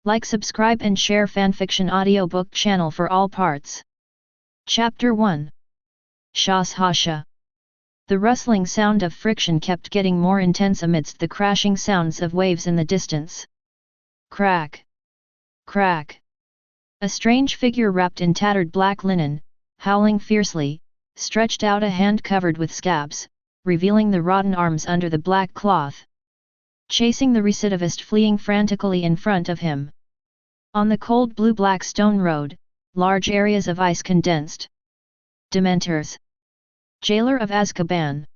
Like, subscribe and share fanfiction audiobook channel for all parts. Chapter 1. Shashasha. The rustling sound of friction kept getting more intense amidst the crashing sounds of waves in the distance. Crack! Crack! A strange figure wrapped in tattered black linen, howling fiercely, stretched out a hand covered with scabs, revealing the rotten arms under the black cloth. Chasing the recidivist fleeing frantically in front of him. On the cold blue-black stone road, large areas of ice condensed. Dementors. Jailer of Azkaban.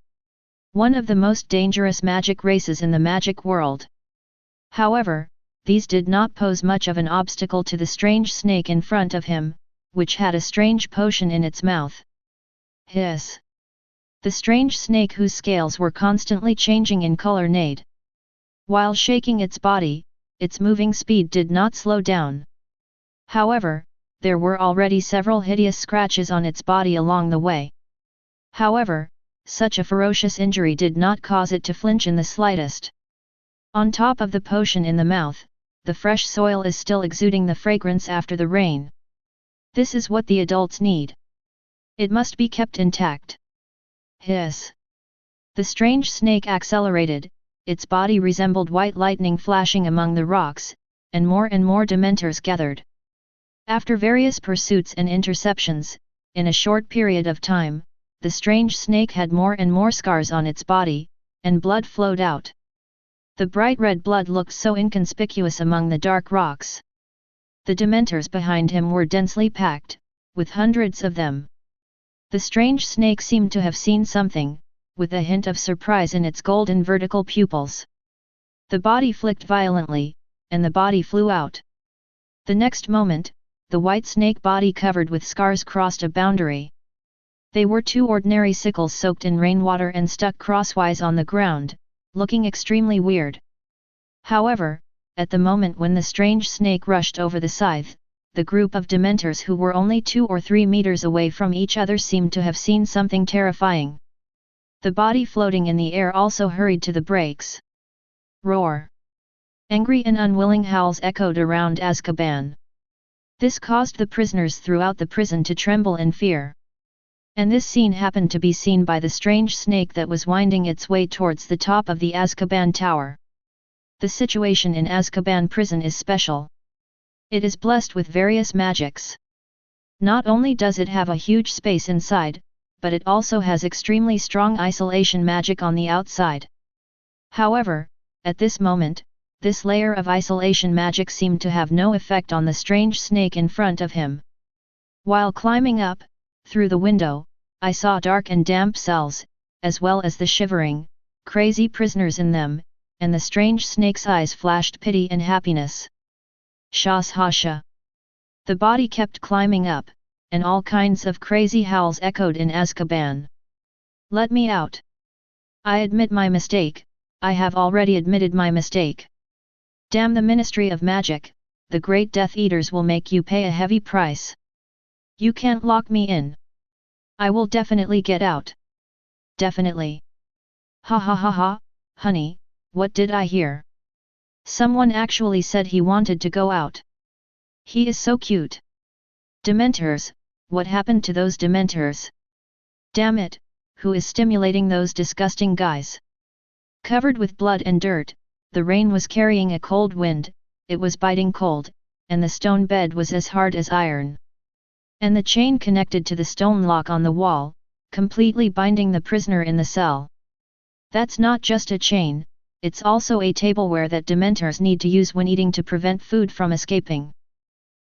One of the most dangerous magic races in the magic world. However, these did not pose much of an obstacle to the strange snake in front of him, which had a strange potion in its mouth. Hiss! The strange snake, whose scales were constantly changing in color, neighed. While shaking its body, its moving speed did not slow down. However, there were already several hideous scratches on its body along the way. However, such a ferocious injury did not cause it to flinch in the slightest. On top of the potion in the mouth, the fresh soil is still exuding the fragrance after the rain. This is what the adults need. It must be kept intact. Hiss! The strange snake accelerated. Its body resembled white lightning flashing among the rocks, and more dementors gathered. After various pursuits and interceptions, in a short period of time, the strange snake had more and more scars on its body, and blood flowed out. The bright red blood looked so inconspicuous among the dark rocks. The dementors behind him were densely packed, with hundreds of them. The strange snake seemed to have seen something, with a hint of surprise in its golden vertical pupils. The body flicked violently, and the body flew out. The next moment, the white snake body covered with scars crossed a boundary. They were two ordinary sickles soaked in rainwater and stuck crosswise on the ground, looking extremely weird. However, at the moment when the strange snake rushed over the scythe, the group of dementors who were only 2 or 3 meters away from each other seemed to have seen something terrifying. The body floating in the air also hurried to the brakes. Roar! Angry and unwilling howls echoed around Azkaban. This caused the prisoners throughout the prison to tremble in fear. And this scene happened to be seen by the strange snake that was winding its way towards the top of the Azkaban tower. The situation in Azkaban prison is special. It is blessed with various magics. Not only does it have a huge space inside, but it also has extremely strong isolation magic on the outside. However, at this moment, this layer of isolation magic seemed to have no effect on the strange snake in front of him. While climbing up, through the window, I saw dark and damp cells, as well as the shivering, crazy prisoners in them, and the strange snake's eyes flashed pity and happiness. Shashasha. The body kept climbing up, and all kinds of crazy howls echoed in Azkaban. Let me out! I admit my mistake, I have already admitted my mistake. Damn the Ministry of Magic, the Great Death Eaters will make you pay a heavy price. You can't lock me in. I will definitely get out. Definitely. Ha ha ha ha, honey, what did I hear? Someone actually said he wanted to go out. He is so cute. Dementors, what happened to those dementors? Damn it, who is stimulating those disgusting guys? Covered with blood and dirt, the rain was carrying a cold wind, it was biting cold, and the stone bed was as hard as iron. And the chain connected to the stone lock on the wall, completely binding the prisoner in the cell. That's not just a chain, it's also a tableware that dementors need to use when eating to prevent food from escaping.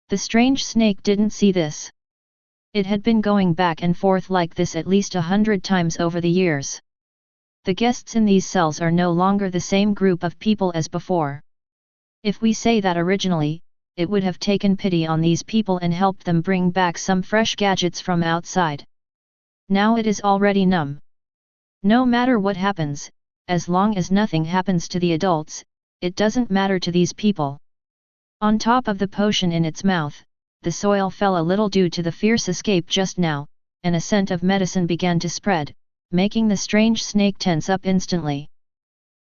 The strange snake didn't see this. It had been going back and forth like this at least 100 times over the years. The guests in these cells are no longer the same group of people as before. If we say that originally, it would have taken pity on these people and helped them bring back some fresh gadgets from outside. Now it is already numb. No matter what happens, as long as nothing happens to the adults, it doesn't matter to these people. On top of the potion in its mouth, the soil fell a little due to the fierce escape just now, and a scent of medicine began to spread, making the strange snake tense up instantly.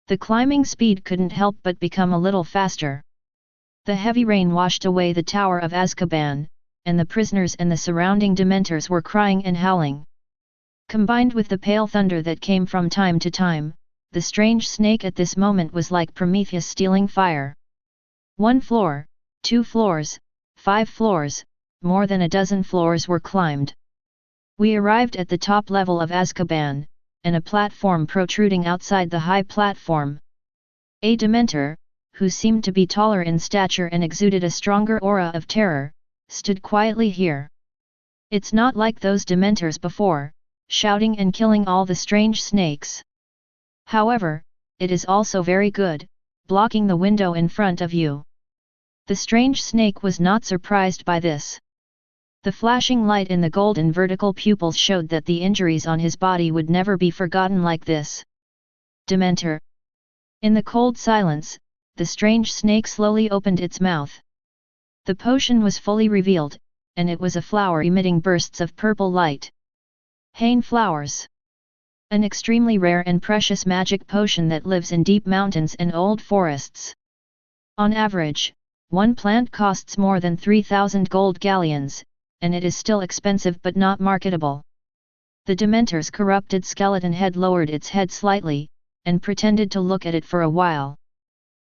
The climbing speed couldn't help but become a little faster. The heavy rain washed away the Tower of Azkaban, and the prisoners and the surrounding Dementors were crying and howling. Combined with the pale thunder that came from time to time, the strange snake at this moment was like Prometheus stealing fire. 1 floor, 2 floors, 5 floors, more than a dozen floors were climbed. We arrived at the top level of Azkaban, and a platform protruding outside the high platform. A Dementor, who seemed to be taller in stature and exuded a stronger aura of terror, stood quietly here. It's not like those Dementors before, shouting and killing all the strange snakes. However, it is also very good, blocking the window in front of you. The strange snake was not surprised by this. The flashing light in the golden vertical pupils showed that the injuries on his body would never be forgotten like this. Dementor. In the cold silence, the strange snake slowly opened its mouth. The potion was fully revealed, and it was a flower emitting bursts of purple light. Hain flowers. An extremely rare and precious magic potion that lives in deep mountains and old forests. On average, one plant costs more than 3,000 gold galleons, and it is still expensive but not marketable. The Dementor's corrupted skeleton head lowered its head slightly, and pretended to look at it for a while.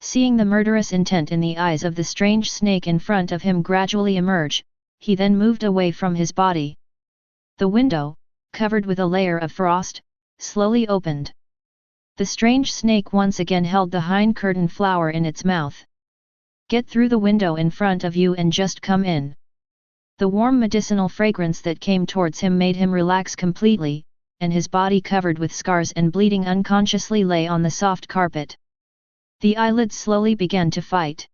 Seeing the murderous intent in the eyes of the strange snake in front of him gradually emerge, he then moved away from his body. The window, covered with a layer of frost, slowly opened. The strange snake once again held the hind curtain flower in its mouth. Get through the window in front of you and just come in. The warm medicinal fragrance that came towards him made him relax completely, and his body covered with scars and bleeding unconsciously lay on the soft carpet. The eyelids slowly began to fight.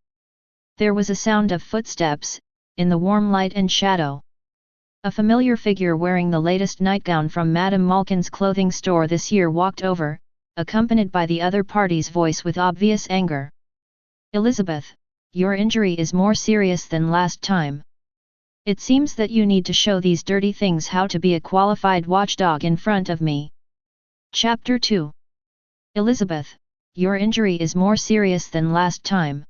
There was a sound of footsteps, in the warm light and shadow. A familiar figure wearing the latest nightgown from Madame Malkin's clothing store this year walked over, accompanied by the other party's voice with obvious anger. Elizabeth, your injury is more serious than last time. It seems that you need to show these dirty things how to be a qualified watchdog in front of me. Chapter 2. Elizabeth, your injury is more serious than last time.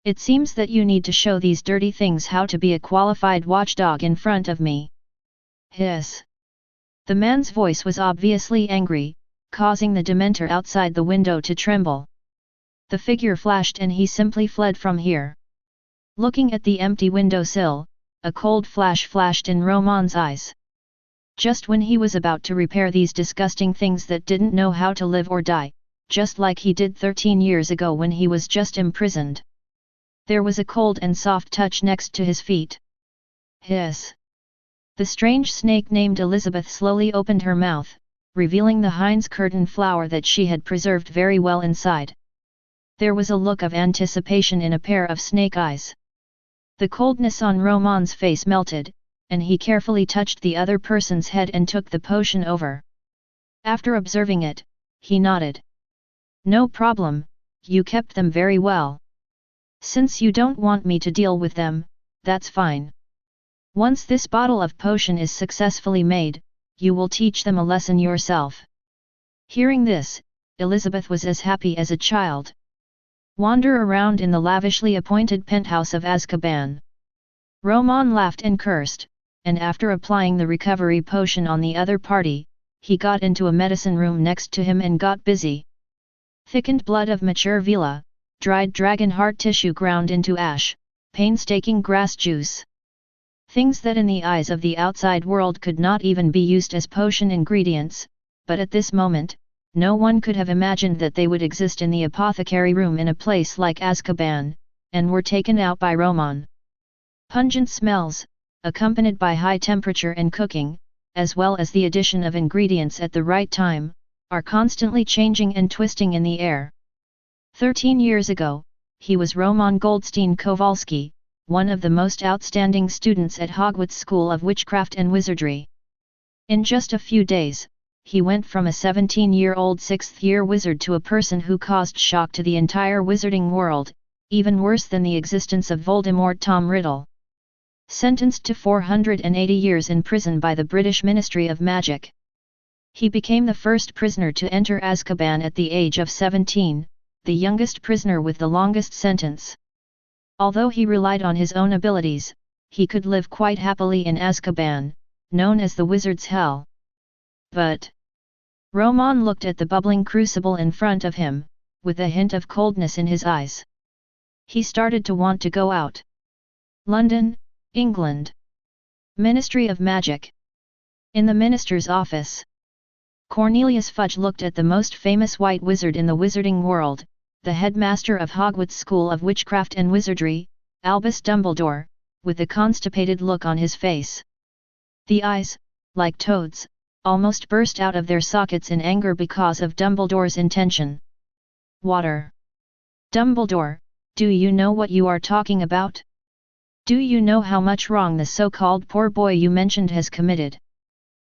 It seems that you need to show these dirty things how to be a qualified watchdog in front of me. Hiss. The man's voice was obviously angry, causing the Dementor outside the window to tremble. The figure flashed and he simply fled from here. Looking at the empty windowsill, a cold flash flashed in Romon's eyes. Just when he was about to repair these disgusting things that didn't know how to live or die, just like he did 13 years ago when he was just imprisoned. There was a cold and soft touch next to his feet. Hiss. The strange snake named Elizabeth slowly opened her mouth, revealing the Heinz curtain flower that she had preserved very well inside. There was a look of anticipation in a pair of snake eyes. The coldness on Romon's face melted, and he carefully touched the other person's head and took the potion over. After observing it, he nodded. No problem, you kept them very well. Since you don't want me to deal with them, that's fine. Once this bottle of potion is successfully made, you will teach them a lesson yourself. Hearing this, Elizabeth was as happy as a child. Wander around in the lavishly appointed penthouse of Azkaban. Romon laughed and cursed, and after applying the recovery potion on the other party, he got into a medicine room next to him and got busy. Thickened blood of mature vela, dried dragon heart tissue ground into ash, painstaking grass juice. Things that in the eyes of the outside world could not even be used as potion ingredients, but at this moment, no one could have imagined that they would exist in the apothecary room in a place like Azkaban, and were taken out by Romon. Pungent smells, accompanied by high temperature and cooking, as well as the addition of ingredients at the right time, are constantly changing and twisting in the air. 13 years ago, he was Romon Goldstein Kowalski, one of the most outstanding students at Hogwarts School of Witchcraft and Wizardry. In just a few days, he went from a 17-year-old sixth-year wizard to a person who caused shock to the entire wizarding world, even worse than the existence of Voldemort. Tom Riddle. Sentenced to 480 years in prison by the British Ministry of Magic. He became the first prisoner to enter Azkaban at the age of 17, the youngest prisoner with the longest sentence. Although he relied on his own abilities, he could live quite happily in Azkaban, known as the Wizard's Hell. But Romon looked at the bubbling crucible in front of him, with a hint of coldness in his eyes. He started to want to go out. London, England. Ministry of Magic. In the minister's office, Cornelius Fudge looked at the most famous white wizard in the wizarding world, the headmaster of Hogwarts School of Witchcraft and Wizardry, Albus Dumbledore, with a constipated look on his face. The eyes, like toads, almost burst out of their sockets in anger because of Dumbledore's intention. Water. Dumbledore, do you know what you are talking about? Do you know how much wrong the so-called poor boy you mentioned has committed?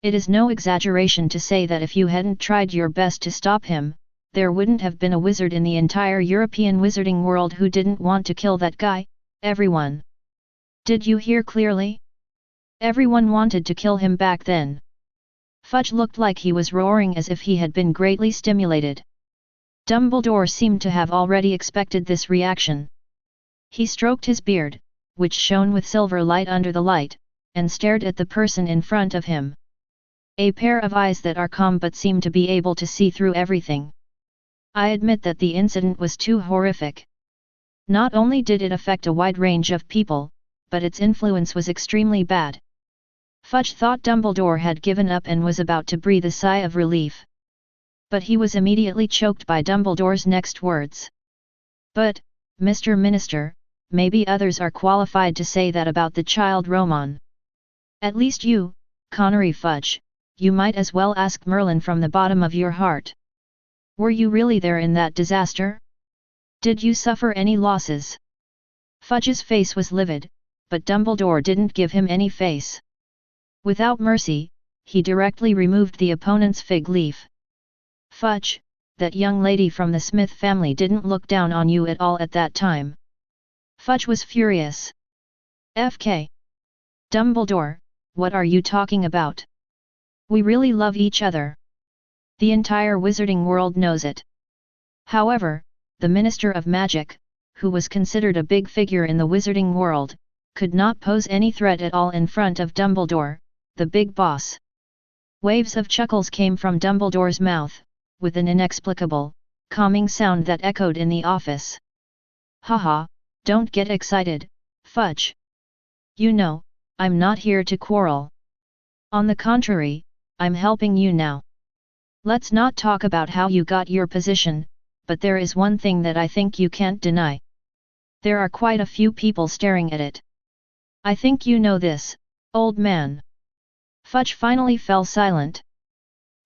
It is no exaggeration to say that if you hadn't tried your best to stop him, there wouldn't have been a wizard in the entire European wizarding world who didn't want to kill that guy, everyone. Did you hear clearly? Everyone wanted to kill him back then. Fudge looked like he was roaring as if he had been greatly stimulated. Dumbledore seemed to have already expected this reaction. He stroked his beard, which shone with silver light under the light, and stared at the person in front of him. A pair of eyes that are calm but seem to be able to see through everything. I admit that the incident was too horrific. Not only did it affect a wide range of people, but its influence was extremely bad. Fudge thought Dumbledore had given up and was about to breathe a sigh of relief. But he was immediately choked by Dumbledore's next words. But, Mr. Minister, maybe others are qualified to say that about the child Romon. At least you, Connery Fudge, you might as well ask Merlin from the bottom of your heart. Were you really there in that disaster? Did you suffer any losses? Fudge's face was livid, but Dumbledore didn't give him any face. Without mercy, he directly removed the opponent's fig leaf. Fudge, that young lady from the Smith family didn't look down on you at all at that time. Fudge was furious. FK. Dumbledore, what are you talking about? We really love each other. The entire wizarding world knows it. However, the Minister of Magic, who was considered a big figure in the wizarding world, could not pose any threat at all in front of Dumbledore, the big boss. Waves of chuckles came from Dumbledore's mouth, with an inexplicable, calming sound that echoed in the office. Haha, don't get excited, Fudge. You know, I'm not here to quarrel. On the contrary, I'm helping you now. Let's not talk about how you got your position, but there is one thing that I think you can't deny. There are quite a few people staring at it. I think you know this, old man. Fudge finally fell silent.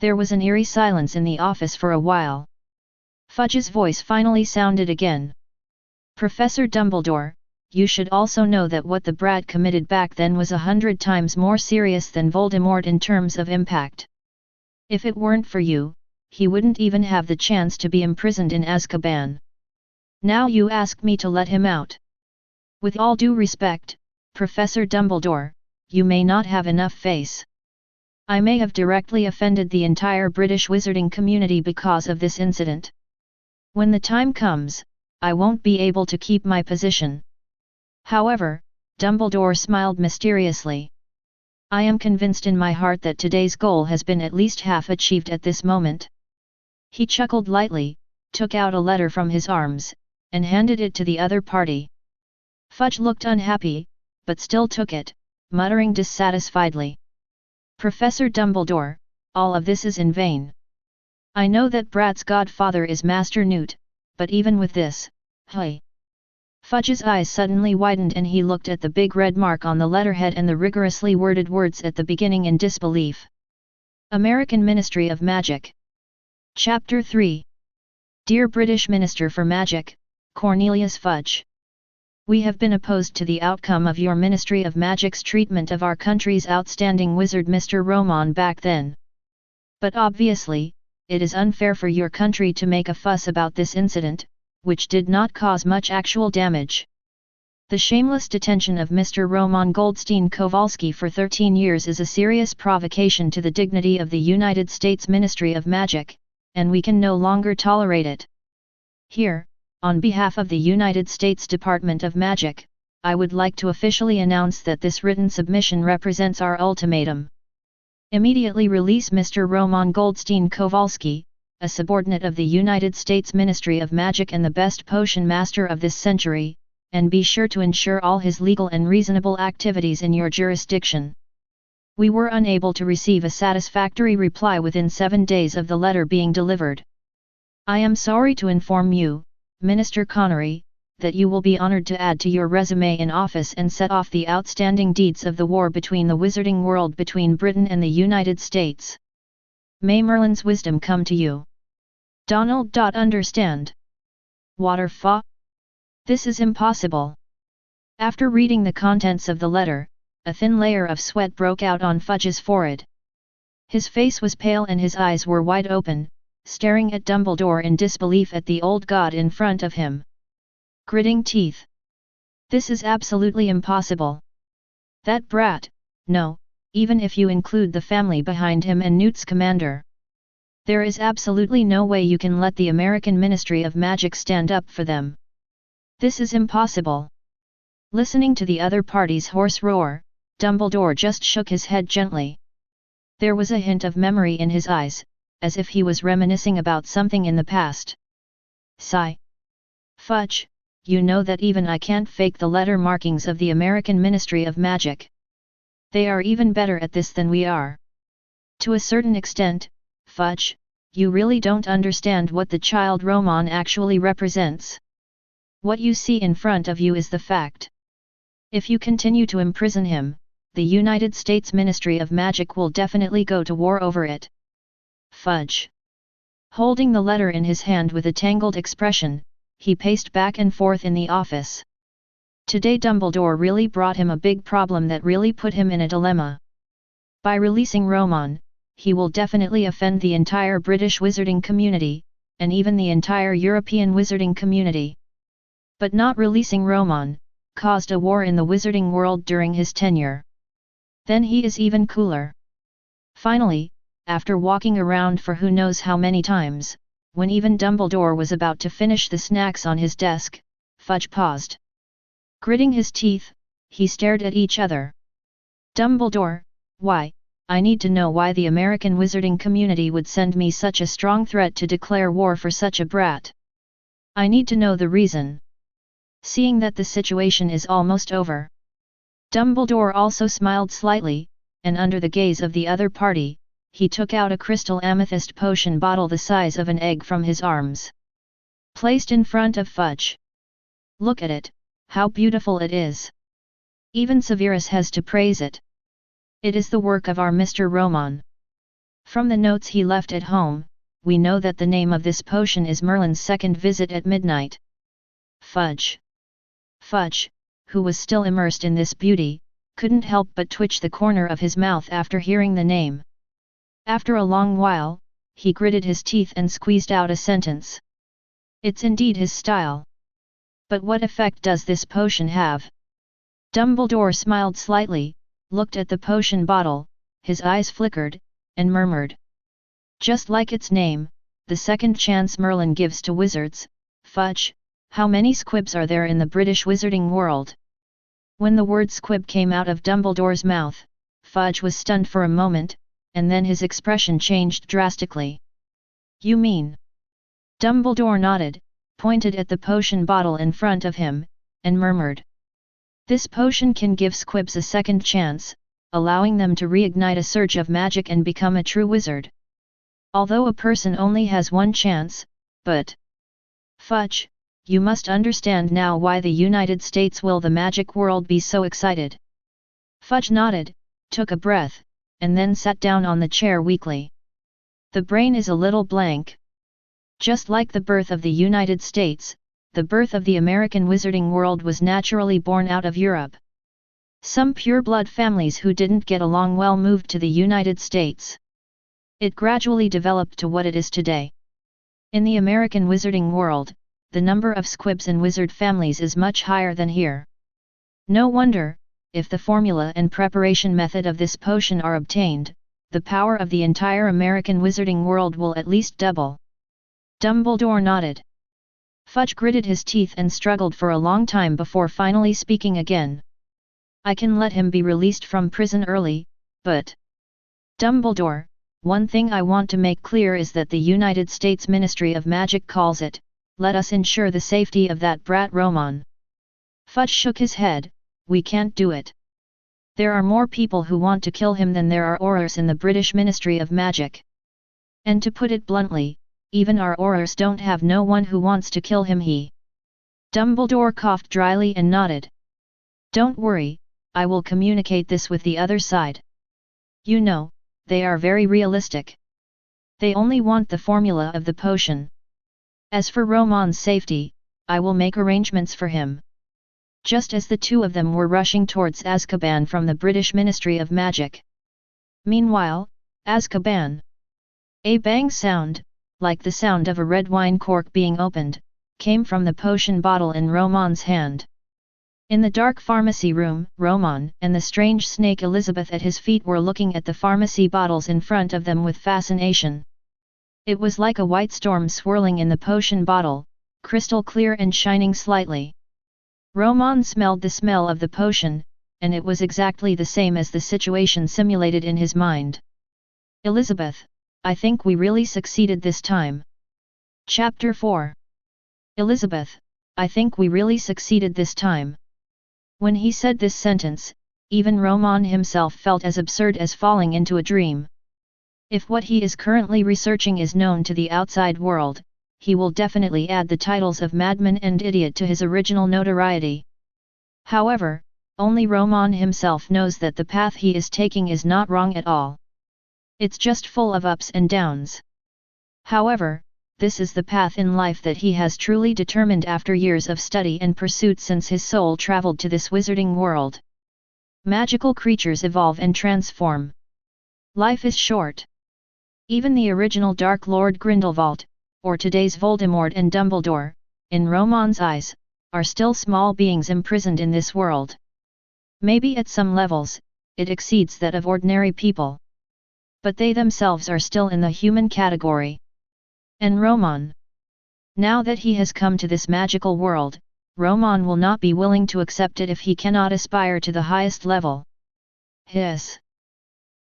There was an eerie silence in the office for a while. Fudge's voice finally sounded again. Professor Dumbledore, you should also know that what the brat committed back then was 100 times more serious than Voldemort in terms of impact. If it weren't for you, he wouldn't even have the chance to be imprisoned in Azkaban. Now you ask me to let him out. With all due respect, Professor Dumbledore, you may not have enough face. I may have directly offended the entire British wizarding community because of this incident. When the time comes, I won't be able to keep my position. However, Dumbledore smiled mysteriously. I am convinced in my heart that today's goal has been at least half achieved at this moment. He chuckled lightly, took out a letter from his arms, and handed it to the other party. Fudge looked unhappy, but still took it, muttering dissatisfiedly. Professor Dumbledore, all of this is in vain. I know that Brat's godfather is Master Newt, but even with this, hey. Fudge's eyes suddenly widened and he looked at the big red mark on the letterhead and the rigorously worded words at the beginning in disbelief. American Ministry of Magic. Chapter 3. Dear British Minister for Magic, Cornelius Fudge. We have been opposed to the outcome of your Ministry of Magic's treatment of our country's outstanding wizard Mr. Romon back then. But obviously, it is unfair for your country to make a fuss about this incident, which did not cause much actual damage. The shameless detention of Mr. Romon Goldstein Kowalski for 13 years is a serious provocation to the dignity of the United States Ministry of Magic, and we can no longer tolerate it. Here, On behalf of the United States Department of Magic, I would like to officially announce that this written submission represents our ultimatum. Immediately release Mr. Romon Goldstein Kowalski, a subordinate of the United States Ministry of Magic and the best potion master of this century, and be sure to ensure all his legal and reasonable activities in your jurisdiction. We were unable to receive a satisfactory reply within 7 days of the letter being delivered. I am sorry to inform you, Minister Connery, that you will be honored to add to your resume in office and set off the outstanding deeds of the war between the wizarding world between Britain and the United States. May Merlin's wisdom come to you. Donald. Understand. Waterfa? This is impossible. After reading the contents of the letter, a thin layer of sweat broke out on Fudge's forehead. His face was pale and his eyes were wide open, staring at Dumbledore in disbelief at the old god in front of him. Gritting teeth. This is absolutely impossible. That brat, no, even if you include the family behind him and Newt's commander. There is absolutely no way you can let the American Ministry of Magic stand up for them. This is impossible. Listening to the other party's hoarse roar, Dumbledore just shook his head gently. There was a hint of memory in his eyes, as if he was reminiscing about something in the past. Sigh. Fudge, you know that even I can't fake the letter markings of the American Ministry of Magic. They are even better at this than we are. To a certain extent, Fudge, you really don't understand what the child Romon actually represents. What you see in front of you is the fact. If you continue to imprison him, the United States Ministry of Magic will definitely go to war over it. Fudge. Holding the letter in his hand with a tangled expression, he paced back and forth in the office. Today Dumbledore really brought him a big problem that really put him in a dilemma. By releasing Romon, he will definitely offend the entire British wizarding community, and even the entire European wizarding community. But not releasing Romon, caused a war in the wizarding world during his tenure. Then he is even cooler. Finally, after walking around for who knows how many times, when even Dumbledore was about to finish the snacks on his desk, Fudge paused. Gritting his teeth, he stared at each other. Dumbledore, why, I need to know why the American wizarding community would send me such a strong threat to declare war for such a brat. I need to know the reason. Seeing that the situation is almost over. Dumbledore also smiled slightly, and under the gaze of the other party, he took out a crystal amethyst potion bottle the size of an egg from his arms. Placed in front of Fudge. Look at it, how beautiful it is. Even Severus has to praise it. It is the work of our Mr. Romon. From the notes he left at home, we know that the name of this potion is Merlin's second visit at midnight. Fudge. Fudge, who was still immersed in this beauty, couldn't help but twitch the corner of his mouth after hearing the name. After a long while, he gritted his teeth and squeezed out a sentence. It's indeed his style. But what effect does this potion have? Dumbledore smiled slightly, looked at the potion bottle, his eyes flickered, and murmured. Just like its name, the second chance Merlin gives to wizards. Fudge, how many squibs are there in the British wizarding world? When the word squib came out of Dumbledore's mouth, Fudge was stunned for a moment, and then his expression changed drastically. You mean? Dumbledore nodded, pointed at the potion bottle in front of him, and murmured. This potion can give squibs a second chance, allowing them to reignite a surge of magic and become a true wizard. Although a person only has one chance, but... Fudge, you must understand now why the United States will the magic world be so excited. Fudge nodded, took a breath, and then sat down on the chair weakly. The brain is a little blank. Just like the birth of the United States, the birth of the American wizarding world was naturally born out of Europe. Some pure-blood families who didn't get along well moved to the United States. It gradually developed to what it is today. In the American wizarding world, the number of squibs and wizard families is much higher than here. No wonder, if the formula and preparation method of this potion are obtained, the power of the entire American wizarding world will at least double. Dumbledore nodded. Fudge gritted his teeth and struggled for a long time before finally speaking again. I can let him be released from prison early, but... Dumbledore, one thing I want to make clear is that the United States Ministry of Magic calls it, let us ensure the safety of that brat Romon. Fudge shook his head, we can't do it. There are more people who want to kill him than there are Aurors in the British Ministry of Magic. And to put it bluntly, even our Aurors don't have no one who wants to kill him. Dumbledore coughed dryly and nodded. Don't worry, I will communicate this with the other side. You know, they are very realistic. They only want the formula of the potion. As for Romon's safety, I will make arrangements for him. Just as the two of them were rushing towards Azkaban from the British Ministry of Magic. Meanwhile, Azkaban. A bang sound, like the sound of a red wine cork being opened, came from the potion bottle in Romon's hand. In the dark pharmacy room, Romon and the strange snake Elizabeth at his feet were looking at the pharmacy bottles in front of them with fascination. It was like a white storm swirling in the potion bottle, crystal clear and shining slightly. Romon smelled the smell of the potion, and it was exactly the same as the situation simulated in his mind. Elizabeth, I think we really succeeded this time. Chapter 4. Elizabeth, I think we really succeeded this time. When he said this sentence, even Romon himself felt as absurd as falling into a dream. If what he is currently researching is known to the outside world, he will definitely add the titles of madman and idiot to his original notoriety. However, only Romon himself knows that the path he is taking is not wrong at all. It's just full of ups and downs. However, this is the path in life that he has truly determined after years of study and pursuit since his soul traveled to this wizarding world. Magical creatures evolve and transform. Life is short. Even the original Dark Lord Grindelwald, or today's Voldemort and Dumbledore, in Romon's eyes, are still small beings imprisoned in this world. Maybe at some levels, it exceeds that of ordinary people. But they themselves are still in the human category. And Romon. Now that he has come to this magical world, Romon will not be willing to accept it if he cannot aspire to the highest level. Hiss.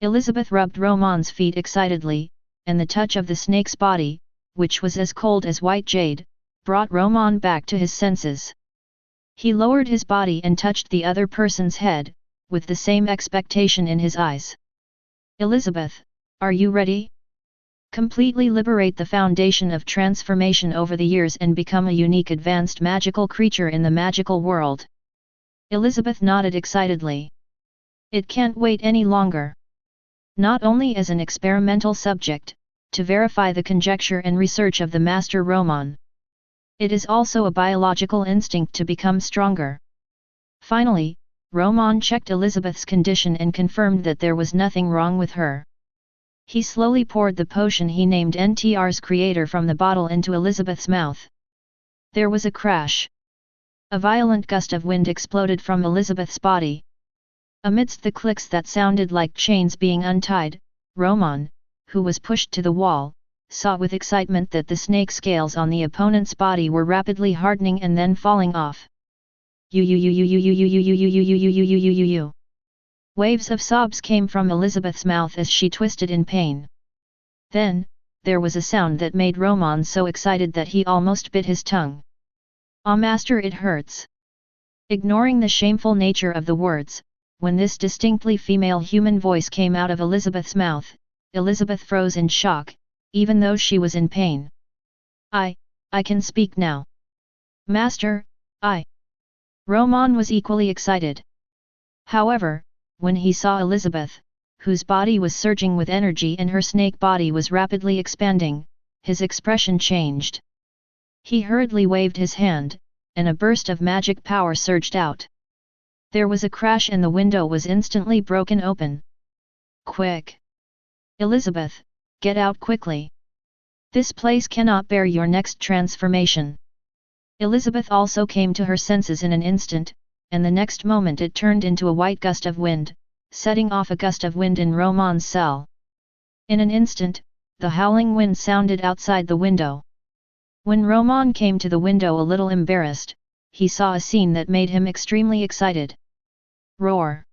Elizabeth rubbed Romon's feet excitedly, and the touch of the snake's body, which was as cold as white jade, brought Romon back to his senses. He lowered his body and touched the other person's head, with the same expectation in his eyes. Elizabeth, are you ready? Completely liberate the foundation of transformation over the years and become a unique advanced magical creature in the magical world. Elizabeth nodded excitedly. It can't wait any longer. Not only as an experimental subject, to verify the conjecture and research of the Master Romon. It is also a biological instinct to become stronger. Finally, Romon checked Elizabeth's condition and confirmed that there was nothing wrong with her. He slowly poured the potion he named NTR's creator from the bottle into Elizabeth's mouth. There was a crash. A violent gust of wind exploded from Elizabeth's body. Amidst the clicks that sounded like chains being untied, Romon, who was pushed to the wall, saw with excitement that the snake scales on the opponent's body were rapidly hardening and then falling off. Waves of sobs came from Elizabeth's mouth as she twisted in pain. Then, there was a sound that made Romon so excited that he almost bit his tongue. "Ah, Master, it hurts." Ignoring the shameful nature of the words, when this distinctly female human voice came out of Elizabeth's mouth, Elizabeth froze in shock, even though she was in pain. I can speak now. Master, Romon was equally excited. However, when he saw Elizabeth, whose body was surging with energy and her snake body was rapidly expanding, his expression changed. He hurriedly waved his hand, and a burst of magic power surged out. There was a crash and the window was instantly broken open. "Quick! Elizabeth, get out quickly! This place cannot bear your next transformation." Elizabeth also came to her senses in an instant, and the next moment it turned into a white gust of wind, setting off a gust of wind in Romon's cell. In an instant, the howling wind sounded outside the window. When Romon came to the window a little embarrassed, he saw a scene that made him extremely excited. Roar!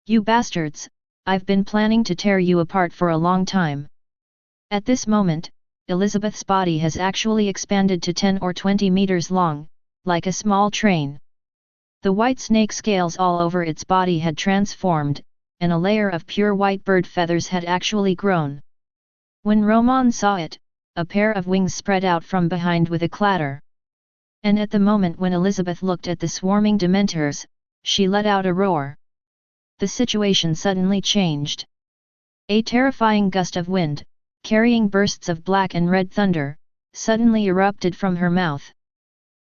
You bastards, I've been planning to tear you apart for a long time. At this moment, Elizabeth's body has actually expanded to 10 or 20 meters long, like a small train. The white snake scales all over its body had transformed, and a layer of pure white bird feathers had actually grown. When Romon saw it, a pair of wings spread out from behind with a clatter. And at the moment when Elizabeth looked at the swarming Dementors, she let out a roar. The situation suddenly changed. A terrifying gust of wind, carrying bursts of black and red thunder, suddenly erupted from her mouth.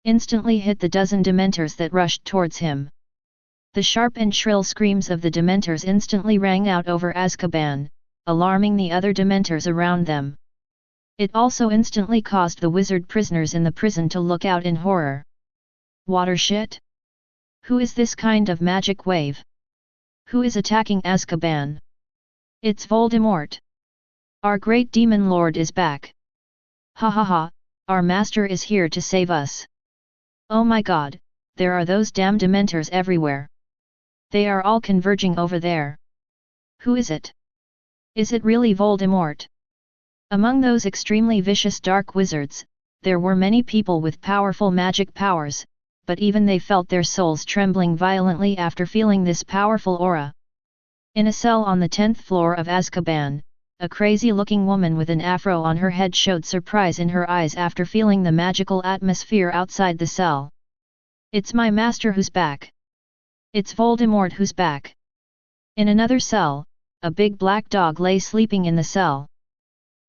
Instantly hit the dozen Dementors that rushed towards him. The sharp and shrill screams of the Dementors instantly rang out over Azkaban, alarming the other Dementors around them. It also instantly caused the wizard prisoners in the prison to look out in horror. Water shit? Who is this kind of magic wave? Who is attacking Azkaban? It's Voldemort! Our great demon lord is back! Ha ha ha, our master is here to save us! Oh my god, there are those damn Dementors everywhere! They are all converging over there! Who is it? Is it really Voldemort? Among those extremely vicious dark wizards, there were many people with powerful magic powers, but even they felt their souls trembling violently after feeling this powerful aura. In a cell on the 10th floor of Azkaban, a crazy-looking woman with an afro on her head showed surprise in her eyes after feeling the magical atmosphere outside the cell. It's my master who's back! It's Voldemort who's back! In another cell, a big black dog lay sleeping in the cell.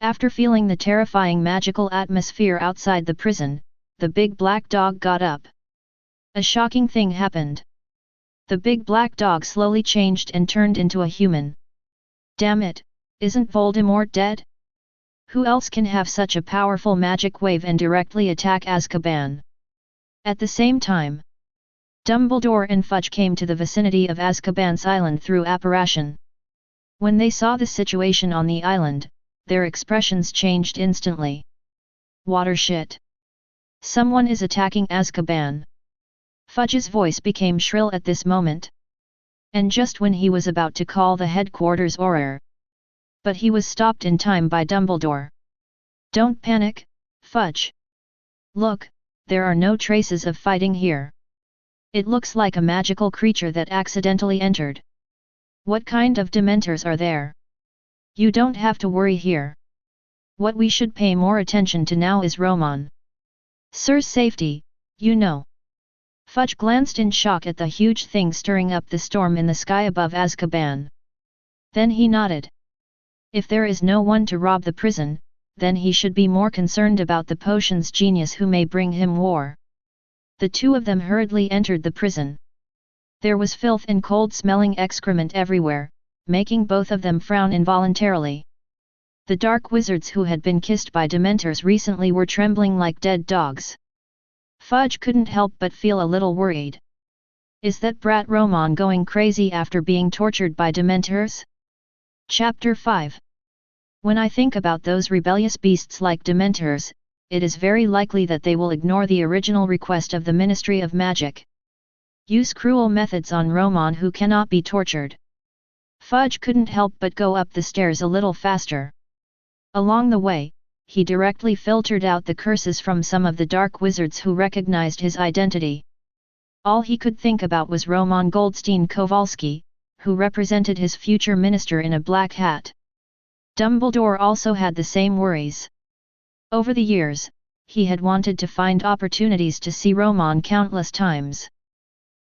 After feeling the terrifying magical atmosphere outside the prison, the big black dog got up. A shocking thing happened. The big black dog slowly changed and turned into a human. Damn it, isn't Voldemort dead? Who else can have such a powerful magic wave and directly attack Azkaban? At the same time, Dumbledore and Fudge came to the vicinity of Azkaban's island through apparition. When they saw the situation on the island, their expressions changed instantly. Water shit! Someone is attacking Azkaban! Fudge's voice became shrill at this moment. And just when he was about to call the headquarters order. But he was stopped in time by Dumbledore. Don't panic, Fudge. Look, there are no traces of fighting here. It looks like a magical creature that accidentally entered. What kind of Dementors are there? You don't have to worry here. What we should pay more attention to now is Romon. Sir's safety, you know. Fudge glanced in shock at the huge thing stirring up the storm in the sky above Azkaban. Then he nodded. If there is no one to rob the prison, then he should be more concerned about the potion's genius who may bring him war. The two of them hurriedly entered the prison. There was filth and cold-smelling excrement everywhere, making both of them frown involuntarily. The dark wizards who had been kissed by Dementors recently were trembling like dead dogs. Fudge couldn't help but feel a little worried. Is that brat Romon going crazy after being tortured by Dementors? Chapter 5. When I think about those rebellious beasts like Dementors, it is very likely that they will ignore the original request of the Ministry of Magic. Use cruel methods on Romon who cannot be tortured. Fudge couldn't help but go up the stairs a little faster. Along the way, he directly filtered out the curses from some of the dark wizards who recognized his identity. All he could think about was Romon Goldstein Kowalski, who represented his future minister in a black hat. Dumbledore also had the same worries. Over the years, he had wanted to find opportunities to see Romon countless times.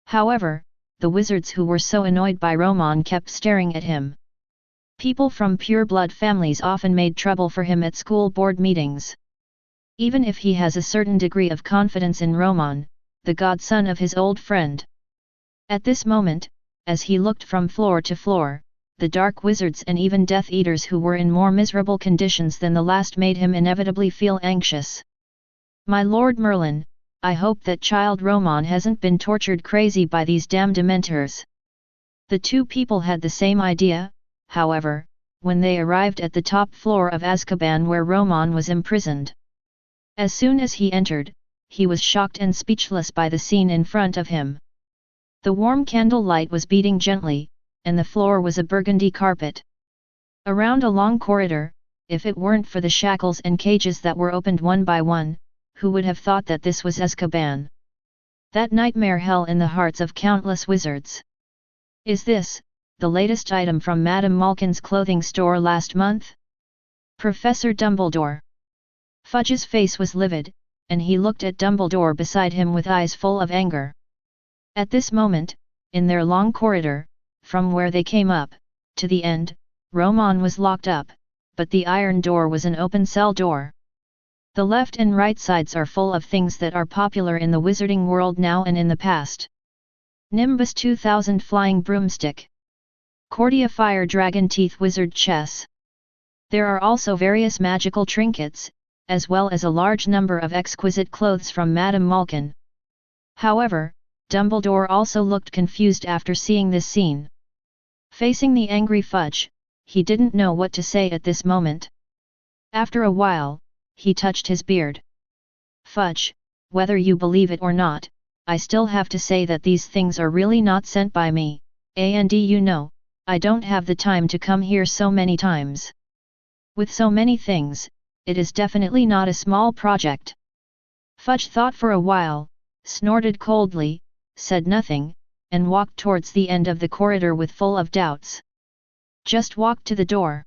However, the wizards who were so annoyed by Romon kept staring at him. People from pure-blood families often made trouble for him at school board meetings. Even if he has a certain degree of confidence in Romon, the godson of his old friend. At this moment, as he looked from floor to floor, the dark wizards and even Death Eaters who were in more miserable conditions than the last made him inevitably feel anxious. My Lord Merlin, I hope that child Romon hasn't been tortured crazy by these damn Dementors. The two people had the same idea, however, when they arrived at the top floor of Azkaban where Romon was imprisoned. As soon as he entered, he was shocked and speechless by the scene in front of him. The warm candlelight was beating gently, and the floor was a burgundy carpet. Around a long corridor, if it weren't for the shackles and cages that were opened one by one, who would have thought that this was Azkaban? That nightmare hell in the hearts of countless wizards. Is this the latest item from Madame Malkin's clothing store last month? Professor Dumbledore. Fudge's face was livid, and he looked at Dumbledore beside him with eyes full of anger. At this moment, in their long corridor, from where they came up, to the end, Romon was locked up, but the iron door was an open cell door. The left and right sides are full of things that are popular in the wizarding world now and in the past. Nimbus 2000 Flying Broomstick. Cordia Fire Dragon Teeth Wizard Chess. There are also various magical trinkets, as well as a large number of exquisite clothes from Madame Malkin. However, Dumbledore also looked confused after seeing this scene. Facing the angry Fudge, he didn't know what to say at this moment. After a while, he touched his beard. Fudge, whether you believe it or not, I still have to say that these things are really not sent by me, and you know, I don't have the time to come here so many times. With so many things, it is definitely not a small project. Fudge thought for a while, snorted coldly, said nothing, and walked towards the end of the corridor with full of doubts. Just walked to the door.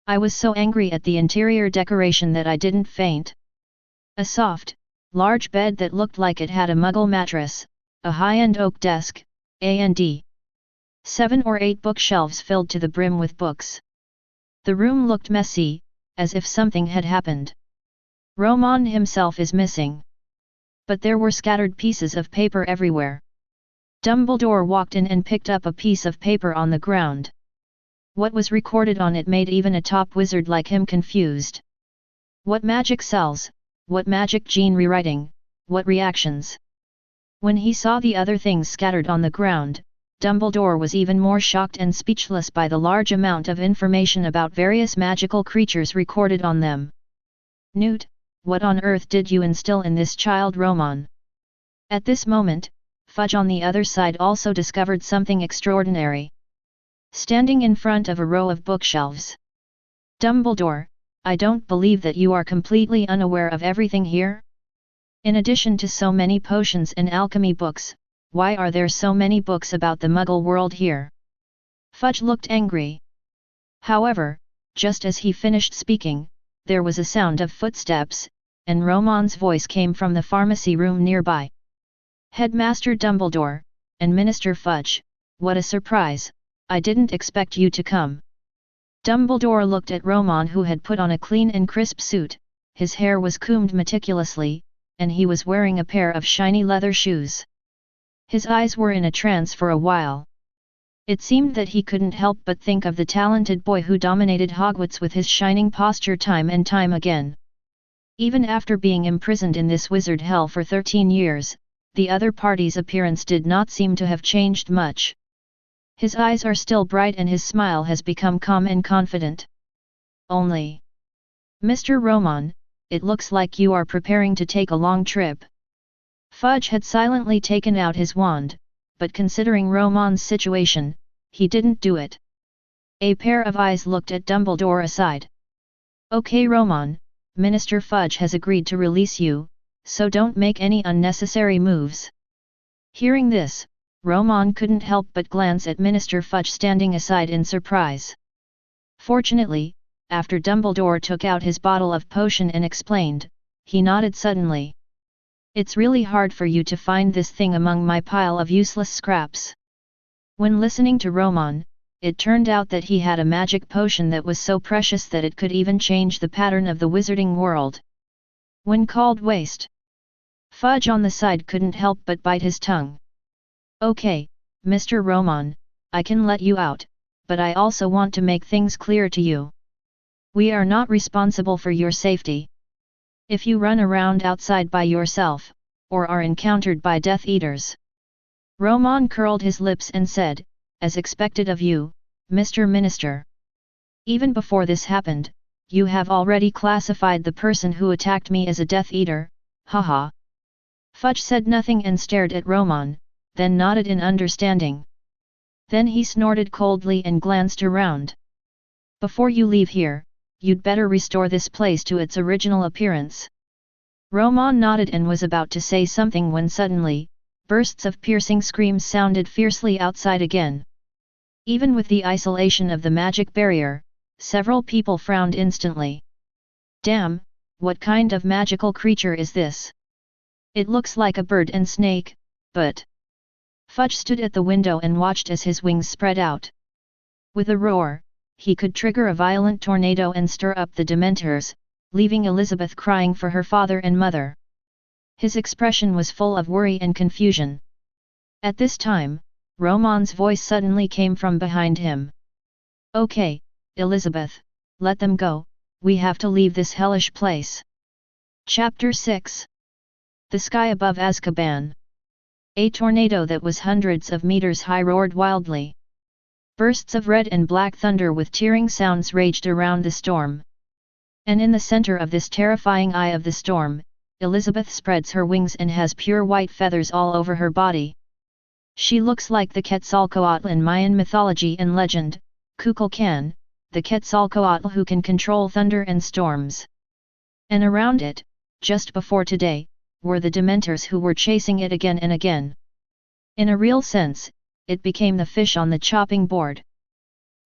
I was so angry at the interior decoration that I didn't faint. A soft, large bed that looked like it had a muggle mattress, a high-end oak desk, and 7 or 8 bookshelves filled to the brim with books. The room looked messy, as if something had happened. Romon himself is missing. But there were scattered pieces of paper everywhere. Dumbledore walked in and picked up a piece of paper on the ground. What was recorded on it made even a top wizard like him confused. What magic cells, what magic gene rewriting, what reactions. When he saw the other things scattered on the ground, Dumbledore was even more shocked and speechless by the large amount of information about various magical creatures recorded on them. Newt, what on earth did you instill in this child Romon? At this moment, Fudge on the other side also discovered something extraordinary. Standing in front of a row of bookshelves. Dumbledore, I don't believe that you are completely unaware of everything here. In addition to so many potions and alchemy books, why are there so many books about the Muggle world here? Fudge looked angry. However, just as he finished speaking, there was a sound of footsteps, and Romon's voice came from the pharmacy room nearby. Headmaster Dumbledore, and Minister Fudge, what a surprise, I didn't expect you to come. Dumbledore looked at Romon, who had put on a clean and crisp suit, his hair was combed meticulously, and he was wearing a pair of shiny leather shoes. His eyes were in a trance for a while. It seemed that he couldn't help but think of the talented boy who dominated Hogwarts with his shining posture time and time again. Even after being imprisoned in this wizard hell for 13 years, the other party's appearance did not seem to have changed much. His eyes are still bright and his smile has become calm and confident. Only, Mr. Romon, it looks like you are preparing to take a long trip. Fudge had silently taken out his wand, but considering Romon's situation, he didn't do it. A pair of eyes looked at Dumbledore aside. Okay Romon, Minister Fudge has agreed to release you, so don't make any unnecessary moves. Hearing this, Romon couldn't help but glance at Minister Fudge standing aside in surprise. Fortunately, after Dumbledore took out his bottle of potion and explained, he nodded suddenly. It's really hard for you to find this thing among my pile of useless scraps. When listening to Romon, it turned out that he had a magic potion that was so precious that it could even change the pattern of the wizarding world. When called waste, Fudge on the side couldn't help but bite his tongue. Okay, Mr. Romon, I can let you out, but I also want to make things clear to you. We are not responsible for your safety. If you run around outside by yourself, or are encountered by Death Eaters. Romon curled his lips and said, as expected of you, Mr. Minister. Even before this happened, you have already classified the person who attacked me as a Death Eater, haha. Fudge said nothing and stared at Romon, then nodded in understanding. Then he snorted coldly and glanced around. Before you leave here, you'd better restore this place to its original appearance. Romon nodded and was about to say something when suddenly, bursts of piercing screams sounded fiercely outside again. Even with the isolation of the magic barrier, several people frowned instantly. Damn, what kind of magical creature is this? It looks like a bird and snake, but... Fudge stood at the window and watched as his wings spread out. With a roar, he could trigger a violent tornado and stir up the Dementors, leaving Elizabeth crying for her father and mother. His expression was full of worry and confusion. At this time, Romon's voice suddenly came from behind him. Okay, Elizabeth, let them go, we have to leave this hellish place. Chapter 6. The sky above Azkaban. A tornado that was hundreds of meters high roared wildly. Bursts of red and black thunder with tearing sounds raged around the storm. And in the center of this terrifying eye of the storm, Elizabeth spreads her wings and has pure white feathers all over her body. She looks like the Quetzalcoatl in Mayan mythology and legend, Kukulkan, the Quetzalcoatl who can control thunder and storms. And around it, just before today, were the Dementors who were chasing it again and again. In a real sense, it became the fish on the chopping board.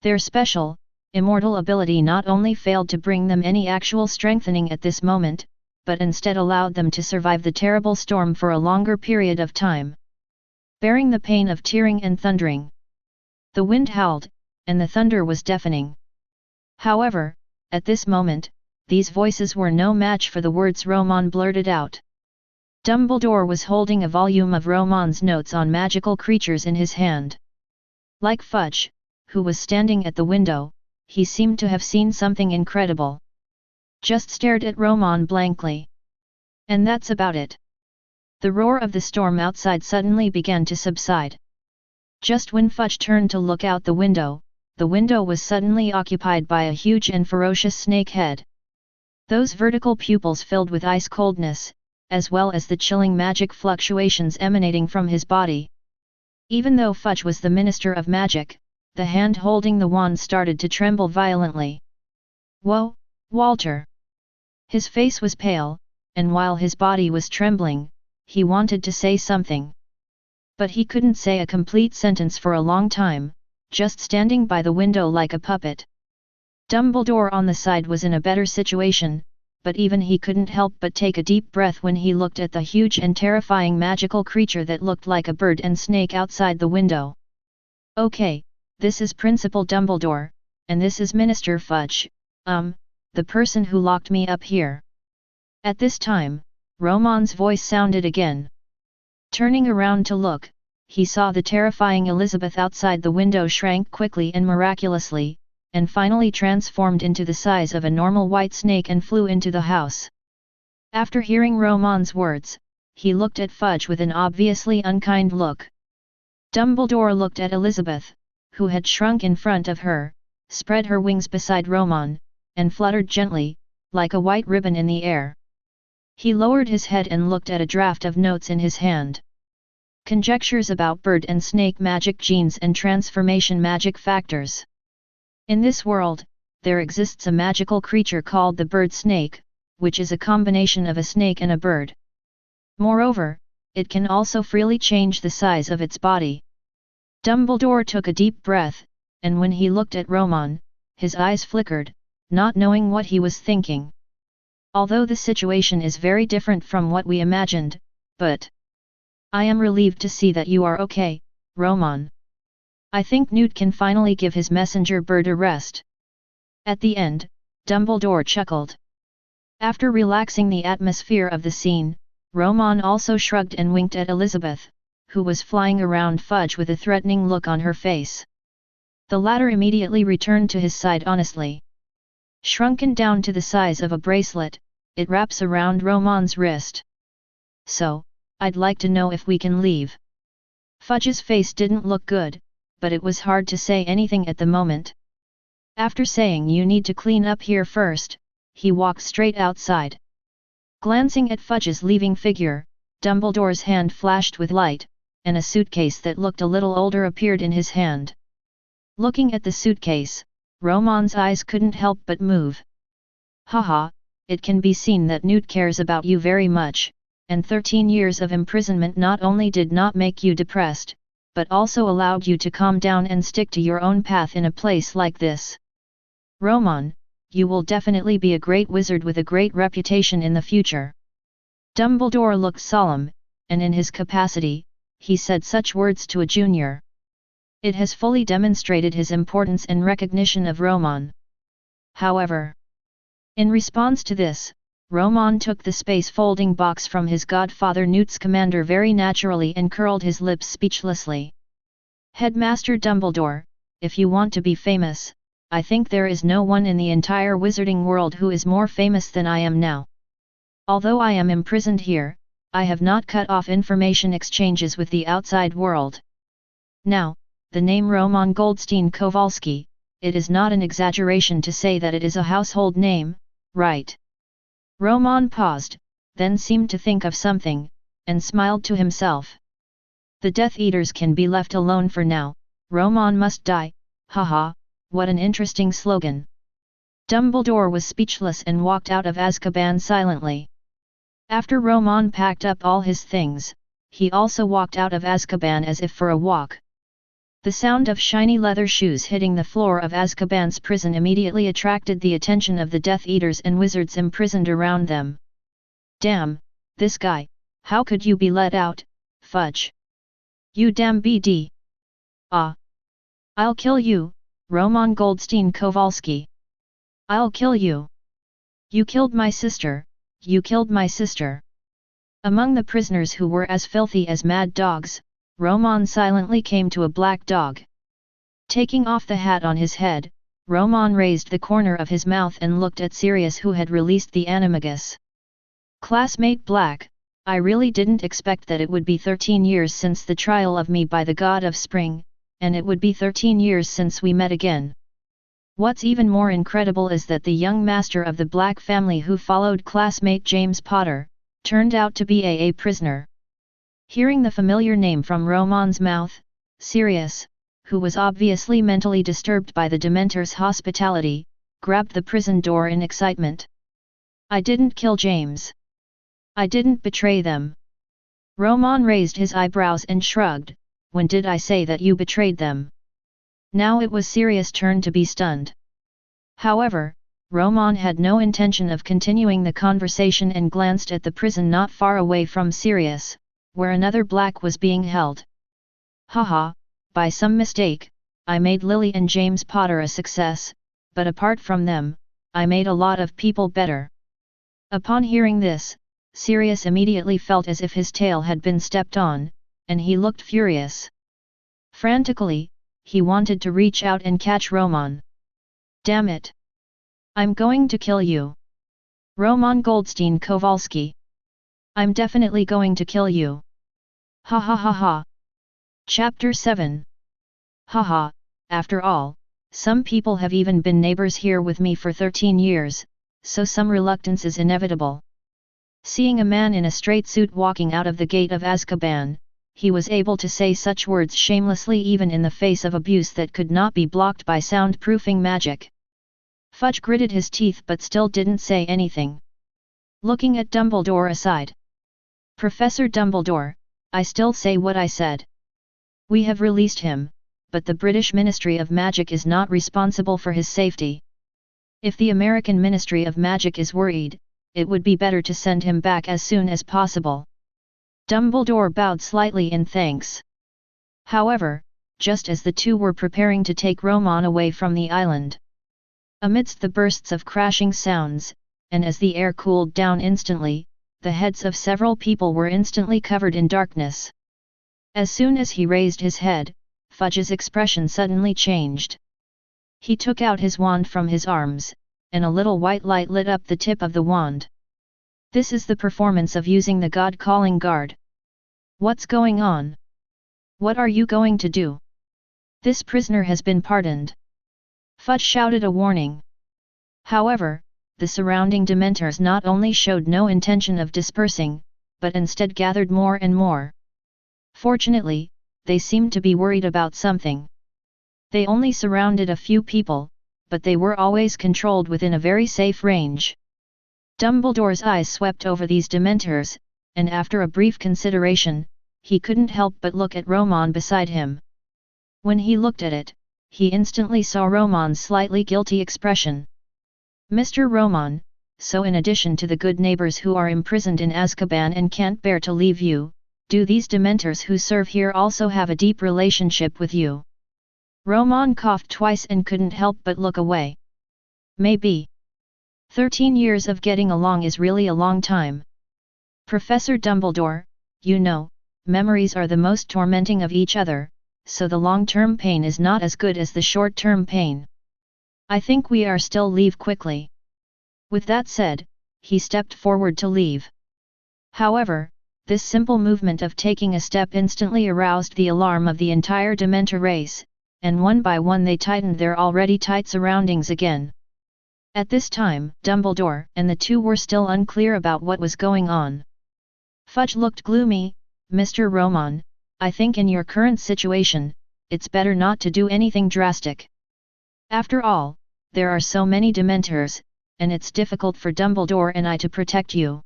Their special, immortal ability not only failed to bring them any actual strengthening at this moment, but instead allowed them to survive the terrible storm for a longer period of time, bearing the pain of tearing and thundering. The wind howled, and the thunder was deafening. However, at this moment, these voices were no match for the words Romon blurted out. Dumbledore was holding a volume of Romon's notes on magical creatures in his hand. Like Fudge, who was standing at the window, he seemed to have seen something incredible. Just stared at Romon blankly. And that's about it. The roar of the storm outside suddenly began to subside. Just when Fudge turned to look out the window was suddenly occupied by a huge and ferocious snake head. Those vertical pupils filled with ice coldness, as well as the chilling magic fluctuations emanating from his body. Even though Fudge was the Minister of Magic, the hand holding the wand started to tremble violently. Whoa, Walter! His face was pale, and while his body was trembling, he wanted to say something. But he couldn't say a complete sentence for a long time, just standing by the window like a puppet. Dumbledore on the side was in a better situation, but even he couldn't help but take a deep breath when he looked at the huge and terrifying magical creature that looked like a bird and snake outside the window. Okay, this is Principal Dumbledore, and this is Minister Fudge, the person who locked me up here. At this time, Romon's voice sounded again. Turning around to look, he saw the terrifying Elizabeth outside the window shrank quickly and miraculously, and finally transformed into the size of a normal white snake and flew into the house. After hearing Romon's words, he looked at Fudge with an obviously unkind look. Dumbledore looked at Elizabeth, who had shrunk in front of her, spread her wings beside Romon, and fluttered gently, like a white ribbon in the air. He lowered his head and looked at a draft of notes in his hand. Conjectures about bird and snake magic genes and transformation magic factors. In this world, there exists a magical creature called the bird snake, which is a combination of a snake and a bird. Moreover, it can also freely change the size of its body. Dumbledore took a deep breath, and when he looked at Romon, his eyes flickered, not knowing what he was thinking. Although the situation is very different from what we imagined, but... I am relieved to see that you are okay, Romon. I think Newt can finally give his messenger bird a rest. At the end, Dumbledore chuckled. After relaxing the atmosphere of the scene, Romon also shrugged and winked at Elizabeth, who was flying around Fudge with a threatening look on her face. The latter immediately returned to his side honestly. Shrunken down to the size of a bracelet, it wraps around Romon's wrist. So, I'd like to know if we can leave. Fudge's face didn't look good, but it was hard to say anything at the moment. After saying you need to clean up here first, he walked straight outside. Glancing at Fudge's leaving figure, Dumbledore's hand flashed with light, and a suitcase that looked a little older appeared in his hand. Looking at the suitcase, Romon's eyes couldn't help but move. Haha, it can be seen that Newt cares about you very much, and 13 years of imprisonment not only did not make you depressed, but also allowed you to calm down and stick to your own path in a place like this. Romon, you will definitely be a great wizard with a great reputation in the future. Dumbledore looked solemn, and in his capacity, he said such words to a junior. It has fully demonstrated his importance and recognition of Romon. However, in response to this, Romon took the space-folding box from his godfather Newt's commander very naturally and curled his lips speechlessly. Headmaster Dumbledore, if you want to be famous, I think there is no one in the entire wizarding world who is more famous than I am now. Although I am imprisoned here, I have not cut off information exchanges with the outside world. Now, the name Romon Goldstein Kowalski, it is not an exaggeration to say that it is a household name, right? Romon paused, then seemed to think of something, and smiled to himself. The Death Eaters can be left alone for now, Romon must die, haha, what an interesting slogan. Dumbledore was speechless and walked out of Azkaban silently. After Romon packed up all his things, he also walked out of Azkaban as if for a walk. The sound of shiny leather shoes hitting the floor of Azkaban's prison immediately attracted the attention of the Death Eaters and wizards imprisoned around them. Damn, this guy, how could you be let out, Fudge? You damn BD! Ah! I'll kill you, Romon Goldstein Kowalski! I'll kill you! You killed my sister, you killed my sister! Among the prisoners who were as filthy as mad dogs, Romon silently came to a black dog. Taking off the hat on his head, Romon raised the corner of his mouth and looked at Sirius, who had released the animagus. Classmate Black, I really didn't expect that it would be 13 years since the trial of me by the god of spring, and it would be 13 years since we met again. What's even more incredible is that the young master of the Black family who followed classmate James Potter, turned out to be a prisoner. Hearing the familiar name from Romon's mouth, Sirius, who was obviously mentally disturbed by the Dementor's hospitality, grabbed the prison door in excitement. I didn't kill James. I didn't betray them. Romon raised his eyebrows and shrugged, when did I say that you betrayed them? Now it was Sirius' turn to be stunned. However, Romon had no intention of continuing the conversation and glanced at the prison not far away from Sirius, where another Black was being held. Haha, by some mistake, I made Lily and James Potter a success, but apart from them, I made a lot of people better. Upon hearing this, Sirius immediately felt as if his tail had been stepped on, and he looked furious. Frantically, he wanted to reach out and catch Romon. Damn it! I'm going to kill you! Romon Goldstein Kowalski! I'm definitely going to kill you! Ha ha ha ha! Chapter 7. Haha, after all, some people have even been neighbors here with me for 13 years, so some reluctance is inevitable. Seeing a man in a straight suit walking out of the gate of Azkaban, he was able to say such words shamelessly even in the face of abuse that could not be blocked by soundproofing magic. Fudge gritted his teeth but still didn't say anything. Looking at Dumbledore aside. Professor Dumbledore, I still say what I said. We have released him, but the British Ministry of Magic is not responsible for his safety. If the American Ministry of Magic is worried, it would be better to send him back as soon as possible. Dumbledore bowed slightly in thanks. However, just as the two were preparing to take Romon away from the island, amidst the bursts of crashing sounds, and as the air cooled down instantly, the heads of several people were instantly covered in darkness. As soon as he raised his head, Fudge's expression suddenly changed. He took out his wand from his arms, and a little white light lit up the tip of the wand. This is the performance of using the God-calling guard. What's going on? What are you going to do? This prisoner has been pardoned. Fudge shouted a warning. However, the surrounding Dementors not only showed no intention of dispersing, but instead gathered more and more. Fortunately, they seemed to be worried about something. They only surrounded a few people, but they were always controlled within a very safe range. Dumbledore's eyes swept over these Dementors, and after a brief consideration, he couldn't help but look at Romon beside him. When he looked at it, he instantly saw Romon's slightly guilty expression. Mr. Romon, so in addition to the good neighbors who are imprisoned in Azkaban and can't bear to leave you, do these Dementors who serve here also have a deep relationship with you? Romon coughed twice and couldn't help but look away. Maybe. 13 years of getting along is really a long time. Professor Dumbledore, you know, memories are the most tormenting of each other, so the long-term pain is not as good as the short-term pain. I think we are still leave quickly. With that said, he stepped forward to leave. However, this simple movement of taking a step instantly aroused the alarm of the entire Dementor race, and one by one they tightened their already tight surroundings again. At this time, Dumbledore and the two were still unclear about what was going on. Fudge looked gloomy. Mr. Romon, I think in your current situation, it's better not to do anything drastic. After all, there are so many Dementors, and it's difficult for Dumbledore and I to protect you.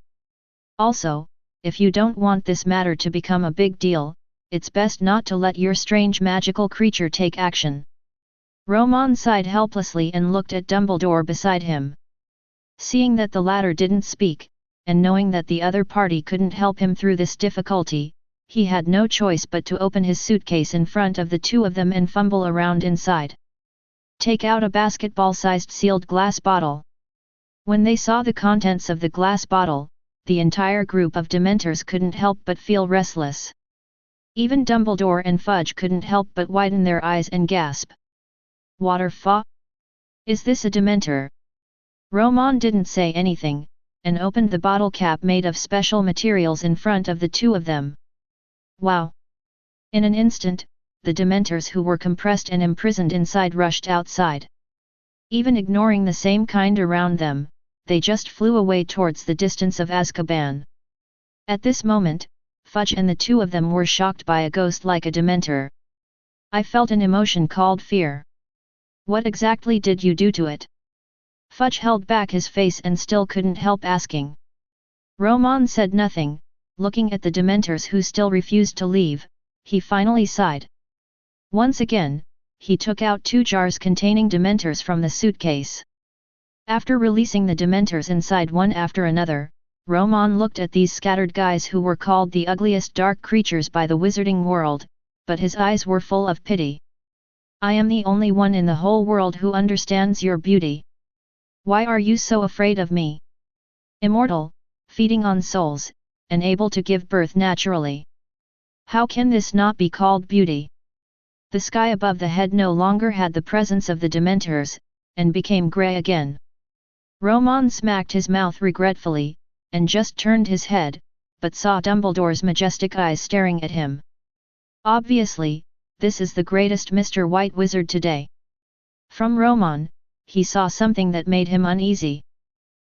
Also, if you don't want this matter to become a big deal, it's best not to let your strange magical creature take action. Romon sighed helplessly and looked at Dumbledore beside him. Seeing that the latter didn't speak, and knowing that the other party couldn't help him through this difficulty, he had no choice but to open his suitcase in front of the two of them and fumble around inside. Take out a basketball-sized sealed glass bottle. When they saw the contents of the glass bottle, the entire group of Dementors couldn't help but feel restless. Even Dumbledore and Fudge couldn't help but widen their eyes and gasp. Water fa? Is this a Dementor? Romon didn't say anything, and opened the bottle cap made of special materials in front of the two of them. Wow! In an instant, the Dementors who were compressed and imprisoned inside rushed outside. Even ignoring the same kind around them, they just flew away towards the distance of Azkaban. At this moment, Fudge and the two of them were shocked by a ghost like a Dementor. I felt an emotion called fear. What exactly did you do to it? Fudge held back his face and still couldn't help asking. Romon said nothing, looking at the Dementors who still refused to leave. He finally sighed. Once again, he took out 2 jars containing Dementors from the suitcase. After releasing the Dementors inside one after another, Romon looked at these scattered guys who were called the ugliest dark creatures by the wizarding world, but his eyes were full of pity. I am the only one in the whole world who understands your beauty. Why are you so afraid of me? Immortal, feeding on souls, and able to give birth naturally. How can this not be called beauty? The sky above the head no longer had the presence of the Dementors, and became grey again. Romon smacked his mouth regretfully, and just turned his head, but saw Dumbledore's majestic eyes staring at him. Obviously, this is the greatest Mr. White Wizard today. From Romon, he saw something that made him uneasy.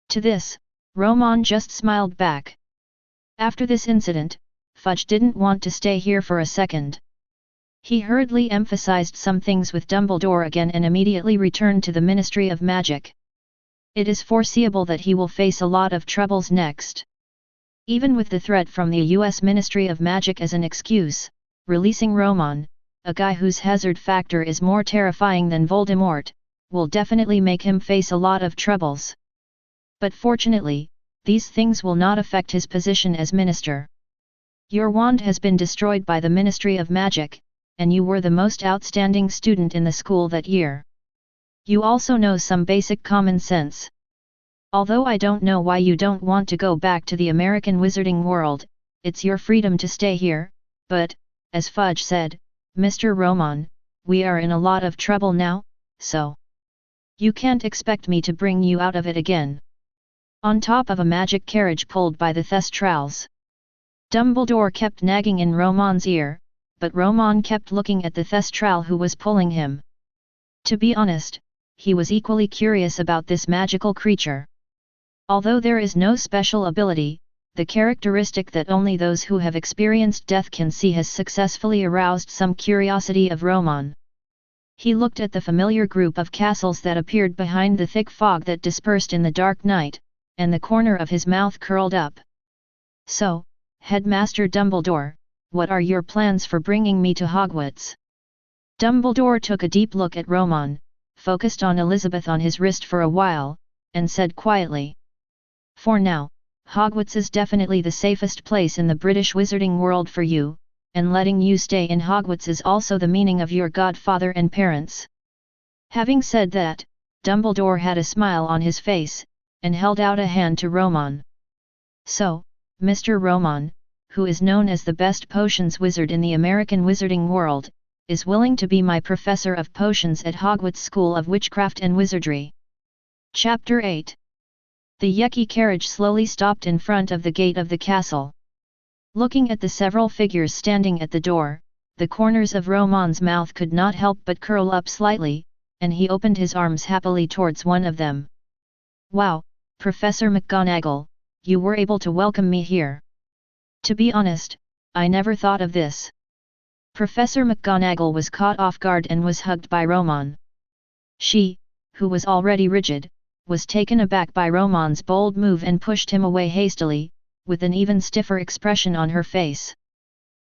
To this, Romon just smiled back. After this incident, Fudge didn't want to stay here for a second. He hurriedly emphasized some things with Dumbledore again and immediately returned to the Ministry of Magic. It is foreseeable that he will face a lot of troubles next. Even with the threat from the US Ministry of Magic as an excuse, releasing Romon, a guy whose hazard factor is more terrifying than Voldemort, will definitely make him face a lot of troubles. But fortunately, these things will not affect his position as minister. Your wand has been destroyed by the Ministry of Magic, and you were the most outstanding student in the school that year. You also know some basic common sense. Although I don't know why you don't want to go back to the American wizarding world, it's your freedom to stay here, but, as Fudge said, Mr. Romon, we are in a lot of trouble now, so you can't expect me to bring you out of it again. On top of a magic carriage pulled by the Thestrals. Dumbledore kept nagging in Romon's ear, but Romon kept looking at the Thestral who was pulling him. To be honest, he was equally curious about this magical creature. Although there is no special ability, the characteristic that only those who have experienced death can see has successfully aroused some curiosity of Romon. He looked at the familiar group of castles that appeared behind the thick fog that dispersed in the dark night, and the corner of his mouth curled up. "So, Headmaster Dumbledore, what are your plans for bringing me to Hogwarts?" Dumbledore took a deep look at Romon, focused on Elizabeth on his wrist for a while, and said quietly, "For now, Hogwarts is definitely the safest place in the British wizarding world for you, and letting you stay in Hogwarts is also the meaning of your godfather and parents." Having said that, Dumbledore had a smile on his face, and held out a hand to Romon. "So, Mr. Romon, who is known as the best potions wizard in the American wizarding world, is willing to be my professor of potions at Hogwarts School of Witchcraft and Wizardry." Chapter 8. The Yeki carriage slowly stopped in front of the gate of the castle. Looking at the several figures standing at the door, the corners of Romon's mouth could not help but curl up slightly, and he opened his arms happily towards one of them. "Wow, Professor McGonagall, you were able to welcome me here. To be honest, I never thought of this." Professor McGonagall was caught off guard and was hugged by Romon. She, who was already rigid, was taken aback by Romon's bold move and pushed him away hastily, with an even stiffer expression on her face.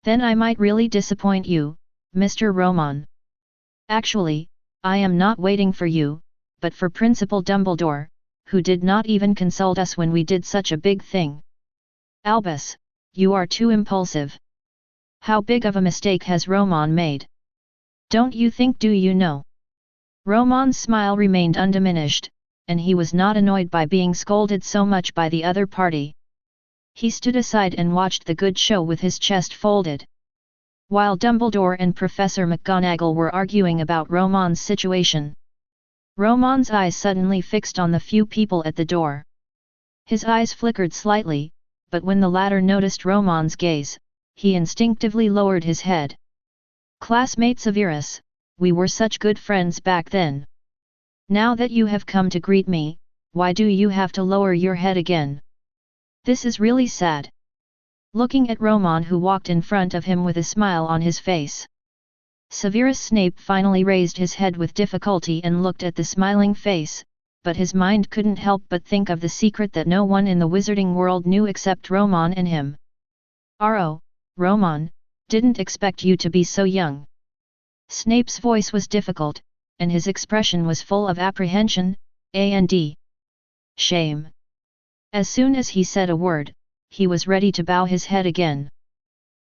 "Then I might really disappoint you, Mr. Romon. Actually, I am not waiting for you, but for Principal Dumbledore, who did not even consult us when we did such a big thing. Albus, you are too impulsive. How big of a mistake has Romon made? Don't you think? Do you know?" Romon's smile remained undiminished, and he was not annoyed by being scolded so much by the other party. He stood aside and watched the good show with his chest folded. While Dumbledore and Professor McGonagall were arguing about Romon's situation, Romon's eyes suddenly fixed on the few people at the door. His eyes flickered slightly, but when the latter noticed Romon's gaze, he instinctively lowered his head. "Classmate Severus, we were such good friends back then. Now that you have come to greet me, why do you have to lower your head again? This is really sad." Looking at Romon, who walked in front of him with a smile on his face, Severus Snape finally raised his head with difficulty and looked at the smiling face, but his mind couldn't help but think of the secret that no one in the wizarding world knew except Romon and him. "Oh, Romon, didn't expect you to be so young." Snape's voice was difficult, and his expression was full of apprehension, and shame. As soon as he said a word, he was ready to bow his head again.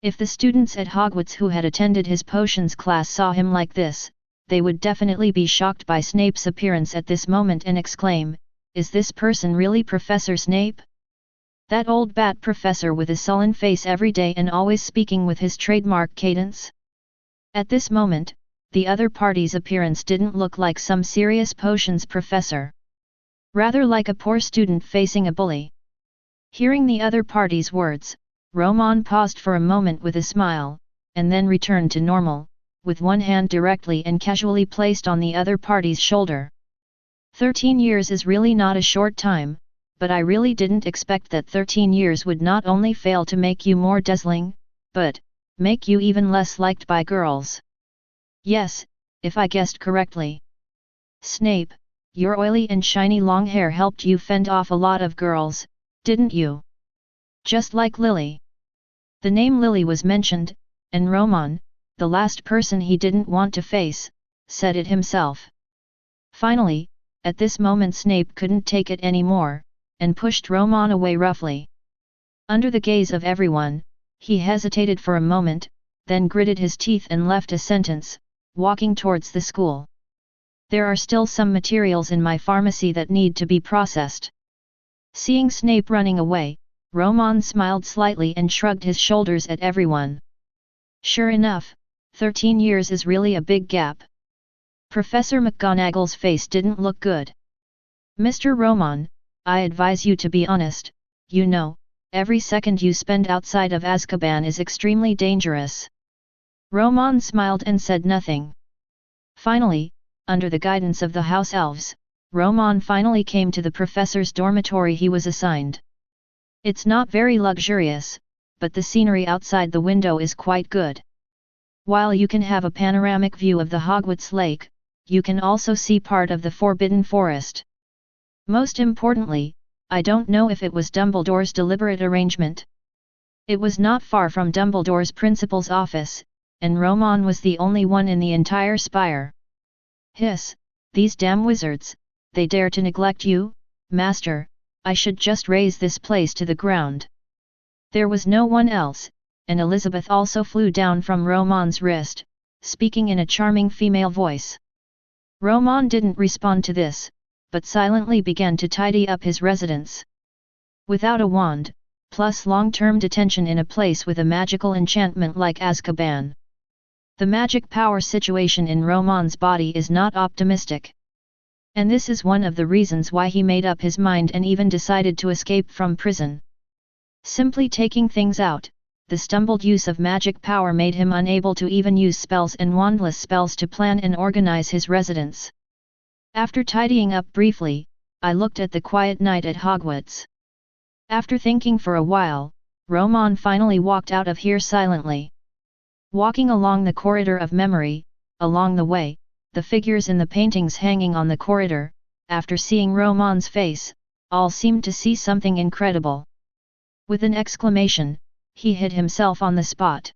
If the students at Hogwarts who had attended his potions class saw him like this, they would definitely be shocked by Snape's appearance at this moment and exclaim, "Is this person really Professor Snape? That old bat professor with a sullen face every day and always speaking with his trademark cadence?" At this moment, the other party's appearance didn't look like some serious potions professor. Rather like a poor student facing a bully. Hearing the other party's words, Romon paused for a moment with a smile, and then returned to normal, with one hand directly and casually placed on the other party's shoulder. 13 years is really not a short time, but I really didn't expect that 13 years would not only fail to make you more dazzling, but make you even less liked by girls. Yes, if I guessed correctly. Snape, your oily and shiny long hair helped you fend off a lot of girls, didn't you? Just like Lily. The name Lily was mentioned, and Romon, the last person he didn't want to face, said it himself. Finally, at this moment Snape couldn't take it anymore, and pushed Romon away roughly. Under the gaze of everyone, he hesitated for a moment, then gritted his teeth and left a sentence, walking towards the school. "There are still some materials in my pharmacy that need to be processed." Seeing Snape running away, Romon smiled slightly and shrugged his shoulders at everyone. Sure enough, 13 years is really a big gap. Professor McGonagall's face didn't look good. "Mr. Romon, I advise you to be honest, you know, every second you spend outside of Azkaban is extremely dangerous." Romon smiled and said nothing. Finally, under the guidance of the house elves, Romon finally came to the professor's dormitory he was assigned. It's not very luxurious, but the scenery outside the window is quite good. While you can have a panoramic view of the Hogwarts lake, you can also see part of the Forbidden Forest. Most importantly, I don't know if it was Dumbledore's deliberate arrangement. It was not far from Dumbledore's principal's office, and Romon was the only one in the entire spire. Hiss, these damn wizards, they dare to neglect you, master, I should just raze this place to the ground. There was no one else, and Elizabeth also flew down from Romon's wrist, speaking in a charming female voice. Romon didn't respond to this, but silently began to tidy up his residence. Without a wand, plus long-term detention in a place with a magical enchantment like Azkaban. The magic power situation in Romon's body is not optimistic. And this is one of the reasons why he made up his mind and even decided to escape from prison. Simply taking things out, the stumbled use of magic power made him unable to even use spells and wandless spells to plan and organize his residence. After tidying up briefly, I looked at the quiet night at Hogwarts. After thinking for a while, Romon finally walked out of here silently. Walking along the corridor of memory, along the way, the figures in the paintings hanging on the corridor, after seeing Romon's face, all seemed to see something incredible. With an exclamation, he hit himself on the spot.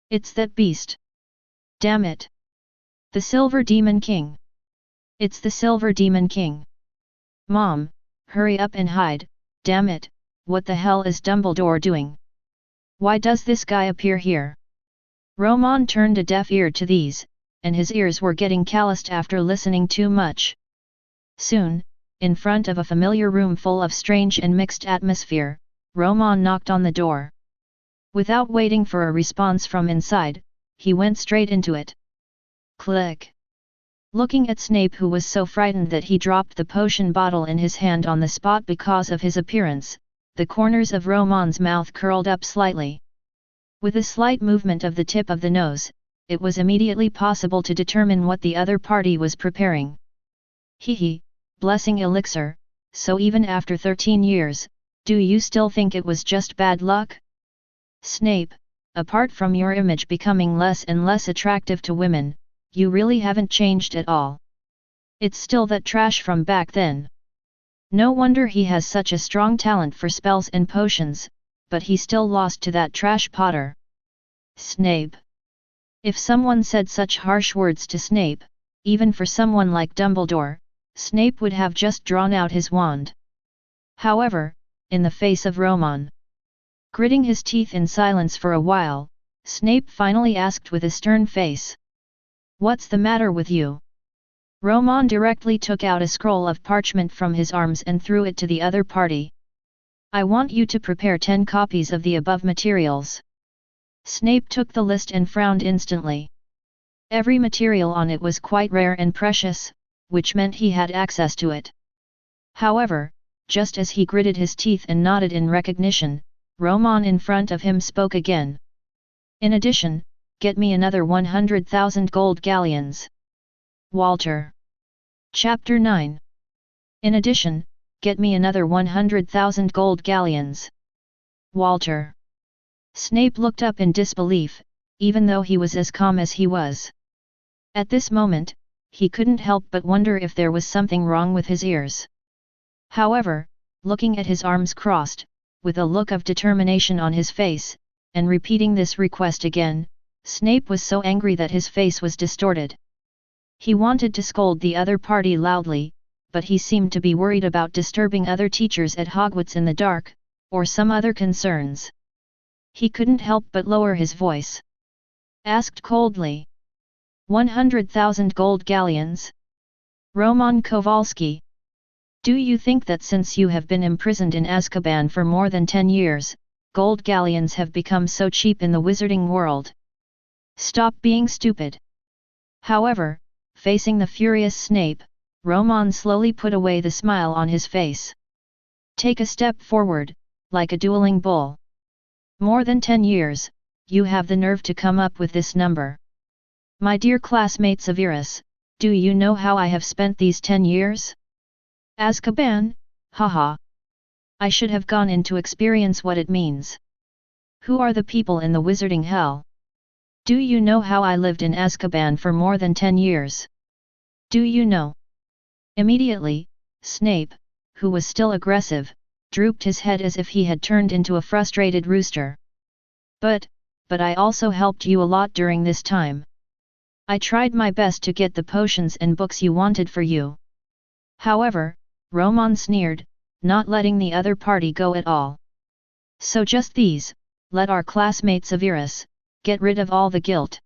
It's that beast! Damn it! The Silver Demon King! It's the Silver Demon King! Mom, hurry up and hide, damn it, what the hell is Dumbledore doing? Why does this guy appear here? Romon turned a deaf ear to these, and his ears were getting calloused after listening too much. Soon, in front of a familiar room full of strange and mixed atmosphere, Romon knocked on the door. Without waiting for a response from inside, he went straight into it. Click! Looking at Snape, who was so frightened that he dropped the potion bottle in his hand on the spot because of his appearance, the corners of Romon's mouth curled up slightly. With a slight movement of the tip of the nose, it was immediately possible to determine what the other party was preparing. Hee, blessing elixir, so even after 13 years, do you still think it was just bad luck? Snape, apart from your image becoming less and less attractive to women, you really haven't changed at all. It's still that trash from back then. No wonder he has such a strong talent for spells and potions, but he still lost to that trash Potter. Snape. If someone said such harsh words to Snape, even for someone like Dumbledore, Snape would have just drawn out his wand. However, in the face of Romon, gritting his teeth in silence for a while, Snape finally asked with a stern face. What's the matter with you? Romon directly took out a scroll of parchment from his arms and threw it to the other party. I want you to prepare 10 copies of the above materials. Snape took the list and frowned instantly. Every material on it was quite rare and precious, which meant he had access to it. However, just as he gritted his teeth and nodded in recognition, Romon in front of him spoke again. In addition, get me another 100,000 gold galleons. Walter. Chapter 9. In addition, get me another 100,000 gold galleons. Walter. Snape looked up in disbelief, even though he was as calm as he was. At this moment, he couldn't help but wonder if there was something wrong with his ears. However, looking at his arms crossed, with a look of determination on his face, and repeating this request again, Snape was so angry that his face was distorted. He wanted to scold the other party loudly, but he seemed to be worried about disturbing other teachers at Hogwarts in the dark, or some other concerns. He couldn't help but lower his voice. Asked coldly. 100,000 gold galleons? Roman Kowalski. Do you think that since you have been imprisoned in Azkaban for more than 10 years, gold galleons have become so cheap in the wizarding world? Stop being stupid. However, facing the furious Snape, Romon slowly put away the smile on his face. Take a step forward, like a dueling bull. More than 10 years, you have the nerve to come up with this number. My dear classmate Severus, Do you know how I have spent these 10 years? Azkaban, haha. I should have gone in to experience what it means. Who are the people in the wizarding hell? Do you know how I lived in Azkaban for more than 10 years? Do you know? Immediately, Snape, who was still aggressive, drooped his head as if he had turned into a frustrated rooster. But I also helped you a lot during this time. I tried my best to get the potions and books you wanted for you. However, Romon sneered, not letting the other party go at all. So just these, let our classmate Severus, get rid of all the guilt.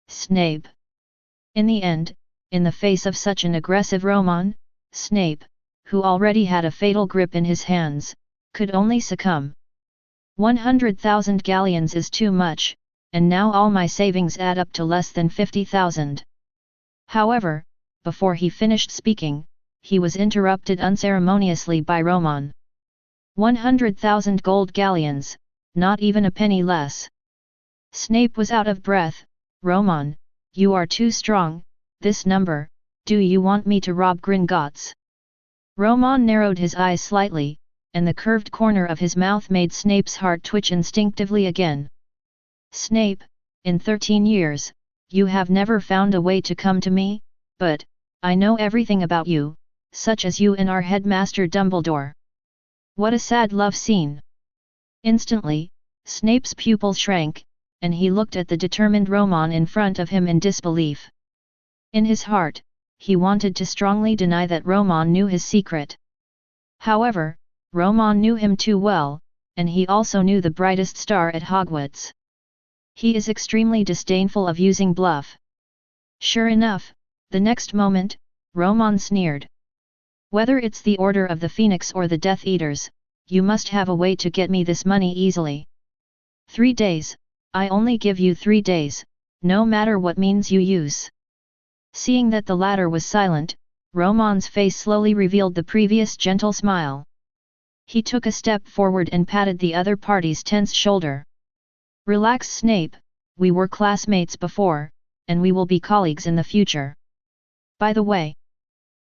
Snape. In the end, in the face of such an aggressive Romon, Snape, who already had a fatal grip in his hands, could only succumb. 100,000 galleons is too much, and now all my savings add up to less than 50,000. However, before he finished speaking, he was interrupted unceremoniously by Romon. 100,000 gold galleons, not even a penny less. Snape was out of breath. Romon, you are too strong, this number, do you want me to rob Gringotts? Romon narrowed his eyes slightly, and the curved corner of his mouth made Snape's heart twitch instinctively again. Snape, in 13 years, you have never found a way to come to me, but I know everything about you, such as you and our headmaster Dumbledore. What a sad love scene! Instantly, Snape's pupils shrank, and he looked at the determined Romon in front of him in disbelief. In his heart, he wanted to strongly deny that Romon knew his secret. However, Romon knew him too well, and he also knew the brightest star at Hogwarts. He is extremely disdainful of using bluff. Sure enough, the next moment, Romon sneered. Whether it's the Order of the Phoenix or the Death Eaters, you must have a way to get me this money easily. 3 days, I only give you 3 days, no matter what means you use. Seeing that the latter was silent, Romon's face slowly revealed the previous gentle smile. He took a step forward and patted the other party's tense shoulder. Relax, Snape, we were classmates before, and we will be colleagues in the future. By the way,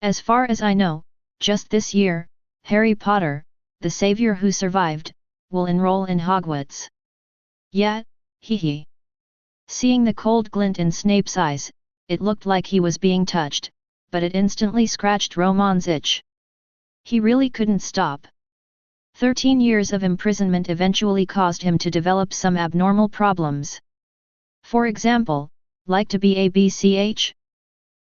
as far as I know, just this year, Harry Potter, the savior who survived, will enroll in Hogwarts. Yeah, hee. Seeing the cold glint in Snape's eyes, it looked like he was being touched, but it instantly scratched Romon's itch. He really couldn't stop. 13 years of imprisonment eventually caused him to develop some abnormal problems. For example, like to be ABCH?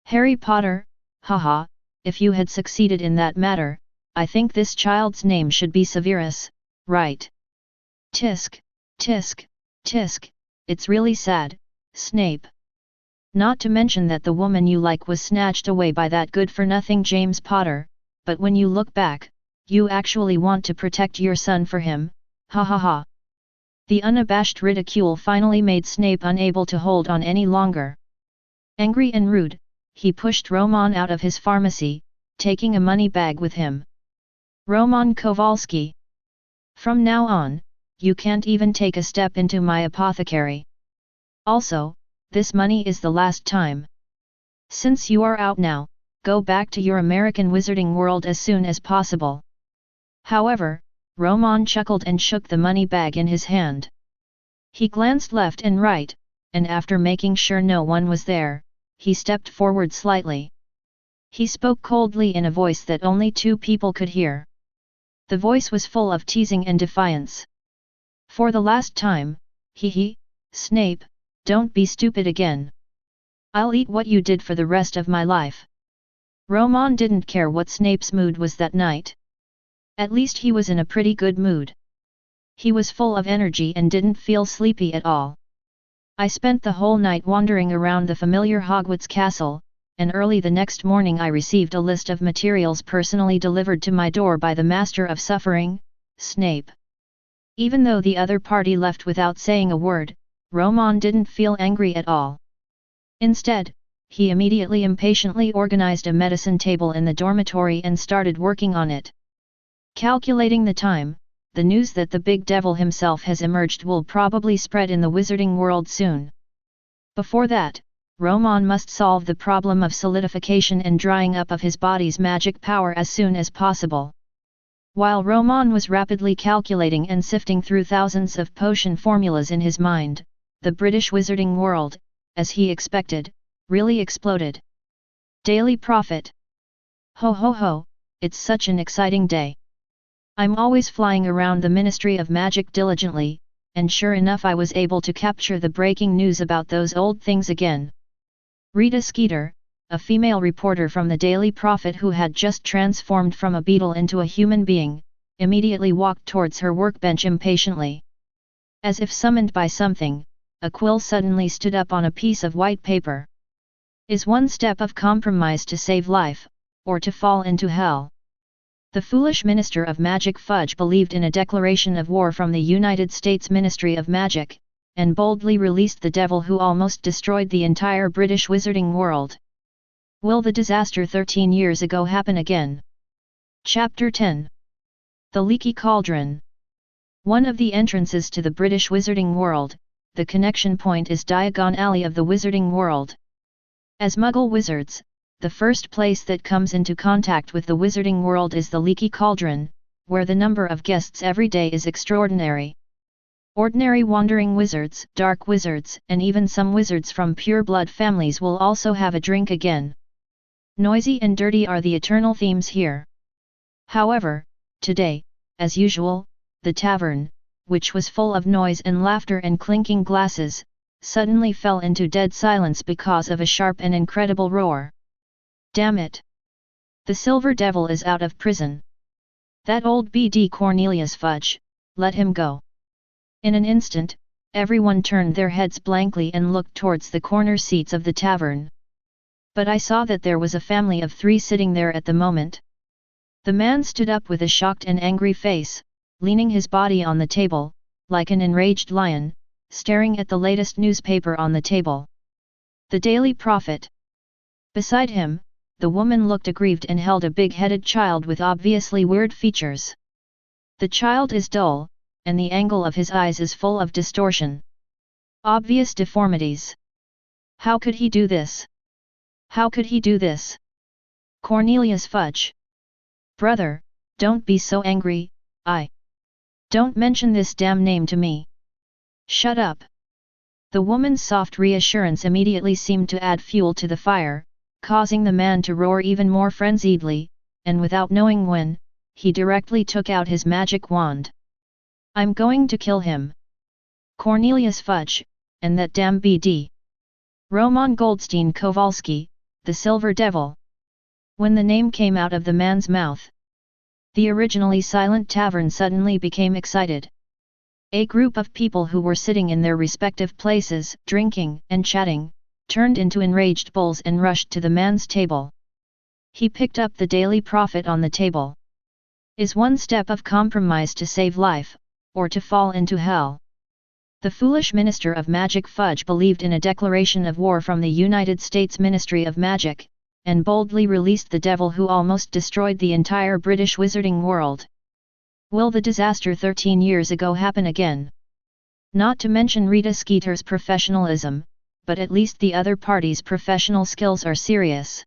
Harry Potter, haha, if you had succeeded in that matter, I think this child's name should be Severus, right? Tisk, tisk, tisk, it's really sad, Snape. Not to mention that the woman you like was snatched away by that good-for-nothing James Potter, but when you look back, you actually want to protect your son for him, ha ha ha. The unabashed ridicule finally made Snape unable to hold on any longer. Angry and rude, he pushed Romon out of his pharmacy, taking a money bag with him. Romon Kowalski. From now on, you can't even take a step into my apothecary. Also, this money is the last time. Since you are out now, go back to your American wizarding world as soon as possible. However, Romon chuckled and shook the money bag in his hand. He glanced left and right, and after making sure no one was there, he stepped forward slightly. He spoke coldly in a voice that only 2 people could hear. The voice was full of teasing and defiance. For the last time, hee, Snape, don't be stupid again. I'll eat what you did for the rest of my life. Romon didn't care what Snape's mood was that night. At least he was in a pretty good mood. He was full of energy and didn't feel sleepy at all. I spent the whole night wandering around the familiar Hogwarts castle, and early the next morning I received a list of materials personally delivered to my door by the Master of Suffering, Snape. Even though the other party left without saying a word, Romon didn't feel angry at all. Instead, he immediately impatiently organized a medicine table in the dormitory and started working on it. Calculating the time, the news that the big devil himself has emerged will probably spread in the wizarding world soon. Before that, Romon must solve the problem of solidification and drying up of his body's magic power as soon as possible. While Romon was rapidly calculating and sifting through thousands of potion formulas in his mind, the British wizarding world, as he expected, really exploded. Daily Prophet. Ho ho ho, it's such an exciting day. I'm always flying around the Ministry of Magic diligently, and sure enough I was able to capture the breaking news about those old things again. Rita Skeeter, a female reporter from the Daily Prophet who had just transformed from a beetle into a human being, immediately walked towards her workbench impatiently. As if summoned by something, a quill suddenly stood up on a piece of white paper. Is one step of compromise to save life, or to fall into hell? The foolish Minister of Magic Fudge believed in a declaration of war from the United States Ministry of Magic, and boldly released the devil who almost destroyed the entire British wizarding world. Will the disaster 13 years ago happen again? Chapter 10. The Leaky Cauldron. One of the entrances to the British wizarding world, the connection point is Diagon Alley of the wizarding world. As Muggle wizards, the first place that comes into contact with the wizarding world is the Leaky Cauldron, where the number of guests every day is extraordinary. Ordinary wandering wizards, dark wizards, and even some wizards from pure-blood families will also have a drink again. Noisy and dirty are the eternal themes here. However, today, as usual, the tavern, which was full of noise and laughter and clinking glasses, suddenly fell into dead silence because of a sharp and incredible roar. Damn it! The Silver Devil is out of prison. That old BD Cornelius Fudge, let him go. In an instant, everyone turned their heads blankly and looked towards the corner seats of the tavern. But I saw that there was a family of 3 sitting there at the moment. The man stood up with a shocked and angry face, leaning his body on the table, like an enraged lion, staring at the latest newspaper on the table. The Daily Prophet. Beside him, the woman looked aggrieved and held a big-headed child with obviously weird features. The child is dull, and the angle of his eyes is full of distortion. Obvious deformities. How could he do this? How could he do this? Cornelius Fudge. Brother, don't be so angry, Don't mention this damn name to me. Shut up. The woman's soft reassurance immediately seemed to add fuel to the fire, causing the man to roar even more frenziedly, and without knowing when, he directly took out his magic wand. I'm going to kill him. Cornelius Fudge, and that damn BD. Romon Goldstein Kowalski, the Silver Devil. When the name came out of the man's mouth, the originally silent tavern suddenly became excited. A group of people who were sitting in their respective places, drinking and chatting, turned into enraged bulls and rushed to the man's table. He picked up the Daily Prophet on the table. Is one step of compromise to save life, or to fall into hell? The foolish Minister of Magic Fudge believed in a declaration of war from the United States Ministry of Magic, and boldly released the devil who almost destroyed the entire British wizarding world. Will the disaster 13 years ago happen again? Not to mention Rita Skeeter's professionalism, but at least the other party's professional skills are serious.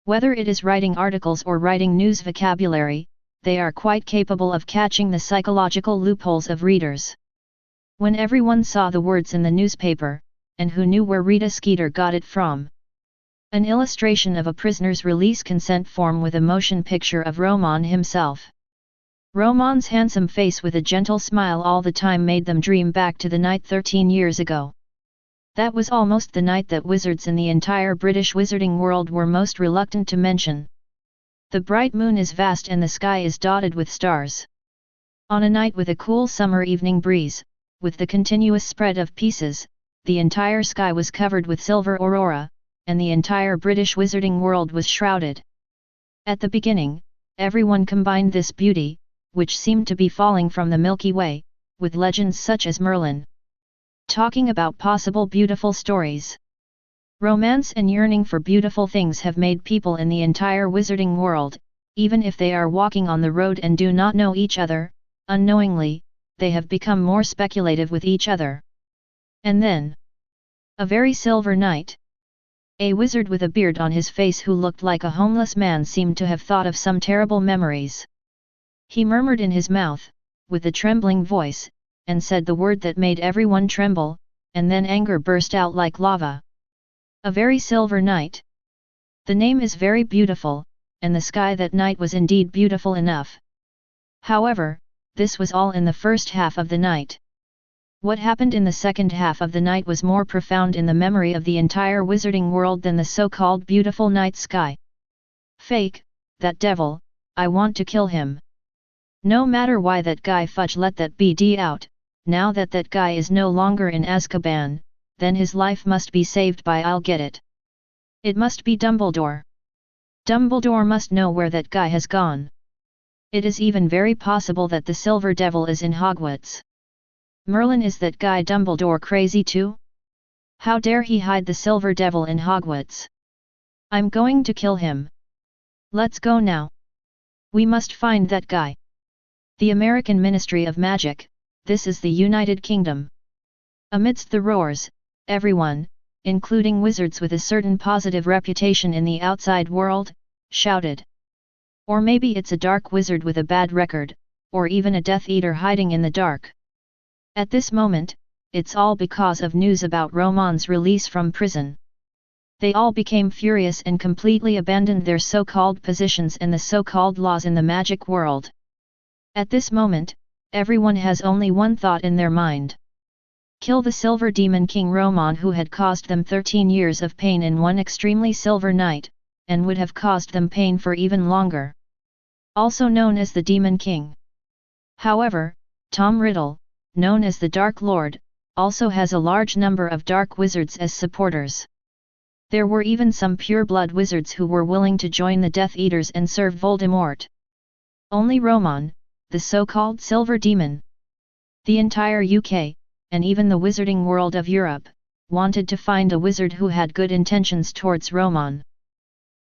Whether it is writing articles or writing news vocabulary, they are quite capable of catching the psychological loopholes of readers. When everyone saw the words in the newspaper, and who knew where Rita Skeeter got it from? An illustration of a prisoner's release consent form with a motion picture of Romon himself. Romon's handsome face with a gentle smile all the time made them dream back to the night 13 years ago. That was almost the night that wizards in the entire British wizarding world were most reluctant to mention. The bright moon is vast and the sky is dotted with stars. On a night with a cool summer evening breeze, with the continuous spread of pieces, the entire sky was covered with silver aurora, and the entire British wizarding world was shrouded. At the beginning, everyone combined this beauty, which seemed to be falling from the Milky Way, with legends such as Merlin. Talking about possible beautiful stories. Romance and yearning for beautiful things have made people in the entire wizarding world, even if they are walking on the road and do not know each other, unknowingly, they have become more speculative with each other. And then, a very silver night. A wizard with a beard on his face who looked like a homeless man seemed to have thought of some terrible memories. He murmured in his mouth, with a trembling voice, and said the word that made everyone tremble, and then anger burst out like lava. A very silver night. The name is very beautiful, and the sky that night was indeed beautiful enough. However, this was all in the first half of the night. What happened in the second half of the night was more profound in the memory of the entire wizarding world than the so-called beautiful night sky. Fake, that devil, I want to kill him. No matter why that guy Fudge let that BD out, now that that guy is no longer in Azkaban, then his life must be saved by I'll get it. It must be Dumbledore. Dumbledore must know where that guy has gone. It is even very possible that the Silver Devil is in Hogwarts. Merlin, is that guy Dumbledore crazy too? How dare he hide the Silver Devil in Hogwarts? I'm going to kill him. Let's go now. We must find that guy. The American Ministry of Magic, this is the United Kingdom. Amidst the roars, everyone, including wizards with a certain positive reputation in the outside world, shouted. Or maybe it's a dark wizard with a bad record, or even a Death Eater hiding in the dark. At this moment, it's all because of news about Romon's release from prison. They all became furious and completely abandoned their so-called positions and the so-called laws in the magic world. At this moment, everyone has only one thought in their mind. Kill the Silver Demon King Romon, who had caused them 13 years of pain in one extremely silver night, and would have caused them pain for even longer. Also known as the Demon King. However, Tom Riddle, known as the Dark Lord, also has a large number of dark wizards as supporters. There were even some pure-blood wizards who were willing to join the Death Eaters and serve Voldemort. Only Romon, the so-called Silver Demon. The entire UK, and even the wizarding world of Europe, wanted to find a wizard who had good intentions towards Romon.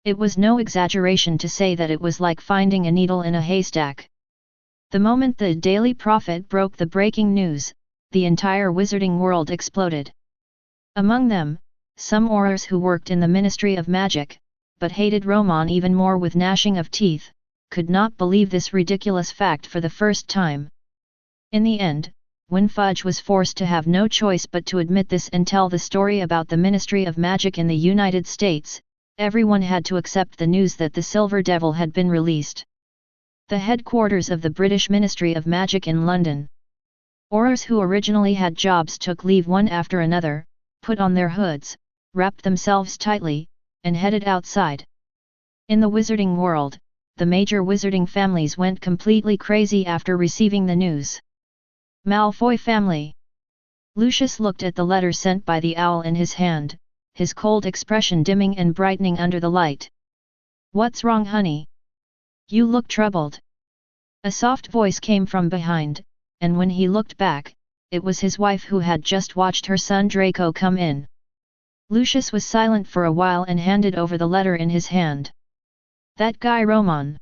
It was no exaggeration to say that it was like finding a needle in a haystack. The moment the Daily Prophet broke the breaking news, the entire wizarding world exploded. Among them, some Aurors who worked in the Ministry of Magic, but hated Romon even more with gnashing of teeth, could not believe this ridiculous fact for the first time. In the end, when Fudge was forced to have no choice but to admit this and tell the story about the Ministry of Magic in the United States, everyone had to accept the news that the Silver Devil had been released. The headquarters of the British Ministry of Magic in London. Aurors who originally had jobs took leave one after another, put on their hoods, wrapped themselves tightly, and headed outside. In the wizarding world, the major wizarding families went completely crazy after receiving the news. Malfoy family. Lucius looked at the letter sent by the owl in his hand, his cold expression dimming and brightening under the light. "What's wrong, honey? You look troubled." A soft voice came from behind, and when he looked back, it was his wife who had just watched her son Draco come in. Lucius was silent for a while and handed over the letter in his hand. "That guy Romon.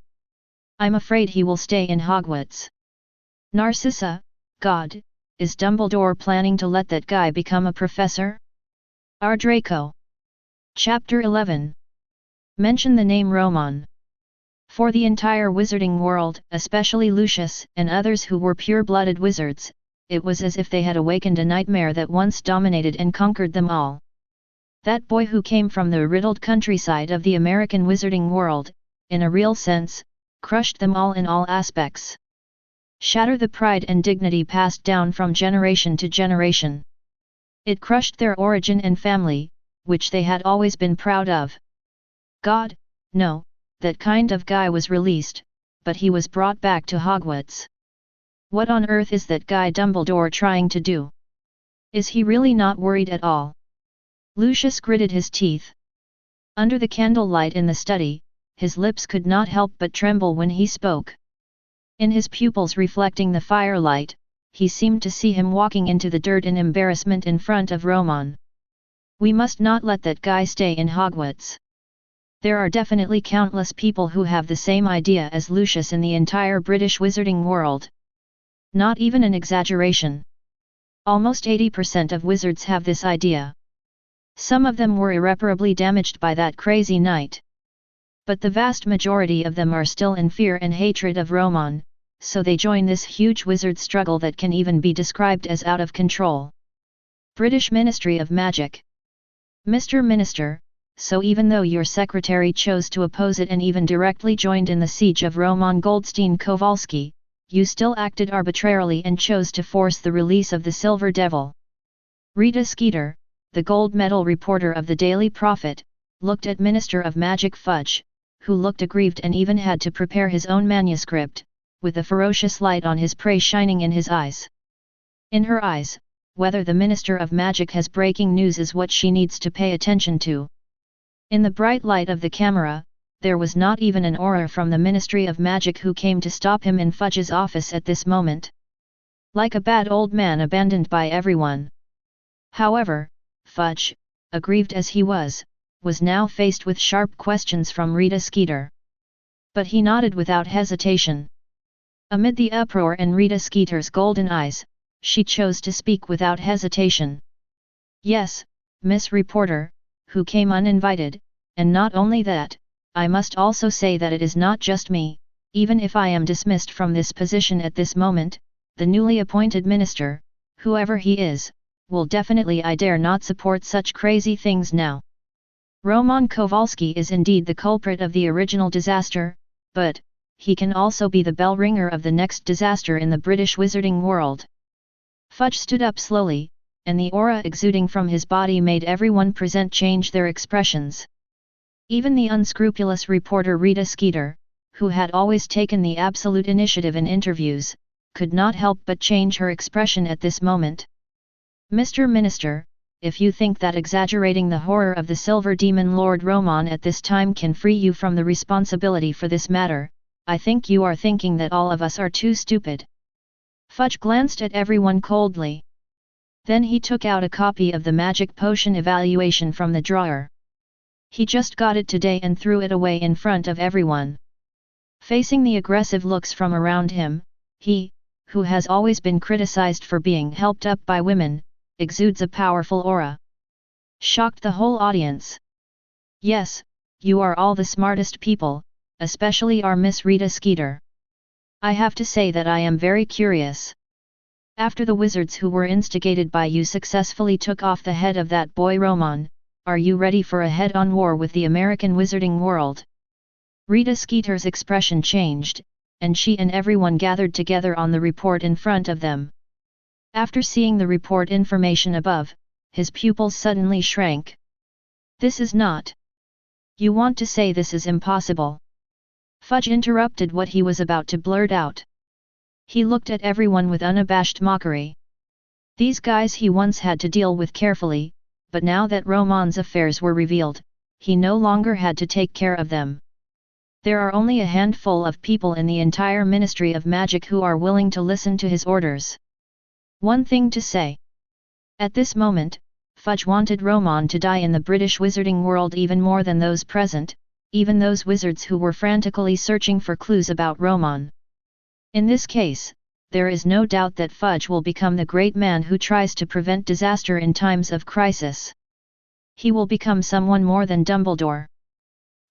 I'm afraid he will stay in Hogwarts." "Narcissa, God, is Dumbledore planning to let that guy become a professor?" R. Draco. Chapter 11. Mention the name Romon. For the entire wizarding world, especially Lucius and others who were pure-blooded wizards, it was as if they had awakened a nightmare that once dominated and conquered them all. That boy who came from the riddled countryside of the American wizarding world, in a real sense, crushed them all in all aspects. Shatter the pride and dignity passed down from generation to generation. It crushed their origin and family, which they had always been proud of. God, no, that kind of guy was released, but he was brought back to Hogwarts. What on earth is that guy Dumbledore trying to do? Is he really not worried at all? Lucius gritted his teeth. Under the candlelight in the study, his lips could not help but tremble when he spoke. In his pupils reflecting the firelight, he seemed to see him walking into the dirt in embarrassment in front of Romon. "We must not let that guy stay in Hogwarts." There are definitely countless people who have the same idea as Lucius in the entire British wizarding world. Not even an exaggeration. Almost 80% of wizards have this idea. Some of them were irreparably damaged by that crazy night. But the vast majority of them are still in fear and hatred of Romon, so they join this huge wizard struggle that can even be described as out of control. British Ministry of Magic. Mr. Minister, so even though your secretary chose to oppose it and even directly joined in the siege of Romon Goldstein-Kowalski, you still acted arbitrarily and chose to force the release of the Silver Devil. Rita Skeeter, the gold medal reporter of the Daily Prophet, looked at Minister of Magic Fudge, who looked aggrieved and even had to prepare his own manuscript, with the ferocious light on his prey shining in his eyes. In her eyes, whether the Minister of Magic has breaking news is what she needs to pay attention to. In the bright light of the camera, there was not even an aura from the Ministry of Magic who came to stop him in Fudge's office at this moment. Like a bad old man abandoned by everyone. However, Fudge, aggrieved as he was now faced with sharp questions from Rita Skeeter. But he nodded without hesitation. Amid the uproar and Rita Skeeter's golden eyes, she chose to speak without hesitation. Yes, Miss Reporter, who came uninvited, and not only that, I must also say that it is not just me, even if I am dismissed from this position at this moment, the newly appointed minister, whoever he is, will definitely I dare not support such crazy things now. Romon Kowalski is indeed the culprit of the original disaster, but he can also be the bell ringer of the next disaster in the British wizarding world. Fudge stood up slowly, and the aura exuding from his body made everyone present change their expressions. Even the unscrupulous reporter Rita Skeeter, who had always taken the absolute initiative in interviews, could not help but change her expression at this moment. Mr. Minister, if you think that exaggerating the horror of the Silver Demon Lord Romon at this time can free you from the responsibility for this matter, I think you are thinking that all of us are too stupid. Fudge glanced at everyone coldly. Then he took out a copy of the magic potion evaluation from the drawer. He just got it today and threw it away in front of everyone. Facing the aggressive looks from around him, he, who has always been criticized for being helped up by women, exudes a powerful aura. Shocked the whole audience. Yes, you are all the smartest people, especially our Miss Rita Skeeter. I have to say that I am very curious. After the wizards who were instigated by you successfully took off the head of that boy Romon, are you ready for a head-on war with the American wizarding world? Rita Skeeter's expression changed, and she and everyone gathered together on the report in front of them. After seeing the report information above, his pupils suddenly shrank. This is not. You want to say this is impossible? Fudge interrupted what he was about to blurt out. He looked at everyone with unabashed mockery. These guys he once had to deal with carefully, but now that Romon's affairs were revealed, he no longer had to take care of them. There are only a handful of people in the entire Ministry of Magic who are willing to listen to his orders. One thing to say. At this moment, Fudge wanted Romon to die in the British wizarding world even more than those present, even those wizards who were frantically searching for clues about Romon. In this case, there is no doubt that Fudge will become the great man who tries to prevent disaster in times of crisis. He will become someone more than Dumbledore.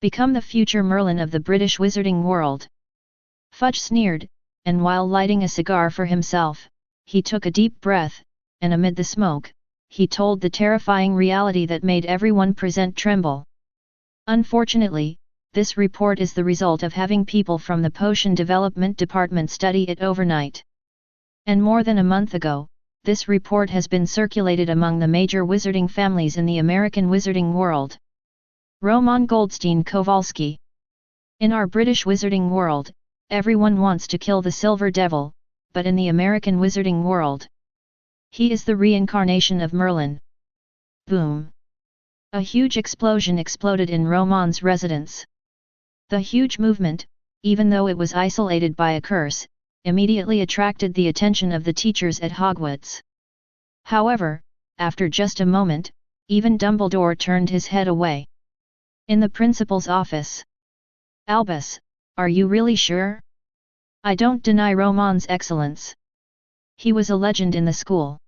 Become the future Merlin of the British wizarding world. Fudge sneered, and while lighting a cigar for himself, he took a deep breath, and amid the smoke, he told the terrifying reality that made everyone present tremble. Unfortunately, this report is the result of having people from the Potion Development Department study it overnight. And more than a month ago, this report has been circulated among the major wizarding families in the American wizarding world. Romon Goldstein-Kowalski. In our British wizarding world, everyone wants to kill the Silver Devil, but in the American wizarding world, he is the reincarnation of Merlin. Boom! A huge explosion exploded in Romon's residence. The huge movement, even though it was isolated by a curse, immediately attracted the attention of the teachers at Hogwarts. However, after just a moment, even Dumbledore turned his head away. In the principal's office. Albus, are you really sure? I don't deny Romon's excellence. He was a legend in the school.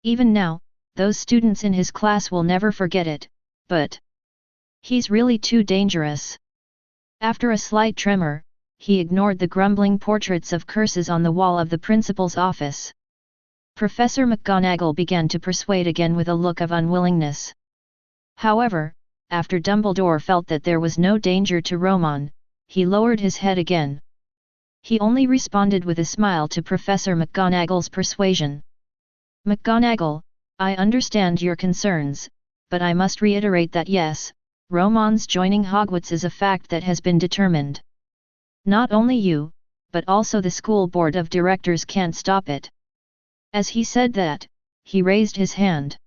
Even now, those students in his class will never forget it, but he's really too dangerous. After a slight tremor, he ignored the grumbling portraits of curses on the wall of the principal's office. Professor McGonagall began to persuade again with a look of unwillingness. However, after Dumbledore felt that there was no danger to Romon, he lowered his head again. He only responded with a smile to Professor McGonagall's persuasion. "McGonagall, I understand your concerns, but I must reiterate that yes, Romon's joining Hogwarts is a fact that has been determined. Not only you, but also the school board of directors can't stop it." As he said that, he raised his hand.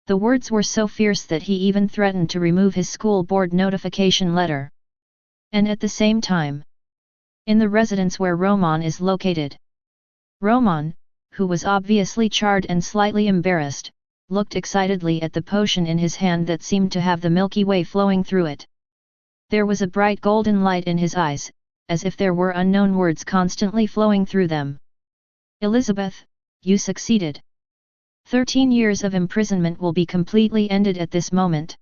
The words were so fierce that he even threatened to remove his school board notification letter. And at the same time, in the residence where Romon is located, Romon, who was obviously charred and slightly embarrassed, looked excitedly at the potion in his hand that seemed to have the Milky Way flowing through it. There was a bright golden light in his eyes, as if there were unknown words constantly flowing through them. "Elizabeth, you succeeded. 13 years of imprisonment will be completely ended at this moment."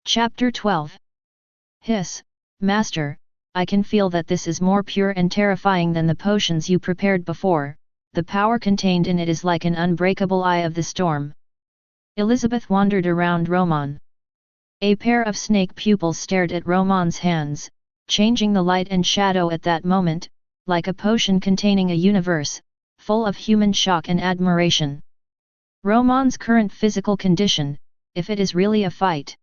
Chapter 12. Hiss, Master, I can feel that this is more pure and terrifying than the potions you prepared before. The power contained in it is like an unbreakable eye of the storm. Elizabeth wandered around Romon. A pair of snake pupils stared at Romon's hands, changing the light and shadow at that moment, like a potion containing a universe, full of human shock and admiration. Romon's current physical condition, if it is really a fight.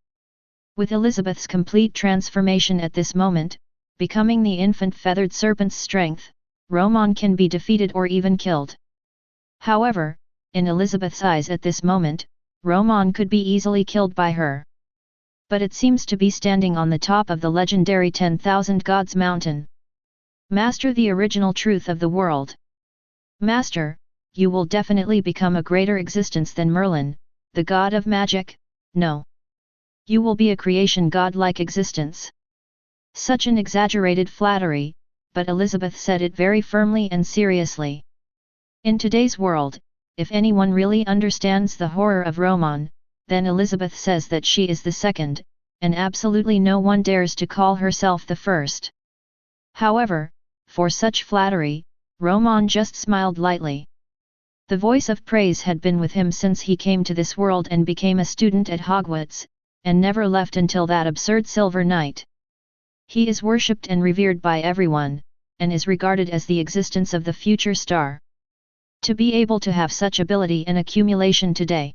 With Elizabeth's complete transformation at this moment, becoming the infant feathered serpent's strength, Romon can be defeated or even killed. However, in Elizabeth's eyes at this moment, Romon could be easily killed by her. But it seems to be standing on the top of the legendary 10,000 Gods mountain. Master the original truth of the world. Master, you will definitely become a greater existence than Merlin, the god of magic. No. You will be a creation god-like existence. Such an exaggerated flattery, but Elizabeth said it very firmly and seriously. In today's world, if anyone really understands the horror of Romon, then Elizabeth says that she is the second, and absolutely no one dares to call herself the first. However, for such flattery, Romon just smiled lightly. The voice of praise had been with him since he came to this world and became a student at Hogwarts, and never left until that absurd silver night. He is worshipped and revered by everyone, and is regarded as the existence of the future star. To be able to have such ability and accumulation today.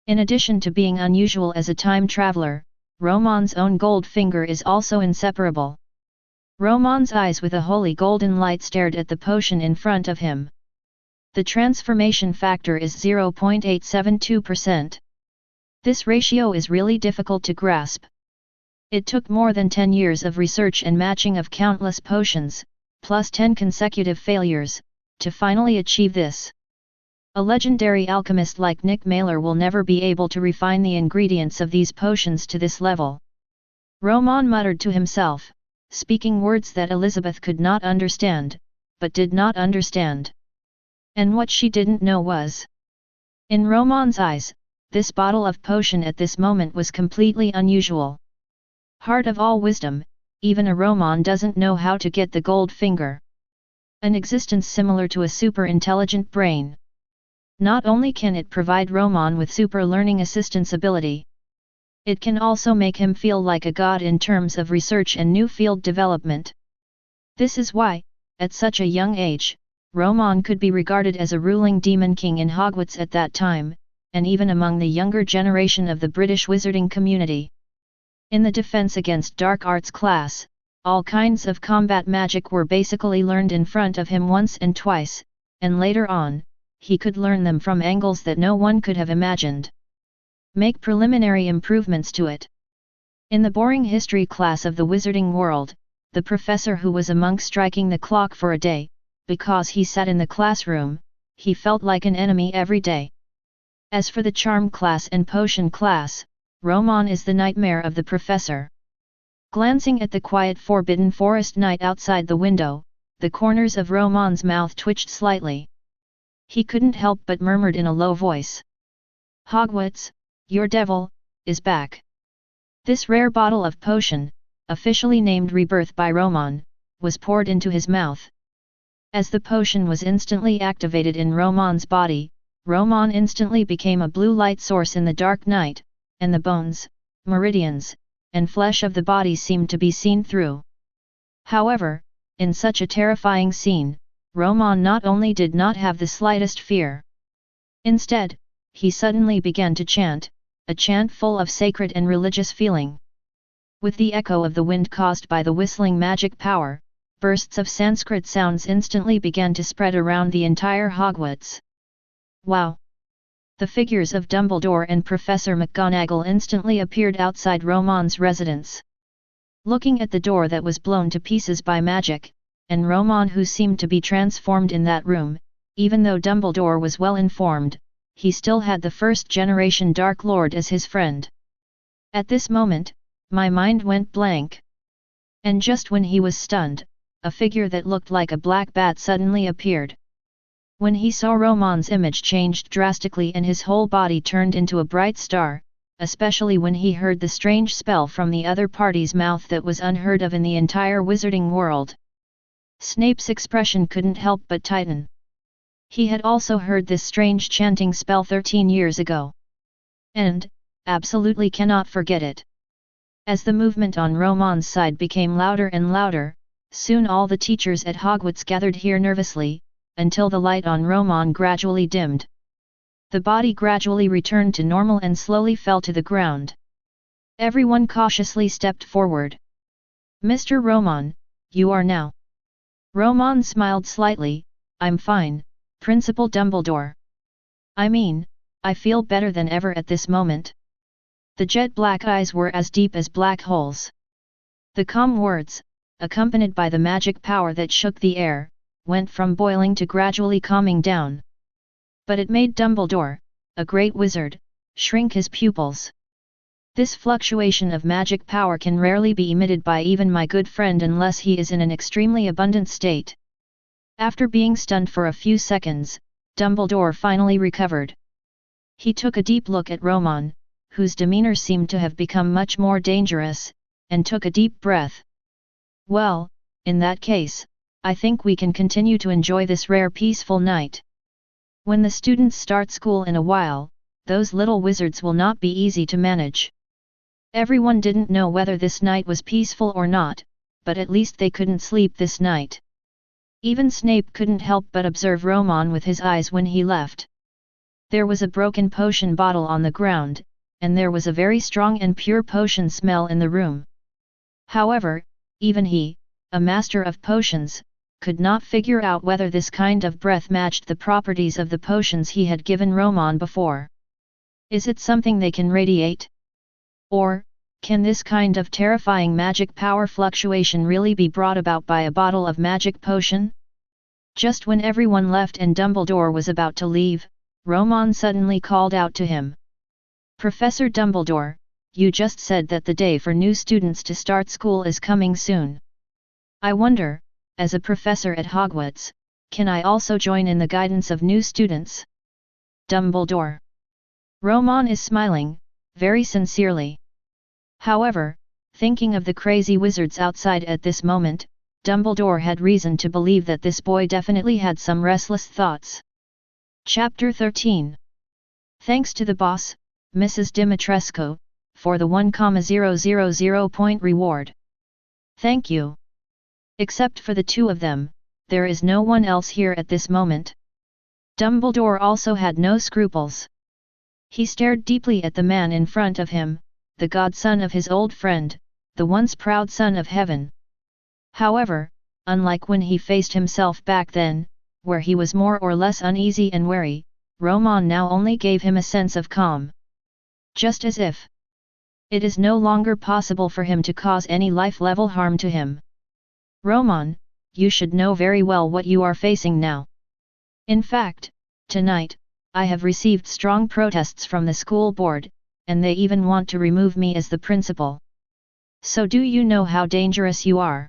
In addition to being unusual as a time traveler, Romon's own gold finger is also inseparable. Romon's eyes with a holy golden light stared at the potion in front of him. The transformation factor is 0.872%. This ratio is really difficult to grasp. It took more than 10 years of research and matching of countless potions, plus 10 consecutive failures, to finally achieve this. A legendary alchemist like Nick Mailer will never be able to refine the ingredients of these potions to this level. Romon muttered to himself, speaking words that Elizabeth could not understand, but did not understand. And what she didn't know was, in Romon's eyes, this bottle of potion at this moment was completely unusual. Heart of all wisdom, even a Romon doesn't know how to get the gold finger. An existence similar to a super-intelligent brain. Not only can it provide Romon with super learning assistance ability, it can also make him feel like a god in terms of research and new field development. This is why, at such a young age, Romon could be regarded as a ruling demon king in Hogwarts at that time, and even among the younger generation of the British wizarding community. In the Defense Against Dark Arts class, all kinds of combat magic were basically learned in front of him once and twice, and later on, he could learn them from angles that no one could have imagined. Make preliminary improvements to it. In the boring history class of the wizarding world, the professor who was a monk striking the clock for a day, because he sat in the classroom, he felt like an enemy every day. As for the charm class and potion class, Romon is the nightmare of the professor. Glancing at the quiet forbidden forest night outside the window, the corners of Romon's mouth twitched slightly. He couldn't help but murmured in a low voice. Hogwarts, your devil, is back. This rare bottle of potion, officially named Rebirth by Romon, was poured into his mouth. As the potion was instantly activated in Romon's body, Romon instantly became a blue light source in the dark night, and the bones, meridians, and flesh of the body seemed to be seen through. However, in such a terrifying scene, Romon not only did not have the slightest fear. Instead, he suddenly began to chant, a chant full of sacred and religious feeling. With the echo of the wind caused by the whistling magic power, bursts of Sanskrit sounds instantly began to spread around the entire Hogwarts. Wow! The figures of Dumbledore and Professor McGonagall instantly appeared outside Romon's residence. Looking at the door that was blown to pieces by magic, and Romon who seemed to be transformed in that room, even though Dumbledore was well informed, he still had the first-generation Dark Lord as his friend. At this moment, my mind went blank. And just when he was stunned, a figure that looked like a black bat suddenly appeared. When he saw Romon's image changed drastically and his whole body turned into a bright star, especially when he heard the strange spell from the other party's mouth that was unheard of in the entire wizarding world. Snape's expression couldn't help but tighten. He had also heard this strange chanting spell 13 years ago. And, absolutely cannot forget it. As the movement on Romon's side became louder and louder, soon all the teachers at Hogwarts gathered here nervously, until the light on Romon gradually dimmed. The body gradually returned to normal and slowly fell to the ground. Everyone cautiously stepped forward. "Mr. Romon, you are now." Romon smiled slightly, "I'm fine, Principal Dumbledore. I mean, I feel better than ever at this moment." The jet black eyes were as deep as black holes. The calm words, accompanied by the magic power that shook the air, went from boiling to gradually calming down. But it made Dumbledore, a great wizard, shrink his pupils. This fluctuation of magic power can rarely be emitted by even my good friend unless he is in an extremely abundant state. After being stunned for a few seconds, Dumbledore finally recovered. He took a deep look at Romon, whose demeanor seemed to have become much more dangerous, and took a deep breath. "Well, in that case, I think we can continue to enjoy this rare peaceful night. When the students start school in a while, those little wizards will not be easy to manage." Everyone didn't know whether this night was peaceful or not, but at least they couldn't sleep this night. Even Snape couldn't help but observe Romon with his eyes when he left. There was a broken potion bottle on the ground, and there was a very strong and pure potion smell in the room. However, even he, a master of potions, could not figure out whether this kind of breath matched the properties of the potions he had given Romon before. Is it something they can radiate? Or, can this kind of terrifying magic power fluctuation really be brought about by a bottle of magic potion? Just when everyone left and Dumbledore was about to leave, Romon suddenly called out to him. "Professor Dumbledore, you just said that the day for new students to start school is coming soon. I wonder, as a professor at Hogwarts, can I also join in the guidance of new students?" Dumbledore. Romon is smiling, very sincerely. However, thinking of the crazy wizards outside at this moment, Dumbledore had reason to believe that this boy definitely had some restless thoughts. Chapter 13. Thanks to the boss, Mrs. Dimitrescu, for the 1,000 point reward. Thank you. Except for the two of them, there is no one else here at this moment. Dumbledore also had no scruples. He stared deeply at the man in front of him, the godson of his old friend, the once proud son of heaven. However, unlike when he faced himself back then, where he was more or less uneasy and wary, Romon now only gave him a sense of calm. Just as if it is no longer possible for him to cause any life-level harm to him. "Romon, you should know very well what you are facing now. In fact, tonight, I have received strong protests from the school board, and they even want to remove me as the principal. So do you know how dangerous you are?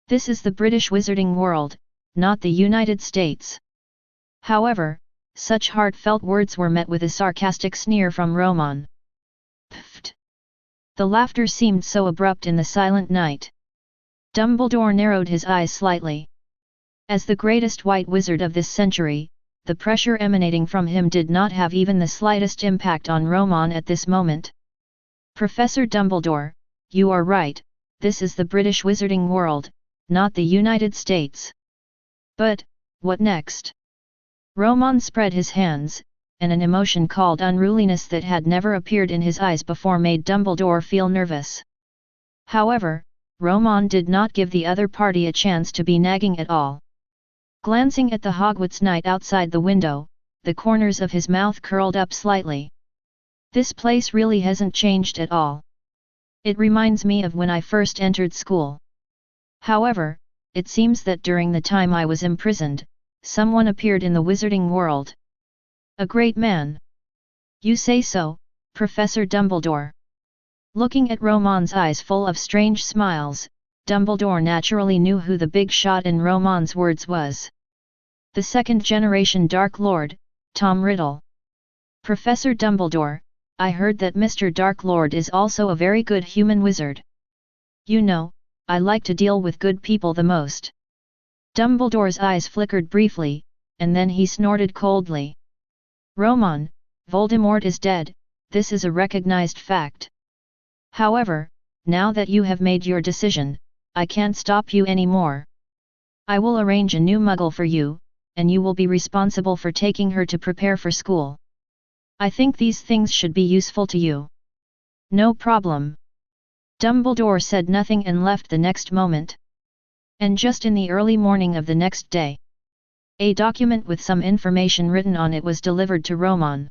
This is the British wizarding world, not the United States. However, such heartfelt words were met with a sarcastic sneer from Romon. Pfft! The laughter seemed so abrupt in the silent night. Dumbledore narrowed his eyes slightly. As the greatest white wizard of this century, the pressure emanating from him did not have even the slightest impact on Romon at this moment. Professor Dumbledore, you are right, this is the British wizarding world, not the United States. But, what next? Romon spread his hands, and an emotion called unruliness that had never appeared in his eyes before made Dumbledore feel nervous. However, Romon did not give the other party a chance to be nagging at all. Glancing at the Hogwarts night outside the window, the corners of his mouth curled up slightly. This place really hasn't changed at all. It reminds me of when I first entered school. However, it seems that during the time I was imprisoned, someone appeared in the wizarding world. A great man. You say so, Professor Dumbledore. Looking at Romon's eyes full of strange smiles, Dumbledore naturally knew who the big shot in Romon's words was. The second-generation Dark Lord, Tom Riddle. Professor Dumbledore, I heard that Mr. Dark Lord is also a very good human wizard. You know, I like to deal with good people the most. Dumbledore's eyes flickered briefly, and then he snorted coldly. Romon, Voldemort is dead, this is a recognized fact. However, now that you have made your decision, I can't stop you anymore. I will arrange a new muggle for you, and you will be responsible for taking her to prepare for school. I think these things should be useful to you. No problem. Dumbledore said nothing and left the next moment. And just in the early morning of the next day, a document with some information written on it was delivered to Romon.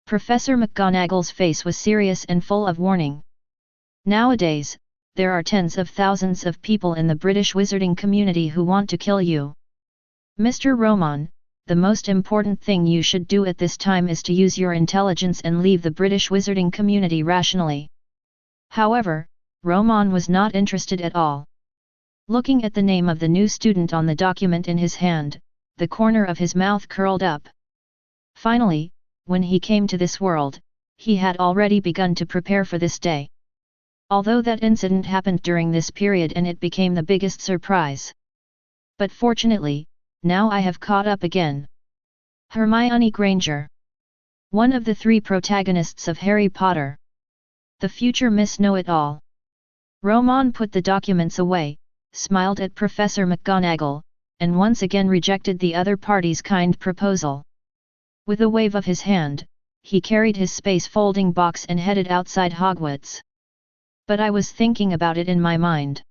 Professor McGonagall's face was serious and full of warning. Nowadays, there are tens of thousands of people in the British wizarding community who want to kill you. Mr. Romon, the most important thing you should do at this time is to use your intelligence and leave the British wizarding community rationally. However, Romon was not interested at all. Looking at the name of the new student on the document in his hand, the corner of his mouth curled up. Finally, when he came to this world, he had already begun to prepare for this day. Although that incident happened during this period and it became the biggest surprise. But fortunately, now I have caught up again. Hermione Granger. One of the three protagonists of Harry Potter. The future Miss Know-It-All. Romon put the documents away, smiled at Professor McGonagall, and once again rejected the other party's kind proposal. With a wave of his hand, he carried his space-folding box and headed outside Hogwarts. But I was thinking about it in my mind.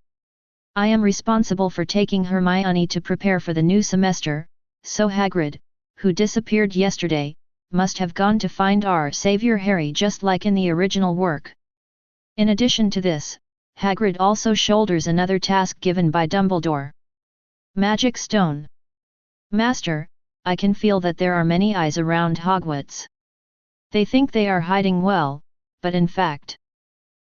I am responsible for taking Hermione to prepare for the new semester, so Hagrid, who disappeared yesterday, must have gone to find our savior Harry just like in the original work. In addition to this, Hagrid also shoulders another task given by Dumbledore. Magic Stone. Master, I can feel that there are many eyes around Hogwarts. They think they are hiding well, but in fact.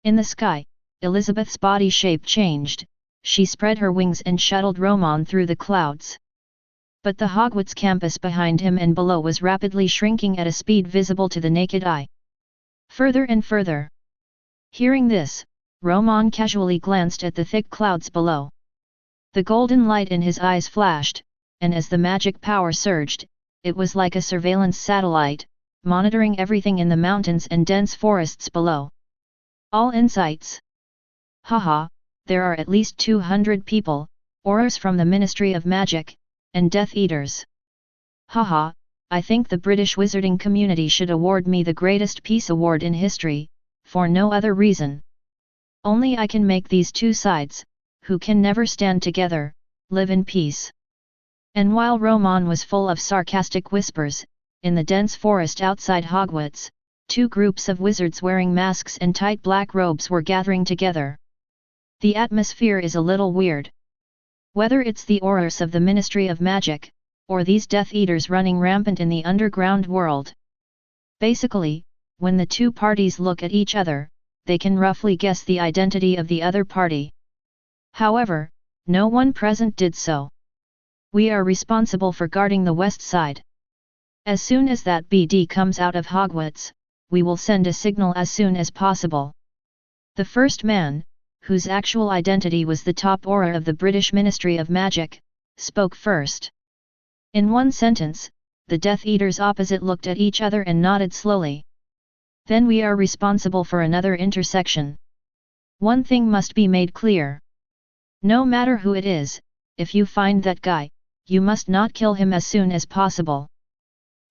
In the sky, Elizabeth's body shape changed, she spread her wings and shuttled Romon through the clouds. But the Hogwarts campus behind him and below was rapidly shrinking at a speed visible to the naked eye. Further and further. Hearing this, Romon casually glanced at the thick clouds below. The golden light in his eyes flashed, and as the magic power surged, it was like a surveillance satellite, monitoring everything in the mountains and dense forests below. All insights. Haha, there are at least 200 people, Aurors from the Ministry of Magic, and Death Eaters. Haha, I think the British wizarding community should award me the greatest peace award in history, for no other reason. Only I can make these two sides, who can never stand together, live in peace. And while Romon was full of sarcastic whispers, in the dense forest outside Hogwarts, two groups of wizards wearing masks and tight black robes were gathering together. The atmosphere is a little weird. Whether it's the Aurors of the Ministry of Magic, or these Death Eaters running rampant in the underground world. Basically, when the two parties look at each other, they can roughly guess the identity of the other party. However, no one present did so. We are responsible for guarding the west side. As soon as that BD comes out of Hogwarts, we will send a signal as soon as possible. The first man, whose actual identity was the top Auror of the British Ministry of Magic, spoke first. In one sentence, the Death Eaters opposite looked at each other and nodded slowly. Then we are responsible for another intersection. One thing must be made clear. No matter who it is, if you find that guy, you must not kill him as soon as possible.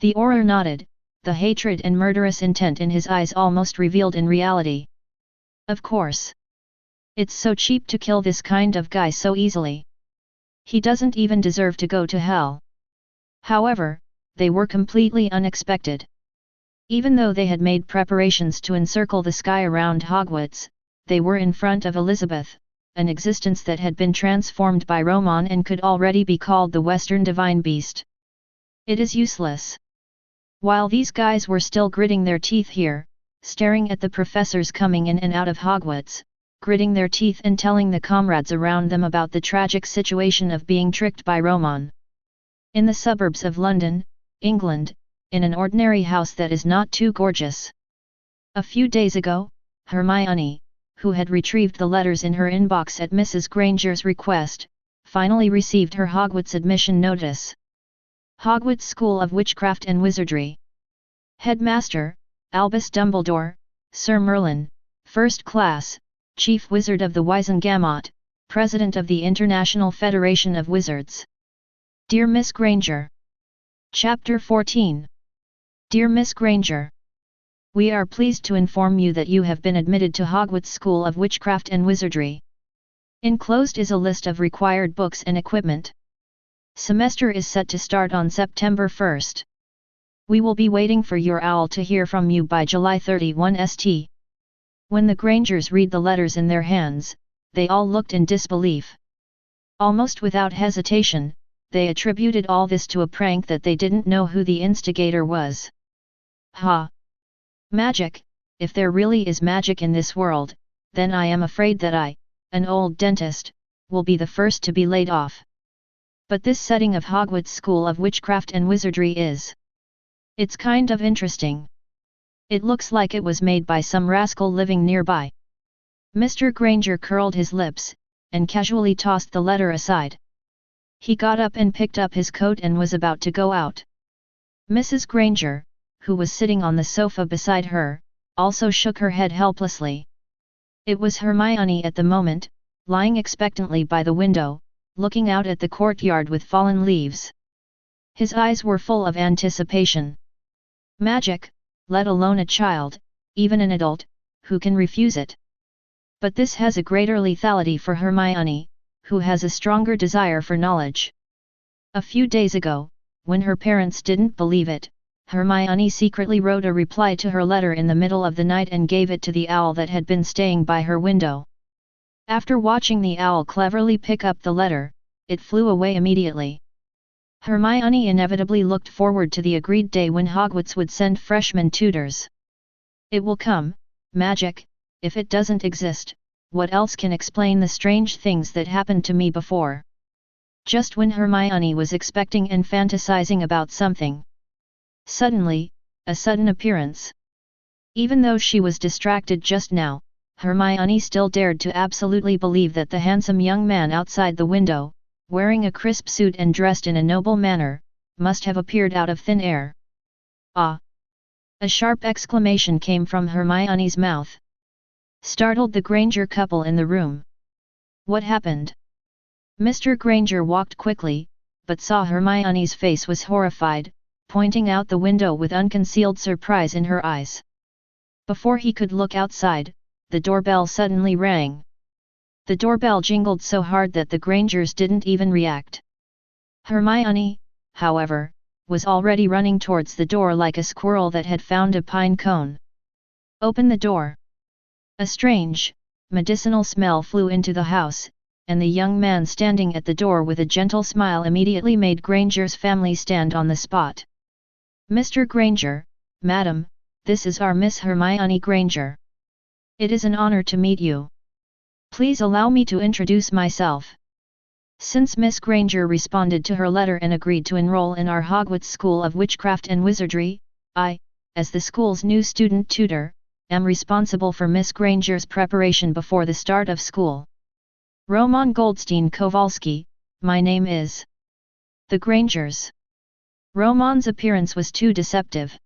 The Auror nodded, the hatred and murderous intent in his eyes almost revealed in reality. Of course. It's so cheap to kill this kind of guy so easily. He doesn't even deserve to go to hell. However, they were completely unexpected. Even though they had made preparations to encircle the sky around Hogwarts, they were in front of Elizabeth, an existence that had been transformed by Romon and could already be called the Western Divine Beast. It is useless. While these guys were still gritting their teeth here, staring at the professors coming in and out of Hogwarts, gritting their teeth and telling the comrades around them about the tragic situation of being tricked by Romon. In the suburbs of London, England, in an ordinary house that is not too gorgeous. A few days ago, Hermione, who had retrieved the letters in her inbox at Mrs. Granger's request, finally received her Hogwarts admission notice. Hogwarts School of Witchcraft and Wizardry. Headmaster, Albus Dumbledore, Sir Merlin, First Class, Chief Wizard of the Wizengamot, President of the International Federation of Wizards. Dear Miss Granger. Chapter 14. Dear Miss Granger. We are pleased to inform you that you have been admitted to Hogwarts School of Witchcraft and Wizardry. Enclosed is a list of required books and equipment. Semester is set to start on September 1st. We will be waiting for your owl to hear from you by July 31 st. When the Grangers read the letters in their hands, they all looked in disbelief. Almost without hesitation, they attributed all this to a prank that they didn't know who the instigator was. Ha! Magic, if there really is magic in this world, then I am afraid that I, an old dentist, will be the first to be laid off. But this setting of Hogwarts School of Witchcraft and Wizardry is... it's kind of interesting. It looks like it was made by some rascal living nearby. Mr. Granger curled his lips, and casually tossed the letter aside. He got up and picked up his coat and was about to go out. Mrs. Granger, who was sitting on the sofa beside her, also shook her head helplessly. It was Hermione at the moment, lying expectantly by the window, looking out at the courtyard with fallen leaves. His eyes were full of anticipation. Magic, let alone a child, even an adult, who can refuse it? But this has a greater lethality for Hermione, who has a stronger desire for knowledge. A few days ago, when her parents didn't believe it, Hermione secretly wrote a reply to her letter in the middle of the night and gave it to the owl that had been staying by her window. After watching the owl cleverly pick up the letter, it flew away immediately. Hermione inevitably looked forward to the agreed day when Hogwarts would send freshman tutors. It will come, magic, if it doesn't exist, what else can explain the strange things that happened to me before? Just when Hermione was expecting and fantasizing about something. Suddenly, a sudden appearance. Even though she was distracted just now, Hermione still dared to absolutely believe that the handsome young man outside the window, wearing a crisp suit and dressed in a noble manner, must have appeared out of thin air. Ah! A sharp exclamation came from Hermione's mouth. Startled the Granger couple in the room. What happened? Mr. Granger walked quickly, but saw Hermione's face was horrified, pointing out the window with unconcealed surprise in her eyes. Before he could look outside, the doorbell suddenly rang. The doorbell jingled so hard that the Grangers didn't even react. Hermione, however, was already running towards the door like a squirrel that had found a pine cone. Open the door! A strange, medicinal smell flew into the house, and the young man standing at the door with a gentle smile immediately made Granger's family stand on the spot. Mr. Granger, Madam, this is our Miss Hermione Granger. It is an honor to meet you. Please allow me to introduce myself. Since Miss Granger responded to her letter and agreed to enroll in our Hogwarts School of Witchcraft and Wizardry, I, as the school's new student tutor, am responsible for Miss Granger's preparation before the start of school. Romon Goldstein Kowalski, my name is. The Grangers. Romon's appearance was too deceptive.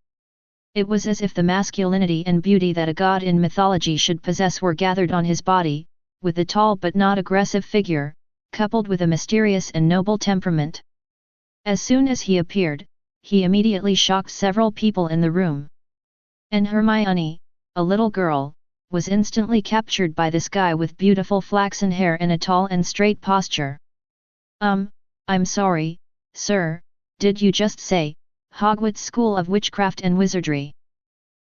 It was as if the masculinity and beauty that a god in mythology should possess were gathered on his body, with a tall but not aggressive figure, coupled with a mysterious and noble temperament. As soon as he appeared, he immediately shocked several people in the room. And Hermione, a little girl, was instantly captured by this guy with beautiful flaxen hair and a tall and straight posture. I'm sorry, sir, did you just say, Hogwarts School of Witchcraft and Wizardry?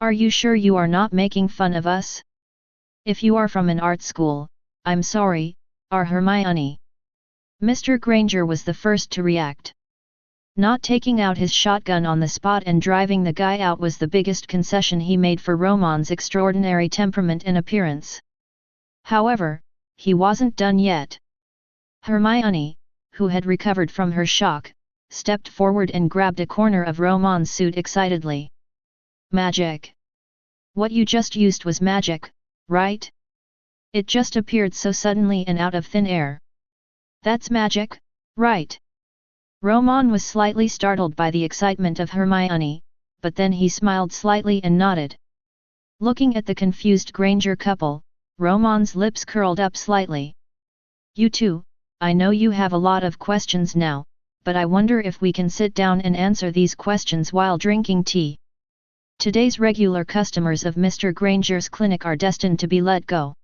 Are you sure you are not making fun of us? If you are from an art school, I'm sorry, our Hermione. Mr. Granger was the first to react. Not taking out his shotgun on the spot and driving the guy out was the biggest concession he made for Romon's extraordinary temperament and appearance. However, he wasn't done yet. Hermione, who had recovered from her shock, stepped forward and grabbed a corner of Romon's suit excitedly. Magic! What you just used was magic, right? It just appeared so suddenly and out of thin air. That's magic, right? Romon was slightly startled by the excitement of Hermione, but then he smiled slightly and nodded. Looking at the confused Granger couple, Romon's lips curled up slightly. You two, I know you have a lot of questions now, but I wonder if we can sit down and answer these questions while drinking tea. Today's regular customers of Mr. Granger's clinic are destined to be let go.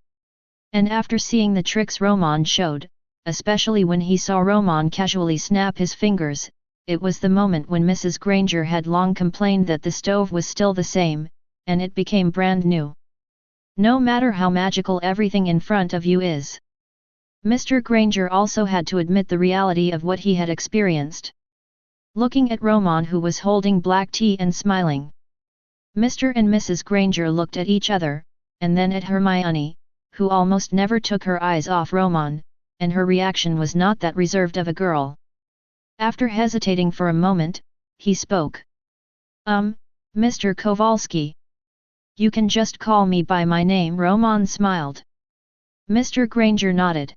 And after seeing the tricks Romon showed, especially when he saw Romon casually snap his fingers, it was the moment when Mrs. Granger had long complained that the stove was still the same, and it became brand new. No matter how magical everything in front of you is. Mr. Granger also had to admit the reality of what he had experienced. Looking at Romon, who was holding black tea and smiling. Mr. and Mrs. Granger looked at each other, and then at Hermione, who almost never took her eyes off Romon, and her reaction was not that reserved of a girl. After hesitating for a moment, he spoke. Mr. Kowalski. You can just call me by my name. Romon smiled. Mr. Granger nodded.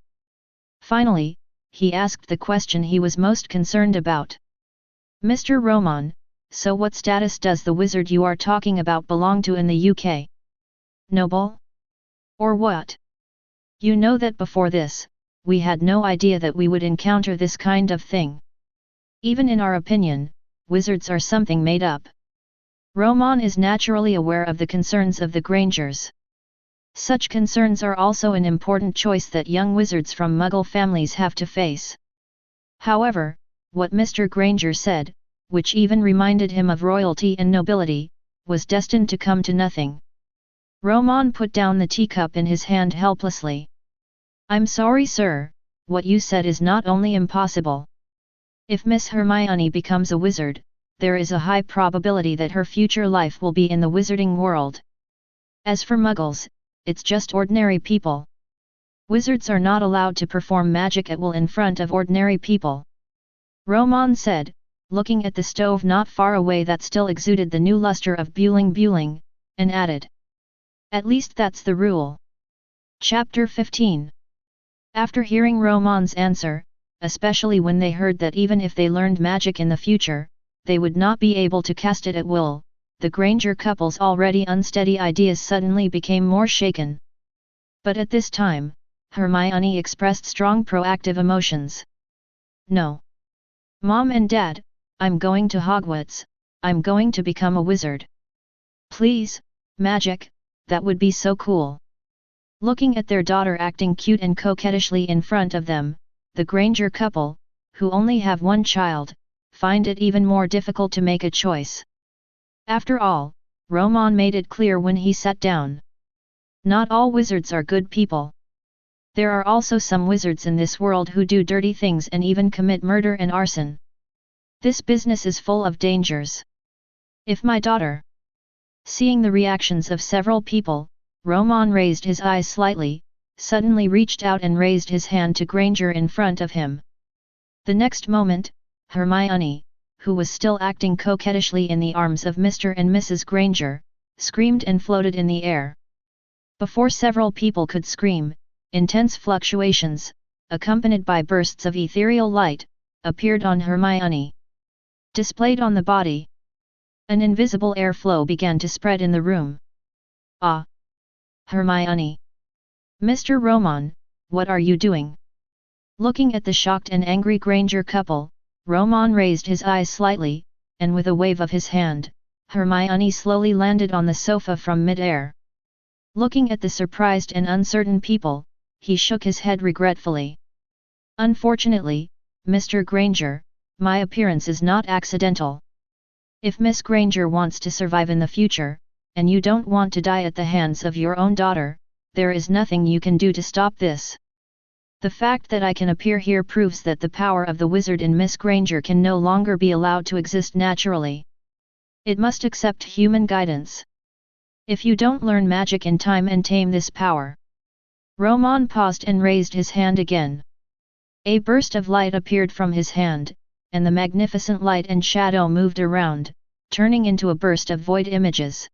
Finally, he asked the question he was most concerned about. Mr. Romon, so what status does the wizard you are talking about belong to in the UK? Noble? Or what? You know that before this, we had no idea that we would encounter this kind of thing. Even in our opinion, wizards are something made up. Romon is naturally aware of the concerns of the Grangers. Such concerns are also an important choice that young wizards from Muggle families have to face. However, what Mr. Granger said, which even reminded him of royalty and nobility, was destined to come to nothing. Romon put down the teacup in his hand helplessly. I'm sorry, sir, what you said is not only impossible. If Miss Hermione becomes a wizard, there is a high probability that her future life will be in the wizarding world. As for Muggles, it's just ordinary people. Wizards are not allowed to perform magic at will in front of ordinary people. Romon said, looking at the stove not far away that still exuded the new luster of Buling, and added. At least that's the rule. Chapter 15. After hearing Romon's answer, especially when they heard that even if they learned magic in the future, they would not be able to cast it at will, the Granger couple's already unsteady ideas suddenly became more shaken. But at this time, Hermione expressed strong proactive emotions. No. Mom and Dad, I'm going to Hogwarts, I'm going to become a wizard. Please, magic, that would be so cool. Looking at their daughter acting cute and coquettishly in front of them, the Granger couple, who only have one child, find it even more difficult to make a choice. After all, Romon made it clear when he sat down. Not all wizards are good people. There are also some wizards in this world who do dirty things and even commit murder and arson. This business is full of dangers. If my daughter... Seeing the reactions of several people, Romon raised his eyes slightly, suddenly reached out and raised his hand to Granger in front of him. The next moment, Hermione, who was still acting coquettishly in the arms of Mr. and Mrs. Granger, screamed and floated in the air. Before several people could scream, intense fluctuations, accompanied by bursts of ethereal light, appeared on Hermione. Displayed on the body, an invisible airflow began to spread in the room. Ah! Hermione! Mr. Romon, what are you doing? Looking at the shocked and angry Granger couple, Romon raised his eyes slightly, and with a wave of his hand, Hermione slowly landed on the sofa from mid-air. Looking at the surprised and uncertain people, he shook his head regretfully. Unfortunately, Mr. Granger, my appearance is not accidental. If Miss Granger wants to survive in the future, and you don't want to die at the hands of your own daughter, there is nothing you can do to stop this. The fact that I can appear here proves that the power of the wizard in Miss Granger can no longer be allowed to exist naturally. It must accept human guidance. If you don't learn magic in time and tame this power. Romon paused and raised his hand again. A burst of light appeared from his hand, and the magnificent light and shadow moved around, turning into a burst of void images.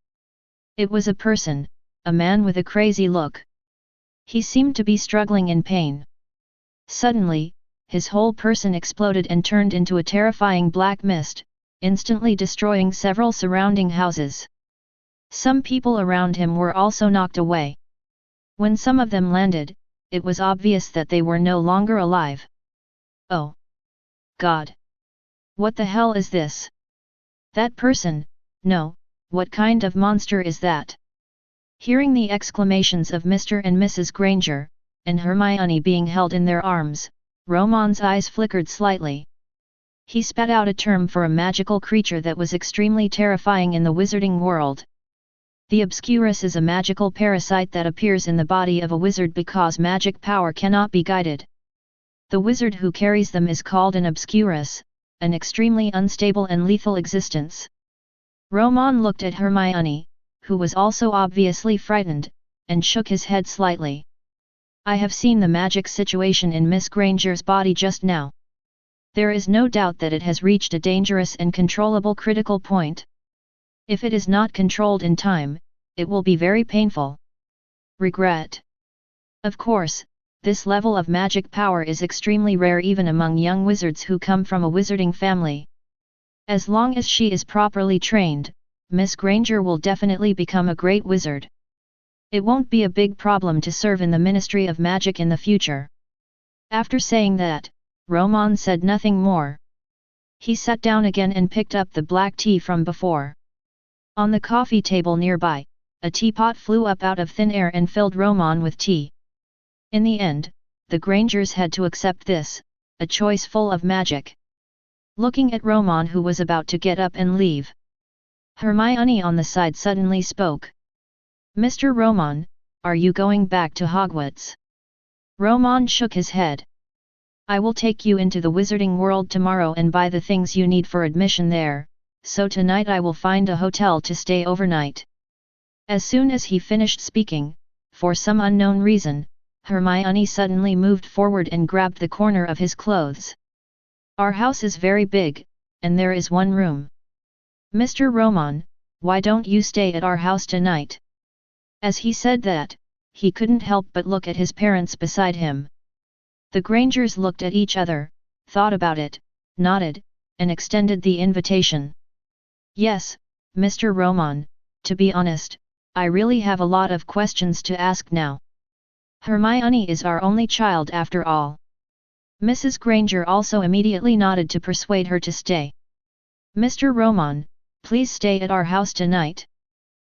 It was a person, a man with a crazy look. He seemed to be struggling in pain. Suddenly, his whole person exploded and turned into a terrifying black mist, instantly destroying several surrounding houses. Some people around him were also knocked away. When some of them landed, it was obvious that they were no longer alive. Oh! God! What the hell is this? That person, no, what kind of monster is that? Hearing the exclamations of Mr. and Mrs. Granger, and Hermione being held in their arms, Romon's eyes flickered slightly. He spat out a term for a magical creature that was extremely terrifying in the wizarding world. The Obscurus is a magical parasite that appears in the body of a wizard because magic power cannot be guided. The wizard who carries them is called an Obscurus, an extremely unstable and lethal existence. Romon looked at Hermione, who was also obviously frightened, and shook his head slightly. I have seen the magic situation in Miss Granger's body just now. There is no doubt that it has reached a dangerous and controllable critical point. If it is not controlled in time, it will be very painful. Regret. Of course, this level of magic power is extremely rare even among young wizards who come from a wizarding family. As long as she is properly trained, Miss Granger will definitely become a great wizard. It won't be a big problem to serve in the Ministry of Magic in the future. After saying that, Romon said nothing more. He sat down again and picked up the black tea from before. On the coffee table nearby, a teapot flew up out of thin air and filled Romon with tea. In the end, the Grangers had to accept this, a choice full of magic. Looking at Romon who was about to get up and leave, Hermione on the side suddenly spoke. Mr. Romon, are you going back to Hogwarts? Romon shook his head. I will take you into the wizarding world tomorrow and buy the things you need for admission there, so tonight I will find a hotel to stay overnight. As soon as he finished speaking, for some unknown reason, Hermione suddenly moved forward and grabbed the corner of his clothes. Our house is very big, and there is one room. Mr. Romon, why don't you stay at our house tonight? As he said that, he couldn't help but look at his parents beside him. The Grangers looked at each other, thought about it, nodded, and extended the invitation. Yes, Mr. Romon, to be honest, I really have a lot of questions to ask now. Hermione is our only child after all. Mrs. Granger also immediately nodded to persuade her to stay. Mr. Romon, please stay at our house tonight.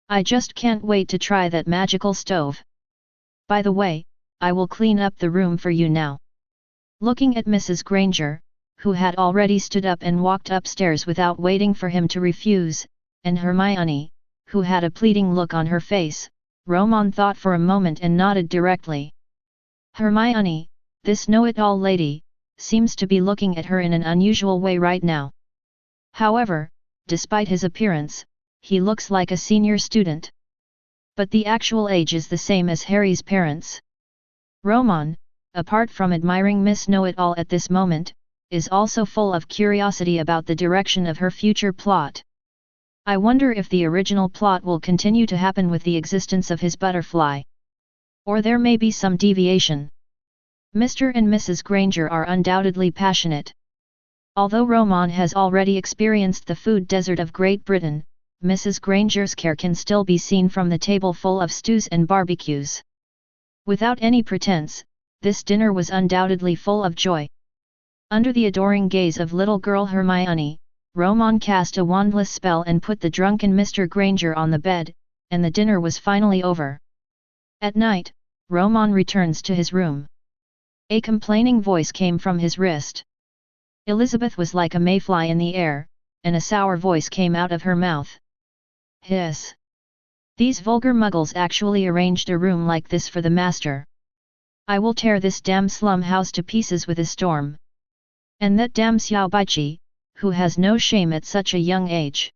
I just can't wait to try that magical stove. By the way, I will clean up the room for you now. Looking at Mrs. Granger, who had already stood up and walked upstairs without waiting for him to refuse, and Hermione, who had a pleading look on her face, Romon thought for a moment and nodded directly. Hermione, this know-it-all lady, seems to be looking at her in an unusual way right now. However, despite his appearance, he looks like a senior student. But the actual age is the same as Harry's parents. Romon, apart from admiring Miss Know-It-all at this moment, is also full of curiosity about the direction of her future plot. I wonder if the original plot will continue to happen with the existence of his butterfly. Or there may be some deviation. Mr. and Mrs. Granger are undoubtedly passionate. Although Romon has already experienced the food desert of Great Britain, Mrs. Granger's care can still be seen from the table full of stews and barbecues. Without any pretense, this dinner was undoubtedly full of joy. Under the adoring gaze of little girl Hermione, Romon cast a wandless spell and put the drunken Mr. Granger on the bed, and the dinner was finally over. At night, Romon returns to his room. A complaining voice came from his wrist. Elizabeth was like a mayfly in the air, and a sour voice came out of her mouth. Hiss! These vulgar muggles actually arranged a room like this for the master. I will tear this damn slum house to pieces with a storm. And that damn Xiao Baichi, who has no shame at such a young age.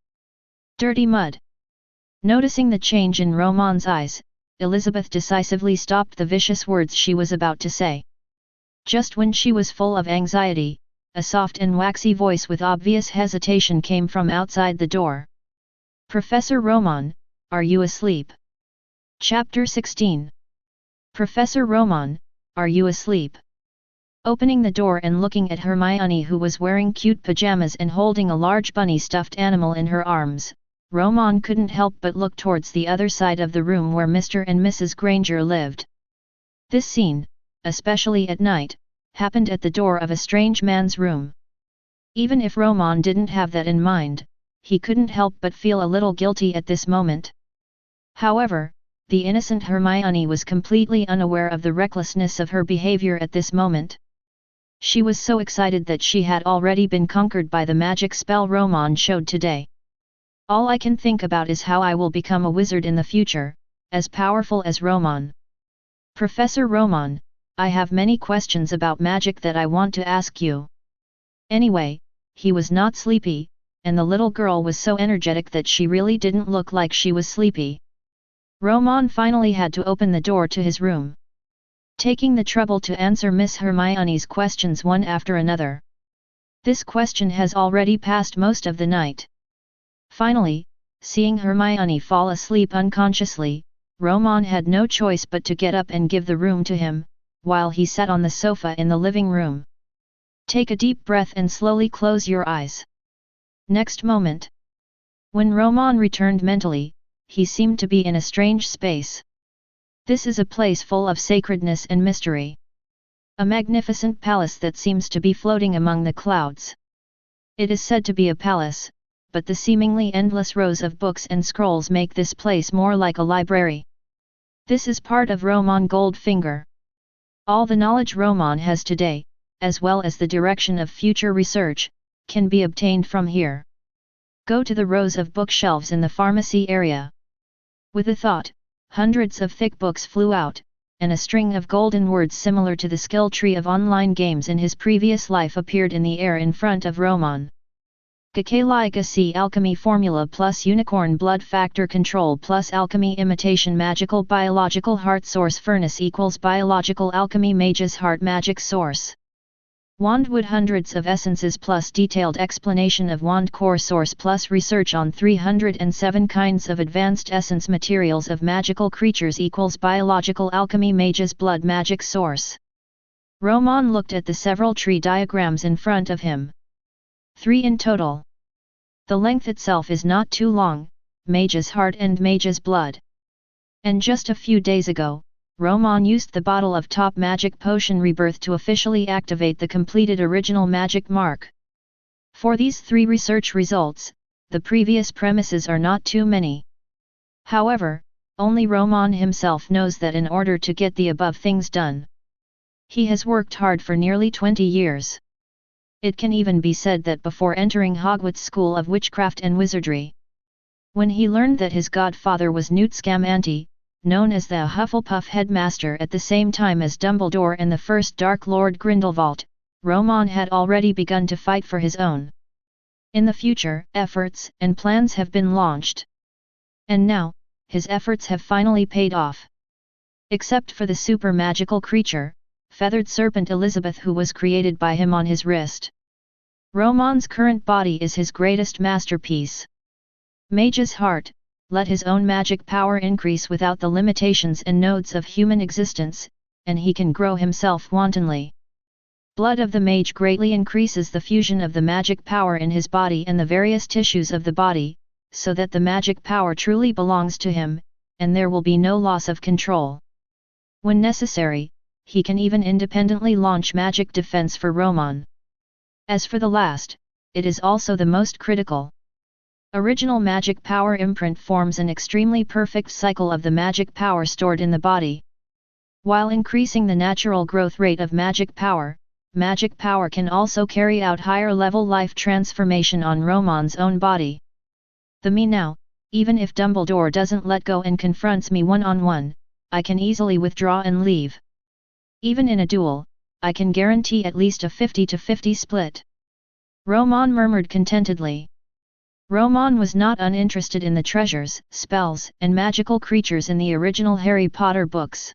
Dirty mud! Noticing the change in Romon's eyes, Elizabeth decisively stopped the vicious words she was about to say. Just when she was full of anxiety, a soft and waxy voice with obvious hesitation came from outside the door. Professor Romon, are you asleep? Chapter 16. Professor Romon, are you asleep? Opening the door and looking at Hermione, who was wearing cute pajamas and holding a large bunny stuffed animal in her arms, Romon couldn't help but look towards the other side of the room where Mr. and Mrs. Granger lived. This scene, especially at night, happened at the door of a strange man's room. Even if Romon didn't have that in mind, he couldn't help but feel a little guilty at this moment. However, the innocent Hermione was completely unaware of the recklessness of her behavior at this moment. She was so excited that she had already been conquered by the magic spell Romon showed today. All I can think about is how I will become a wizard in the future, as powerful as Romon. Professor Romon, I have many questions about magic that I want to ask you. Anyway, he was not sleepy, and the little girl was so energetic that she really didn't look like she was sleepy. Romon finally had to open the door to his room, taking the trouble to answer Miss Hermione's questions one after another. This question has already passed most of the night. Finally, seeing Hermione fall asleep unconsciously, Romon had no choice but to get up and give the room to him, while he sat on the sofa in the living room. Take a deep breath and slowly close your eyes. Next moment, when Romon returned mentally, he seemed to be in a strange space. This is a place full of sacredness and mystery. A magnificent palace that seems to be floating among the clouds. It is said to be a palace, but the seemingly endless rows of books and scrolls make this place more like a library. This is part of Romon Goldfinger. All the knowledge Romon has today, as well as the direction of future research, can be obtained from here. Go to the rows of bookshelves in the pharmacy area. With a thought, hundreds of thick books flew out, and a string of golden words similar to the skill tree of online games in his previous life appeared in the air in front of Romon. Gakaligacy Alchemy Formula plus Unicorn Blood Factor Control plus Alchemy Imitation Magical Biological Heart Source Furnace equals Biological Alchemy Mage's Heart Magic Source. Wandwood Hundreds of Essences plus Detailed Explanation of Wand Core Source plus Research on 307 Kinds of Advanced Essence Materials of Magical Creatures equals Biological Alchemy Mage's Blood Magic Source. Romon looked at the several tree diagrams in front of him. 3 in total. The length itself is not too long, Mage's Heart and Mage's Blood. And just a few days ago, Romon used the bottle of top magic potion Rebirth to officially activate the completed original magic mark. For these 3 research results, the previous premises are not too many. However, only Romon himself knows that in order to get the above things done, he has worked hard for nearly 20 years. It can even be said that before entering Hogwarts School of Witchcraft and Wizardry, when he learned that his godfather was Newt Scamander, known as the Hufflepuff headmaster at the same time as Dumbledore and the first Dark Lord Grindelwald, Romon had already begun to fight for his own. In the future, efforts and plans have been launched. And now, his efforts have finally paid off. Except for the super magical creature, feathered serpent Elizabeth, who was created by him on his wrist. Romon's current body is his greatest masterpiece. Mage's heart, let his own magic power increase without the limitations and nodes of human existence, and he can grow himself wantonly. Blood of the mage greatly increases the fusion of the magic power in his body and the various tissues of the body, so that the magic power truly belongs to him, and there will be no loss of control. When necessary, he can even independently launch magic defense for Romon. As for the last, it is also the most critical. Original magic power imprint forms an extremely perfect cycle of the magic power stored in the body. While increasing the natural growth rate of magic power can also carry out higher level life transformation on Romon's own body. The me now, even if Dumbledore doesn't let go and confronts me one-on-one, I can easily withdraw and leave. Even in a duel, I can guarantee at least a 50-50 split. Romon murmured contentedly. Romon was not uninterested in the treasures, spells, and magical creatures in the original Harry Potter books.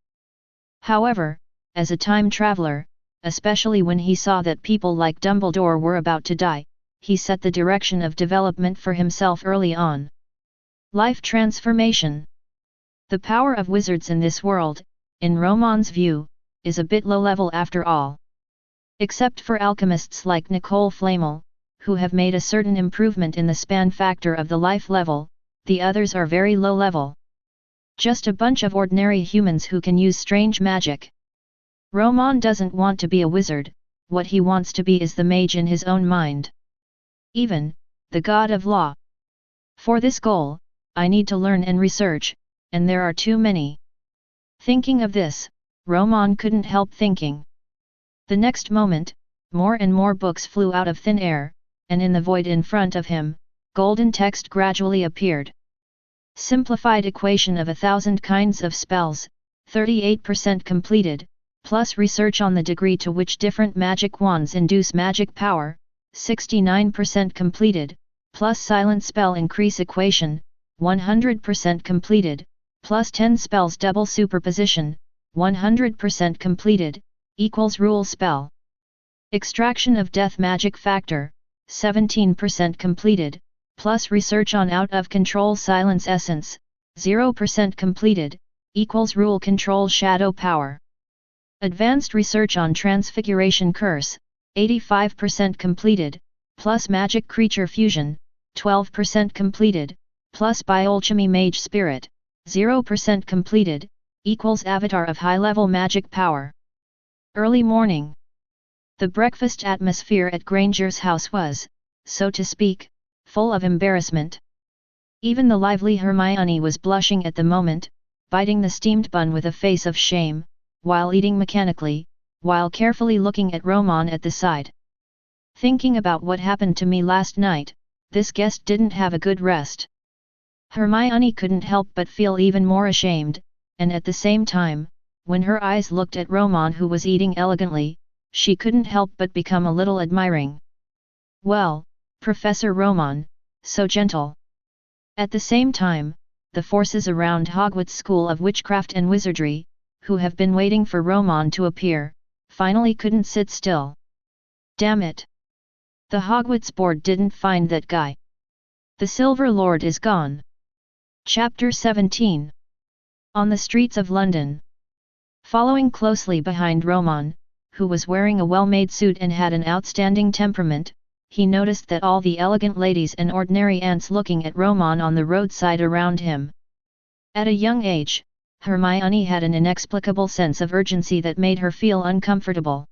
However, as a time traveler, especially when he saw that people like Dumbledore were about to die, he set the direction of development for himself early on. Life transformation. The power of wizards in this world, in Romon's view, is a bit low-level after all. Except for alchemists like Nicole Flamel, who have made a certain improvement in the span factor of the life level, the others are very low-level. Just a bunch of ordinary humans who can use strange magic. Romon doesn't want to be a wizard, what he wants to be is the mage in his own mind. Even, the god of law. For this goal, I need to learn and research, and there are too many. Thinking of this, Romon couldn't help thinking. The next moment, more and more books flew out of thin air, and in the void in front of him, golden text gradually appeared. Simplified equation of 1,000 kinds of spells, 38% completed, plus research on the degree to which different magic wands induce magic power, 69% completed, plus silent spell increase equation, 100% completed, plus 10 spells double superposition, 100% completed, equals rule spell. Extraction of death magic factor, 17% completed, plus research on out of control silence essence, 0% completed, equals rule control shadow power. Advanced research on transfiguration curse, 85% completed, plus magic creature fusion, 12% completed, plus bialchemy mage spirit, 0% completed, equals avatar of high-level magic power. Early morning. The breakfast atmosphere at Grangers' house was, so to speak, full of embarrassment. Even the lively Hermione was blushing at the moment, biting the steamed bun with a face of shame, while eating mechanically, while carefully looking at Romon at the side. Thinking about what happened to me last night, this guest didn't have a good rest. Hermione couldn't help but feel even more ashamed, and at the same time, when her eyes looked at Romon who was eating elegantly, she couldn't help but become a little admiring. Well, Professor Romon, so gentle. At the same time, the forces around Hogwarts School of Witchcraft and Wizardry, who have been waiting for Romon to appear, finally couldn't sit still. Damn it! The Hogwarts board didn't find that guy. The Silver Lord is gone. Chapter 17. On the streets of London. Following closely behind Romon, who was wearing a well-made suit and had an outstanding temperament, he noticed that all the elegant ladies and ordinary ants looking at Romon on the roadside around him. At a young age, Hermione had an inexplicable sense of urgency that made her feel uncomfortable.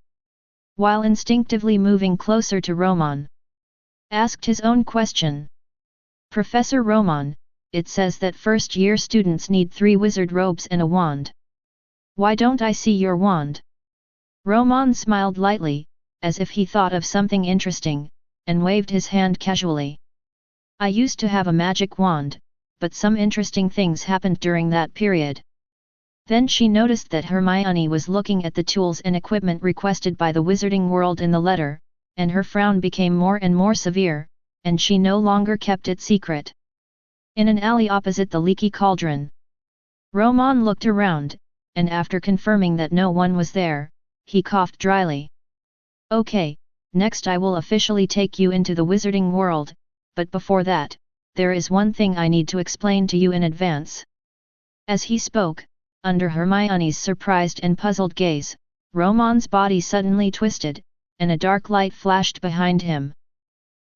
While instinctively moving closer to Romon, asked his own question. Professor Romon, it says that first-year students need 3 wizard robes and a wand. Why don't I see your wand? Romon smiled lightly, as if he thought of something interesting, and waved his hand casually. I used to have a magic wand, but some interesting things happened during that period. Then she noticed that Hermione was looking at the tools and equipment requested by the wizarding world in the letter, and her frown became more and more severe, and she no longer kept it secret. In an alley opposite the leaky cauldron, Romon looked around, and after confirming that no one was there, he coughed dryly. Okay, next I will officially take you into the wizarding world, but before that, there is one thing I need to explain to you in advance. As he spoke, under Hermione's surprised and puzzled gaze, Romon's body suddenly twisted, and a dark light flashed behind him.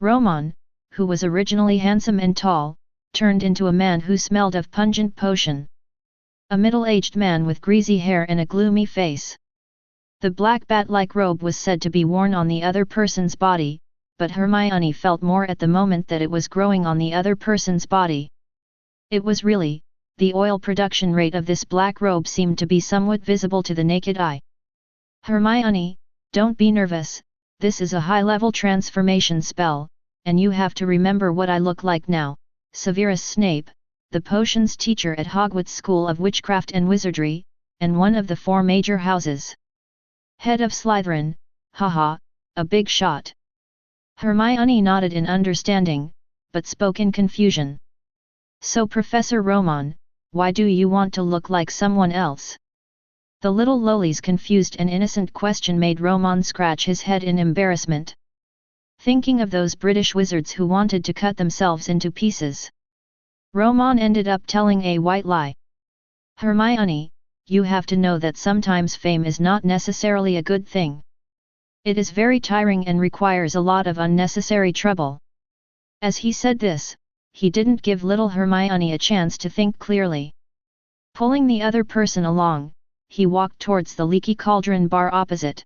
Romon, who was originally handsome and tall, turned into a man who smelled of pungent potion. A middle-aged man with greasy hair and a gloomy face. The black bat-like robe was said to be worn on the other person's body, but Hermione felt more at the moment that it was growing on the other person's body. It was really, the oil production rate of this black robe seemed to be somewhat visible to the naked eye. Hermione, don't be nervous, this is a high-level transformation spell, and you have to remember what I look like now, Severus Snape, the potions teacher at Hogwarts School of Witchcraft and Wizardry, and one of the 4 major houses. Head of Slytherin, haha, a big shot. Hermione nodded in understanding, but spoke in confusion. So Professor Romon, why do you want to look like someone else? The little lowly's confused and innocent question made Romon scratch his head in embarrassment. Thinking of those British wizards who wanted to cut themselves into pieces. Romon ended up telling a white lie. Hermione, you have to know that sometimes fame is not necessarily a good thing. It is very tiring and requires a lot of unnecessary trouble. As he said this, he didn't give little Hermione a chance to think clearly. Pulling the other person along, he walked towards the Leaky Cauldron bar opposite.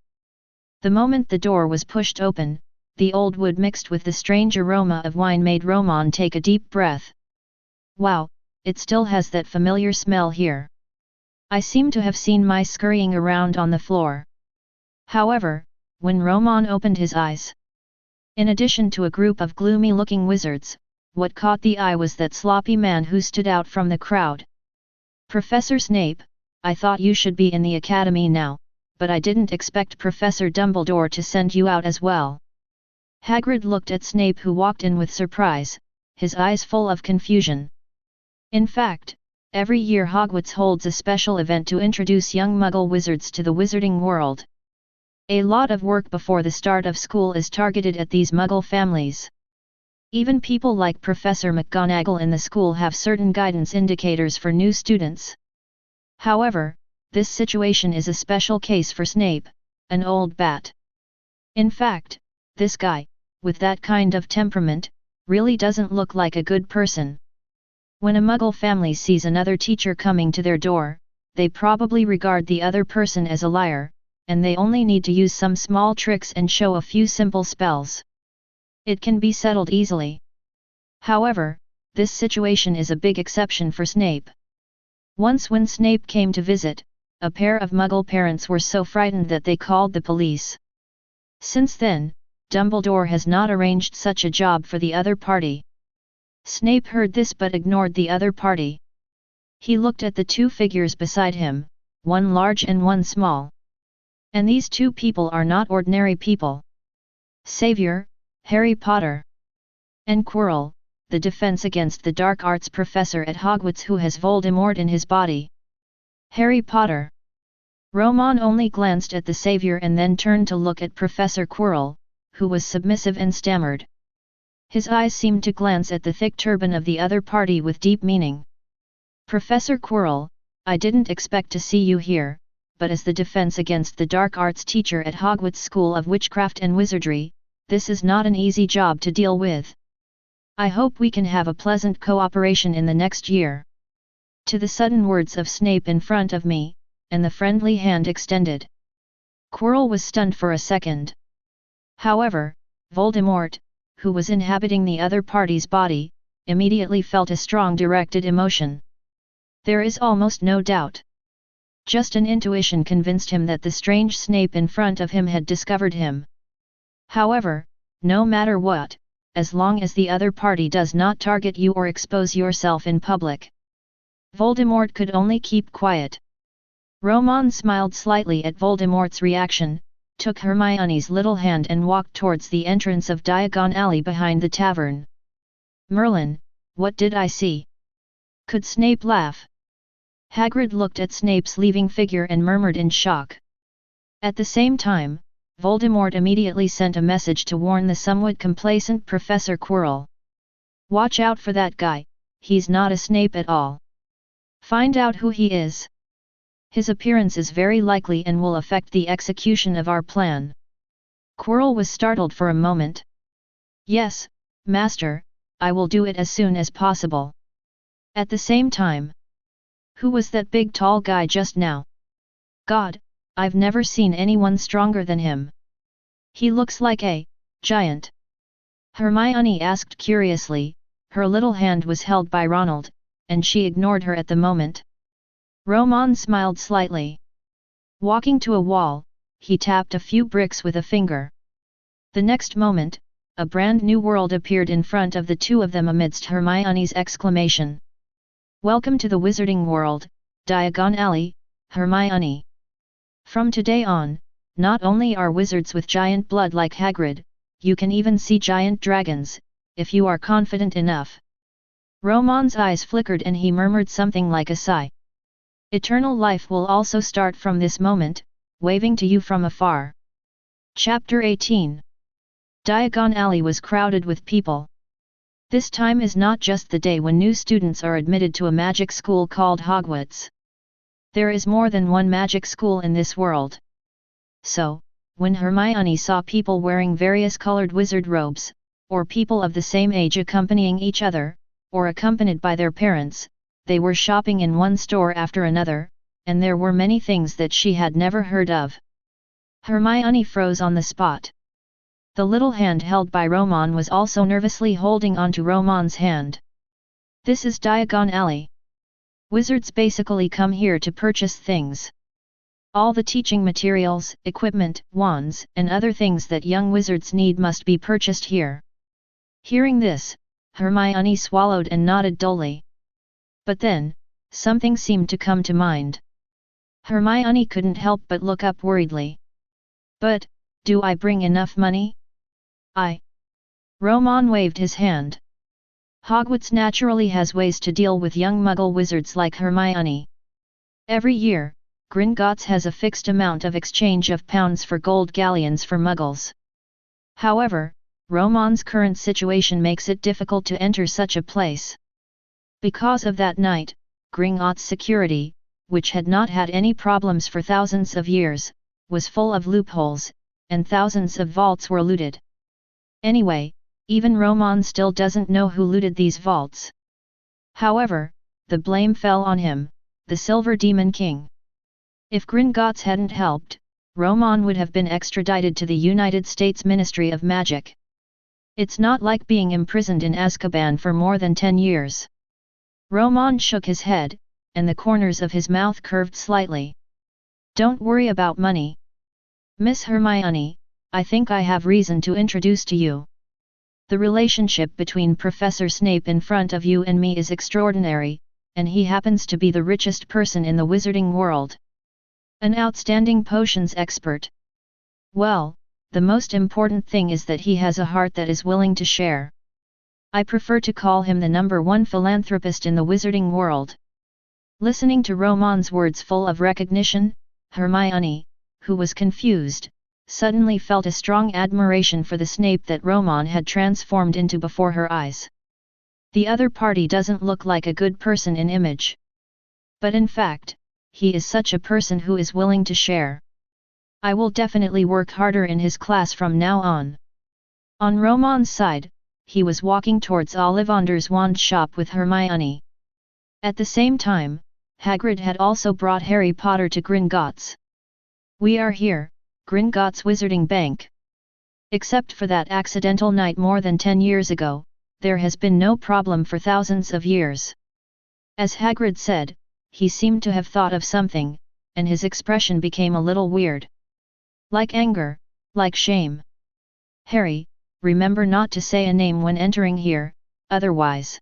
The moment the door was pushed open, the old wood mixed with the strange aroma of wine made Romon take a deep breath. Wow, it still has that familiar smell here. I seem to have seen mice scurrying around on the floor. However, when Romon opened his eyes, in addition to a group of gloomy-looking wizards, what caught the eye was that sloppy man who stood out from the crowd. Professor Snape, I thought you should be in the academy now, but I didn't expect Professor Dumbledore to send you out as well. Hagrid looked at Snape, who walked in with surprise, his eyes full of confusion. In fact, every year Hogwarts holds a special event to introduce young Muggle wizards to the wizarding world. A lot of work before the start of school is targeted at these Muggle families. Even people like Professor McGonagall in the school have certain guidance indicators for new students. However, this situation is a special case for Snape, an old bat. In fact, this guy, with that kind of temperament, really doesn't look like a good person. When a Muggle family sees another teacher coming to their door, they probably regard the other person as a liar, and they only need to use some small tricks and show a few simple spells. It can be settled easily. However, this situation is a big exception for Snape. Once when Snape came to visit, a pair of Muggle parents were so frightened that they called the police. Since then, Dumbledore has not arranged such a job for the other party. Snape heard this but ignored the other party. He looked at the 2 figures beside him, one large and one small. And these 2 people are not ordinary people. Savior, Harry Potter. And Quirrell, the defense against the dark arts professor at Hogwarts who has Voldemort in his body. Harry Potter. Romon only glanced at the Savior and then turned to look at Professor Quirrell, who was submissive and stammered. His eyes seemed to glance at the thick turban of the other party with deep meaning. Professor Quirrell, I didn't expect to see you here, but as the defense against the dark arts teacher at Hogwarts School of Witchcraft and Wizardry, this is not an easy job to deal with. I hope we can have a pleasant cooperation in the next year. To the sudden words of Snape in front of me, and the friendly hand extended. Quirrell was stunned for a second. However, Voldemort, who was inhabiting the other party's body, immediately felt a strong directed emotion. There is almost no doubt. Just an intuition convinced him that the strange Snape in front of him had discovered him. However, no matter what, as long as the other party does not target you or expose yourself in public. Voldemort could only keep quiet. Romon smiled slightly at Voldemort's reaction, took Hermione's little hand and walked towards the entrance of Diagon Alley behind the tavern. Merlin, what did I see? Could Snape laugh? Hagrid looked at Snape's leaving figure and murmured in shock. At the same time, Voldemort immediately sent a message to warn the somewhat complacent Professor Quirrell. Watch out for that guy, he's not a Snape at all. Find out who he is. His appearance is very likely and will affect the execution of our plan. Quirrell was startled for a moment. Yes, Master, I will do it as soon as possible. At the same time, who was that big tall guy just now? God, I've never seen anyone stronger than him. He looks like a giant. Hermione asked curiously. Her little hand was held by Ronald, and she ignored her at the moment. Romon smiled slightly. Walking to a wall, he tapped a few bricks with a finger. The next moment, a brand new world appeared in front of the two of them amidst Hermione's exclamation. Welcome to the Wizarding World, Diagon Alley, Hermione. From today on, not only are wizards with giant blood like Hagrid, you can even see giant dragons, if you are confident enough. Romon's eyes flickered and he murmured something like a sigh. Eternal life will also start from this moment, waving to you from afar. Chapter 18. Diagon Alley was crowded with people. This time is not just the day when new students are admitted to a magic school called Hogwarts. There is more than one magic school in this world. So, when Hermione saw people wearing various colored wizard robes, or people of the same age accompanying each other, or accompanied by their parents, they were shopping in one store after another, and there were many things that she had never heard of. Hermione froze on the spot. The little hand held by Romon was also nervously holding onto Romon's hand. This is Diagon Alley. Wizards basically come here to purchase things. All the teaching materials, equipment, wands, and other things that young wizards need must be purchased here. Hearing this, Hermione swallowed and nodded dully. But then, something seemed to come to mind. Hermione couldn't help but look up worriedly. But, do I bring enough money? Romon waved his hand. Hogwarts naturally has ways to deal with young muggle wizards like Hermione. Every year, Gringotts has a fixed amount of exchange of pounds for gold galleons for muggles. However, Romon's current situation makes it difficult to enter such a place. Because of that night, Gringotts' security, which had not had any problems for thousands of years, was full of loopholes, and thousands of vaults were looted. Anyway, even Romon still doesn't know who looted these vaults. However, the blame fell on him, the Silver Demon King. If Gringotts hadn't helped, Romon would have been extradited to the United States Ministry of Magic. It's not like being imprisoned in Azkaban for more than 10 years. Romon shook his head, and the corners of his mouth curved slightly. Don't worry about money. Miss Hermione, I think I have reason to introduce to you. The relationship between Professor Snape in front of you and me is extraordinary, and he happens to be the richest person in the wizarding world. An outstanding potions expert. Well, the most important thing is that he has a heart that is willing to share. I prefer to call him the #1 philanthropist in the wizarding world. Listening to Romon's words full of recognition, Hermione, who was confused, suddenly felt a strong admiration for the Snape that Romon had transformed into before her eyes. The other party doesn't look like a good person in image. But in fact, he is such a person who is willing to share. I will definitely work harder in his class from now on. On Romon's side, he was walking towards Ollivander's wand shop with Hermione. At the same time, Hagrid had also brought Harry Potter to Gringotts. We are here, Gringotts Wizarding Bank. Except for that accidental night more than 10 years ago, there has been no problem for thousands of years. As Hagrid said, he seemed to have thought of something, and his expression became a little weird. Like anger, like shame. Harry, remember not to say a name when entering here, otherwise.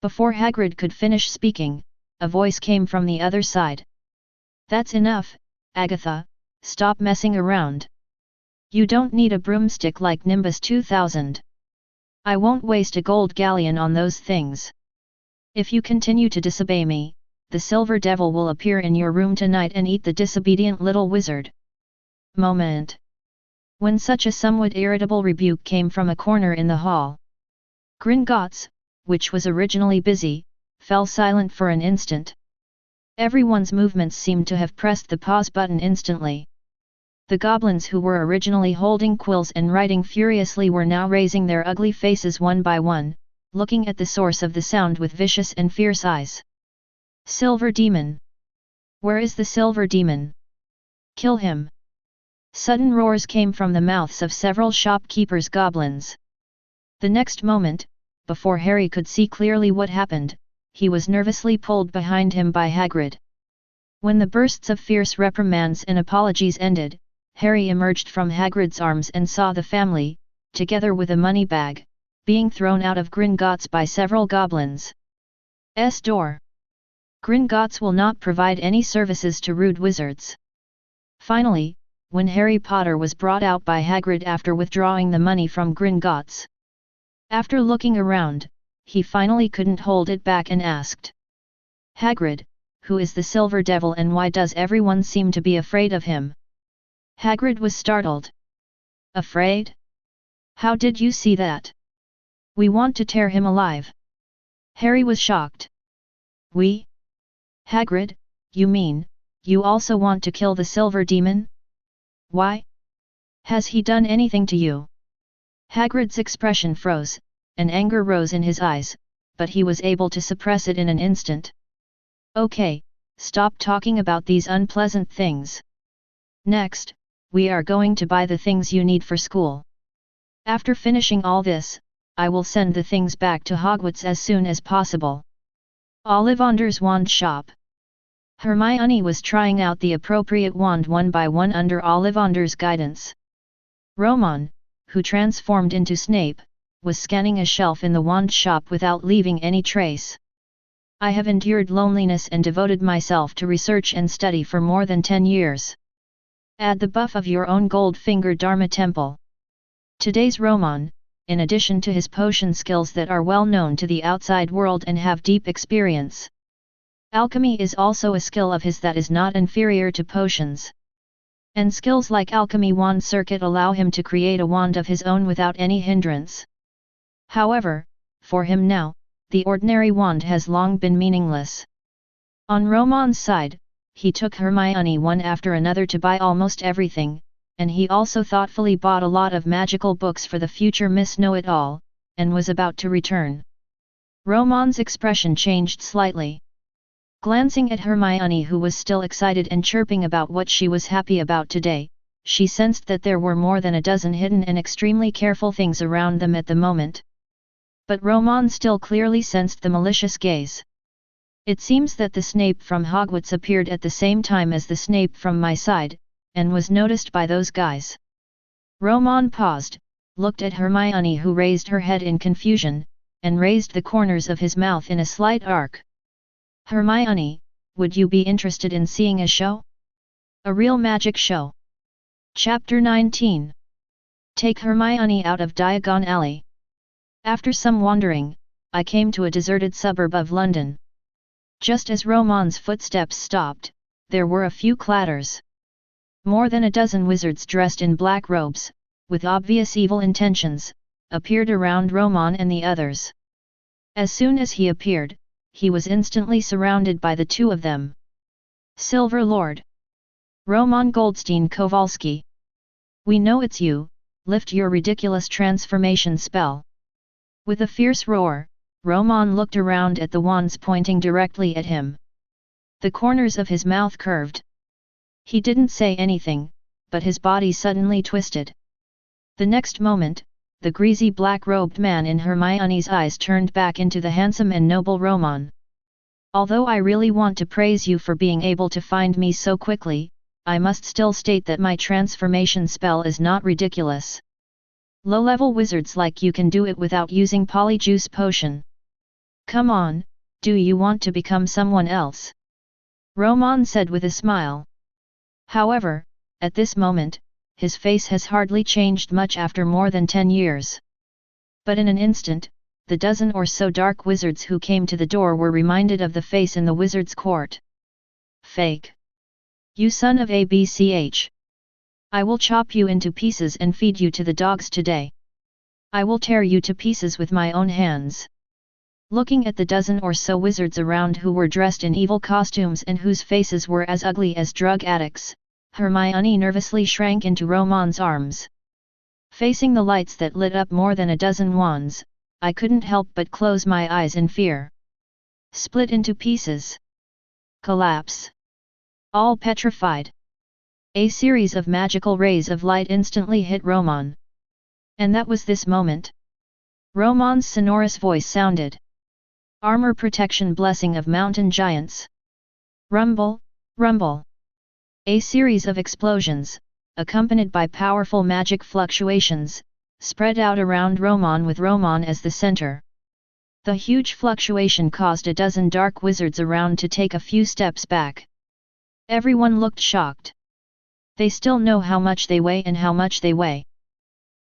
Before Hagrid could finish speaking, a voice came from the other side. That's enough, Agatha, stop messing around. You don't need a broomstick like Nimbus 2000. I won't waste a gold galleon on those things. If you continue to disobey me, the silver devil will appear in your room tonight and eat the disobedient little wizard. Moment. When such a somewhat irritable rebuke came from a corner in the hall, Gringotts, which was originally busy, fell silent for an instant. Everyone's movements seemed to have pressed the pause button instantly. The goblins who were originally holding quills and writing furiously were now raising their ugly faces one by one, looking at the source of the sound with vicious and fierce eyes. Silver Demon! Where is the Silver Demon? Kill him! Sudden roars came from the mouths of several shopkeepers' goblins. The next moment, before Harry could see clearly what happened, he was nervously pulled behind him by Hagrid. When the bursts of fierce reprimands and apologies ended, Harry emerged from Hagrid's arms and saw the family, together with a money bag, being thrown out of Gringotts by several goblins. Door. Gringotts will not provide any services to rude wizards. Finally, when Harry Potter was brought out by Hagrid after withdrawing the money from Gringotts, after looking around, he finally couldn't hold it back and asked, Hagrid, who is the Silver Devil and why does everyone seem to be afraid of him? Hagrid was startled. Afraid? How did you see that? We want to tear him alive. Harry was shocked. We? Hagrid, you mean, you also want to kill the Silver Demon? Why? Has he done anything to you? Hagrid's expression froze, and anger rose in his eyes, but he was able to suppress it in an instant. Okay, stop talking about these unpleasant things. Next, we are going to buy the things you need for school. After finishing all this, I will send the things back to Hogwarts as soon as possible. Ollivander's Wand Shop. Hermione was trying out the appropriate wand one by one under Ollivander's guidance. Romon, who transformed into Snape, was scanning a shelf in the wand shop without leaving any trace. I have endured loneliness and devoted myself to research and study for more than 10 years. Add the buff of your own gold-fingered Dharma Temple. Today's Romon, in addition to his potion skills that are well known to the outside world and have deep experience, alchemy is also a skill of his that is not inferior to potions. And skills like alchemy wand circuit allow him to create a wand of his own without any hindrance. However, for him now, the ordinary wand has long been meaningless. On Romon's side, he took Hermione one after another to buy almost everything, and he also thoughtfully bought a lot of magical books for the future Miss Know-It-All, and was about to return. Romon's expression changed slightly. Glancing at Hermione, who was still excited and chirping about what she was happy about today, she sensed that there were more than a dozen hidden and extremely careful things around them at the moment. But Romon still clearly sensed the malicious gaze. It seems that the Snape from Hogwarts appeared at the same time as the Snape from my side, and was noticed by those guys. Romon paused, looked at Hermione, who raised her head in confusion, and raised the corners of his mouth in a slight arc. Hermione, would you be interested in seeing a show? A real magic show. Chapter 19. Take Hermione out of Diagon Alley. After some wandering, I came to a deserted suburb of London. Just as Romon's footsteps stopped, there were a few clatters. More than a dozen wizards dressed in black robes, with obvious evil intentions, appeared around Romon and the others. As soon as he appeared, he was instantly surrounded by the two of them. Silver Lord! Romon Goldstein Kowalski! We know it's you, lift your ridiculous transformation spell. With a fierce roar, Romon looked around at the wands pointing directly at him. The corners of his mouth curved. He didn't say anything, but his body suddenly twisted. The next moment, the greasy black-robed man in Hermione's eyes turned back into the handsome and noble Romon. Although I really want to praise you for being able to find me so quickly, I must still state that my transformation spell is not ridiculous. Low-level wizards like you can do it without using polyjuice potion. Come on, do you want to become someone else? Romon said with a smile. However, at this moment, his face has hardly changed much after more than 10 years. But in an instant, the dozen or so dark wizards who came to the door were reminded of the face in the wizard's court. Fake! You son of a bch! I will chop you into pieces and feed you to the dogs today. I will tear you to pieces with my own hands. Looking at the dozen or so wizards around who were dressed in evil costumes and whose faces were as ugly as drug addicts, Hermione nervously shrank into Romon's arms. Facing the lights that lit up more than a dozen wands, I couldn't help but close my eyes in fear. Split into pieces. Collapse. All petrified. A series of magical rays of light instantly hit Romon. And that was this moment. Romon's sonorous voice sounded. Armor protection blessing of mountain giants. Rumble, rumble. A series of explosions, accompanied by powerful magic fluctuations, spread out around Romon with Romon as the center. The huge fluctuation caused a dozen dark wizards around to take a few steps back. Everyone looked shocked. They still know how much they weigh and how much they weigh.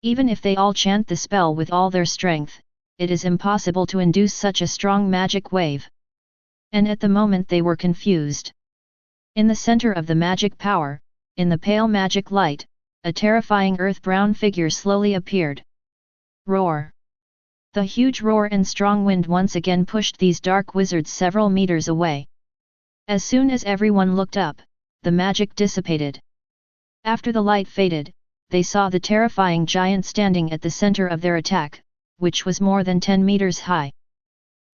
Even if they all chant the spell with all their strength, it is impossible to induce such a strong magic wave. And at the moment they were confused. In the center of the magic power, in the pale magic light, a terrifying earth-brown figure slowly appeared. Roar! The huge roar and strong wind once again pushed these dark wizards several meters away. As soon as everyone looked up, the magic dissipated. After the light faded, they saw the terrifying giant standing at the center of their attack, which was more than 10 meters high.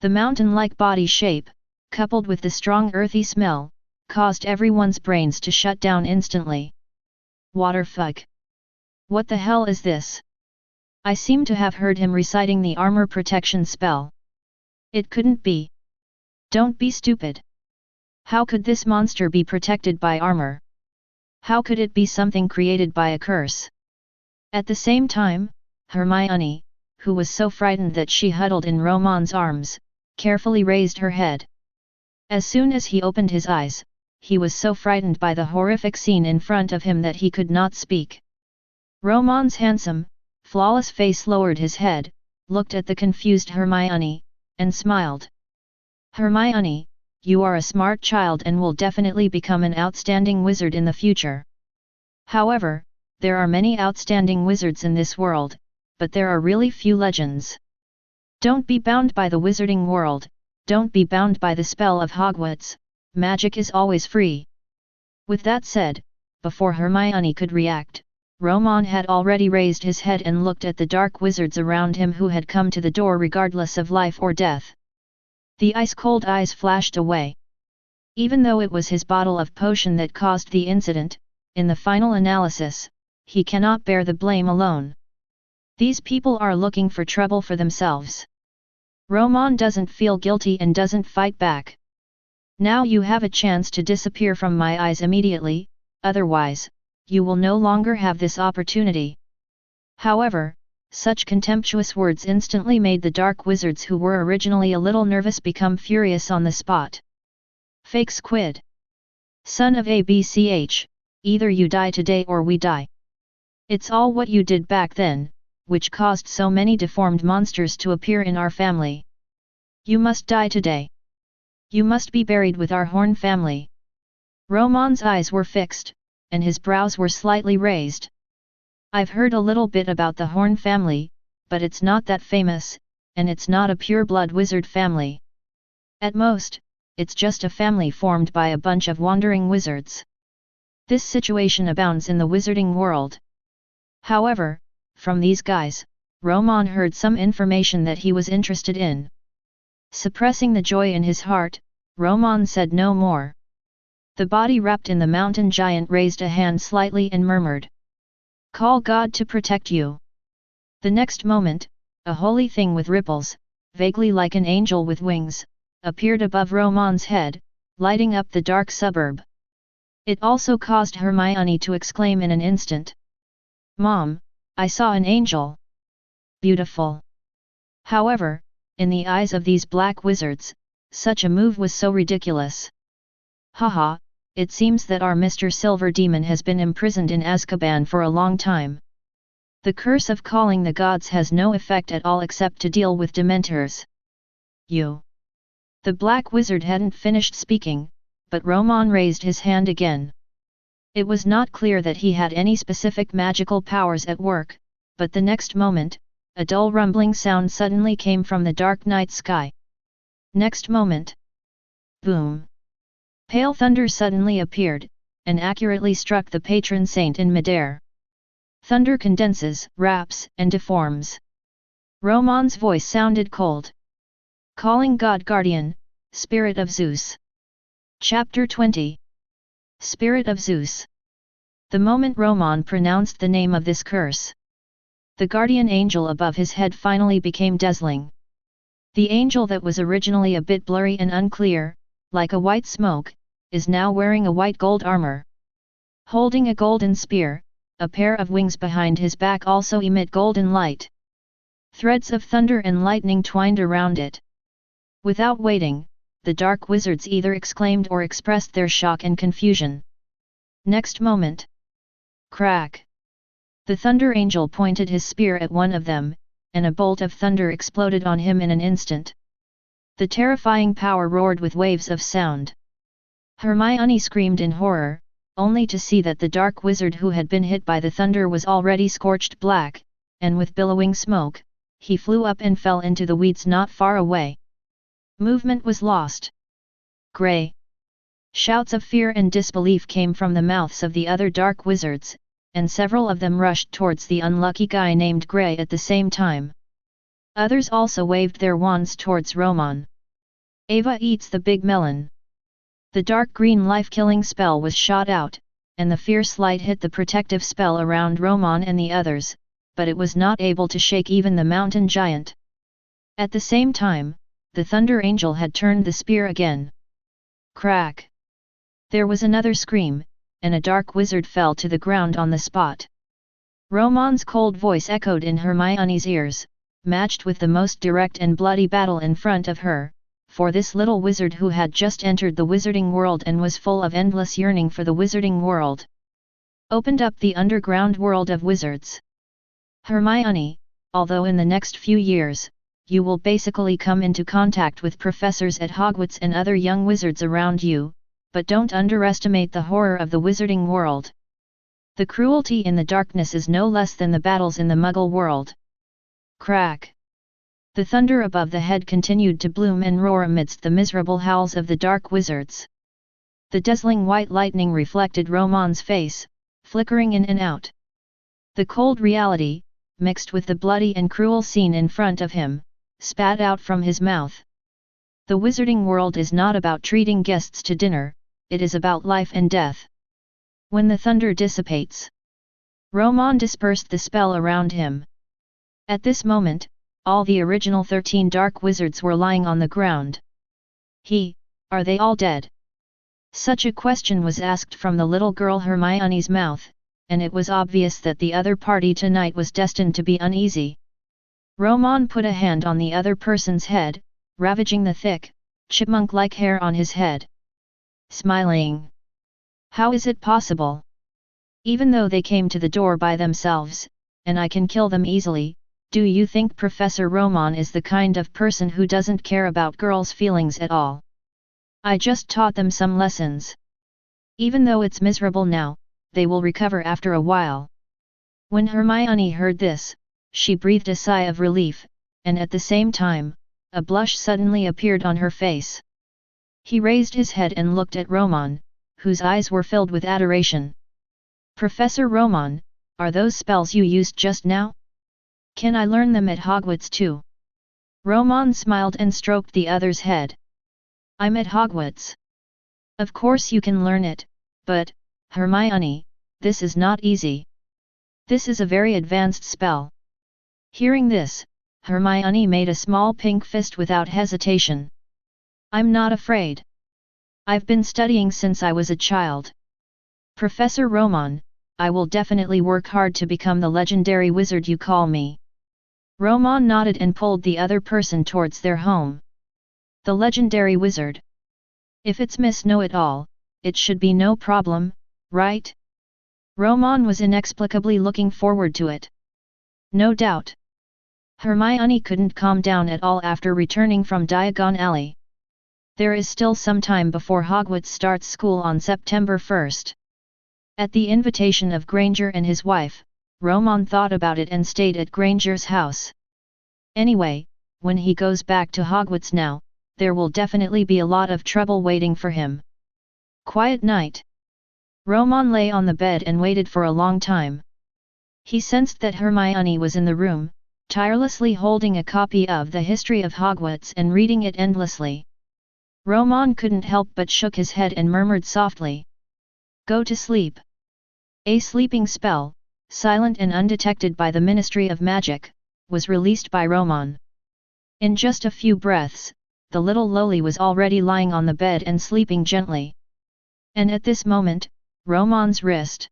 The mountain-like body shape, coupled with the strong earthy smell, caused everyone's brains to shut down instantly. Waterfuck! What the hell is this? I seem to have heard him reciting the armor protection spell. It couldn't be. Don't be stupid. How could this monster be protected by armor? How could it be something created by a curse? At the same time, Hermione, who was so frightened that she huddled in Romon's arms, carefully raised her head. As soon as he opened his eyes, he was so frightened by the horrific scene in front of him that he could not speak. Romon's handsome, flawless face lowered his head, looked at the confused Hermione, and smiled. Hermione, you are a smart child and will definitely become an outstanding wizard in the future. However, there are many outstanding wizards in this world, but there are really few legends. Don't be bound by the wizarding world, don't be bound by the spell of Hogwarts, magic is always free. With that said, before Hermione could react, Romon had already raised his head and looked at the dark wizards around him who had come to the door regardless of life or death. The ice-cold eyes flashed away. Even though it was his bottle of potion that caused the incident, in the final analysis, he cannot bear the blame alone. These people are looking for trouble for themselves. Romon doesn't feel guilty and doesn't fight back. Now you have a chance to disappear from my eyes immediately, otherwise, you will no longer have this opportunity. However, such contemptuous words instantly made the dark wizards who were originally a little nervous become furious on the spot. Fake squid! Son of a bch, either you die today or we die. It's all what you did back then, which caused so many deformed monsters to appear in our family. You must die today. You must be buried with our Horn family. Romon's eyes were fixed, and his brows were slightly raised. I've heard a little bit about the Horn family, but it's not that famous, and it's not a pure-blood wizard family. At most, it's just a family formed by a bunch of wandering wizards. This situation abounds in the wizarding world. However, from these guys, Romon heard some information that he was interested in. Suppressing the joy in his heart, Romon said no more. The body wrapped in the mountain giant raised a hand slightly and murmured, "Call God to protect you." The next moment, a holy thing with ripples, vaguely like an angel with wings, appeared above Romon's head, lighting up the dark suburb. It also caused Hermione to exclaim in an instant, "Mom, I saw an angel!" Beautiful. However, in the eyes of these black wizards, such a move was so ridiculous. Haha, it seems that our Mr. Silver Demon has been imprisoned in Azkaban for a long time. The curse of calling the gods has no effect at all except to deal with dementors. You. The black wizard hadn't finished speaking, but Romon raised his hand again. It was not clear that he had any specific magical powers at work, but the next moment, a dull rumbling sound suddenly came from the dark night sky. Next moment. Boom! Pale thunder suddenly appeared, and accurately struck the patron saint in midair. Thunder condenses, wraps, and deforms. Romon's voice sounded cold. Calling God Guardian, Spirit of Zeus. Chapter 20. Spirit of Zeus. The moment Romon pronounced the name of this curse, the guardian angel above his head finally became dazzling. The angel that was originally a bit blurry and unclear, like a white smoke, is now wearing a white gold armor. Holding a golden spear, a pair of wings behind his back also emit golden light. Threads of thunder and lightning twined around it. Without waiting, the dark wizards either exclaimed or expressed their shock and confusion. Next moment. Crack! The Thunder Angel pointed his spear at one of them, and a bolt of thunder exploded on him in an instant. The terrifying power roared with waves of sound. Hermione screamed in horror, only to see that the dark wizard who had been hit by the thunder was already scorched black, and with billowing smoke, he flew up and fell into the weeds not far away. Movement was lost. Grey! Shouts of fear and disbelief came from the mouths of the other dark wizards, and several of them rushed towards the unlucky guy named Grey at the same time. Others also waved their wands towards Romon. Ava eats the big melon. The dark green life-killing spell was shot out, and the fierce light hit the protective spell around Romon and the others, but it was not able to shake even the mountain giant. At the same time, the Thunder Angel had turned the spear again. Crack! There was another scream, and a dark wizard fell to the ground on the spot. Romon's cold voice echoed in Hermione's ears, matched with the most direct and bloody battle in front of her, for this little wizard who had just entered the wizarding world and was full of endless yearning for the wizarding world. Opened up the underground world of wizards. Hermione, although in the next few years, you will basically come into contact with professors at Hogwarts and other young wizards around you, but don't underestimate the horror of the wizarding world. The cruelty in the darkness is no less than the battles in the Muggle world. Crack! The thunder above the head continued to bloom and roar amidst the miserable howls of the dark wizards. The dazzling white lightning reflected Romon's face, flickering in and out. The cold reality, mixed with the bloody and cruel scene in front of him, spat out from his mouth. The wizarding world is not about treating guests to dinner, it is about life and death. When the thunder dissipates, Romon dispersed the spell around him. At this moment, all the original 13 dark wizards were lying on the ground. Are they all dead? Such a question was asked from the little girl Hermione's mouth, and it was obvious that the other party tonight was destined to be uneasy. Romon put a hand on the other person's head, ravaging the thick, chipmunk-like hair on his head. Smiling. How is it possible? Even though they came to the door by themselves, and I can kill them easily, do you think Professor Romon is the kind of person who doesn't care about girls' feelings at all? I just taught them some lessons. Even though it's miserable now, they will recover after a while. When Hermione heard this, she breathed a sigh of relief, and at the same time, a blush suddenly appeared on her face. He raised his head and looked at Romon, whose eyes were filled with adoration. Professor Romon, are those spells you used just now? Can I learn them at Hogwarts too? Romon smiled and stroked the other's head. I'm at Hogwarts. Of course you can learn it, but, Hermione, this is not easy. This is a very advanced spell. Hearing this, Hermione made a small pink fist without hesitation. I'm not afraid. I've been studying since I was a child. Professor Romon, I will definitely work hard to become the legendary wizard you call me. Romon nodded and pulled the other person towards their home. The legendary wizard. If it's Miss Know-It-All, it should be no problem, right? Romon was inexplicably looking forward to it. No doubt. Hermione couldn't calm down at all after returning from Diagon Alley. There is still some time before Hogwarts starts school on September 1st. At the invitation of Granger and his wife, Romon thought about it and stayed at Granger's house. Anyway, when he goes back to Hogwarts now, there will definitely be a lot of trouble waiting for him. Quiet night. Romon lay on the bed and waited for a long time. He sensed that Hermione was in the room, tirelessly holding a copy of the History of Hogwarts and reading it endlessly. Romon couldn't help but shook his head and murmured softly, "Go to sleep." A sleeping spell, silent and undetected by the Ministry of Magic, was released by Romon. In just a few breaths, the little lowly was already lying on the bed and sleeping gently. And at this moment, Romon's wrist.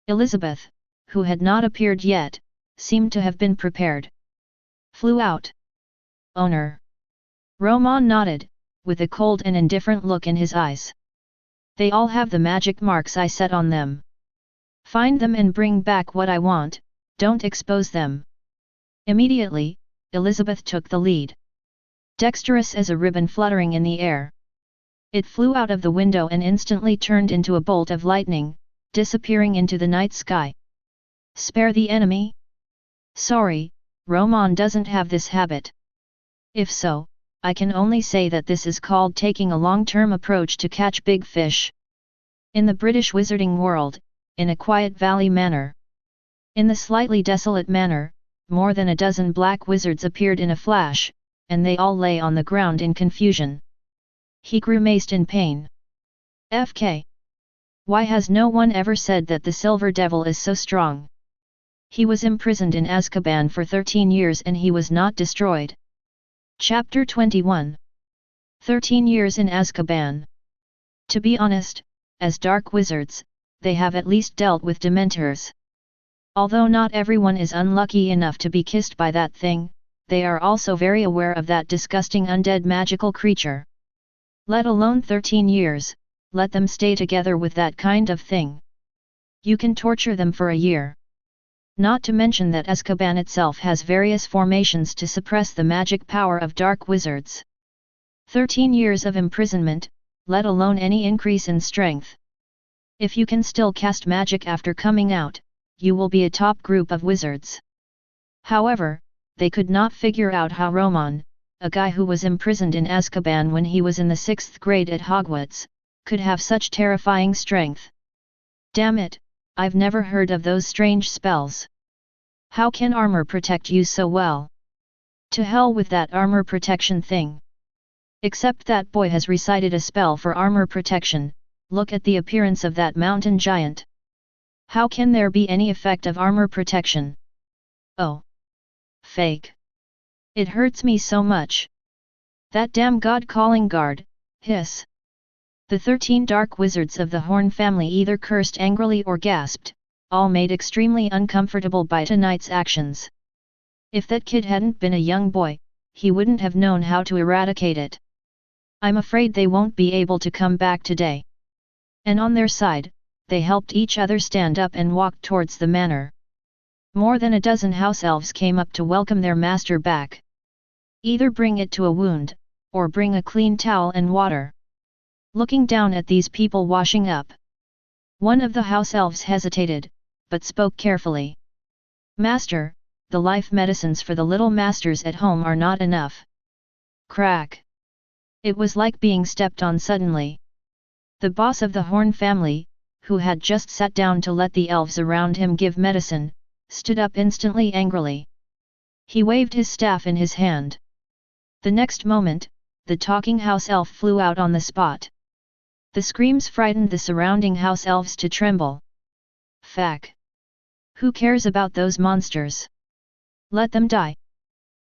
Elizabeth, who had not appeared yet, seemed to have been prepared. Flew out. Owner. Romon nodded, with a cold and indifferent look in his eyes. They all have the magic marks I set on them. Find them and bring back what I want, don't expose them. Immediately, Elizabeth took the lead. Dexterous as a ribbon fluttering in the air. It flew out of the window and instantly turned into a bolt of lightning, disappearing into the night sky. Spare the enemy? Sorry, Romon doesn't have this habit. If so, I can only say that this is called taking a long-term approach to catch big fish. In the British wizarding world, in a quiet valley manor. In the slightly desolate manor, more than a dozen black wizards appeared in a flash, and they all lay on the ground in confusion. He grimaced in pain. FK. Why has no one ever said that the Silver Devil is so strong? He was imprisoned in Azkaban for 13 years and he was not destroyed. Chapter 21. 13 years in Azkaban. To be honest, as dark wizards, they have at least dealt with Dementors. Although not everyone is unlucky enough to be kissed by that thing, they are also very aware of that disgusting undead magical creature. Let alone 13 years, let them stay together with that kind of thing. You can torture them for a year. Not to mention that Azkaban itself has various formations to suppress the magic power of dark wizards. 13 years of imprisonment, let alone any increase in strength. If you can still cast magic after coming out, you will be a top group of wizards. However, they could not figure out how Romon, a guy who was imprisoned in Azkaban when he was in the 6th grade at Hogwarts, could have such terrifying strength. Damn it, I've never heard of those strange spells. How can armor protect you so well? To hell with that armor protection thing. Except that boy has recited a spell for armor protection. Look at the appearance of that mountain giant. How can there be any effect of armor protection? Oh. Fake. It hurts me so much. That damn god-calling guard, hiss. The 13 dark wizards of the Horn family either cursed angrily or gasped, all made extremely uncomfortable by tonight's actions. If that kid hadn't been a young boy, he wouldn't have known how to eradicate it. I'm afraid they won't be able to come back today. And on their side, they helped each other stand up and walked towards the manor. More than a dozen house elves came up to welcome their master back. Either bring it to a wound, or bring a clean towel and water. Looking down at these people washing up. One of the house elves hesitated, but spoke carefully. Master, the life medicines for the little masters at home are not enough. Crack. It was like being stepped on suddenly. The boss of the Horn family, who had just sat down to let the elves around him give medicine, stood up instantly angrily. He waved his staff in his hand. The next moment, the talking house elf flew out on the spot. The screams frightened the surrounding house elves to tremble. Fack. Who cares about those monsters? Let them die.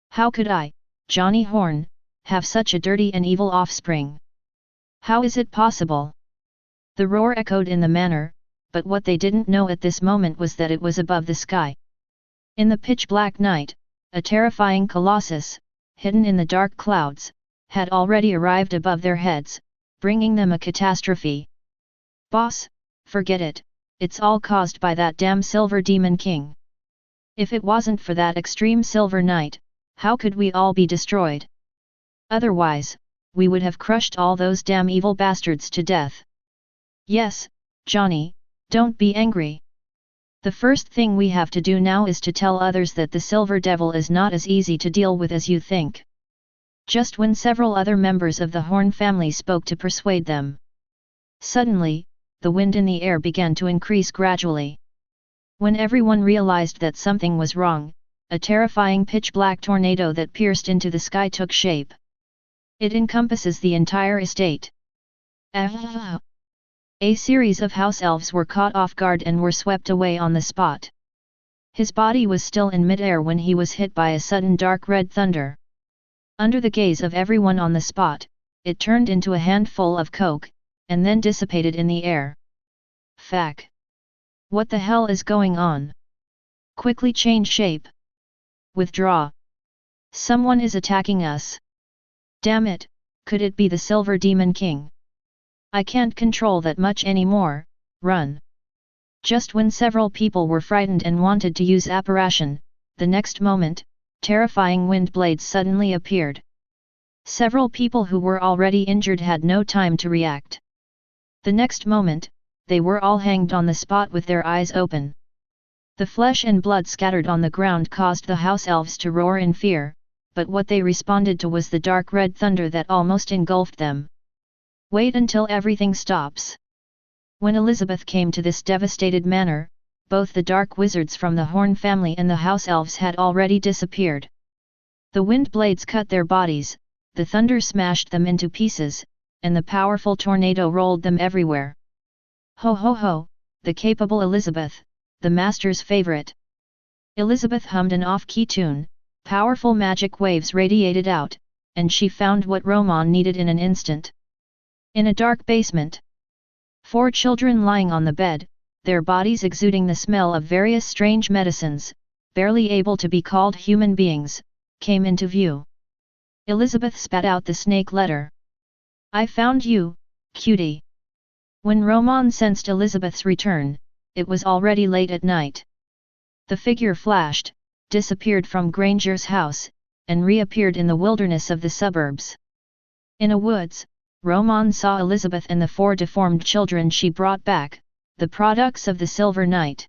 How could I, Johnny Horn, have such a dirty and evil offspring? How is it possible? The roar echoed in the manor, but what they didn't know at this moment was that it was above the sky. In the pitch-black night, a terrifying colossus, hidden in the dark clouds, had already arrived above their heads, bringing them a catastrophe. Boss, forget it, it's all caused by that damn Silver Demon King. If it wasn't for that extreme Silver Knight, how could we all be destroyed? Otherwise, we would have crushed all those damn evil bastards to death. Yes, Johnny, don't be angry. The first thing we have to do now is to tell others that the Silver Devil is not as easy to deal with as you think. Just when several other members of the Horn family spoke to persuade them. Suddenly, the wind in the air began to increase gradually. When everyone realized that something was wrong, a terrifying pitch-black tornado that pierced into the sky took shape. It encompasses the entire estate. A series of house elves were caught off guard and were swept away on the spot. His body was still in mid-air when he was hit by a sudden dark red thunder. Under the gaze of everyone on the spot, it turned into a handful of coke, and then dissipated in the air. Fuck! What the hell is going on? Quickly change shape. Withdraw. Someone is attacking us. Damn it, could it be the Silver Demon King? I can't control that much anymore, run. Just when several people were frightened and wanted to use apparition, the next moment, terrifying wind blades suddenly appeared. Several people who were already injured had no time to react. The next moment, they were all hanged on the spot with their eyes open. The flesh and blood scattered on the ground caused the house elves to roar in fear, but what they responded to was the dark red thunder that almost engulfed them. Wait until everything stops. When Elizabeth came to this devastated manor, both the dark wizards from the Horn family and the house elves had already disappeared. The wind blades cut their bodies, the thunder smashed them into pieces, and the powerful tornado rolled them everywhere. Ho ho ho, the capable Elizabeth, the master's favorite. Elizabeth hummed an off-key tune, powerful magic waves radiated out, and she found what Romon needed in an instant. In a dark basement, 4 children lying on the bed, their bodies exuding the smell of various strange medicines, barely able to be called human beings, came into view. Elizabeth spat out the snake letter. I found you, cutie. When Romon sensed Elizabeth's return, it was already late at night. The figure flashed, disappeared from Granger's house, and reappeared in the wilderness of the suburbs. In a woods, Romon saw Elizabeth and the 4 deformed children she brought back, the products of the Silver Knight.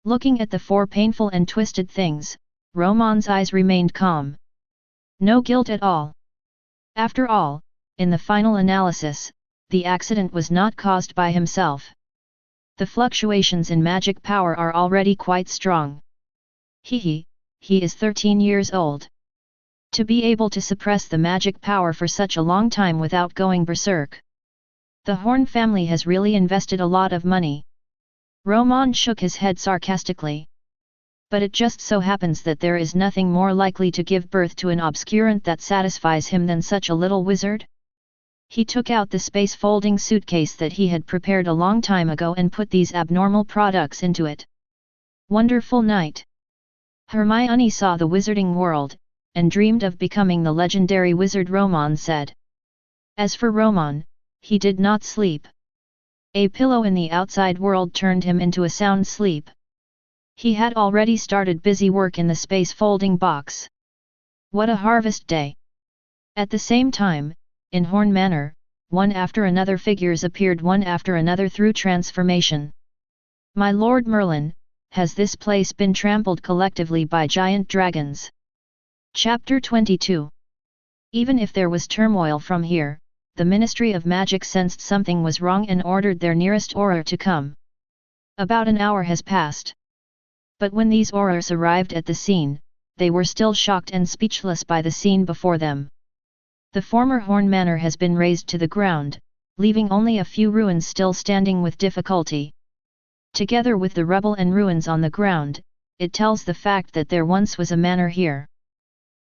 Looking at the 4 painful and twisted things, Romon's eyes remained calm. No guilt at all. After all, in the final analysis, the accident was not caused by himself. The fluctuations in magic power are already quite strong. He is 13 years old. To be able to suppress the magic power for such a long time without going berserk. The Horn family has really invested a lot of money. Romon shook his head sarcastically. But it just so happens that there is nothing more likely to give birth to an obscurant that satisfies him than such a little wizard. He took out the space-folding suitcase that he had prepared a long time ago and put these abnormal products into it. Wonderful night. Hermione saw the wizarding world, and dreamed of becoming the legendary wizard Romon said. As for Romon, he did not sleep. A pillow in the outside world turned him into a sound sleep. He had already started busy work in the space-folding box. What a harvest day! At the same time, in Horn Manor, one after another figures appeared one after another through transformation. My Lord Merlin, has this place been trampled collectively by giant dragons? Chapter 22. Even if there was turmoil from here, the Ministry of Magic sensed something was wrong and ordered their nearest Auror to come. About an hour has passed. But when these Aurors arrived at the scene, they were still shocked and speechless by the scene before them. The former Horn Manor has been razed to the ground, leaving only a few ruins still standing with difficulty. Together with the rubble and ruins on the ground, it tells the fact that there once was a manor here.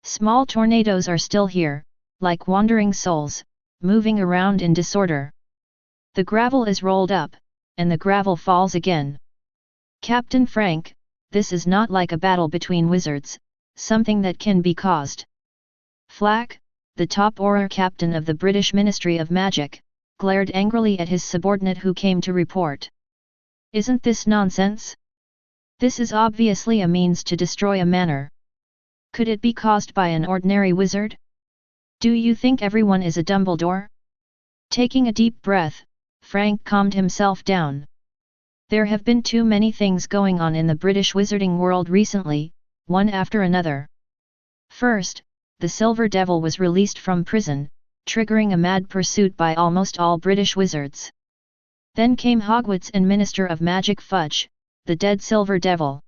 Small tornadoes are still here, like wandering souls, moving around in disorder. The gravel is rolled up, and the gravel falls again. Captain Frank, this is not like a battle between wizards, something that can be caused. Flack, the top Auror captain of the British Ministry of Magic, glared angrily at his subordinate who came to report. Isn't this nonsense? This is obviously a means to destroy a manor. Could it be caused by an ordinary wizard? Do you think everyone is a Dumbledore? Taking a deep breath, Frank calmed himself down. There have been too many things going on in the British wizarding world recently, one after another. First, the Silver Devil was released from prison, triggering a mad pursuit by almost all British wizards. Then came Hogwarts and Minister of Magic Fudge, the dead Silver Devil.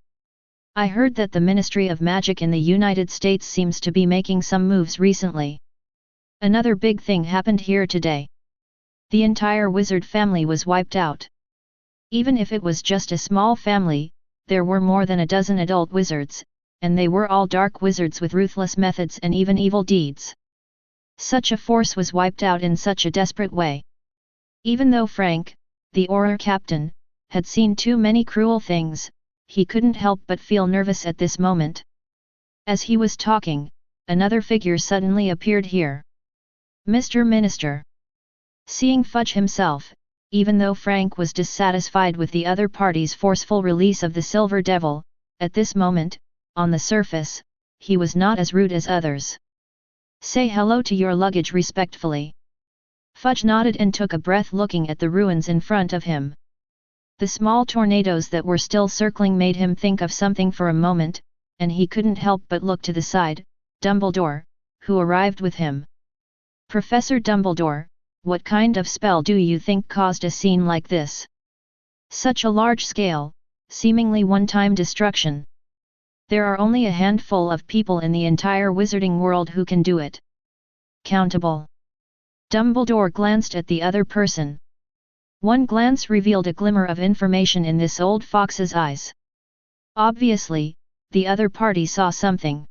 I heard that the Ministry of Magic in the United States seems to be making some moves recently. Another big thing happened here today. The entire wizard family was wiped out. Even if it was just a small family, there were more than a dozen adult wizards, and they were all dark wizards with ruthless methods and even evil deeds. Such a force was wiped out in such a desperate way. Even though Frank, the Auror captain, had seen too many cruel things, he couldn't help but feel nervous at this moment. As he was talking, another figure suddenly appeared here. Mr. Minister. Seeing Fudge himself, even though Frank was dissatisfied with the other party's forceful release of the Silver Devil, at this moment, on the surface, he was not as rude as others. Say hello to your luggage respectfully. Fudge nodded and took a breath looking at the ruins in front of him. The small tornadoes that were still circling made him think of something for a moment, and he couldn't help but look to the side, Dumbledore, who arrived with him. Professor Dumbledore, what kind of spell do you think caused a scene like this? Such a large-scale, seemingly one-time destruction. There are only a handful of people in the entire wizarding world who can do it. Countable. Dumbledore glanced at the other person. One glance revealed a glimmer of information in this old fox's eyes. Obviously, the other party saw something.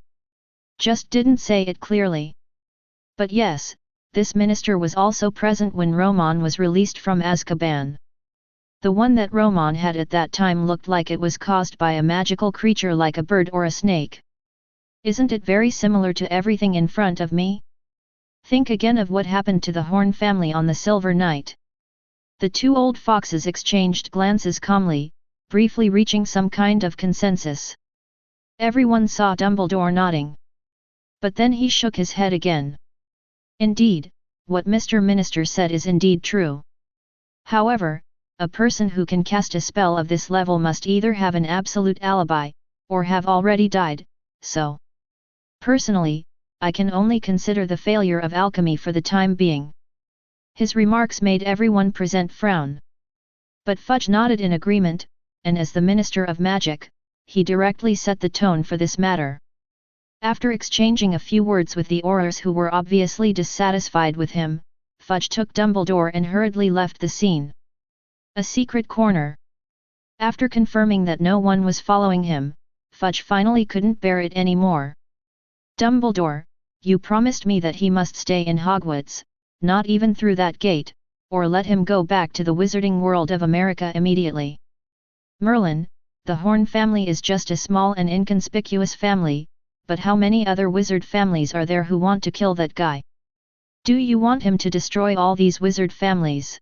Just didn't say it clearly. But yes, this minister was also present when Romon was released from Azkaban. The one that Romon had at that time looked like it was caused by a magical creature like a bird or a snake. Isn't it very similar to everything in front of me? Think again of what happened to the Horn family on the Silver Night. The two old foxes exchanged glances calmly, briefly reaching some kind of consensus. Everyone saw Dumbledore nodding. But then he shook his head again. Indeed, what Mr. Minister said is indeed true. However, a person who can cast a spell of this level must either have an absolute alibi, or have already died, so. Personally, I can only consider the failure of alchemy for the time being. His remarks made everyone present frown. But Fudge nodded in agreement, and as the Minister of Magic, he directly set the tone for this matter. After exchanging a few words with the Aurors who were obviously dissatisfied with him, Fudge took Dumbledore and hurriedly left the scene. A secret corner. After confirming that no one was following him, Fudge finally couldn't bear it anymore. Dumbledore, you promised me that he must stay in Hogwarts, not even through that gate, or let him go back to the wizarding world of America immediately. Merlin, the Horn family is just a small and inconspicuous family, but how many other wizard families are there who want to kill that guy? Do you want him to destroy all these wizard families?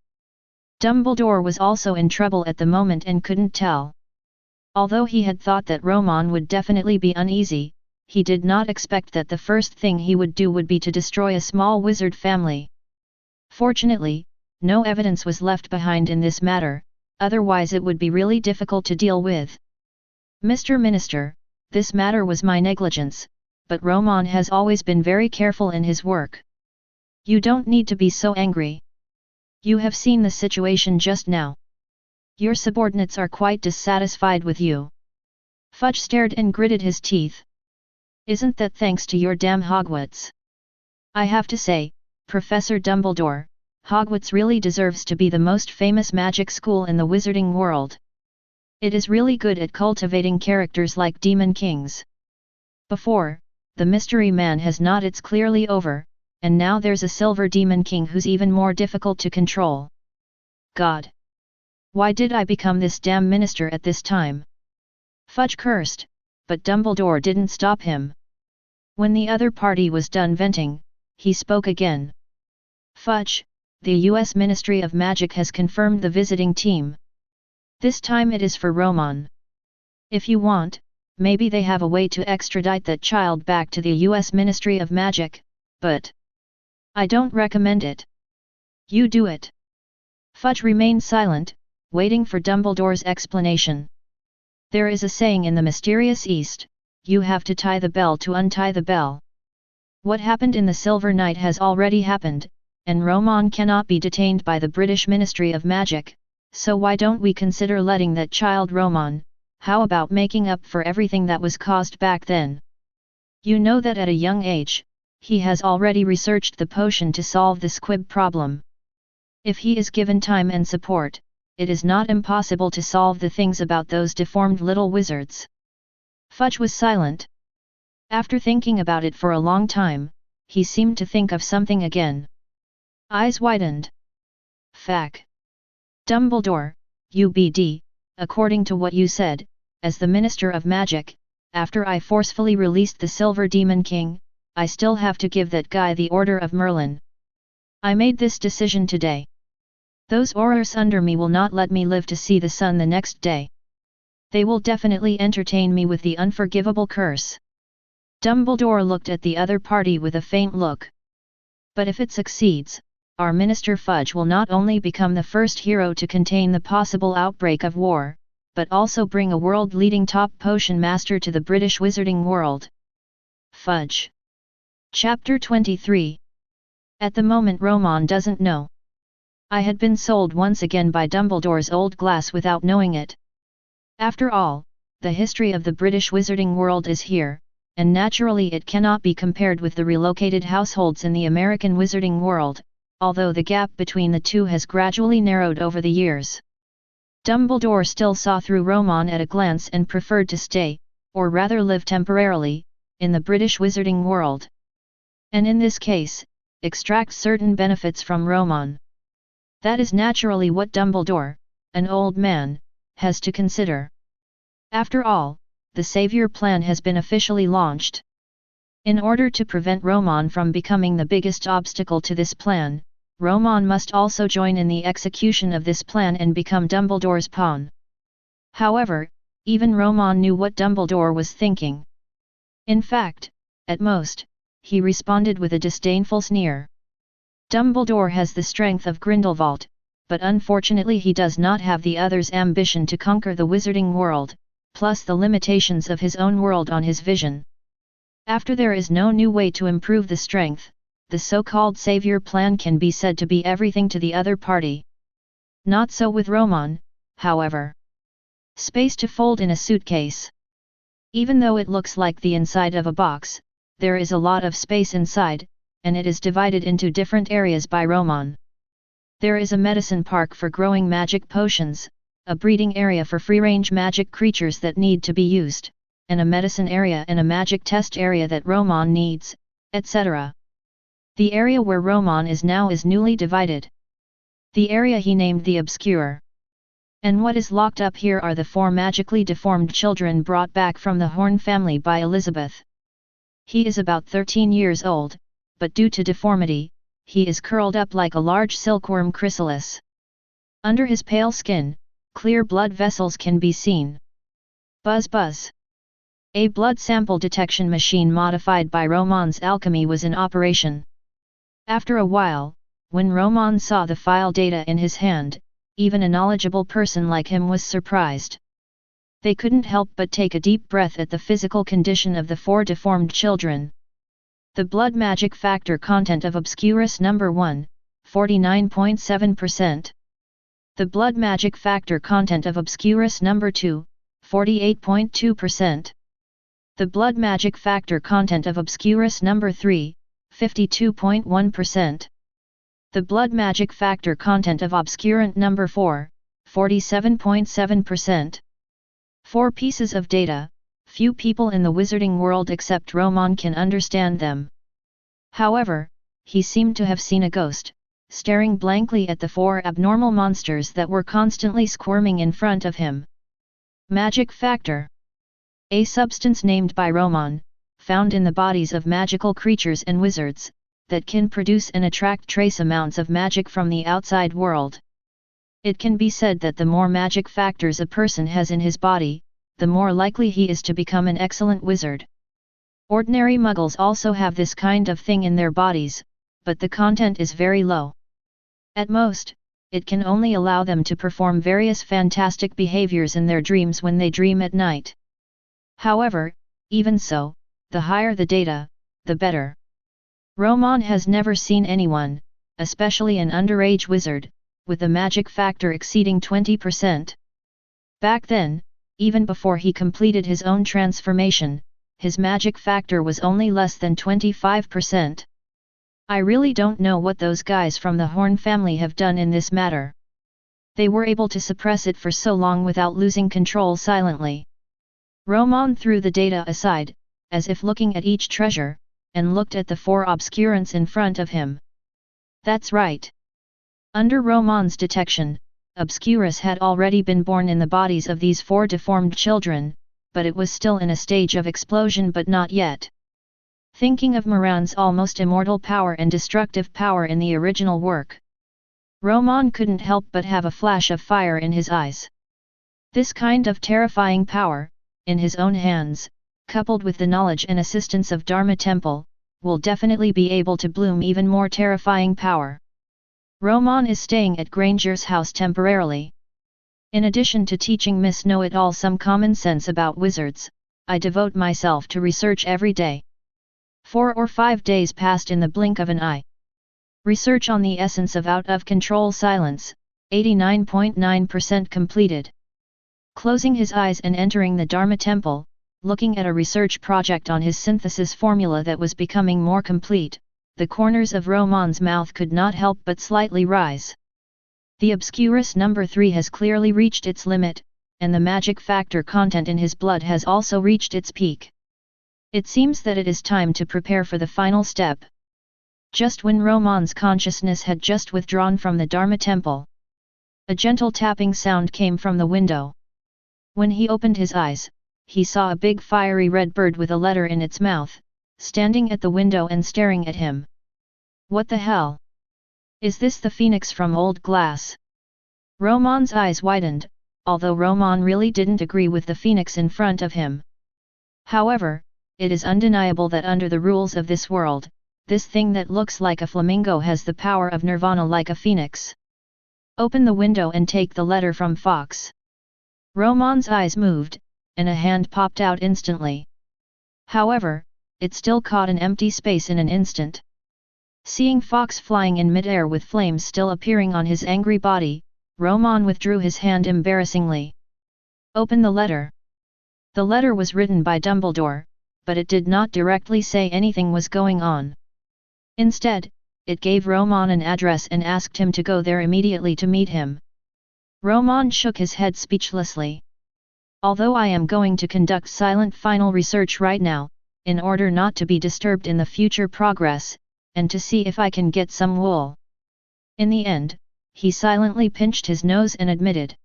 Dumbledore was also in trouble at the moment and couldn't tell. Although he had thought that Romon would definitely be uneasy, he did not expect that the first thing he would do would be to destroy a small wizard family. Fortunately, no evidence was left behind in this matter, otherwise it would be really difficult to deal with. Mr. Minister, this matter was my negligence, but Romon has always been very careful in his work. You don't need to be so angry. You have seen the situation just now. Your subordinates are quite dissatisfied with you. Fudge stared and gritted his teeth. Isn't that thanks to your damn Hogwarts? I have to say, Professor Dumbledore, Hogwarts really deserves to be the most famous magic school in the wizarding world. It is really good at cultivating characters like Demon Kings. Before, the Mystery Man has not, it's clearly over, and now there's a Silver Demon King who's even more difficult to control. God! Why did I become this damn minister at this time? Fudge cursed, but Dumbledore didn't stop him. When the other party was done venting, he spoke again. Fudge, the U.S. Ministry of Magic has confirmed the visiting team. This time it is for Romon. If you want, maybe they have a way to extradite that child back to the US Ministry of Magic, but I don't recommend it. You do it. Fudge remained silent, waiting for Dumbledore's explanation. There is a saying in the mysterious East, you have to tie the bell to untie the bell. What happened in the Silver Night has already happened, and Romon cannot be detained by the British Ministry of Magic, so why don't we consider letting that child Romon? How about making up for everything that was caused back then? You know that at a young age, he has already researched the potion to solve the squib problem. If he is given time and support, it is not impossible to solve the things about those deformed little wizards. Fudge was silent. After thinking about it for a long time, he seemed to think of something again. Eyes widened. Fac. Dumbledore, UBD, according to what you said, as the Minister of Magic, after I forcefully released the Silver Demon King, I still have to give that guy the Order of Merlin. I made this decision today. Those Aurors under me will not let me live to see the sun the next day. They will definitely entertain me with the unforgivable curse. Dumbledore looked at the other party with a faint look. But if it succeeds, our Minister Fudge will not only become the first hero to contain the possible outbreak of war, but also bring a world-leading top potion master to the British wizarding world. Fudge. Chapter 23. At the moment Romon doesn't know. I had been sold once again by Dumbledore's old glass without knowing it. After all, the history of the British wizarding world is here, and naturally it cannot be compared with the relocated households in the American wizarding world, although the gap between the two has gradually narrowed over the years. Dumbledore still saw through Romon at a glance and preferred to stay, or rather live temporarily, in the British wizarding world. And in this case, extract certain benefits from Romon. That is naturally what Dumbledore, an old man, has to consider. After all, the Savior Plan has been officially launched. In order to prevent Romon from becoming the biggest obstacle to this plan, Romon must also join in the execution of this plan and become Dumbledore's pawn. However, even Romon knew what Dumbledore was thinking. In fact, at most, he responded with a disdainful sneer. Dumbledore has the strength of Grindelwald, but unfortunately he does not have the other's ambition to conquer the wizarding world, plus the limitations of his own world on his vision. After there is no new way to improve the strength, the so-called Savior Plan can be said to be everything to the other party. Not so with Romon, however. Space to fold in a suitcase. Even though it looks like the inside of a box, there is a lot of space inside, and it is divided into different areas by Romon. There is a medicine park for growing magic potions, a breeding area for free-range magic creatures that need to be used, and a medicine area and a magic test area that Romon needs, etc. The area where Romon is now is newly divided. The area he named the Obscure. And what is locked up here are the 4 magically deformed children brought back from the Horn family by Elizabeth. He is about 13 years old, but due to deformity, he is curled up like a large silkworm chrysalis. Under his pale skin, clear blood vessels can be seen. Buzz buzz. A blood sample detection machine modified by Romon's alchemy was in operation. After a while, when Romon saw the file data in his hand, even a knowledgeable person like him was surprised. They couldn't help but take a deep breath at the physical condition of the 4 deformed children. The blood magic factor content of Obscurus number 1, 49.7%. The blood magic factor content of Obscurus number 2, 48.2%. The blood magic factor content of Obscurus number 3, 52.1%. The blood magic factor content of Obscurant number 4, 47.7%. 4 pieces of data. Few people in the wizarding world except Romon can understand them. However, he seemed to have seen a ghost, staring blankly at the 4 abnormal monsters that were constantly squirming in front of him. Magic factor. A substance named by Romon, found in the bodies of magical creatures and wizards, that can produce and attract trace amounts of magic from the outside world. It can be said that the more magic factors a person has in his body, the more likely he is to become an excellent wizard. Ordinary muggles also have this kind of thing in their bodies, but the content is very low. At most, it can only allow them to perform various fantastic behaviors in their dreams when they dream at night. However, even so, the higher the data, the better. Romon has never seen anyone, especially an underage wizard, with a magic factor exceeding 20%. Back then, even before he completed his own transformation, his magic factor was only less than 25%. I really don't know what those guys from the Horn family have done in this matter. They were able to suppress it for so long without losing control silently. Romon threw the data aside, as if looking at each treasure, and looked at the 4 obscurants in front of him. That's right. Under Romon's detection, Obscurus had already been born in the bodies of these 4 deformed children, but it was still in a stage of explosion but not yet. Thinking of Moran's almost immortal power and destructive power in the original work, Romon couldn't help but have a flash of fire in his eyes. This kind of terrifying power, in his own hands, coupled with the knowledge and assistance of Dharma Temple, will definitely be able to bloom even more terrifying power. Romon is staying at Granger's house temporarily. In addition to teaching Miss Know-It-All some common sense about wizards, I devote myself to research every day. 4 or 5 days passed in the blink of an eye. Research on the essence of out-of-control silence, 89.9% completed. Closing his eyes and entering the Dharma Temple, looking at a research project on his synthesis formula that was becoming more complete, the corners of Romon's mouth could not help but slightly rise. The Obscurus number 3 has clearly reached its limit, and the magic factor content in his blood has also reached its peak. It seems that it is time to prepare for the final step. Just when Romon's consciousness had just withdrawn from the Dharma Temple, a gentle tapping sound came from the window. When he opened his eyes, he saw a big fiery red bird with a letter in its mouth, standing at the window and staring at him. What the hell? Is this the phoenix from Old Glass? Romon's eyes widened, although Romon really didn't agree with the phoenix in front of him. However, it is undeniable that under the rules of this world, this thing that looks like a flamingo has the power of nirvana like a phoenix. Open the window and take the letter from Fox. Romon's eyes moved, and a hand popped out instantly. However, it still caught an empty space in an instant. Seeing Fox flying in midair with flames still appearing on his angry body, Romon withdrew his hand embarrassingly. Open the letter. The letter was written by Dumbledore, but it did not directly say anything was going on. Instead, it gave Romon an address and asked him to go there immediately to meet him. Romon shook his head speechlessly. Although I am going to conduct silent final research right now, in order not to be disturbed in the future progress, and to see if I can get some wool. In the end, he silently pinched his nose and admitted.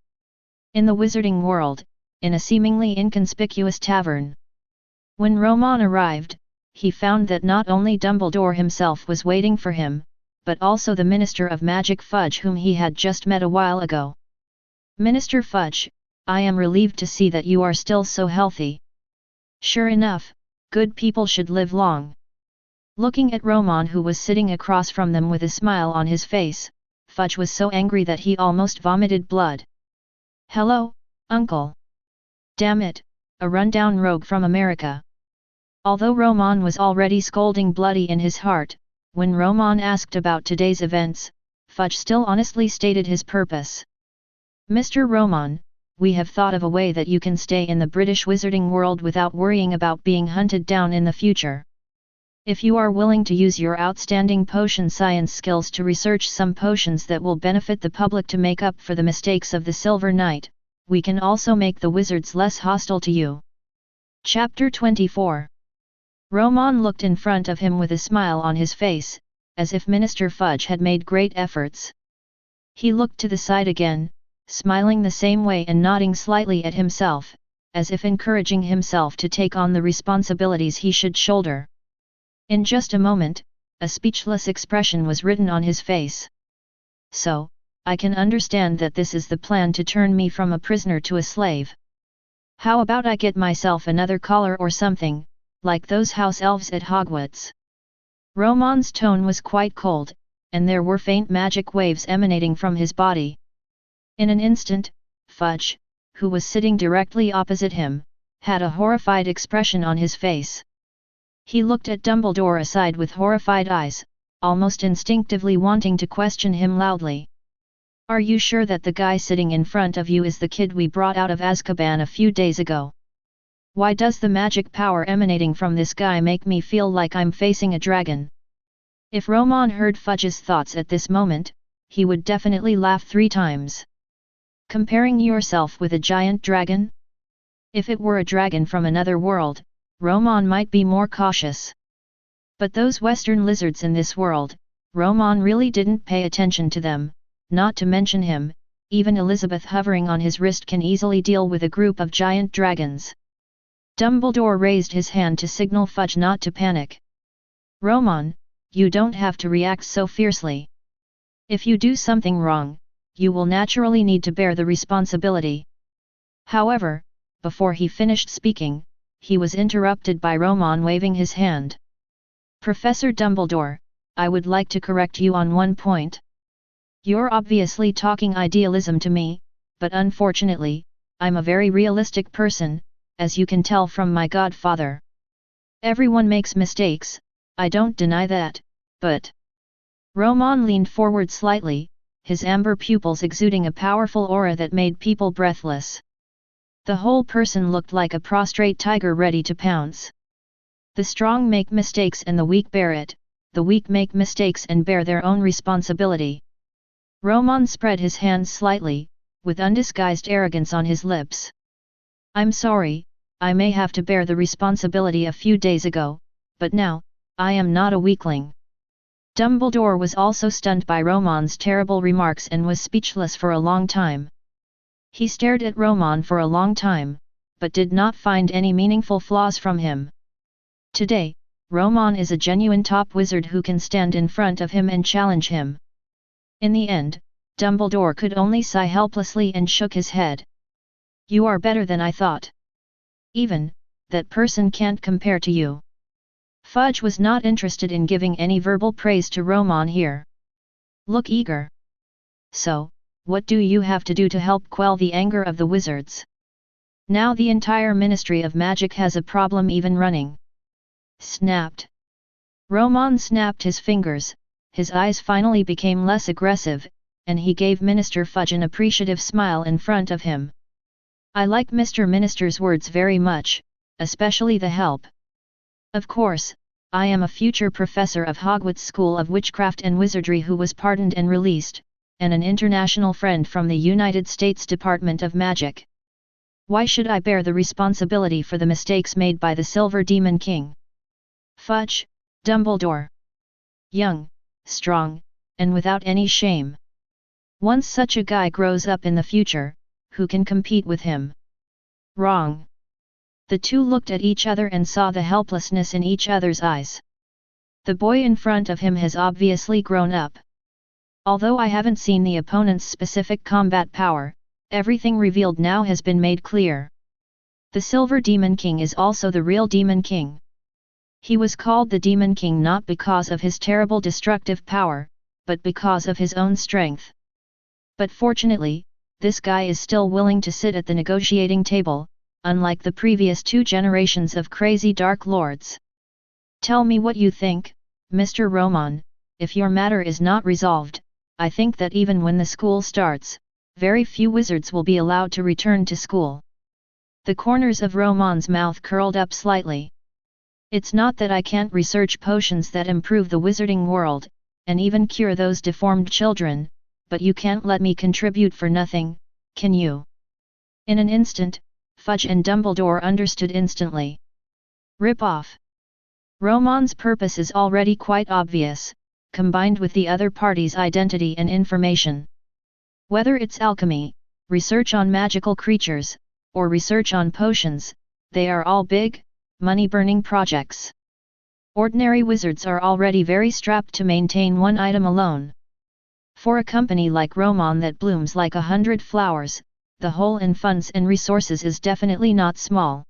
In the wizarding world, in a seemingly inconspicuous tavern. When Romon arrived, he found that not only Dumbledore himself was waiting for him, but also the Minister of Magic Fudge whom he had just met a while ago. Minister Fudge, I am relieved to see that you are still so healthy. Sure enough, good people should live long. Looking at Romon who was sitting across from them with a smile on his face, Fudge was so angry that he almost vomited blood. Hello, Uncle. Damn it, a rundown rogue from America. Although Romon was already scolding bloody in his heart, when Romon asked about today's events, Fudge still honestly stated his purpose. Mr. Romon, we have thought of a way that you can stay in the British wizarding world without worrying about being hunted down in the future. If you are willing to use your outstanding potion science skills to research some potions that will benefit the public to make up for the mistakes of the Silver Knight, we can also make the wizards less hostile to you. Chapter 24. Romon looked in front of him with a smile on his face, as if Minister Fudge had made great efforts. He looked to the side again, smiling the same way and nodding slightly at himself, as if encouraging himself to take on the responsibilities he should shoulder. In just a moment, a speechless expression was written on his face. So, I can understand that this is the plan to turn me from a prisoner to a slave. How about I get myself another collar or something, like those house elves at Hogwarts? Romon's tone was quite cold, and there were faint magic waves emanating from his body. In an instant, Fudge, who was sitting directly opposite him, had a horrified expression on his face. He looked at Dumbledore aside with horrified eyes, almost instinctively wanting to question him loudly. Are you sure that the guy sitting in front of you is the kid we brought out of Azkaban a few days ago? Why does the magic power emanating from this guy make me feel like I'm facing a dragon? If Romon heard Fudge's thoughts at this moment, he would definitely laugh 3 times. Comparing yourself with a giant dragon? If it were a dragon from another world, Romon might be more cautious. But those western lizards in this world, Romon really didn't pay attention to them. Not to mention him, even Elizabeth hovering on his wrist can easily deal with a group of giant dragons. Dumbledore raised his hand to signal Fudge not to panic. Romon, you don't have to react so fiercely. If you do something wrong, you will naturally need to bear the responsibility. However, before he finished speaking, he was interrupted by Romon waving his hand. Professor Dumbledore, I would like to correct you on one point. You're obviously talking idealism to me, but unfortunately, I'm a very realistic person, as you can tell from my godfather. Everyone makes mistakes, I don't deny that, but... Romon leaned forward slightly, his amber pupils exuding a powerful aura that made people breathless. The whole person looked like a prostrate tiger ready to pounce. The strong make mistakes and the weak bear it, the weak make mistakes and bear their own responsibility. Romon spread his hands slightly, with undisguised arrogance on his lips. I'm sorry, I may have to bear the responsibility a few days ago, but now, I am not a weakling. Dumbledore was also stunned by Romon's terrible remarks and was speechless for a long time. He stared at Romon for a long time, but did not find any meaningful flaws from him. Today, Romon is a genuine top wizard who can stand in front of him and challenge him. In the end, Dumbledore could only sigh helplessly and shook his head. You are better than I thought. Even, that person can't compare to you. Fudge was not interested in giving any verbal praise to Romon here. Look eager. So, what do you have to do to help quell the anger of the wizards? Now the entire Ministry of Magic has a problem even running. Snapped. Romon snapped his fingers, his eyes finally became less aggressive, and he gave Minister Fudge an appreciative smile in front of him. I like Mr. Minister's words very much, especially the help. Of course, I am a future professor of Hogwarts School of Witchcraft and Wizardry who was pardoned and released, and an international friend from the United States Department of Magic. Why should I bear the responsibility for the mistakes made by the Silver Demon King? Fudge, Dumbledore. Young, strong, and without any shame. Once such a guy grows up in the future, who can compete with him? Wrong. The two looked at each other and saw the helplessness in each other's eyes. The boy in front of him has obviously grown up. Although I haven't seen the opponent's specific combat power, everything revealed now has been made clear. The Silver Demon King is also the real Demon King. He was called the Demon King not because of his terrible destructive power, but because of his own strength. But fortunately, this guy is still willing to sit at the negotiating table, unlike the previous 2 generations of crazy Dark Lords. Tell me what you think, Mr. Romon. If your matter is not resolved, I think that even when the school starts, very few wizards will be allowed to return to school. The corners of Romon's mouth curled up slightly. It's not that I can't research potions that improve the wizarding world, and even cure those deformed children, but you can't let me contribute for nothing, can you? In an instant, Fudge and Dumbledore understood instantly. Rip off. Romon's purpose is already quite obvious, combined with the other party's identity and information. Whether it's alchemy, research on magical creatures, or research on potions, they are all big, money-burning projects. Ordinary wizards are already very strapped to maintain one item alone. For a company like Romon that blooms like 100 flowers, the hole in funds and resources is definitely not small.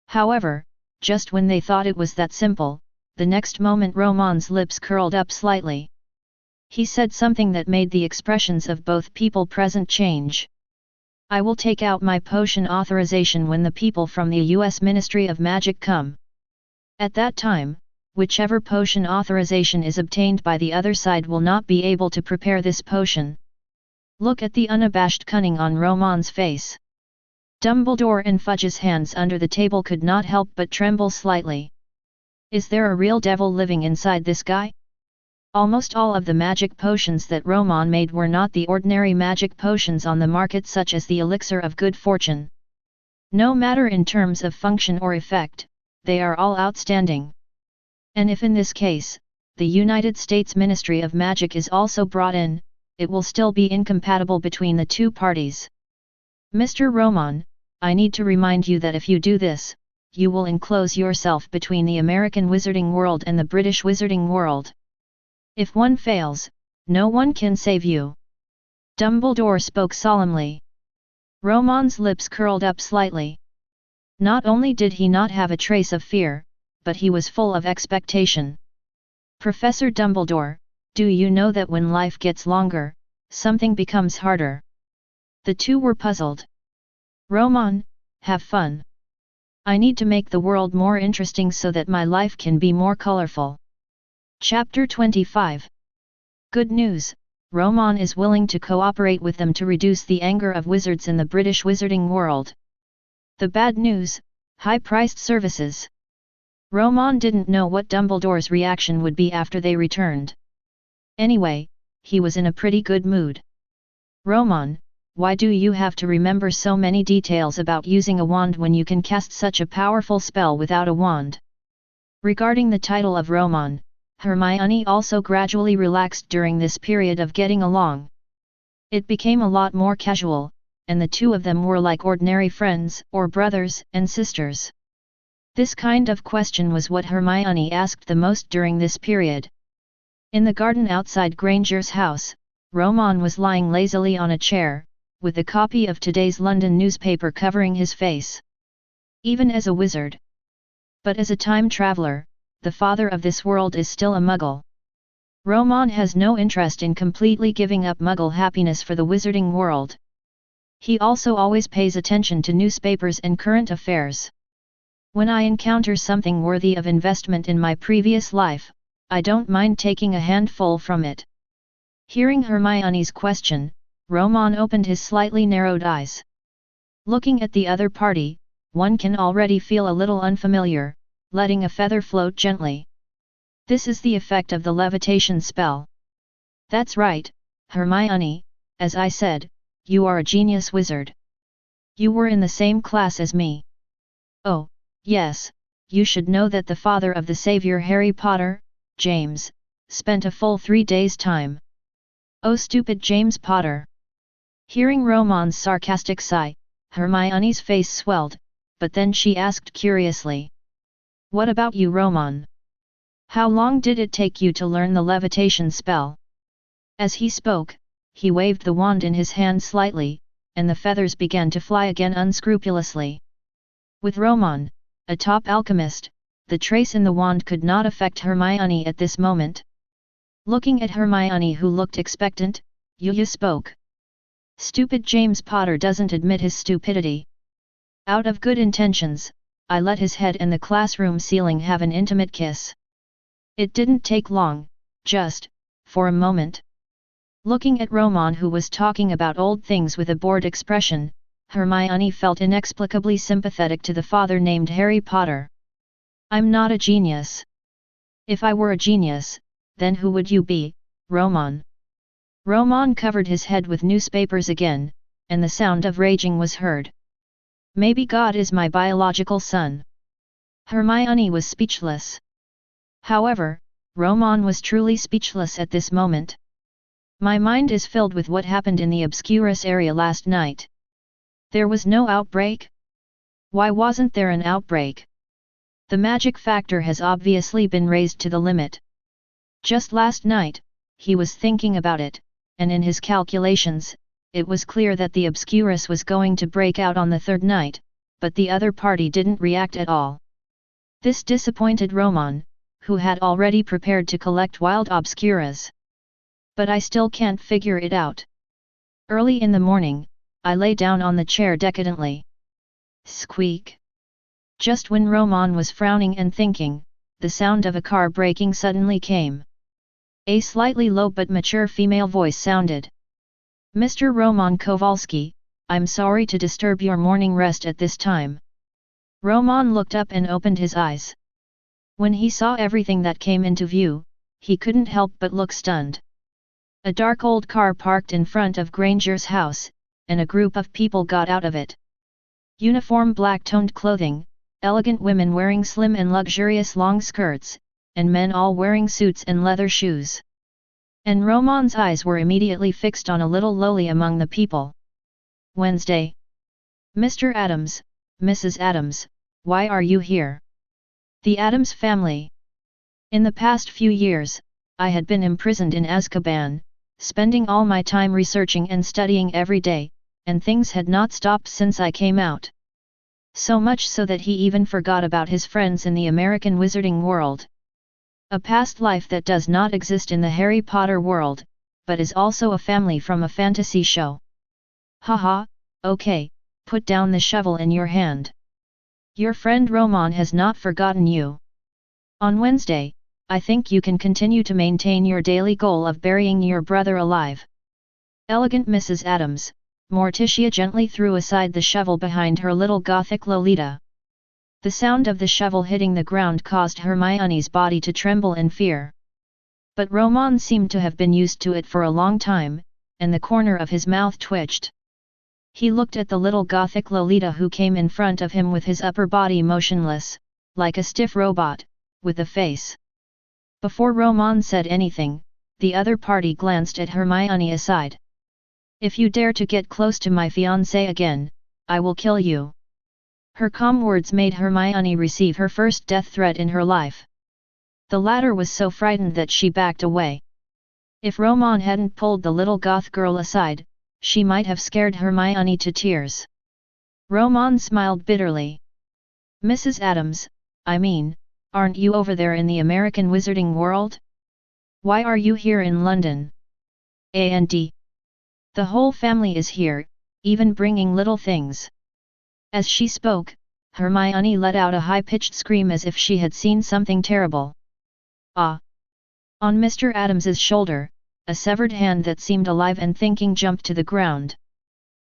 However, just when they thought it was that simple, the next moment Romon's lips curled up slightly. He said something that made the expressions of both people present change. "I will take out my potion authorization when the people from the U.S. Ministry of Magic come. At that time, whichever potion authorization is obtained by the other side will not be able to prepare this potion." Look at the unabashed cunning on Romon's face. Dumbledore and Fudge's hands under the table could not help but tremble slightly. Is there a real devil living inside this guy? Almost all of the magic potions that Romon made were not the ordinary magic potions on the market, such as the elixir of good fortune. No matter in terms of function or effect, they are all outstanding. And if in this case, the United States Ministry of Magic is also brought in, it will still be incompatible between the two parties. Mr. Romon, I need to remind you that if you do this, you will enclose yourself between the American wizarding world and the British wizarding world. If one fails, no one can save you. Dumbledore spoke solemnly. Romon's lips curled up slightly. Not only did he not have a trace of fear, but he was full of expectation. "Professor Dumbledore, do you know that when life gets longer, something becomes harder?" The two were puzzled. "Romon, have fun. I need to make the world more interesting so that my life can be more colorful." Chapter 25. Good news, Romon is willing to cooperate with them to reduce the anger of wizards in the British wizarding world. The bad news, high-priced services. Romon didn't know what Dumbledore's reaction would be after they returned. Anyway, he was in a pretty good mood. "Romon, why do you have to remember so many details about using a wand when you can cast such a powerful spell without a wand?" Regarding the title of Romon, Hermione also gradually relaxed during this period of getting along. It became a lot more casual, and the two of them were like ordinary friends or brothers and sisters. This kind of question was what Hermione asked the most during this period. In the garden outside Granger's house, Romon was lying lazily on a chair, with a copy of today's London newspaper covering his face. Even as a wizard, but as a time traveler, the father of this world is still a muggle. Romon has no interest in completely giving up muggle happiness for the wizarding world. He also always pays attention to newspapers and current affairs. "When I encounter something worthy of investment in my previous life, I don't mind taking a handful from it." Hearing Hermione's question, Romon opened his slightly narrowed eyes. Looking at the other party, one can already feel a little unfamiliar, letting a feather float gently. This is the effect of the levitation spell. "That's right, Hermione, as I said, you are a genius wizard. You were in the same class as me." "Oh, yes, you should know that the father of the savior Harry Potter, James, spent a full 3 days' time." "Oh, stupid James Potter." Hearing Romon's sarcastic sigh, Hermione's face swelled, but then she asked curiously, "What about you, Romon? How long did it take you to learn the levitation spell?" As he spoke, he waved the wand in his hand slightly, and the feathers began to fly again unscrupulously. With Romon, a top alchemist, the trace in the wand could not affect Hermione at this moment. Looking at Hermione, who looked expectant, Yuya spoke. "Stupid James Potter doesn't admit his stupidity. Out of good intentions, I let his head and the classroom ceiling have an intimate kiss. It didn't take long, just, for a moment." Looking at Romon, who was talking about old things with a bored expression, Hermione felt inexplicably sympathetic to the father named Harry Potter. "I'm not a genius." "If I were a genius, then who would you be, Romon?" Romon covered his head with newspapers again, and the sound of raging was heard. "Maybe God is my biological son." Hermione was speechless. However, Romon was truly speechless at this moment. "My mind is filled with what happened in the Obscurus area last night. There was no outbreak? Why wasn't there an outbreak? The magic factor has obviously been raised to the limit. Just last night, he was thinking about it, and in his calculations, it was clear that the Obscurus was going to break out on the third night, but the other party didn't react at all. This disappointed Romon, who had already prepared to collect wild Obscuras. But I still can't figure it out. Early in the morning, I lay down on the chair decadently. Squeak! Just when Romon was frowning and thinking, the sound of a car braking suddenly came. A slightly low but mature female voice sounded. Mr. Romon Kowalski, I'm sorry to disturb your morning rest at this time. Romon looked up and opened his eyes. When he saw everything that came into view, he couldn't help but look stunned. A dark old car parked in front of Granger's house, and a group of people got out of it. Uniform black-toned clothing, elegant women wearing slim and luxurious long skirts, and men all wearing suits and leather shoes. And Romon's eyes were immediately fixed on a little lowly among the people. Wednesday. Mr. Adams, Mrs. Adams, why are you here? The Adams family. In the past few years, I had been imprisoned in Azkaban, spending all my time researching and studying every day, and things had not stopped since I came out. So much so that he even forgot about his friends in the American wizarding world. A past life that does not exist in the Harry Potter world, but is also a family from a fantasy show. Haha, okay, put down the shovel in your hand. Your friend Romon has not forgotten you. On Wednesday, I think you can continue to maintain your daily goal of burying your brother alive. Elegant Mrs. Adams, Morticia gently threw aside the shovel behind her little gothic Lolita. The sound of the shovel hitting the ground caused Hermione's body to tremble in fear. But Romon seemed to have been used to it for a long time, and the corner of his mouth twitched. He looked at the little gothic Lolita who came in front of him with his upper body motionless, like a stiff robot, with a face. Before Romon said anything, the other party glanced at Hermione aside. If you dare to get close to my fiancé again, I will kill you. Her calm words made Hermione receive her first death threat in her life. The latter was so frightened that she backed away. If Romon hadn't pulled the little goth girl aside, she might have scared Hermione to tears. Romon smiled bitterly. Mrs. Adams, I mean, aren't you over there in the American wizarding world? Why are you here in London? And the whole family is here, even bringing little things. As she spoke, Hermione let out a high-pitched scream as if she had seen something terrible. Ah! On Mr. Adams's shoulder, a severed hand that seemed alive and thinking jumped to the ground.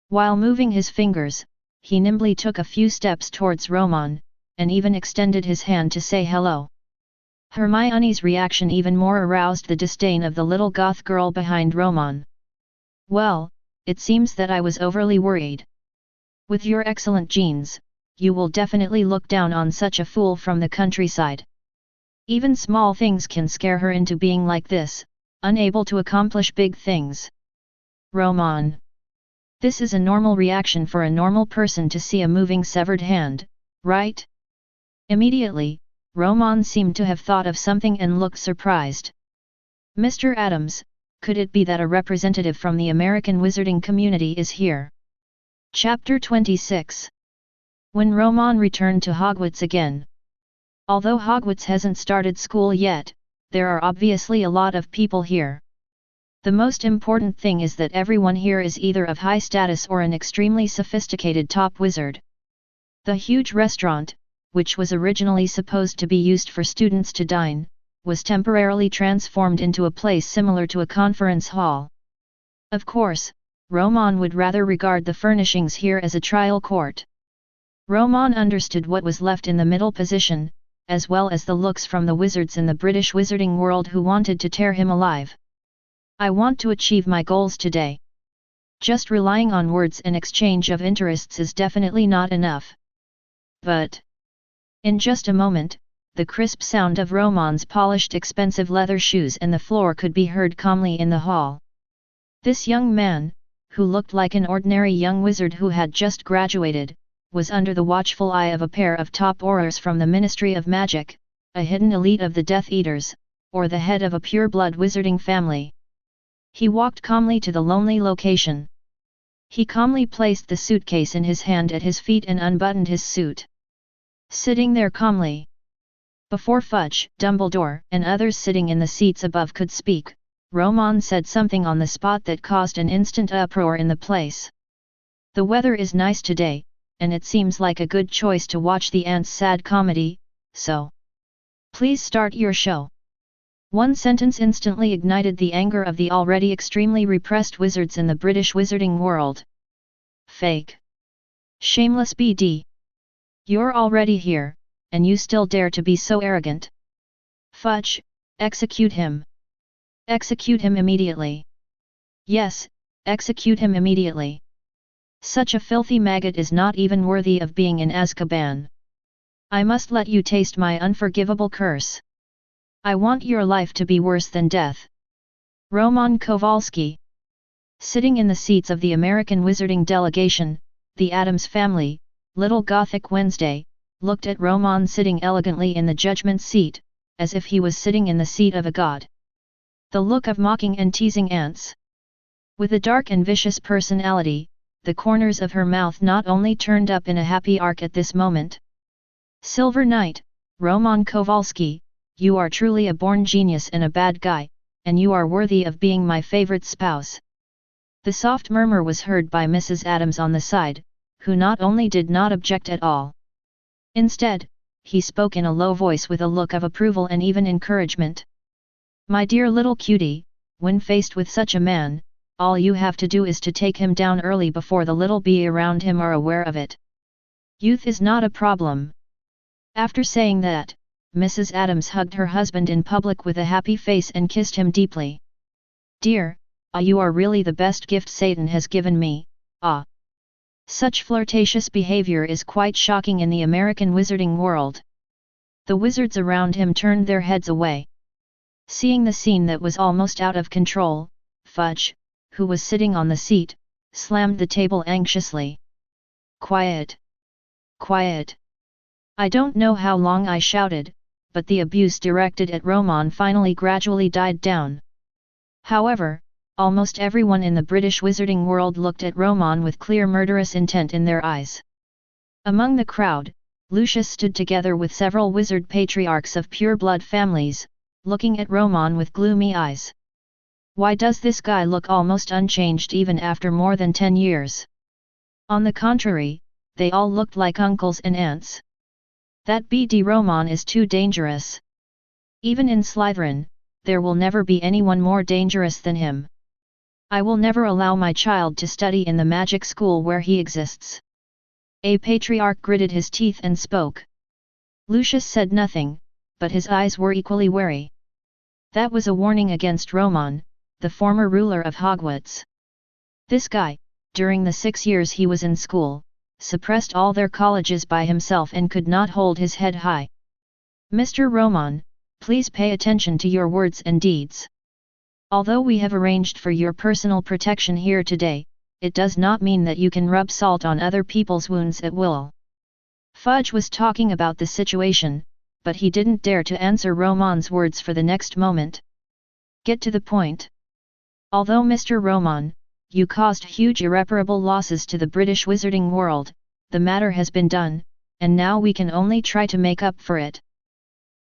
While moving his fingers, he nimbly took a few steps towards Romon, and even extended his hand to say hello. Hermione's reaction even more aroused the disdain of the little goth girl behind Romon. Well, it seems that I was overly worried. With your excellent genes, you will definitely look down on such a fool from the countryside. Even small things can scare her into being like this, unable to accomplish big things. Romon. This is a normal reaction for a normal person to see a moving severed hand, right? Immediately, Romon seemed to have thought of something and looked surprised. Mr. Adams, could it be that a representative from the American wizarding community is here? Chapter 26. When Romon returned to Hogwarts again. Although Hogwarts hasn't started school yet, there are obviously a lot of people here. The most important thing is that everyone here is either of high status or an extremely sophisticated top wizard. The huge restaurant, which was originally supposed to be used for students to dine, was temporarily transformed into a place similar to a conference hall. Of course, Romon would rather regard the furnishings here as a trial court. Romon understood what was left in the middle position, as well as the looks from the wizards in the British wizarding world who wanted to tear him alive. I want to achieve my goals today. Just relying on words and exchange of interests is definitely not enough. But in just a moment, the crisp sound of Romon's polished expensive leather shoes and the floor could be heard calmly in the hall. This young man, who looked like an ordinary young wizard who had just graduated, was under the watchful eye of a pair of top aurors from the Ministry of Magic, a hidden elite of the Death Eaters, or the head of a pure-blood wizarding family. He walked calmly to the lonely location. He calmly placed the suitcase in his hand at his feet and unbuttoned his suit. Sitting there calmly, before Fudge, Dumbledore, and others sitting in the seats above could speak, Romon said something on the spot that caused an instant uproar in the place. The weather is nice today, and it seems like a good choice to watch the ants' sad comedy, so please start your show. One sentence instantly ignited the anger of the already extremely repressed wizards in the British wizarding world. Fake. Shameless BD. You're already here, and you still dare to be so arrogant. Fudge, execute him. Execute him immediately. Yes, execute him immediately. Such a filthy maggot is not even worthy of being in Azkaban. I must let you taste my unforgivable curse. I want your life to be worse than death. Roman Kowalski. Sitting in the seats of the American wizarding delegation, the Addams family, Little Gothic Wednesday, looked at Romon sitting elegantly in the judgment seat, as if he was sitting in the seat of a god. The look of mocking and teasing ants. With a dark and vicious personality, the corners of her mouth not only turned up in a happy arc at this moment. Silver Knight, Roman Kowalski, you are truly a born genius and a bad guy, and you are worthy of being my favorite spouse. The soft murmur was heard by Mrs. Addams on the side, who not only did not object at all. Instead, he spoke in a low voice with a look of approval and even encouragement. My dear little cutie, when faced with such a man, all you have to do is to take him down early before the little bee around him are aware of it. Youth is not a problem. After saying that, Mrs. Addams hugged her husband in public with a happy face and kissed him deeply. Dear, you are really the best gift Satan has given me, Such flirtatious behavior is quite shocking in the American wizarding world. The wizards around him turned their heads away. Seeing the scene that was almost out of control, Fudge, who was sitting on the seat, slammed the table anxiously. Quiet! Quiet! I don't know how long I shouted, but the abuse directed at Romon finally gradually died down. However, almost everyone in the British wizarding world looked at Romon with clear murderous intent in their eyes. Among the crowd, Lucius stood together with several wizard patriarchs of pure-blood families, looking at Romon with gloomy eyes. Why does this guy look almost unchanged even after more than 10 years? On the contrary, they all looked like uncles and aunts. That BD Romon is too dangerous. Even in Slytherin, there will never be anyone more dangerous than him. I will never allow my child to study in the magic school where he exists. A patriarch gritted his teeth and spoke. Lucius said nothing, but his eyes were equally wary. That was a warning against Romon, the former ruler of Hogwarts. This guy, during the 6 years he was in school, suppressed all their colleges by himself and could not hold his head high. Mr. Romon, please pay attention to your words and deeds. Although we have arranged for your personal protection here today, it does not mean that you can rub salt on other people's wounds at will. Fudge was talking about the situation, but he didn't dare to answer Romon's words for the next moment. Get to the point. Although Mr. Romon, you caused huge irreparable losses to the British wizarding world, the matter has been done, and now we can only try to make up for it.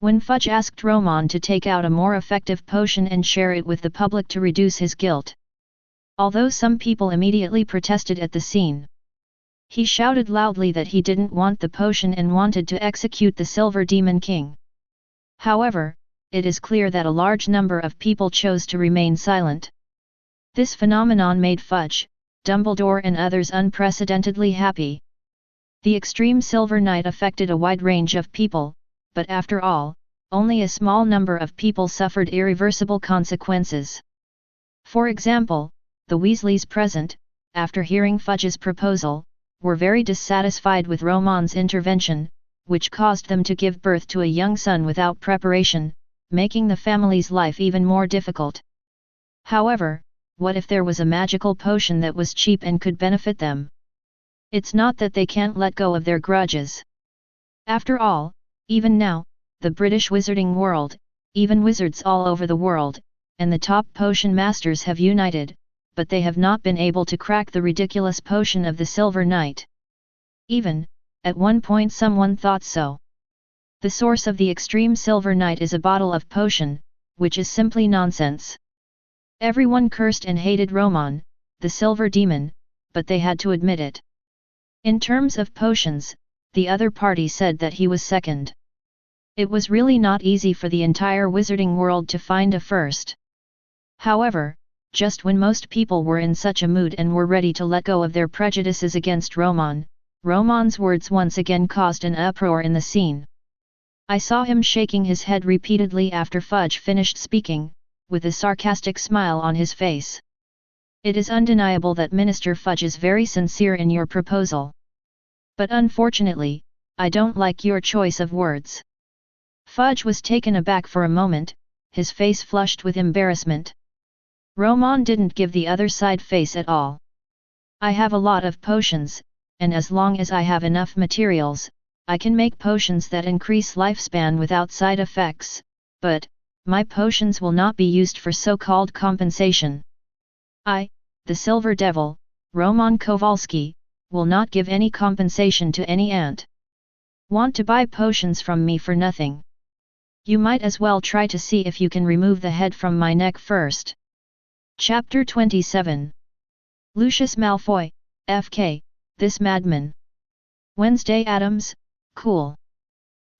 When Fudge asked Romon to take out a more effective potion and share it with the public to reduce his guilt. Although some people immediately protested at the scene, he shouted loudly that he didn't want the potion and wanted to execute the Silver Demon King. However, it is clear that a large number of people chose to remain silent. This phenomenon made Fudge, Dumbledore and others unprecedentedly happy. The extreme Silver Knight affected a wide range of people, but after all, only a small number of people suffered irreversible consequences. For example, the Weasleys present, after hearing Fudge's proposal, were very dissatisfied with Romon's intervention, which caused them to give birth to a young son without preparation, making the family's life even more difficult. However, what if there was a magical potion that was cheap and could benefit them? It's not that they can't let go of their grudges. After all, even now, the British wizarding world, even wizards all over the world, and the top potion masters have united, but they have not been able to crack the ridiculous potion of the Silver Knight. Even, at one point someone thought so. The source of the extreme Silver Knight is a bottle of potion, which is simply nonsense. Everyone cursed and hated Romon, the Silver Demon, but they had to admit it. In terms of potions, the other party said that he was second. It was really not easy for the entire wizarding world to find a first. However, just when most people were in such a mood and were ready to let go of their prejudices against Romon, Romon's words once again caused an uproar in the scene. I saw him shaking his head repeatedly after Fudge finished speaking, with a sarcastic smile on his face. It is undeniable that Minister Fudge is very sincere in your proposal. But unfortunately, I don't like your choice of words. Fudge was taken aback for a moment, his face flushed with embarrassment. Romon didn't give the other side face at all. I have a lot of potions, and as long as I have enough materials, I can make potions that increase lifespan without side effects, but, my potions will not be used for so-called compensation. I, the Silver Devil, Romon Kowalski, will not give any compensation to any ant. Want to buy potions from me for nothing? You might as well try to see if you can remove the head from my neck first. Chapter 27. Lucius Malfoy, F.K., this madman. Wednesday Addams, cool.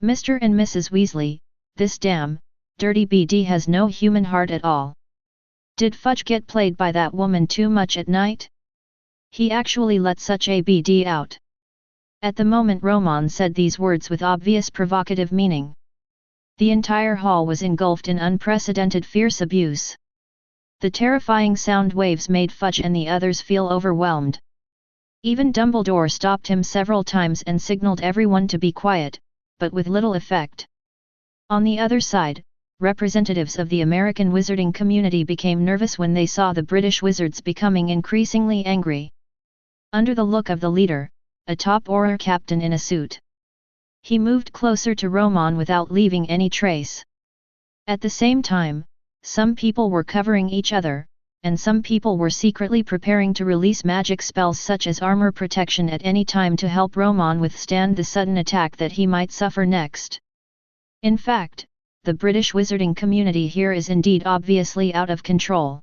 Mr. and Mrs. Weasley, this damn, dirty BD has no human heart at all. Did Fudge get played by that woman too much at night? He actually let such a BD out. At the moment Romon said these words with obvious provocative meaning. The entire hall was engulfed in unprecedented fierce abuse. The terrifying sound waves made Fudge and the others feel overwhelmed. Even Dumbledore stopped him several times and signaled everyone to be quiet, but with little effect. On the other side, representatives of the American wizarding community became nervous when they saw the British wizards becoming increasingly angry. Under the look of the leader, a top Auror captain in a suit, he moved closer to Romon without leaving any trace. At the same time, some people were covering each other, and some people were secretly preparing to release magic spells such as armor protection at any time to help Romon withstand the sudden attack that he might suffer next. In fact, the British wizarding community here is indeed obviously out of control.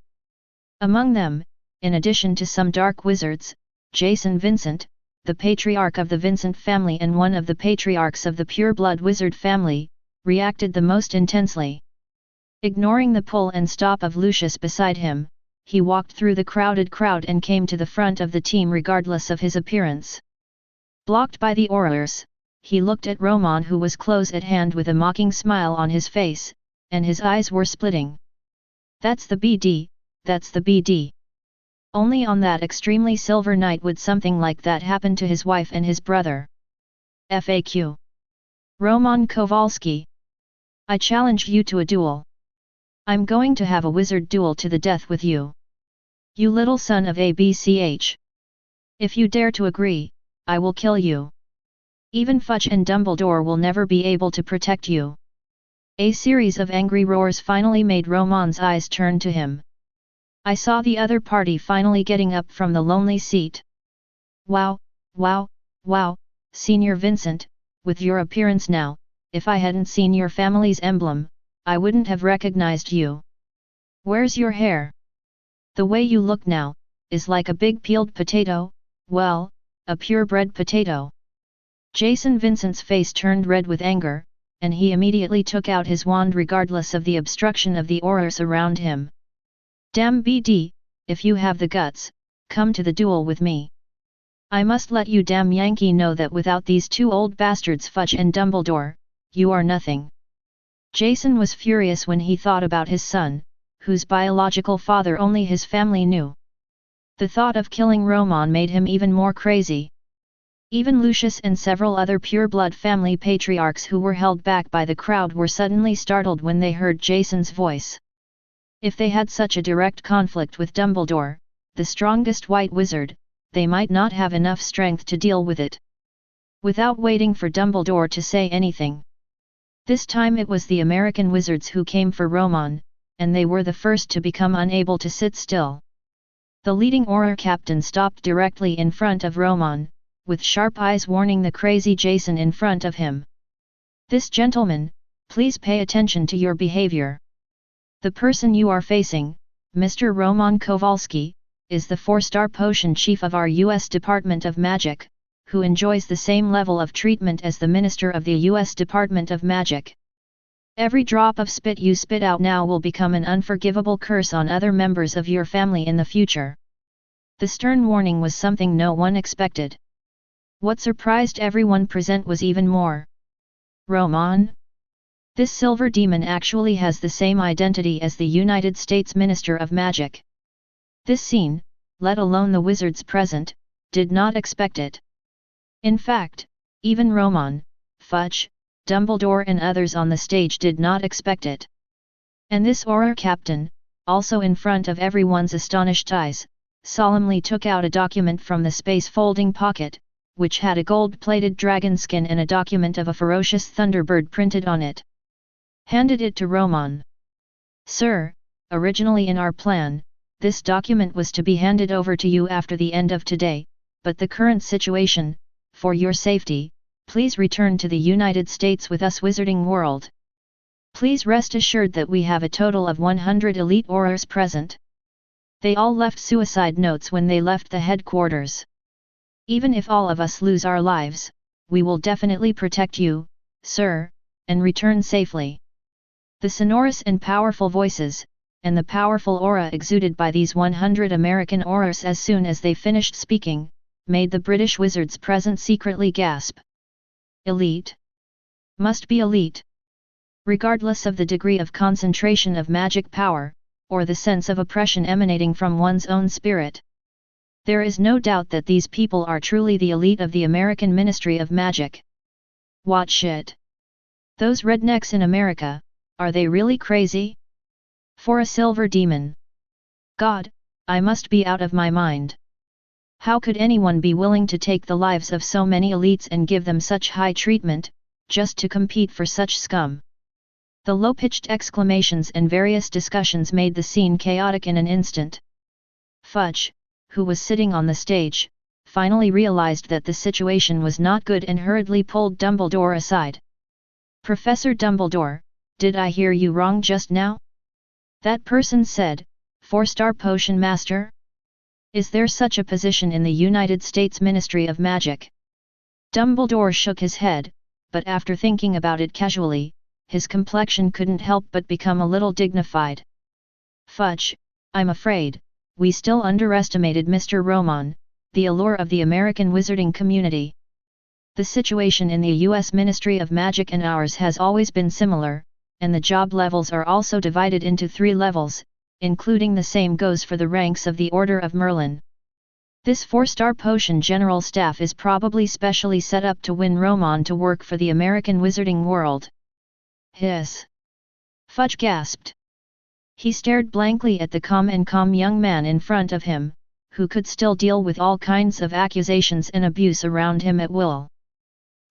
Among them, in addition to some dark wizards, Jason Vincent, the patriarch of the Vincent family and one of the patriarchs of the pure-blood wizard family, reacted the most intensely. Ignoring the pull and stop of Lucius beside him, he walked through the crowded crowd and came to the front of the team regardless of his appearance. Blocked by the Aurors, he looked at Romon who was close at hand with a mocking smile on his face, and his eyes were splitting. That's the BD, that's the BD. Only on that extremely silver night would something like that happen to his wife and his brother. FAQ. Romon Kowalski. I challenge you to a duel. I'm going to have a wizard duel to the death with you. You little son of a BCH. If you dare to agree, I will kill you. Even Fudge and Dumbledore will never be able to protect you. A series of angry roars finally made Romon's eyes turn to him. I saw the other party finally getting up from the lonely seat. Wow, wow, wow, Senior Vincent, with your appearance now, if I hadn't seen your family's emblem, I wouldn't have recognized you. Where's your hair? The way you look now, is like a big peeled potato, well, a purebred potato. Jason Vincent's face turned red with anger, and he immediately took out his wand regardless of the obstruction of the Aurors around him. Damn BD, if you have the guts, come to the duel with me. I must let you damn Yankee know that without these two old bastards Fudge and Dumbledore, you are nothing. Jason was furious when he thought about his son, whose biological father only his family knew. The thought of killing Romon made him even more crazy. Even Lucius and several other pure-blood family patriarchs who were held back by the crowd were suddenly startled when they heard Jason's voice. If they had such a direct conflict with Dumbledore, the strongest white wizard, they might not have enough strength to deal with it. Without waiting for Dumbledore to say anything. This time it was the American wizards who came for Romon, and they were the first to become unable to sit still. The leading aura captain stopped directly in front of Romon, with sharp eyes warning the crazy Jason in front of him. "This gentleman, please pay attention to your behavior. The person you are facing, Mr. Roman Kowalski, is the 4-star potion chief of our U.S. Department of Magic, who enjoys the same level of treatment as the Minister of the U.S. Department of Magic. Every drop of spit you spit out now will become an unforgivable curse on other members of your family in the future." The stern warning was something no one expected. What surprised everyone present was even more. "Romon? This silver demon actually has the same identity as the United States Minister of Magic." This scene, let alone the wizards present, did not expect it. In fact, even Romon, Fudge, Dumbledore and others on the stage did not expect it. And this aura captain, also in front of everyone's astonished eyes, solemnly took out a document from the space folding pocket, which had a gold-plated dragon skin and a document of a ferocious thunderbird printed on it. Handed it to Romon. "Sir, originally in our plan, this document was to be handed over to you after the end of today, but the current situation, for your safety, please return to the United States with us Wizarding World. Please rest assured that we have a total of 100 elite aurors present. They all left suicide notes when they left the headquarters. Even if all of us lose our lives, we will definitely protect you, sir, and return safely." The sonorous and powerful voices, and the powerful aura exuded by these 100 American aurors as soon as they finished speaking, made the British wizards present secretly gasp. Elite? Must be elite. Regardless of the degree of concentration of magic power, or the sense of oppression emanating from one's own spirit. There is no doubt that these people are truly the elite of the American Ministry of Magic. What shit? Those rednecks in America, are they really crazy? For a silver demon. God, I must be out of my mind. How could anyone be willing to take the lives of so many elites and give them such high treatment, just to compete for such scum? The low-pitched exclamations and various discussions made the scene chaotic in an instant. Fudge, who was sitting on the stage, finally realized that the situation was not good and hurriedly pulled Dumbledore aside. "Professor Dumbledore, did I hear you wrong just now? That person said, 4-star potion master? Is there such a position in the United States Ministry of Magic?" Dumbledore shook his head, but after thinking about it casually, his complexion couldn't help but become a little dignified. "Fudge, I'm afraid, we still underestimated Mr. Romon, the allure of the American wizarding community. The situation in the U.S. Ministry of Magic and ours has always been similar, and the job levels are also divided into 3 levels, including the same goes for the ranks of the Order of Merlin. This 4-star potion general staff is probably specially set up to win Romon to work for the American wizarding world." Hiss! Fudge gasped. He stared blankly at the calm young man in front of him, who could still deal with all kinds of accusations and abuse around him at will.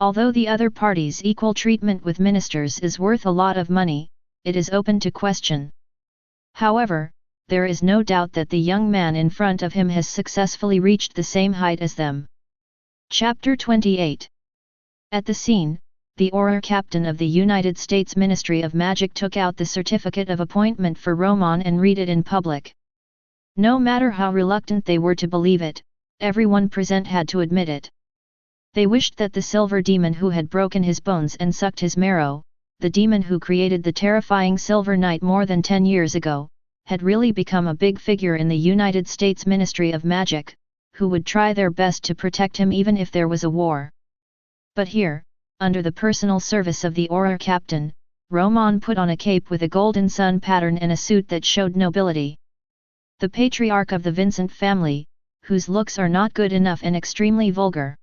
Although the other party's equal treatment with ministers is worth a lot of money, it is open to question. However, there is no doubt that the young man in front of him has successfully reached the same height as them. Chapter 28. At the scene, the Auror Captain of the United States Ministry of Magic took out the certificate of appointment for Romon and read it in public. No matter how reluctant they were to believe it, everyone present had to admit it. They wished that the silver demon who had broken his bones and sucked his marrow, the demon who created the terrifying Silver Knight more than 10 years ago, had really become a big figure in the United States Ministry of Magic, who would try their best to protect him even if there was a war. But here, under the personal service of the Auror Captain, Romon put on a cape with a golden sun pattern and a suit that showed nobility. The patriarch of the Vincent family, whose looks are not good enough and extremely vulgar.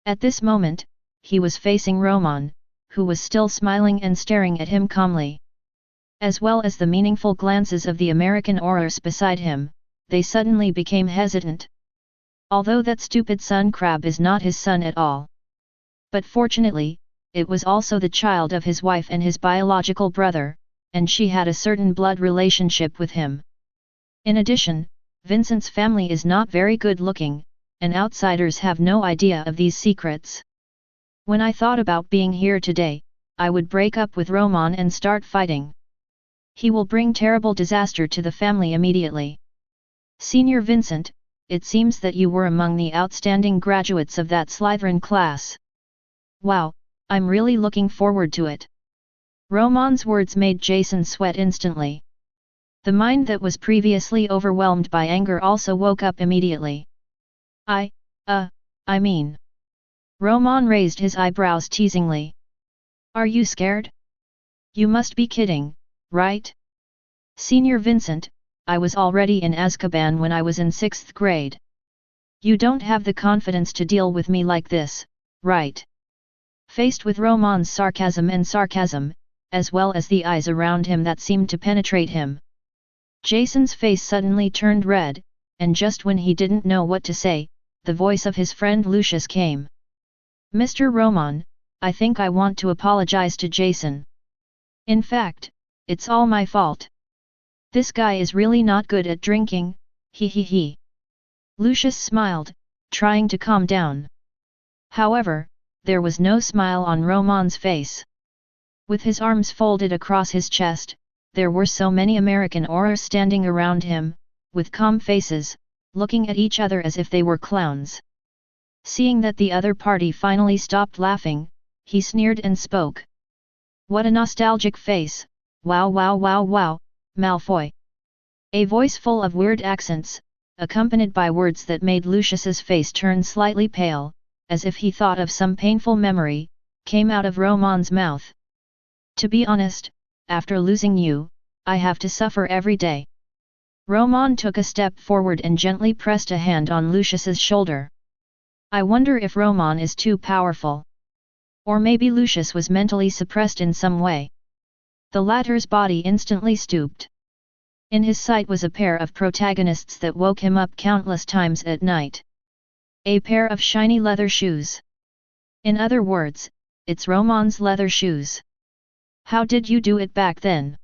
At this moment, he was facing Romon, who was still smiling and staring at him calmly. As well as the meaningful glances of the American aurors beside him, they suddenly became hesitant. Although that stupid sun crab is not his son at all. But fortunately, it was also the child of his wife and his biological brother, and she had a certain blood relationship with him. In addition, Vincent's family is not very good looking, and outsiders have no idea of these secrets. When I thought about being here today, I would break up with Romon and start fighting. He will bring terrible disaster to the family immediately. Senior Vincent, it seems that you were among the outstanding graduates of that Slytherin class. Wow, I'm really looking forward to it. Romon's words made Jason sweat instantly. The mind that was previously overwhelmed by anger also woke up immediately. I mean. Romon raised his eyebrows teasingly. Are you scared? You must be kidding, right? Senior Vincent, I was already in Azkaban when I was in 6th grade. You don't have the confidence to deal with me like this, right? Faced with Romon's sarcasm, as well as the eyes around him that seemed to penetrate him, Jason's face suddenly turned red, and just when he didn't know what to say, the voice of his friend Lucius came. Mr. Romon, I think I want to apologize to Jason. In fact, it's all my fault. This guy is really not good at drinking, he. Lucius smiled, trying to calm down. However, there was no smile on Romon's face. With his arms folded across his chest, there were so many American aurors standing around him, with calm faces, looking at each other as if they were clowns. Seeing that the other party finally stopped laughing, he sneered and spoke. What a nostalgic face, wow, Malfoy. A voice full of weird accents, accompanied by words that made Lucius's face turn slightly pale, as if he thought of some painful memory, came out of Romon's mouth. To be honest, after losing you, I have to suffer every day. Romon took a step forward and gently pressed a hand on Lucius's shoulder. I wonder if Romon is too powerful. Or maybe Lucius was mentally suppressed in some way. The latter's body instantly stooped. In his sight was a pair of protagonists that woke him up countless times at night. A pair of shiny leather shoes. In other words, it's Romon's leather shoes. How did you do it back then?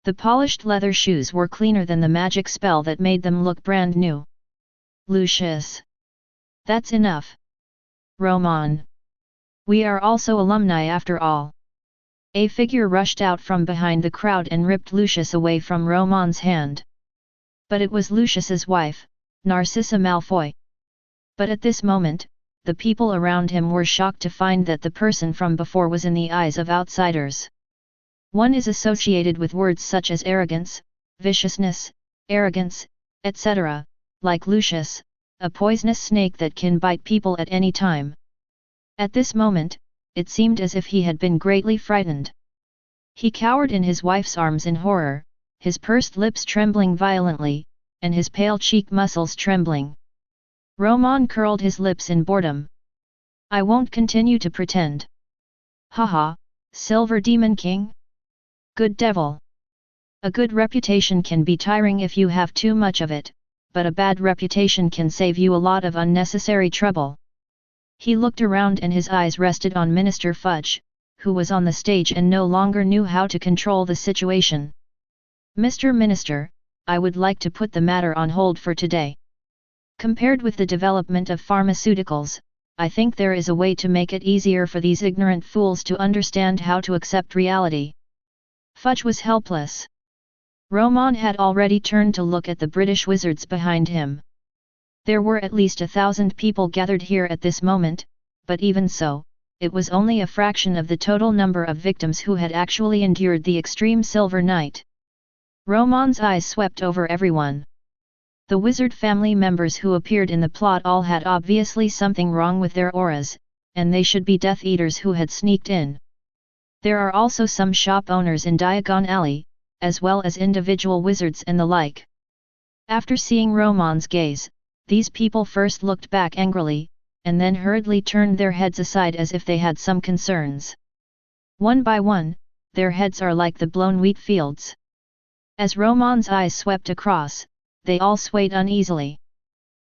The polished leather shoes were cleaner than the magic spell that made them look brand new. Lucius. That's enough. Romon. We are also alumni after all. A figure rushed out from behind the crowd and ripped Lucius away from Romon's hand. But it was Lucius's wife, Narcissa Malfoy. But at this moment, the people around him were shocked to find that the person from before was in the eyes of outsiders. One is associated with words such as arrogance, viciousness, arrogance, etc., like Lucius, a poisonous snake that can bite people at any time. At this moment, it seemed as if he had been greatly frightened. He cowered in his wife's arms in horror, his pursed lips trembling violently, and his pale cheek muscles trembling. Romon curled his lips in boredom. I won't continue to pretend. Haha, Silver Demon King? Good devil. A good reputation can be tiring if you have too much of it, but a bad reputation can save you a lot of unnecessary trouble. He looked around and his eyes rested on Minister Fudge, who was on the stage and no longer knew how to control the situation. Mr. Minister, I would like to put the matter on hold for today. Compared with the development of pharmaceuticals, I think there is a way to make it easier for these ignorant fools to understand how to accept reality. Fudge was helpless. Romon had already turned to look at the British wizards behind him. There were at least 1,000 people gathered here at this moment, but even so, it was only a fraction of the total number of victims who had actually endured the extreme Silver Night. Romon's eyes swept over everyone. The wizard family members who appeared in the plot all had obviously something wrong with their auras, and they should be Death Eaters who had sneaked in. There are also some shop owners in Diagon Alley, as well as individual wizards and the like. After seeing Romon's gaze, these people first looked back angrily, and then hurriedly turned their heads aside as if they had some concerns. One by one, their heads are like the blown wheat fields. As Romon's eyes swept across, they all swayed uneasily.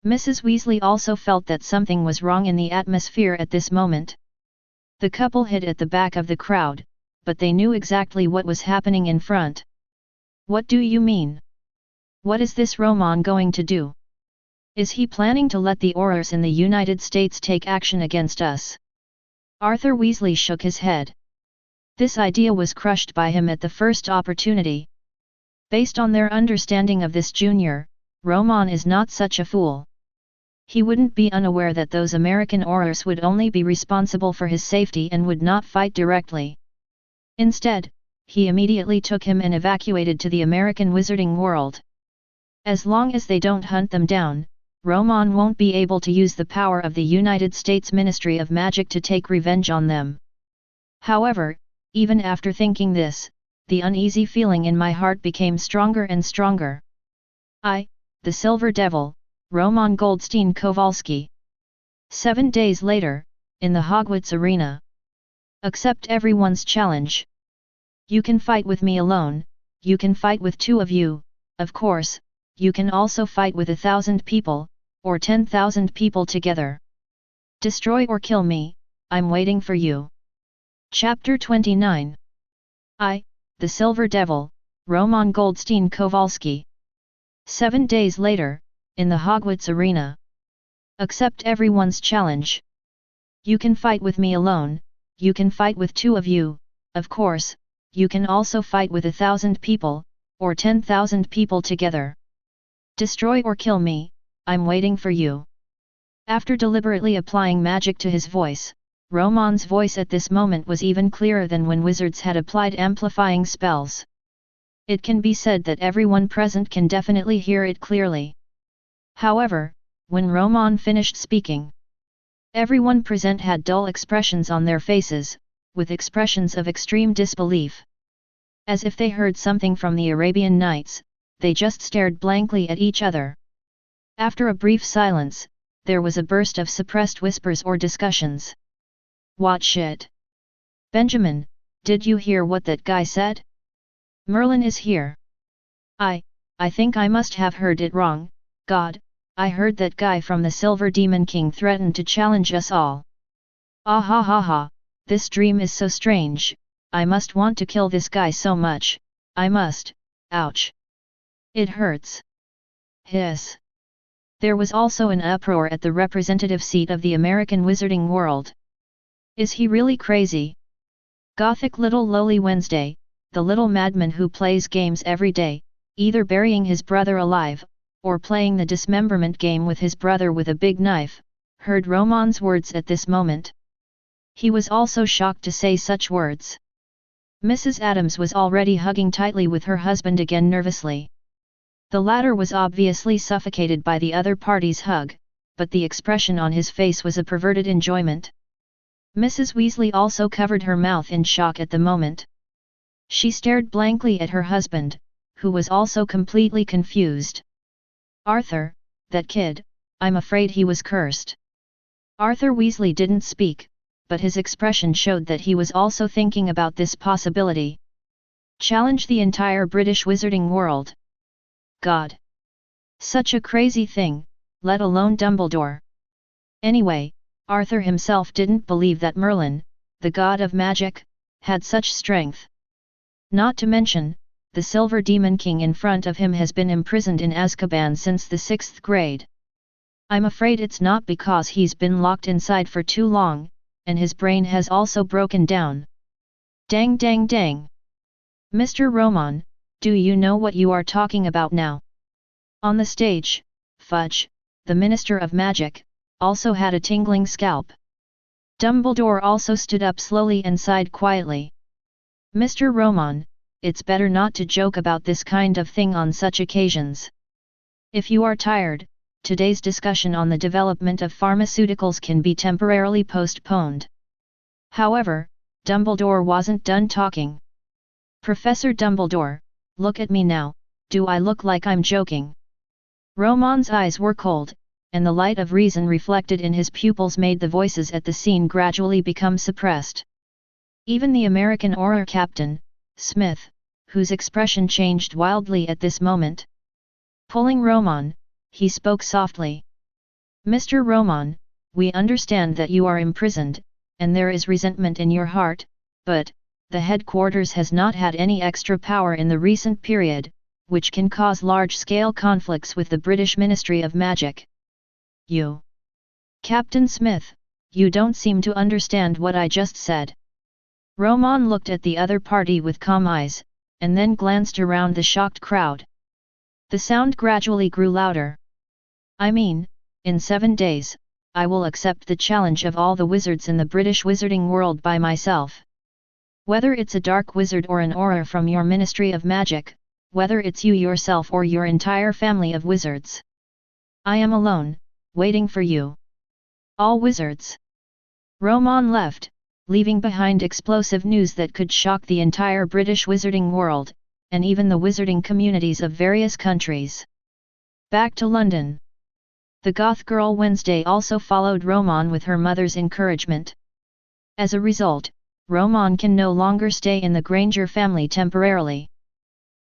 Mrs. Weasley also felt that something was wrong in the atmosphere at this moment. The couple hid at the back of the crowd, but they knew exactly what was happening in front. What do you mean? What is this Romon going to do? Is he planning to let the Aurors in the United States take action against us? Arthur Weasley shook his head. This idea was crushed by him at the first opportunity. Based on their understanding of this junior, Romon is not such a fool. He wouldn't be unaware that those American Aurors would only be responsible for his safety and would not fight directly. Instead, he immediately took him and evacuated to the American wizarding world. As long as they don't hunt them down, Romon won't be able to use the power of the United States Ministry of Magic to take revenge on them. However, even after thinking this, the uneasy feeling in my heart became stronger and stronger. I, the Silver Devil, Romon Goldstein Kowalski. 7 days later, in the Hogwarts arena. Accept everyone's challenge. You can fight with me alone, you can fight with 2 of you, of course, you can also fight with 1,000 people, or 10,000 people together. Destroy or kill me, I'm waiting for you. Chapter 29. I, the Silver Devil, Romon Goldstein Kowalski. 7 days later, in the Hogwarts arena. Accept everyone's challenge. You can fight with me alone, you can fight with 2 of you, of course, you can also fight with 1,000 people, or 10,000 people together. Destroy or kill me, I'm waiting for you. After deliberately applying magic to his voice, Romon's voice at this moment was even clearer than when wizards had applied amplifying spells. It can be said that everyone present can definitely hear it clearly. However, when Romon finished speaking, everyone present had dull expressions on their faces, with expressions of extreme disbelief. As if they heard something from the Arabian Nights, they just stared blankly at each other. After a brief silence, there was a burst of suppressed whispers or discussions. What shit? Benjamin, did you hear what that guy said? Merlin is here. I think I must have heard it wrong, God, I heard that guy from the Silver Demon King threatened to challenge us all. Ah ha ha ha, this dream is so strange, I must want to kill this guy so much, I must, ouch. It hurts. Hiss. There was also an uproar at the representative seat of the American wizarding world. Is he really crazy? Gothic little lowly Wednesday, the little madman who plays games every day, either burying his brother alive, or playing the dismemberment game with his brother with a big knife, heard Romon's words at this moment. He was also shocked to say such words. Mrs. Adams was already hugging tightly with her husband again nervously. The latter was obviously suffocated by the other party's hug, but the expression on his face was a perverted enjoyment. Mrs. Weasley also covered her mouth in shock at the moment. She stared blankly at her husband, who was also completely confused. Arthur, that kid, I'm afraid he was cursed. Arthur Weasley didn't speak, but his expression showed that he was also thinking about this possibility. Challenge the entire British wizarding world. God! Such a crazy thing, let alone Dumbledore. Anyway, Arthur himself didn't believe that Merlin, the god of magic, had such strength. Not to mention, the Silver Demon King in front of him has been imprisoned in Azkaban since the 6th grade. I'm afraid it's not because he's been locked inside for too long, and his brain has also broken down. Dang dang dang! Mr. Romon, do you know what you are talking about now? On the stage, Fudge, the Minister of Magic, also had a tingling scalp. Dumbledore also stood up slowly and sighed quietly. Mr. Romon, it's better not to joke about this kind of thing on such occasions. If you are tired, today's discussion on the development of pharmaceuticals can be temporarily postponed. However, Dumbledore wasn't done talking. Professor Dumbledore, look at me now, do I look like I'm joking? Romon's eyes were cold, and the light of reason reflected in his pupils made the voices at the scene gradually become suppressed. Even the American Auror captain, Smith, whose expression changed wildly at this moment. Pulling Romon, he spoke softly. Mr. Romon, we understand that you are imprisoned, and there is resentment in your heart, but, the headquarters has not had any extra power in the recent period, which can cause large-scale conflicts with the British Ministry of Magic. You, Captain Smith, you don't seem to understand what I just said. Romon looked at the other party with calm eyes, and then glanced around the shocked crowd. The sound gradually grew louder. I mean, in 7 days, I will accept the challenge of all the wizards in the British wizarding world by myself. Whether it's a dark wizard or an aura from your Ministry of Magic, whether it's you yourself or your entire family of wizards. I am alone, waiting for you. All wizards. Romon left, leaving behind explosive news that could shock the entire British wizarding world, and even the wizarding communities of various countries. Back to London. The goth girl Wednesday also followed Romon with her mother's encouragement. As a result, Romon can no longer stay in the Granger family temporarily.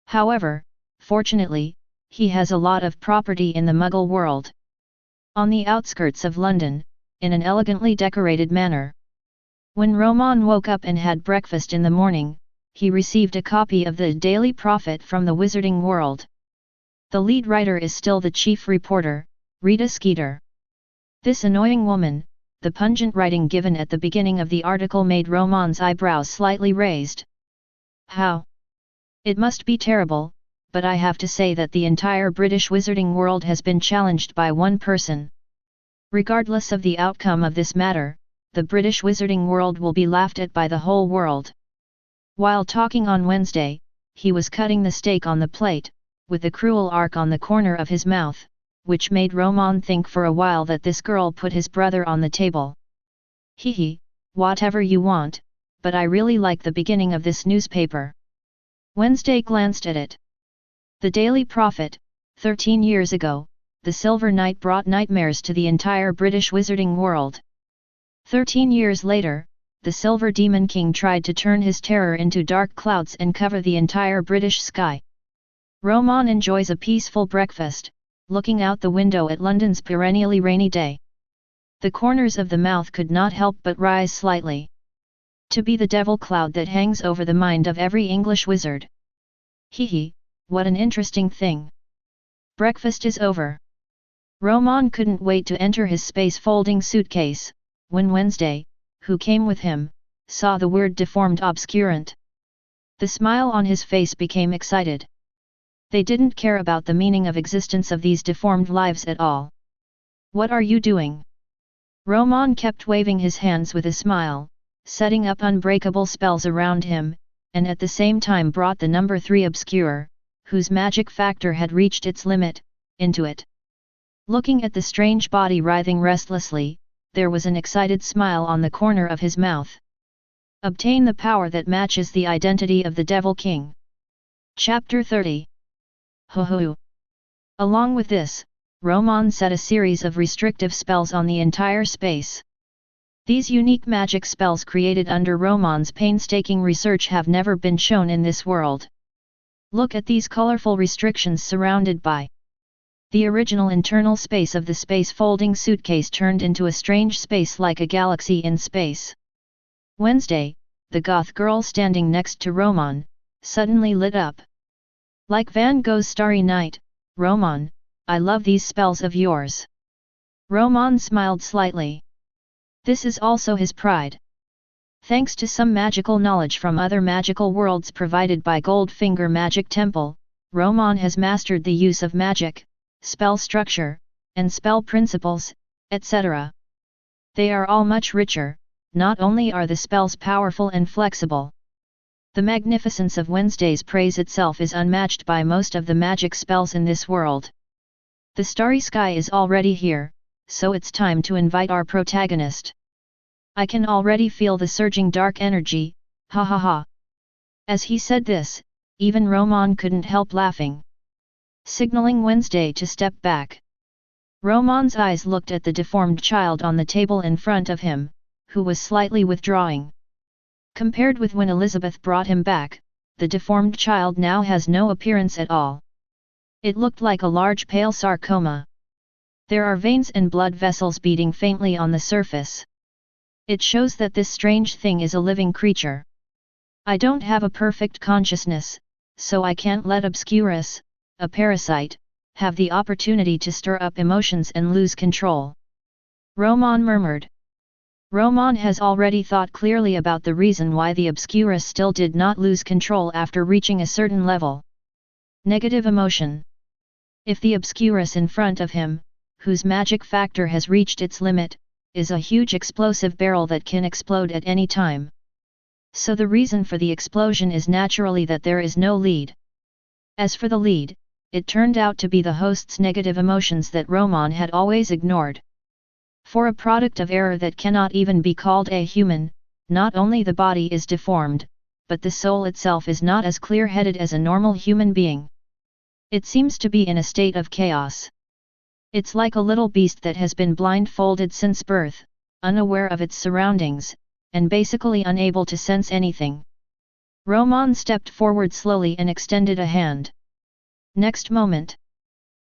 However, fortunately, he has a lot of property in the Muggle world. On the outskirts of London, in an elegantly decorated manor. When Romon woke up and had breakfast in the morning, he received a copy of the Daily Prophet from the Wizarding World. The lead writer is still the chief reporter, Rita Skeeter. This annoying woman, the pungent writing given at the beginning of the article made Romon's eyebrows slightly raised. How? It must be terrible, but I have to say that the entire British wizarding world has been challenged by one person. Regardless of the outcome of this matter, the British wizarding world will be laughed at by the whole world. While talking on Wednesday, he was cutting the steak on the plate, with a cruel arc on the corner of his mouth, which made Romon think for a while that this girl put his brother on the table. Hee, whatever you want, but I really like the beginning of this newspaper. Wednesday glanced at it. The Daily Prophet. 13 years ago, the Silver Knight brought nightmares to the entire British wizarding world. 13 years later, the Silver Demon King tried to turn his terror into dark clouds and cover the entire British sky. Romon enjoys a peaceful breakfast, looking out the window at London's perennially rainy day. The corners of the mouth could not help but rise slightly. To be the devil cloud that hangs over the mind of every English wizard. Hee, what an interesting thing. Breakfast is over. Romon couldn't wait to enter his space-folding suitcase, when Wednesday, who came with him, saw the word deformed obscurant. The smile on his face became excited. They didn't care about the meaning of existence of these deformed lives at all. What are you doing? Romon kept waving his hands with a smile, setting up unbreakable spells around him, and at the same time brought the number 3 obscure, whose magic factor had reached its limit, into it. Looking at the strange body writhing restlessly, there was an excited smile on the corner of his mouth. Obtain the power that matches the identity of the Devil King. Chapter 30. Ho. Along with this, Romon set a series of restrictive spells on the entire space. These unique magic spells created under Romon's painstaking research have never been shown in this world. Look at these colorful restrictions surrounded by. The original internal space of the space-folding suitcase turned into a strange space like a galaxy in space. Wednesday, the goth girl standing next to Romon, suddenly lit up. Like Van Gogh's Starry Night, Romon, I love these spells of yours. Romon smiled slightly. This is also his pride. Thanks to some magical knowledge from other magical worlds provided by Goldfinger Magic Temple, Romon has mastered the use of magic, spell structure, and spell principles, etc. They are all much richer. Not only are the spells powerful and flexible. The magnificence of Wednesday's praise itself is unmatched by most of the magic spells in this world. The starry sky is already here, so it's time to invite our protagonist. I can already feel the surging dark energy, ha ha ha. As he said this, even Romon couldn't help laughing. Signaling Wednesday to step back. Romon's eyes looked at the deformed child on the table in front of him, who was slightly withdrawing. Compared with when Elizabeth brought him back, the deformed child now has no appearance at all. It looked like a large pale sarcoma. There are veins and blood vessels beating faintly on the surface. It shows that this strange thing is a living creature. I don't have a perfect consciousness, so I can't let obscurus, a parasite, have the opportunity to stir up emotions and lose control. Romon murmured. Romon has already thought clearly about the reason why the Obscurus still did not lose control after reaching a certain level. Negative emotion. If the Obscurus in front of him, whose magic factor has reached its limit, is a huge explosive barrel that can explode at any time. So the reason for the explosion is naturally that there is no lead. As for the lead, it turned out to be the host's negative emotions that Romon had always ignored. For a product of error that cannot even be called a human, not only the body is deformed, but the soul itself is not as clear-headed as a normal human being. It seems to be in a state of chaos. It's like a little beast that has been blindfolded since birth, unaware of its surroundings, and basically unable to sense anything. Romon stepped forward slowly and extended a hand. Next moment,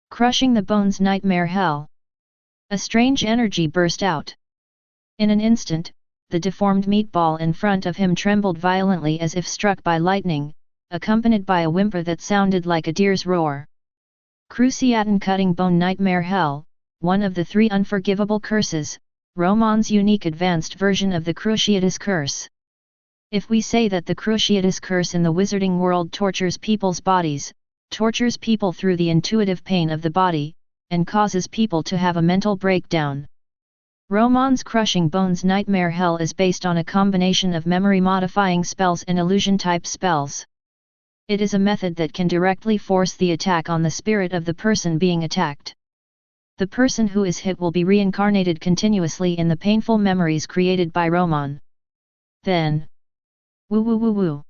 crushing the bones nightmare hell. A strange energy burst out. In an instant, the deformed meatball in front of him trembled violently as if struck by lightning, accompanied by a whimper that sounded like a deer's roar. Cruciatin cutting bone nightmare hell, one of the 3 unforgivable curses, Romon's unique advanced version of the Cruciatus curse. If we say that the Cruciatus curse in the wizarding world tortures people's bodies, tortures people through the intuitive pain of the body, and causes people to have a mental breakdown. Romon's crushing bones nightmare hell is based on a combination of memory-modifying spells and illusion-type spells. It is a method that can directly force the attack on the spirit of the person being attacked. The person who is hit will be reincarnated continuously in the painful memories created by Romon. Then, woo woo woo woo.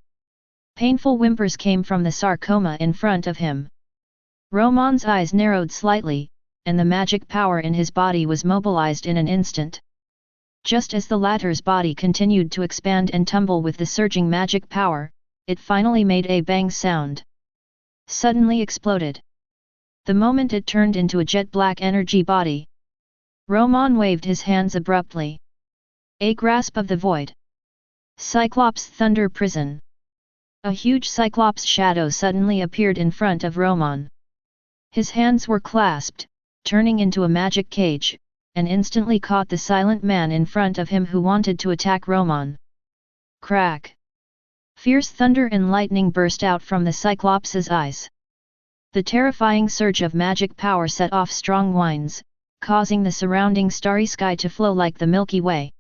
Painful whimpers came from the sarcoma in front of him. Romon's eyes narrowed slightly, and the magic power in his body was mobilized in an instant. Just as the latter's body continued to expand and tumble with the surging magic power, it finally made a bang sound. Suddenly exploded. The moment it turned into a jet-black energy body. Romon waved his hands abruptly. A grasp of the void. Cyclops Thunder Prison. A huge Cyclops shadow suddenly appeared in front of Romon. His hands were clasped, turning into a magic cage, and instantly caught the silent man in front of him who wanted to attack Romon. Crack! Fierce thunder and lightning burst out from the Cyclops' eyes. The terrifying surge of magic power set off strong winds, causing the surrounding starry sky to flow like the Milky Way.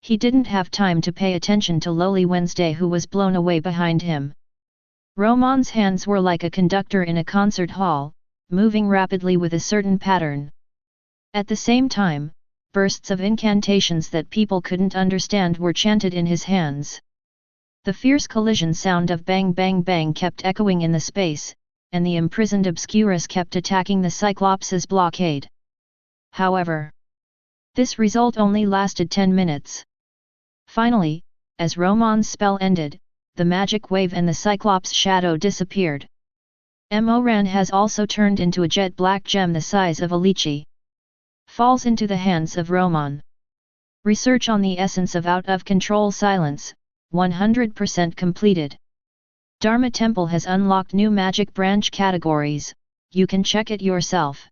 He didn't have time to pay attention to lowly Wednesday, who was blown away behind him. Romon's hands were like a conductor in a concert hall, moving rapidly with a certain pattern. At the same time, bursts of incantations that people couldn't understand were chanted in his hands. The fierce collision sound of bang bang bang kept echoing in the space, and the imprisoned Obscurus kept attacking the Cyclops' blockade. However, this result only lasted 10 minutes. Finally, as Romon's spell ended, the magic wave and the Cyclops shadow disappeared. Moran has also turned into a jet-black gem the size of a lychee. Falls into the hands of Romon. Research on the essence of out-of-control silence, 100% completed. Dharma Temple has unlocked new magic branch categories, you can check it yourself.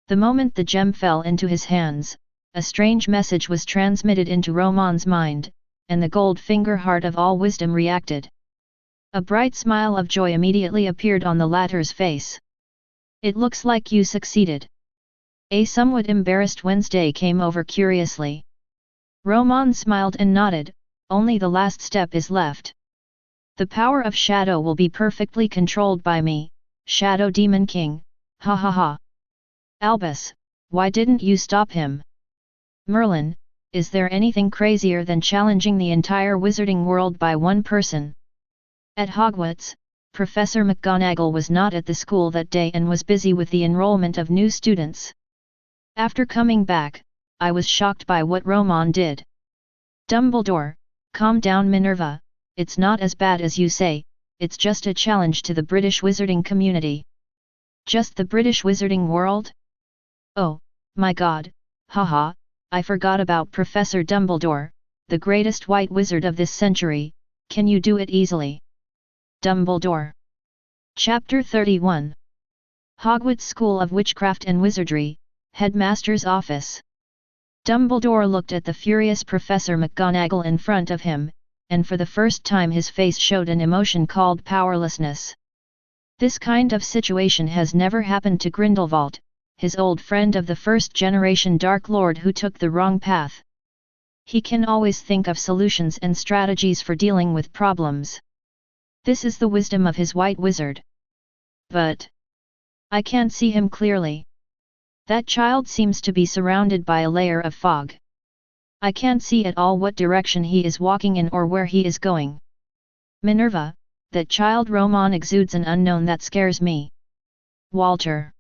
The moment the gem fell into his hands, a strange message was transmitted into Romon's mind, and the gold finger heart of all wisdom reacted. A bright smile of joy immediately appeared on the latter's face. It looks like you succeeded. A somewhat embarrassed Wednesday came over curiously. Romon smiled and nodded, only the last step is left. The power of shadow will be perfectly controlled by me, Shadow Demon King, ha ha ha. Albus, why didn't you stop him? Merlin, is there anything crazier than challenging the entire wizarding world by one person? At Hogwarts, Professor McGonagall was not at the school that day and was busy with the enrollment of new students. After coming back, I was shocked by what Romon did. Dumbledore, calm down Minerva, it's not as bad as you say, it's just a challenge to the British wizarding community. Just the British wizarding world? Oh, my god, haha, I forgot about Professor Dumbledore, the greatest white wizard of this century, can you do it easily? Dumbledore. Chapter 31. Hogwarts School of Witchcraft and Wizardry, Headmaster's Office. Dumbledore looked at the furious Professor McGonagall in front of him, and for the first time his face showed an emotion called powerlessness. This kind of situation has never happened to Grindelwald, his old friend of the first-generation Dark Lord who took the wrong path. He can always think of solutions and strategies for dealing with problems. This is the wisdom of his white wizard. But I can't see him clearly. That child seems to be surrounded by a layer of fog. I can't see at all what direction he is walking in or where he is going. Minerva, that child Romon exudes an unknown that scares me. Walter.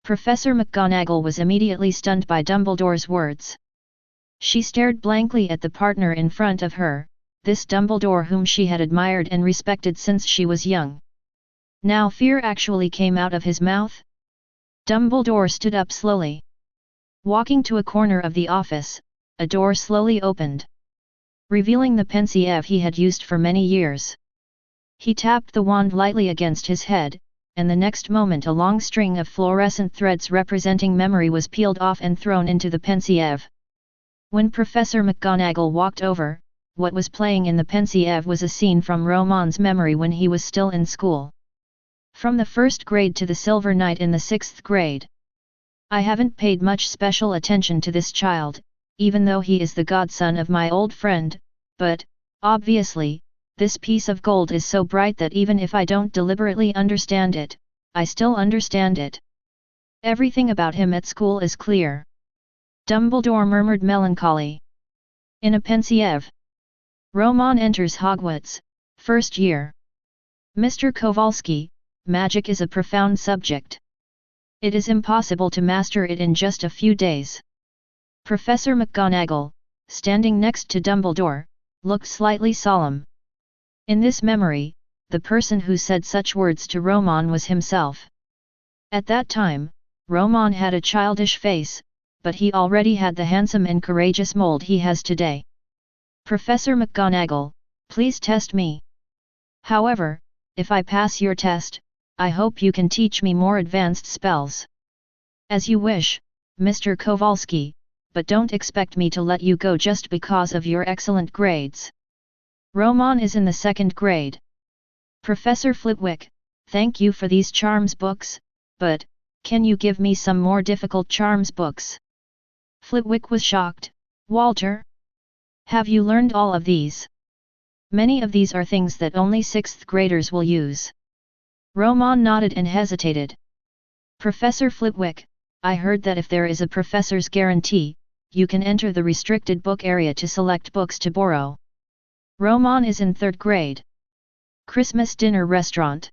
Professor McGonagall was immediately stunned by Dumbledore's words. She stared blankly at the partner in front of her, this Dumbledore whom she had admired and respected since she was young. Now fear actually came out of his mouth. Dumbledore stood up slowly. Walking to a corner of the office, a door slowly opened, revealing the pensieve he had used for many years. He tapped the wand lightly against his head, and the next moment a long string of fluorescent threads representing memory was peeled off and thrown into the pensieve. When Professor McGonagall walked over, what was playing in the pensieve was a scene from Romon's memory when he was still in school. From the 1st grade to the Silver Knight in the 6th grade. I haven't paid much special attention to this child, even though he is the godson of my old friend, but, obviously, this piece of gold is so bright that even if I don't deliberately understand it, I still understand it. Everything about him at school is clear. Dumbledore murmured melancholy. In a pensieve. Romon enters Hogwarts, first year. Mr. Kowalski, magic is a profound subject. It is impossible to master it in just a few days. Professor McGonagall, standing next to Dumbledore, looked slightly solemn. In this memory, the person who said such words to Romon was himself. At that time, Romon had a childish face, but he already had the handsome and courageous mold he has today. Professor McGonagall, please test me. However, if I pass your test, I hope you can teach me more advanced spells. As you wish, Mr. Kowalski, but don't expect me to let you go just because of your excellent grades. Romon is in the 2nd grade. Professor Flitwick, thank you for these charms books, but, can you give me some more difficult charms books? Flitwick was shocked. Walter? Have you learned all of these? Many of these are things that only 6th graders will use. Romon nodded and hesitated. Professor Flitwick, I heard that if there is a professor's guarantee, you can enter the restricted book area to select books to borrow. Romon is in 3rd grade. Christmas dinner restaurant.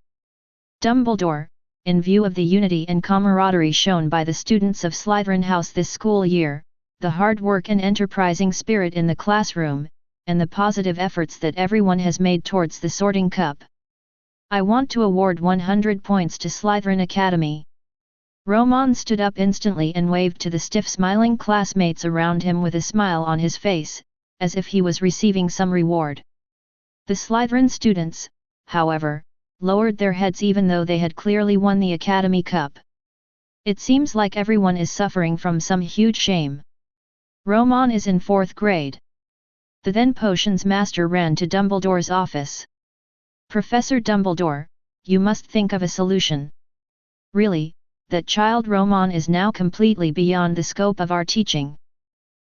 Dumbledore, in view of the unity and camaraderie shown by the students of Slytherin House this school year, the hard work and enterprising spirit in the classroom, and the positive efforts that everyone has made towards the sorting cup. I want to award 100 points to Slytherin Academy. Romon stood up instantly and waved to the stiff smiling classmates around him with a smile on his face, as if he was receiving some reward. The Slytherin students, however, lowered their heads even though they had clearly won the Academy Cup. It seems like everyone is suffering from some huge shame. Romon is in 4th grade. The then potions master ran to Dumbledore's office. Professor Dumbledore, you must think of a solution. Really, that child Romon is now completely beyond the scope of our teaching.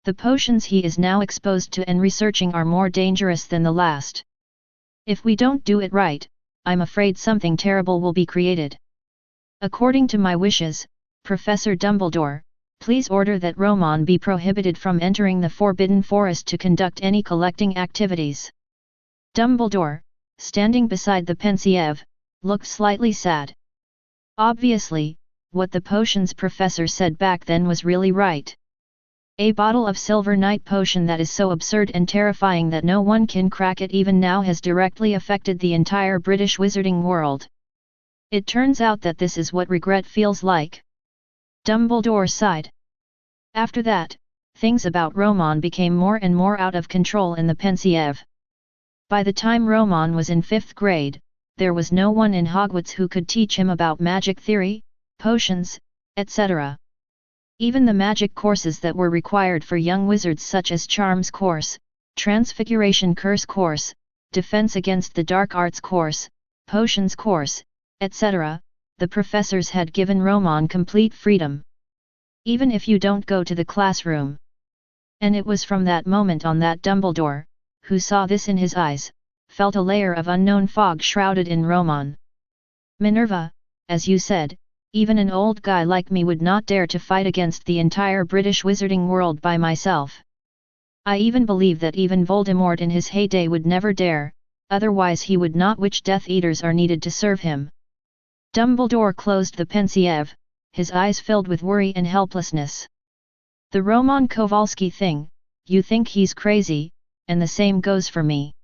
The potions he is now exposed to and researching are more dangerous than the last. If we don't do it right, I'm afraid something terrible will be created. According to my wishes, Professor Dumbledore, please order that Romon be prohibited from entering the Forbidden Forest to conduct any collecting activities. Dumbledore, standing beside the pensieve, looked slightly sad. Obviously, what the potions professor said back then was really right. A bottle of Silver Knight potion that is so absurd and terrifying that no one can crack it even now has directly affected the entire British wizarding world. It turns out that this is what regret feels like. Dumbledore sighed. After that, things about Romon became more and more out of control in the pensieve. By the time Romon was in 5th grade, there was no one in Hogwarts who could teach him about magic theory, potions, etc. Even the magic courses that were required for young wizards such as Charms course, Transfiguration Curse course, Defense Against the Dark Arts course, Potions course, etc., the professors had given Romon complete freedom. Even if you don't go to the classroom. And it was from that moment on that Dumbledore, who saw this in his eyes, felt a layer of unknown fog shrouded in Romon. Minerva, as you said, even an old guy like me would not dare to fight against the entire British wizarding world by myself. I even believe that even Voldemort in his heyday would never dare, otherwise he would not, which Death Eaters are needed to serve him. Dumbledore closed the pensieve, his eyes filled with worry and helplessness. The Roman Kowalski thing, you think he's crazy, and the same goes for me.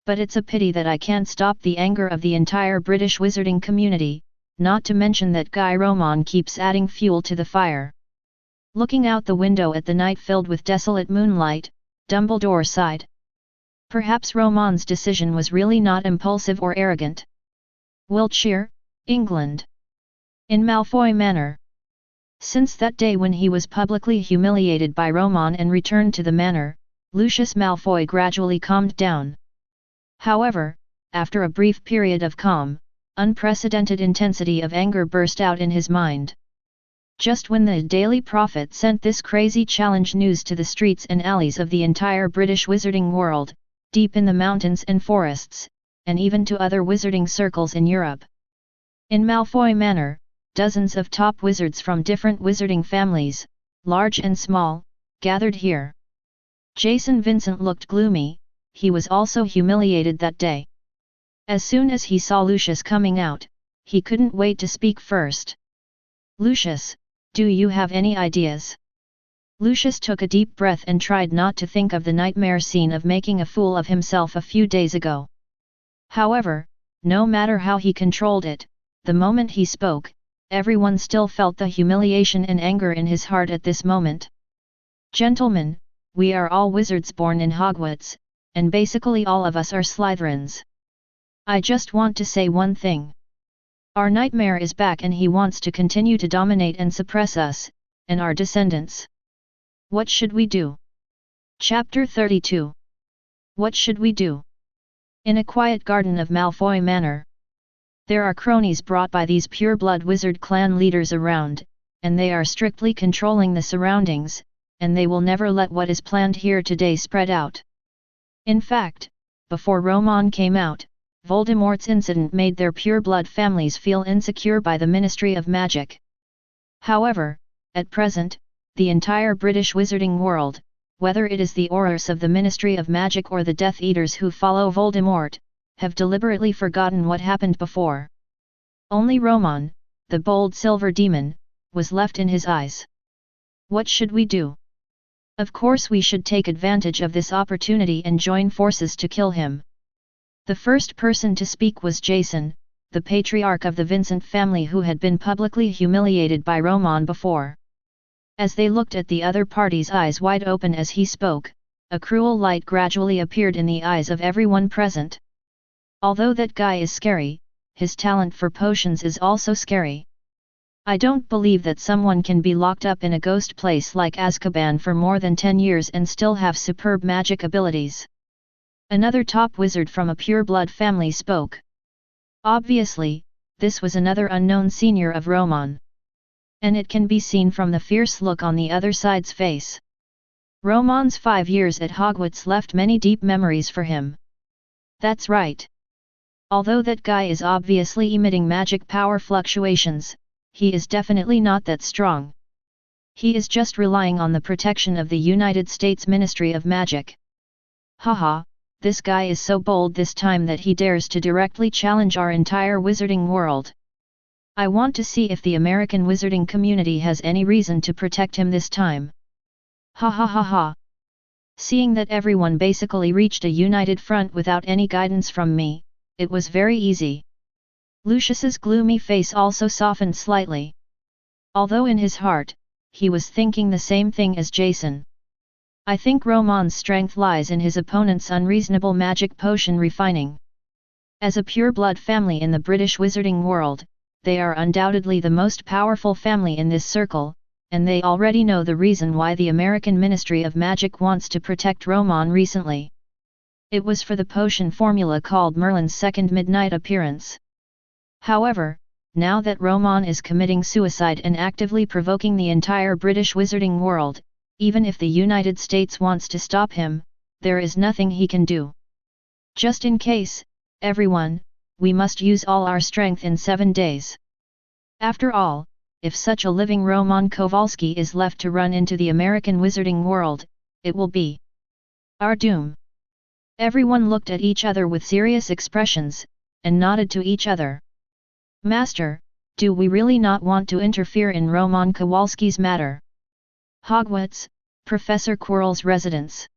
But it's a pity that I can't stop the anger of the entire British wizarding community, not to mention that Guy Romon keeps adding fuel to the fire. Looking out the window at the night filled with desolate moonlight, Dumbledore sighed. Perhaps Romon's decision was really not impulsive or arrogant. Wiltshire, England. In Malfoy Manor. Since that day when he was publicly humiliated by Romon and returned to the manor, Lucius Malfoy gradually calmed down. However, after a brief period of calm, unprecedented intensity of anger burst out in his mind. Just when the Daily Prophet sent this crazy challenge news to the streets and alleys of the entire British wizarding world, deep in the mountains and forests, and even to other wizarding circles in Europe. In Malfoy Manor, dozens of top wizards from different wizarding families, large and small, gathered here. Jason Vincent looked gloomy, he was also humiliated that day. As soon as he saw Lucius coming out, he couldn't wait to speak first. Lucius, do you have any ideas? Lucius took a deep breath and tried not to think of the nightmare scene of making a fool of himself a few days ago. However, no matter how he controlled it, the moment he spoke, everyone still felt the humiliation and anger in his heart at this moment. Gentlemen, we are all wizards born in Hogwarts, and basically all of us are Slytherins. I just want to say one thing. Our nightmare is back and he wants to continue to dominate and suppress us, and our descendants. What should we do? Chapter 32. What should we do? In a quiet garden of Malfoy Manor. There are cronies brought by these pure-blood wizard clan leaders around, and they are strictly controlling the surroundings, and they will never let what is planned here today spread out. In fact, before Romon came out, Voldemort's incident made their pure-blood families feel insecure by the Ministry of Magic. However, at present, the entire British wizarding world, whether it is the Aurors of the Ministry of Magic or the Death Eaters who follow Voldemort, have deliberately forgotten what happened before. Only Romon, the bold silver demon, was left in his eyes. What should we do? Of course we should take advantage of this opportunity and join forces to kill him. The first person to speak was Jason, the patriarch of the Vincent family who had been publicly humiliated by Romon before. As they looked at the other party's eyes wide open as he spoke, a cruel light gradually appeared in the eyes of everyone present. Although that guy is scary, his talent for potions is also scary. I don't believe that someone can be locked up in a ghost place like Azkaban for more than 10 years and still have superb magic abilities. Another top wizard from a pure-blood family spoke. Obviously, this was another unknown senior of Romon. And it can be seen from the fierce look on the other side's face. Romon's 5 years at Hogwarts left many deep memories for him. That's right. Although that guy is obviously emitting magic power fluctuations, he is definitely not that strong. He is just relying on the protection of the United States Ministry of Magic. Haha, this guy is so bold this time that he dares to directly challenge our entire wizarding world. I want to see if the American wizarding community has any reason to protect him this time. Ha ha ha ha. Seeing that everyone basically reached a united front without any guidance from me, it was very easy. Lucius's gloomy face also softened slightly. Although in his heart, he was thinking the same thing as Jason. I think Romon's strength lies in his opponent's unreasonable magic potion refining. As a pure-blood family in the British wizarding world, they are undoubtedly the most powerful family in this circle, and they already know the reason why the American Ministry of Magic wants to protect Romon recently. It was for the potion formula called Merlin's second midnight appearance. However, now that Romon is committing suicide and actively provoking the entire British wizarding world, even if the United States wants to stop him, there is nothing he can do. Just in case, everyone, we must use all our strength in 7 days. After all, if such a living Roman Kowalski is left to run into the American wizarding world, it will be our doom. Everyone looked at each other with serious expressions, and nodded to each other. Master, do we really not want to interfere in Roman Kowalski's matter? Hogwarts, Professor Quirrell's residence.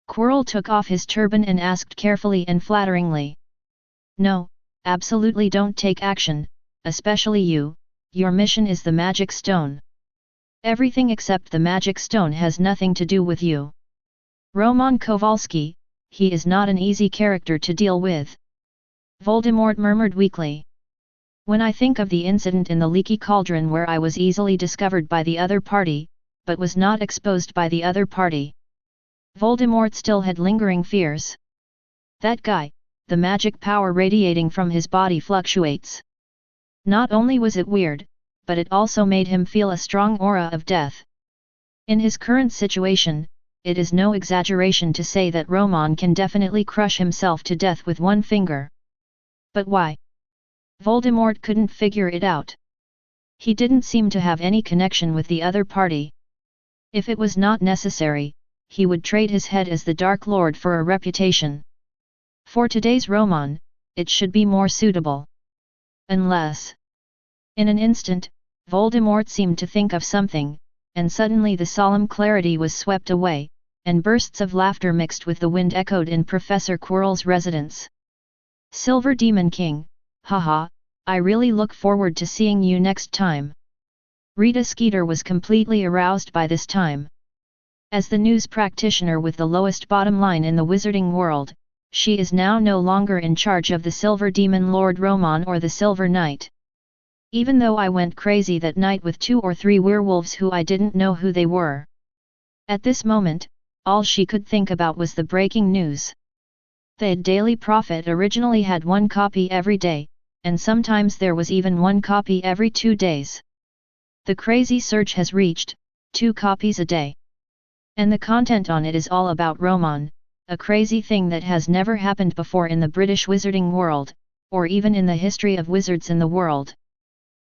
Quirrell took off his turban and asked carefully and flatteringly. No, absolutely don't take action, especially you, your mission is the magic stone. Everything except the magic stone has nothing to do with you. Roman Kowalski, he is not an easy character to deal with. Voldemort murmured weakly. When I think of the incident in the leaky cauldron where I was easily discovered by the other party, but was not exposed by the other party. Voldemort still had lingering fears. That guy, the magic power radiating from his body fluctuates. Not only was it weird, but it also made him feel a strong aura of death. In his current situation, it is no exaggeration to say that Romon can definitely crush himself to death with one finger. But why? Voldemort couldn't figure it out. He didn't seem to have any connection with the other party. If it was not necessary, he would trade his head as the Dark Lord for a reputation. For today's Romon, it should be more suitable. Unless... In an instant, Voldemort seemed to think of something, and suddenly the solemn clarity was swept away, and bursts of laughter mixed with the wind echoed in Professor Quirrell's residence. Silver Demon King, haha, I really look forward to seeing you next time. Rita Skeeter was completely aroused by this time. As the news practitioner with the lowest bottom line in the wizarding world, she is now no longer in charge of the Silver Demon Lord Romon or the Silver Knight. Even though I went crazy that night with 2 or 3 werewolves who I didn't know who they were. At this moment, all she could think about was the breaking news. The Daily Prophet originally had 1 copy every day, and sometimes there was even 1 copy every 2 days. The crazy surge has reached 2 copies a day. And the content on it is all about Romon, a crazy thing that has never happened before in the British wizarding world, or even in the history of wizards in the world.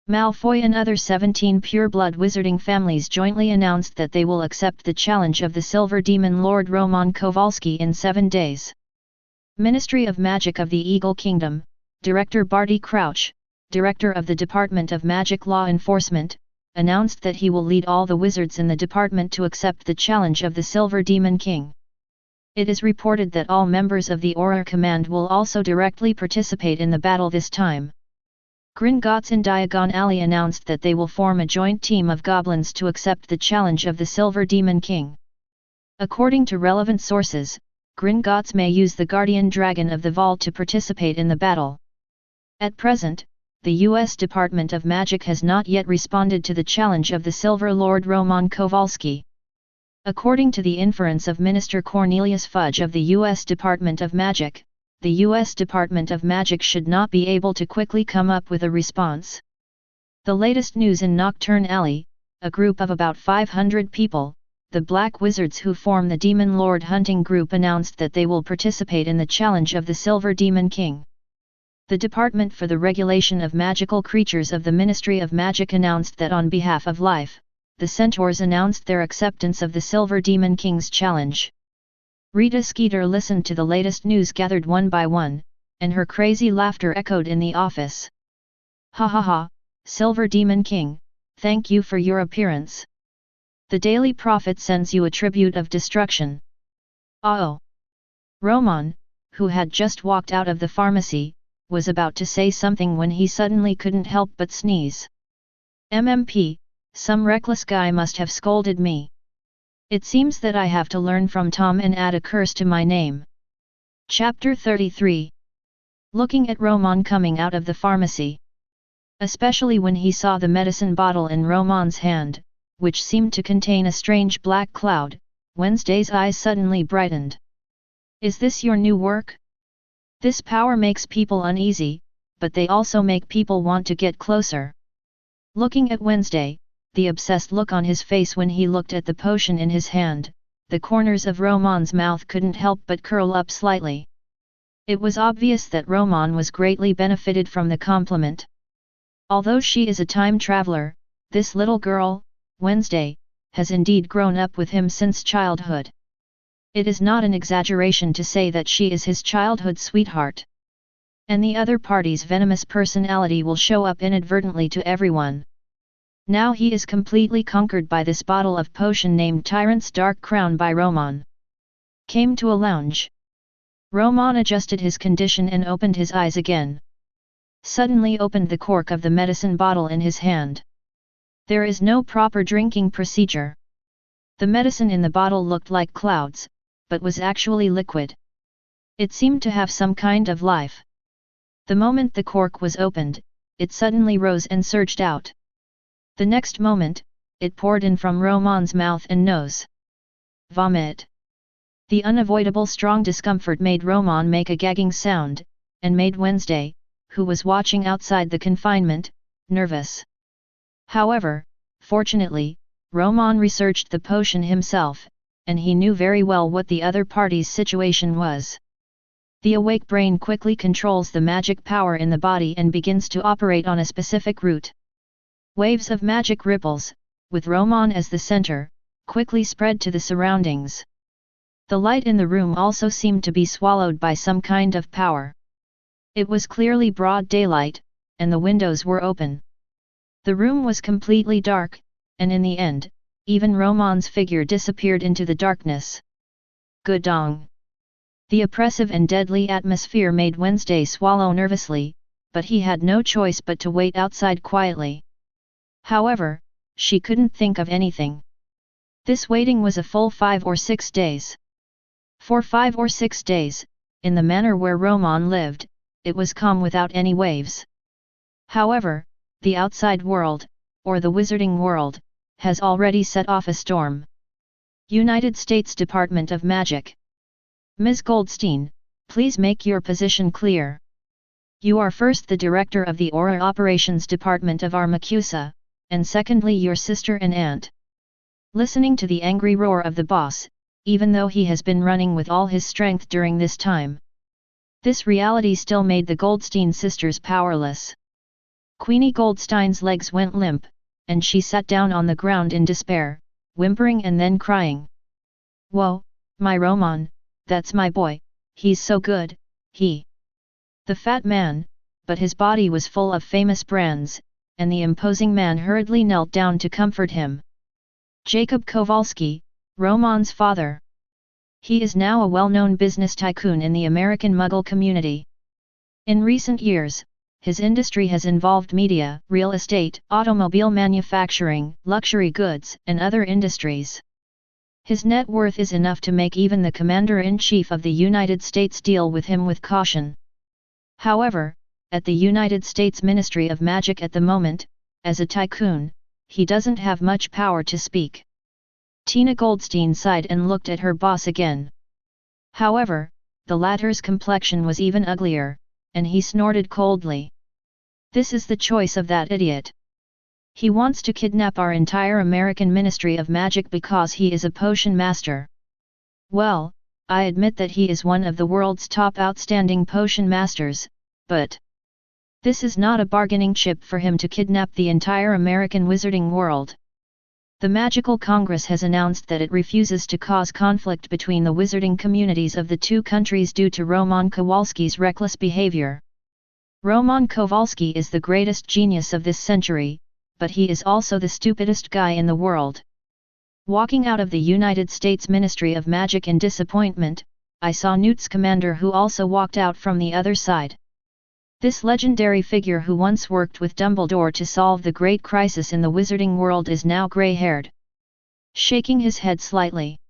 Malfoy and other 17 pure-blood wizarding families jointly announced that they will accept the challenge of the Silver Demon Lord Roman Kowalski in 7 days. Ministry of Magic of the Eagle Kingdom, Director Barty Crouch, Director of the Department of Magic Law Enforcement, announced that he will lead all the wizards in the department to accept the challenge of the Silver Demon King. It is reported that all members of the Auror Command will also directly participate in the battle this time. Grangers in Diagon Alley announced that they will form a joint team of goblins to accept the challenge of the Silver Demon King. According to relevant sources, Grangers may use the Guardian Dragon of the Vault to participate in the battle. At present, the U.S. Department of Magic has not yet responded to the challenge of the Silver Lord Roman Kowalski. According to the inference of Minister Cornelius Fudge of the U.S. Department of Magic, the U.S. Department of Magic should not be able to quickly come up with a response. The latest news in Nocturne Alley, a group of about 500 people, the Black Wizards who form the Demon Lord Hunting Group, announced that they will participate in the challenge of the Silver Demon King. The Department for the Regulation of Magical Creatures of the Ministry of Magic announced that on behalf of Life, the Centaurs announced their acceptance of the Silver Demon King's challenge. Rita Skeeter listened to the latest news gathered one by one, and her crazy laughter echoed in the office. Ha ha ha, Silver Demon King, thank you for your appearance. The Daily Prophet sends you a tribute of destruction. Oh! Romon, who had just walked out of the pharmacy, was about to say something when he suddenly couldn't help but sneeze. MMP, some reckless guy must have scolded me. It seems that I have to learn from Tom and add a curse to my name. Chapter 33. Looking at Romon coming out of the pharmacy. especially when he saw the medicine bottle in Romon's hand, which seemed to contain a strange black cloud. Wednesday's eyes suddenly brightened. Is this your new work? This power makes people uneasy, but they also make people want to get closer. Looking at Wednesday, the obsessed look on his face when he looked at the potion in his hand, the corners of Romon's mouth couldn't help but curl up slightly. It was obvious that Romon was greatly benefited from the compliment. Although she is a time traveler, this little girl, Wednesday, has indeed grown up with him since childhood. It is not an exaggeration to say that she is his childhood sweetheart. And the other party's venomous personality will show up inadvertently to everyone. Now he is completely conquered by this bottle of potion named Tyrant's Dark Crown by Romon. Came to a lounge. Romon adjusted his condition and opened his eyes again. Suddenly opened the cork of the medicine bottle in his hand. There is no proper drinking procedure. The medicine in the bottle looked like clouds, but was actually liquid. It seemed to have some kind of life. The moment the cork was opened, it suddenly rose and surged out. The next moment, it poured in from Romon's mouth and nose. Vomit. The unavoidable strong discomfort made Romon make a gagging sound, and made Wednesday, who was watching outside the confinement, nervous. However, fortunately, Romon researched the potion himself, and he knew very well what the other party's situation was. The awake brain quickly controls the magic power in the body and begins to operate on a specific route. Waves of magic ripples, with Romon as the center, quickly spread to the surroundings. The light in the room also seemed to be swallowed by some kind of power. It was clearly broad daylight, and the windows were open. The room was completely dark, and in the end, even Romon's figure disappeared into the darkness. Gudong. The oppressive and deadly atmosphere made Wednesday swallow nervously, but he had no choice but to wait outside quietly. However, she couldn't think of anything. This waiting was a full 5 or 6 days. For 5 or 6 days, in the manor where Romon lived, it was calm without any waves. However, the outside world, or the wizarding world, has already set off a storm. United States Department of Magic. Ms. Goldstein, please make your position clear. You are first the director of the Aura Operations Department of Armacusa, and secondly your sister and aunt. Listening to the angry roar of the boss, even though he has been running with all his strength during this time. This reality still made the Goldstein sisters powerless. Queenie Goldstein's legs went limp, and she sat down on the ground in despair, whimpering and then crying. Whoa, my Romon, that's my boy, he's so good, he. The fat man, but his body was full of famous brands, and the imposing man hurriedly knelt down to comfort him. Jacob Kowalski, Romon's father. He is now a well-known business tycoon in the American Muggle community. In recent years, his industry has involved media, real estate, automobile manufacturing, luxury goods, and other industries. His net worth is enough to make even the Commander-in-Chief of the United States deal with him with caution. However, at the United States Ministry of Magic at the moment, as a tycoon, he doesn't have much power to speak. Tina Goldstein sighed and looked at her boss again. However, the latter's complexion was even uglier, and he snorted coldly. This is the choice of that idiot. He wants to kidnap our entire American Ministry of Magic because he is a potion master. Well, I admit that he is one of the world's top outstanding potion masters, but this is not a bargaining chip for him to kidnap the entire American wizarding world. The Magical Congress has announced that it refuses to cause conflict between the wizarding communities of the two countries due to Romon Kowalski's reckless behavior. Romon Kowalski is the greatest genius of this century, but he is also the stupidest guy in the world. Walking out of the United States Ministry of Magic in disappointment, I saw Newt's commander who also walked out from the other side. This legendary figure who once worked with Dumbledore to solve the great crisis in the wizarding world is now grey-haired. Shaking his head slightly.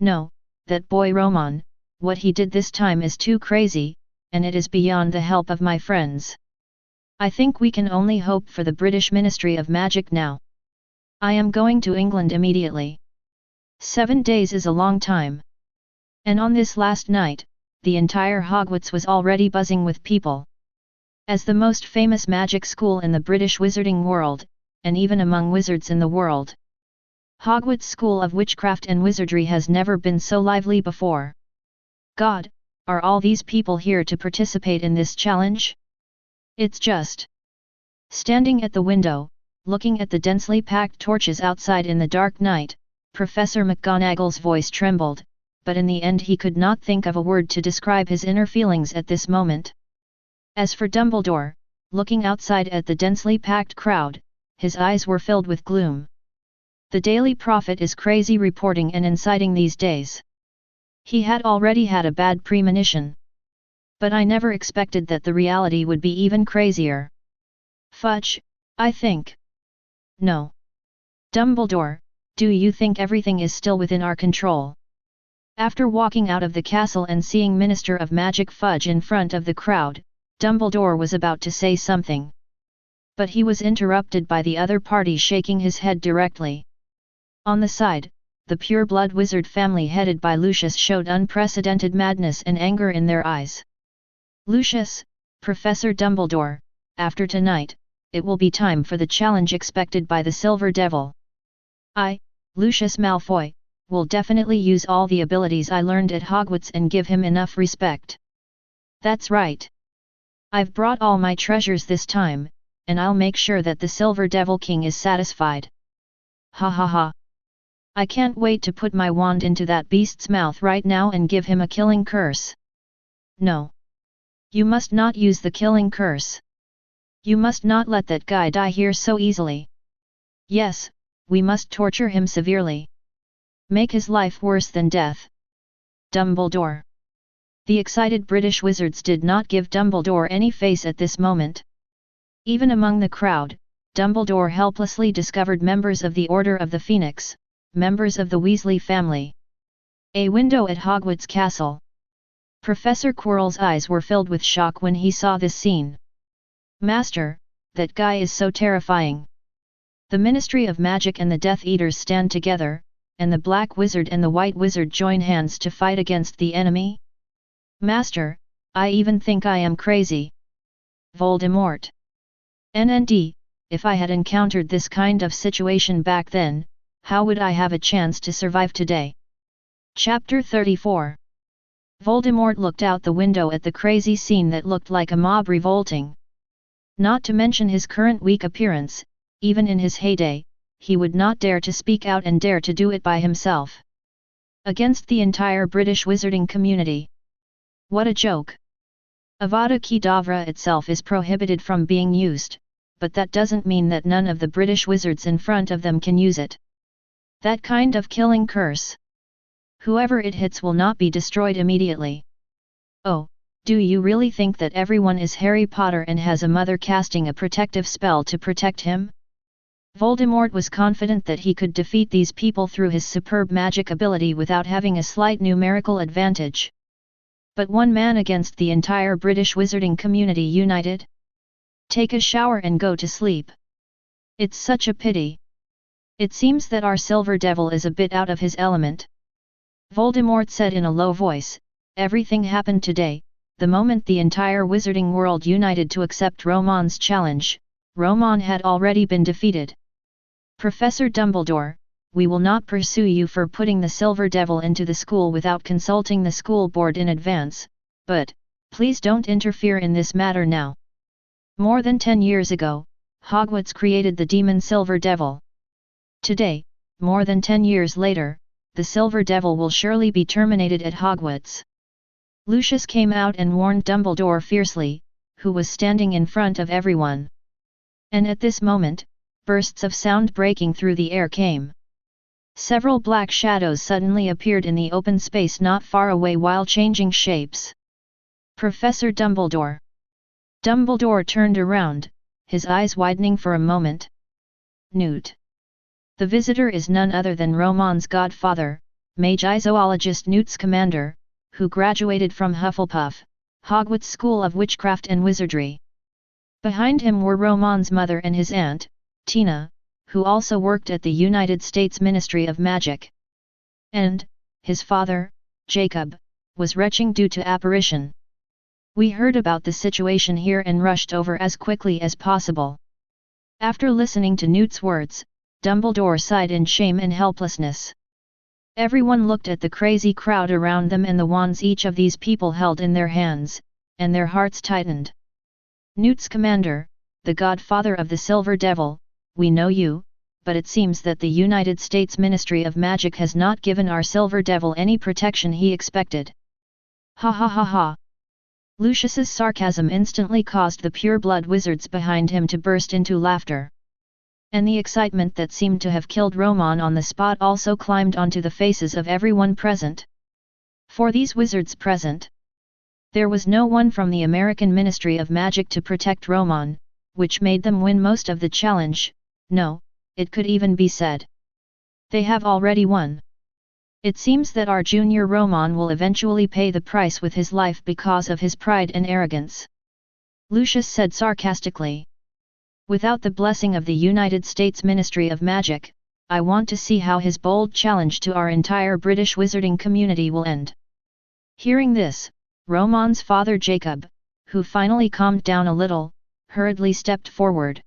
No, that boy Romon, what he did this time is too crazy, and it is beyond the help of my friends. I think we can only hope for the British Ministry of Magic now. I am going to England immediately. 7 days is a long time. And on this last night, the entire Hogwarts was already buzzing with people. As the most famous magic school in the British wizarding world, and even among wizards in the world, Hogwarts School of Witchcraft and Wizardry has never been so lively before. God, are all these people here to participate in this challenge? It's just. Standing at the window, looking at the densely packed torches outside in the dark night, Professor McGonagall's voice trembled, but in the end he could not think of a word to describe his inner feelings at this moment. As for Dumbledore, looking outside at the densely packed crowd, his eyes were filled with gloom. The Daily Prophet is crazy reporting and inciting these days. He had already had a bad premonition. But I never expected that the reality would be even crazier. Fudge, I think. No. Dumbledore, do you think everything is still within our control? After walking out of the castle and seeing Minister of Magic Fudge in front of the crowd, Dumbledore was about to say something. But he was interrupted by the other party shaking his head directly. On the side, the pure-blood wizard family headed by Lucius showed unprecedented madness and anger in their eyes. Lucius, Professor Dumbledore, after tonight, it will be time for the challenge expected by the Silver Devil. I, Lucius Malfoy, will definitely use all the abilities I learned at Hogwarts and give him enough respect. That's right. I've brought all my treasures this time, and I'll make sure that the Silver Devil King is satisfied. Ha ha ha. I can't wait to put my wand into that beast's mouth right now and give him a killing curse. No. You must not use the killing curse. You must not let that guy die here so easily. Yes, we must torture him severely. Make his life worse than death. Dumbledore. The excited British wizards did not give Dumbledore any face at this moment. Even among the crowd, Dumbledore helplessly discovered members of the Order of the Phoenix, members of the Weasley family. A window at Hogwarts Castle. Professor Quirrell's eyes were filled with shock when he saw this scene. Master, that guy is so terrifying. The Ministry of Magic and the Death Eaters stand together, and the Black Wizard and the White Wizard join hands to fight against the enemy? Master, I even think I am crazy. Voldemort. NND, if I had encountered this kind of situation back then, how would I have a chance to survive today? Chapter 34. Voldemort looked out the window at the crazy scene that looked like a mob revolting. Not to mention his current weak appearance, even in his heyday, he would not dare to speak out and dare to do it by himself. Against the entire British wizarding community. What a joke! Avada Kedavra itself is prohibited from being used, but that doesn't mean that none of the British wizards in front of them can use it. That kind of killing curse. Whoever it hits will not be destroyed immediately. Oh, do you really think that everyone is Harry Potter and has a mother casting a protective spell to protect him? Voldemort was confident that he could defeat these people through his superb magic ability without having a slight numerical advantage. But one man against the entire British wizarding community united? Take a shower and go to sleep. It's such a pity. It seems that our Silver Devil is a bit out of his element. Voldemort said in a low voice, everything happened today, the moment the entire wizarding world united to accept Romon's challenge. Romon had already been defeated. Professor Dumbledore, we will not pursue you for putting the Silver Devil into the school without consulting the school board in advance, but, please don't interfere in this matter now. More than 10 years ago, Hogwarts created the demon Silver Devil. Today, more than 10 years later, the Silver Devil will surely be terminated at Hogwarts. Lucius came out and warned Dumbledore fiercely, who was standing in front of everyone. And at this moment, bursts of sound breaking through the air came. Several black shadows suddenly appeared in the open space not far away while changing shapes. Professor Dumbledore. Dumbledore turned around, his eyes widening for a moment. Newt. The visitor is none other than Romon's godfather, mage zoologist Newt Scamander, who graduated from Hufflepuff, Hogwarts School of Witchcraft and Wizardry. Behind him were Romon's mother and his aunt, Tina, who also worked at the United States Ministry of Magic. And, his father, Jacob, was retching due to apparition. We heard about the situation here and rushed over as quickly as possible. After listening to Newt's words, Dumbledore sighed in shame and helplessness. Everyone looked at the crazy crowd around them and the wands each of these people held in their hands, and their hearts tightened. Newt's commander, the godfather of the Silver Devil, we know you, but it seems that the United States Ministry of Magic has not given our Silver Devil any protection he expected. Ha ha ha ha. Lucius's sarcasm instantly caused the pure-blood wizards behind him to burst into laughter. And the excitement that seemed to have killed Romon on the spot also climbed onto the faces of everyone present. For these wizards present, there was no one from the American Ministry of Magic to protect Romon, which made them win most of the challenge. No, it could even be said, they have already won. It seems that our junior Romon will eventually pay the price with his life because of his pride and arrogance. Lucius said sarcastically. Without the blessing of the United States Ministry of Magic, I want to see how his bold challenge to our entire British wizarding community will end. Hearing this, Romon's father Jacob, who finally calmed down a little, hurriedly stepped forward.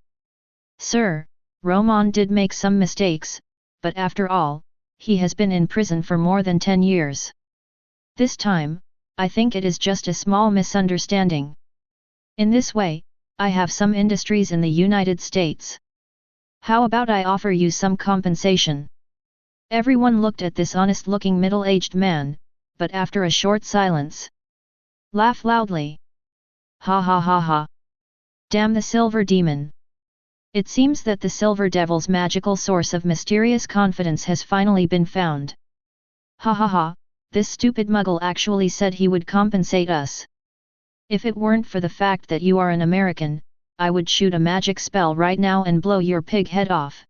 Sir, Romon did make some mistakes, but after all, he has been in prison for more than 10 years. This time, I think it is just a small misunderstanding. In this way, I have some industries in the United States. How about I offer you some compensation? Everyone looked at this honest-looking middle-aged man, but after a short silence, laughed loudly. Ha ha ha ha. Damn the Silver Demon. It seems that the Silver Devil's magical source of mysterious confidence has finally been found. Ha ha ha, this stupid muggle actually said he would compensate us. If it weren't for the fact that you are an American, I would shoot a magic spell right now and blow your pig head off.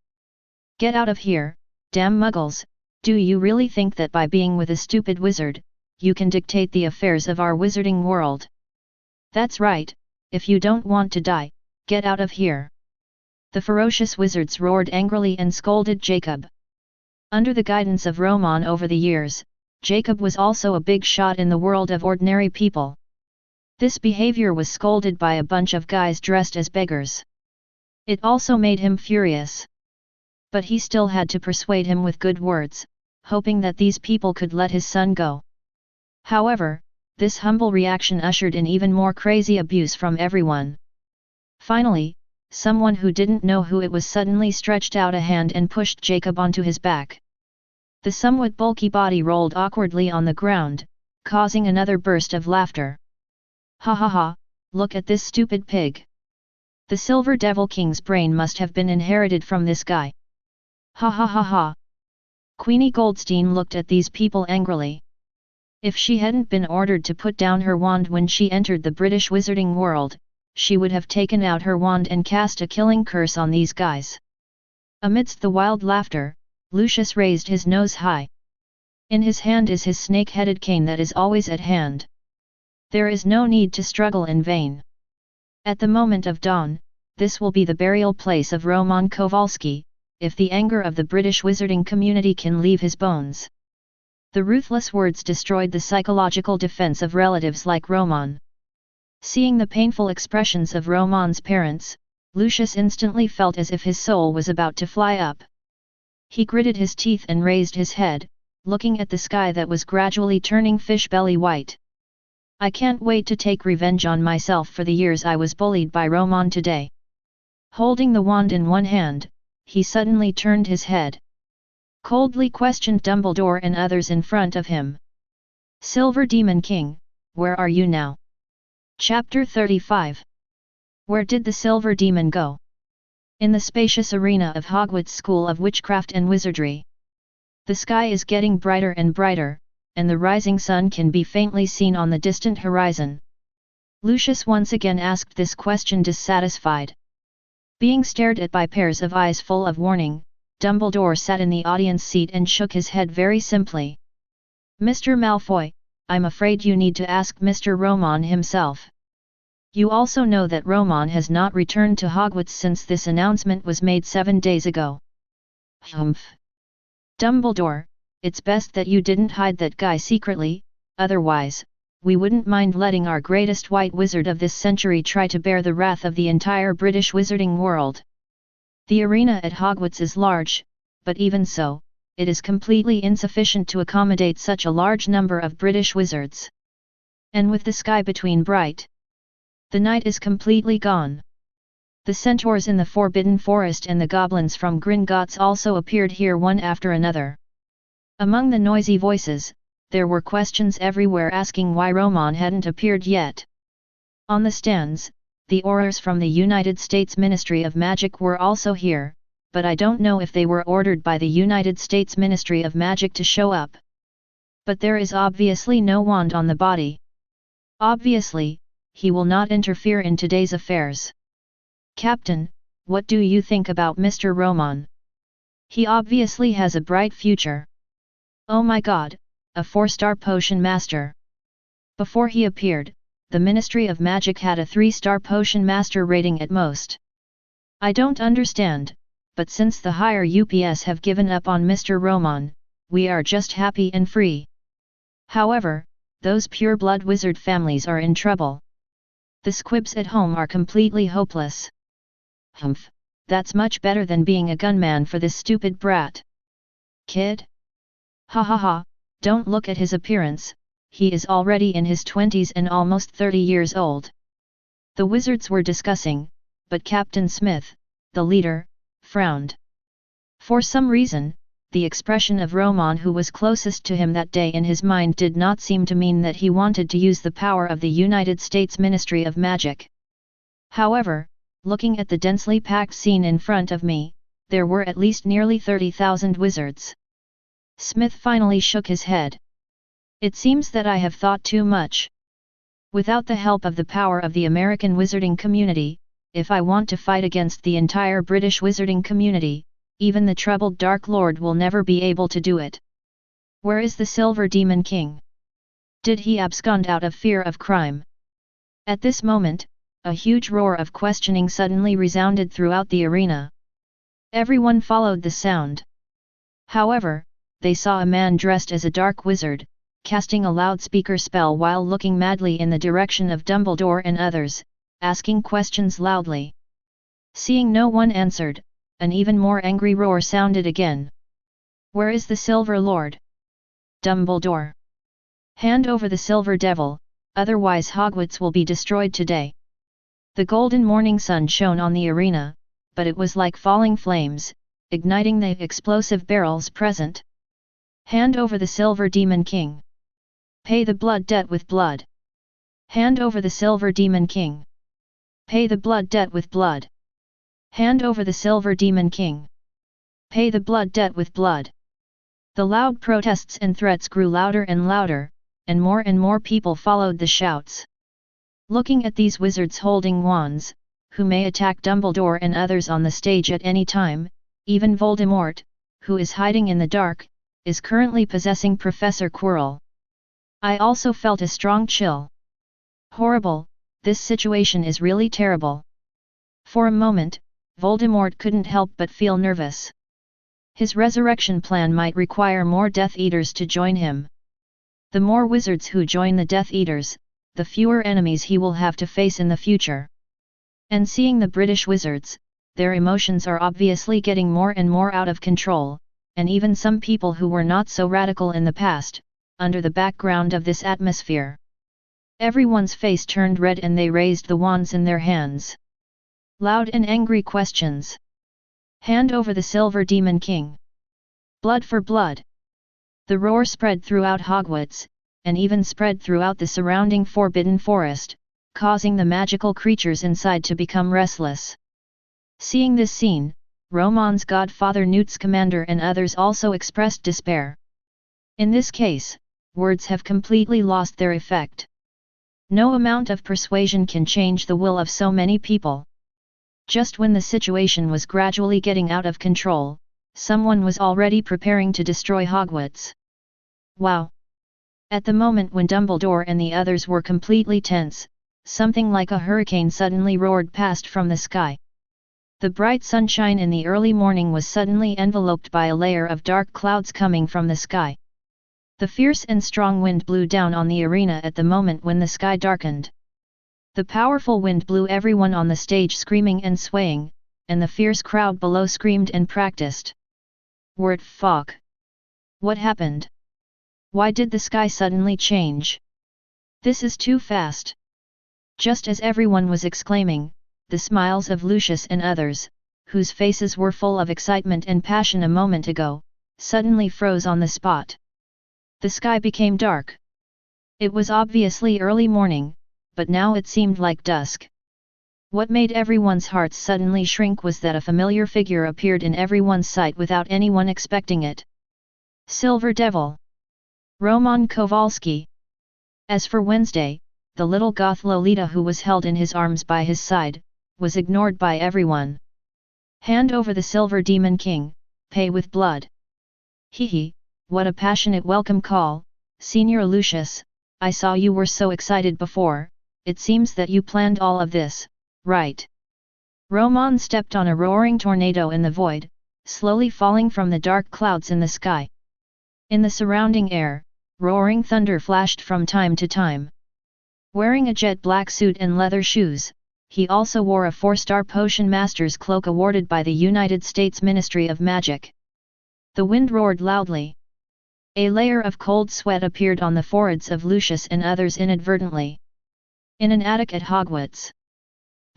Get out of here, damn muggles, do you really think that by being with a stupid wizard, you can dictate the affairs of our wizarding world? That's right, if you don't want to die, get out of here. The ferocious wizards roared angrily and scolded Jacob. Under the guidance of Romon over the years, Jacob was also a big shot in the world of ordinary people. This behavior was scolded by a bunch of guys dressed as beggars. It also made him furious. But he still had to persuade him with good words, hoping that these people could let his son go. However, this humble reaction ushered in even more crazy abuse from everyone. Finally, someone who didn't know who it was suddenly stretched out a hand and pushed Jacob onto his back. The somewhat bulky body rolled awkwardly on the ground, causing another burst of laughter. Ha ha ha, look at this stupid pig. The Silver Devil King's brain must have been inherited from this guy. Ha ha ha ha. Queenie Goldstein looked at these people angrily. If she hadn't been ordered to put down her wand when she entered the British wizarding world, she would have taken out her wand and cast a killing curse on these guys. Amidst the wild laughter, Lucius raised his nose high. In his hand is his snake-headed cane that is always at hand. There is no need to struggle in vain. At the moment of dawn, this will be the burial place of Roman Kowalski, if the anger of the British wizarding community can leave his bones. The ruthless words destroyed the psychological defense of relatives like Romon. Seeing the painful expressions of Romon's parents, Lucius instantly felt as if his soul was about to fly up. He gritted his teeth and raised his head, looking at the sky that was gradually turning fish-belly white. I can't wait to take revenge on myself for the years I was bullied by Romon today. Holding the wand in one hand, he suddenly turned his head. Coldly questioned Dumbledore and others in front of him. Silver Demon King, where are you now? Chapter 35. Where did the Silver Demon go? In the spacious arena of Hogwarts School of Witchcraft and Wizardry. The sky is getting brighter and brighter, and the rising sun can be faintly seen on the distant horizon. Lucius once again asked this question dissatisfied. Being stared at by pairs of eyes full of warning, Dumbledore sat in the audience seat and shook his head very simply. Mr. Malfoy, I'm afraid you need to ask Mr. Romon himself. You also know that Romon has not returned to Hogwarts since this announcement was made 7 days ago. Humph. Dumbledore, it's best that you didn't hide that guy secretly, otherwise, we wouldn't mind letting our greatest white wizard of this century try to bear the wrath of the entire British wizarding world. The arena at Hogwarts is large, but even so, it is completely insufficient to accommodate such a large number of British wizards. And with the sky between bright, the night is completely gone. The centaurs in the Forbidden Forest and the goblins from Gringotts also appeared here one after another. Among the noisy voices, there were questions everywhere asking why Romon hadn't appeared yet. On the stands, the aurors from the United States Ministry of Magic were also here, but I don't know if they were ordered by the United States Ministry of Magic to show up. But there is obviously no wand on the body. Obviously, he will not interfere in today's affairs. Captain, what do you think about Mr. Romon? He obviously has a bright future. Oh my god, a 4-star potion master. Before he appeared, the Ministry of Magic had a 3-star potion master rating at most. I don't understand, but since the higher UPS have given up on Mr. Romon, we are just happy and free. However, those pure-blood wizard families are in trouble. The squibs at home are completely hopeless. Humph, that's much better than being a gunman for this stupid brat. Kid? Ha ha ha, don't look at his appearance, he is already in his 20s and almost 30 years old. The wizards were discussing, but Captain Smith, the leader, frowned. For some reason, the expression of Romon, who was closest to him that day, in his mind did not seem to mean that he wanted to use the power of the United States Ministry of Magic. However, looking at the densely packed scene in front of me, there were at least nearly 30,000 wizards. Smith finally shook his head. It seems that I have thought too much. Without the help of the power of the American wizarding community, if I want to fight against the entire British wizarding community, even the troubled Dark Lord will never be able to do it. Where is the Silver Demon King? Did he abscond out of fear of crime? At this moment, a huge roar of questioning suddenly resounded throughout the arena. Everyone followed the sound. However, they saw a man dressed as a dark wizard, casting a loudspeaker spell while looking madly in the direction of Dumbledore and others, asking questions loudly. Seeing no one answered, an even more angry roar sounded again. Where is the Silver Lord? Dumbledore. Hand over the Silver Devil, otherwise Hogwarts will be destroyed today. The golden morning sun shone on the arena, but it was like falling flames, igniting the explosive barrels present. Hand over the Silver Demon King. Pay the blood debt with blood. Hand over the Silver Demon King. Pay the blood debt with blood. Hand over the Silver Demon King. Pay the blood debt with blood. The loud protests and threats grew louder and louder, and more people followed the shouts. Looking at these wizards holding wands, who may attack Dumbledore and others on the stage at any time, even Voldemort, who is hiding in the dark, is currently possessing Professor Quirrell. I also felt a strong chill. Horrible, this situation is really terrible. For a moment, Voldemort couldn't help but feel nervous. His resurrection plan might require more Death Eaters to join him. The more wizards who join the Death Eaters, the fewer enemies he will have to face in the future. And seeing the British wizards, their emotions are obviously getting more and more out of control, and even some people who were not so radical in the past, under the background of this atmosphere. Everyone's face turned red and they raised the wands in their hands. Loud and angry questions. Hand over the Silver Demon King. Blood for blood. The roar spread throughout Hogwarts, and even spread throughout the surrounding Forbidden Forest, causing the magical creatures inside to become restless. Seeing this scene, Romon's godfather Newt Scamander and others also expressed despair. In this case, words have completely lost their effect. No amount of persuasion can change the will of so many people. Just when the situation was gradually getting out of control, someone was already preparing to destroy Hogwarts. Wow! At the moment when Dumbledore and the others were completely tense, something like a hurricane suddenly roared past from the sky. The bright sunshine in the early morning was suddenly enveloped by a layer of dark clouds coming from the sky. The fierce and strong wind blew down on the arena at the moment when the sky darkened. The powerful wind blew everyone on the stage screaming and swaying, and the fierce crowd below screamed and practiced. What fuck? What happened? Why did the sky suddenly change? This is too fast. Just as everyone was exclaiming, the smiles of Lucius and others, whose faces were full of excitement and passion a moment ago, suddenly froze on the spot. The sky became dark. It was obviously early morning, but now it seemed like dusk. What made everyone's hearts suddenly shrink was that a familiar figure appeared in everyone's sight without anyone expecting it. Silver Devil! Roman Kowalski! As for Wednesday, the little goth Lolita who was held in his arms by his side, was ignored by everyone. Hand over the Silver Demon King, pay with blood. Hee, what a passionate welcome call, Senior Lucius, I saw you were so excited before, it seems that you planned all of this, right? Romon stepped on a roaring tornado in the void, slowly falling from the dark clouds in the sky. In the surrounding air, roaring thunder flashed from time to time. Wearing a jet black suit and leather shoes, he also wore a 4-star potion master's cloak awarded by the United States Ministry of Magic. The wind roared loudly. A layer of cold sweat appeared on the foreheads of Lucius and others inadvertently. In an attic at Hogwarts,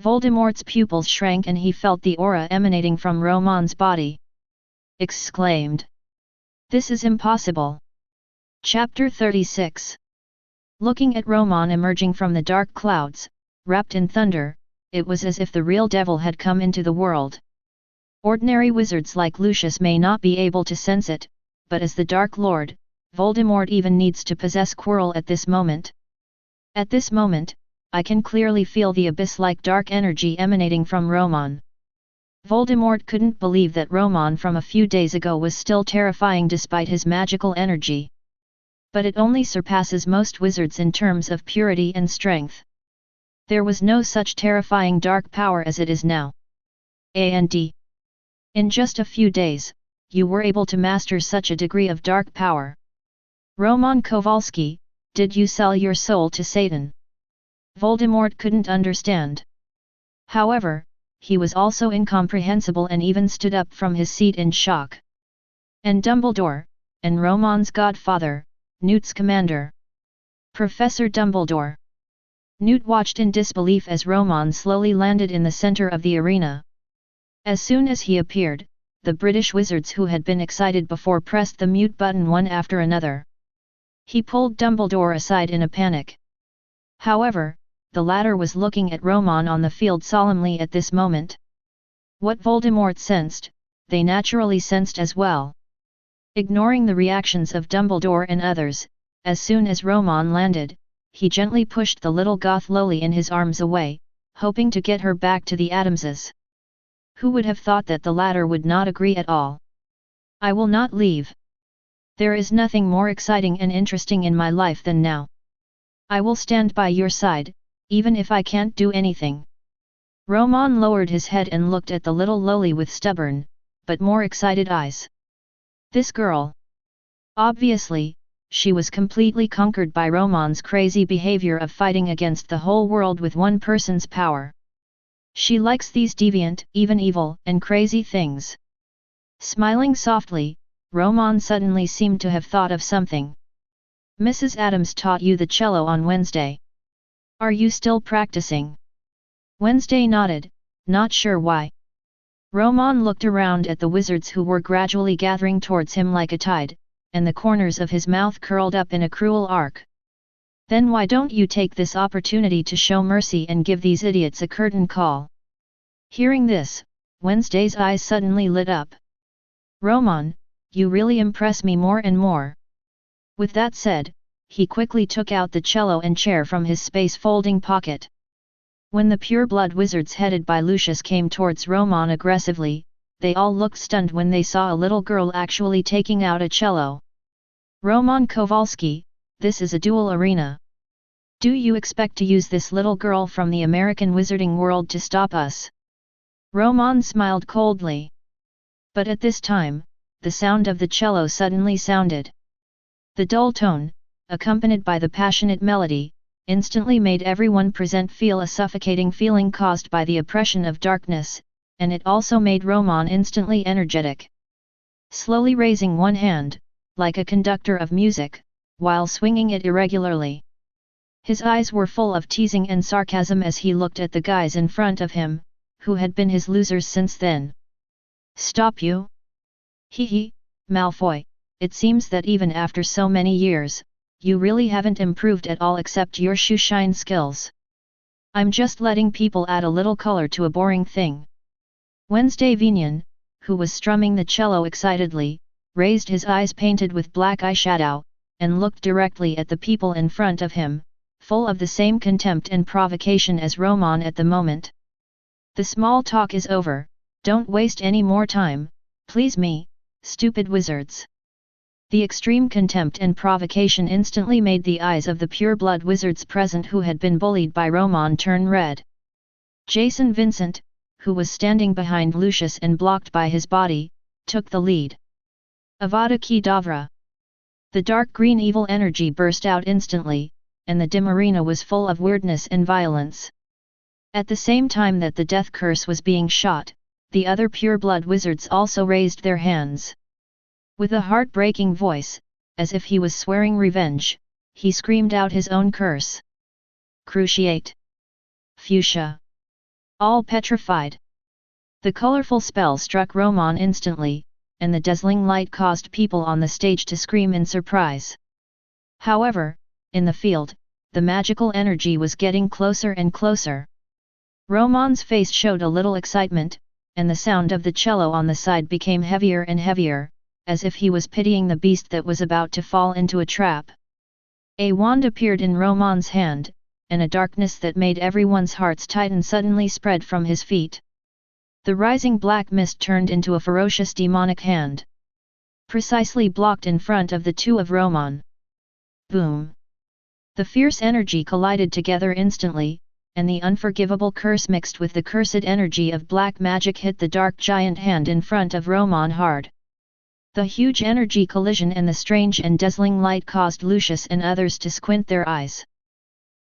Voldemort's pupils shrank and he felt the aura emanating from Roman's body. Exclaimed. This is impossible. Chapter 36. Looking at Romon emerging from the dark clouds, wrapped in thunder, it was as if the real devil had come into the world. Ordinary wizards like Lucius may not be able to sense it, but as the Dark Lord, Voldemort even needs to possess Quirrell at this moment. At this moment, I can clearly feel the abyss-like dark energy emanating from Romon. Voldemort couldn't believe that Romon from a few days ago was still terrifying despite his magical energy. But it only surpasses most wizards in terms of purity and strength. There was no such terrifying dark power as it is now. And in just a few days, you were able to master such a degree of dark power. Roman Kowalski, did you sell your soul to Satan? Voldemort couldn't understand. However, he was also incomprehensible and even stood up from his seat in shock. And Dumbledore, and Roman's godfather, Newt's commander. Professor Dumbledore. Newt watched in disbelief as Romon slowly landed in the center of the arena. As soon as he appeared, the British wizards who had been excited before pressed the mute button one after another. He pulled Dumbledore aside in a panic. However, the latter was looking at Romon on the field solemnly at this moment. What Voldemort sensed, they naturally sensed as well. Ignoring the reactions of Dumbledore and others, as soon as Romon landed, he gently pushed the little goth Loli in his arms away, hoping to get her back to the Adamses. Who would have thought that the latter would not agree at all? I will not leave. There is nothing more exciting and interesting in my life than now. I will stand by your side, even if I can't do anything. Romon lowered his head and looked at the little Loli with stubborn, but more excited eyes. This girl. Obviously, she was completely conquered by Roman's crazy behavior of fighting against the whole world with one person's power. She likes these deviant, even evil, and crazy things. Smiling softly, Romon suddenly seemed to have thought of something. Mrs. Adams taught you the cello on Wednesday. Are you still practicing? Wednesday nodded, not sure why. Romon looked around at the wizards who were gradually gathering towards him like a tide, and the corners of his mouth curled up in a cruel arc. Then why don't you take this opportunity to show mercy and give these idiots a curtain call? Hearing this, Wednesday's eyes suddenly lit up. Romon, you really impress me more and more. With that said, he quickly took out the cello and chair from his space-folding pocket. When the pure-blood wizards headed by Lucius came towards Romon aggressively, they all looked stunned when they saw a little girl actually taking out a cello. Roman Kowalski, this is a duel arena. Do you expect to use this little girl from the American wizarding world to stop us? Romon smiled coldly. But at this time, the sound of the cello suddenly sounded. The dull tone, accompanied by the passionate melody, instantly made everyone present feel a suffocating feeling caused by the oppression of darkness, and it also made Romon instantly energetic. Slowly raising one hand, like a conductor of music, while swinging it irregularly. His eyes were full of teasing and sarcasm as he looked at the guys in front of him, who had been his losers since then. Stop you? Hee hee, Malfoy, it seems that even after so many years, you really haven't improved at all except your shoeshine skills. I'm just letting people add a little color to a boring thing. Wednesday Vignon, who was strumming the cello excitedly, raised his eyes painted with black eyeshadow, and looked directly at the people in front of him, full of the same contempt and provocation as Romon at the moment. The small talk is over, don't waste any more time, please me, stupid wizards. The extreme contempt and provocation instantly made the eyes of the pure-blood wizards present who had been bullied by Romon turn red. Jason Vincent, who was standing behind Lucius and blocked by his body, took the lead. Avada Kedavra! The dark green evil energy burst out instantly, and the dim arena was full of weirdness and violence. At the same time that the death curse was being shot, the other pure-blood wizards also raised their hands. With a heart-breaking voice, as if he was swearing revenge, he screamed out his own curse. Cruciate! Fuchsia! All petrified. The colorful spell struck Romon instantly, and the dazzling light caused people on the stage to scream in surprise. However, in the field, the magical energy was getting closer and closer. Romon's face showed a little excitement, and the sound of the cello on the side became heavier and heavier, as if he was pitying the beast that was about to fall into a trap. A wand appeared in Romon's hand, and a darkness that made everyone's hearts tighten suddenly spread from his feet. The rising black mist turned into a ferocious demonic hand. Precisely blocked in front of the two of Romon. Boom! The fierce energy collided together instantly, and the unforgivable curse mixed with the cursed energy of black magic hit the dark giant hand in front of Romon hard. The huge energy collision and the strange and dazzling light caused Lucius and others to squint their eyes.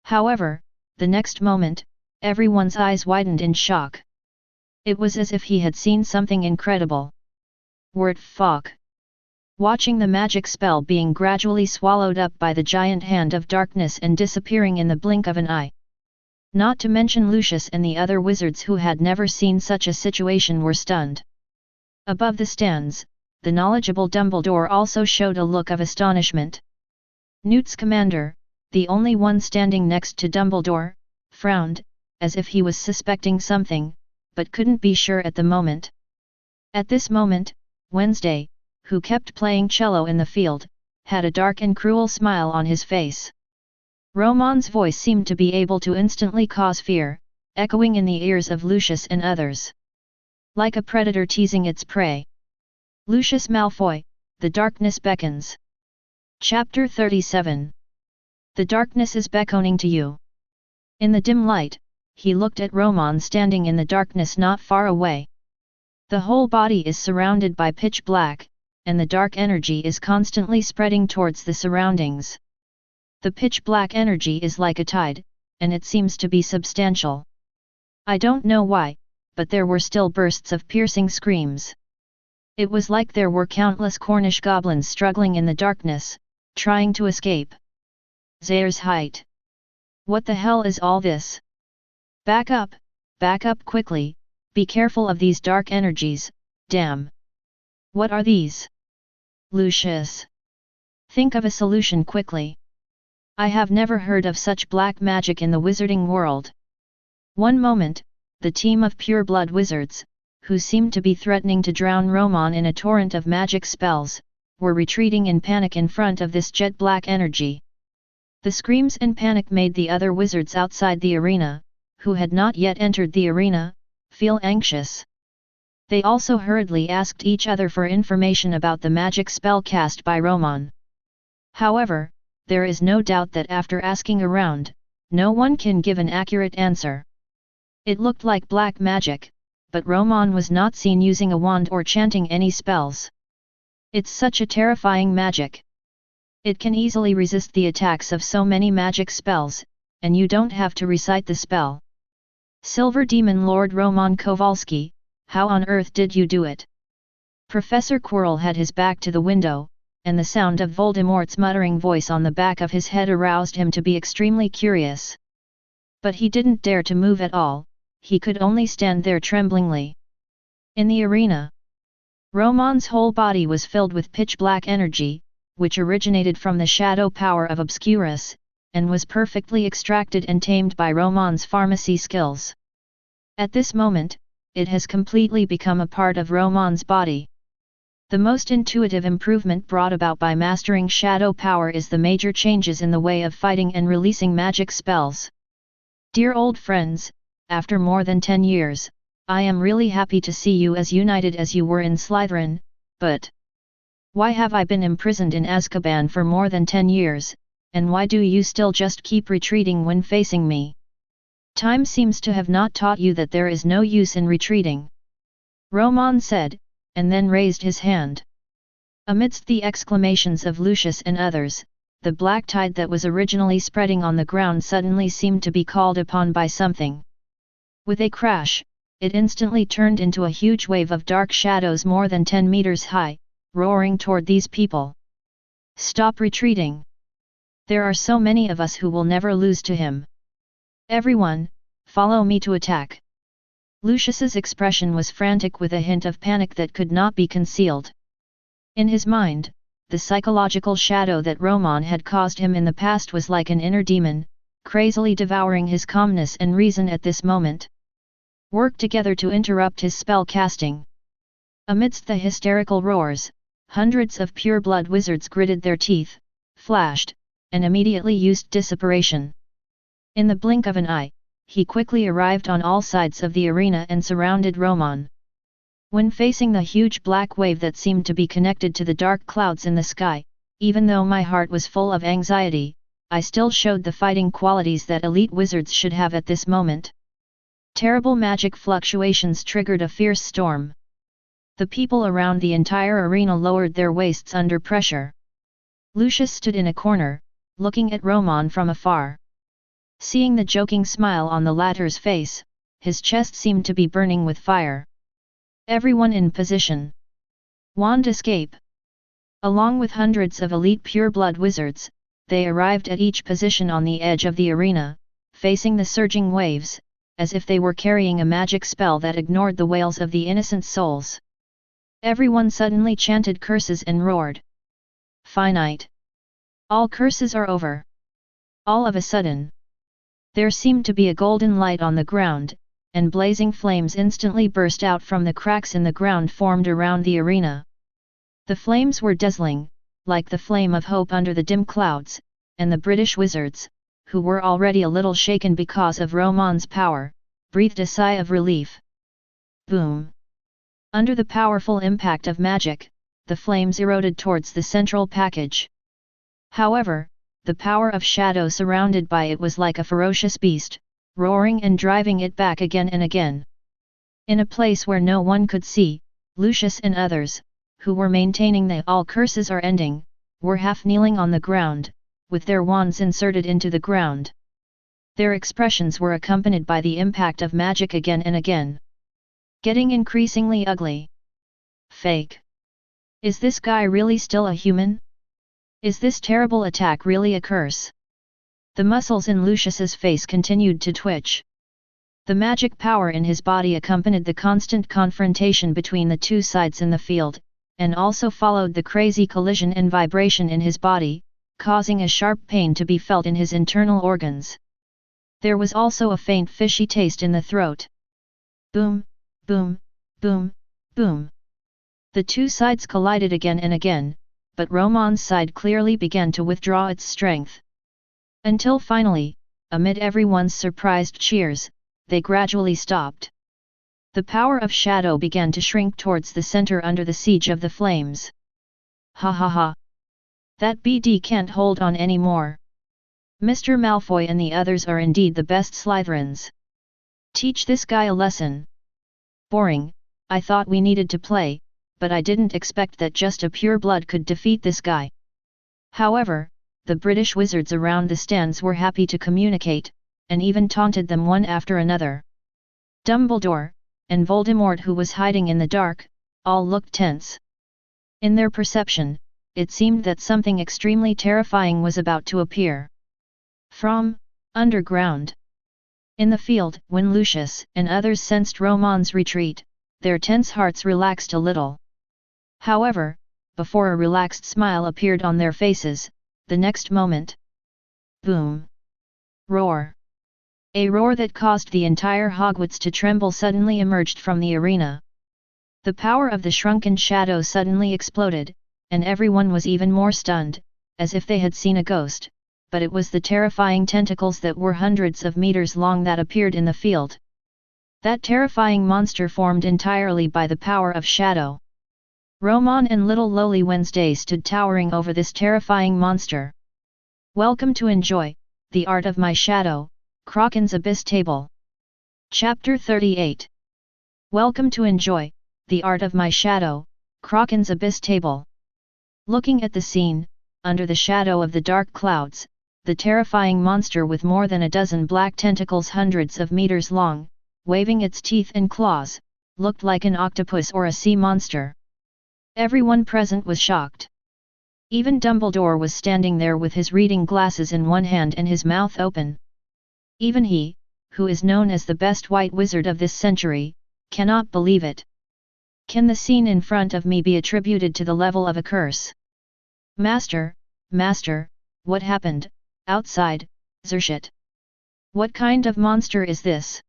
However, the next moment, everyone's eyes widened in shock. It was as if he had seen something incredible. What fuck? Watching the magic spell being gradually swallowed up by the giant hand of darkness and disappearing in the blink of an eye. Not to mention Lucius and the other wizards who had never seen such a situation were stunned. Above the stands, the knowledgeable Dumbledore also showed a look of astonishment. Newt Scamander, the only one standing next to Dumbledore, frowned, as if he was suspecting something, but couldn't be sure at the moment. At this moment, Wednesday, who kept playing cello in the field, had a dark and cruel smile on his face. Romon's voice seemed to be able to instantly cause fear, echoing in the ears of Lucius and others. Like a predator teasing its prey. Lucius Malfoy, the darkness beckons. Chapter 37. The darkness is beckoning to you. In the dim light, he looked at Romon standing in the darkness not far away. The whole body is surrounded by pitch black, and the dark energy is constantly spreading towards the surroundings. The pitch black energy is like a tide, and it seems to be substantial. I don't know why, but there were still bursts of piercing screams. It was like there were countless Cornish goblins struggling in the darkness, trying to escape. Zair's height. What the hell is all this? Back up quickly, be careful of these dark energies, damn. What are these? Lucius. Think of a solution quickly. I have never heard of such black magic in the wizarding world. One moment, the team of pure-blood wizards, who seemed to be threatening to drown Romon in a torrent of magic spells, were retreating in panic in front of this jet-black energy. The screams and panic made the other wizards outside the arena, who had not yet entered the arena, feel anxious. They also hurriedly asked each other for information about the magic spell cast by Romon. However, there is no doubt that after asking around, no one can give an accurate answer. It looked like black magic, but Romon was not seen using a wand or chanting any spells. It's such a terrifying magic. It can easily resist the attacks of so many magic spells, and you don't have to recite the spell. Silver Demon Lord Romon Kowalski, how on earth did you do it? Professor Quirrell had his back to the window, and the sound of Voldemort's muttering voice on the back of his head aroused him to be extremely curious. But he didn't dare to move at all, he could only stand there tremblingly. In the arena, Romon's whole body was filled with pitch-black energy, which originated from the shadow power of Obscurus, and was perfectly extracted and tamed by Romon's pharmacy skills. At this moment, it has completely become a part of Romon's body. The most intuitive improvement brought about by mastering shadow power is the major changes in the way of fighting and releasing magic spells. Dear old friends, after more than 10 years, I am really happy to see you as united as you were in Slytherin, but why have I been imprisoned in Azkaban for more than 10 years, and why do you still just keep retreating when facing me? Time seems to have not taught you that there is no use in retreating. Romon said, and then raised his hand. Amidst the exclamations of Lucius and others, the black tide that was originally spreading on the ground suddenly seemed to be called upon by something. With a crash, it instantly turned into a huge wave of dark shadows more than 10 meters high, roaring toward these people. Stop retreating! There are so many of us who will never lose to him. Everyone, follow me to attack. Lucius's expression was frantic with a hint of panic that could not be concealed. In his mind, the psychological shadow that Romon had caused him in the past was like an inner demon, crazily devouring his calmness and reason at this moment. Work together to interrupt his spell casting. Amidst the hysterical roars, hundreds of pure-blood wizards gritted their teeth, flashed, and immediately used disapparition. In the blink of an eye, he quickly arrived on all sides of the arena and surrounded Romon. When facing the huge black wave that seemed to be connected to the dark clouds in the sky, even though my heart was full of anxiety, I still showed the fighting qualities that elite wizards should have at this moment. Terrible magic fluctuations triggered a fierce storm. The people around the entire arena lowered their waists under pressure. Lucius stood in a corner, looking at Romon from afar. Seeing the joking smile on the latter's face, his chest seemed to be burning with fire. Everyone in position. Wand escape. Along with hundreds of elite pure-blood wizards, they arrived at each position on the edge of the arena, facing the surging waves, as if they were carrying a magic spell that ignored the wails of the innocent souls. Everyone suddenly chanted curses and roared. Finite. All curses are over. All of a sudden, there seemed to be a golden light on the ground, and blazing flames instantly burst out from the cracks in the ground formed around the arena. The flames were dazzling, like the flame of hope under the dim clouds, and the British wizards, who were already a little shaken because of Romon's power, breathed a sigh of relief. Boom! Under the powerful impact of magic, the flames eroded towards the central package. However, the power of shadow surrounded by it was like a ferocious beast, roaring and driving it back again and again. In a place where no one could see, Lucius and others, who were maintaining the all curses are ending, were half kneeling on the ground, with their wands inserted into the ground. Their expressions were accompanied by the impact of magic again and again. Getting increasingly ugly. Fake. Is this guy really still a human? Is this terrible attack really a curse? The muscles in Lucius's face continued to twitch. The magic power in his body accompanied the constant confrontation between the two sides in the field, and also followed the crazy collision and vibration in his body, causing a sharp pain to be felt in his internal organs. There was also a faint fishy taste in the throat. Boom, boom, boom, boom. The two sides collided again and again, but Romon's side clearly began to withdraw its strength. Until finally, amid everyone's surprised cheers, they gradually stopped. The power of shadow began to shrink towards the center under the siege of the flames. Ha ha ha! That BD can't hold on anymore. Mr. Malfoy and the others are indeed the best Slytherins. Teach this guy a lesson. Boring, I thought we needed to play, but I didn't expect that just a pure blood could defeat this guy. However, the British wizards around the stands were happy to communicate, and even taunted them one after another. Dumbledore, and Voldemort, who was hiding in the dark, all looked tense. In their perception, it seemed that something extremely terrifying was about to appear. From underground. In the field, when Lucius and others sensed Romon's retreat, their tense hearts relaxed a little. However, before a relaxed smile appeared on their faces, the next moment. Boom! Roar! A roar that caused the entire Hogwarts to tremble suddenly emerged from the arena. The power of the shrunken shadow suddenly exploded, and everyone was even more stunned, as if they had seen a ghost, but it was the terrifying tentacles that were hundreds of meters long that appeared in the field. That terrifying monster formed entirely by the power of shadow. Romon and little lowly Wednesday stood towering over this terrifying monster. Welcome to enjoy, the art of my shadow, Kraken's Abyss Table. Chapter 38. Welcome to enjoy, the art of my shadow, Kraken's Abyss Table. Looking at the scene, under the shadow of the dark clouds, the terrifying monster with more than a dozen black tentacles hundreds of meters long, waving its teeth and claws, looked like an octopus or a sea monster. Everyone present was shocked. Even Dumbledore was standing there with his reading glasses in one hand and his mouth open. Even he, who is known as the best white wizard of this century, cannot believe it. Can the scene in front of me be attributed to the level of a curse? Master, Master, what happened, outside, Zershit? What kind of monster is this?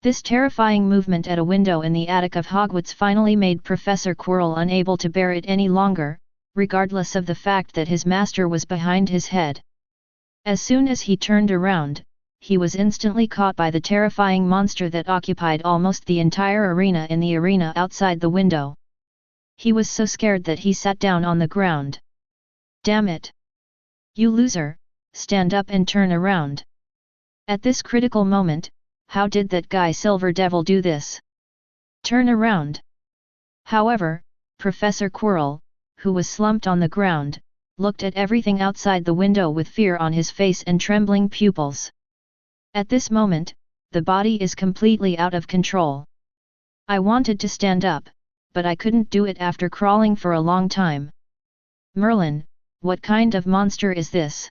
This terrifying movement at a window in the attic of Hogwarts finally made Professor Quirrell unable to bear it any longer, regardless of the fact that his master was behind his head. As soon as he turned around, he was instantly caught by the terrifying monster that occupied almost the entire arena in the arena outside the window. He was so scared that he sat down on the ground. Damn it! You loser, stand up and turn around. At this critical moment, how did that guy Silver Devil do this? Turn around! However, Professor Quirrell, who was slumped on the ground, looked at everything outside the window with fear on his face and trembling pupils. At this moment, the body is completely out of control. I wanted to stand up, but I couldn't do it after crawling for a long time. Merlin, what kind of monster is this?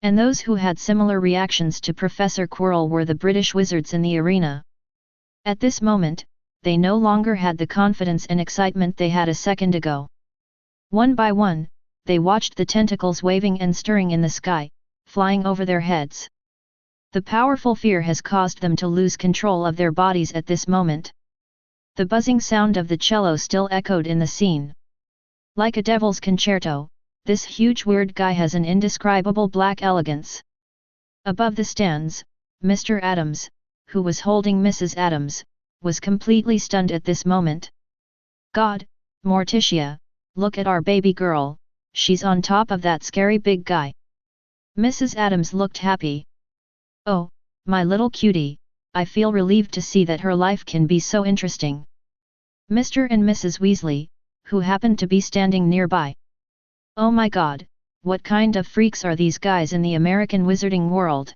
And those who had similar reactions to Professor Quirrell were the British wizards in the arena. At this moment, they no longer had the confidence and excitement they had a second ago. One by one, they watched the tentacles waving and stirring in the sky, flying over their heads. The powerful fear has caused them to lose control of their bodies at this moment. The buzzing sound of the cello still echoed in the scene. Like a devil's concerto, this huge weird guy has an indescribable black elegance. Above the stands, Mr. Adams, who was holding Mrs. Adams, was completely stunned at this moment. God, Morticia, look at our baby girl, she's on top of that scary big guy. Mrs. Adams looked happy. Oh, my little cutie, I feel relieved to see that her life can be so interesting. Mr. and Mrs. Weasley, who happened to be standing nearby. Oh my God, what kind of freaks are these guys in the American wizarding world?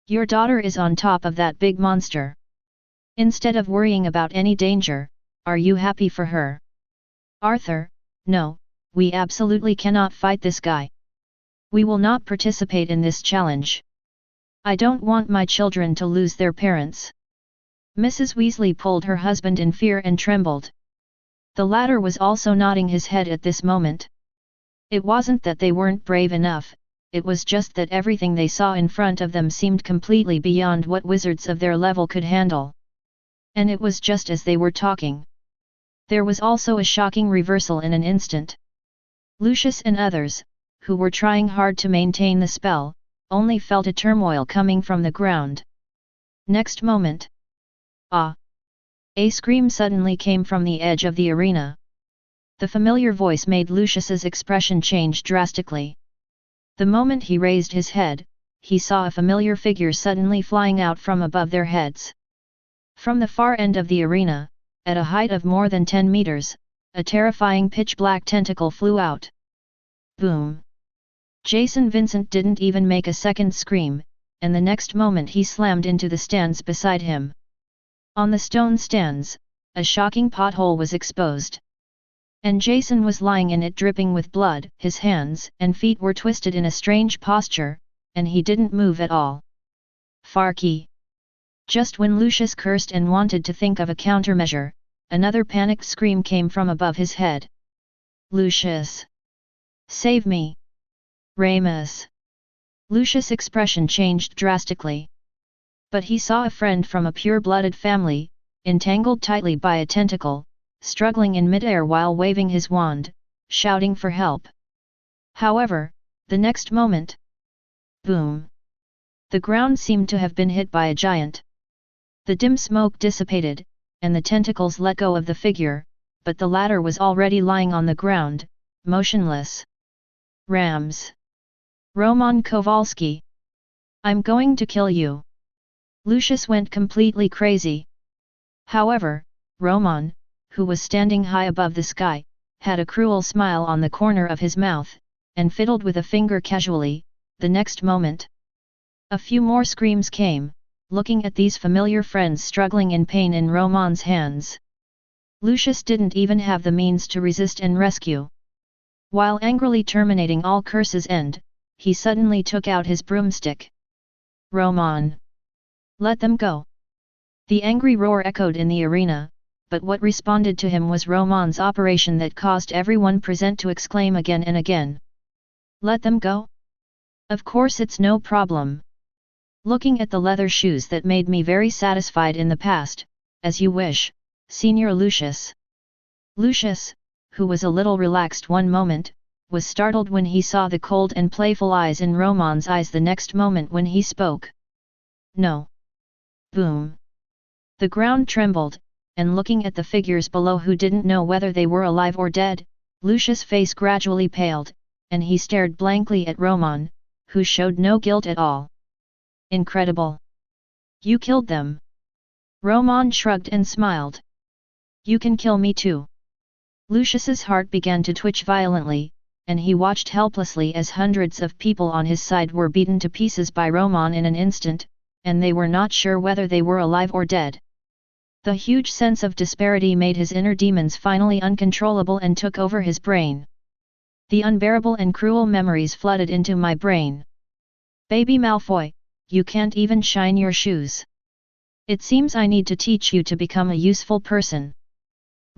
Your daughter is on top of that big monster. Instead of worrying about any danger, are you happy for her? Arthur, no, we absolutely cannot fight this guy. We will not participate in this challenge. I don't want my children to lose their parents. Mrs. Weasley pulled her husband in fear and trembled. The latter was also nodding his head at this moment. It wasn't that they weren't brave enough, it was just that everything they saw in front of them seemed completely beyond what wizards of their level could handle. And it was just as they were talking. There was also a shocking reversal in an instant. Lucius and others, who were trying hard to maintain the spell, only felt a turmoil coming from the ground. Next moment. Ah! A scream suddenly came from the edge of the arena. The familiar voice made Lucius's expression change drastically. The moment he raised his head, he saw a familiar figure suddenly flying out from above their heads. From the far end of the arena, at a height of more than 10 meters, a terrifying pitch-black tentacle flew out. Boom! Jason Vincent didn't even make a second scream, and the next moment he slammed into the stands beside him. On the stone stands, a shocking pothole was exposed. And Jason was lying in it dripping with blood. His hands and feet were twisted in a strange posture, and he didn't move at all. Farkey! Just when Lucius cursed and wanted to think of a countermeasure, another panicked scream came from above his head. Lucius! Save me! Remus! Lucius' expression changed drastically. But he saw a friend from a pure-blooded family, entangled tightly by a tentacle, struggling in midair while waving his wand, shouting for help. However, the next moment... Boom! The ground seemed to have been hit by a giant. The dim smoke dissipated, and the tentacles let go of the figure, but the latter was already lying on the ground, motionless. Rams! Roman Kowalski! I'm going to kill you! Lucius went completely crazy. However, Romon, who was standing high above the sky, had a cruel smile on the corner of his mouth, and fiddled with a finger casually. The next moment, a few more screams came, looking at these familiar friends struggling in pain in Romon's hands. Lucius didn't even have the means to resist and rescue. While angrily terminating all curses' end, he suddenly took out his broomstick. Romon! Let them go! The angry roar echoed in the arena, but what responded to him was Romon's operation that caused everyone present to exclaim again and again. Let them go? Of course it's no problem. Looking at the leather shoes that made me very satisfied in the past, as you wish, Senior Lucius. Lucius, who was a little relaxed one moment, was startled when he saw the cold and playful eyes in Romon's eyes the next moment when he spoke. No. Boom. The ground trembled, and looking at the figures below who didn't know whether they were alive or dead, Lucius' face gradually paled, and he stared blankly at Romon, who showed no guilt at all. Incredible! You killed them! Romon shrugged and smiled. You can kill me too. Lucius's heart began to twitch violently, and he watched helplessly as hundreds of people on his side were beaten to pieces by Romon in an instant, and they were not sure whether they were alive or dead. The huge sense of disparity made his inner demons finally uncontrollable and took over his brain. The unbearable and cruel memories flooded into my brain. Baby Malfoy, you can't even shine your shoes. It seems I need to teach you to become a useful person.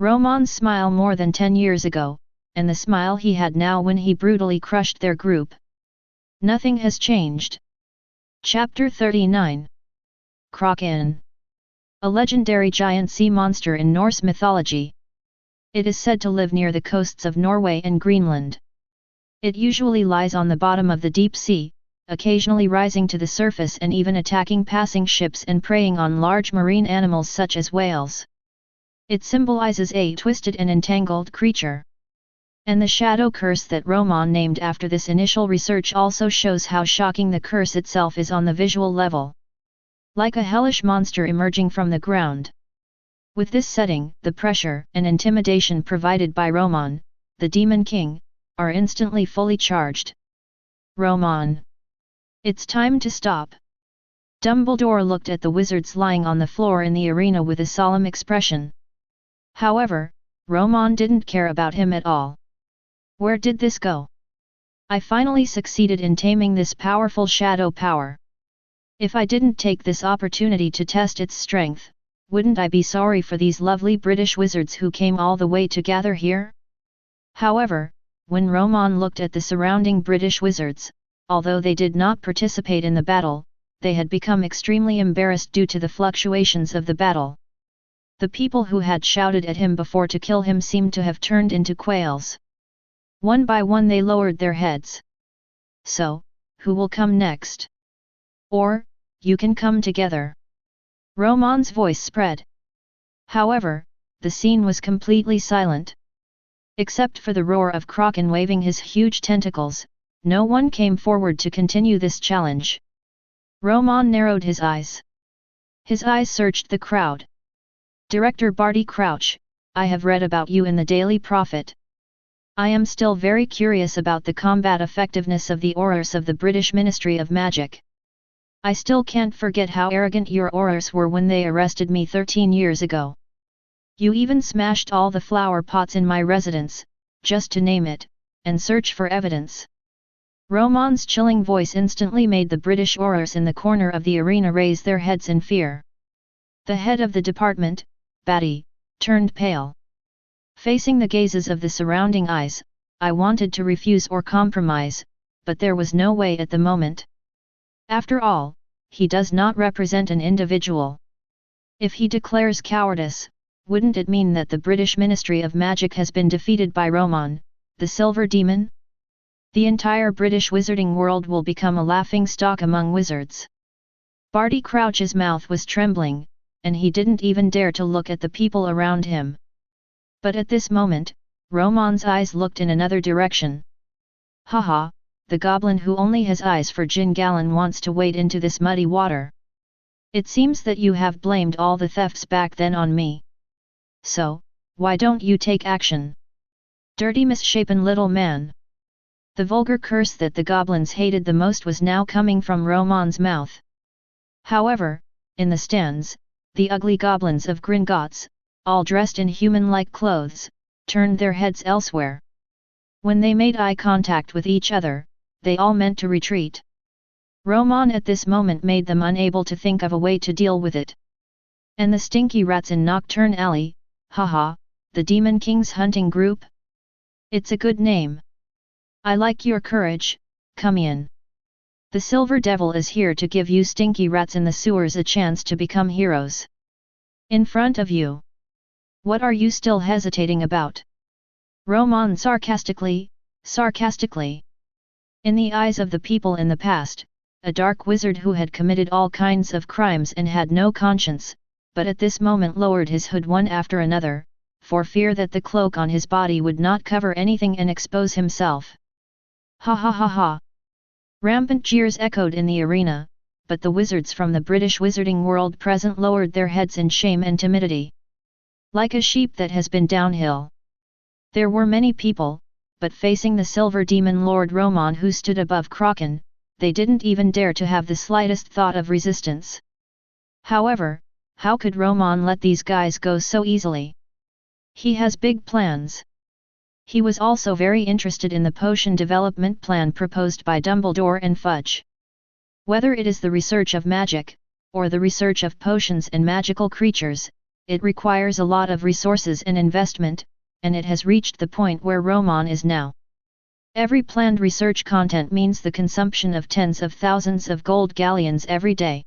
Romon's smile more than 10 years ago, and the smile he had now when he brutally crushed their group. Nothing has changed. Chapter 39. Kraken. A legendary giant sea monster in Norse mythology. It is said to live near the coasts of Norway and Greenland. It usually lies on the bottom of the deep sea, occasionally rising to the surface and even attacking passing ships and preying on large marine animals such as whales. It symbolizes a twisted and entangled creature. And the shadow curse that Romon named after this initial research also shows how shocking the curse itself is on the visual level. Like a hellish monster emerging from the ground. With this setting, the pressure and intimidation provided by Romon, the Demon King, are instantly fully charged. Romon! It's time to stop. Dumbledore looked at the wizards lying on the floor in the arena with a solemn expression. However, Romon didn't care about him at all. Where did this go? I finally succeeded in taming this powerful shadow power. If I didn't take this opportunity to test its strength, wouldn't I be sorry for these lovely British wizards who came all the way to gather here? However, when Romon looked at the surrounding British wizards, although they did not participate in the battle, they had become extremely embarrassed due to the fluctuations of the battle. The people who had shouted at him before to kill him seemed to have turned into quails. One by one they lowered their heads. So, who will come next? Or, you can come together. Romon's voice spread. However, the scene was completely silent. Except for the roar of Kraken waving his huge tentacles, no one came forward to continue this challenge. Romon narrowed his eyes. His eyes searched the crowd. Director Barty Crouch, I have read about you in the Daily Prophet. I am still very curious about the combat effectiveness of the Aurors of the British Ministry of Magic. I still can't forget how arrogant your Aurors were when they arrested me 13 years ago. You even smashed all the flower pots in my residence, just to name it, and search for evidence. Romon's chilling voice instantly made the British Aurors in the corner of the arena raise their heads in fear. The head of the department, Batty, turned pale. Facing the gazes of the surrounding eyes, I wanted to refuse or compromise, but there was no way at the moment. After all, he does not represent an individual. If he declares cowardice, wouldn't it mean that the British Ministry of Magic has been defeated by Romon, the Silver Demon? The entire British wizarding world will become a laughingstock among wizards. Barty Crouch's mouth was trembling, and he didn't even dare to look at the people around him. But at this moment, Romon's eyes looked in another direction. Haha, the goblin who only has eyes for gin gallon wants to wade into this muddy water. It seems that you have blamed all the thefts back then on me. So, why don't you take action? Dirty misshapen little man. The vulgar curse that the goblins hated the most was now coming from Romon's mouth. However, in the stands, the ugly goblins of Gringotts, all dressed in human-like clothes, turned their heads elsewhere. When they made eye contact with each other, they all meant to retreat. Romon at this moment made them unable to think of a way to deal with it. And the stinky rats in Nocturne Alley, haha, the Demon King's hunting group? It's a good name. I like your courage, come in. The Silver Devil is here to give you stinky rats in the sewers a chance to become heroes. In front of you. What are you still hesitating about? Romon sarcastically. In the eyes of the people in the past, a dark wizard who had committed all kinds of crimes and had no conscience, but at this moment lowered his hood one after another, for fear that the cloak on his body would not cover anything and expose himself. Ha ha ha ha! Rampant jeers echoed in the arena, but the wizards from the British wizarding world present lowered their heads in shame and timidity. Like a sheep that has been downhill. There were many people, but facing the Silver Demon Lord Romon who stood above Kraken, they didn't even dare to have the slightest thought of resistance. However, how could Romon let these guys go so easily? He has big plans. He was also very interested in the potion development plan proposed by Dumbledore and Fudge. Whether it is the research of magic, or the research of potions and magical creatures, it requires a lot of resources and investment, and it has reached the point where Romon is now. Every planned research content means the consumption of tens of thousands of gold galleons every day.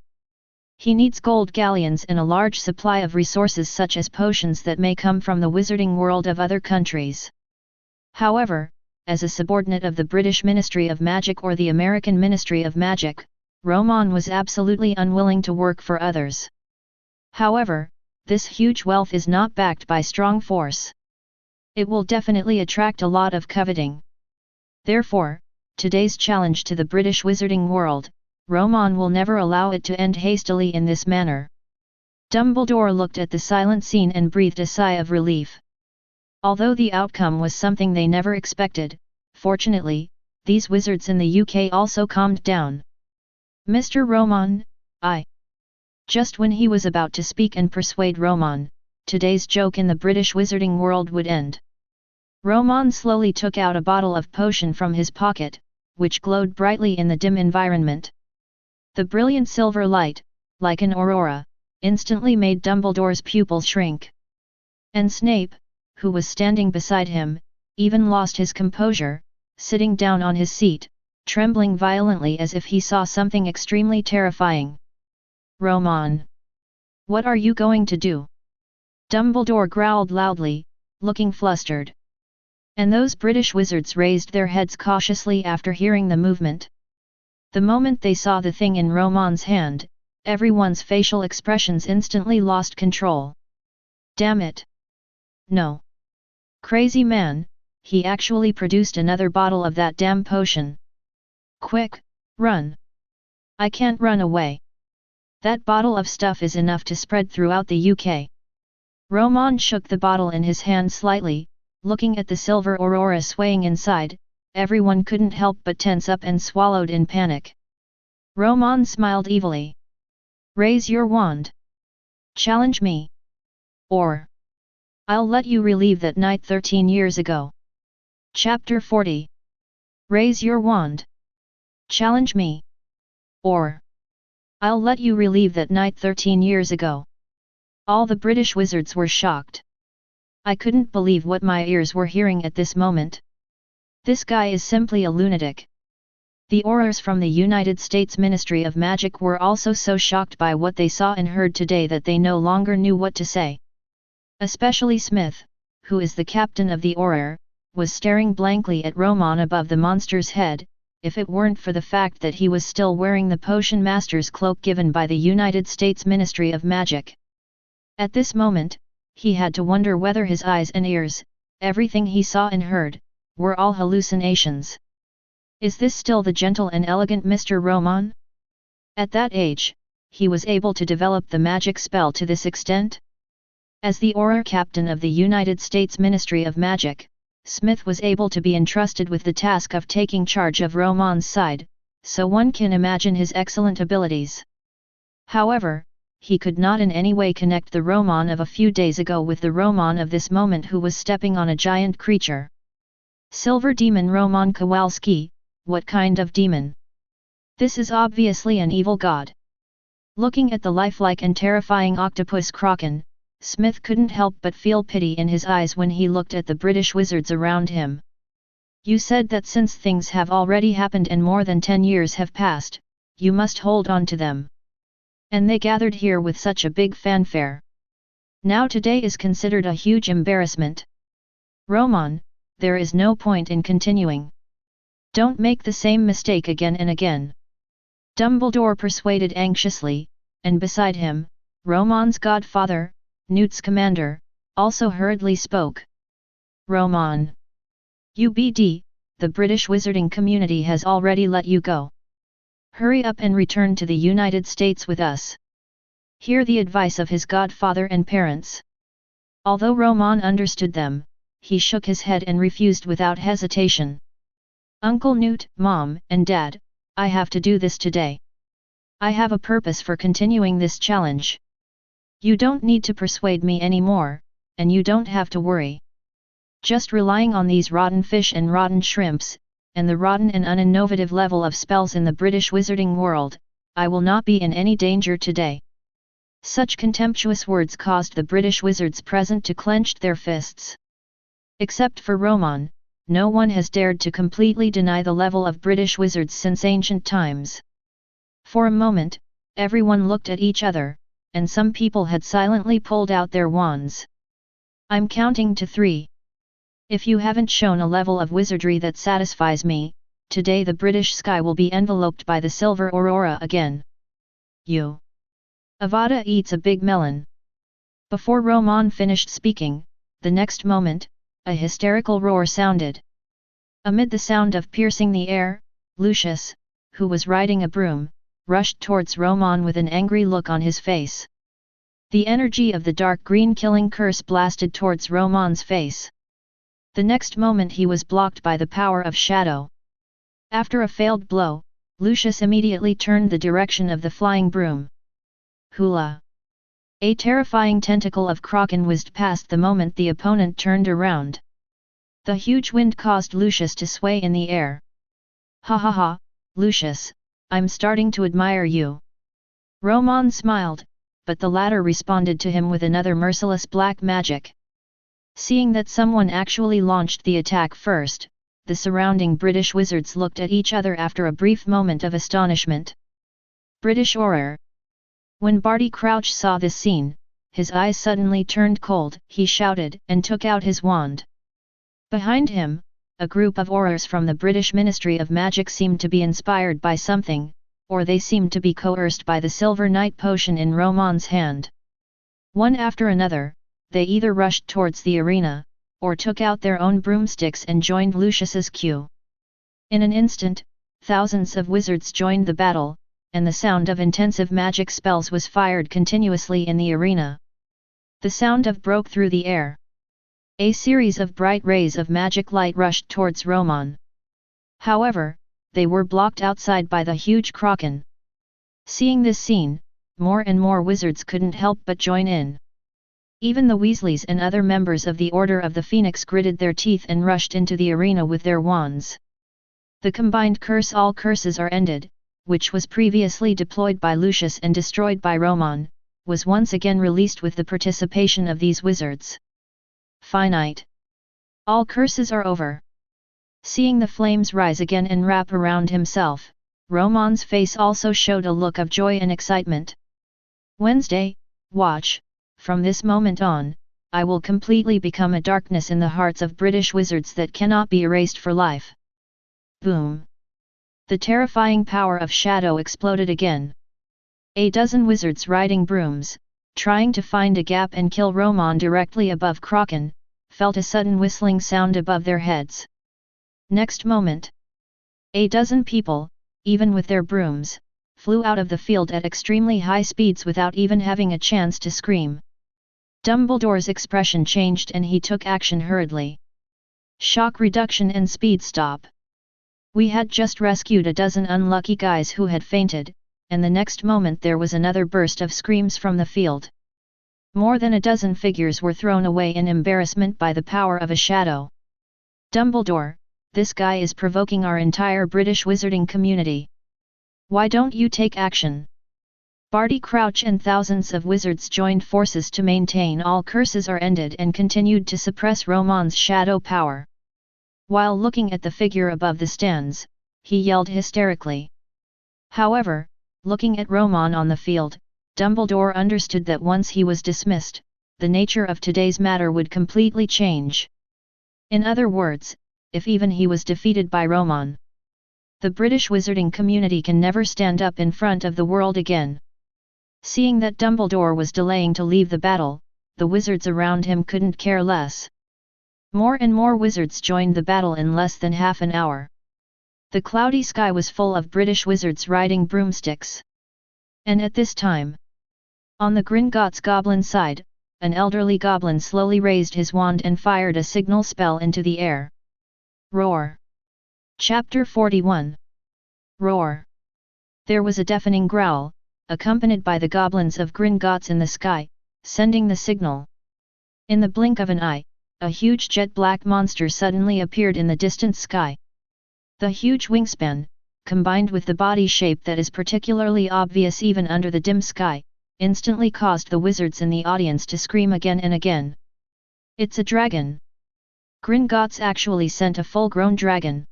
He needs gold galleons and a large supply of resources such as potions that may come from the wizarding world of other countries. However, as a subordinate of the British Ministry of Magic or the American Ministry of Magic, Romon was absolutely unwilling to work for others. However, this huge wealth is not backed by strong force. It will definitely attract a lot of coveting. Therefore, today's challenge to the British wizarding world, Romon will never allow it to end hastily in this manner. Dumbledore looked at the silent scene and breathed a sigh of relief. Although the outcome was something they never expected, fortunately, these wizards in the UK also calmed down. Mr. Romon, Just when he was about to speak and persuade Romon, today's joke in the British wizarding world would end. Romon slowly took out a bottle of potion from his pocket, which glowed brightly in the dim environment. The brilliant silver light, like an aurora, instantly made Dumbledore's pupils shrink. And Snape, who was standing beside him, even lost his composure, sitting down on his seat, trembling violently as if he saw something extremely terrifying. Romon! What are you going to do? Dumbledore growled loudly, looking flustered. And those British wizards raised their heads cautiously after hearing the movement. The moment they saw the thing in Romon's hand, everyone's facial expressions instantly lost control. Damn it! No! Crazy man, he actually produced another bottle of that damn potion. Quick, run! I can't run away. That bottle of stuff is enough to spread throughout the UK. Romon shook the bottle in his hand slightly, looking at the silver aurora swaying inside. Everyone couldn't help but tense up and swallowed in panic. Romon smiled evilly. Raise your wand. Challenge me. Or I'll let you relive that night 13 years ago. Chapter 40. Raise your wand. Challenge me. Or I'll let you relive that night 13 years ago. All the British wizards were shocked. I couldn't believe what my ears were hearing at this moment. This guy is simply a lunatic. The aurors from the United States Ministry of Magic were also so shocked by what they saw and heard today that they no longer knew what to say. Especially Smith, who is the captain of the auror, was staring blankly at Romon above the monster's head, if it weren't for the fact that he was still wearing the potion master's cloak given by the United States Ministry of Magic. At this moment, he had to wonder whether his eyes and ears, everything he saw and heard, were all hallucinations. Is this still the gentle and elegant Mr. Romon? At that age, he was able to develop the magic spell to this extent? As the auror captain of the United States Ministry of Magic, Smith was able to be entrusted with the task of taking charge of Romon's side, so one can imagine his excellent abilities. However, he could not in any way connect the Romon of a few days ago with the Romon of this moment who was stepping on a giant creature. Silver Demon Romon Kowalski, what kind of demon? This is obviously an evil god. Looking at the lifelike and terrifying octopus Kraken, Smith couldn't help but feel pity in his eyes when he looked at the British wizards around him. You said that since things have already happened and more than 10 years have passed, you must hold on to them. And they gathered here with such a big fanfare. Now today is considered a huge embarrassment. Romon, there is no point in continuing. Don't make the same mistake again and again. Dumbledore persuaded anxiously, and beside him, Romon's godfather, Newt's commander, also hurriedly spoke. Romon. UBD, the British wizarding community has already let you go. Hurry up and return to the United States with us. Hear the advice of his godfather and parents. Although Romon understood them, he shook his head and refused without hesitation. Uncle Newt, Mom, and Dad, I have to do this today. I have a purpose for continuing this challenge. You don't need to persuade me anymore, and you don't have to worry. Just relying on these rotten fish and rotten shrimps, and the rotten and uninnovative level of spells in the British wizarding world, I will not be in any danger today. Such contemptuous words caused the British wizards present to clench their fists. Except for Romon, no one has dared to completely deny the level of British wizards since ancient times. For a moment, everyone looked at each other, and some people had silently pulled out their wands. I'm counting to 3. If you haven't shown a level of wizardry that satisfies me, today the British sky will be enveloped by the silver aurora again. You. Avada eats a big melon. Before Romon finished speaking, the next moment, a hysterical roar sounded. Amid the sound of piercing the air, Lucius, who was riding a broom, rushed towards Romon with an angry look on his face. The energy of the dark green killing curse blasted towards Romon's face. The next moment he was blocked by the power of shadow. After a failed blow, Lucius immediately turned the direction of the flying broom. Hula! A terrifying tentacle of Kraken whizzed past the moment the opponent turned around. The huge wind caused Lucius to sway in the air. Ha ha ha, Lucius, I'm starting to admire you. Romon smiled, but the latter responded to him with another merciless black magic. Seeing that someone actually launched the attack first, the surrounding British wizards looked at each other after a brief moment of astonishment. British Auror. When Barty Crouch saw this scene, his eyes suddenly turned cold. He shouted and took out his wand. Behind him, a group of aurors from the British Ministry of Magic seemed to be inspired by something, or they seemed to be coerced by the Silver Night potion in Romon's hand. One after another, they either rushed towards the arena, or took out their own broomsticks and joined Lucius's queue. In an instant, thousands of wizards joined the battle, and the sound of intensive magic spells was fired continuously in the arena. The sound of broke through the air. A series of bright rays of magic light rushed towards Romon. However, they were blocked outside by the huge kraken. Seeing this scene, more and more wizards couldn't help but join in. Even the Weasleys and other members of the Order of the Phoenix gritted their teeth and rushed into the arena with their wands. The combined curse all curses are ended, which was previously deployed by Lucius and destroyed by Romon, was once again released with the participation of these wizards. Finite. All curses are over. Seeing the flames rise again and wrap around himself, Romon's face also showed a look of joy and excitement. Wednesday, watch, from this moment on, I will completely become a darkness in the hearts of British wizards that cannot be erased for life. Boom! The terrifying power of shadow exploded again. A dozen wizards riding brooms, trying to find a gap and kill Romon directly above Kraken, felt a sudden whistling sound above their heads. Next moment, a dozen people, even with their brooms, flew out of the field at extremely high speeds without even having a chance to scream. Dumbledore's expression changed and he took action hurriedly. Shock reduction and speed stop. We had just rescued a dozen unlucky guys who had fainted, and the next moment there was another burst of screams from the field. More than a dozen figures were thrown away in embarrassment by the power of a shadow. Dumbledore, this guy is provoking our entire British wizarding community. Why don't you take action? Barty Crouch and thousands of wizards joined forces to maintain all curses are ended and continued to suppress Romon's shadow power. While looking at the figure above the stands, he yelled hysterically. However, looking at Romon on the field, Dumbledore understood that once he was dismissed, the nature of today's matter would completely change. In other words, if even he was defeated by Romon, the British wizarding community can never stand up in front of the world again. Seeing that Dumbledore was delaying to leave the battle, the wizards around him couldn't care less. More and more wizards joined the battle in less than half an hour. The cloudy sky was full of British wizards riding broomsticks. And at this time, on the Gringotts goblin side, an elderly goblin slowly raised his wand and fired a signal spell into the air. Roar! Chapter 41. Roar! There was a deafening growl, accompanied by the goblins of Gringotts in the sky, sending the signal. In the blink of an eye, a huge jet-black monster suddenly appeared in the distant sky. The huge wingspan, combined with the body shape that is particularly obvious even under the dim sky, instantly caused the wizards in the audience to scream again and again. It's a dragon! Gringotts actually sent a full-grown dragon.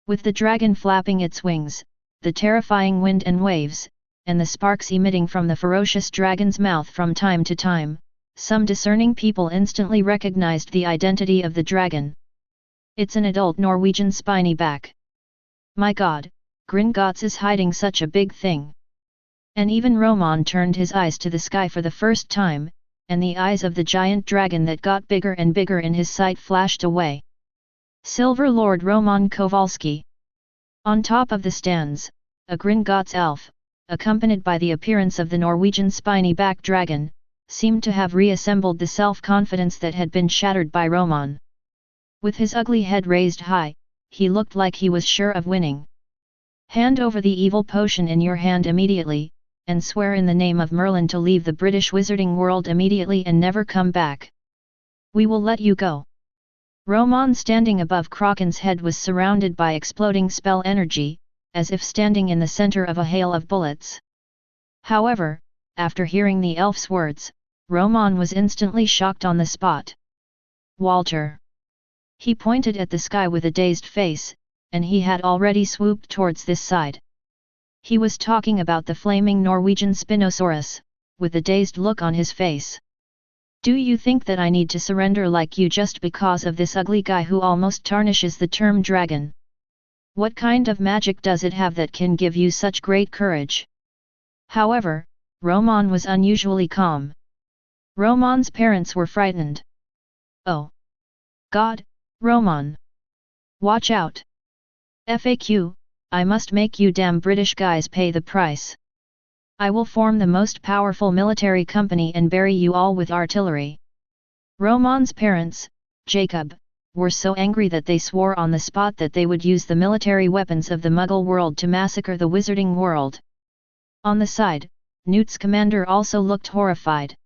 With the dragon flapping its wings, the terrifying wind and waves, and the sparks emitting from the ferocious dragon's mouth from time to time, some discerning people instantly recognized the identity of the dragon. It's an adult Norwegian spiny back. My god, Gringotts is hiding such a big thing. And even Romon turned his eyes to the sky for the first time, and the eyes of the giant dragon that got bigger and bigger in his sight flashed away. Silver Lord Romon Kowalski. On top of the stands, a Gringotts elf, accompanied by the appearance of the Norwegian spiny-back dragon, seemed to have reassembled the self-confidence that had been shattered by Romon. With his ugly head raised high, he looked like he was sure of winning. Hand over the evil potion in your hand immediately, and swear in the name of Merlin to leave the British wizarding world immediately and never come back. We will let you go. Romon standing above Kraken's head was surrounded by exploding spell energy, as if standing in the center of a hail of bullets. However, after hearing the elf's words, Romon was instantly shocked on the spot. Walter! He pointed at the sky with a dazed face, and he had already swooped towards this side. He was talking about the flaming Norwegian Spinosaurus, with a dazed look on his face. Do you think that I need to surrender like you just because of this ugly guy who almost tarnishes the term dragon? What kind of magic does it have that can give you such great courage? However, Romon was unusually calm. Romon's parents were frightened. Oh! God, Romon! Watch out! FAQ, I must make you damn British guys pay the price. I will form the most powerful military company and bury you all with artillery. Romon's parents, Jacob, were so angry that they swore on the spot that they would use the military weapons of the Muggle world to massacre the Wizarding world. On the side, Newt's commander also looked horrified.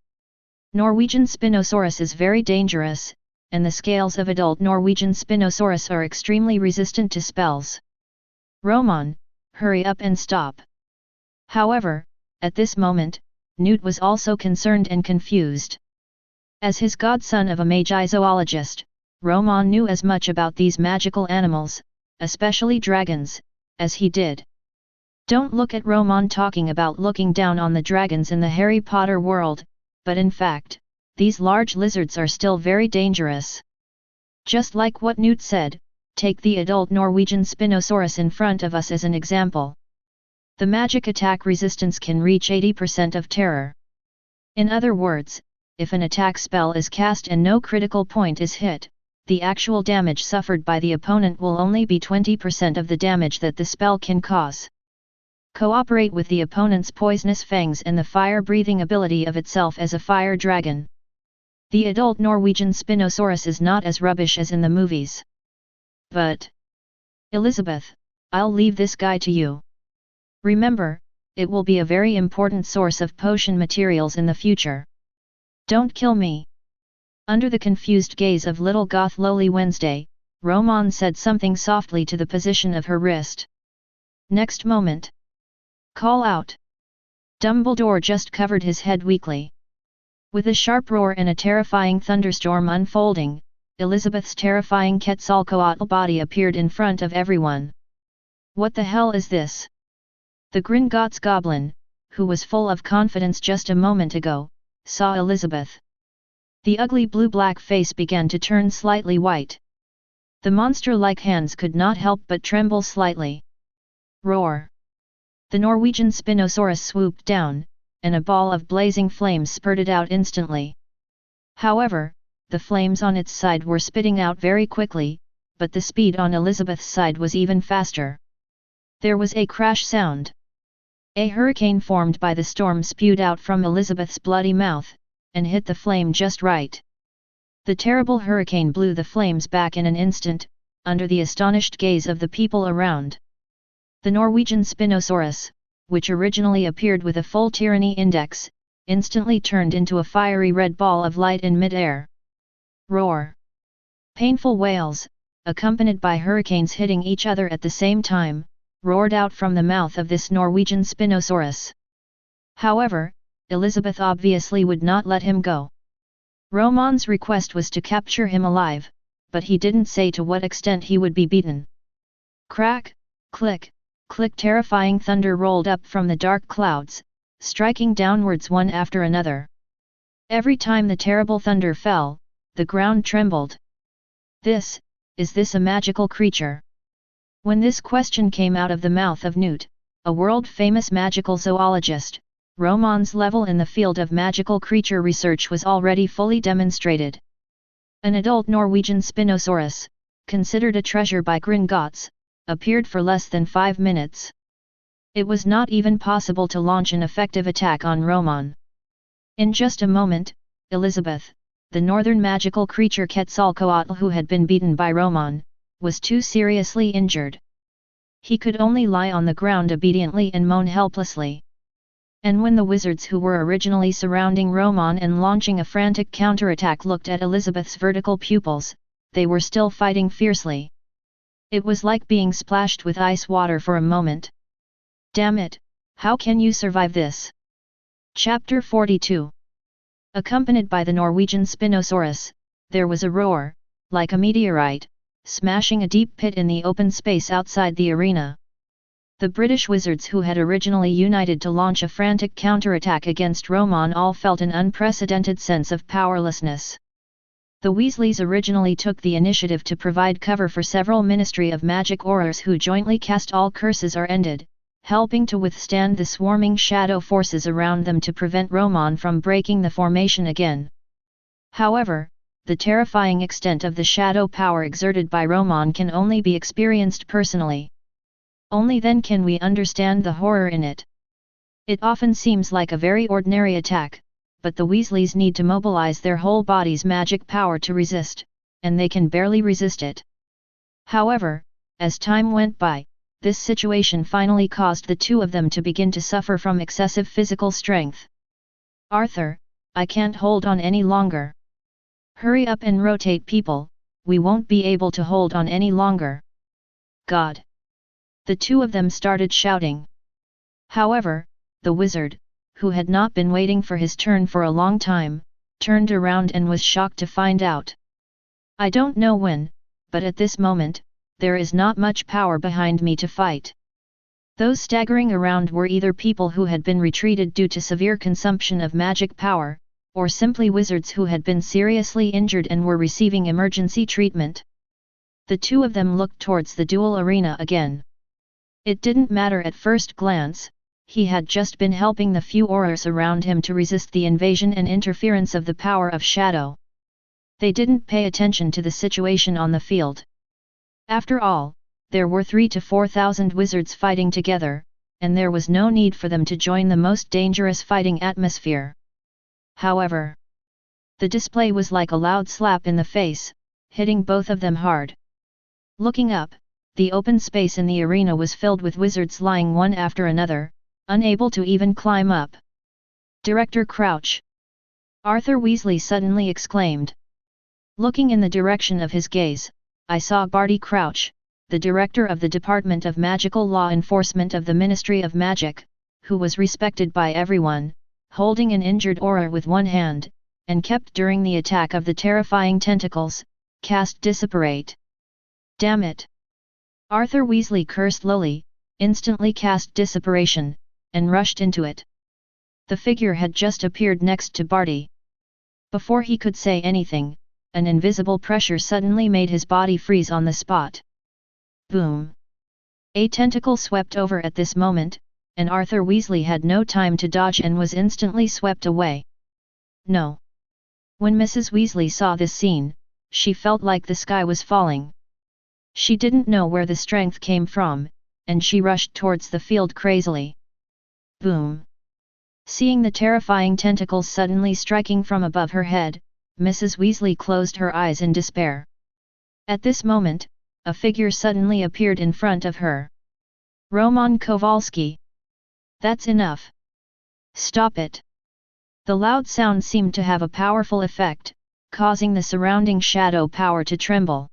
Norwegian Spinosaurus is very dangerous, and the scales of adult Norwegian Spinosaurus are extremely resistant to spells. Romon, hurry up and stop. However, at this moment, Newt was also concerned and confused. As his godson of a magi zoologist, Romon knew as much about these magical animals, especially dragons, as he did. Don't look at Romon talking about looking down on the dragons in the Harry Potter world, but in fact, these large lizards are still very dangerous. Just like what Newt said, take the adult Norwegian Spinosaurus in front of us as an example. The magic attack resistance can reach 80% of terror. In other words, if an attack spell is cast and no critical point is hit, the actual damage suffered by the opponent will only be 20% of the damage that the spell can cause. Cooperate with the opponent's poisonous fangs and the fire-breathing ability of itself as a fire dragon. The adult Norwegian Spinosaurus is not as rubbish as in the movies. But Elizabeth, I'll leave this guy to you. Remember, it will be a very important source of potion materials in the future. Don't kill me. Under the confused gaze of little goth Lowly Wednesday, Romon said something softly to the position of her wrist. Next moment. Call out. Dumbledore just covered his head weakly. With a sharp roar and a terrifying thunderstorm unfolding, Elizabeth's terrifying Quetzalcoatl body appeared in front of everyone. What the hell is this? The Gringotts goblin, who was full of confidence just a moment ago, saw Elizabeth. The ugly blue-black face began to turn slightly white. The monster-like hands could not help but tremble slightly. Roar! The Norwegian Spinosaurus swooped down, and a ball of blazing flames spurted out instantly. However, the flames on its side were spitting out very quickly, but the speed on Elizabeth's side was even faster. There was a crash sound. A hurricane formed by the storm spewed out from Elizabeth's bloody mouth, and hit the flame just right. The terrible hurricane blew the flames back in an instant, under the astonished gaze of the people around. The Norwegian Spinosaurus, which originally appeared with a full tyranny index, instantly turned into a fiery red ball of light in mid-air. Roar! Painful wails, accompanied by hurricanes hitting each other at the same time, roared out from the mouth of this Norwegian Spinosaurus. However, Elizabeth obviously would not let him go. Romon's request was to capture him alive, but he didn't say to what extent he would be beaten. Crack, click, click! Terrifying thunder rolled up from the dark clouds, striking downwards one after another. Every time the terrible thunder fell, the ground trembled. Is this a magical creature? When this question came out of the mouth of Newt, a world-famous magical zoologist, Romon's level in the field of magical creature research was already fully demonstrated. An adult Norwegian Spinosaurus, considered a treasure by Gringotts, appeared for less than 5 minutes. It was not even possible to launch an effective attack on Romon. In just a moment, Elizabeth, the northern magical creature Quetzalcoatl who had been beaten by Romon, was too seriously injured. He could only lie on the ground obediently and moan helplessly. And when the wizards who were originally surrounding Romon and launching a frantic counterattack looked at Elizabeth's vertical pupils, they were still fighting fiercely. It was like being splashed with ice water for a moment. Damn it, how can you survive this? Chapter 42. Accompanied by the Norwegian Spinosaurus, there was a roar, like a meteorite, smashing a deep pit in the open space outside the arena. The British wizards who had originally united to launch a frantic counterattack against Romon all felt an unprecedented sense of powerlessness. The Weasleys originally took the initiative to provide cover for several Ministry of Magic Aurors who jointly cast All Curses Are Ended, helping to withstand the swarming shadow forces around them to prevent Romon from breaking the formation again. However, the terrifying extent of the shadow power exerted by Romon can only be experienced personally. Only then can we understand the horror in it. It often seems like a very ordinary attack, but the Weasleys need to mobilize their whole body's magic power to resist, and they can barely resist it. However, as time went by, this situation finally caused the two of them to begin to suffer from excessive physical strength. Arthur, I can't hold on any longer. Hurry up and rotate people, we won't be able to hold on any longer. God! The two of them started shouting. However, the wizard, who had not been waiting for his turn for a long time, turned around and was shocked to find out. I don't know when, but at this moment, there is not much power behind me to fight. Those staggering around were either people who had been retreated due to severe consumption of magic power, or simply wizards who had been seriously injured and were receiving emergency treatment. The two of them looked towards the duel arena again. It didn't matter at first glance, he had just been helping the few Aurors around him to resist the invasion and interference of the power of shadow. They didn't pay attention to the situation on the field. After all, there were 3,000 to 4,000 wizards fighting together, and there was no need for them to join the most dangerous fighting atmosphere. However, the display was like a loud slap in the face, hitting both of them hard. Looking up, the open space in the arena was filled with wizards lying one after another, unable to even climb up. Director Crouch! Arthur Weasley suddenly exclaimed. Looking in the direction of his gaze, I saw Barty Crouch, the director of the Department of Magical Law Enforcement of the Ministry of Magic, who was respected by everyone, holding an injured Auror with one hand, and kept during the attack of the terrifying tentacles, cast Disapparate. Damn it! Arthur Weasley cursed lowly, instantly cast Disapparation, and rushed into it. The figure had just appeared next to Barty. Before he could say anything, an invisible pressure suddenly made his body freeze on the spot. Boom! A tentacle swept over at this moment, and Arthur Weasley had no time to dodge and was instantly swept away. No! When Mrs. Weasley saw this scene, she felt like the sky was falling. She didn't know where the strength came from, and she rushed towards the field crazily. Boom! Seeing the terrifying tentacles suddenly striking from above her head, Mrs. Weasley closed her eyes in despair. At this moment, a figure suddenly appeared in front of her. Romon Kowalski! That's enough! Stop it! The loud sound seemed to have a powerful effect, causing the surrounding shadow power to tremble.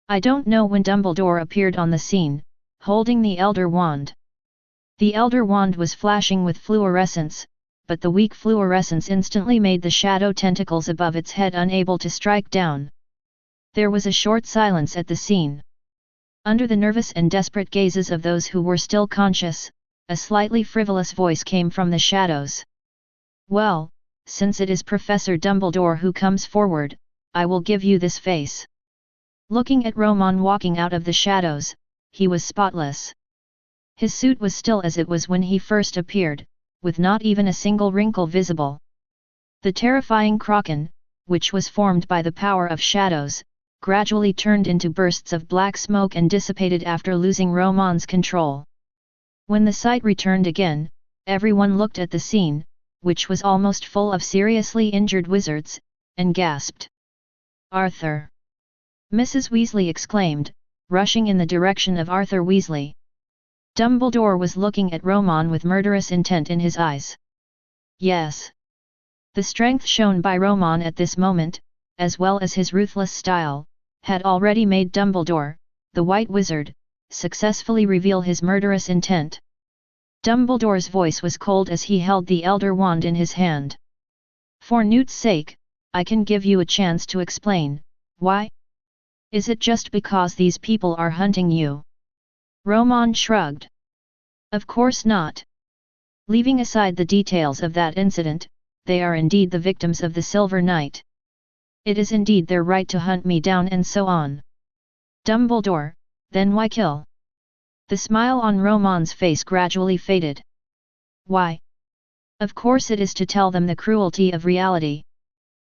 I don't know when Dumbledore appeared on the scene, holding the Elder Wand. The Elder Wand was flashing with fluorescence, but the weak fluorescence instantly made the shadow tentacles above its head unable to strike down. There was a short silence at the scene. Under the nervous and desperate gazes of those who were still conscious, a slightly frivolous voice came from the shadows. Well, since it is Professor Dumbledore who comes forward, I will give you this face. Looking at Romon walking out of the shadows, he was spotless. His suit was still as it was when he first appeared, with not even a single wrinkle visible. The terrifying Kraken, which was formed by the power of shadows, gradually turned into bursts of black smoke and dissipated after losing Romon's control. When the sight returned again, everyone looked at the scene, which was almost full of seriously injured wizards, and gasped. Arthur! Mrs. Weasley exclaimed, rushing in the direction of Arthur Weasley. Dumbledore was looking at Romon with murderous intent in his eyes. Yes. The strength shown by Romon at this moment, as well as his ruthless style, had already made Dumbledore, the White Wizard, successfully reveal his murderous intent. Dumbledore's voice was cold as he held the Elder Wand in his hand. For Newt's sake, I can give you a chance to explain, why? Is it just because these people are hunting you? Romon shrugged. Of course not. Leaving aside the details of that incident, they are indeed the victims of the Silver Knight. It is indeed their right to hunt me down and so on. Dumbledore, then why kill? The smile on Romon's face gradually faded. Why? Of course it is to tell them the cruelty of reality.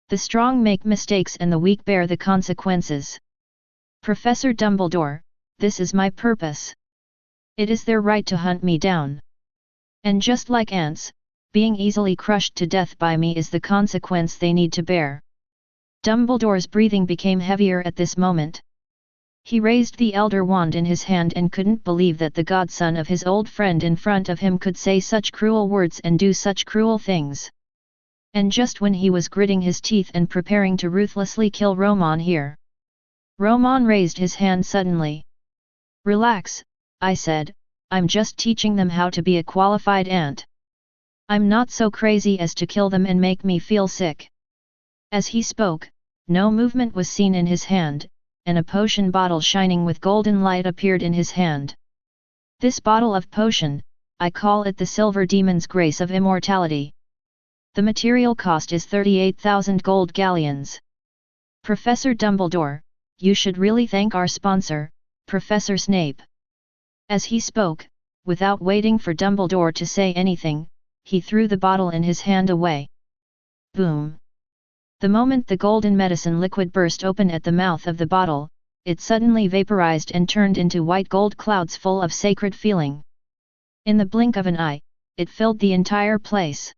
The strong make mistakes and the weak bear the consequences. Professor Dumbledore, this is my purpose. It is their right to hunt me down. And just like ants, being easily crushed to death by me is the consequence they need to bear. Dumbledore's breathing became heavier at this moment. He raised the Elder Wand in his hand and couldn't believe that the godson of his old friend in front of him could say such cruel words and do such cruel things. And just when he was gritting his teeth and preparing to ruthlessly kill Romon here, Romon raised his hand suddenly. "Relax," I said, "I'm just teaching them how to be a qualified ant. I'm not so crazy as to kill them and make me feel sick." As he spoke, no movement was seen in his hand, and a potion bottle shining with golden light appeared in his hand. "This bottle of potion, I call it the Silver Demon's Grace of Immortality. The material cost is 38,000 gold galleons. Professor Dumbledore, you should really thank our sponsor, Professor Snape." As he spoke, without waiting for Dumbledore to say anything, he threw the bottle in his hand away. Boom! The moment the golden medicine liquid burst open at the mouth of the bottle, it suddenly vaporized and turned into white gold clouds full of sacred feeling. In the blink of an eye, it filled the entire place.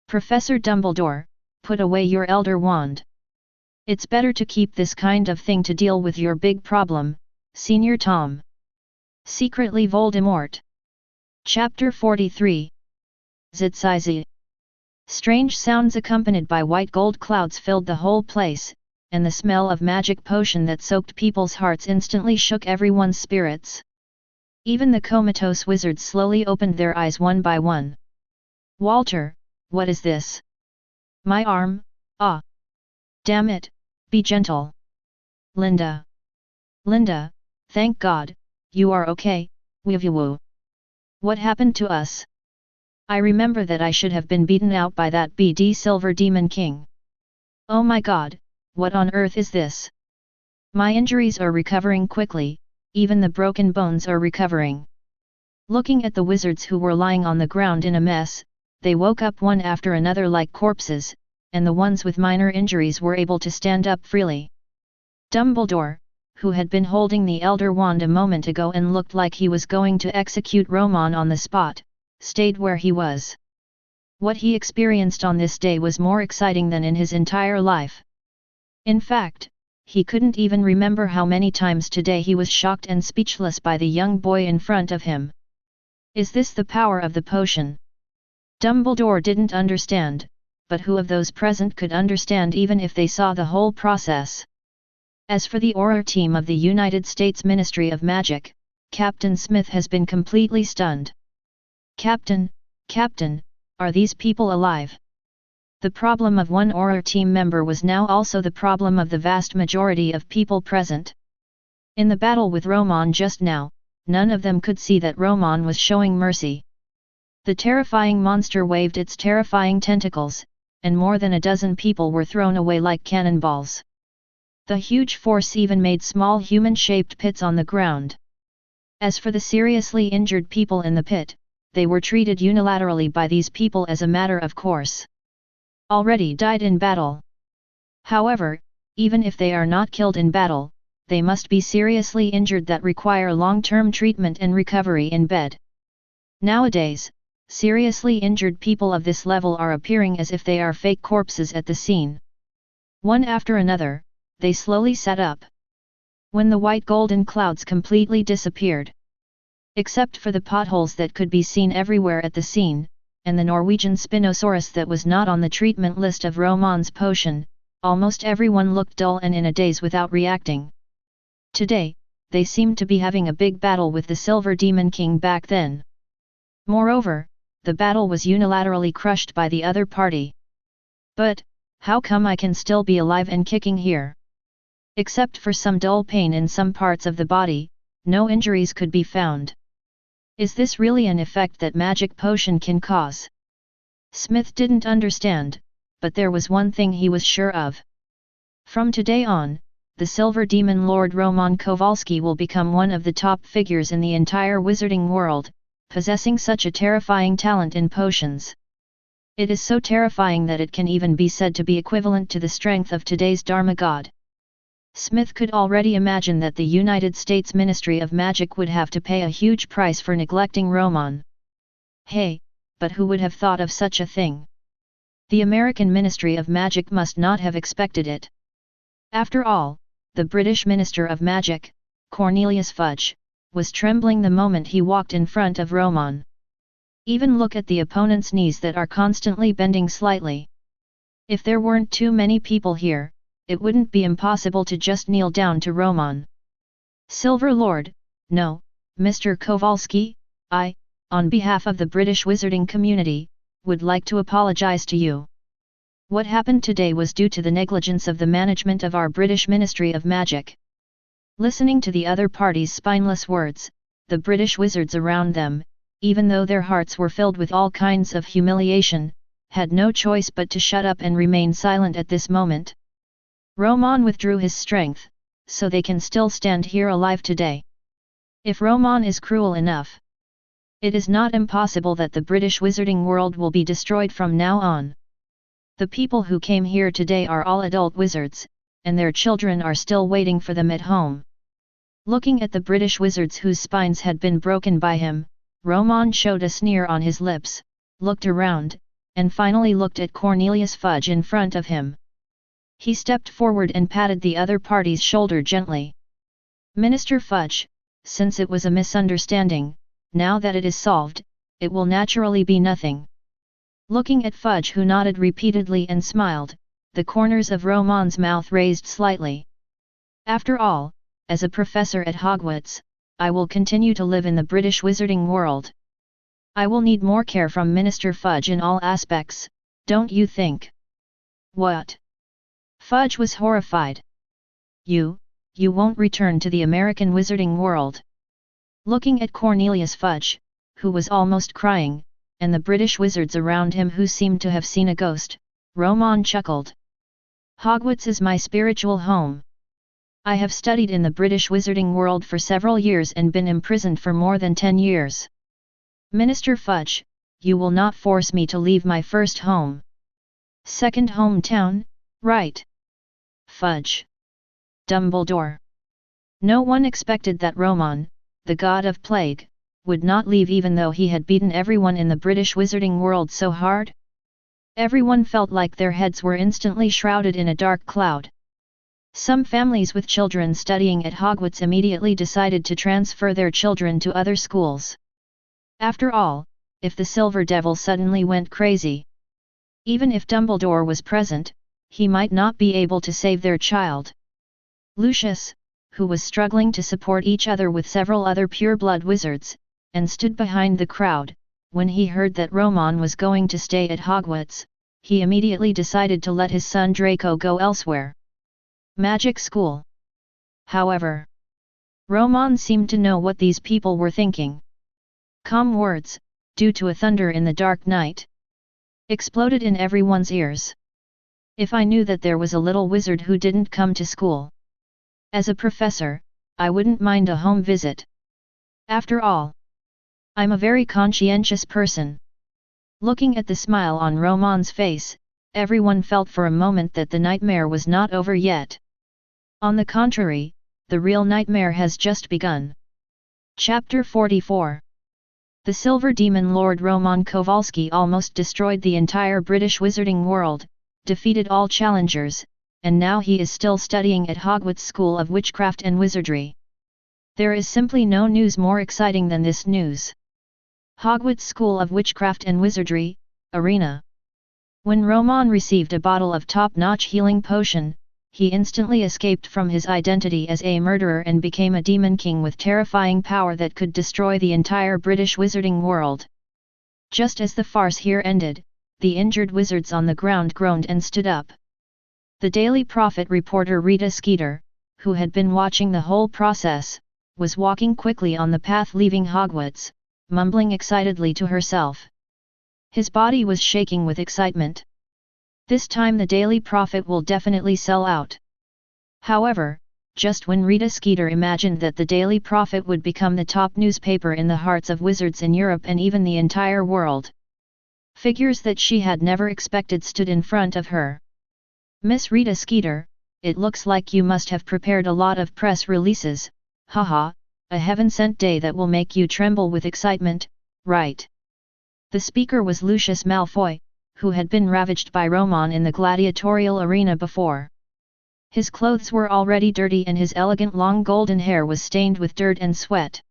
"Professor Dumbledore, put away your Elder Wand. It's better to keep this kind of thing to deal with your big problem, Senior Tom." Secretly Voldemort. Chapter 43. Zitsizi. Strange sounds accompanied by white gold clouds filled the whole place, and the smell of magic potion that soaked people's hearts instantly shook everyone's spirits. Even the comatose wizards slowly opened their eyes one by one. "Walter, what is this? My arm, ah! Damn it, be gentle. Linda. Linda, thank God, you are okay, Wivu. What happened to us? I remember that I should have been beaten out by that BD Silver Demon King. Oh my God, what on earth is this? My injuries are recovering quickly, even the broken bones are recovering." Looking at the wizards who were lying on the ground in a mess, they woke up one after another like corpses, and the ones with minor injuries were able to stand up freely. Dumbledore, who had been holding the Elder Wand a moment ago and looked like he was going to execute Romon on the spot, stayed where he was. What he experienced on this day was more exciting than in his entire life. In fact, he couldn't even remember how many times today he was shocked and speechless by the young boy in front of him. Is this the power of the potion? Dumbledore didn't understand, but who of those present could understand even if they saw the whole process? As for the Auror team of the United States Ministry of Magic, Captain Smith has been completely stunned. Captain, are these people alive?" The problem of one Auror team member was now also the problem of the vast majority of people present. In the battle with Romon just now, none of them could see that Romon was showing mercy. The terrifying monster waved its terrifying tentacles, and more than a dozen people were thrown away like cannonballs. The huge force even made small human-shaped pits on the ground. As for the seriously injured people in the pit, they were treated unilaterally by these people as a matter of course. Already died in battle. However, even if they are not killed in battle, they must be seriously injured that require long-term treatment and recovery in bed. Nowadays, seriously injured people of this level are appearing as if they are fake corpses at the scene. One after another, they slowly sat up. When the white golden clouds completely disappeared, except for the potholes that could be seen everywhere at the scene, and the Norwegian Spinosaurus that was not on the treatment list of Romon's potion, almost everyone looked dull and in a daze without reacting. Today, they seemed to be having a big battle with the Silver Demon King back then. Moreover, the battle was unilaterally crushed by the other party. But, how come I can still be alive and kicking here? Except for some dull pain in some parts of the body, no injuries could be found. Is this really an effect that magic potion can cause? Smith didn't understand, but there was one thing he was sure of. From today on, the Silver Demon Lord Romon Kowalski will become one of the top figures in the entire wizarding world, possessing such a terrifying talent in potions. It is so terrifying that it can even be said to be equivalent to the strength of today's Dharma god. Smith could already imagine that the United States Ministry of Magic would have to pay a huge price for neglecting Romon. Hey, but who would have thought of such a thing? The American Ministry of Magic must not have expected it. After all, the British Minister of Magic, Cornelius Fudge, was trembling the moment he walked in front of Romon. Even look at the opponent's knees that are constantly bending slightly. If there weren't too many people here, it wouldn't be impossible to just kneel down to Romon. Silver Lord, no, Mr. Kowalski, I, on behalf of the British wizarding community, would like to apologize to you. What happened today was due to the negligence of the management of our British Ministry of Magic. Listening to the other party's spineless words, the British wizards around them, even though their hearts were filled with all kinds of humiliation, had no choice but to shut up and remain silent at this moment. Romon withdrew his strength, so they can still stand here alive today. If Romon is cruel enough, it is not impossible that the British wizarding world will be destroyed from now on. The people who came here today are all adult wizards, and their children are still waiting for them at home. Looking at the British wizards whose spines had been broken by him, Romon showed a sneer on his lips, looked around, and finally looked at Cornelius Fudge in front of him. He stepped forward and patted the other party's shoulder gently. Minister Fudge, since it was a misunderstanding, now that it is solved, it will naturally be nothing. Looking at Fudge, who nodded repeatedly and smiled, the corners of Romon's mouth raised slightly. After all, as a professor at Hogwarts, I will continue to live in the British wizarding world. I will need more care from Minister Fudge in all aspects, don't you think? What? Fudge was horrified. You won't return to the American wizarding world. Looking at Cornelius Fudge, who was almost crying, and the British wizards around him who seemed to have seen a ghost, Romon chuckled. Hogwarts is my spiritual home. I have studied in the British wizarding world for several years and been imprisoned for more than 10 years. Minister Fudge, you will not force me to leave my first home. Second hometown, right? Fudge. Dumbledore. No one expected that Romon, the god of plague, would not leave even though he had beaten everyone in the British wizarding world so hard. Everyone felt like their heads were instantly shrouded in a dark cloud. Some families with children studying at Hogwarts immediately decided to transfer their children to other schools. After all, if the Silver Devil suddenly went crazy, even if Dumbledore was present, he might not be able to save their child. Lucius, who was struggling to support each other with several other pure-blood wizards, and stood behind the crowd, when he heard that Romon was going to stay at Hogwarts, he immediately decided to let his son Draco go elsewhere. Magic school. However, Romon seemed to know what these people were thinking. Calm words, due to a thunder in the dark night, exploded in everyone's ears. If I knew that there was a little wizard who didn't come to school as a professor, I wouldn't mind a home visit. After all, I'm a very conscientious person. Looking at the smile on Romon's face, everyone felt for a moment that the nightmare was not over yet. On the contrary, the real nightmare has just begun. Chapter 44. The Silver Demon Lord Romon Kowalski almost destroyed the entire British wizarding world, defeated all challengers, and now he is still studying at Hogwarts School of Witchcraft and Wizardry. There is simply no news more exciting than this news. Hogwarts School of Witchcraft and Wizardry, Arena. When Romon received a bottle of top-notch healing potion, he instantly escaped from his identity as a murderer and became a demon king with terrifying power that could destroy the entire British wizarding world. Just as the farce here ended, the injured wizards on the ground groaned and stood up. The Daily Prophet reporter Rita Skeeter, who had been watching the whole process, was walking quickly on the path leaving Hogwarts, mumbling excitedly to herself. His body was shaking with excitement. This time the Daily Prophet will definitely sell out. However, just when Rita Skeeter imagined that the Daily Prophet would become the top newspaper in the hearts of wizards in Europe and even the entire world, figures that she had never expected stood in front of her. Miss Rita Skeeter, it looks like you must have prepared a lot of press releases, haha, a heaven-sent day that will make you tremble with excitement, right? The speaker was Lucius Malfoy, who had been ravaged by Romon in the gladiatorial arena before. His clothes were already dirty and his elegant long golden hair was stained with dirt and sweat.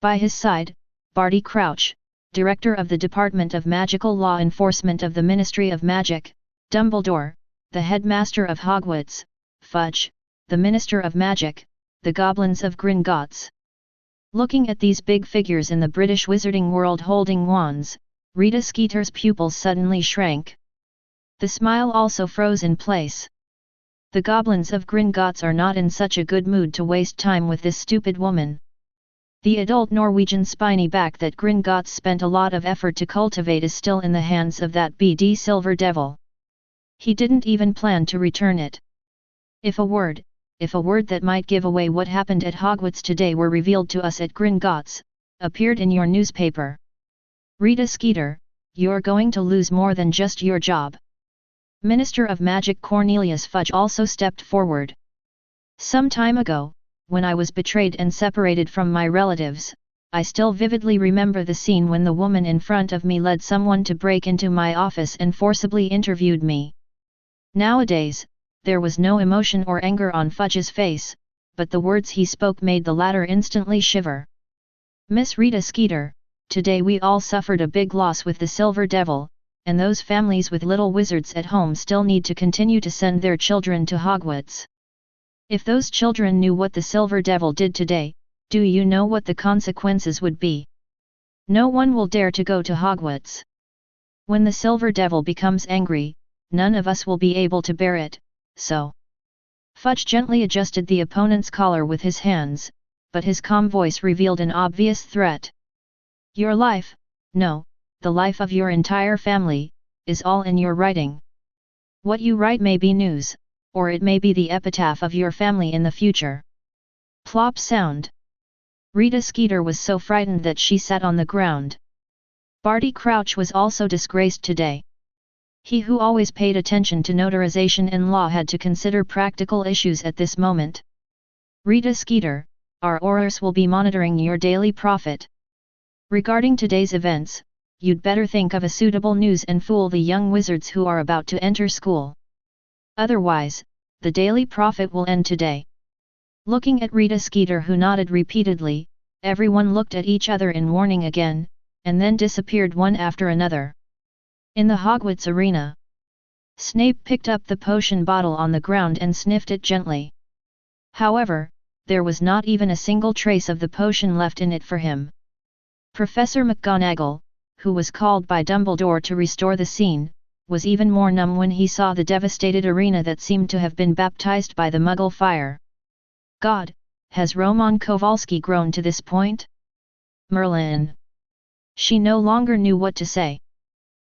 By his side, Barty Crouch, Director of the Department of Magical Law Enforcement of the Ministry of Magic, Dumbledore, the Headmaster of Hogwarts, Fudge, the Minister of Magic, the Goblins of Gringotts. Looking at these big figures in the British wizarding world holding wands, Rita Skeeter's pupils suddenly shrank. The smile also froze in place. The Goblins of Gringotts are not in such a good mood to waste time with this stupid woman. The adult Norwegian spiny back that Gringotts spent a lot of effort to cultivate is still in the hands of that BD Silver Devil. He didn't even plan to return it. If a word that might give away what happened at Hogwarts today were revealed to us at Gringotts, appeared in your newspaper. Rita Skeeter, you're going to lose more than just your job. Minister of Magic Cornelius Fudge also stepped forward. Some time ago, when I was betrayed and separated from my relatives, I still vividly remember the scene when the woman in front of me led someone to break into my office and forcibly interviewed me. Nowadays, there was no emotion or anger on Fudge's face, but the words he spoke made the latter instantly shiver. Miss Rita Skeeter, today we all suffered a big loss with the Silver Devil, and those families with little wizards at home still need to continue to send their children to Hogwarts. If those children knew what the Silver Devil did today, do you know what the consequences would be? No one will dare to go to Hogwarts. When the Silver Devil becomes angry, none of us will be able to bear it, so. Fudge gently adjusted the opponent's collar with his hands, but his calm voice revealed an obvious threat. Your life, no, the life of your entire family, is all in your writing. What you write may be news, or it may be the epitaph of your family in the future. Plop sound. Rita Skeeter was so frightened that she sat on the ground. Barty Crouch was also disgraced today. He who always paid attention to notarization in law had to consider practical issues at this moment. Rita Skeeter, our aurors will be monitoring your daily profit. Regarding today's events, you'd better think of a suitable news and fool the young wizards who are about to enter school. Otherwise, the daily profit will end today. Looking at Rita Skeeter, who nodded repeatedly, everyone looked at each other in warning again, and then disappeared one after another. In the Hogwarts arena, Snape picked up the potion bottle on the ground and sniffed it gently. However, there was not even a single trace of the potion left in it for him. Professor McGonagall, who was called by Dumbledore to restore the scene, was even more numb when he saw the devastated arena that seemed to have been baptized by the Muggle fire. God, has Roman Kowalski grown to this point? Merlin. She no longer knew what to say.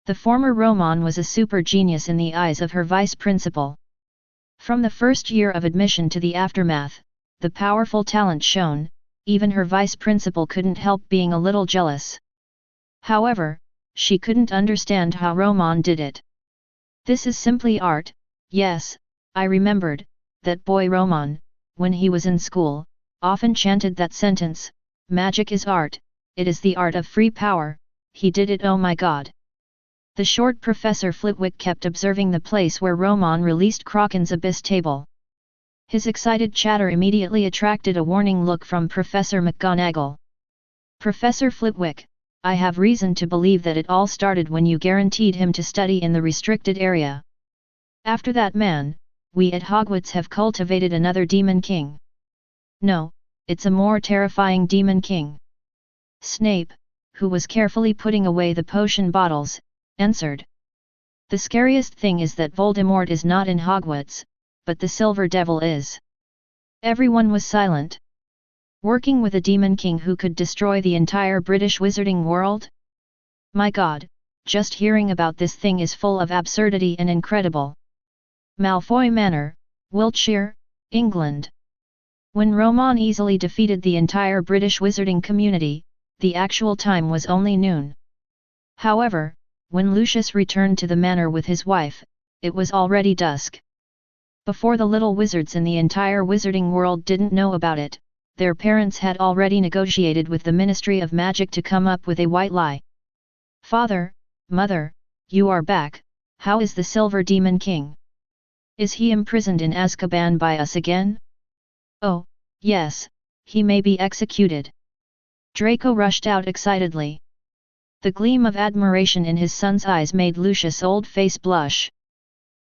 The former Romon was a super genius in the eyes of her vice principal. From the first year of admission to the aftermath, the powerful talent shown, even her vice principal couldn't help being a little jealous. However, she couldn't understand how Romon did it. This is simply art. Yes, I remembered, that boy Romon, when he was in school, often chanted that sentence, magic is art, it is the art of free power, he did it, oh my god. The short Professor Flitwick kept observing the place where Romon released Kraken's abyss table. His excited chatter immediately attracted a warning look from Professor McGonagall. Professor Flitwick, I have reason to believe that it all started when you guaranteed him to study in the restricted area. After that man, we at Hogwarts have cultivated another Demon King. No, it's a more terrifying Demon King. Snape, who was carefully putting away the potion bottles, answered. The scariest thing is that Voldemort is not in Hogwarts, but the Silver Devil is. Everyone was silent. Working with a Demon King who could destroy the entire British wizarding world? My god, just hearing about this thing is full of absurdity and incredible. Malfoy Manor, Wiltshire, England. When Romon easily defeated the entire British wizarding community, the actual time was only noon. However, when Lucius returned to the manor with his wife, it was already dusk. Before the little wizards in the entire wizarding world didn't know about it, their parents had already negotiated with the Ministry of Magic to come up with a white lie. "Father, Mother, you are back. How is the Silver Demon King? Is he imprisoned in Azkaban by us again?" "Oh, yes, he may be executed." Draco rushed out excitedly. The gleam of admiration in his son's eyes made Lucius' old face blush.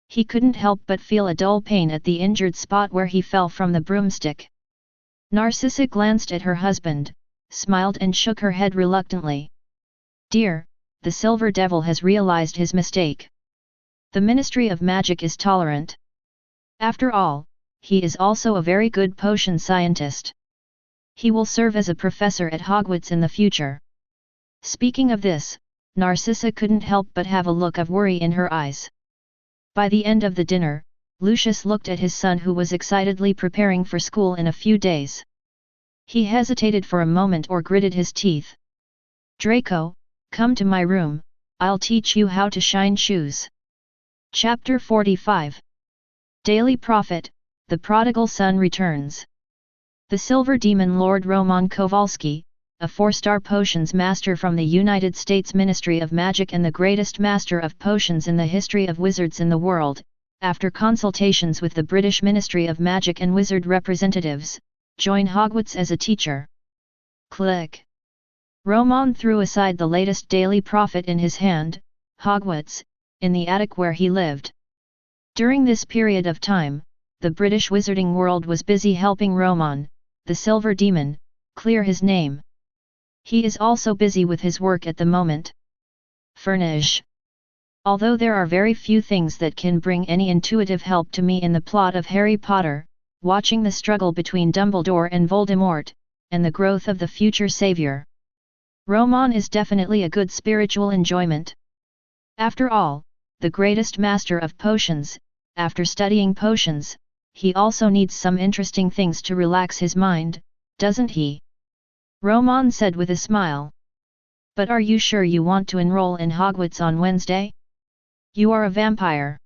He couldn't help but feel a dull pain at the injured spot where he fell from the broomstick. Narcissa glanced at her husband, smiled and shook her head reluctantly. "Dear, the Silver Devil has realized his mistake. The Ministry of Magic is tolerant. After all, he is also a very good potion scientist. He will serve as a professor at Hogwarts in the future." Speaking of this, Narcissa couldn't help but have a look of worry in her eyes. By the end of the dinner, Lucius looked at his son who was excitedly preparing for school in a few days. He hesitated for a moment or gritted his teeth. "Draco, come to my room, I'll teach you how to shine shoes." Chapter 45. Daily Prophet, the Prodigal Son returns. The Silver Demon Lord Romon Kowalski, a 4-star potions master from the United States Ministry of Magic and the greatest master of potions in the history of wizards in the world, after consultations with the British Ministry of Magic and wizard representatives, joined Hogwarts as a teacher. Click. Romon threw aside the latest Daily Prophet in his hand, Hogwarts, in the attic where he lived. During this period of time, the British wizarding world was busy helping Romon, the Silver Demon, clear his name. He is also busy with his work at the moment. Furnish. Although there are very few things that can bring any intuitive help to me in the plot of Harry Potter, watching the struggle between Dumbledore and Voldemort, and the growth of the future savior, Romon is definitely a good spiritual enjoyment. After all, the greatest master of potions, after studying potions, he also needs some interesting things to relax his mind, doesn't he? Romon said with a smile. "But are you sure you want to enroll in Hogwarts on Wednesday? You are a vampire."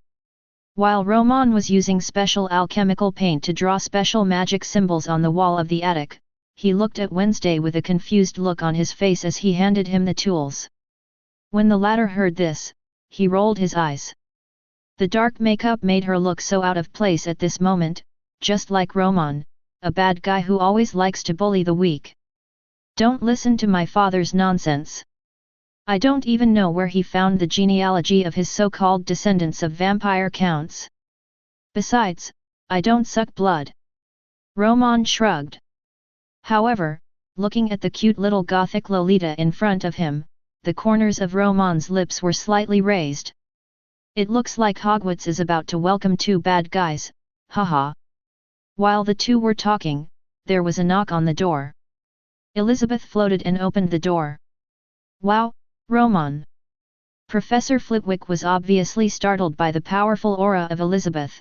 While Romon was using special alchemical paint to draw special magic symbols on the wall of the attic, he looked at Wednesday with a confused look on his face as he handed him the tools. When the latter heard this, he rolled his eyes. The dark makeup made her look so out of place at this moment, just like Romon, a bad guy who always likes to bully the weak. "Don't listen to my father's nonsense. I don't even know where he found the genealogy of his so-called descendants of vampire counts. Besides, I don't suck blood." Romon shrugged. However, looking at the cute little gothic Lolita in front of him, the corners of Romon's lips were slightly raised. "It looks like Hogwarts is about to welcome 2 bad guys, haha." While the two were talking, there was a knock on the door. Elizabeth floated and opened the door. "Wow, Romon!" Professor Flitwick was obviously startled by the powerful aura of Elizabeth.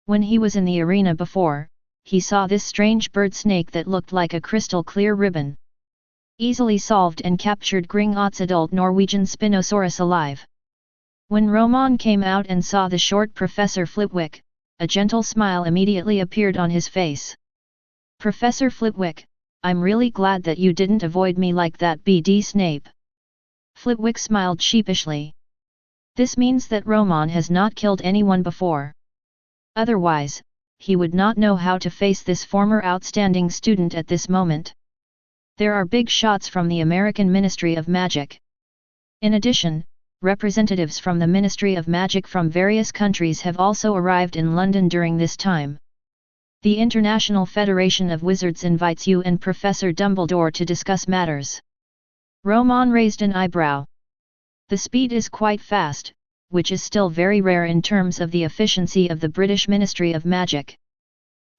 When he was in the arena before, he saw this strange bird snake that looked like a crystal-clear ribbon. Easily solved and captured Gringotts adult Norwegian Spinosaurus alive. When Romon came out and saw the short Professor Flitwick, a gentle smile immediately appeared on his face. "Professor Flitwick, I'm really glad that you didn't avoid me like that BD Snape." Flitwick smiled sheepishly. This means that Romon has not killed anyone before. Otherwise, he would not know how to face this former outstanding student at this moment. There are big shots from the American Ministry of Magic. In addition, representatives from the Ministry of Magic from various countries have also arrived in London during this time. The International Federation of Wizards invites you and Professor Dumbledore to discuss matters. Romon raised an eyebrow. The speed is quite fast, which is still very rare in terms of the efficiency of the British Ministry of Magic.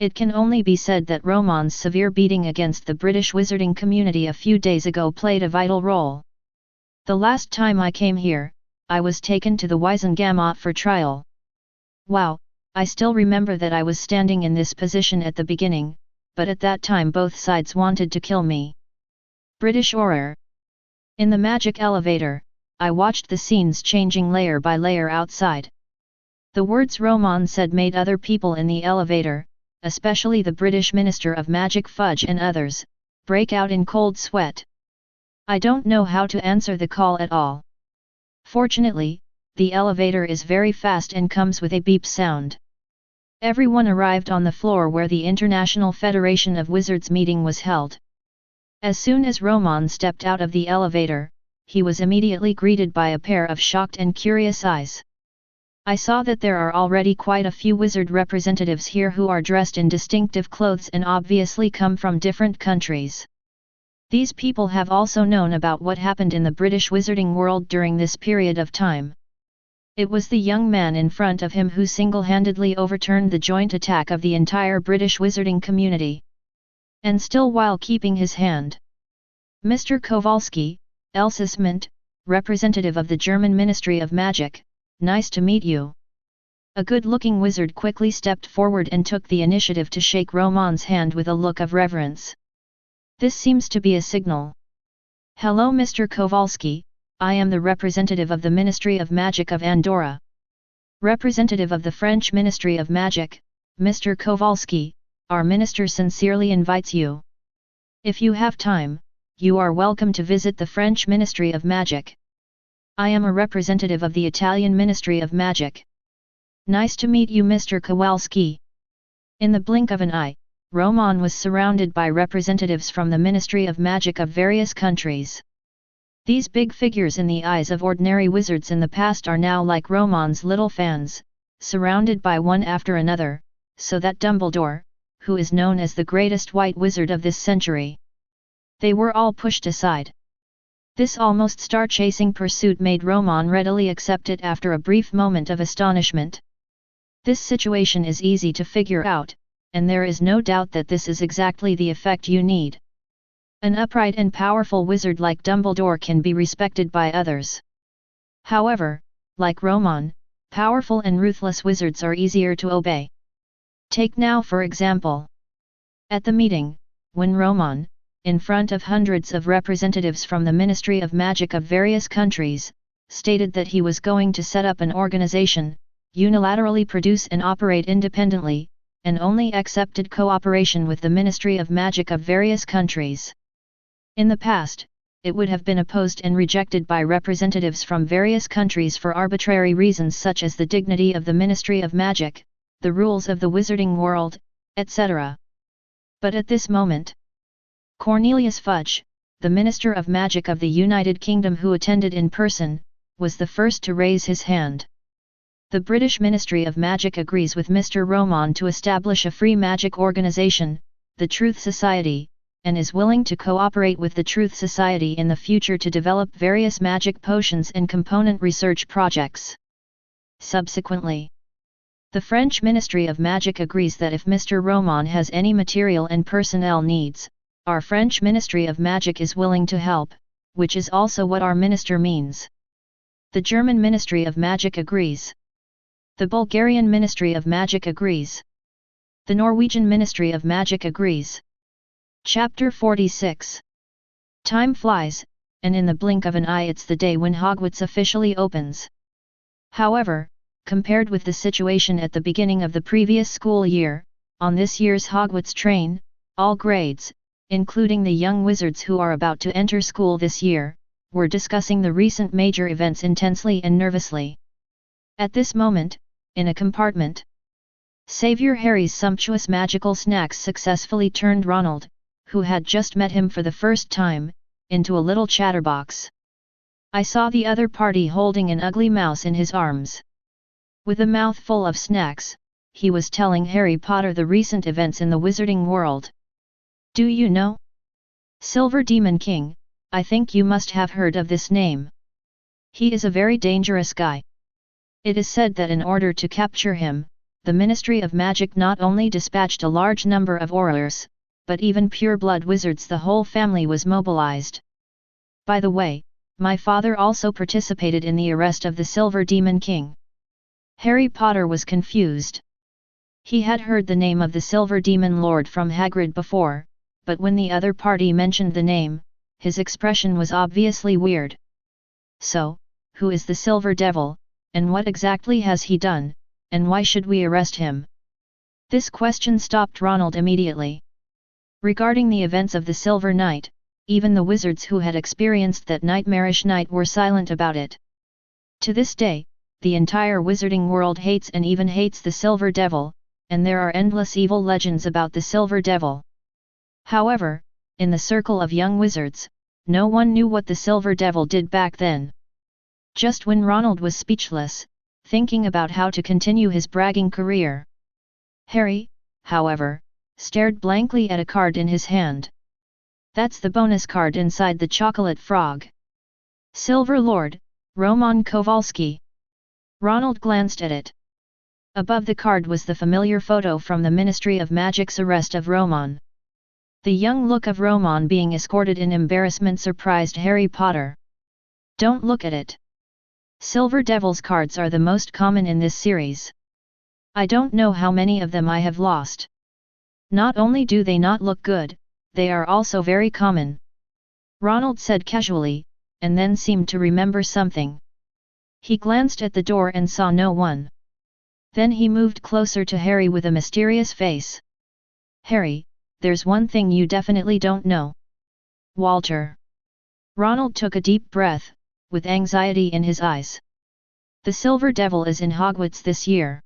It can only be said that Romon's severe beating against the British wizarding community a few days ago played a vital role. "The last time I came here, I was taken to the Wizengamot for trial. Wow, I still remember that I was standing in this position at the beginning, but at that time both sides wanted to kill me." British horror. In the magic elevator, I watched the scenes changing layer by layer outside. The words Romon said made other people in the elevator, especially the British Minister of Magic Fudge and others, break out in cold sweat. I don't know how to answer the call at all. Fortunately, the elevator is very fast and comes with a beep sound. Everyone arrived on the floor where the International Federation of Wizards meeting was held. As soon as Romon stepped out of the elevator, he was immediately greeted by a pair of shocked and curious eyes. I saw that there are already quite a few wizard representatives here who are dressed in distinctive clothes and obviously come from different countries. These people have also known about what happened in the British wizarding world during this period of time. It was the young man in front of him who single-handedly overturned the joint attack of the entire British wizarding community. And still while keeping his hand. Mr. Kowalski, Elsasment, representative of the German Ministry of Magic, nice to meet you. A good-looking wizard quickly stepped forward and took the initiative to shake Romon's hand with a look of reverence. This seems to be a signal. Hello Mr. Kowalski, I am the representative of the Ministry of Magic of Andorra. Representative of the French Ministry of Magic, Mr. Kowalski, our minister sincerely invites you. If you have time, you are welcome to visit the French Ministry of Magic. I am a representative of the Italian Ministry of Magic. Nice to meet you Mr. Kowalski. In the blink of an eye, Romon was surrounded by representatives from the Ministry of Magic of various countries. These big figures in the eyes of ordinary wizards in the past are now like Romon's little fans, surrounded by one after another, so that Dumbledore, who is known as the greatest white wizard of this century. They were all pushed aside. This almost star-chasing pursuit made Romon readily accept it after a brief moment of astonishment. This situation is easy to figure out, and there is no doubt that this is exactly the effect you need. An upright and powerful wizard like Dumbledore can be respected by others. However, like Romon, powerful and ruthless wizards are easier to obey. Take now for example. At the meeting, when Romon, in front of hundreds of representatives from the Ministry of Magic of various countries, stated that he was going to set up an organization, unilaterally produce and operate independently, and only accepted cooperation with the Ministry of Magic of various countries. In the past, it would have been opposed and rejected by representatives from various countries for arbitrary reasons such as the dignity of the Ministry of Magic, the rules of the wizarding world, etc. But at this moment, Cornelius Fudge, the Minister of Magic of the United Kingdom who attended in person, was the first to raise his hand. The British Ministry of Magic agrees with Mr. Romon to establish a free magic organization, the Truth Society, and is willing to cooperate with the Truth Society in the future to develop various magic potions and component research projects. Subsequently, the French Ministry of Magic agrees that if Mr. Romon has any material and personnel needs, our French Ministry of Magic is willing to help, which is also what our minister means. The German Ministry of Magic agrees. The Bulgarian Ministry of Magic agrees. The Norwegian Ministry of Magic agrees. Chapter 46. Time flies, and in the blink of an eye it's the day when Hogwarts officially opens. However, compared with the situation at the beginning of the previous school year, on this year's Hogwarts train, all grades, including the young wizards who are about to enter school this year, were discussing the recent major events intensely and nervously. At this moment, in a compartment, Savior Harry's sumptuous magical snacks successfully turned Ronald, who had just met him for the first time, into a little chatterbox. I saw the other party holding an ugly mouse in his arms. With a mouth full of snacks, he was telling Harry Potter the recent events in the wizarding world. Do you know? Silver Demon King, I think you must have heard of this name. He is a very dangerous guy. It is said that in order to capture him, the Ministry of Magic not only dispatched a large number of Aurors, but even pure-blood wizards. The whole family was mobilized. By the way, my father also participated in the arrest of the Silver Demon King. Harry Potter was confused. He had heard the name of the Silver Demon Lord from Hagrid before, but when the other party mentioned the name, his expression was obviously weird. So, who is the Silver Devil, and what exactly has he done? and why should we arrest him? This question stopped Ronald immediately. Regarding the events of the Silver Night, even the wizards who had experienced that nightmarish night were silent about it. To this day, the entire wizarding world hates and even hates the Silver Devil, and there are endless evil legends about the Silver Devil. However, in the circle of young wizards, no one knew what the Silver Devil did back then. Just when Ronald was speechless, thinking about how to continue his bragging career, Harry, however, stared blankly at a card in his hand. That's the bonus card inside the chocolate frog. Silver Lord, Romon Kowalski. Ronald glanced at it. Above the card was the familiar photo from the Ministry of Magic's arrest of Romon. The young look of Romon being escorted in embarrassment surprised Harry Potter. Don't look at it. Silver Devil's cards are the most common in this series. I don't know how many of them I have lost. Not only do they not look good, they are also very common. Ronald said casually, and then seemed to remember something. He glanced at the door and saw no one. Then he moved closer to Harry with a mysterious face. Harry, there's one thing you definitely don't know. Walter. Ronald took a deep breath, with anxiety in his eyes. The Silver Devil is in Hogwarts this year.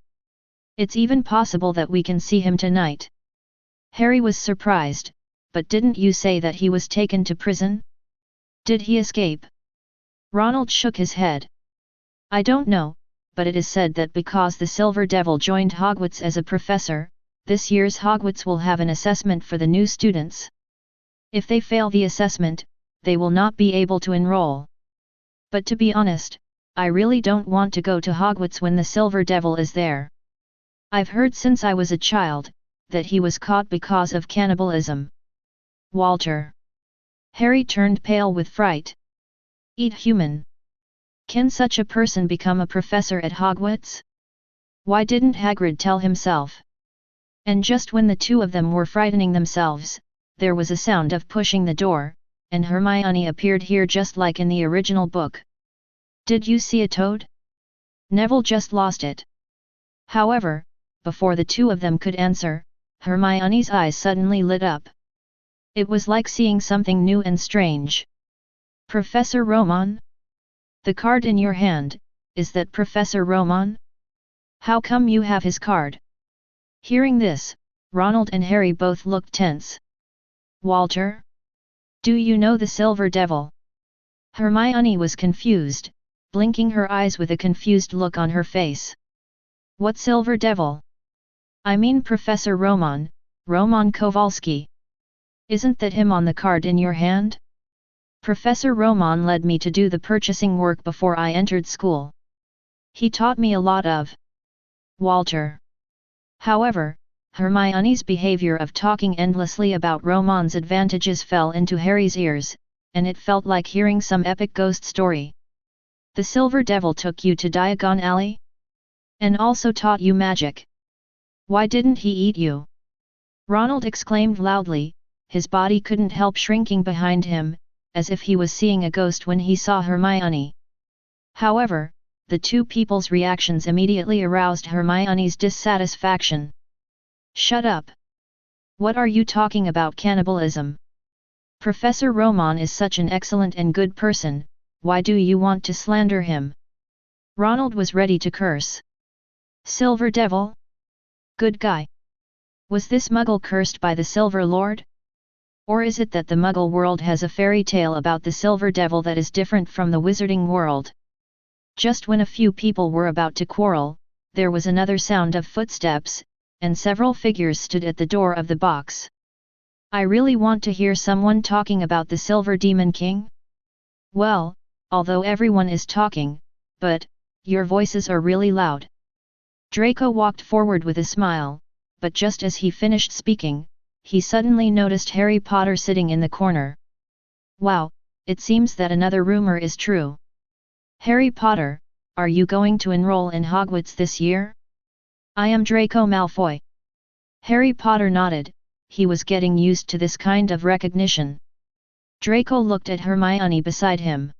It's even possible that we can see him tonight. Harry was surprised, but didn't you say that he was taken to prison? Did he escape? Ronald shook his head. I don't know, but it is said that because the Silver Devil joined Hogwarts as a professor, this year's Hogwarts will have an assessment for the new students. If they fail the assessment, they will not be able to enroll. But to be honest, I really don't want to go to Hogwarts when the Silver Devil is there. I've heard since I was a child, that he was caught because of cannibalism. Walter. Harry turned pale with fright. Eat human. Can such a person become a professor at Hogwarts? Why didn't Hagrid tell himself? And just when the two of them were frightening themselves, there was a sound of pushing the door, and Hermione appeared here just like in the original book. Did you see a toad? Neville just lost it. However, before the two of them could answer, Hermione's eyes suddenly lit up. It was like seeing something new and strange. Professor Romon? The card in your hand, is that Professor Romon? How come you have his card? Hearing this, Ronald and Harry both looked tense. Walter? Do you know the Silver Devil? Hermione was confused, blinking her eyes with a confused look on her face. What Silver Devil? I mean Professor Romon, Romon Kowalski. Isn't that him on the card in your hand? Professor Romon led me to do the purchasing work before I entered school. He taught me a lot of Walter. However, Hermione's behavior of talking endlessly about Romon's advantages fell into Harry's ears, and it felt like hearing some epic ghost story. The Silver Devil took you to Diagon Alley? And also taught you magic. Why didn't he eat you? Ronald exclaimed loudly, his body couldn't help shrinking behind him, as if he was seeing a ghost when he saw Hermione. However, the two people's reactions immediately aroused Hermione's dissatisfaction. Shut up! What are you talking about cannibalism? Professor Romon is such an excellent and good person, why do you want to slander him? Ronald was ready to curse. Silver Devil? Good guy. Was this Muggle cursed by the Silver Lord? Or is it that the Muggle world has a fairy tale about the Silver Devil that is different from the Wizarding world? Just when a few people were about to quarrel, there was another sound of footsteps, and several figures stood at the door of the box. I really want to hear someone talking about the Silver Demon King? Well, although everyone is talking, but, your voices are really loud. Draco walked forward with a smile, but just as he finished speaking, he suddenly noticed Harry Potter sitting in the corner. Wow, it seems that another rumor is true. Harry Potter, are you going to enroll in Hogwarts this year? I am Draco Malfoy. Harry Potter nodded, he was getting used to this kind of recognition. Draco looked at Hermione beside him.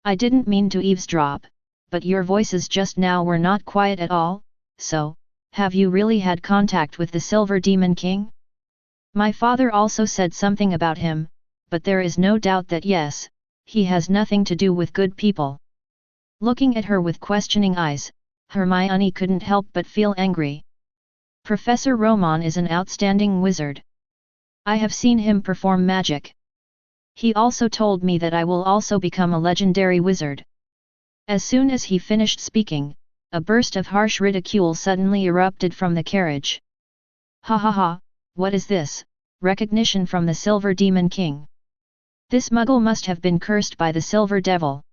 I didn't mean to eavesdrop, but your voices just now were not quiet at all, "So, have you really had contact with the Silver Demon King?" "My father also said something about him, but there is no doubt that yes, he has nothing to do with good people." Looking at her with questioning eyes, Hermione couldn't help but feel angry. "Professor Romon is an outstanding wizard. I have seen him perform magic. He also told me that I will also become a legendary wizard." As soon as he finished speaking, a burst of harsh ridicule suddenly erupted from the carriage. "Ha ha ha, what is this, recognition from the Silver Demon King? This muggle must have been cursed by the Silver Devil."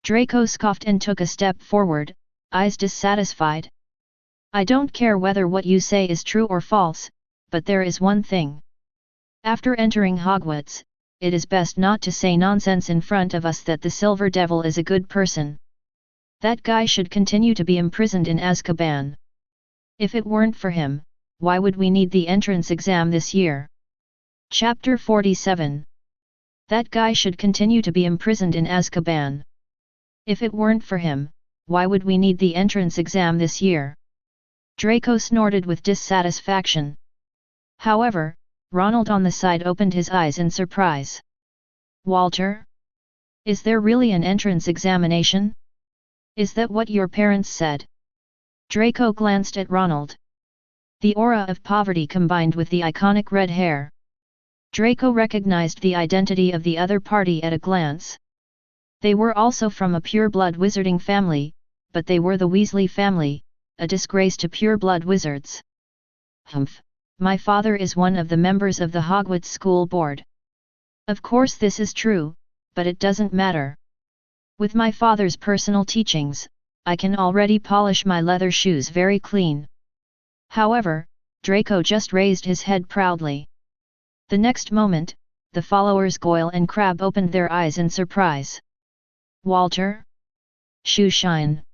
Draco scoffed and took a step forward, eyes dissatisfied. "I don't care whether what you say is true or false, but there is one thing. After entering Hogwarts, it is best not to say nonsense in front of us that the Silver Devil is a good person. That guy should continue to be imprisoned in Azkaban. If it weren't for him, why would we need the entrance exam this year?" Chapter 47. That guy should continue to be imprisoned in Azkaban. If it weren't for him, why would we need the entrance exam this year? Draco snorted with dissatisfaction. However, Ronald on the side opened his eyes in surprise. "Walter? Is there really an entrance examination? Is that what your parents said?" Draco glanced at Ronald. The aura of poverty combined with the iconic red hair. Draco recognized the identity of the other party at a glance. They were also from a pure-blood wizarding family, but they were the Weasley family, a disgrace to pure-blood wizards. "Humph, my father is one of the members of the Hogwarts School Board." "Of course this is true, but it doesn't matter. With my father's personal teachings, I can already polish my leather shoes very clean." However, Draco just raised his head proudly. The next moment, the followers Goyle and Crabbe opened their eyes in surprise. "Walter? Shoe shine.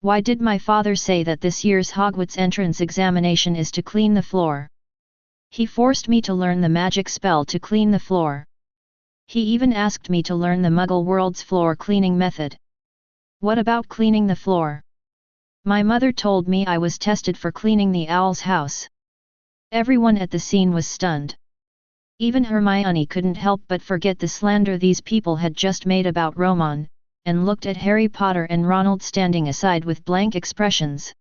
Why did my father say that this year's Hogwarts entrance examination is to clean the floor? He forced me to learn the magic spell to clean the floor. He even asked me to learn the Muggle world's floor cleaning method. What about cleaning the floor? My mother told me I was tested for cleaning the owl's house." Everyone at the scene was stunned. Even Hermione couldn't help but forget the slander these people had just made about Romon, and looked at Harry Potter and Ronald standing aside with blank expressions.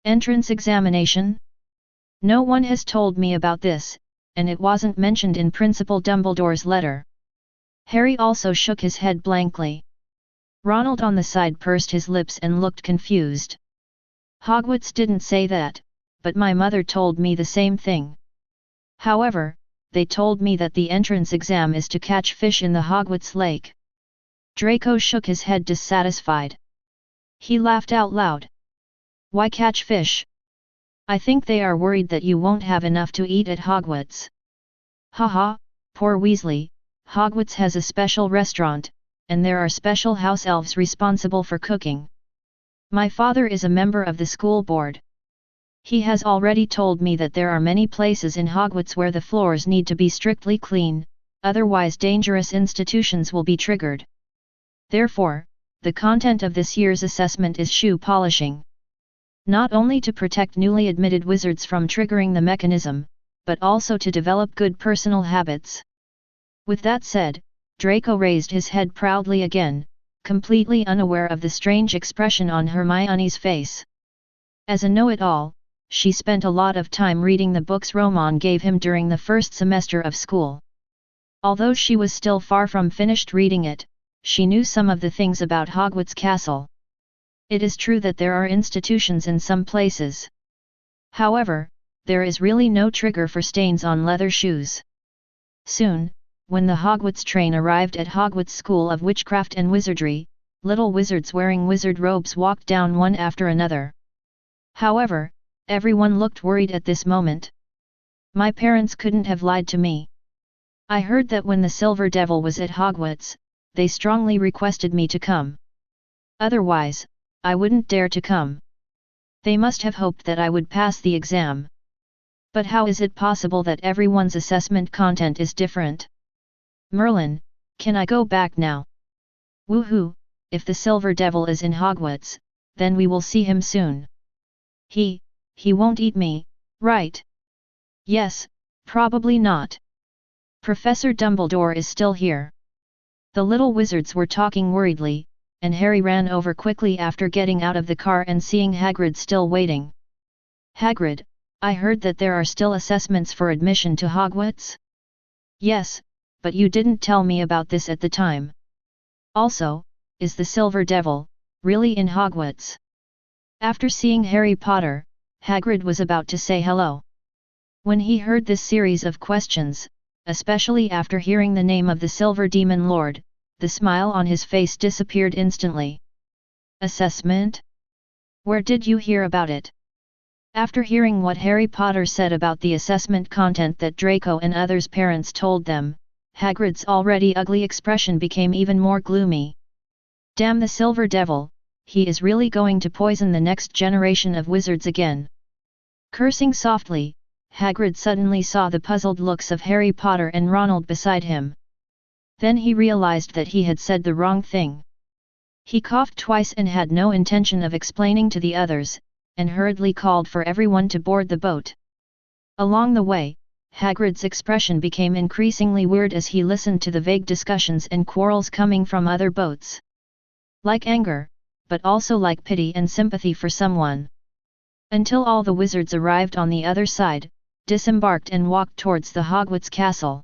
"Entrance examination? No one has told me about this, and it wasn't mentioned in Principal Dumbledore's letter." Harry also shook his head blankly. Ronald on the side pursed his lips and looked confused. "Hogwarts didn't say that, but my mother told me the same thing. However, they told me that the entrance exam is to catch fish in the Hogwarts lake." Draco shook his head dissatisfied. He laughed out loud. "Why catch fish? I think they are worried that you won't have enough to eat at Hogwarts." "Haha, poor Weasley, Hogwarts has a special restaurant, and there are special house elves responsible for cooking. My father is a member of the school board. He has already told me that there are many places in Hogwarts where the floors need to be strictly clean, otherwise dangerous institutions will be triggered. Therefore, the content of this year's assessment is shoe polishing. Not only to protect newly admitted wizards from triggering the mechanism, but also to develop good personal habits." With that said, Draco raised his head proudly again, completely unaware of the strange expression on Hermione's face. As a know-it-all, she spent a lot of time reading the books Romon gave him during the first semester of school. Although she was still far from finished reading it, she knew some of the things about Hogwarts Castle. It is true that there are institutions in some places. However, there is really no trigger for stains on leather shoes. Soon, when the Hogwarts train arrived at Hogwarts School of Witchcraft and Wizardry, little wizards wearing wizard robes walked down one after another. However, everyone looked worried at this moment. "My parents couldn't have lied to me. I heard that when the Silver Devil was at Hogwarts, they strongly requested me to come. Otherwise, I wouldn't dare to come. They must have hoped that I would pass the exam. But how is it possible that everyone's assessment content is different? Merlin, can I go back now? Woohoo, if the Silver Devil is in Hogwarts, then we will see him soon." He won't eat me, right? Yes, probably not. Professor Dumbledore is still here. The little wizards were talking worriedly, and Harry ran over quickly after getting out of the car and seeing Hagrid still waiting. Hagrid, I heard that there are still assessments for admission to Hogwarts? Yes, but you didn't tell me about this at the time. Also, is the Silver Devil really in Hogwarts? After seeing Harry Potter, Hagrid was about to say hello. When he heard this series of questions, especially after hearing the name of the Silver Demon Lord, the smile on his face disappeared instantly. Assessment? Where did you hear about it? After hearing what Harry Potter said about the assessment content that Draco and others' parents told them, Hagrid's already ugly expression became even more gloomy. Damn the Silver Devil, he is really going to poison the next generation of wizards again. Cursing softly, Hagrid suddenly saw the puzzled looks of Harry Potter and Ronald beside him. Then he realized that he had said the wrong thing. He coughed twice and had no intention of explaining to the others, and hurriedly called for everyone to board the boat. Along the way, Hagrid's expression became increasingly weird as he listened to the vague discussions and quarrels coming from other boats. Like anger, but also like pity and sympathy for someone. Until all the wizards arrived on the other side, disembarked and walked towards the Hogwarts castle.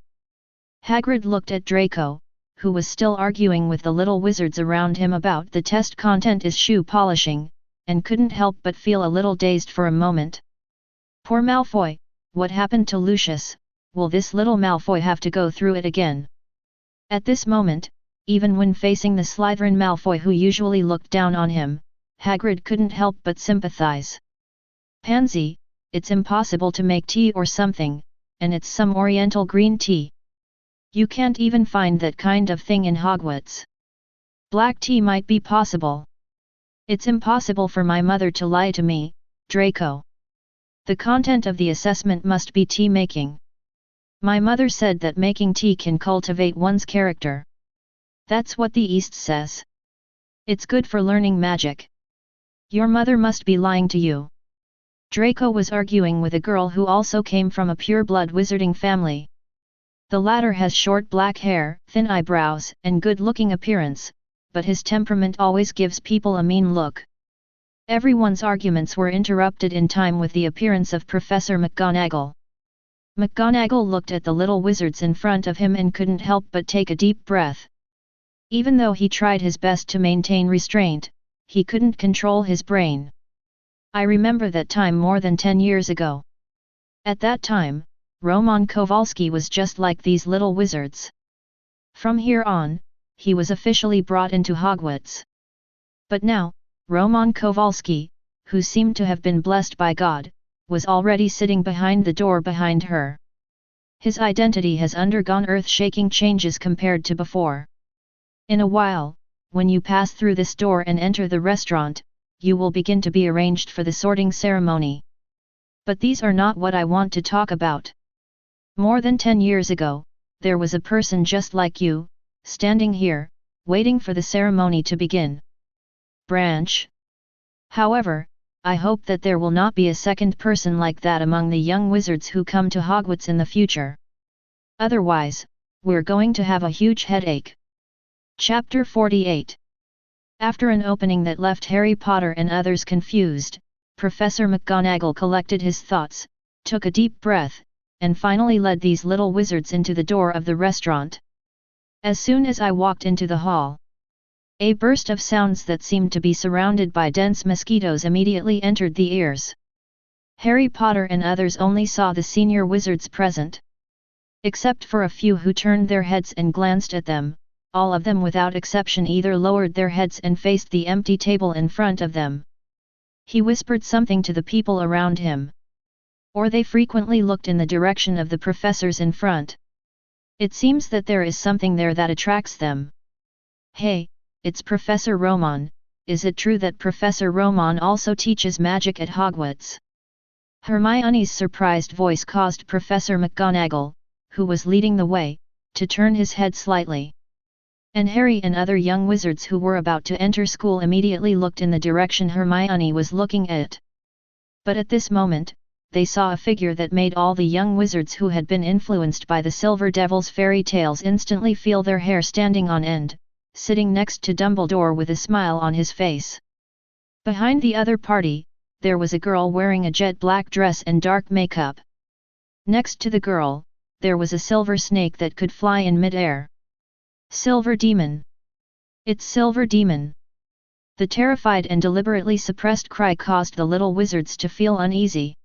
Hagrid looked at Draco, who was still arguing with the little wizards around him about the test content is shoe polishing, and couldn't help but feel a little dazed for a moment. Poor Malfoy, what happened to Lucius? Will this little Malfoy have to go through it again? At this moment, even when facing the Slytherin Malfoy who usually looked down on him, Hagrid couldn't help but sympathize. Pansy, it's impossible to make tea or something, and it's some oriental green tea. You can't even find that kind of thing in Hogwarts. Black tea might be possible. It's impossible for my mother to lie to me, Draco. The content of the assessment must be tea making. My mother said that making tea can cultivate one's character. That's what the East says. It's good for learning magic. Your mother must be lying to you. Draco was arguing with a girl who also came from a pure-blood wizarding family. The latter has short black hair, thin eyebrows, and good-looking appearance, but his temperament always gives people a mean look. Everyone's arguments were interrupted in time with the appearance of Professor McGonagall. McGonagall looked at the little wizards in front of him and couldn't help but take a deep breath. Even though he tried his best to maintain restraint, he couldn't control his brain. I remember that time more than 10 years ago. At that time, Roman Kowalski was just like these little wizards. From here on, he was officially brought into Hogwarts. But now, Roman Kowalski, who seemed to have been blessed by God, was already sitting behind the door behind her. His identity has undergone earth-shaking changes compared to before. In a while, when you pass through this door and enter the restaurant, you will begin to be arranged for the sorting ceremony. But these are not what I want to talk about. More than 10 years ago, there was a person just like you, standing here, waiting for the ceremony to begin. Branch. However, I hope that there will not be a second person like that among the young wizards who come to Hogwarts in the future. Otherwise, we're going to have a huge headache. Chapter 48. After an opening that left Harry Potter and others confused, Professor McGonagall collected his thoughts, took a deep breath, and finally led these little wizards into the door of the restaurant. As soon as I walked into the hall, a burst of sounds that seemed to be surrounded by dense mosquitoes immediately entered the ears. Harry Potter and others only saw the senior wizards present. Except for a few who turned their heads and glanced at them, all of them without exception either lowered their heads and faced the empty table in front of them. He whispered something to the people around him. Or they frequently looked in the direction of the professors in front. It seems that there is something there that attracts them. Hey, it's Professor Romon. Is it true that Professor Romon also teaches magic at Hogwarts? Hermione's surprised voice caused Professor McGonagall, who was leading the way, to turn his head slightly. And Harry and other young wizards who were about to enter school immediately looked in the direction Hermione was looking at. But at this moment, they saw a figure that made all the young wizards who had been influenced by the Silver Devil's fairy tales instantly feel their hair standing on end, sitting next to Dumbledore with a smile on his face. Behind the other party, there was a girl wearing a jet black dress and dark makeup. Next to the girl, there was a silver snake that could fly in mid-air. Silver Demon! It's Silver Demon! The terrified and deliberately suppressed cry caused the little wizards to feel uneasy.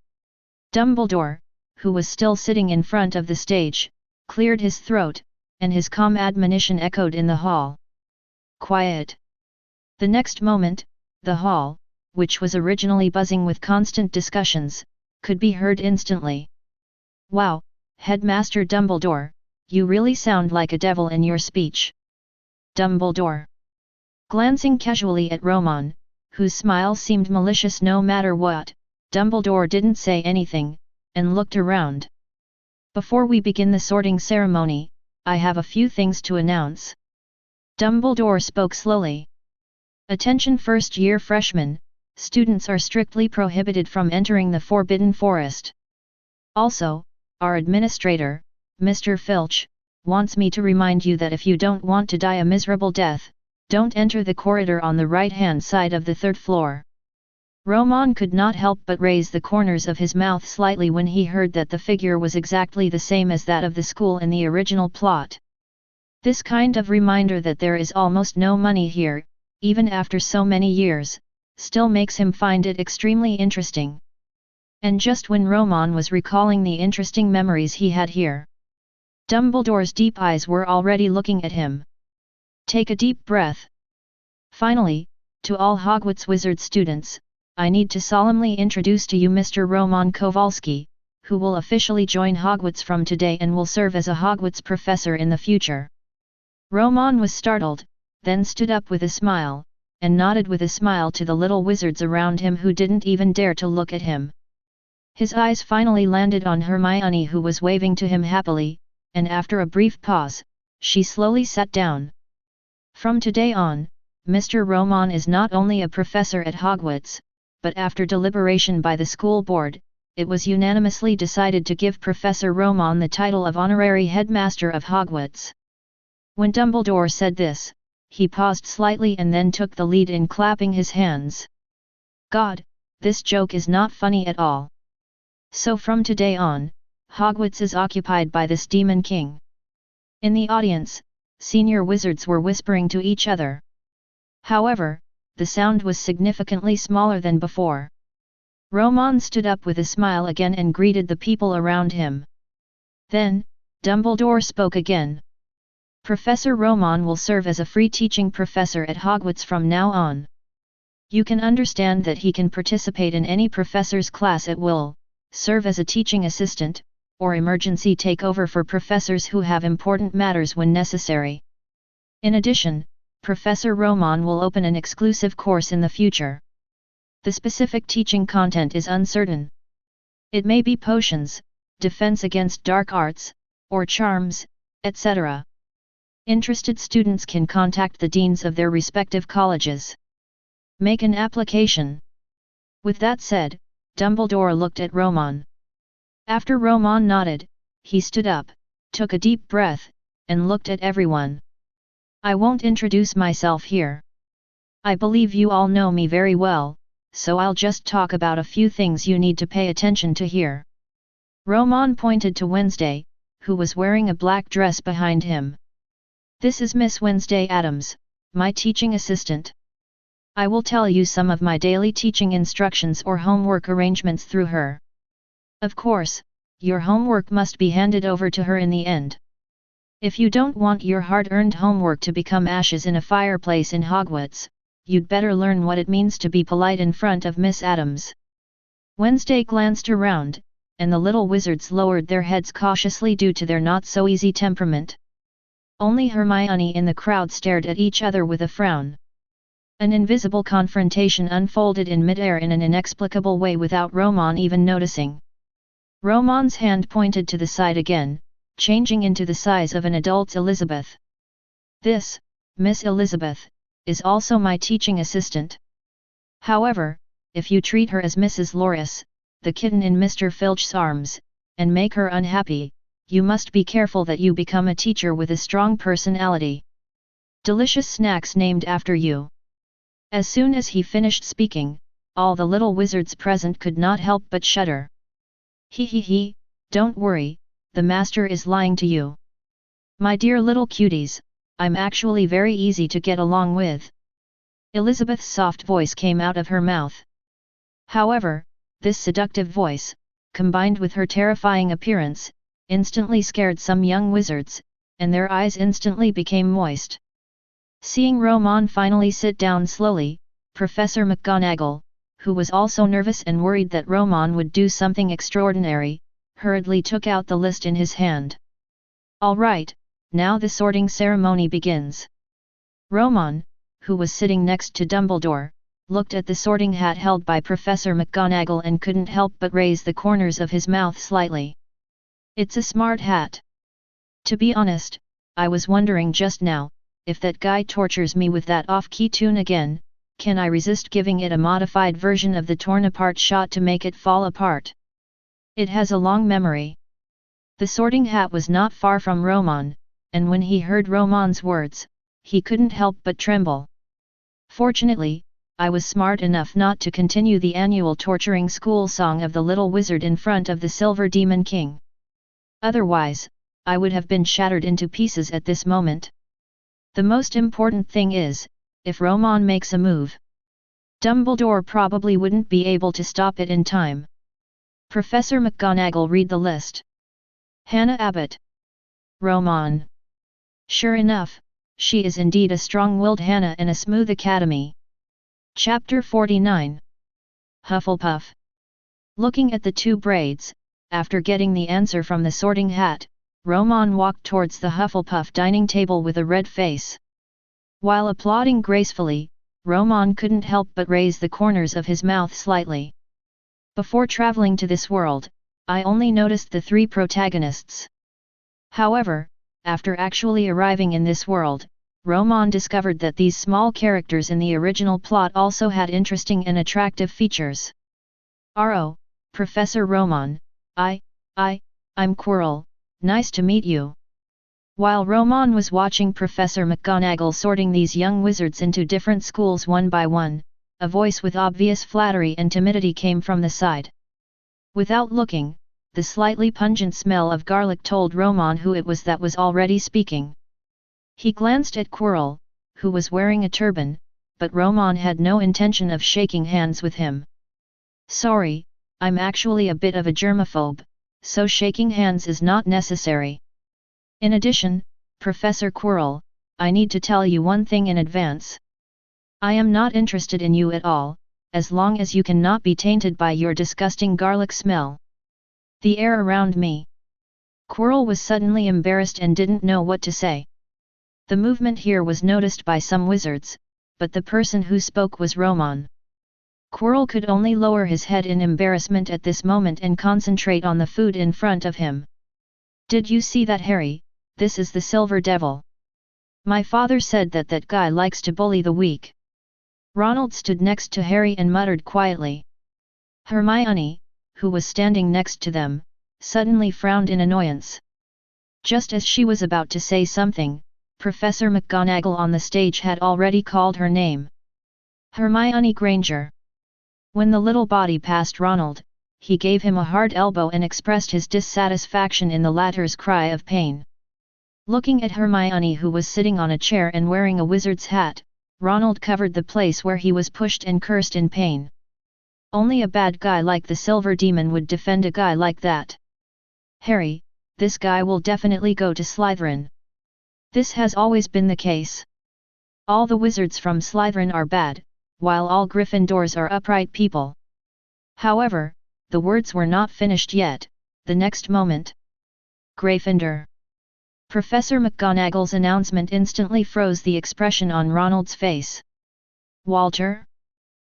Dumbledore, who was still sitting in front of the stage, cleared his throat, and his calm admonition echoed in the hall. Quiet! The next moment, the hall, which was originally buzzing with constant discussions, could be heard instantly. Wow, Headmaster Dumbledore, you really sound like a devil in your speech. Dumbledore. Glancing casually at Romon, whose smile seemed malicious no matter what, Dumbledore didn't say anything, and looked around. Before we begin the sorting ceremony, I have a few things to announce. Dumbledore spoke slowly. Attention first-year freshmen, students are strictly prohibited from entering the Forbidden Forest. Also, our administrator, Mr. Filch, wants me to remind you that if you don't want to die a miserable death, don't enter the corridor on the right-hand side of the third floor. Romon could not help but raise the corners of his mouth slightly when he heard that the figure was exactly the same as that of the school in the original plot. This kind of reminder that there is almost no money here, even after so many years, still makes him find it extremely interesting. And just when Romon was recalling the interesting memories he had here, Dumbledore's deep eyes were already looking at him. Take a deep breath. Finally, to all Hogwarts wizard students, I need to solemnly introduce to you Mr. Romon Kowalski, who will officially join Hogwarts from today and will serve as a Hogwarts professor in the future. Romon was startled, then stood up with a smile, and nodded with a smile to the little wizards around him who didn't even dare to look at him. His eyes finally landed on Hermione, who was waving to him happily, and after a brief pause, she slowly sat down. From today on, Mr. Romon is not only a professor at Hogwarts, but after deliberation by the school board, it was unanimously decided to give Professor Romon the title of Honorary Headmaster of Hogwarts. When Dumbledore said this, he paused slightly and then took the lead in clapping his hands. God, this joke is not funny at all. So from today on, Hogwarts is occupied by this Demon King. In the audience, senior wizards were whispering to each other. However, the sound was significantly smaller than before. Romon stood up with a smile again and greeted the people around him. Then, Dumbledore spoke again. Professor Romon will serve as a free teaching professor at Hogwarts from now on. You can understand that he can participate in any professor's class at will, serve as a teaching assistant, or emergency takeover for professors who have important matters when necessary. In addition, Professor Romon will open an exclusive course in the future. The specific teaching content is uncertain. It may be potions, defense against dark arts, or charms, etc. Interested students can contact the deans of their respective colleges. Make an application. With that said, Dumbledore looked at Romon. After Romon nodded, he stood up, took a deep breath, and looked at everyone. I won't introduce myself here. I believe you all know me very well, so I'll just talk about a few things you need to pay attention to here. Romon pointed to Wednesday, who was wearing a black dress behind him. This is Miss Wednesday Adams, my teaching assistant. I will tell you some of my daily teaching instructions or homework arrangements through her. Of course, your homework must be handed over to her in the end. If you don't want your hard-earned homework to become ashes in a fireplace in Hogwarts, you'd better learn what it means to be polite in front of Miss Adams. Wednesday glanced around, and the little wizards lowered their heads cautiously due to their not-so-easy temperament. Only Hermione in the crowd stared at each other with a frown. An invisible confrontation unfolded in mid-air in an inexplicable way without Romon even noticing. Romon's hand pointed to the side again, changing into the size of an adult's Elizabeth. This, Miss Elizabeth, is also my teaching assistant. However, if you treat her as Mrs. Loris, the kitten in Mr. Filch's arms, and make her unhappy, you must be careful that you become a teacher with a strong personality. Delicious snacks named after you. As soon as he finished speaking, all the little wizards present could not help but shudder. He, don't worry, the master is lying to you. My dear little cuties, I'm actually very easy to get along with. Elizabeth's soft voice came out of her mouth. However, this seductive voice, combined with her terrifying appearance, instantly scared some young wizards, and their eyes instantly became moist. Seeing Romon finally sit down slowly, Professor McGonagall, who was also nervous and worried that Romon would do something extraordinary, hurriedly took out the list in his hand. All right, now the sorting ceremony begins. Romon, who was sitting next to Dumbledore, looked at the sorting hat held by Professor McGonagall and couldn't help but raise the corners of his mouth slightly. It's a smart hat. To be honest, I was wondering just now, if that guy tortures me with that off-key tune again, can I resist giving it a modified version of the torn-apart shot to make it fall apart? It has a long memory. The sorting hat was not far from Romon, and when he heard Romon's words, he couldn't help but tremble. Fortunately, I was smart enough not to continue the annual torturing school song of the little wizard in front of the Silver Demon King. Otherwise, I would have been shattered into pieces at this moment. The most important thing is, if Romon makes a move, Dumbledore probably wouldn't be able to stop it in time. Professor McGonagall read the list. Hannah Abbott. Romon. Sure enough, she is indeed a strong-willed Hannah in a smooth academy. Chapter 49. Hufflepuff. Looking at the two braids, after getting the answer from the sorting hat, Romon walked towards the Hufflepuff dining table with a red face. While applauding gracefully, Romon couldn't help but raise the corners of his mouth slightly. Before traveling to this world, I only noticed the three protagonists. However, after actually arriving in this world, Romon discovered that these small characters in the original plot also had interesting and attractive features. R.O., Professor Romon, I'm Quirrell, nice to meet you. While Romon was watching Professor McGonagall sorting these young wizards into different schools one by one, a voice with obvious flattery and timidity came from the side. Without looking, the slightly pungent smell of garlic told Romon who it was that was already speaking. He glanced at Quirrell, who was wearing a turban, but Romon had no intention of shaking hands with him. Sorry, I'm actually a bit of a germaphobe, so shaking hands is not necessary. In addition, Professor Quirrell, I need to tell you one thing in advance. I am not interested in you at all, as long as you cannot be tainted by your disgusting garlic smell. The air around me. Quirrell was suddenly embarrassed and didn't know what to say. The movement here was noticed by some wizards, but the person who spoke was Romon. Quirrell could only lower his head in embarrassment at this moment and concentrate on the food in front of him. Did you see that, Harry? This is the Silver Devil. My father said that that guy likes to bully the weak. Ronald stood next to Harry and muttered quietly. Hermione, who was standing next to them, suddenly frowned in annoyance. Just as she was about to say something, Professor McGonagall on the stage had already called her name. Hermione Granger. When the little body passed Ronald, he gave him a hard elbow and expressed his dissatisfaction in the latter's cry of pain. Looking at Hermione, who was sitting on a chair and wearing a wizard's hat, Ronald covered the place where he was pushed and cursed in pain. Only a bad guy like the Silver Demon would defend a guy like that. Harry, this guy will definitely go to Slytherin. This has always been the case. All the wizards from Slytherin are bad, while all Gryffindors are upright people. However, the words were not finished yet. The next moment. Gryffindor. Professor McGonagall's announcement instantly froze the expression on Ronald's face. Walter?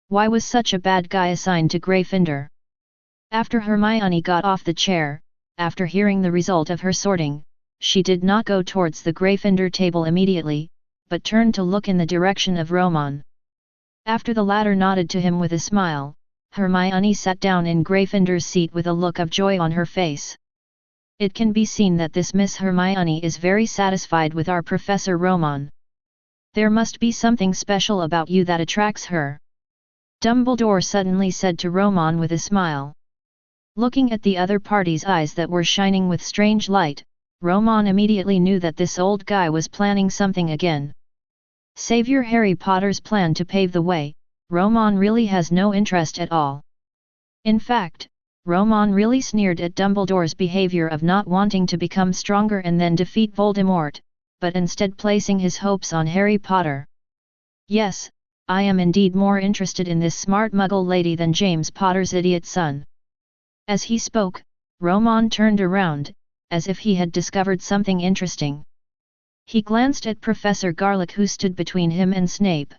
Why was such a bad guy assigned to Gryffindor? After Hermione got off the chair, after hearing the result of her sorting, she did not go towards the Gryffindor table immediately, but turned to look in the direction of Romon. After the latter nodded to him with a smile, Hermione sat down in Gryffindor's seat with a look of joy on her face. It can be seen that this Miss Hermione is very satisfied with our Professor Romon. There must be something special about you that attracts her. Dumbledore suddenly said to Romon with a smile. Looking at the other party's eyes that were shining with strange light, Romon immediately knew that this old guy was planning something again. Savior Harry Potter's plan to pave the way, Romon really has no interest at all. In fact, Romon really sneered at Dumbledore's behavior of not wanting to become stronger and then defeat Voldemort, but instead placing his hopes on Harry Potter. Yes, I am indeed more interested in this smart muggle lady than James Potter's idiot son. As he spoke, Romon turned around, as if he had discovered something interesting. He glanced at Professor Garlick who stood between him and Snape.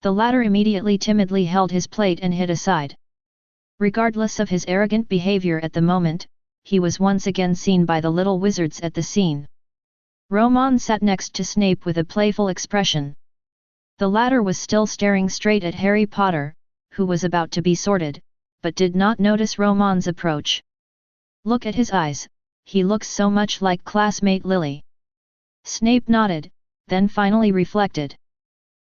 The latter immediately timidly held his plate and hid aside. Regardless of his arrogant behavior at the moment, he was once again seen by the little wizards at the scene. Romon sat next to Snape with a playful expression. The latter was still staring straight at Harry Potter, who was about to be sorted, but did not notice Romon's approach. Look at his eyes, he looks so much like classmate Lily. Snape nodded, then finally reflected.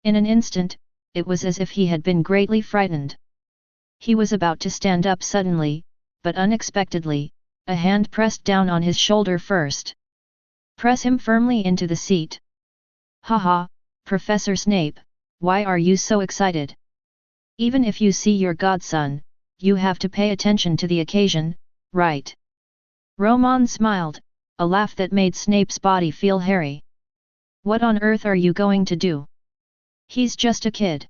In an instant, it was as if he had been greatly frightened. He was about to stand up suddenly, but unexpectedly, a hand pressed down on his shoulder first. Press him firmly into the seat. Haha, Professor Snape, why are you so excited? Even if you see your godson, you have to pay attention to the occasion, right? Romon smiled, a laugh that made Snape's body feel hairy. What on earth are you going to do? He's just a kid.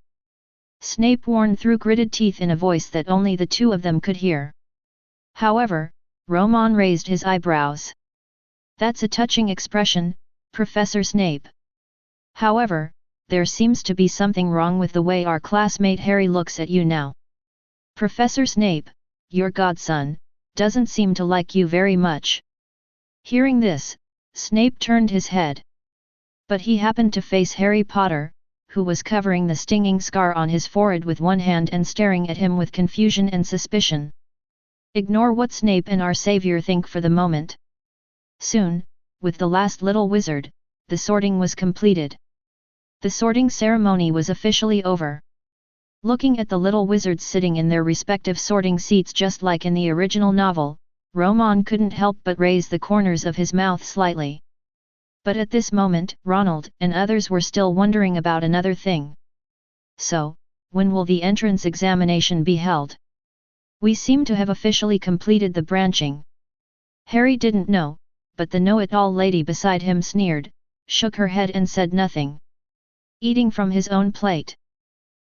Snape warned through gritted teeth in a voice that only the two of them could hear. However, Romon raised his eyebrows. That's a touching expression, Professor Snape. However, there seems to be something wrong with the way our classmate Harry looks at you now. Professor Snape, your godson, doesn't seem to like you very much. Hearing this, Snape turned his head. But he happened to face Harry Potter, who was covering the stinging scar on his forehead with one hand and staring at him with confusion and suspicion. Ignore what Snape and our savior think for the moment. Soon, with the last little wizard, the sorting was completed. The sorting ceremony was officially over. Looking at the little wizards sitting in their respective sorting seats just like in the original novel, Romon couldn't help but raise the corners of his mouth slightly. But at this moment, Ronald and others were still wondering about another thing. So, when will the entrance examination be held? We seem to have officially completed the branching. Harry didn't know, but the know-it-all lady beside him sneered, shook her head and said nothing. Eating from his own plate.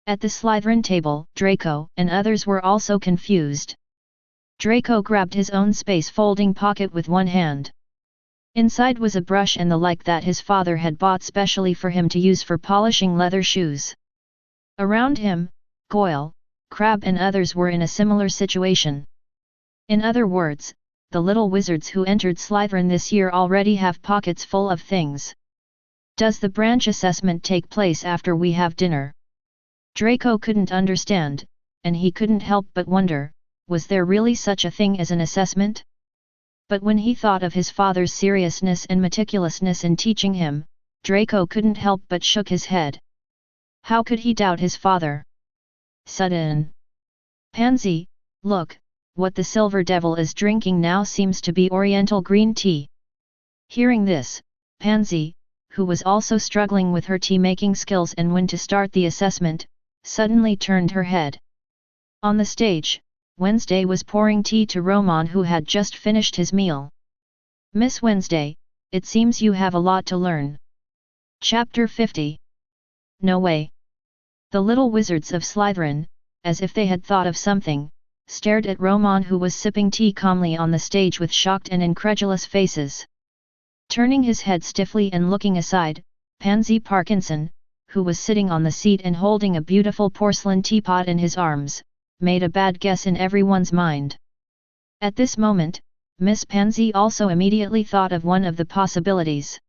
At the Slytherin table, Draco and others were also confused. Draco grabbed his own space-folding pocket with one hand. Inside was a brush and the like that his father had bought specially for him to use for polishing leather shoes. Around him, Goyle, Crabbe and others were in a similar situation. In other words, the little wizards who entered Slytherin this year already have pockets full of things. Does the branch assessment take place after we have dinner? Draco couldn't understand, and he couldn't help but wonder, was there really such a thing as an assessment? But when he thought of his father's seriousness and meticulousness in teaching him, Draco couldn't help but shook his head. How could he doubt his father? Sudden. Pansy, look, what the Silver Devil is drinking now seems to be Oriental green tea. Hearing this, Pansy, who was also struggling with her tea-making skills and when to start the assessment, suddenly turned her head. On the stage, Wednesday was pouring tea to Romon who had just finished his meal. Miss Wednesday, it seems you have a lot to learn. Chapter 50. No way. The little wizards of Slytherin, as if they had thought of something, stared at Romon who was sipping tea calmly on the stage with shocked and incredulous faces. Turning his head stiffly and looking aside, Pansy Parkinson, who was sitting on the seat and holding a beautiful porcelain teapot in his arms, made a bad guess in everyone's mind. At this moment, Miss Pansy also immediately thought of one of the possibilities.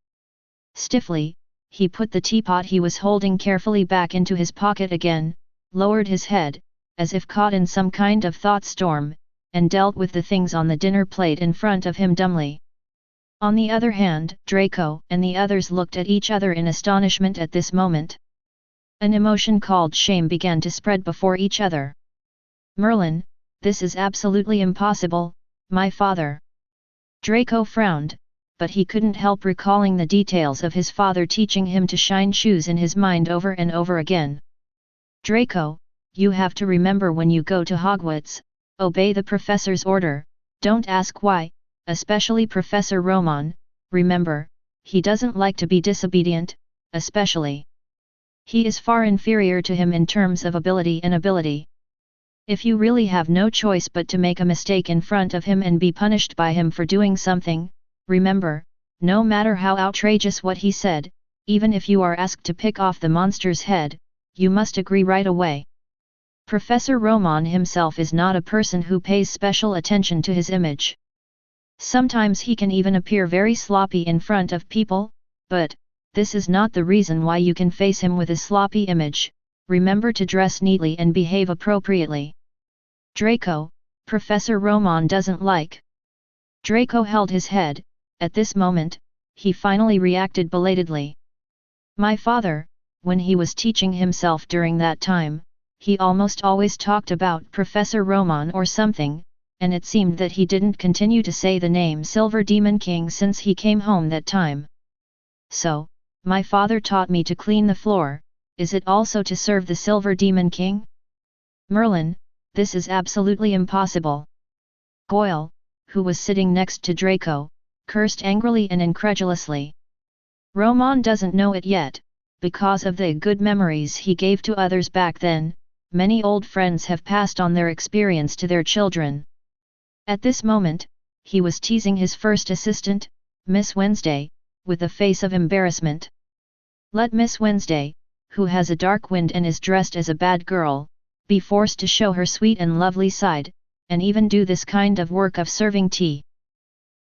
Stiffly, he put the teapot he was holding carefully back into his pocket again, lowered his head, as if caught in some kind of thought storm, and dealt with the things on the dinner plate in front of him dumbly. On the other hand, Draco and the others looked at each other in astonishment at this moment. An emotion called shame began to spread before each other. Merlin, this is absolutely impossible, my father. Draco frowned, but he couldn't help recalling the details of his father teaching him to shine shoes in his mind over and over again. Draco, you have to remember when you go to Hogwarts, obey the professor's order, don't ask why, especially Professor Romon, remember, he doesn't like to be disobedient, especially. He is far inferior to him in terms of ability and ability. If you really have no choice but to make a mistake in front of him and be punished by him for doing something, remember, no matter how outrageous what he said, even if you are asked to pick off the monster's head, you must agree right away. Professor Romon himself is not a person who pays special attention to his image. Sometimes he can even appear very sloppy in front of people, but this is not the reason why you can face him with a sloppy image. Remember to dress neatly and behave appropriately. Draco, Professor Romon doesn't like. Draco held his head. At this moment, he finally reacted belatedly. My father, when he was teaching himself during that time, he almost always talked about Professor Romon or something, and it seemed that he didn't continue to say the name Silver Demon King since he came home that time. So, my father taught me to clean the floor, is it also to serve the Silver Demon King? Merlin, this is absolutely impossible. Goyle, who was sitting next to Draco, cursed angrily and incredulously. Romon doesn't know it yet, because of the good memories he gave to others back then, many old friends have passed on their experience to their children. At this moment, he was teasing his first assistant, Miss Wednesday, with a face of embarrassment. Let Miss Wednesday, who has a dark wind and is dressed as a bad girl, be forced to show her sweet and lovely side, and even do this kind of work of serving tea.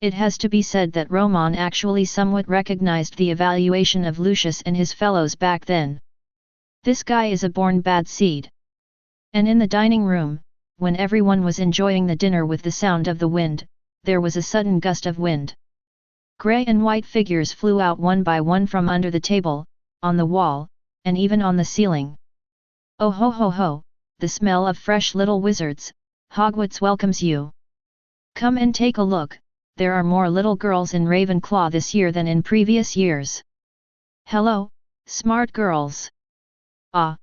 It has to be said that Romon actually somewhat recognized the evaluation of Lucius and his fellows back then. This guy is a born bad seed. And in the dining room, when everyone was enjoying the dinner with the sound of the wind, there was a sudden gust of wind. Grey and white figures flew out one by one from under the table, on the wall, and even on the ceiling. Oh ho ho ho, the smell of fresh little wizards, Hogwarts welcomes you. Come and take a look, there are more little girls in Ravenclaw this year than in previous years. Hello, smart girls. Ah.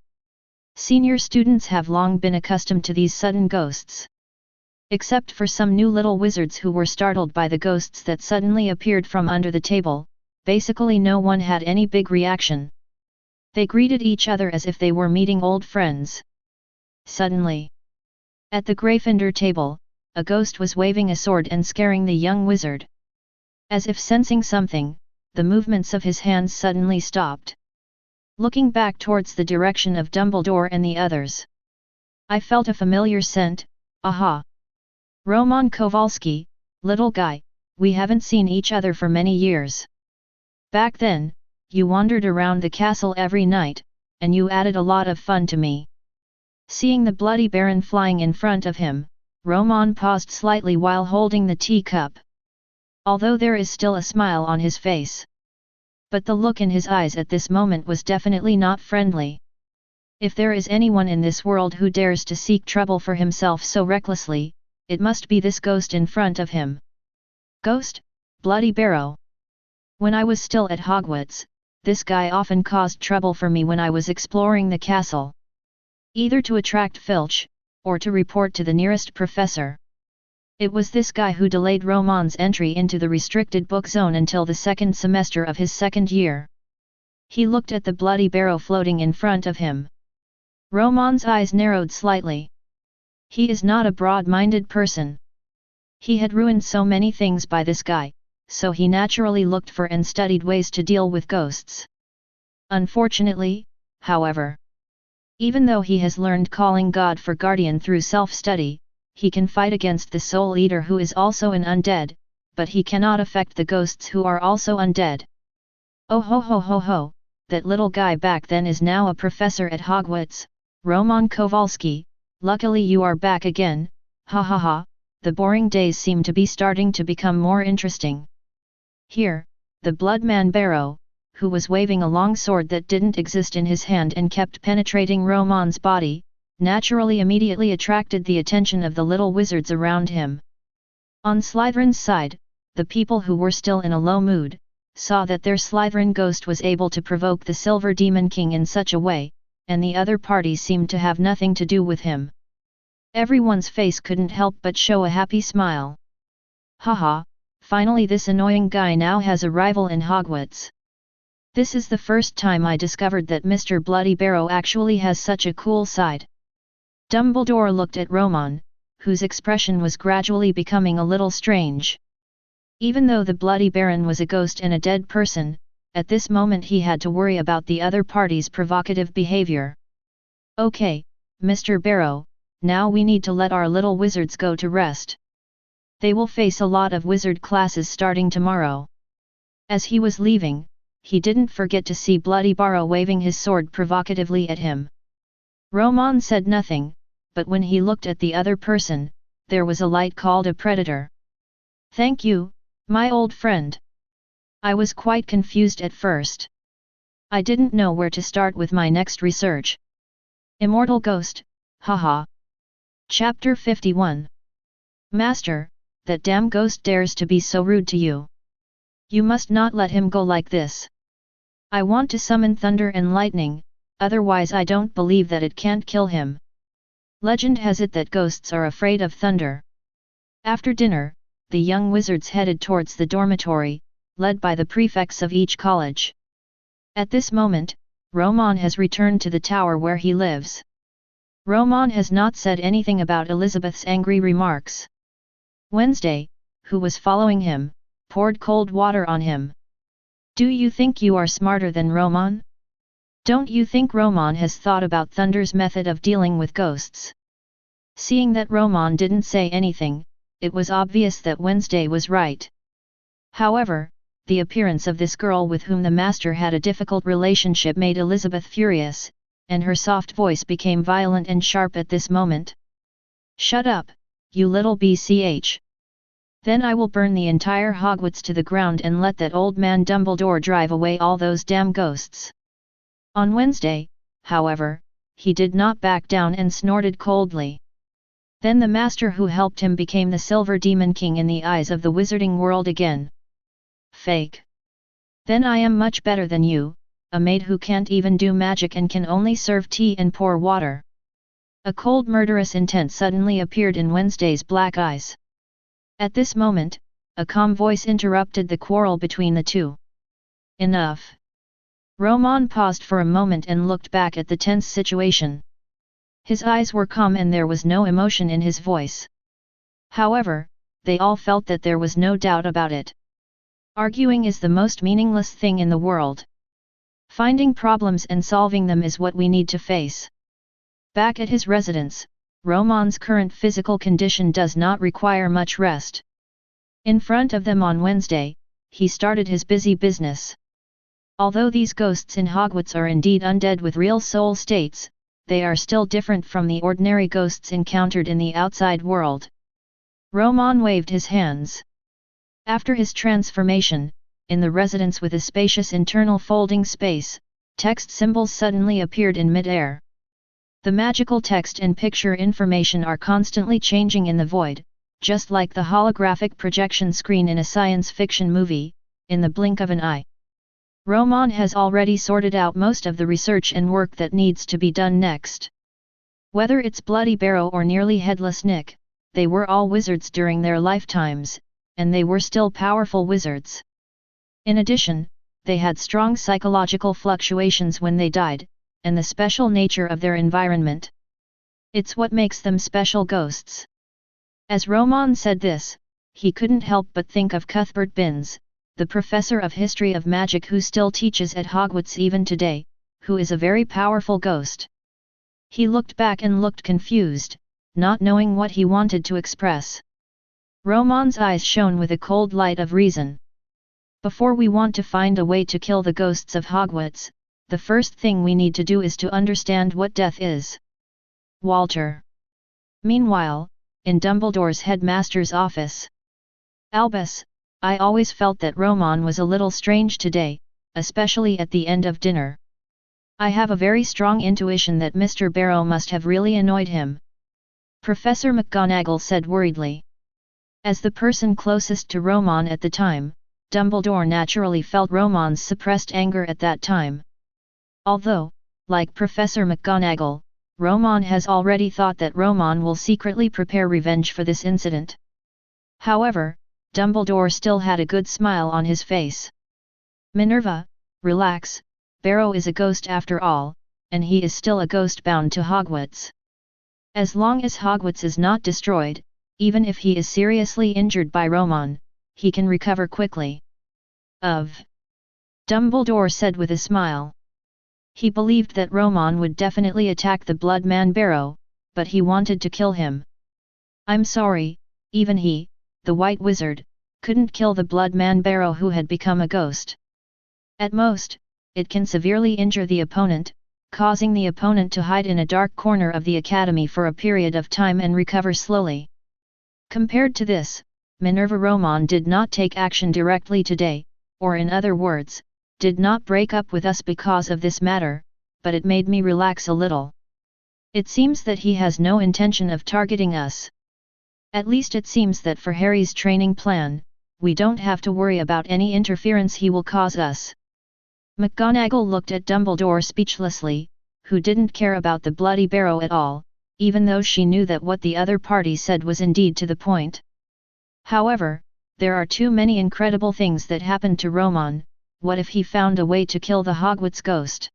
Senior students have long been accustomed to these sudden ghosts. Except for some new little wizards who were startled by the ghosts that suddenly appeared from under the table, basically no one had any big reaction. They greeted each other as if they were meeting old friends. Suddenly, at the Gryffindor table, a ghost was waving a sword and scaring the young wizard. As if sensing something, the movements of his hands suddenly stopped. Looking back towards the direction of Dumbledore and the others, I felt a familiar scent. Aha! Roman Kowalski, little guy, we haven't seen each other for many years. Back then, you wandered around the castle every night, and you added a lot of fun to me. Seeing the bloody Baron flying in front of him, Romon paused slightly while holding the teacup. Although there is still a smile on his face, but the look in his eyes at this moment was definitely not friendly. If there is anyone in this world who dares to seek trouble for himself so recklessly, it must be this ghost in front of him. Ghost? Bloody Barrow. When I was still at Hogwarts, this guy often caused trouble for me when I was exploring the castle. Either to attract filch, or to report to the nearest professor. It was this guy who delayed Romon's entry into the restricted book zone until the second semester of his second year. He looked at the bloody barrow floating in front of him. Romon's eyes narrowed slightly. He is not a broad-minded person. He had ruined so many things by this guy, so he naturally looked for and studied ways to deal with ghosts. Unfortunately, however, even though he has learned calling God for guardian through self-study, he can fight against the Soul Eater who is also an undead, but he cannot affect the ghosts who are also undead. Oh ho ho ho ho, that little guy back then is now a professor at Hogwarts, Roman Kowalski, luckily you are back again, ha ha ha, the boring days seem to be starting to become more interesting. Here, the bloodman Barrow, who was waving a long sword that didn't exist in his hand and kept penetrating Romon's body, naturally immediately attracted the attention of the little wizards around him. On Slytherin's side, the people who were still in a low mood, saw that their Slytherin ghost was able to provoke the Silver Demon King in such a way, and the other parties seemed to have nothing to do with him. Everyone's face couldn't help but show a happy smile. Haha, finally this annoying guy now has a rival in Hogwarts. This is the first time I discovered that Mr. Bloody Barrow actually has such a cool side. Dumbledore looked at Romon, whose expression was gradually becoming a little strange. Even though the Bloody Baron was a ghost and a dead person, at this moment he had to worry about the other party's provocative behavior. Okay, Mr. Barrow, now we need to let our little wizards go to rest. They will face a lot of wizard classes starting tomorrow. As he was leaving, he didn't forget to see Bloody Barrow waving his sword provocatively at him. Romon said nothing, but when he looked at the other person, there was a light called a predator. Thank you, my old friend. I was quite confused at first. I didn't know where to start with my next research. Immortal Ghost, haha. Chapter 51. Master, that damn ghost dares to be so rude to you. You must not let him go like this. I want to summon thunder and lightning, otherwise I don't believe that it can't kill him. Legend has it that ghosts are afraid of thunder. After dinner, the young wizards headed towards the dormitory, led by the prefects of each college. At this moment, Romon has returned to the tower where he lives. Romon has not said anything about Elizabeth's angry remarks. Wednesday, who was following him, poured cold water on him. Do you think you are smarter than Romon? Don't you think Romon has thought about Thunder's method of dealing with ghosts? Seeing that Romon didn't say anything, it was obvious that Wednesday was right. However, the appearance of this girl with whom the master had a difficult relationship made Elizabeth furious, and her soft voice became violent and sharp at this moment. Shut up, you little BCH. Then I will burn the entire Hogwarts to the ground and let that old man Dumbledore drive away all those damn ghosts. On Wednesday, however, he did not back down and snorted coldly. Then the master who helped him became the Silver Demon King in the eyes of the wizarding world again. Fake. Then I am much better than you, a maid who can't even do magic and can only serve tea and pour water. A cold murderous intent suddenly appeared in Wednesday's black eyes. At this moment, a calm voice interrupted the quarrel between the two. Enough. Romon paused for a moment and looked back at the tense situation. His eyes were calm and there was no emotion in his voice. However, they all felt that there was no doubt about it. Arguing is the most meaningless thing in the world. Finding problems and solving them is what we need to face. Back at his residence, Romon's current physical condition does not require much rest. In front of them on Wednesday, he started his busy business. Although these ghosts in Hogwarts are indeed undead with real soul states, they are still different from the ordinary ghosts encountered in the outside world. Romon waved his hands. After his transformation, in the residence with a spacious internal folding space, text symbols suddenly appeared in mid-air. The magical text and picture information are constantly changing in the void, just like the holographic projection screen in a science fiction movie, in the blink of an eye. Romon has already sorted out most of the research and work that needs to be done next. Whether it's Bloody Barrow or Nearly Headless Nick, they were all wizards during their lifetimes, and they were still powerful wizards. In addition, they had strong psychological fluctuations when they died, and the special nature of their environment. It's what makes them special ghosts. As Romon said this, he couldn't help but think of Cuthbert Binns, the professor of history of magic who still teaches at Hogwarts even today, who is a very powerful ghost. He looked back and looked confused, not knowing what he wanted to express. Romon's eyes shone with a cold light of reason. Before we want to find a way to kill the ghosts of Hogwarts, the first thing we need to do is to understand what death is. Walter. Meanwhile, in Dumbledore's headmaster's office. Albus, I always felt that Romon was a little strange today, especially at the end of dinner. I have a very strong intuition that Mr. Barrow must have really annoyed him. Professor McGonagall said worriedly. As the person closest to Romon at the time, Dumbledore naturally felt Romon's suppressed anger at that time. Although, like Professor McGonagall, Romon has already thought that Romon will secretly prepare revenge for this incident. However, Dumbledore still had a good smile on his face. Minerva, relax, Barrow is a ghost after all, and he is still a ghost bound to Hogwarts. As long as Hogwarts is not destroyed, even if he is seriously injured by Romon, he can recover quickly. Dumbledore said with a smile. He believed that Romon would definitely attack the Blood Man Barrow, but he wanted to kill him. I'm sorry, even he, the White Wizard, couldn't kill the Blood Man Barrow who had become a ghost. At most, it can severely injure the opponent, causing the opponent to hide in a dark corner of the academy for a period of time and recover slowly. Compared to this, Minerva Romon did not take action directly today, or in other words, did not break up with us because of this matter, but it made me relax a little. It seems that he has no intention of targeting us. At least it seems that for Harry's training plan, we don't have to worry about any interference he will cause us. McGonagall looked at Dumbledore speechlessly, who didn't care about the Bloody Barrow at all, even though she knew that what the other party said was indeed to the point. However, there are too many incredible things that happened to Romon. What if he found a way to kill the Hogwarts ghost?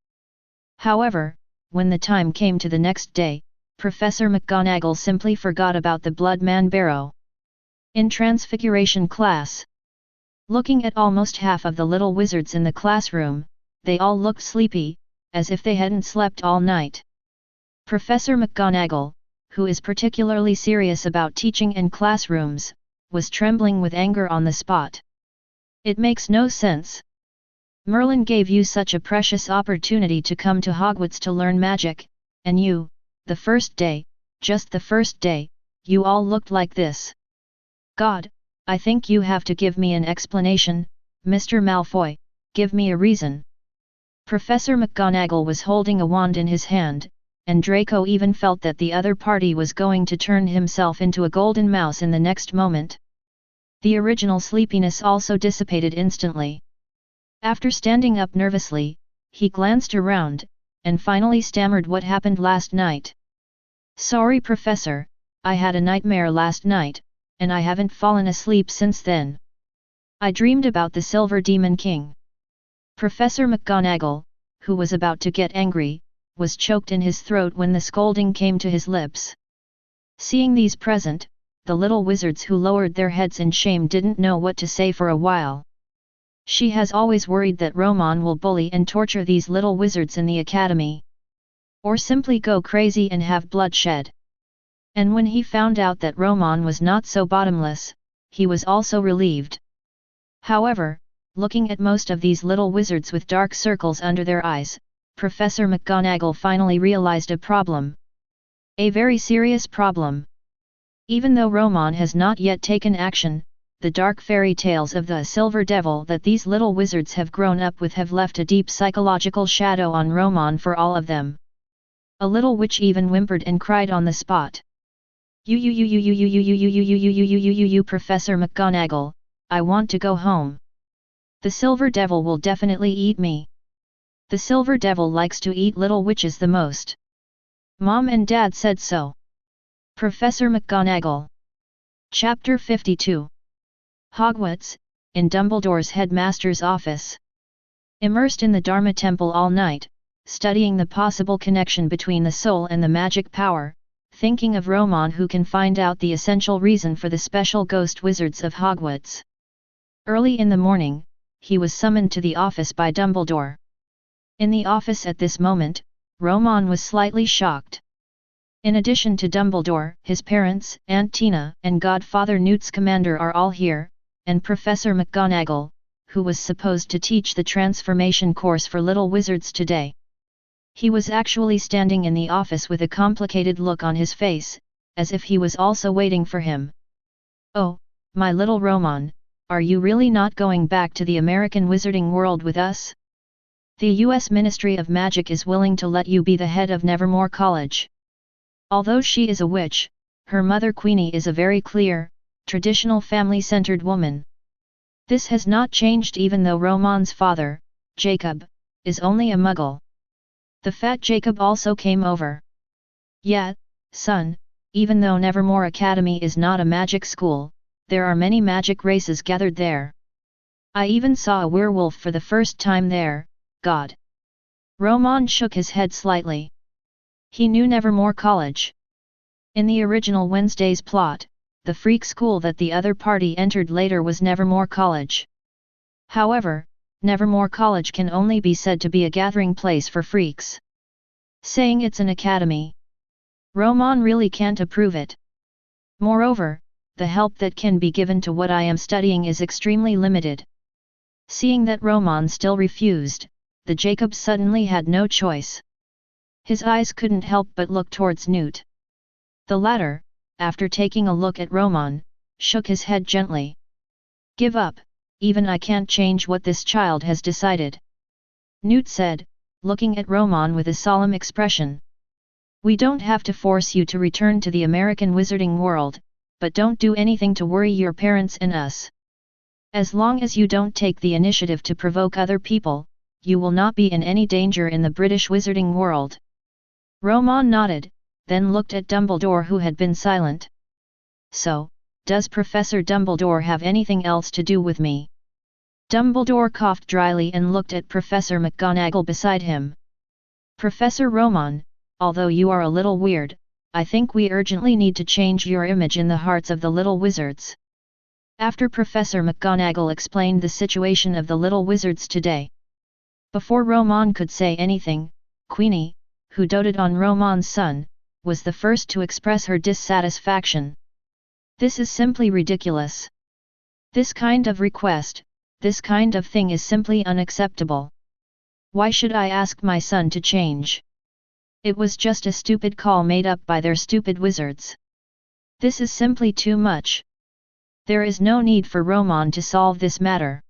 However, when the time came to the next day, Professor McGonagall simply forgot about the Blood Man Barrow. In Transfiguration class. Looking at almost half of the little wizards in the classroom, they all looked sleepy, as if they hadn't slept all night. Professor McGonagall, who is particularly serious about teaching in classrooms, was trembling with anger on the spot. It makes no sense. Merlin gave you such a precious opportunity to come to Hogwarts to learn magic, and you, the first day, just the first day, you all looked like this. God, I think you have to give me an explanation, Mr. Malfoy, give me a reason. Professor McGonagall was holding a wand in his hand, and Draco even felt that the other party was going to turn himself into a golden mouse in the next moment. The original sleepiness also dissipated instantly. After standing up nervously, he glanced around, and finally stammered what happened last night. Sorry Professor, I had a nightmare last night, and I haven't fallen asleep since then. I dreamed about the Silver Demon King. Professor McGonagall, who was about to get angry, was choked in his throat when the scolding came to his lips. Seeing these present, the little wizards who lowered their heads in shame didn't know what to say for a while. She has always worried that Romon will bully and torture these little wizards in the academy. Or simply go crazy and have bloodshed. And when he found out that Romon was not so bottomless, he was also relieved. However, looking at most of these little wizards with dark circles under their eyes, Professor McGonagall finally realized a problem. A very serious problem. Even though Romon has not yet taken action, the dark fairy tales of the Silver Devil that these little wizards have grown up with have left a deep psychological shadow on Romon for all of them. A little witch even whimpered and cried on the spot. You, Professor McGonagall, I want to go home. The Silver Devil will definitely eat me. The Silver Devil likes to eat little witches the most. Mom and Dad said so. Professor McGonagall. Chapter 52. Hogwarts, in Dumbledore's headmaster's office. Immersed in the Dharma Temple all night, studying the possible connection between the soul and the magic power, thinking of Romon who can find out the essential reason for the special ghost wizards of Hogwarts. Early in the morning, he was summoned to the office by Dumbledore. In the office at this moment, Romon was slightly shocked. In addition to Dumbledore, his parents, Aunt Tina, and Godfather Newt Scamander are all here, and Professor McGonagall, who was supposed to teach the transformation course for little wizards today. He was actually standing in the office with a complicated look on his face, as if he was also waiting for him. "Oh, my little Romon, are you really not going back to the American wizarding world with us? The U.S. Ministry of Magic is willing to let you be the head of Nevermore College." Although she is a witch, her mother Queenie is a very clear, traditional family-centered woman. This has not changed even though Romon's father, Jacob, is only a muggle. The fat Jacob also came over. "Yeah, son, even though Nevermore Academy is not a magic school, there are many magic races gathered there. I even saw a werewolf for the first time there, God." Romon shook his head slightly. He knew Nevermore College. In the original Wednesday's plot, the freak school that the other party entered later was Nevermore College. However, Nevermore College can only be said to be a gathering place for freaks. Saying it's an academy, Romon really can't approve it. Moreover, the help that can be given to what I am studying is extremely limited. Seeing that Romon still refused, the Jacob suddenly had no choice. His eyes couldn't help but look towards Newt. The latter, after taking a look at Romon, shook his head gently. "Give up, even I can't change what this child has decided," Newt said, looking at Romon with a solemn expression. "We don't have to force you to return to the American wizarding world, but don't do anything to worry your parents and us. As long as you don't take the initiative to provoke other people, you will not be in any danger in the British wizarding world." Romon nodded, then looked at Dumbledore, who had been silent. "So, does Professor Dumbledore have anything else to do with me?" Dumbledore coughed dryly and looked at Professor McGonagall beside him. "Professor Romon, although you are a little weird, I think we urgently need to change your image in the hearts of the little wizards." After Professor McGonagall explained the situation of the little wizards today, before Romon could say anything, Queenie, who doted on Romon's son, was the first to express her dissatisfaction. "This is simply ridiculous. This kind of request, this kind of thing is simply unacceptable. Why should I ask my son to change? It was just a stupid call made up by their stupid wizards. This is simply too much. There is no need for Romon to solve this matter.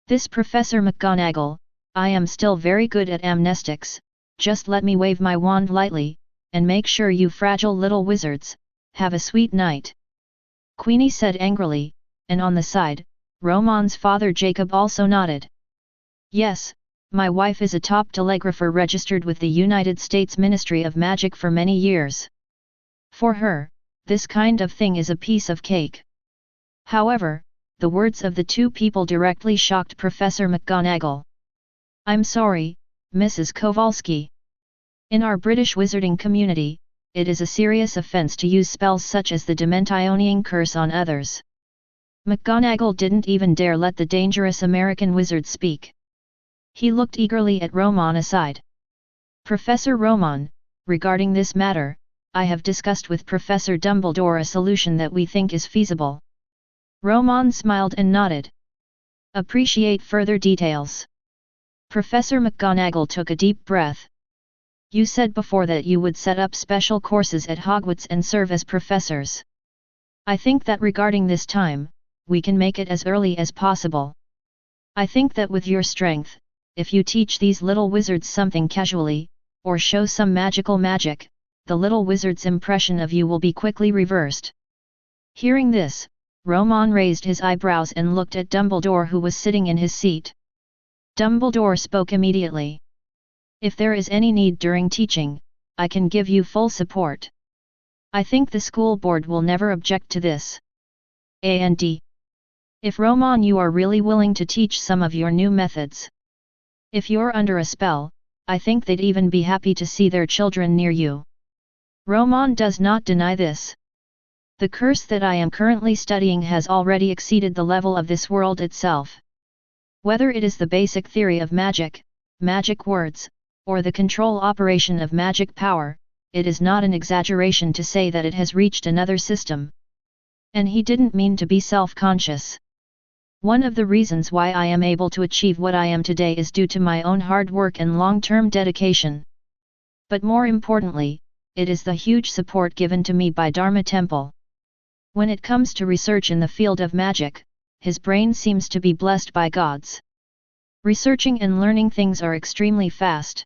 This Professor McGonagall, I am still very good at amnestics, just let me wave my wand lightly, and make sure you fragile little wizards, have a sweet night," Queenie said angrily, and on the side, Romon's father Jacob also nodded. "Yes, my wife is a top telegrapher registered with the United States Ministry of Magic for many years. For her, this kind of thing is a piece of cake." However, the words of the two people directly shocked Professor McGonagall. "I'm sorry, Mrs. Kowalski. In our British wizarding community, it is a serious offense to use spells such as the Dementioning curse on others." McGonagall didn't even dare let the dangerous American wizard speak. He looked eagerly at Romon aside. "Professor Romon, regarding this matter, I have discussed with Professor Dumbledore a solution that we think is feasible." Romon smiled and nodded. "Appreciate further details." Professor McGonagall took a deep breath. "You said before that you would set up special courses at Hogwarts and serve as professors. I think that regarding this time, we can make it as early as possible. I think that with your strength, if you teach these little wizards something casually, or show some magic, the little wizard's impression of you will be quickly reversed." Hearing this, Romon raised his eyebrows and looked at Dumbledore, who was sitting in his seat. Dumbledore spoke immediately. "If there is any need during teaching, I can give you full support. I think the school board will never object to this. And if Romon, you are really willing to teach some of your new methods. If you're under a spell, I think they'd even be happy to see their children near you." Romon does not deny this. "The curse that I am currently studying has already exceeded the level of this world itself. Whether it is the basic theory of magic, magic words, or the control operation of magic power, it is not an exaggeration to say that it has reached another system." And he didn't mean to be self-conscious. "One of the reasons why I am able to achieve what I am today is due to my own hard work and long-term dedication. But more importantly, it is the huge support given to me by Dharma Temple. When it comes to research in the field of magic, his brain seems to be blessed by gods. Researching and learning things are extremely fast.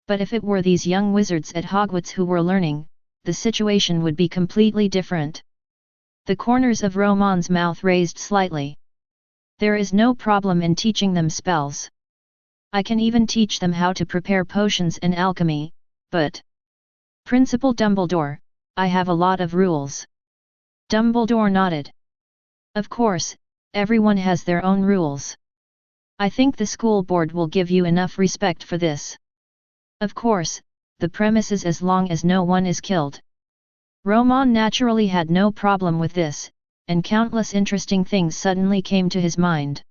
But if it were these young wizards at Hogwarts who were learning, the situation would be completely different. The corners of Romon's mouth raised slightly. There is no problem in teaching them spells. I can even teach them how to prepare potions and alchemy, but... Principal Dumbledore, I have a lot of rules. Dumbledore nodded. Of course, everyone has their own rules. I think the school board will give you enough respect for this. Of course, the premises as long as no one is killed. Romon naturally had no problem with this, and countless interesting things suddenly came to his mind.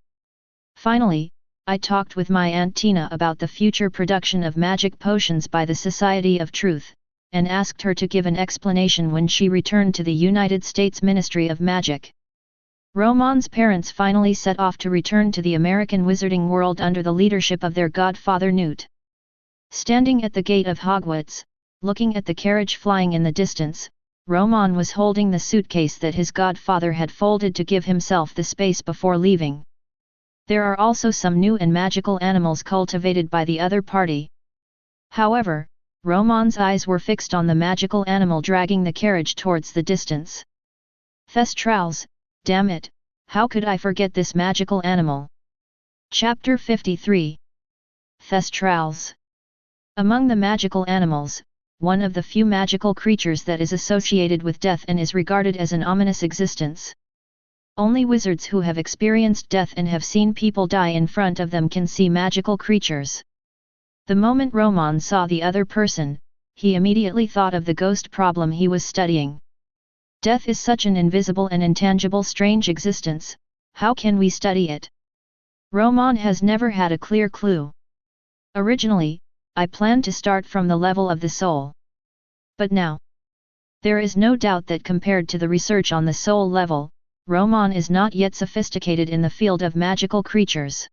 Finally, I talked with my Aunt Tina about the future production of magic potions by the Society of Truth, and asked her to give an explanation when she returned to the United States Ministry of Magic. Romon's parents finally set off to return to the American wizarding world under the leadership of their godfather Newt. Standing at the gate of Hogwarts, looking at the carriage flying in the distance, Romon was holding the suitcase that his godfather had folded to give himself the space before leaving. There are also some new and magical animals cultivated by the other party. However, Romon's eyes were fixed on the magical animal dragging the carriage towards the distance. Thestrals, damn it, how could I forget this magical animal? Chapter 53. Thestrals. Among the magical animals, one of the few magical creatures that is associated with death and is regarded as an ominous existence. Only wizards who have experienced death and have seen people die in front of them can see magical creatures. The moment Romon saw the other person, he immediately thought of the ghost problem he was studying. Death is such an invisible and intangible strange existence, how can we study it? Romon has never had a clear clue. Originally, I planned to start from the level of the soul. But now, there is no doubt that compared to the research on the soul level, Romon is not yet sophisticated in the field of magical creatures.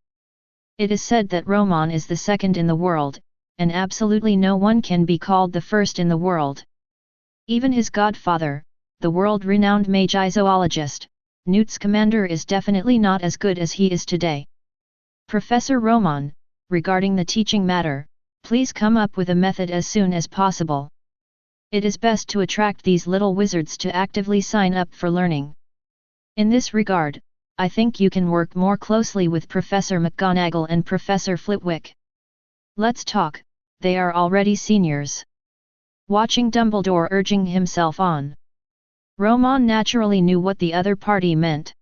It is said that Romon is the second in the world, and absolutely no one can be called the first in the world. Even his godfather, the world-renowned mage zoologist, Newt Scamander, is definitely not as good as he is today. Professor Romon, regarding the teaching matter, please come up with a method as soon as possible. It is best to attract these little wizards to actively sign up for learning. In this regard, I think you can work more closely with Professor McGonagall and Professor Flitwick. Let's talk, they are already seniors. Watching Dumbledore urging himself on, Romon naturally knew what the other party meant.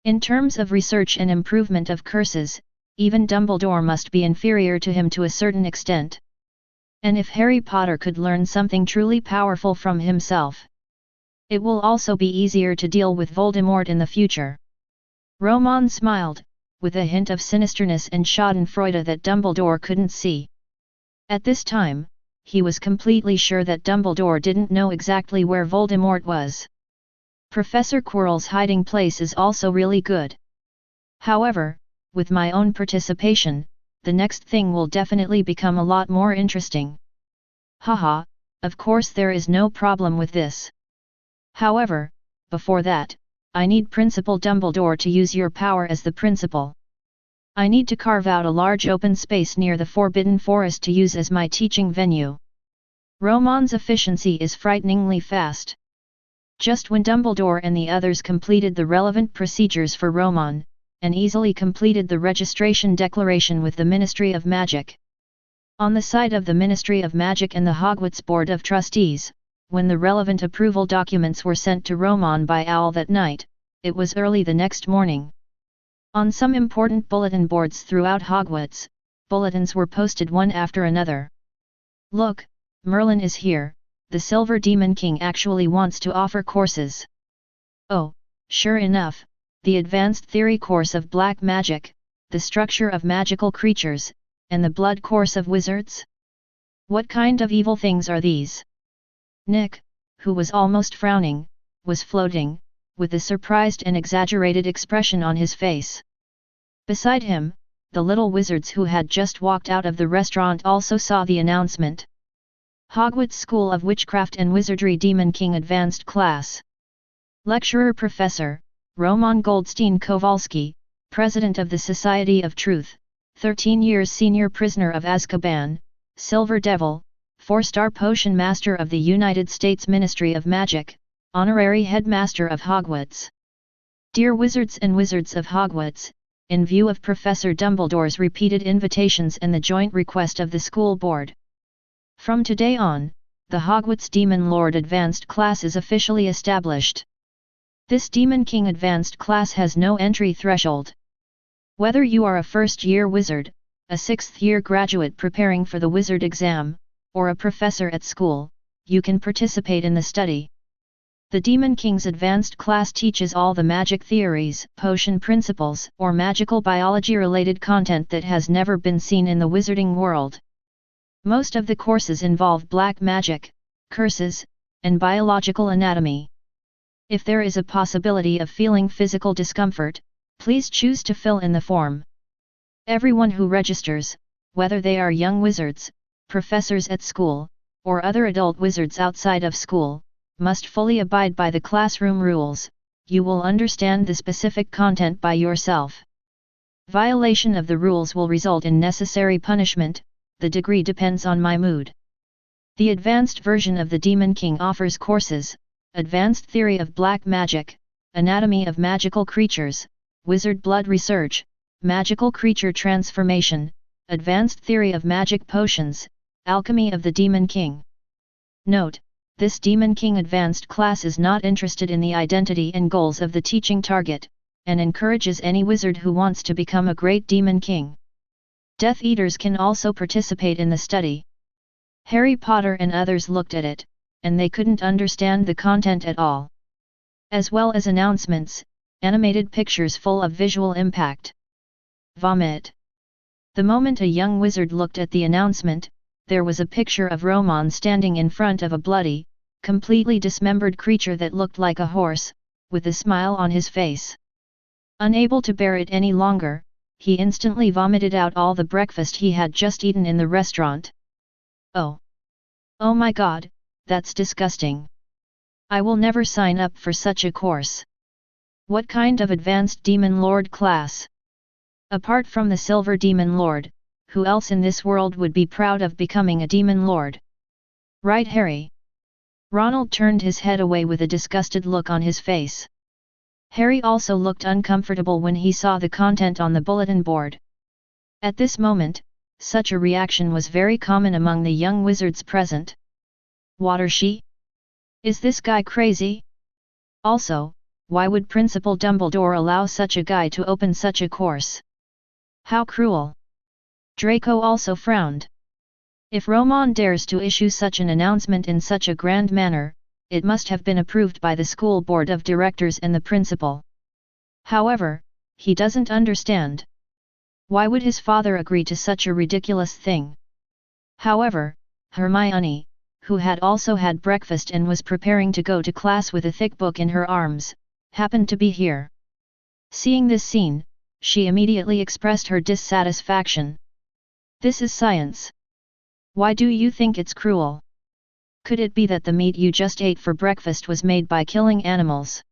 In terms of research and improvement of curses, even Dumbledore must be inferior to him to a certain extent. And if Harry Potter could learn something truly powerful from himself, it will also be easier to deal with Voldemort in the future. Romon smiled, with a hint of sinisterness and schadenfreude that Dumbledore couldn't see. At this time, he was completely sure that Dumbledore didn't know exactly where Voldemort was. Professor Quirrell's hiding place is also really good. However, with my own participation, the next thing will definitely become a lot more interesting. Haha, of course there is no problem with this. However, before that, I need Principal Dumbledore to use your power as the principal. I need to carve out a large open space near the Forbidden Forest to use as my teaching venue. Romon's efficiency is frighteningly fast. Just when Dumbledore and the others completed the relevant procedures for Romon, and easily completed the registration declaration with the Ministry of Magic. On the side of the Ministry of Magic and the Hogwarts Board of Trustees, when the relevant approval documents were sent to Romon by Owl that night, it was early the next morning. On some important bulletin boards throughout Hogwarts, bulletins were posted one after another. Look, Merlin is here, the Silver Demon King actually wants to offer courses. Oh, sure enough, the Advanced Theory course of Black Magic, the Structure of Magical Creatures, and the Blood course of Wizards? What kind of evil things are these? Nick, who was almost frowning, was floating, with a surprised and exaggerated expression on his face. Beside him, the little wizards who had just walked out of the restaurant also saw the announcement. Hogwarts School of Witchcraft and Wizardry Demon King Advanced Class. Lecturer Professor Romon Goldstein-Kowalski, President of the Society of Truth, 13 years Senior Prisoner of Azkaban, Silver Devil, 4-star Potion Master of the United States Ministry of Magic, Honorary Headmaster of Hogwarts. Dear Wizards and Wizards of Hogwarts, in view of Professor Dumbledore's repeated invitations and the joint request of the school board, from today on, the Hogwarts Demon Lord Advanced Class is officially established. This Demon King Advanced Class has no entry threshold. Whether you are a first-year wizard, a sixth-year graduate preparing for the wizard exam, or a professor at school, you can participate in the study. The Demon King's Advanced Class teaches all the magic theories, potion principles, or magical biology-related content that has never been seen in the wizarding world. Most of the courses involve black magic, curses, and biological anatomy. If there is a possibility of feeling physical discomfort, please choose to fill in the form. Everyone who registers, whether they are young wizards, professors at school, or other adult wizards outside of school, must fully abide by the classroom rules. You will understand the specific content by yourself. Violation of the rules will result in necessary punishment. The degree depends on my mood. The advanced version of the Demon King offers courses: Advanced Theory of Black Magic, Anatomy of Magical Creatures, Wizard Blood Research, Magical Creature Transformation, Advanced Theory of Magic Potions, Alchemy of the Demon King. Note: this Demon King Advanced Class is not interested in the identity and goals of the teaching target, and encourages any wizard who wants to become a great Demon King. Death Eaters can also participate in the study. Harry Potter and others looked at it, and they couldn't understand the content at all. As well as announcements, animated pictures full of visual impact. Vomit. The moment a young wizard looked at the announcement, there was a picture of Romon standing in front of a bloody, completely dismembered creature that looked like a horse, with a smile on his face. Unable to bear it any longer, he instantly vomited out all the breakfast he had just eaten in the restaurant. Oh! Oh my God, that's disgusting. I will never sign up for such a course. What kind of advanced Demon Lord class? Apart from the Silver Demon Lord, who else in this world would be proud of becoming a Demon Lord? Right, Harry? Ronald turned his head away with a disgusted look on his face. Harry also looked uncomfortable when he saw the content on the bulletin board. At this moment, such a reaction was very common among the young wizards present. Water she? Is this guy crazy? Also, why would Principal Dumbledore allow such a guy to open such a course? How cruel! Draco also frowned. If Romon dares to issue such an announcement in such a grand manner, it must have been approved by the school board of directors and the principal. However, he doesn't understand. Why would his father agree to such a ridiculous thing? However, Hermione, who had also had breakfast and was preparing to go to class with a thick book in her arms, happened to be here. Seeing this scene, she immediately expressed her dissatisfaction. This is science. Why do you think it's cruel? Could it be that the meat you just ate for breakfast was made by killing animals?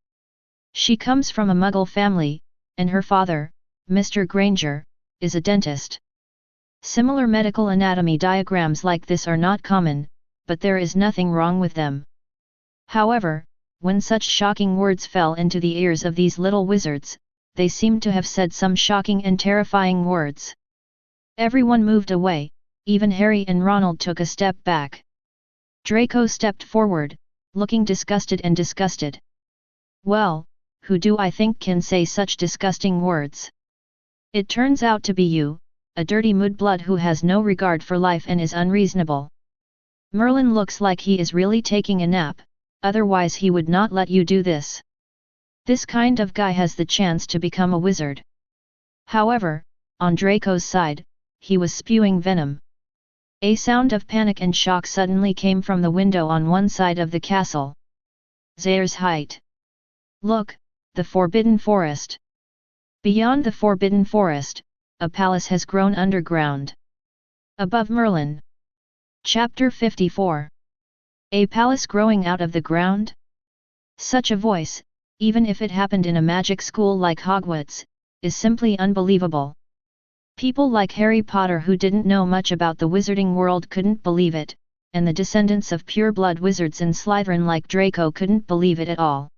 She comes from a Muggle family, and her father, Mr. Granger, is a dentist. Similar medical anatomy diagrams like this are not common, but there is nothing wrong with them. However, when such shocking words fell into the ears of these little wizards, they seemed to have said some shocking and terrifying words. Everyone moved away, even Harry and Ronald took a step back. Draco stepped forward, looking disgusted and disgusted. Well, who do I think can say such disgusting words? It turns out to be you, a dirty mudblood who has no regard for life and is unreasonable. Merlin looks like he is really taking a nap, otherwise he would not let you do this. This kind of guy has the chance to become a wizard. However, on Draco's side, he was spewing venom. A sound of panic and shock suddenly came from the window on one side of the castle. Zare's height. Look, the Forbidden Forest. Beyond the Forbidden Forest, a palace has grown underground. Above Merlin. Chapter 54. A palace growing out of the ground? Such a voice, even if it happened in a magic school like Hogwarts, is simply unbelievable. People like Harry Potter who didn't know much about the wizarding world couldn't believe it, and the descendants of pure-blood wizards in Slytherin like Draco couldn't believe it at all.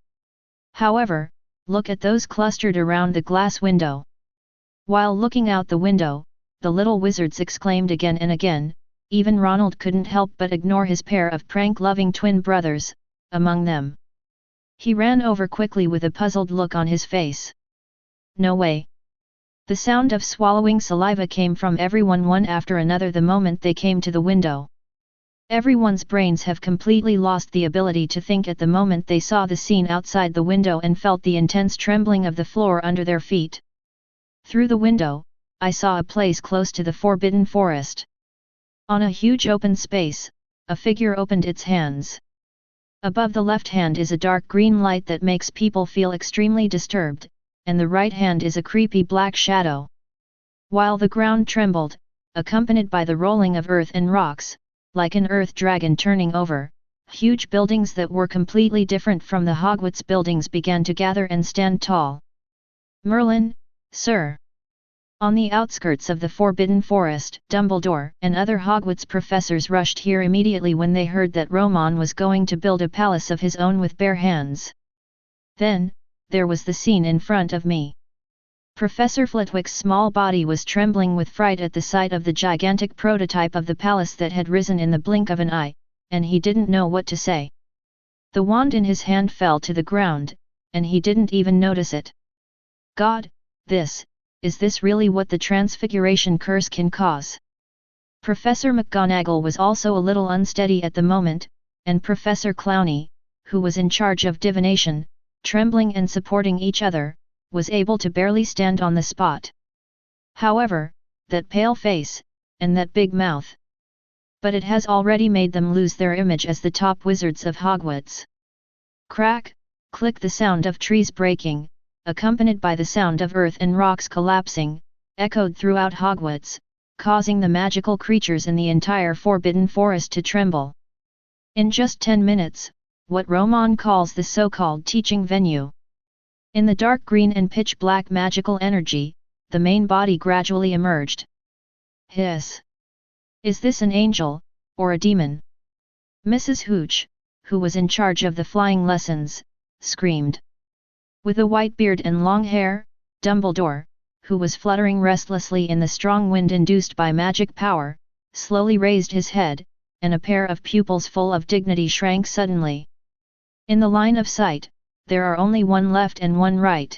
However, look at those clustered around the glass window. While looking out the window, the little wizards exclaimed again and again. Even Ronald couldn't help but ignore his pair of prank-loving twin brothers, among them. He ran over quickly with a puzzled look on his face. No way. The sound of swallowing saliva came from everyone one after another the moment they came to the window. Everyone's brains have completely lost the ability to think at the moment they saw the scene outside the window and felt the intense trembling of the floor under their feet. Through the window, I saw a place close to the Forbidden Forest. On a huge open space, a figure opened its hands. Above the left hand is a dark green light that makes people feel extremely disturbed, and the right hand is a creepy black shadow. While the ground trembled, accompanied by the rolling of earth and rocks, like an earth dragon turning over, huge buildings that were completely different from the Hogwarts buildings began to gather and stand tall. Merlin, sir. On the outskirts of the Forbidden Forest, Dumbledore and other Hogwarts professors rushed here immediately when they heard that Romon was going to build a palace of his own with bare hands. Then, there was the scene in front of me. Professor Flitwick's small body was trembling with fright at the sight of the gigantic prototype of the palace that had risen in the blink of an eye, and he didn't know what to say. The wand in his hand fell to the ground, and he didn't even notice it. God, is this really what the Transfiguration curse can cause? Professor McGonagall was also a little unsteady at the moment, and Professor Clowney, who was in charge of divination, trembling and supporting each other, was able to barely stand on the spot. However, that pale face, and that big mouth. But it has already made them lose their image as the top wizards of Hogwarts. Crack, click, the sound of trees breaking, accompanied by the sound of earth and rocks collapsing, echoed throughout Hogwarts, causing the magical creatures in the entire Forbidden Forest to tremble. In just 10 minutes, what Romon calls the so-called teaching venue. In the dark green and pitch-black magical energy, the main body gradually emerged. Hiss! Is this an angel, or a demon? Mrs. Hooch, who was in charge of the flying lessons, screamed. With a white beard and long hair, Dumbledore, who was fluttering restlessly in the strong wind induced by magic power, slowly raised his head, and a pair of pupils full of dignity shrank suddenly. In the line of sight, there are only one left and one right.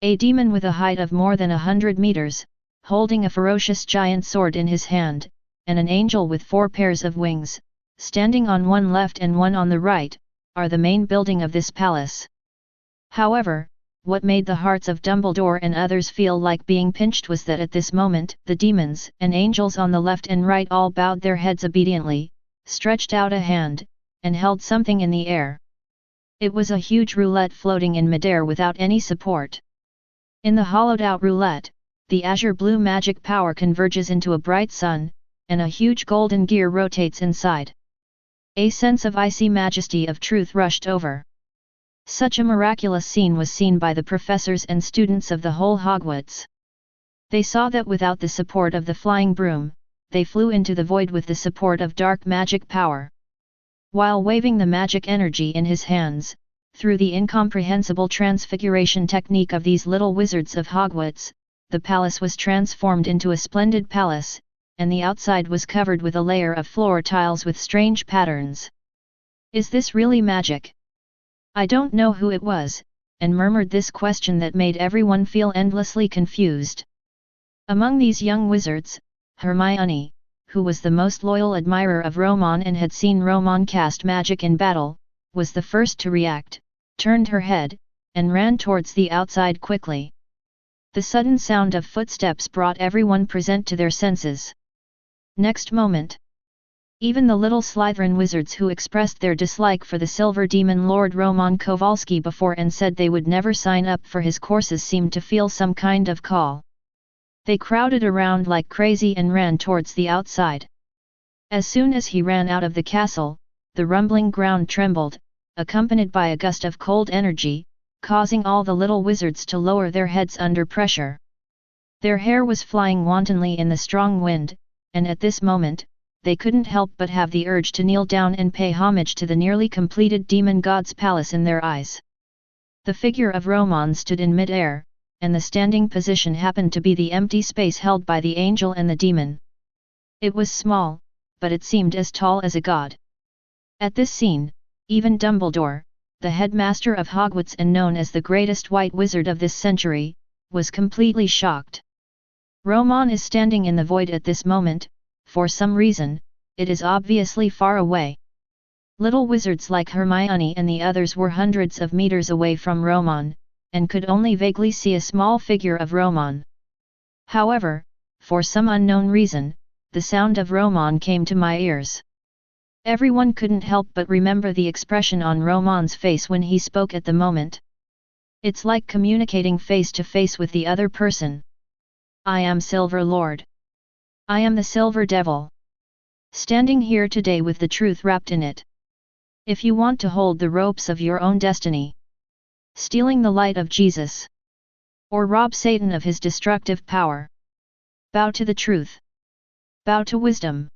A demon with a height of more than 100 meters, holding a ferocious giant sword in his hand, and an angel with 4 pairs of wings, standing on one left and one on the right, are the main building of this palace. However, what made the hearts of Dumbledore and others feel like being pinched was that at this moment, the demons and angels on the left and right all bowed their heads obediently, stretched out a hand, and held something in the air. It was a huge roulette floating in midair without any support. In the hollowed-out roulette, the azure blue magic power converges into a bright sun, and a huge golden gear rotates inside. A sense of icy majesty of truth rushed over. Such a miraculous scene was seen by the professors and students of the whole Hogwarts. They saw that without the support of the flying broom, they flew into the void with the support of dark magic power. While waving the magic energy in his hands, through the incomprehensible transfiguration technique of these little wizards of Hogwarts, the palace was transformed into a splendid palace, and the outside was covered with a layer of floor tiles with strange patterns. Is this really magic? I don't know who it was, and murmured this question that made everyone feel endlessly confused. Among these young wizards, Hermione, who was the most loyal admirer of Romon and had seen Romon cast magic in battle, was the first to react, turned her head, and ran towards the outside quickly. The sudden sound of footsteps brought everyone present to their senses. Next moment, even the little Slytherin wizards who expressed their dislike for the Silver Demon Lord Romon Kowalski before and said they would never sign up for his courses seemed to feel some kind of call. They crowded around like crazy and ran towards the outside. As soon as he ran out of the castle, the rumbling ground trembled, accompanied by a gust of cold energy, causing all the little wizards to lower their heads under pressure. Their hair was flying wantonly in the strong wind, and at this moment, they couldn't help but have the urge to kneel down and pay homage to the nearly completed demon god's palace in their eyes. The figure of Romon stood in mid-air, and the standing position happened to be the empty space held by the angel and the demon. It was small, but it seemed as tall as a god. At this scene, even Dumbledore, the headmaster of Hogwarts and known as the greatest white wizard of this century, was completely shocked. Romon is standing in the void at this moment. For some reason, it is obviously far away. Little wizards like Hermione and the others were hundreds of meters away from Romon, and could only vaguely see a small figure of Romon. However, for some unknown reason, the sound of Romon came to my ears. Everyone couldn't help but remember the expression on Romon's face when he spoke at the moment. It's like communicating face to face with the other person. I am Silver Lord. I am the Silver Devil. Standing here today with the truth wrapped in it. If you want to hold the ropes of your own destiny, stealing the light of Jesus, or rob Satan of his destructive power, bow to the truth. Bow to wisdom.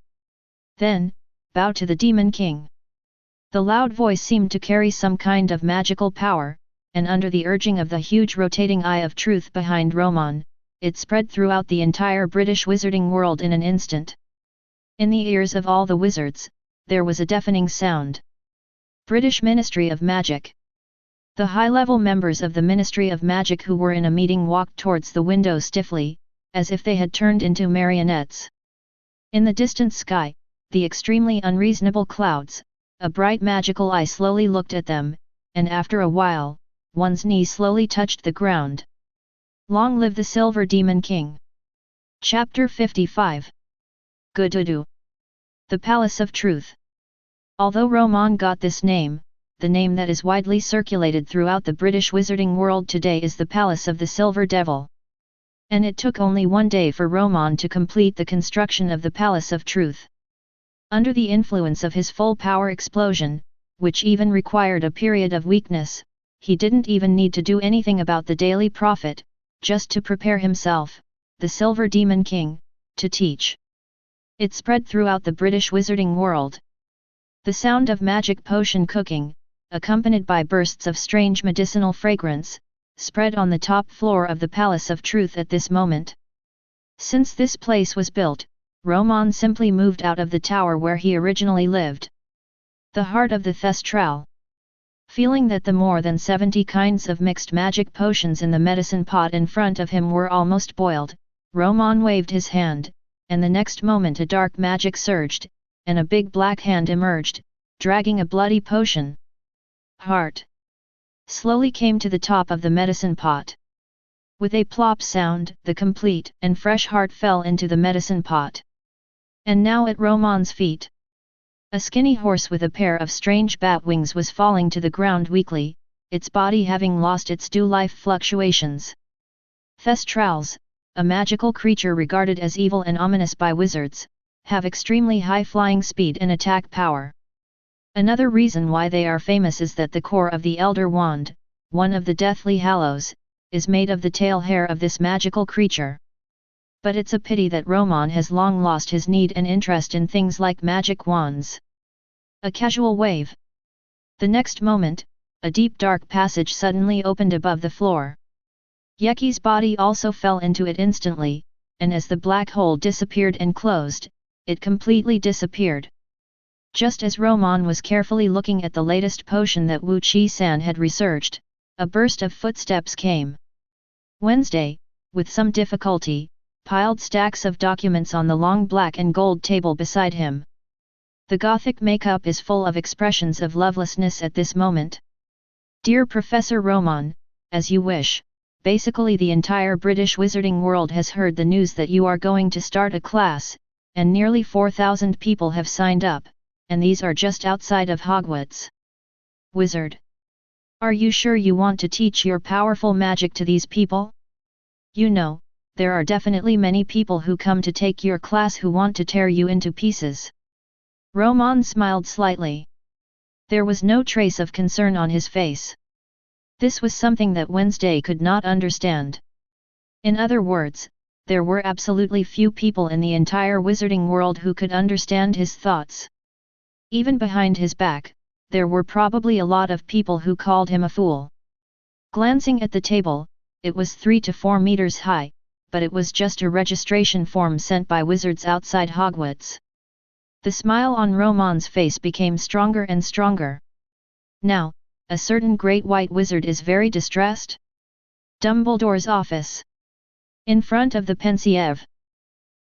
Then, bow to the Demon King. The loud voice seemed to carry some kind of magical power, and under the urging of the huge rotating eye of truth behind Romon, it spread throughout the entire British wizarding world in an instant. In the ears of all the wizards, there was a deafening sound. British Ministry of Magic. The high-level members of the Ministry of Magic who were in a meeting walked towards the window stiffly, as if they had turned into marionettes. In the distant sky, the extremely unreasonable clouds, a bright magical eye slowly looked at them, and after a while, one's knee slowly touched the ground. Long live the Silver Demon King! Chapter 55. Good-do. The Palace of Truth. Although Romon got this name, the name that is widely circulated throughout the British wizarding world today is the Palace of the Silver Devil. And it took only one day for Romon to complete the construction of the Palace of Truth. Under the influence of his full power explosion, which even required a period of weakness, he didn't even need to do anything about the daily profit, just to prepare himself, the Silver Demon King, to teach. It spread throughout the British wizarding world. The sound of magic potion cooking, accompanied by bursts of strange medicinal fragrance, spread on the top floor of the Palace of Truth at this moment. Since this place was built, Romon simply moved out of the tower where he originally lived. The heart of the Thestral. Feeling that the more than 70 kinds of mixed magic potions in the medicine pot in front of him were almost boiled, Romon waved his hand, and the next moment a dark magic surged, and a big black hand emerged, dragging a bloody potion. Heart. Slowly came to the top of the medicine pot. With a plop sound, the complete and fresh heart fell into the medicine pot. And now at Romon's feet, a skinny horse with a pair of strange bat wings was falling to the ground weakly, its body having lost its dew-life fluctuations. Thestrals, a magical creature regarded as evil and ominous by wizards, have extremely high flying speed and attack power. Another reason why they are famous is that the core of the Elder Wand, one of the Deathly Hallows, is made of the tail hair of this magical creature. But it's a pity that Romon has long lost his need and interest in things like magic wands. A casual wave. The next moment, a deep dark passage suddenly opened above the floor. Yeki's body also fell into it instantly, and as the black hole disappeared and closed, it completely disappeared. Just as Romon was carefully looking at the latest potion that Wu Chi-san had researched, a burst of footsteps came. Wednesday, with some difficulty, piled stacks of documents on the long black and gold table beside him. The Gothic makeup is full of expressions of lovelessness at this moment. Dear Professor Romon, as you wish, basically the entire British wizarding world has heard the news that you are going to start a class, and nearly 4,000 people have signed up, and these are just outside of Hogwarts. Wizard. Are you sure you want to teach your powerful magic to these people? You know, there are definitely many people who come to take your class who want to tear you into pieces. Romon smiled slightly. There was no trace of concern on his face. This was something that Wednesday could not understand. In other words, there were absolutely few people in the entire wizarding world who could understand his thoughts. Even behind his back, there were probably a lot of people who called him a fool. Glancing at the table, it was 3 to 4 meters high, but it was just a registration form sent by wizards outside Hogwarts. The smile on Romon's face became stronger and stronger. Now, a certain great white wizard is very distressed? Dumbledore's office. In front of the pensieve.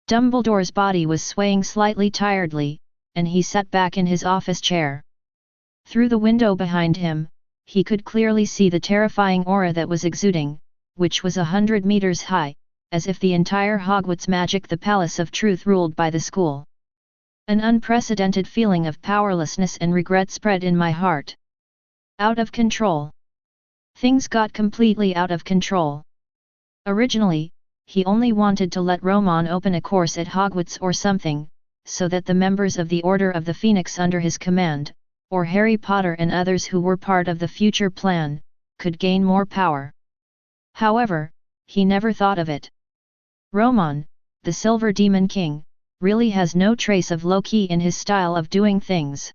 Dumbledore's body was swaying slightly tiredly, and he sat back in his office chair. Through the window behind him, he could clearly see the terrifying aura that was exuding, which was 100 meters high, as if the entire Hogwarts magic the Palace of Truth ruled by the school. An unprecedented feeling of powerlessness and regret spread in my heart. Out of control. Things got completely out of control. Originally, he only wanted to let Romon open a course at Hogwarts or something, so that the members of the Order of the Phoenix under his command, or Harry Potter and others who were part of the future plan, could gain more power. However, he never thought of it. Romon, the Silver Demon King, really has no trace of Loki in his style of doing things.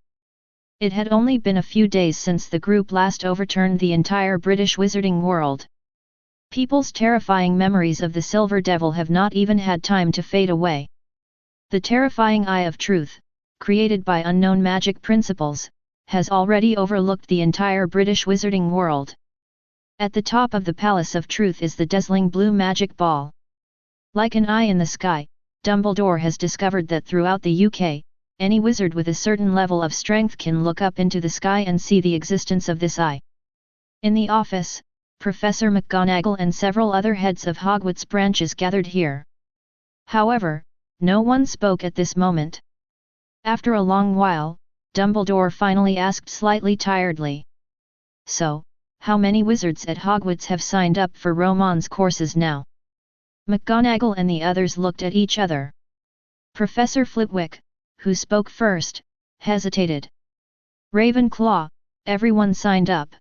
It had only been a few days since the group last overturned the entire British wizarding world. People's terrifying memories of the Silver Devil have not even had time to fade away. The terrifying Eye of Truth, created by unknown magic principles, has already overlooked the entire British wizarding world. At the top of the Palace of Truth is the dazzling blue magic ball. Like an eye in the sky, Dumbledore has discovered that throughout the UK, any wizard with a certain level of strength can look up into the sky and see the existence of this eye. In the office, Professor McGonagall and several other heads of Hogwarts branches gathered here. However, no one spoke at this moment. After a long while, Dumbledore finally asked slightly tiredly. So, how many wizards at Hogwarts have signed up for Romon's courses now? McGonagall and the others looked at each other. Professor Flitwick, who spoke first, hesitated. Ravenclaw, everyone signed up.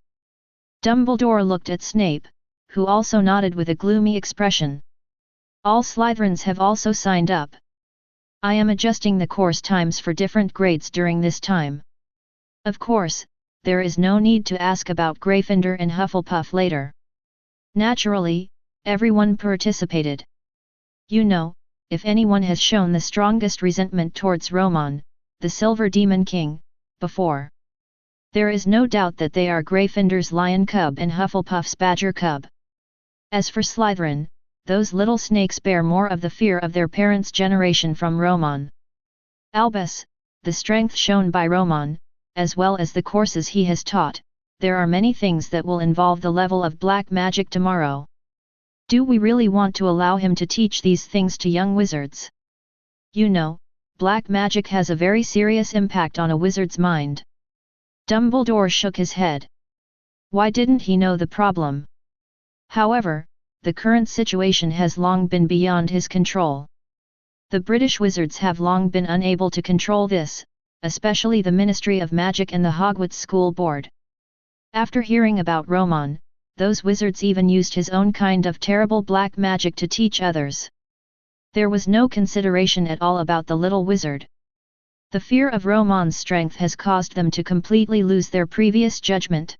Dumbledore looked at Snape, who also nodded with a gloomy expression. All Slytherins have also signed up. I am adjusting the course times for different grades during this time. Of course, there is no need to ask about Gryffindor and Hufflepuff later. Naturally, everyone participated. You know, if anyone has shown the strongest resentment towards Romon, the Silver Demon King, before. There is no doubt that they are Gryffindor's Lion Cub and Hufflepuff's Badger Cub. As for Slytherin, those little snakes bear more of the fear of their parents' generation from Romon. Albus, the strength shown by Romon, as well as the courses he has taught, there are many things that will involve the level of black magic tomorrow. Do we really want to allow him to teach these things to young wizards? You know, black magic has a very serious impact on a wizard's mind. Dumbledore shook his head. Why didn't he know the problem? However, the current situation has long been beyond his control. The British wizards have long been unable to control this, especially the Ministry of Magic and the Hogwarts School Board. After hearing about Romon, those wizards even used his own kind of terrible black magic to teach others. There was no consideration at all about the little wizard. The fear of Romon's strength has caused them to completely lose their previous judgment.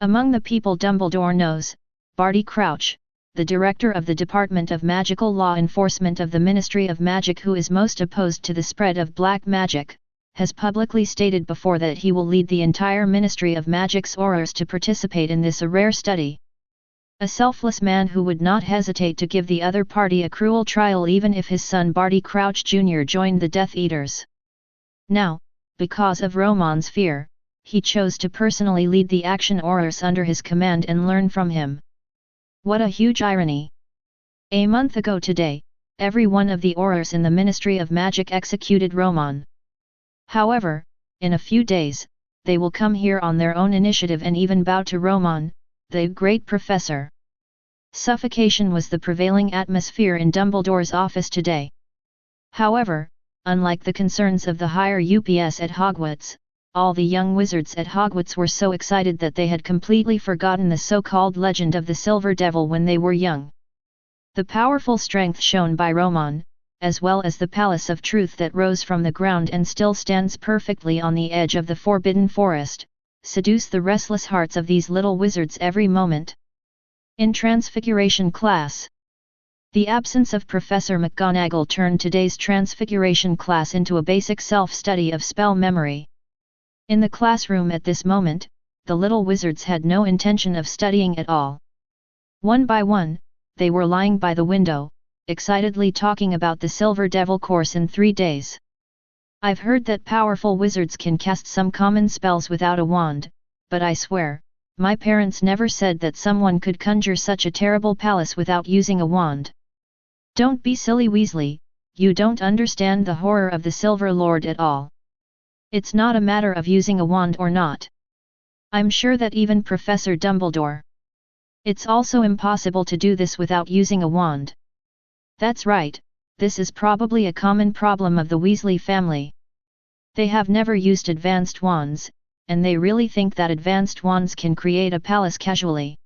Among the people Dumbledore knows, Barty Crouch, the director of the Department of Magical Law Enforcement of the Ministry of Magic, who is most opposed to the spread of black magic, has publicly stated before that he will lead the entire Ministry of Magic's Aurors to participate in this rare study. A selfless man who would not hesitate to give the other party a cruel trial even if his son Barty Crouch Jr. joined the Death Eaters. Now, because of Romon's fear, he chose to personally lead the Action Aurors under his command and learn from him. What a huge irony! A month ago today, every one of the Aurors in the Ministry of Magic executed Romon. However, in a few days, they will come here on their own initiative and even bow to Romon, the great professor. Suffocation was the prevailing atmosphere in Dumbledore's office today. However, unlike the concerns of the higher UPS at Hogwarts, all the young wizards at Hogwarts were so excited that they had completely forgotten the so-called legend of the Silver Devil when they were young. The powerful strength shown by Romon, as well as the Palace of Truth that rose from the ground and still stands perfectly on the edge of the Forbidden Forest, seduce the restless hearts of these little wizards every moment. In Transfiguration class. The absence of Professor McGonagall turned today's Transfiguration class into a basic self-study of spell memory. In the classroom at this moment, the little wizards had no intention of studying at all. One by one, they were lying by the window, excitedly talking about the Silver Devil course in 3 days. I've heard that powerful wizards can cast some common spells without a wand, but I swear, my parents never said that someone could conjure such a terrible palace without using a wand. Don't be silly, Weasley, you don't understand the horror of the Silver Lord at all. It's not a matter of using a wand or not. I'm sure that even Professor Dumbledore. It's also impossible to do this without using a wand. That's right, this is probably a common problem of the Weasley family. They have never used advanced wands, and they really think that advanced wands can create a palace casually.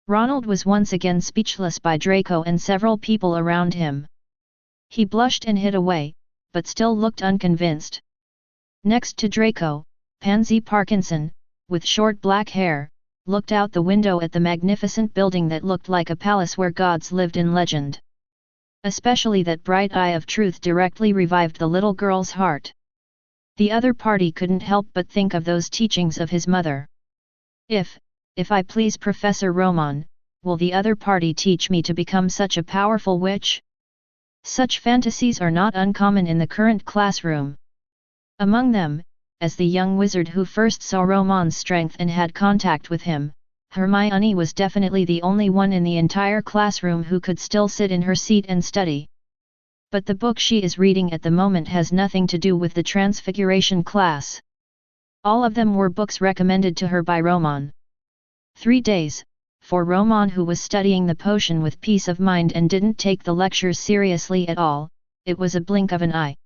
Ronald was once again speechless by Draco and several people around him. He blushed and hid away, but still looked unconvinced. Next to Draco, Pansy Parkinson, with short black hair, looked out the window at the magnificent building that looked like a palace where gods lived in legend. Especially that bright eye of truth directly revived the little girl's heart. The other party couldn't help but think of those teachings of his mother. If I please Professor Romon, will the other party teach me to become such a powerful witch? Such fantasies are not uncommon in the current classroom. Among them, as the young wizard who first saw Romon's strength and had contact with him, Hermione was definitely the only one in the entire classroom who could still sit in her seat and study. But the book she is reading at the moment has nothing to do with the Transfiguration class. All of them were books recommended to her by Romon. 3 days, for Romon, who was studying the potion with peace of mind and didn't take the lectures seriously at all, it was a blink of an eye.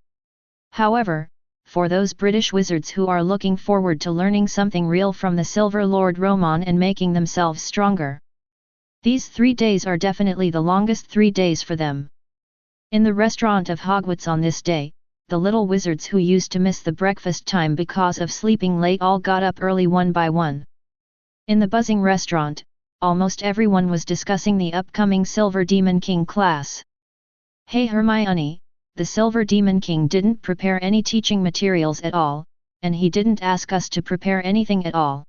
However, for those British wizards who are looking forward to learning something real from the Silver Lord Romon and making themselves stronger, these 3 days are definitely the longest 3 days for them. In the restaurant of Hogwarts on this day, the little wizards who used to miss the breakfast time because of sleeping late all got up early one by one. In the buzzing restaurant, almost everyone was discussing the upcoming Silver Demon King class. Hey Hermione, the Silver Demon King didn't prepare any teaching materials at all, and he didn't ask us to prepare anything at all.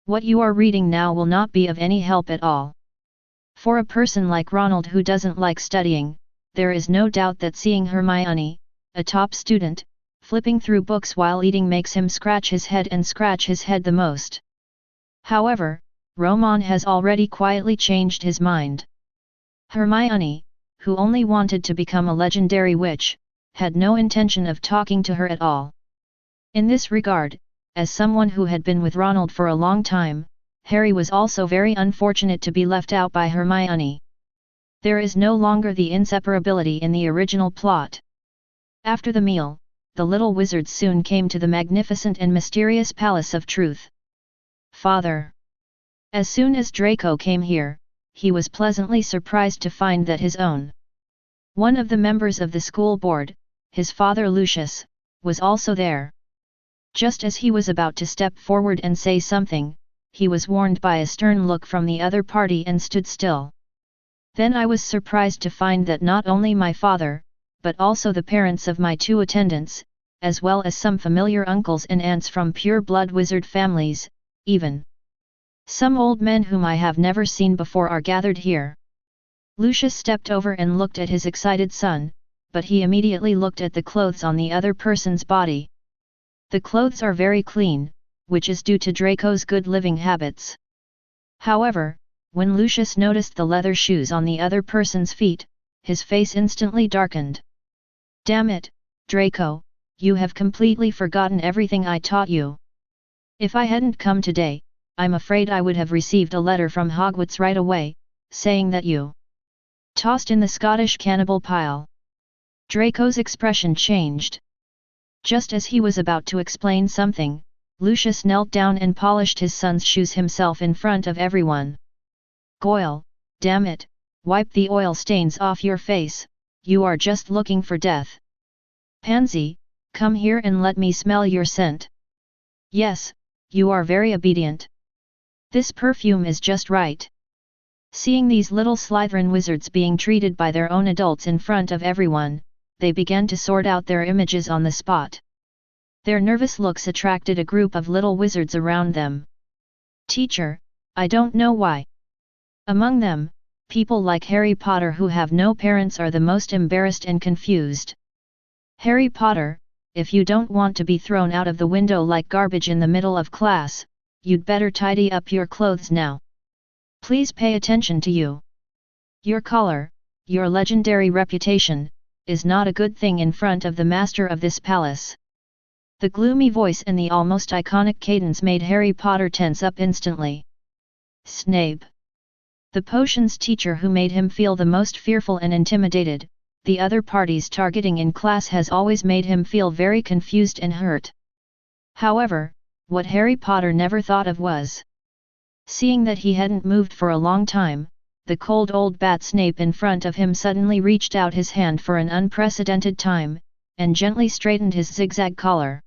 What you are reading now will not be of any help at all. For a person like Ronald who doesn't like studying, there is no doubt that seeing Hermione, a top student, flipping through books while eating makes him scratch his head the most. However, Romon has already quietly changed his mind. Hermione, who only wanted to become a legendary witch, had no intention of talking to her at all. In this regard, as someone who had been with Ronald for a long time, Harry was also very unfortunate to be left out by Hermione. There is no longer the inseparability in the original plot. After the meal, the little wizards soon came to the magnificent and mysterious Palace of Truth. Father. As soon as Draco came here, he was pleasantly surprised to find that his own. One of the members of the school board, his father Lucius, was also there. Just as he was about to step forward and say something, he was warned by a stern look from the other party and stood still. Then I was surprised to find that not only my father, but also the parents of my 2 attendants, as well as some familiar uncles and aunts from pure-blood wizard families, even some old men whom I have never seen before are gathered here. Lucius stepped over and looked at his excited son, but he immediately looked at the clothes on the other person's body. The clothes are very clean, which is due to Draco's good living habits. However, when Lucius noticed the leather shoes on the other person's feet, his face instantly darkened. Damn it, Draco, you have completely forgotten everything I taught you. If I hadn't come today, I'm afraid I would have received a letter from Hogwarts right away, saying that you tossed in the Scottish cannibal pile. Draco's expression changed. Just as he was about to explain something, Lucius knelt down and polished his son's shoes himself in front of everyone. Goyle, damn it, wipe the oil stains off your face, you are just looking for death. Pansy, come here and let me smell your scent. Yes, you are very obedient. This perfume is just right. Seeing these little Slytherin wizards being treated by their own adults in front of everyone, they began to sort out their images on the spot. Their nervous looks attracted a group of little wizards around them. Teacher, I don't know why. Among them, people like Harry Potter who have no parents are the most embarrassed and confused. Harry Potter, if you don't want to be thrown out of the window like garbage in the middle of class, you'd better tidy up your clothes now. Please pay attention to you. Your color, your legendary reputation, is not a good thing in front of the master of this palace. The gloomy voice and the almost iconic cadence made Harry Potter tense up instantly. Snape. The potions teacher who made him feel the most fearful and intimidated, the other party's targeting in class has always made him feel very confused and hurt. However, what Harry Potter never thought of was, seeing that he hadn't moved for a long time, the cold old bat Snape in front of him suddenly reached out his hand for an unprecedented time, and gently straightened his zigzag collar.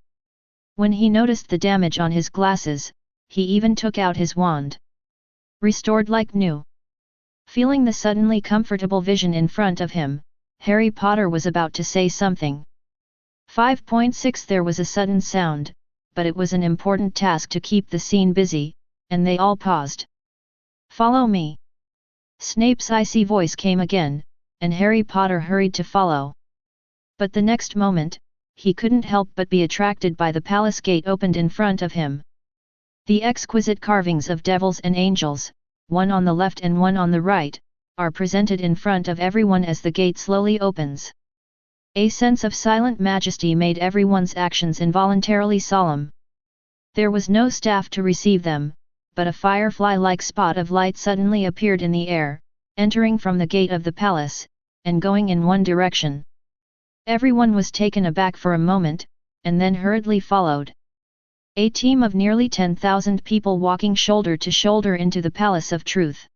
When he noticed the damage on his glasses, he even took out his wand. Restored like new. Feeling the suddenly comfortable vision in front of him, Harry Potter was about to say something. 5.6 There was a sudden sound, but it was an important task to keep the scene busy, and they all paused. Follow me. Snape's icy voice came again, and Harry Potter hurried to follow. But the next moment, he couldn't help but be attracted by the palace gate opened in front of him. The exquisite carvings of devils and angels, one on the left and one on the right, are presented in front of everyone as the gate slowly opens. A sense of silent majesty made everyone's actions involuntarily solemn. There was no staff to receive them, but a firefly-like spot of light suddenly appeared in the air, entering from the gate of the palace, and going in one direction. Everyone was taken aback for a moment, and then hurriedly followed. A team of nearly 10,000 people walking shoulder to shoulder into the Palace of Truth.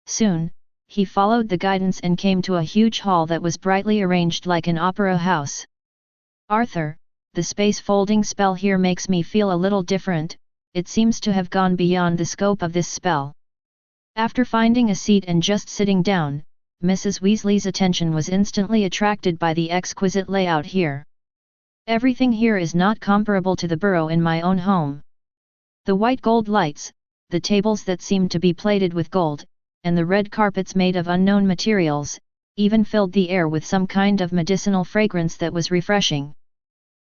Soon, he followed the guidance and came to a huge hall that was brightly arranged like an opera house. Arthur, the space folding spell here makes me feel a little different, it seems to have gone beyond the scope of this spell. After finding a seat and just sitting down, Mrs. Weasley's attention was instantly attracted by the exquisite layout here. Everything here is not comparable to the burrow in my own home. The white gold lights, the tables that seemed to be plated with gold, and the red carpets made of unknown materials, even filled the air with some kind of medicinal fragrance that was refreshing.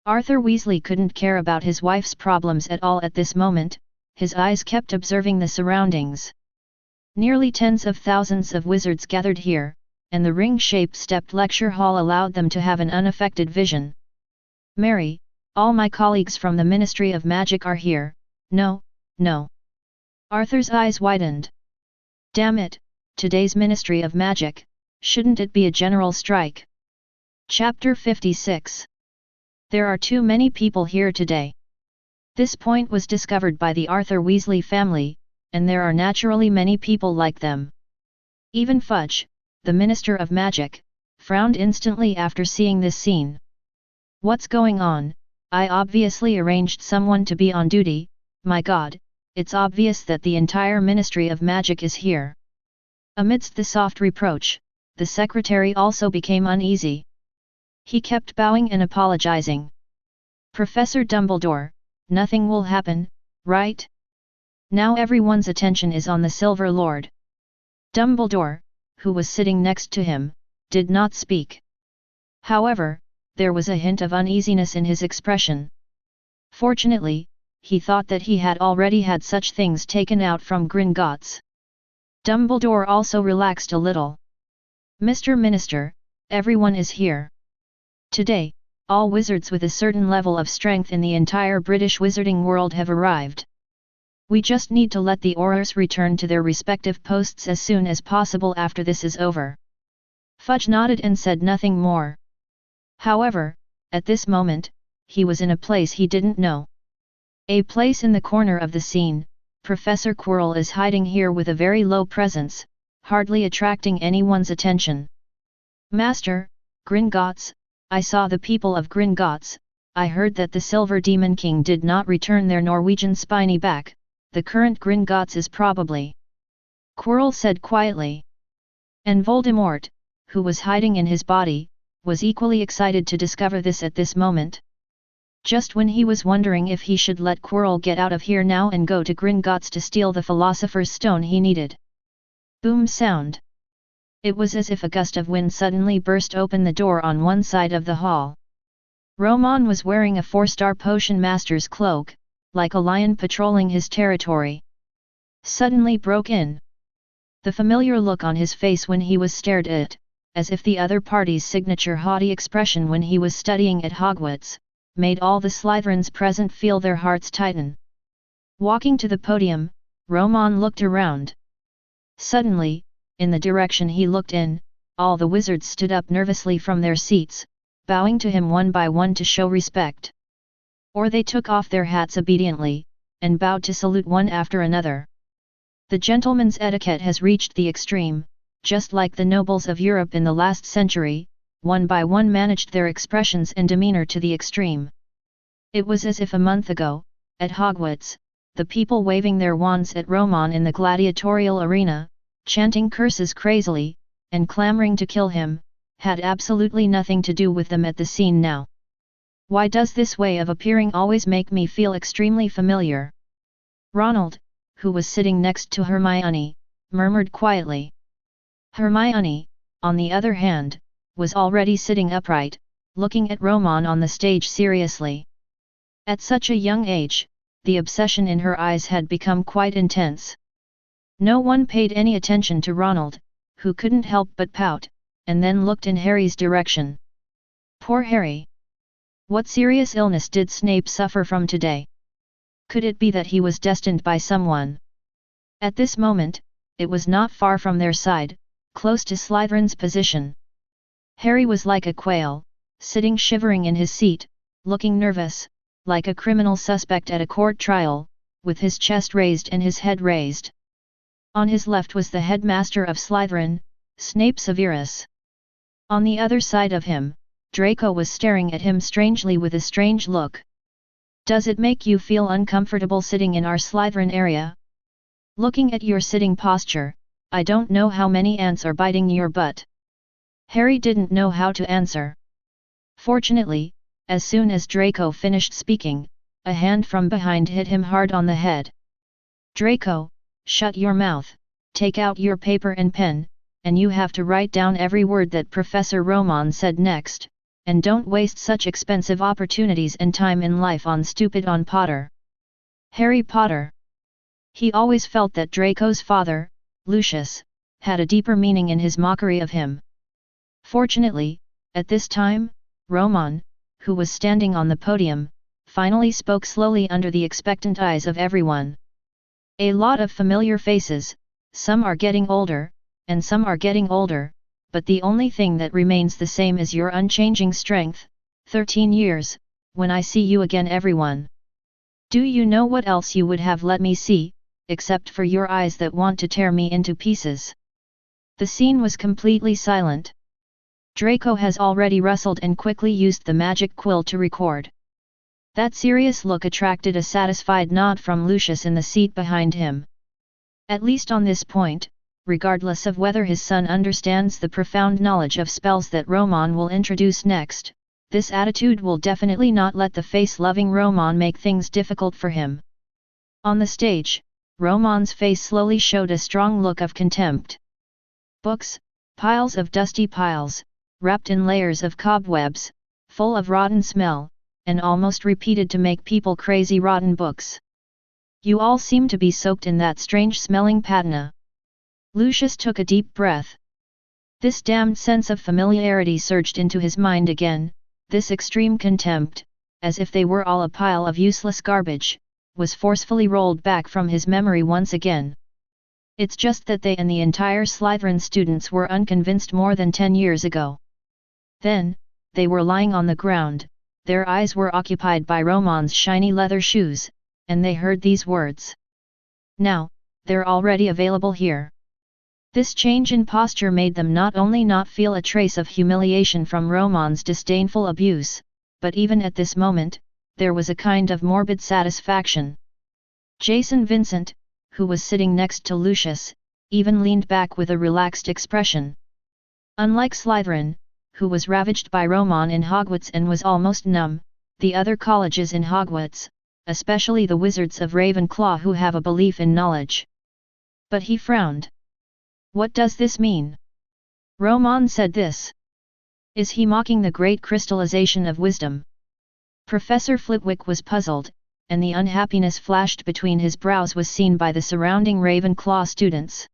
Arthur Weasley couldn't care about his wife's problems at all at this moment, his eyes kept observing the surroundings. Nearly tens of thousands of wizards gathered here, and the ring-shaped stepped lecture hall allowed them to have an unaffected vision. Mary, all my colleagues from the Ministry of Magic are here. No, no. Arthur's eyes widened. Damn it, today's Ministry of Magic, shouldn't it be a general strike? Chapter 56. There are too many people here today. This point was discovered by the Arthur Weasley family, and there are naturally many people like them. Even Fudge, the Minister of Magic, frowned instantly after seeing this scene. What's going on? I obviously arranged someone to be on duty, my god, it's obvious that the entire Ministry of Magic is here. Amidst the soft reproach, the secretary also became uneasy. He kept bowing and apologizing. Professor Dumbledore, nothing will happen, right? Now everyone's attention is on the Silver Lord. Dumbledore, who was sitting next to him, did not speak. However, there was a hint of uneasiness in his expression. Fortunately, he thought that he had already had such things taken out from Gringotts. Dumbledore also relaxed a little. Mr. Minister, everyone is here. Today, all wizards with a certain level of strength in the entire British wizarding world have arrived. We just need to let the Aurors return to their respective posts as soon as possible after this is over. Fudge nodded and said nothing more. However, at this moment, he was in a place he didn't know. A place in the corner of the scene. Professor Quirrell is hiding here with a very low presence, hardly attracting anyone's attention. Master, Gringotts, I saw the people of Gringotts. I heard that the Silver Demon King did not return their Norwegian spiny back. The current Gringotts is probably. Quirrell said quietly. And Voldemort, who was hiding in his body, was equally excited to discover this at this moment. Just when he was wondering if he should let Quirrell get out of here now and go to Gringotts to steal the Philosopher's Stone he needed. Boom sound. It was as if a gust of wind suddenly burst open the door on one side of the hall. Romon was wearing a 4-star potion master's cloak, like a lion patrolling his territory. Suddenly broke in. The familiar look on his face when he was stared at, as if the other party's signature haughty expression when he was studying at Hogwarts, made all the Slytherins present feel their hearts tighten. Walking to the podium, Romon looked around. Suddenly, in the direction he looked in, all the wizards stood up nervously from their seats, bowing to him one by one to show respect. Or they took off their hats obediently, and bowed to salute one after another. The gentleman's etiquette has reached the extreme, just like the nobles of Europe in the last century, one by one managed their expressions and demeanor to the extreme. It was as if a month ago, at Hogwarts, the people waving their wands at Romon in the gladiatorial arena, chanting curses crazily, and clamoring to kill him, had absolutely nothing to do with them at the scene now. Why does this way of appearing always make me feel extremely familiar? Ronald, who was sitting next to Hermione, murmured quietly. Hermione, on the other hand, was already sitting upright, looking at Romon on the stage seriously. At such a young age, the obsession in her eyes had become quite intense. No one paid any attention to Ronald, who couldn't help but pout, and then looked in Harry's direction. Poor Harry! What serious illness did Snape suffer from today? Could it be that he was destined by someone? At this moment, it was not far from their side, close to Slytherin's position. Harry was like a quail, sitting shivering in his seat, looking nervous, like a criminal suspect at a court trial, with his chest raised and his head raised. On his left was the headmaster of Slytherin, Snape Severus. On the other side of him, Draco was staring at him strangely with a strange look. Does it make you feel uncomfortable sitting in our Slytherin area? Looking at your sitting posture, I don't know how many ants are biting your butt. Harry didn't know how to answer. Fortunately, as soon as Draco finished speaking, a hand from behind hit him hard on the head. Draco, shut your mouth, take out your paper and pen, and you have to write down every word that Professor Romon said next, and don't waste such expensive opportunities and time in life on stupid on Potter. Harry Potter. He always felt that Draco's father, Lucius, had a deeper meaning in his mockery of him. Fortunately, at this time, Romon, who was standing on the podium, finally spoke slowly under the expectant eyes of everyone. A lot of familiar faces, some are getting older, and some are getting older, but the only thing that remains the same is your unchanging strength. 13 years, when I see you again everyone. Do you know what else you would have let me see, except for your eyes that want to tear me into pieces? The scene was completely silent. Draco has already rustled and quickly used the magic quill to record. That serious look attracted a satisfied nod from Lucius in the seat behind him. At least on this point, regardless of whether his son understands the profound knowledge of spells that Romon will introduce next, this attitude will definitely not let the face-loving Romon make things difficult for him. On the stage, Romon's face slowly showed a strong look of contempt. Books, piles of dusty piles, wrapped in layers of cobwebs, full of rotten smell, and almost repeated to make people crazy rotten books. You all seem to be soaked in that strange-smelling patina. Lucius took a deep breath. This damned sense of familiarity surged into his mind again, this extreme contempt, as if they were all a pile of useless garbage, was forcefully rolled back from his memory once again. It's just that they and the entire Slytherin students were unconvinced more than 10 years ago. Then they were lying on the ground, their eyes were occupied by Romon's shiny leather shoes, and they heard these words. Now, they're already available here. This change in posture made them not only not feel a trace of humiliation from Romon's disdainful abuse, but even at this moment, there was a kind of morbid satisfaction. Jason Vincent, who was sitting next to Lucius, even leaned back with a relaxed expression. Unlike Slytherin, who was ravaged by Romon in Hogwarts and was almost numb, the other colleges in Hogwarts, especially the wizards of Ravenclaw who have a belief in knowledge. But he frowned. What does this mean? Romon said this. Is he mocking the great crystallization of wisdom? Professor Flitwick was puzzled, and the unhappiness flashed between his brows was seen by the surrounding Ravenclaw students.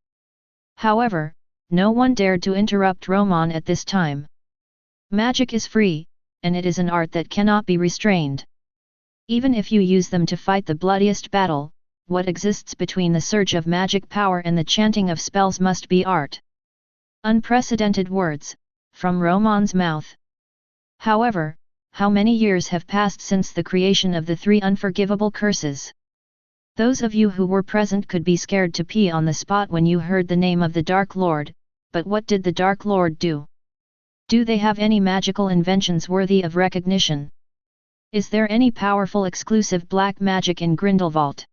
However, no one dared to interrupt Romon at this time. Magic is free, and it is an art that cannot be restrained. Even if you use them to fight the bloodiest battle, what exists between the surge of magic power and the chanting of spells must be art. Unprecedented words, from Romon's mouth. However, how many years have passed since the creation of the 3 unforgivable curses? Those of you who were present could be scared to pee on the spot when you heard the name of the Dark Lord, but what did the Dark Lord do? Do they have any magical inventions worthy of recognition? Is there any powerful exclusive black magic in Grindelwald?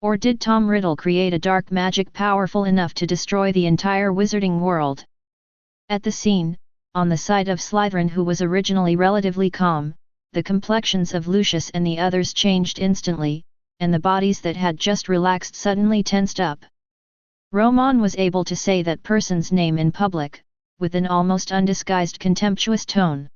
Or did Tom Riddle create a dark magic powerful enough to destroy the entire wizarding world? At the scene, on the side of Slytherin who was originally relatively calm, the complexions of Lucius and the others changed instantly, and the bodies that had just relaxed suddenly tensed up. Romon was able to say that person's name in public, with an almost undisguised contemptuous tone.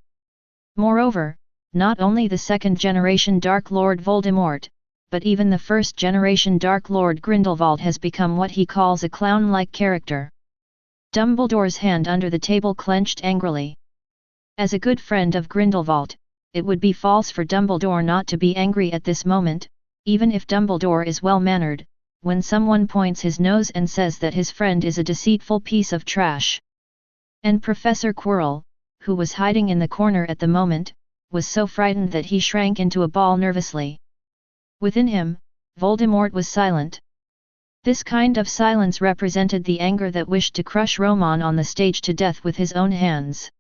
Moreover, not only the second-generation Dark Lord Voldemort, but even the first-generation Dark Lord Grindelwald has become what he calls a clown-like character. Dumbledore's hand under the table clenched angrily. As a good friend of Grindelwald, it would be false for Dumbledore not to be angry at this moment, even if Dumbledore is well-mannered, when someone points his nose and says that his friend is a deceitful piece of trash. And Professor Quirrell, who was hiding in the corner at the moment, was so frightened that he shrank into a ball nervously. Within him, Voldemort was silent. This kind of silence represented the anger that wished to crush Romon on the stage to death with his own hands.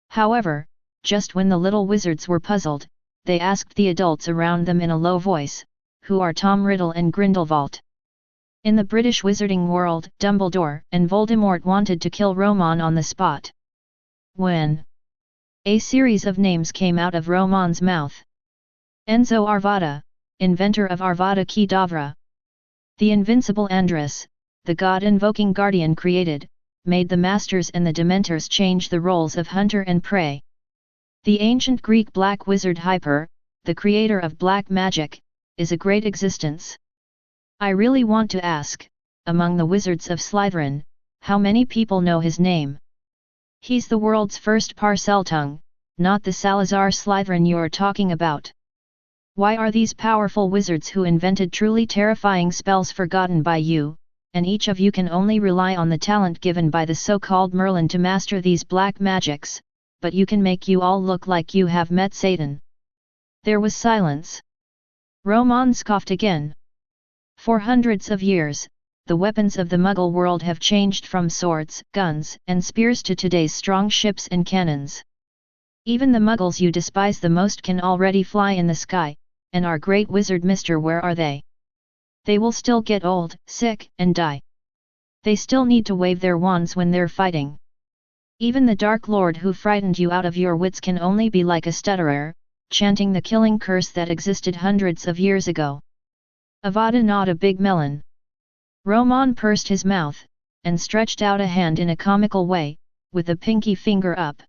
However, just when the little wizards were puzzled, they asked the adults around them in a low voice, "Who are Tom Riddle and Grindelwald?" In the British wizarding world, Dumbledore and Voldemort wanted to kill Romon on the spot. When a series of names came out of Romon's mouth. Enzo Arvada, inventor of Avada Kedavra. The invincible Andrus, the god-invoking guardian created, made the Masters and the Dementors change the roles of hunter and prey. The ancient Greek black wizard Hyper, the creator of black magic, is a great existence. I really want to ask, among the wizards of Slytherin, how many people know his name? He's the world's first Parseltongue, not the Salazar Slytherin you're talking about. Why are these powerful wizards who invented truly terrifying spells forgotten by you, and each of you can only rely on the talent given by the so-called Merlin to master these black magics, but you can make you all look like you have met Satan? There was silence. Romon scoffed again. For hundreds of years, the weapons of the Muggle world have changed from swords, guns, and spears to today's strong ships and cannons. Even the Muggles you despise the most can already fly in the sky, and our great wizard Mister, where are they? They will still get old, sick, and die. They still need to wave their wands when they're fighting. Even the Dark Lord who frightened you out of your wits can only be like a stutterer, chanting the killing curse that existed hundreds of years ago. Avada gnawed a big melon. Romon pursed his mouth, and stretched out a hand in a comical way, with the pinky finger up.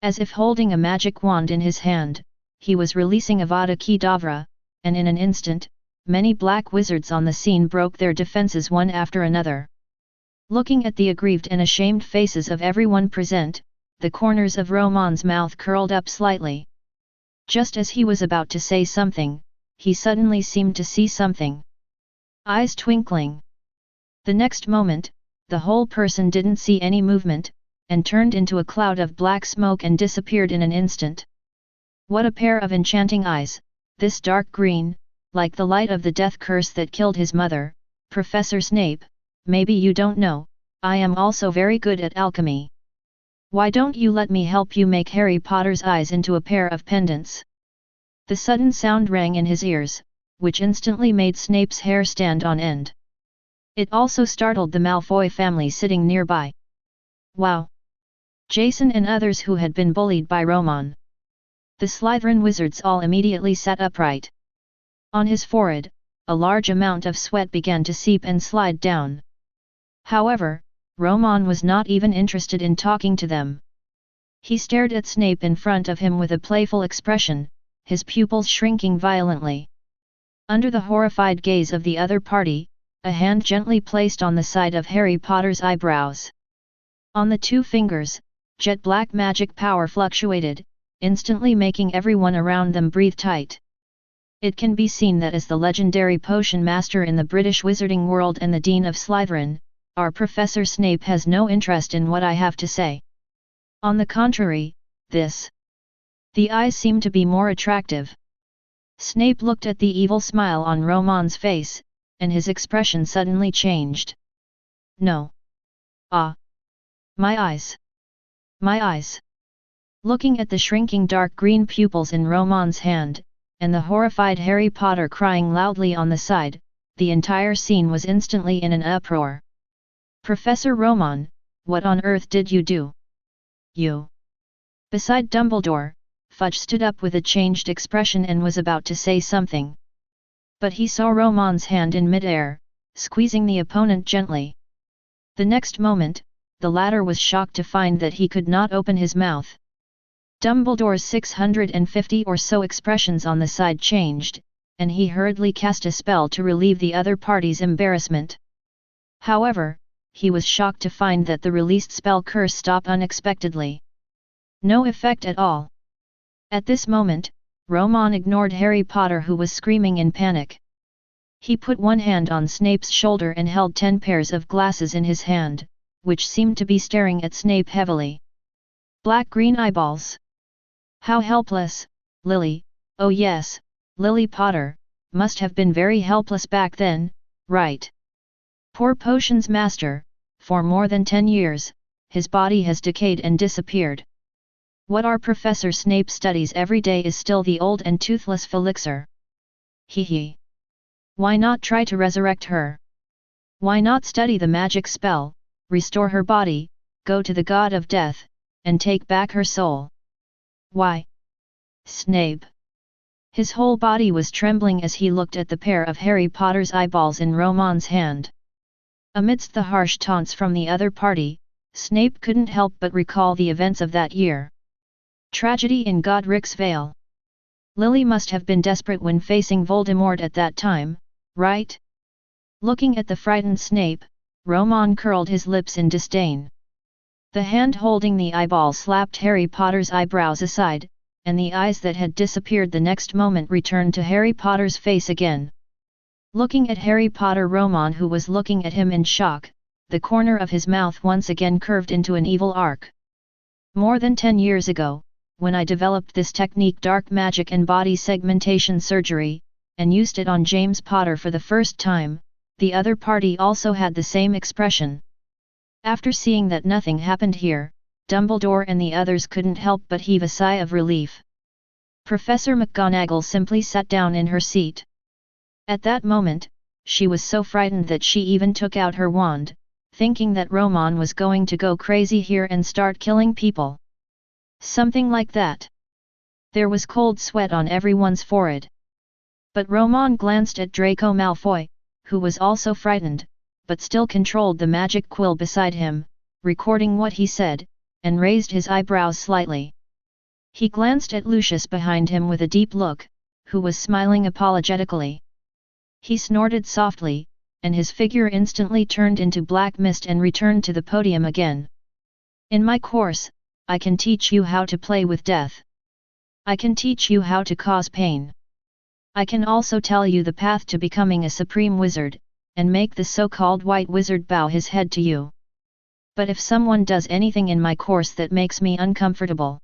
As if holding a magic wand in his hand, he was releasing Avada Kedavra, and in an instant, many black wizards on the scene broke their defenses one after another. Looking at the aggrieved and ashamed faces of everyone present, the corners of Romon's mouth curled up slightly. Just as he was about to say something, he suddenly seemed to see something. Eyes twinkling. The next moment, the whole person didn't see any movement, and turned into a cloud of black smoke and disappeared in an instant. What a pair of enchanting eyes, this dark green, like the light of the death curse that killed his mother. Professor Snape, maybe you don't know, I am also very good at alchemy. Why don't you let me help you make Harry Potter's eyes into a pair of pendants? The sudden sound rang in his ears, which instantly made Snape's hair stand on end. It also startled the Malfoy family sitting nearby. Wow! Jason and others who had been bullied by Romon. The Slytherin wizards all immediately sat upright. On his forehead, a large amount of sweat began to seep and slide down. However, Romon was not even interested in talking to them. He stared at Snape in front of him with a playful expression, his pupils shrinking violently. Under the horrified gaze of the other party, a hand gently placed on the side of Harry Potter's eyebrows. On the two fingers, jet black magic power fluctuated, instantly making everyone around them breathe tight. It can be seen that as the legendary potion master in the British wizarding world and the Dean of Slytherin, our Professor Snape has no interest in what I have to say. On the contrary, the eyes seem to be more attractive. Snape looked at the evil smile on Romon's face, and his expression suddenly changed. No. Ah. My eyes. My eyes. Looking at the shrinking dark green pupils in Romon's hand, and the horrified Harry Potter crying loudly on the side, the entire scene was instantly in an uproar. Professor Romon, what on earth did you do? You. Beside Dumbledore, Fudge stood up with a changed expression and was about to say something. But he saw Romon's hand in midair, squeezing the opponent gently. The next moment, the latter was shocked to find that he could not open his mouth. Dumbledore's 650 or so expressions on the side changed, and he hurriedly cast a spell to relieve the other party's embarrassment. However, he was shocked to find that the released spell curse stopped unexpectedly. No effect at all. At this moment, Romon ignored Harry Potter, who was screaming in panic. He put one hand on Snape's shoulder and held 10 pairs of glasses in his hand, which seemed to be staring at Snape heavily. Black-green eyeballs. How helpless, Lily, oh yes, Lily Potter, must have been very helpless back then, right? Poor potions master, for more than 10 years, his body has decayed and disappeared. What our Professor Snape studies every day is still the old and toothless Felixer. Hee. Why not try to resurrect her? Why not study the magic spell, restore her body, go to the god of death, and take back her soul? Why? Snape. His whole body was trembling as he looked at the pair of Harry Potter's eyeballs in Romon's hand. Amidst the harsh taunts from the other party, Snape couldn't help but recall the events of that year. Tragedy in Godric's Vale. Lily must have been desperate when facing Voldemort at that time, right? Looking at the frightened Snape, Romon curled his lips in disdain. The hand holding the eyeball slapped Harry Potter's eyebrows aside, and the eyes that had disappeared the next moment returned to Harry Potter's face again. Looking at Harry Potter, Romon, who was looking at him in shock, the corner of his mouth once again curved into an evil arc. More than 10 years ago, when I developed this technique, dark magic and body segmentation surgery, and used it on James Potter for the first time, the other party also had the same expression. After seeing that nothing happened here, Dumbledore and the others couldn't help but heave a sigh of relief. Professor McGonagall simply sat down in her seat. At that moment, she was so frightened that she even took out her wand, thinking that Romon was going to go crazy here and start killing people. Something like that. There was cold sweat on everyone's forehead. But Romon glanced at Draco Malfoy, who was also frightened, but still controlled the magic quill beside him, recording what he said, and raised his eyebrows slightly. He glanced at Lucius behind him with a deep look, who was smiling apologetically. He snorted softly, and his figure instantly turned into black mist and returned to the podium again. In my course, I can teach you how to play with death. I can teach you how to cause pain. I can also tell you the path to becoming a supreme wizard, and make the so-called white wizard bow his head to you. But if someone does anything in my course that makes me uncomfortable.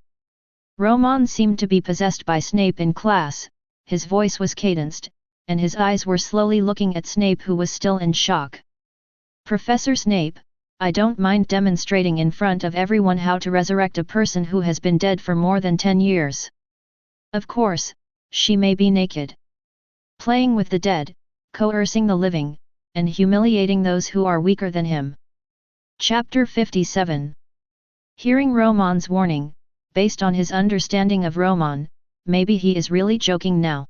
Romon seemed to be possessed by Snape in class, his voice was cadenced, and his eyes were slowly looking at Snape, who was still in shock. Professor Snape, I don't mind demonstrating in front of everyone how to resurrect a person who has been dead for more than 10 years. Of course, she may be naked. Playing with the dead, coercing the living, and humiliating those who are weaker than him. Chapter 57. Hearing Romon's warning, based on his understanding of Romon, maybe he is really joking now.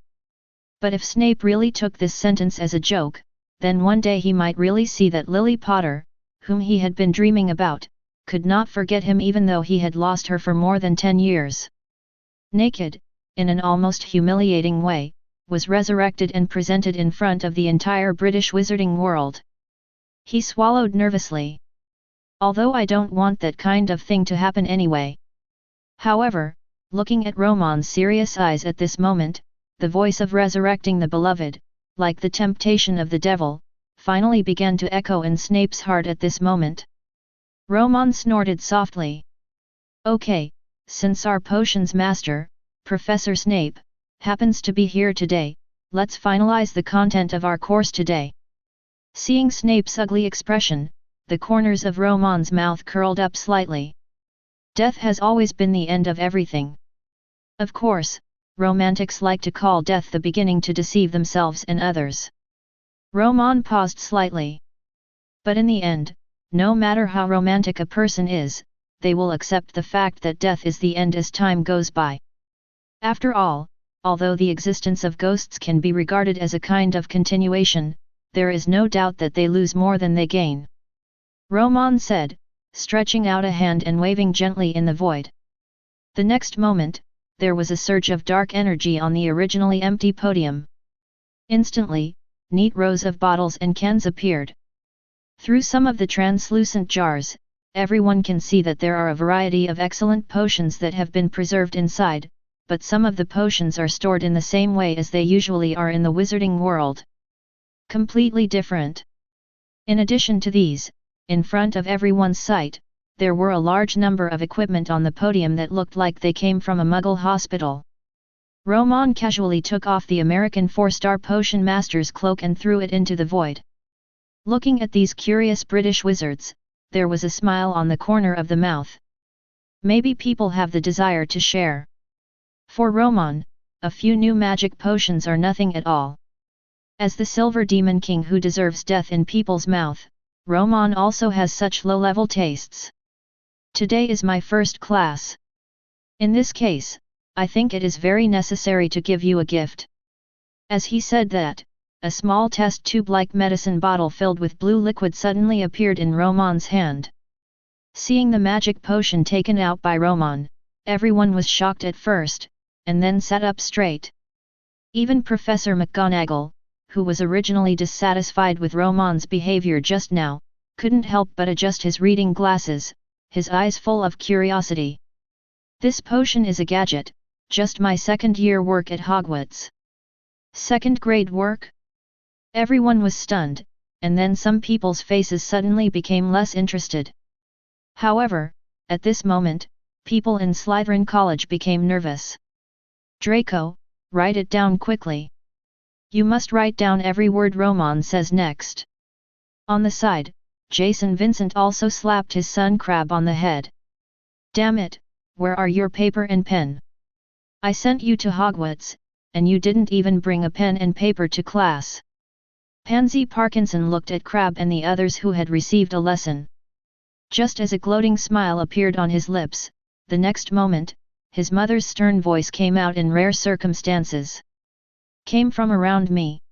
But if Snape really took this sentence as a joke, then one day he might really see that Lily Potter, whom he had been dreaming about, could not forget him even though he had lost her for more than 10 years. Naked, in an almost humiliating way, was resurrected and presented in front of the entire British wizarding world. He swallowed nervously. Although I don't want that kind of thing to happen anyway. However, looking at Romon's serious eyes at this moment, the voice of resurrecting the beloved, like the temptation of the devil, finally began to echo in Snape's heart at this moment. Romon snorted softly. Okay, since our potions master, Professor Snape, happens to be here today, let's finalize the content of our course today. Seeing Snape's ugly expression, the corners of Romon's mouth curled up slightly. Death has always been the end of everything. Of course, romantics like to call death the beginning to deceive themselves and others. Romon paused slightly. But in the end, no matter how romantic a person is, they will accept the fact that death is the end as time goes by. After all, although the existence of ghosts can be regarded as a kind of continuation, there is no doubt that they lose more than they gain. Romon said, stretching out a hand and waving gently in the void. The next moment, there was a surge of dark energy on the originally empty podium. Instantly, neat rows of bottles and cans appeared. Through some of the translucent jars, everyone can see that there are a variety of excellent potions that have been preserved inside, but some of the potions are stored in the same way as they usually are in the wizarding world. Completely different. In addition to these, in front of everyone's sight, there were a large number of equipment on the podium that looked like they came from a Muggle hospital. Romon casually took off the American 4-star potion master's cloak and threw it into the void. Looking at these curious British wizards, there was a smile on the corner of the mouth. Maybe people have the desire to share. For Romon, a few new magic potions are nothing at all. As the Silver Demon King who deserves death in people's mouth, Romon also has such low-level tastes. Today is my first class. In this case, I think it is very necessary to give you a gift. As he said that, a small test tube-like medicine bottle filled with blue liquid suddenly appeared in Romon's hand. Seeing the magic potion taken out by Romon, everyone was shocked at first, and then sat up straight. Even Professor McGonagall, who was originally dissatisfied with Romon's behavior just now, couldn't help but adjust his reading glasses, his eyes full of curiosity. This potion is a gadget, just my second-year work at Hogwarts. Second-grade work? Everyone was stunned, and then some people's faces suddenly became less interested. However, at this moment, people in Slytherin College became nervous. Draco, write it down quickly. You must write down every word Romon says next. On the side, Jason Vincent also slapped his son Crabbe on the head. Damn it, where are your paper and pen? I sent you to Hogwarts, and you didn't even bring a pen and paper to class. Pansy Parkinson looked at Crabbe and the others who had received a lesson. Just as a gloating smile appeared on his lips, the next moment, his mother's stern voice came out in rare circumstances. Came from around me.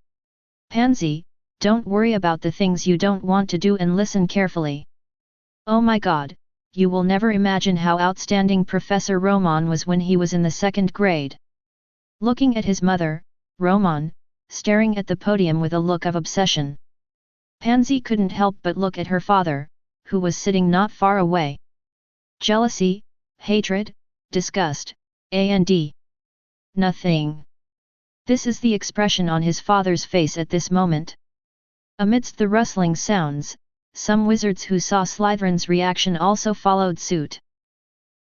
Pansy, don't worry about the things you don't want to do and listen carefully. Oh my God, you will never imagine how outstanding Professor Romon was when he was in the second grade. Looking at his mother, Romon, staring at the podium with a look of obsession. Pansy couldn't help but look at her father, who was sitting not far away. Jealousy, hatred, disgust, and nothing. This is the expression on his father's face at this moment. Amidst the rustling sounds, some wizards who saw Slytherin's reaction also followed suit.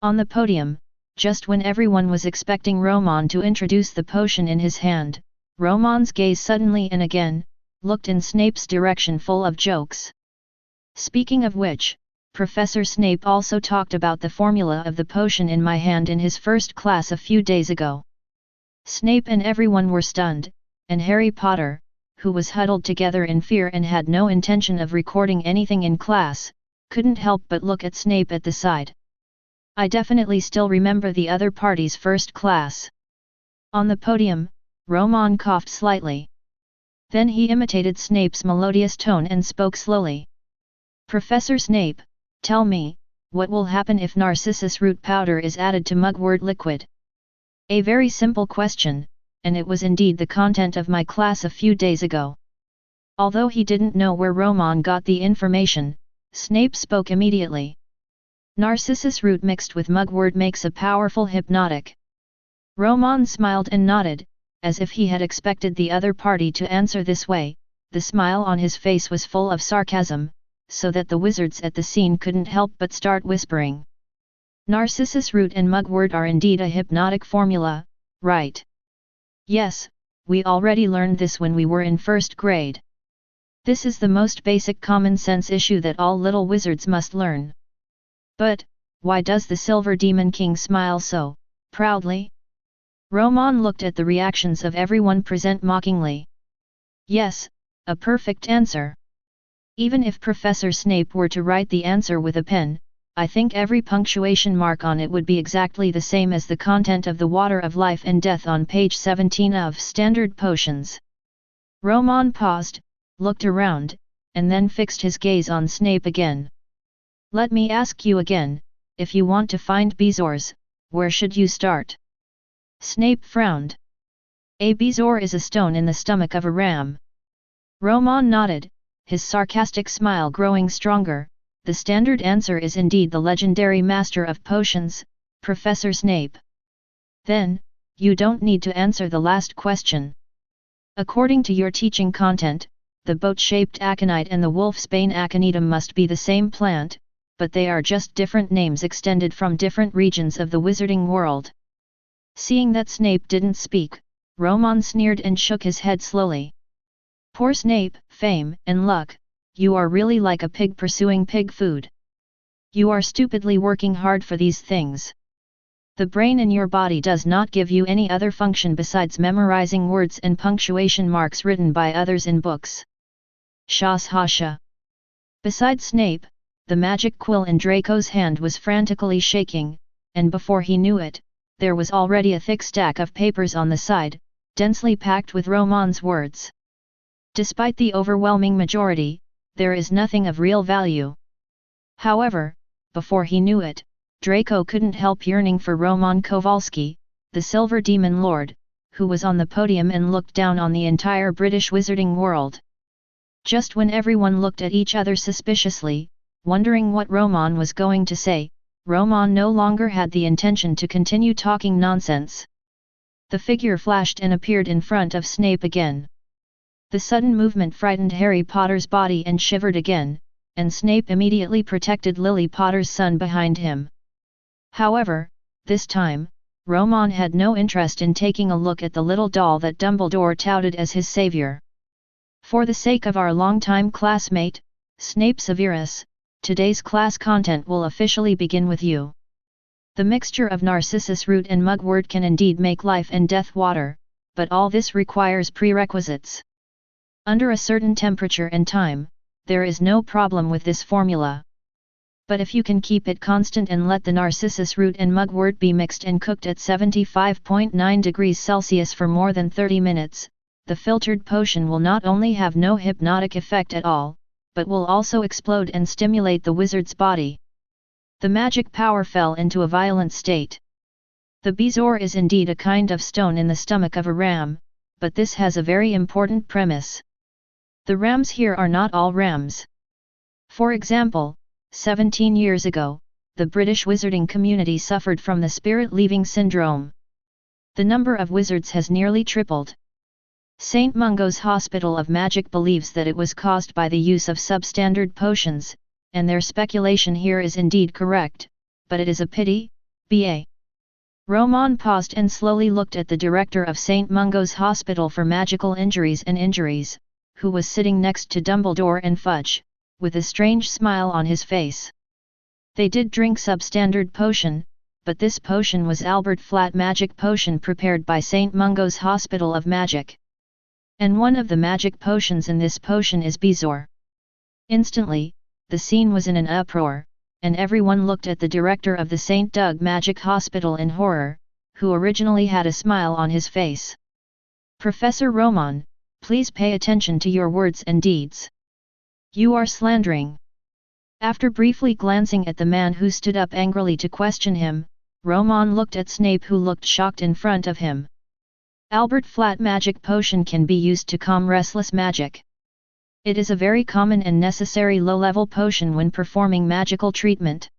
On the podium, just when everyone was expecting Romon to introduce the potion in his hand, Romon's gaze suddenly and again looked in Snape's direction full of jokes. Speaking of which, Professor Snape also talked about the formula of the potion in my hand in his first class a few days ago. Snape and everyone were stunned, and Harry Potter, who was huddled together in fear and had no intention of recording anything in class, couldn't help but look at Snape at the side. I definitely still remember the other party's first class. On the podium, Romon coughed slightly. Then he imitated Snape's melodious tone and spoke slowly. Professor Snape, tell me, what will happen if narcissus root powder is added to mugwort liquid? A very simple question, and it was indeed the content of my class a few days ago. Although he didn't know where Romon got the information, Snape spoke immediately. Narcissus root mixed with mugwort makes a powerful hypnotic. Romon smiled and nodded, as if he had expected the other party to answer this way. The smile on his face was full of sarcasm, so that the wizards at the scene couldn't help but start whispering. Narcissus root and mugwort are indeed a hypnotic formula, right? Yes, we already learned this when we were in first grade. This is the most basic common sense issue that all little wizards must learn. But, why does the Silver Demon King smile so proudly? Romon looked at the reactions of everyone present mockingly. Yes, a perfect answer. Even if Professor Snape were to write the answer with a pen, I think every punctuation mark on it would be exactly the same as the content of the Water of Life and Death on page 17 of Standard Potions. Romon paused, looked around, and then fixed his gaze on Snape again. Let me ask you again, if you want to find bezoars, where should you start? Snape frowned. A bezoar is a stone in the stomach of a ram. Romon nodded, his sarcastic smile growing stronger. The standard answer is indeed the legendary master of potions, Professor Snape. Then, you don't need to answer the last question. According to your teaching content, the boat-shaped aconite and the wolfsbane aconitum must be the same plant, but they are just different names extended from different regions of the wizarding world. Seeing that Snape didn't speak, Romon sneered and shook his head slowly. Poor Snape, fame and luck, you are really like a pig pursuing pig food. You are stupidly working hard for these things. The brain in your body does not give you any other function besides memorizing words and punctuation marks written by others in books. Shas Hasha. Besides Snape, the magic quill in Draco's hand was frantically shaking, and before he knew it, there was already a thick stack of papers on the side, densely packed with Romon's words. Despite the overwhelming majority, there is nothing of real value. However, before he knew it, Draco couldn't help yearning for Romon Kowalski, the Silver Demon Lord, who was on the podium and looked down on the entire British wizarding world. Just when everyone looked at each other suspiciously, wondering what Romon was going to say, Romon no longer had the intention to continue talking nonsense. The figure flashed and appeared in front of Snape again. The sudden movement frightened Harry Potter's body and shivered again, and Snape immediately protected Lily Potter's son behind him. However, this time, Romon had no interest in taking a look at the little doll that Dumbledore touted as his savior. For the sake of our longtime classmate, Snape Severus, today's class content will officially begin with you. The mixture of narcissus root and mugwort can indeed make life and death water, but all this requires prerequisites. Under a certain temperature and time, there is no problem with this formula. But if you can keep it constant and let the narcissus root and mugwort be mixed and cooked at 75.9 degrees Celsius for more than 30 minutes, the filtered potion will not only have no hypnotic effect at all, but will also explode and stimulate the wizard's body. The magic power fell into a violent state. The bezoar is indeed a kind of stone in the stomach of a ram, but this has a very important premise. The rams here are not all rams. For example, 17 years ago, the British wizarding community suffered from the spirit leaving syndrome. The number of wizards has nearly tripled. St. Mungo's Hospital of Magic believes that it was caused by the use of substandard potions, and their speculation here is indeed correct, but it is a pity, B.A. Romon paused and slowly looked at the director of St. Mungo's Hospital for Magical Injuries and Injuries, who was sitting next to Dumbledore and Fudge, with a strange smile on his face. They did drink substandard potion, but this potion was Albert Flat magic potion prepared by St. Mungo's Hospital of Magic. And one of the magic potions in this potion is Bezoar. Instantly, the scene was in an uproar, and everyone looked at the director of the St. Doug Magic Hospital in horror, who originally had a smile on his face. Professor Romon, please pay attention to your words and deeds. You are slandering. After briefly glancing at the man who stood up angrily to question him, Romon looked at Snape, who looked shocked in front of him. Albert Flat magic potion can be used to calm restless magic. It is a very common and necessary low-level potion when performing magical treatment.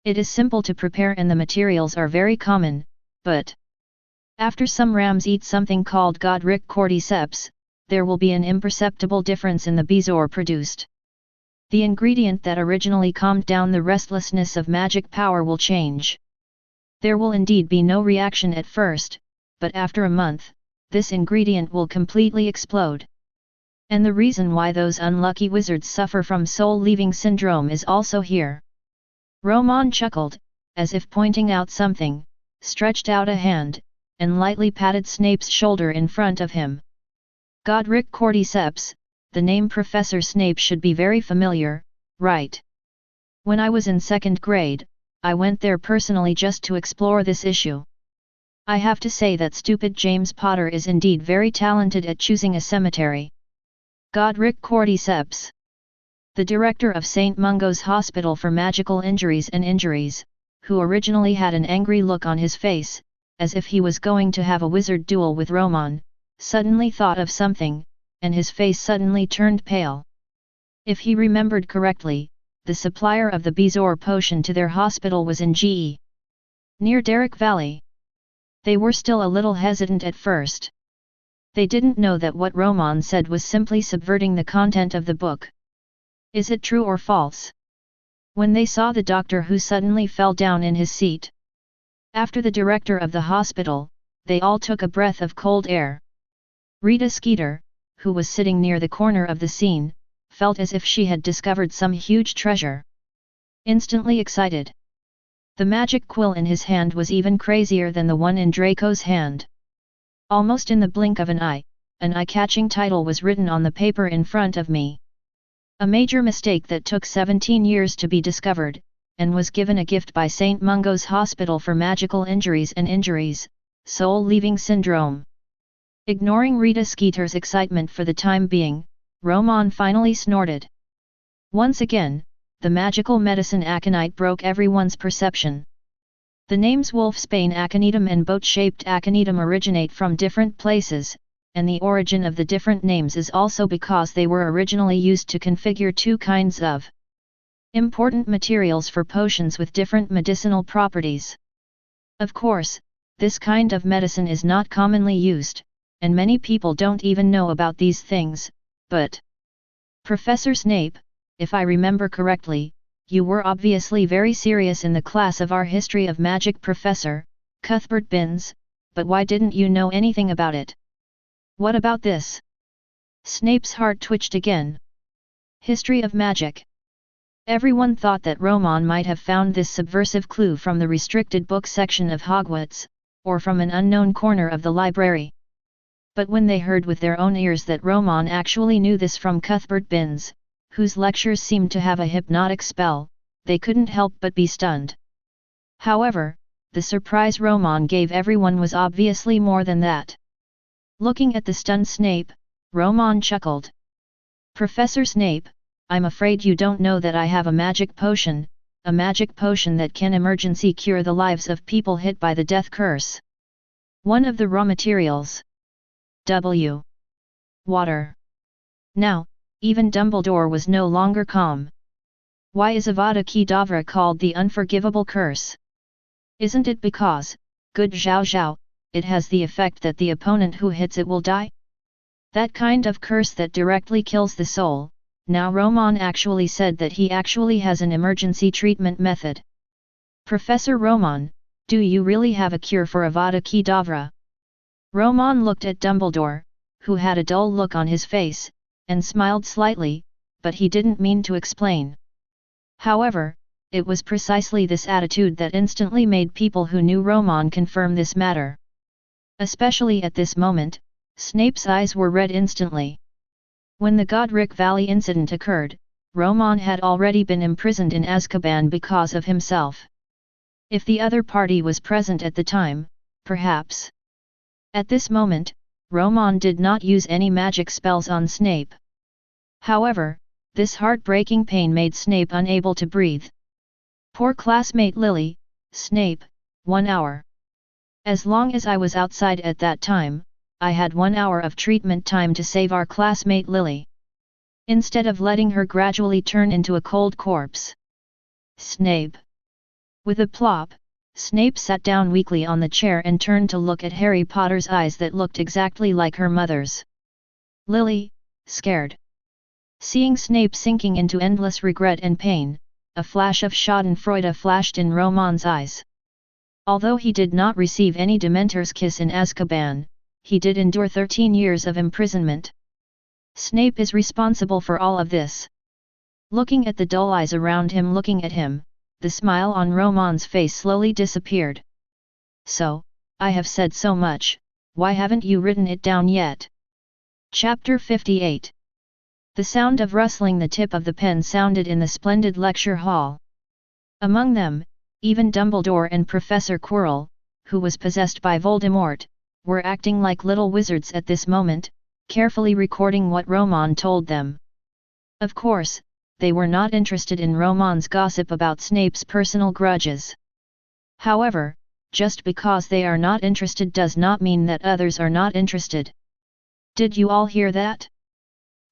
It is simple to prepare and the materials are very common, but after some rams eat something called Godric cordyceps, there will be an imperceptible difference in the bezoar produced. The ingredient that originally calmed down the restlessness of magic power will change. There will indeed be no reaction at first, but after a month, this ingredient will completely explode. And the reason why those unlucky wizards suffer from soul-leaving syndrome is also here. Romon chuckled, as if pointing out something, stretched out a hand, and lightly patted Snape's shoulder in front of him. Godric cordyceps, the name Professor Snape should be very familiar, right? When I was in 2nd grade, I went there personally just to explore this issue. I have to say that stupid James Potter is indeed very talented at choosing a cemetery. Godric cordyceps. The director of St. Mungo's Hospital for Magical Injuries and Injuries, who originally had an angry look on his face, as if he was going to have a wizard duel with Romon, suddenly thought of something, and his face suddenly turned pale. If he remembered correctly, the supplier of the bezoar potion to their hospital was in G.E. near Derrick Valley. They were still a little hesitant at first. They didn't know that what Romon said was simply subverting the content of the book. Is it true or false? When they saw the doctor who suddenly fell down in his seat. After the director of the hospital, they all took a breath of cold air. Rita Skeeter, who was sitting near the corner of the scene, felt as if she had discovered some huge treasure. Instantly excited. The magic quill in his hand was even crazier than the one in Draco's hand. Almost in the blink of an eye-catching title was written on the paper in front of me. A major mistake that took 17 years to be discovered, and was given a gift by St. Mungo's Hospital for Magical Injuries and Injuries, soul-leaving syndrome. Ignoring Rita Skeeter's excitement for the time being, Romon finally snorted. Once again, the magical medicine aconite broke everyone's perception. The names wolfsbane aconitum and boat-shaped aconitum originate from different places, and the origin of the different names is also because they were originally used to configure two kinds of important materials for potions with different medicinal properties. Of course, this kind of medicine is not commonly used, and many people don't even know about these things, but Professor Snape, if I remember correctly, you were obviously very serious in the class of our History of Magic professor, Cuthbert Binns, but why didn't you know anything about it? What about this? Snape's heart twitched again. History of Magic. Everyone thought that Romon might have found this subversive clue from the restricted book section of Hogwarts, or from an unknown corner of the library. But when they heard with their own ears that Romon actually knew this from Cuthbert Binns, whose lectures seemed to have a hypnotic spell, they couldn't help but be stunned. However, the surprise Romon gave everyone was obviously more than that. Looking at the stunned Snape, Romon chuckled. Professor Snape, I'm afraid you don't know that I have a magic potion that can emergency cure the lives of people hit by the death curse. One of the raw materials. W. Water. Now, even Dumbledore was no longer calm. Why is Avada Kedavra called the unforgivable curse? Isn't it because, good Zhao Zhao, it has the effect that the opponent who hits it will die? That kind of curse that directly kills the soul. Now Romon actually said that he actually has an emergency treatment method. Professor Romon, do you really have a cure for Avada Kedavra? Romon looked at Dumbledore, who had a dull look on his face, and smiled slightly, but he didn't mean to explain. However, it was precisely this attitude that instantly made people who knew Romon confirm this matter. Especially at this moment, Snape's eyes were red instantly. When the Godric Valley incident occurred, Romon had already been imprisoned in Azkaban because of himself. If the other party was present at the time, perhaps. At this moment, Romon did not use any magic spells on Snape. However, this heartbreaking pain made Snape unable to breathe. Poor classmate Lily, Snape, 1 hour. As long as I was outside at that time, I had 1 hour of treatment time to save our classmate Lily. Instead of letting her gradually turn into a cold corpse. Snape. With a plop, Snape sat down weakly on the chair and turned to look at Harry Potter's eyes that looked exactly like her mother's. Lily, scared. Seeing Snape sinking into endless regret and pain, a flash of schadenfreude flashed in Romon's eyes. Although he did not receive any Dementor's kiss in Azkaban, he did endure 13 years of imprisonment. Snape is responsible for all of this. Looking at the dull eyes around him looking at him, the smile on Romon's face slowly disappeared. So, I have said so much, why haven't you written it down yet? Chapter 58. The sound of rustling the tip of the pen sounded in the splendid lecture hall. Among them, even Dumbledore and Professor Quirrell, who was possessed by Voldemort, were acting like little wizards at this moment, carefully recording what Romon told them. Of course, they were not interested in Romon's gossip about Snape's personal grudges. However, just because they are not interested does not mean that others are not interested. Did you all hear that?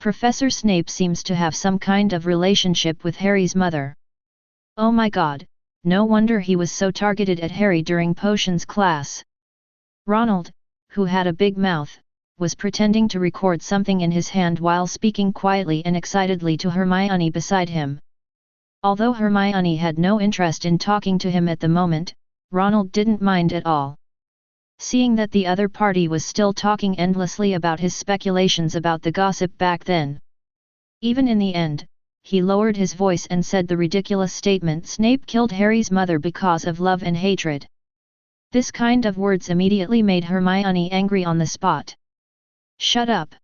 Professor Snape seems to have some kind of relationship with Harry's mother. Oh my god, no wonder he was so targeted at Harry during potions class. Ronald, who had a big mouth, was pretending to record something in his hand while speaking quietly and excitedly to Hermione beside him. Although Hermione had no interest in talking to him at the moment, Ronald didn't mind at all. Seeing that the other party was still talking endlessly about his speculations about the gossip back then. Even in the end, he lowered his voice and said the ridiculous statement Snape killed Harry's mother because of love and hatred. This kind of words immediately made Hermione angry on the spot. Shut up!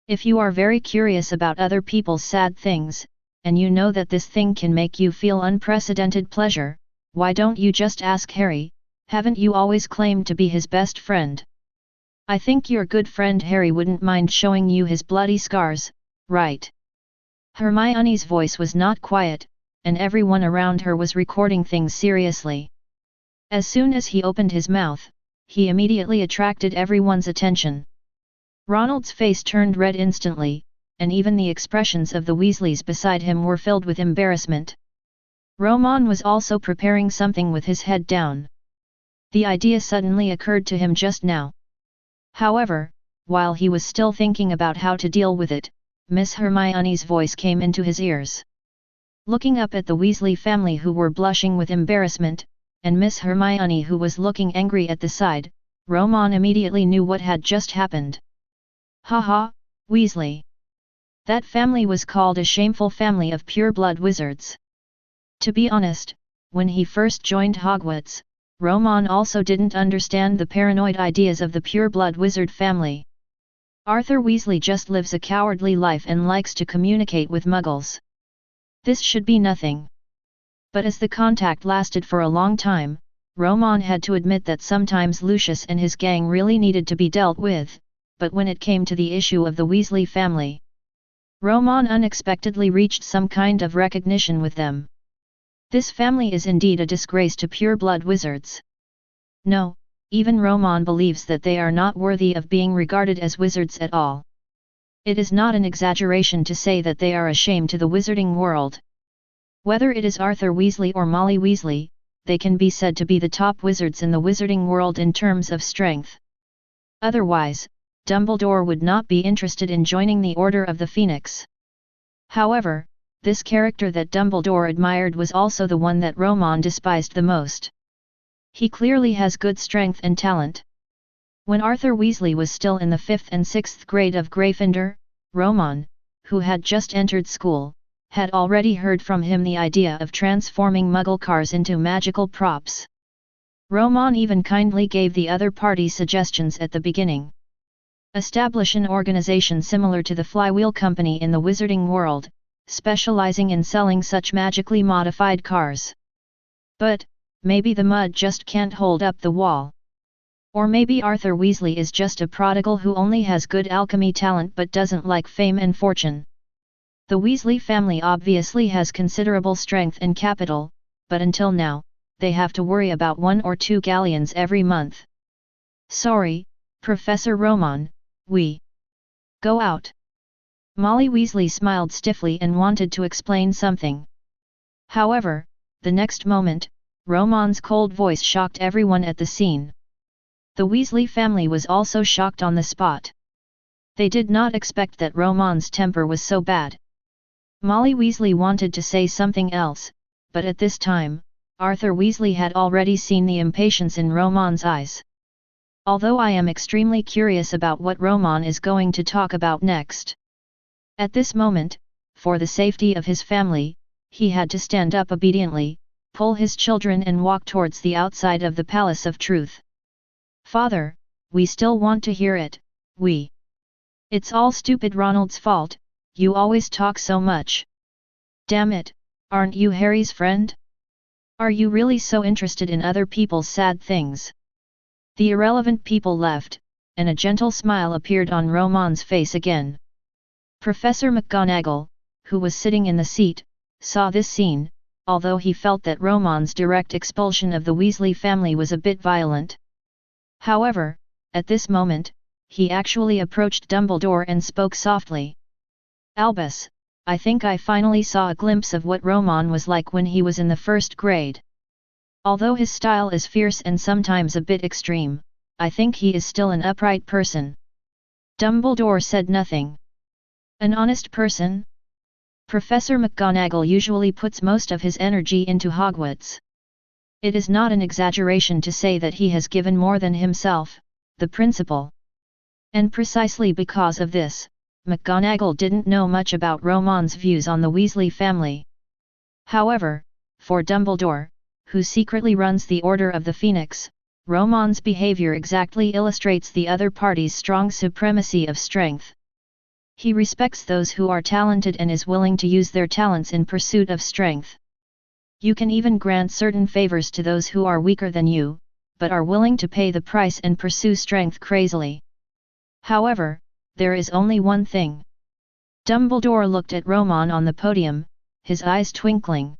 If you are very curious about other people's sad things, and you know that this thing can make you feel unprecedented pleasure, why don't you just ask Harry? Haven't you always claimed to be his best friend? I think your good friend Harry wouldn't mind showing you his bloody scars, right? Hermione's voice was not quiet, and everyone around her was recording things seriously. As soon as he opened his mouth, he immediately attracted everyone's attention. Ronald's face turned red instantly, and even the expressions of the Weasleys beside him were filled with embarrassment. Romon was also preparing something with his head down. The idea suddenly occurred to him just now. However, while he was still thinking about how to deal with it, Miss Hermione's voice came into his ears. Looking up at the Weasley family who were blushing with embarrassment, and Miss Hermione who was looking angry at the side, Romon immediately knew what had just happened. Haha, Weasley. That family was called a shameful family of pure-blood wizards. To be honest, when he first joined Hogwarts, Romon also didn't understand the paranoid ideas of the pure-blood wizard family. Arthur Weasley just lives a cowardly life and likes to communicate with muggles. This should be nothing. But as the contact lasted for a long time, Romon had to admit that sometimes Lucius and his gang really needed to be dealt with, but when it came to the issue of the Weasley family, Romon unexpectedly reached some kind of recognition with them. This family is indeed a disgrace to pure-blood wizards. No, even Romon believes that they are not worthy of being regarded as wizards at all. It is not an exaggeration to say that they are a shame to the wizarding world. Whether it is Arthur Weasley or Molly Weasley, they can be said to be the top wizards in the wizarding world in terms of strength. Otherwise, Dumbledore would not be interested in joining the Order of the Phoenix. However, this character that Dumbledore admired was also the one that Romon despised the most. He clearly has good strength and talent. When Arthur Weasley was still in the 5th and 6th grade of Gryffindor, Romon, who had just entered school, had already heard from him the idea of transforming Muggle cars into magical props. Romon even kindly gave the other party suggestions at the beginning. Establish an organization similar to the Flywheel Company in the wizarding world, specializing in selling such magically modified cars. But, maybe the mud just can't hold up the wall. Or maybe Arthur Weasley is just a prodigal who only has good alchemy talent but doesn't like fame and fortune. The Weasley family obviously has considerable strength and capital, but until now, they have to worry about 1 or 2 galleons every month. Sorry, Professor Romon, we go out. Molly Weasley smiled stiffly and wanted to explain something. However, the next moment, Romon's cold voice shocked everyone at the scene. The Weasley family was also shocked on the spot. They did not expect that Romon's temper was so bad. Molly Weasley wanted to say something else, but at this time, Arthur Weasley had already seen the impatience in Romon's eyes. Although I am extremely curious about what Romon is going to talk about next. At this moment, for the safety of his family, he had to stand up obediently, pull his children and walk towards the outside of the Palace of Truth. Father, we still want to hear it, It's all stupid Ronald's fault, you always talk so much. Damn it, aren't you Harry's friend? Are you really so interested in other people's sad things? The irrelevant people left, and a gentle smile appeared on Romon's face again. Professor McGonagall, who was sitting in the seat, saw this scene, although he felt that Romon's direct expulsion of the Weasley family was a bit violent. However, at this moment, he actually approached Dumbledore and spoke softly. Albus, I think I finally saw a glimpse of what Romon was like when he was in the 1st grade. Although his style is fierce and sometimes a bit extreme, I think he is still an upright person. Dumbledore said nothing. An honest person? Professor McGonagall usually puts most of his energy into Hogwarts. It is not an exaggeration to say that he has given more than himself, the principal. And precisely because of this, McGonagall didn't know much about Romon's views on the Weasley family. However, for Dumbledore, who secretly runs the Order of the Phoenix, Romon's behavior exactly illustrates the other party's strong supremacy of strength. He respects those who are talented and is willing to use their talents in pursuit of strength. You can even grant certain favors to those who are weaker than you, but are willing to pay the price and pursue strength crazily. However, there is only one thing. Dumbledore looked at Romon on the podium, his eyes twinkling.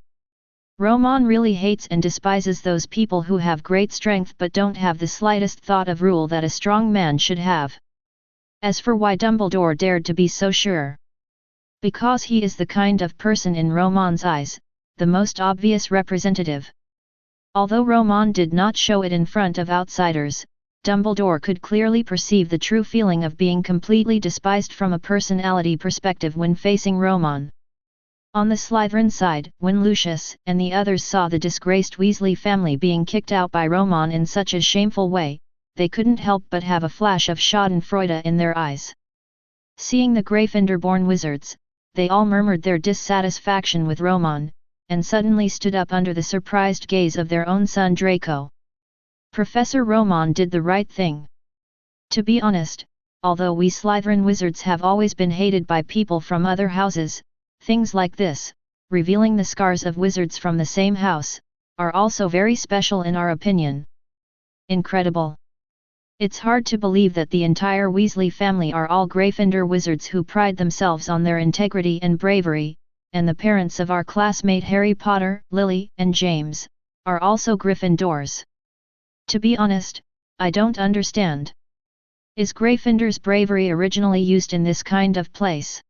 Romon really hates and despises those people who have great strength but don't have the slightest thought of rule that a strong man should have. As for why Dumbledore dared to be so sure. Because he is the kind of person in Romon's eyes, the most obvious representative. Although Romon did not show it in front of outsiders, Dumbledore could clearly perceive the true feeling of being completely despised from a personality perspective when facing Romon. On the Slytherin side, when Lucius and the others saw the disgraced Weasley family being kicked out by Romon in such a shameful way, they couldn't help but have a flash of schadenfreude in their eyes. Seeing the Gryffindor-born wizards, they all murmured their dissatisfaction with Romon, and suddenly stood up under the surprised gaze of their own son Draco. Professor Romon did the right thing. To be honest, although we Slytherin wizards have always been hated by people from other houses, things like this, revealing the scars of wizards from the same house, are also very special in our opinion. Incredible. It's hard to believe that the entire Weasley family are all Gryffindor wizards who pride themselves on their integrity and bravery, and the parents of our classmate Harry Potter, Lily, and James, are also Gryffindors. To be honest, I don't understand. Is Gryffindor's bravery originally used in this kind of place?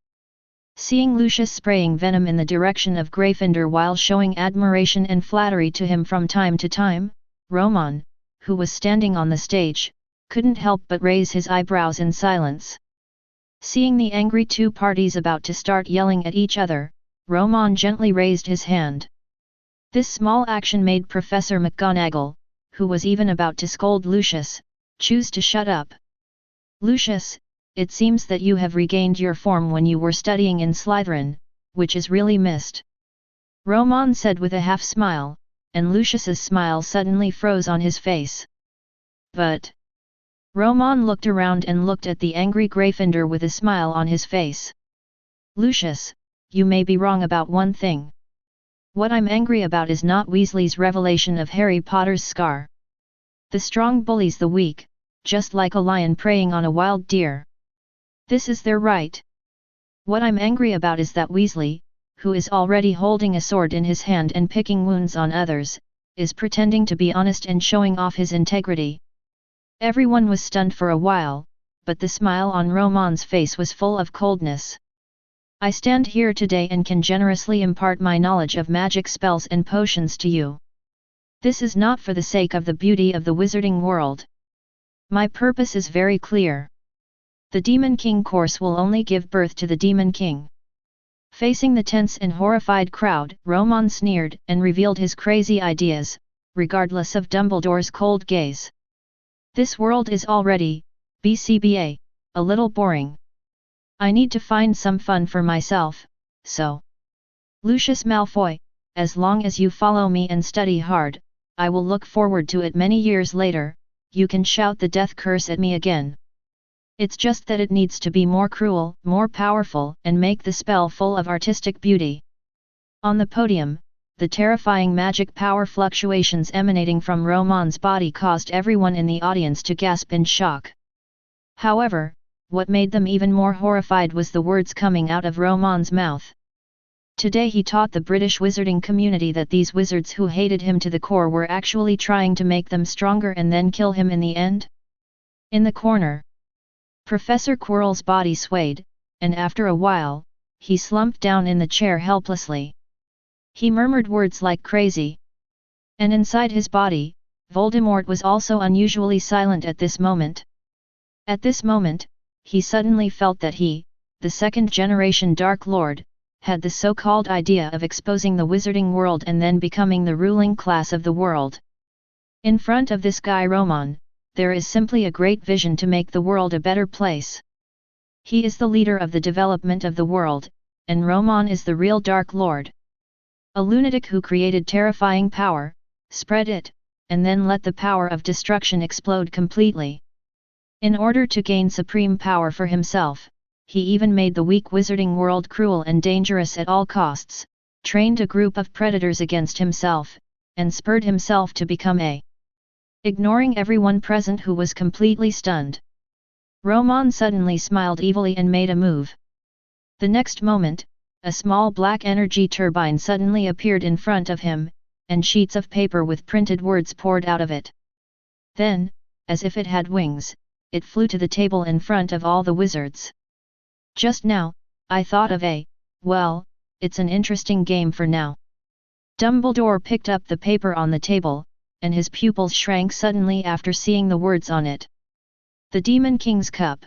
Seeing Lucius spraying venom in the direction of Gryffindor while showing admiration and flattery to him from time to time, Romon, who was standing on the stage, couldn't help but raise his eyebrows in silence. Seeing the angry two parties about to start yelling at each other, Romon gently raised his hand. This small action made Professor McGonagall, who was even about to scold Lucius, choose to shut up. Lucius, it seems that you have regained your form when you were studying in Slytherin, which is really missed. Romon said with a half-smile, and Lucius's smile suddenly froze on his face. But... Romon looked around and looked at the angry Gryffindor with a smile on his face. Lucius, you may be wrong about one thing. What I'm angry about is not Weasley's revelation of Harry Potter's scar. The strong bullies the weak, just like a lion preying on a wild deer. This is their right. What I'm angry about is that Weasley, who is already holding a sword in his hand and picking wounds on others, is pretending to be honest and showing off his integrity. Everyone was stunned for a while, but the smile on Romon's face was full of coldness. I stand here today and can generously impart my knowledge of magic spells and potions to you. This is not for the sake of the beauty of the wizarding world. My purpose is very clear. The Demon King course will only give birth to the Demon King. Facing the tense and horrified crowd, Romon sneered and revealed his crazy ideas, regardless of Dumbledore's cold gaze. This world is already, BCBA, a little boring. I need to find some fun for myself, so. Lucius Malfoy, as long as you follow me and study hard, I will look forward to it many years later. You can shout the death curse at me again. It's just that it needs to be more cruel, more powerful, and make the spell full of artistic beauty. On the podium, the terrifying magic power fluctuations emanating from Romon's body caused everyone in the audience to gasp in shock. However, what made them even more horrified was the words coming out of Romon's mouth. Today he taught the British wizarding community that these wizards who hated him to the core were actually trying to make them stronger and then kill him in the end. In the corner, Professor Quirrell's body swayed, and after a while, he slumped down in the chair helplessly. He murmured words like crazy. And inside his body, Voldemort was also unusually silent at this moment. At this moment, he suddenly felt that he, the second-generation Dark Lord, had the so-called idea of exposing the wizarding world and then becoming the ruling class of the world. In front of this guy Romon, there is simply a great vision to make the world a better place. He is the leader of the development of the world, and Romon is the real Dark Lord. A lunatic who created terrifying power, spread it, and then let the power of destruction explode completely. In order to gain supreme power for himself, he even made the weak wizarding world cruel and dangerous at all costs, trained a group of predators against himself, and spurred himself to become a. Ignoring everyone present who was completely stunned, Romon suddenly smiled evilly and made a move. The next moment, a small black energy turbine suddenly appeared in front of him, and sheets of paper with printed words poured out of it. Then, as if it had wings, it flew to the table in front of all the wizards. Just now, I thought of well, it's an interesting game for now. Dumbledore picked up the paper on the table, and his pupils shrank suddenly after seeing the words on it. The Demon King's Cup.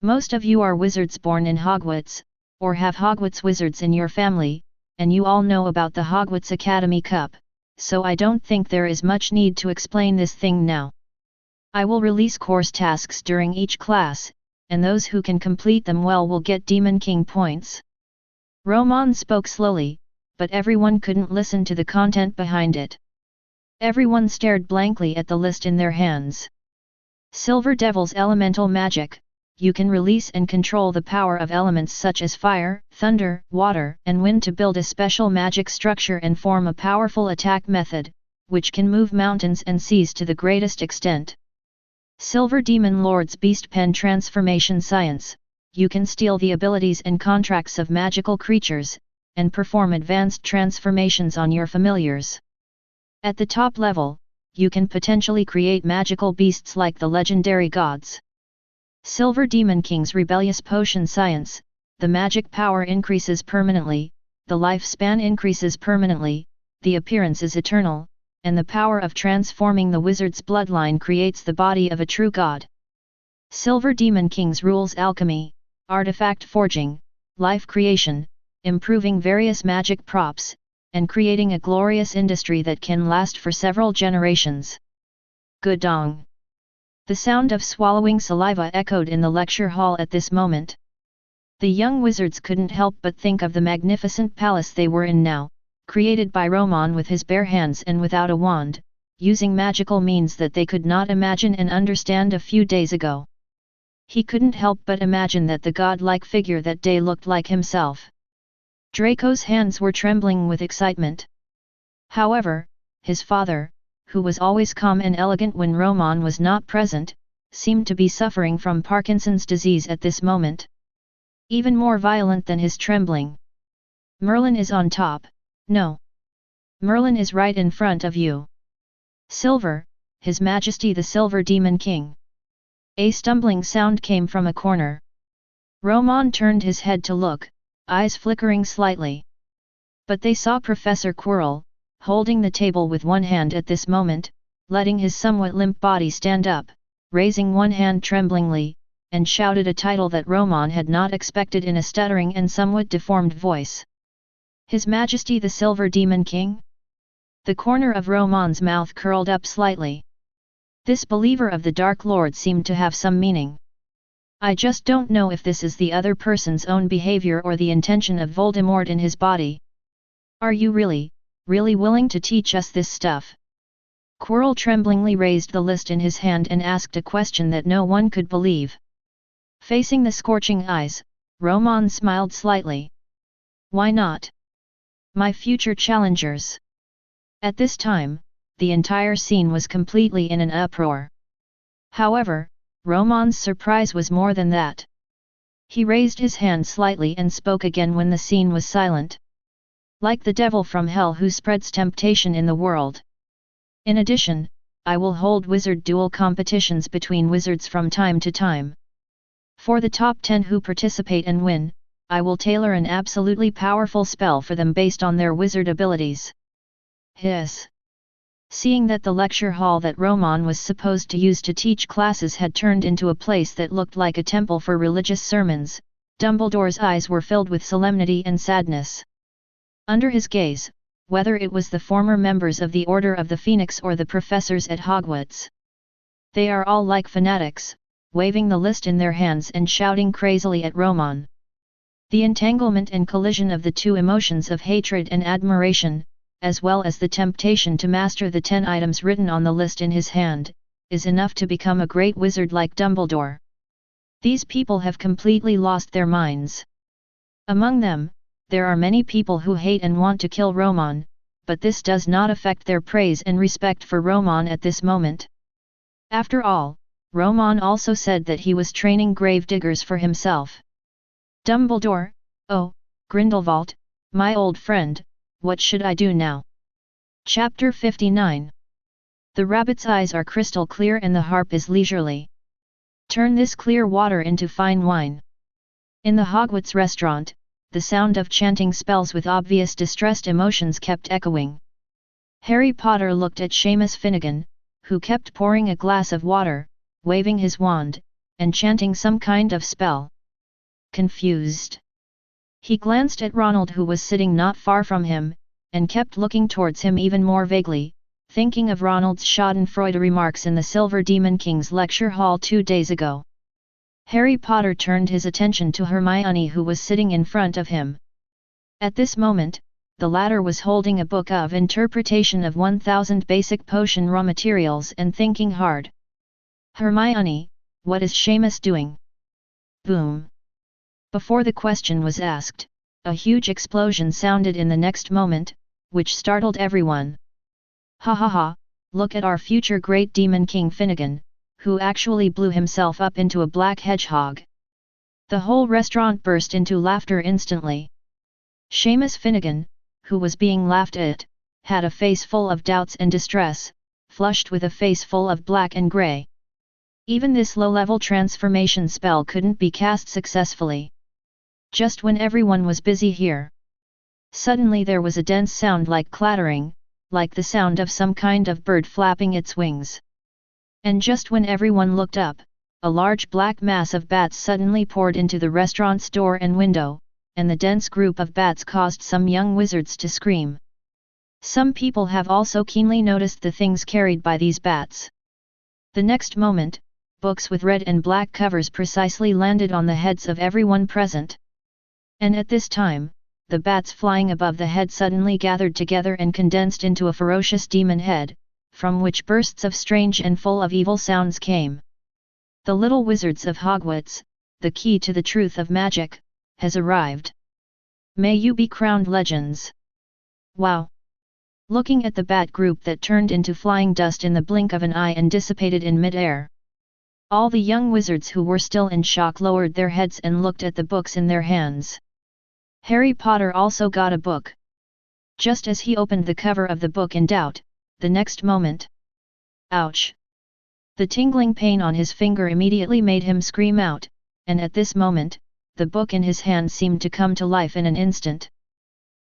Most of you are wizards born in Hogwarts, or have Hogwarts wizards in your family, and you all know about the Hogwarts Academy Cup, so I don't think there is much need to explain this thing now. I will release course tasks during each class, and those who can complete them well will get Demon King points. Romon spoke slowly, but everyone couldn't listen to the content behind it. Everyone stared blankly at the list in their hands. Silver Devil's elemental magic. You can release and control the power of elements such as fire, thunder, water, and wind to build a special magic structure and form a powerful attack method, which can move mountains and seas to the greatest extent. Silver Demon Lord's Beast Pen Transformation Science. You can steal the abilities and contracts of magical creatures, and perform advanced transformations on your familiars. At the top level, you can potentially create magical beasts like the legendary gods. Silver Demon King's Rebellious Potion Science. The magic power increases permanently, the lifespan increases permanently, the appearance is eternal, and the power of transforming the wizard's bloodline creates the body of a true god. Silver Demon Kings rules alchemy, artifact forging, life creation, improving various magic props, and creating a glorious industry that can last for several generations. Gudong. The sound of swallowing saliva echoed in the lecture hall at this moment. The young wizards couldn't help but think of the magnificent palace they were in now, created by Romon with his bare hands and without a wand, using magical means that they could not imagine and understand a few days ago. He couldn't help but imagine that the godlike figure that day looked like himself. Draco's hands were trembling with excitement. However, his father, who was always calm and elegant when Romon was not present, seemed to be suffering from Parkinson's disease at this moment. Even more violent than his trembling. Merlin is on top, no. Merlin is right in front of you. Silver, His Majesty the Silver Demon King. A stumbling sound came from a corner. Romon turned his head to look, eyes flickering slightly. But they saw Professor Quirrell, holding the table with one hand at this moment, letting his somewhat limp body stand up, raising one hand tremblingly, and shouted a title that Romon had not expected in a stuttering and somewhat deformed voice. His Majesty the Silver Demon King? The corner of Romon's mouth curled up slightly. This believer of the Dark Lord seemed to have some meaning. I just don't know if this is the other person's own behavior or the intention of Voldemort in his body. Are you really willing to teach us this stuff? Quirrell tremblingly raised the list in his hand and asked a question that no one could believe. Facing the scorching eyes, Romon smiled slightly. Why not? My future challengers. At this time, the entire scene was completely in an uproar. However, Romon's surprise was more than that. He raised his hand slightly and spoke again when the scene was silent. Like the devil from hell who spreads temptation in the world. In addition, I will hold wizard duel competitions between wizards from time to time. For the top 10 who participate and win, I will tailor an absolutely powerful spell for them based on their wizard abilities. Hiss. Seeing that the lecture hall that Romon was supposed to use to teach classes had turned into a place that looked like a temple for religious sermons, Dumbledore's eyes were filled with solemnity and sadness. Under his gaze, whether it was the former members of the Order of the Phoenix or the professors at Hogwarts, they are all like fanatics, waving the list in their hands and shouting crazily at Romon. The entanglement and collision of the two emotions of hatred and admiration, as well as the temptation to master the 10 items written on the list in his hand, is enough to become a great wizard like Dumbledore. These people have completely lost their minds. Among them, there are many people who hate and want to kill Romon, but this does not affect their praise and respect for Romon at this moment. After all, Romon also said that he was training gravediggers for himself. Dumbledore, oh, Grindelwald, my old friend, what should I do now? Chapter 59. The rabbit's eyes are crystal clear and the harp is leisurely. Turn this clear water into fine wine. In the Hogwarts restaurant, the sound of chanting spells with obvious distressed emotions kept echoing. Harry Potter looked at Seamus Finnegan, who kept pouring a glass of water, waving his wand, and chanting some kind of spell. Confused. He glanced at Ronald who was sitting not far from him, and kept looking towards him even more vaguely, thinking of Ronald's schadenfreude remarks in the Silver Demon King's lecture hall 2 days ago. Harry Potter turned his attention to Hermione who was sitting in front of him. At this moment, the latter was holding a book of interpretation of 1000 basic potion raw materials and thinking hard. Hermione, what is Seamus doing? Boom. Before the question was asked, a huge explosion sounded in the next moment, which startled everyone. Ha ha ha, look at our future great Demon King Finnegan, who actually blew himself up into a black hedgehog. The whole restaurant burst into laughter instantly. Seamus Finnegan, who was being laughed at, had a face full of doubts and distress, flushed with a face full of black and grey. Even this low-level transformation spell couldn't be cast successfully. Just when everyone was busy here. Suddenly there was a dense sound like clattering, like the sound of some kind of bird flapping its wings. And just when everyone looked up, a large black mass of bats suddenly poured into the restaurant's door and window, and the dense group of bats caused some young wizards to scream. Some people have also keenly noticed the things carried by these bats. The next moment, books with red and black covers precisely landed on the heads of everyone present. And at this time, the bats flying above the head suddenly gathered together and condensed into a ferocious demon head, from which bursts of strange and full of evil sounds came. The little wizards of Hogwarts, the key to the truth of magic, has arrived. May you be crowned legends. Wow! Looking at the bat group that turned into flying dust in the blink of an eye and dissipated in mid-air. All the young wizards who were still in shock lowered their heads and looked at the books in their hands. Harry Potter also got a book. Just as he opened the cover of the book in doubt, the next moment. Ouch! The tingling pain on his finger immediately made him scream out, and at this moment, the book in his hand seemed to come to life in an instant.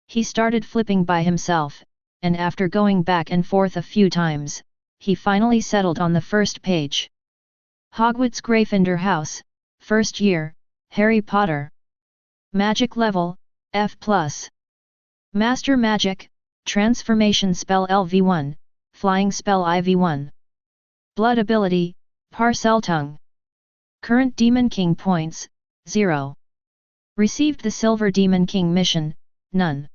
He started flipping by himself, and after going back and forth a few times, he finally settled on the first page. Hogwarts Gryffindor House, First Year, Harry Potter. Magic Level, F+. Master Magic, Transformation Spell LV1, Flying Spell IV1. Blood Ability, Parseltongue. Current Demon King Points, 0. Received the Silver Demon King Mission, none.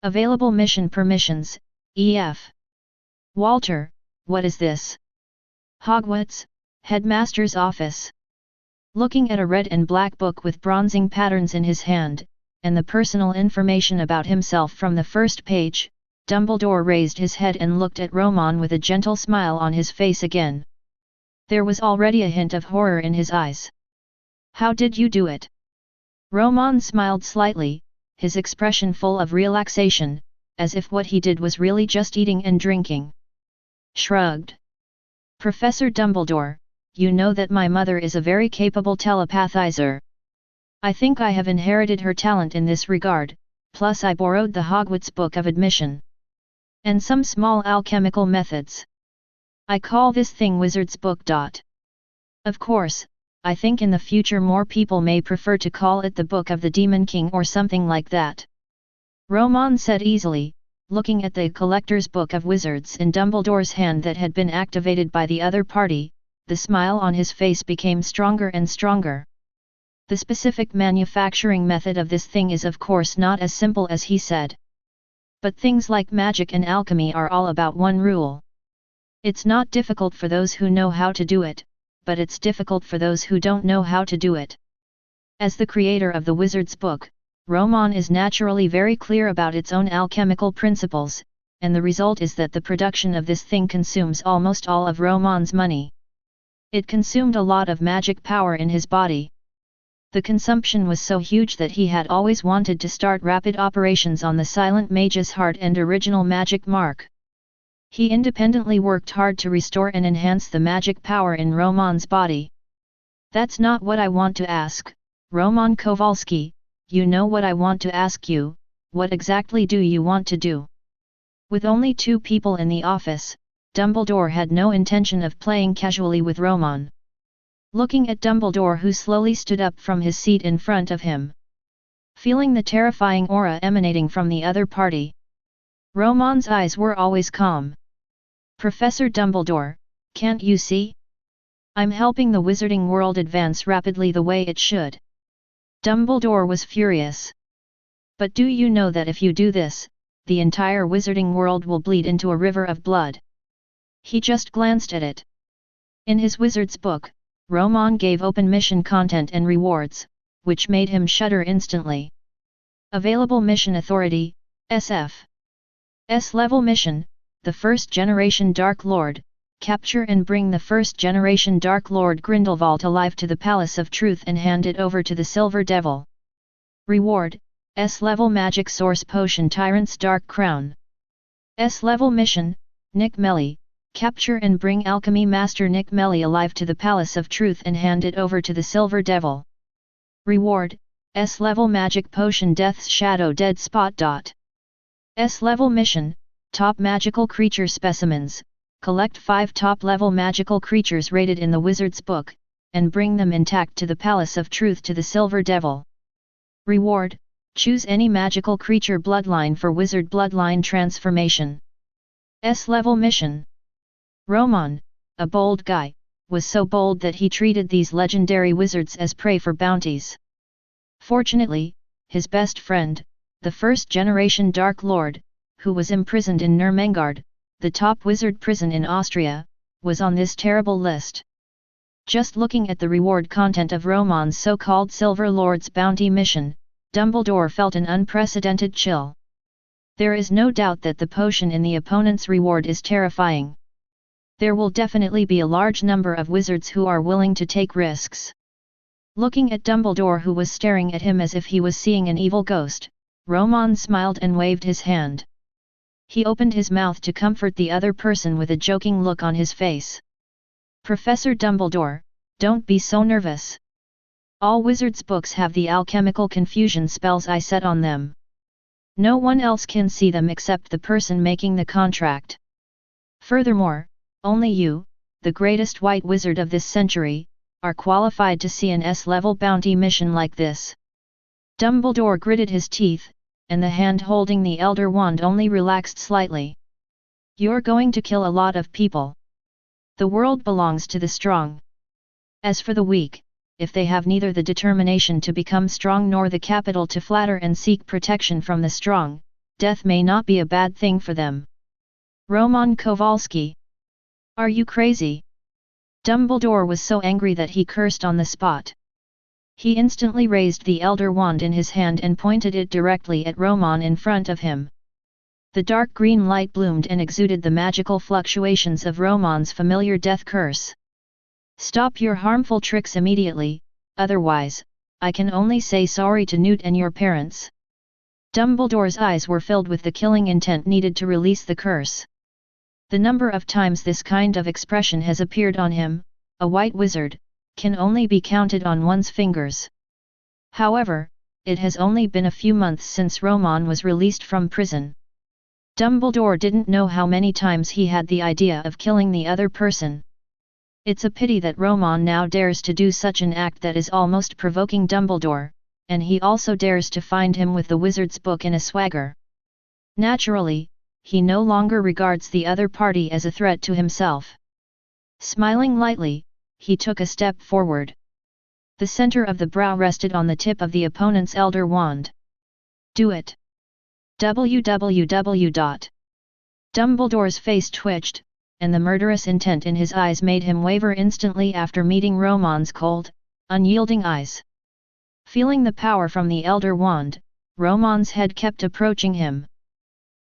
Available Mission Permissions, EF. Walter, what is this? Hogwarts, Headmaster's Office. Looking at a red and black book with bronzing patterns in his hand, and the personal information about himself from the first page, Dumbledore raised his head and looked at Romon with a gentle smile on his face again. There was already a hint of horror in his eyes. How did you do it? Romon smiled slightly, his expression full of relaxation, as if what he did was really just eating and drinking. Shrugged. Professor Dumbledore, you know that my mother is a very capable telepathizer. I think I have inherited her talent in this regard, plus I borrowed the Hogwarts Book of Admission. And some small alchemical methods. I call this thing Wizard's Book. Of course, I think in the future more people may prefer to call it the Book of the Demon King or something like that. Romon said easily, looking at the Collector's Book of Wizards in Dumbledore's hand that had been activated by the other party. The smile on his face became stronger and stronger. The specific manufacturing method of this thing is of course not as simple as he said. But things like magic and alchemy are all about one rule. It's not difficult for those who know how to do it, but it's difficult for those who don't know how to do it. As the creator of the Wizard's Book, Romon is naturally very clear about its own alchemical principles, and the result is that the production of this thing consumes almost all of Romon's money. It consumed a lot of magic power in his body. The consumption was so huge that he had always wanted to start rapid operations on the Silent Mage's Heart and Original Magic Mark. He independently worked hard to restore and enhance the magic power in Romon's body. That's not what I want to ask, Romon Kowalski, you know what I want to ask you, what exactly do you want to do? With only 2 people in the office, Dumbledore had no intention of playing casually with Romon. Looking at Dumbledore who slowly stood up from his seat in front of him. Feeling the terrifying aura emanating from the other party. Romon's eyes were always calm. Professor Dumbledore, can't you see? I'm helping the wizarding world advance rapidly the way it should. Dumbledore was furious. But do you know that if you do this, the entire wizarding world will bleed into a river of blood? He just glanced at it. In his Wizard's Book, Romon gave open mission content and rewards, which made him shudder instantly. Available Mission Authority, SF. S-Level Mission, the First Generation Dark Lord, capture and bring the First Generation Dark Lord Grindelwald alive to the Palace of Truth and hand it over to the Silver Devil. Reward, S-Level Magic Source Potion Tyrant's Dark Crown. S-Level Mission, Nick Melly, capture and bring Alchemy Master Nick Melly alive to the Palace of Truth and hand it over to the Silver Devil. Reward, S-Level Magic Potion Death's Shadow Dead Spot. S-Level Mission, Top Magical Creature Specimens. Collect 5 top-level magical creatures rated in the Wizard's Book, and bring them intact to the Palace of Truth to the Silver Devil. Reward: choose any magical creature bloodline for Wizard Bloodline Transformation. S-level mission. Romon, a bold guy, was so bold that he treated these legendary wizards as prey for bounties. Fortunately, his best friend, the first-generation Dark Lord, who was imprisoned in Nurmengard, the top wizard prison in Austria, was on this terrible list. Just looking at the reward content of Romon's so-called Silver Lord's bounty mission, Dumbledore felt an unprecedented chill. There is no doubt that the potion in the opponent's reward is terrifying. There will definitely be a large number of wizards who are willing to take risks. Looking at Dumbledore, who was staring at him as if he was seeing an evil ghost, Romon smiled and waved his hand. He opened his mouth to comfort the other person with a joking look on his face. Professor Dumbledore, don't be so nervous. All wizards' books have the alchemical confusion spells I set on them. No one else can see them except the person making the contract. Furthermore, only you, the greatest white wizard of this century, are qualified to see an S-level bounty mission like this. Dumbledore gritted his teeth, and the hand holding the Elder Wand only relaxed slightly. You're going to kill a lot of people. The world belongs to the strong. As for the weak, if they have neither the determination to become strong nor the capital to flatter and seek protection from the strong, death may not be a bad thing for them. Roman Kowalski. Are you crazy? Dumbledore was so angry that he cursed on the spot. He instantly raised the Elder Wand in his hand and pointed it directly at Romon in front of him. The dark green light bloomed and exuded the magical fluctuations of Romon's familiar death curse. Stop your harmful tricks immediately, otherwise, I can only say sorry to Newt and your parents. Dumbledore's eyes were filled with the killing intent needed to release the curse. The number of times this kind of expression has appeared on him, a white wizard, can only be counted on one's fingers. However, it has only been a few months since Romon was released from prison. Dumbledore didn't know how many times he had the idea of killing the other person. It's a pity that Romon now dares to do such an act that is almost provoking Dumbledore, and he also dares to find him with the wizard's book in a swagger. Naturally, he no longer regards the other party as a threat to himself. Smiling lightly, he took a step forward. The center of the brow rested on the tip of the opponent's Elder Wand. Do it! www. Dumbledore's face twitched, and the murderous intent in his eyes made him waver instantly after meeting Romon's cold, unyielding eyes. Feeling the power from the Elder Wand, Romon's head kept approaching him.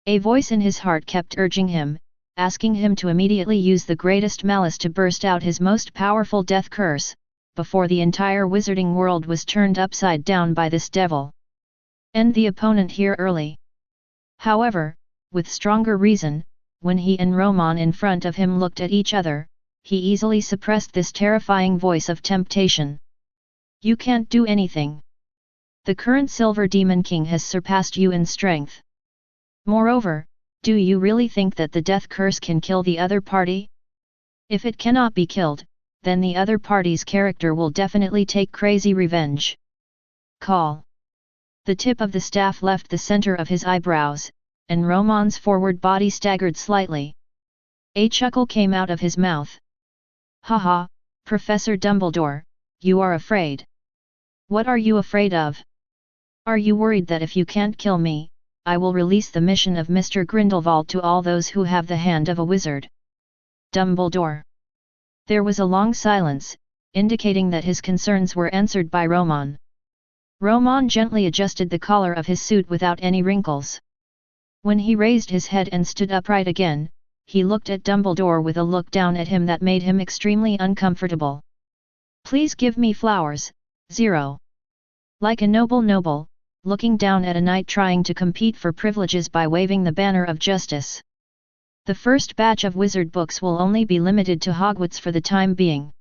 A voice in his heart kept urging him, asking him to immediately use the greatest malice to burst out his most powerful death curse, before the entire wizarding world was turned upside down by this devil. End the opponent here early. However, with stronger reason, when he and Romon in front of him looked at each other, he easily suppressed this terrifying voice of temptation. You can't do anything. The current Silver Demon King has surpassed you in strength. Moreover, do you really think that the death curse can kill the other party? If it cannot be killed, then the other party's character will definitely take crazy revenge. Call. The tip of the staff left the center of his eyebrows, and Romon's forward body staggered slightly. A chuckle came out of his mouth. Haha, Professor Dumbledore, you are afraid. What are you afraid of? Are you worried that if you can't kill me, I will release the mission of Mr. Grindelwald to all those who have the hand of a wizard? Dumbledore. There was a long silence, indicating that his concerns were answered by Romon. Romon gently adjusted the collar of his suit without any wrinkles. When he raised his head and stood upright again, he looked at Dumbledore with a look down at him that made him extremely uncomfortable. Please give me flowers, 0. Like a noble, looking down at a knight trying to compete for privileges by waving the banner of justice. The first batch of wizard books will only be limited to Hogwarts for the time being.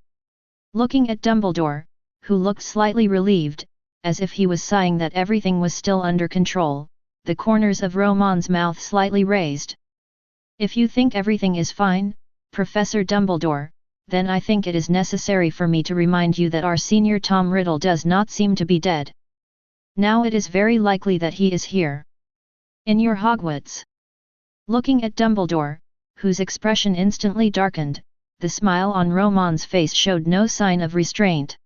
Looking at Dumbledore, who looked slightly relieved, as if he was sighing that everything was still under control, the corners of Romon's mouth slightly raised. If you think everything is fine, Professor Dumbledore, then I think it is necessary for me to remind you that our senior Tom Riddle does not seem to be dead. Now it is very likely that he is here. In your Hogwarts. Looking at Dumbledore, whose expression instantly darkened, the smile on Romon's face showed no sign of restraint.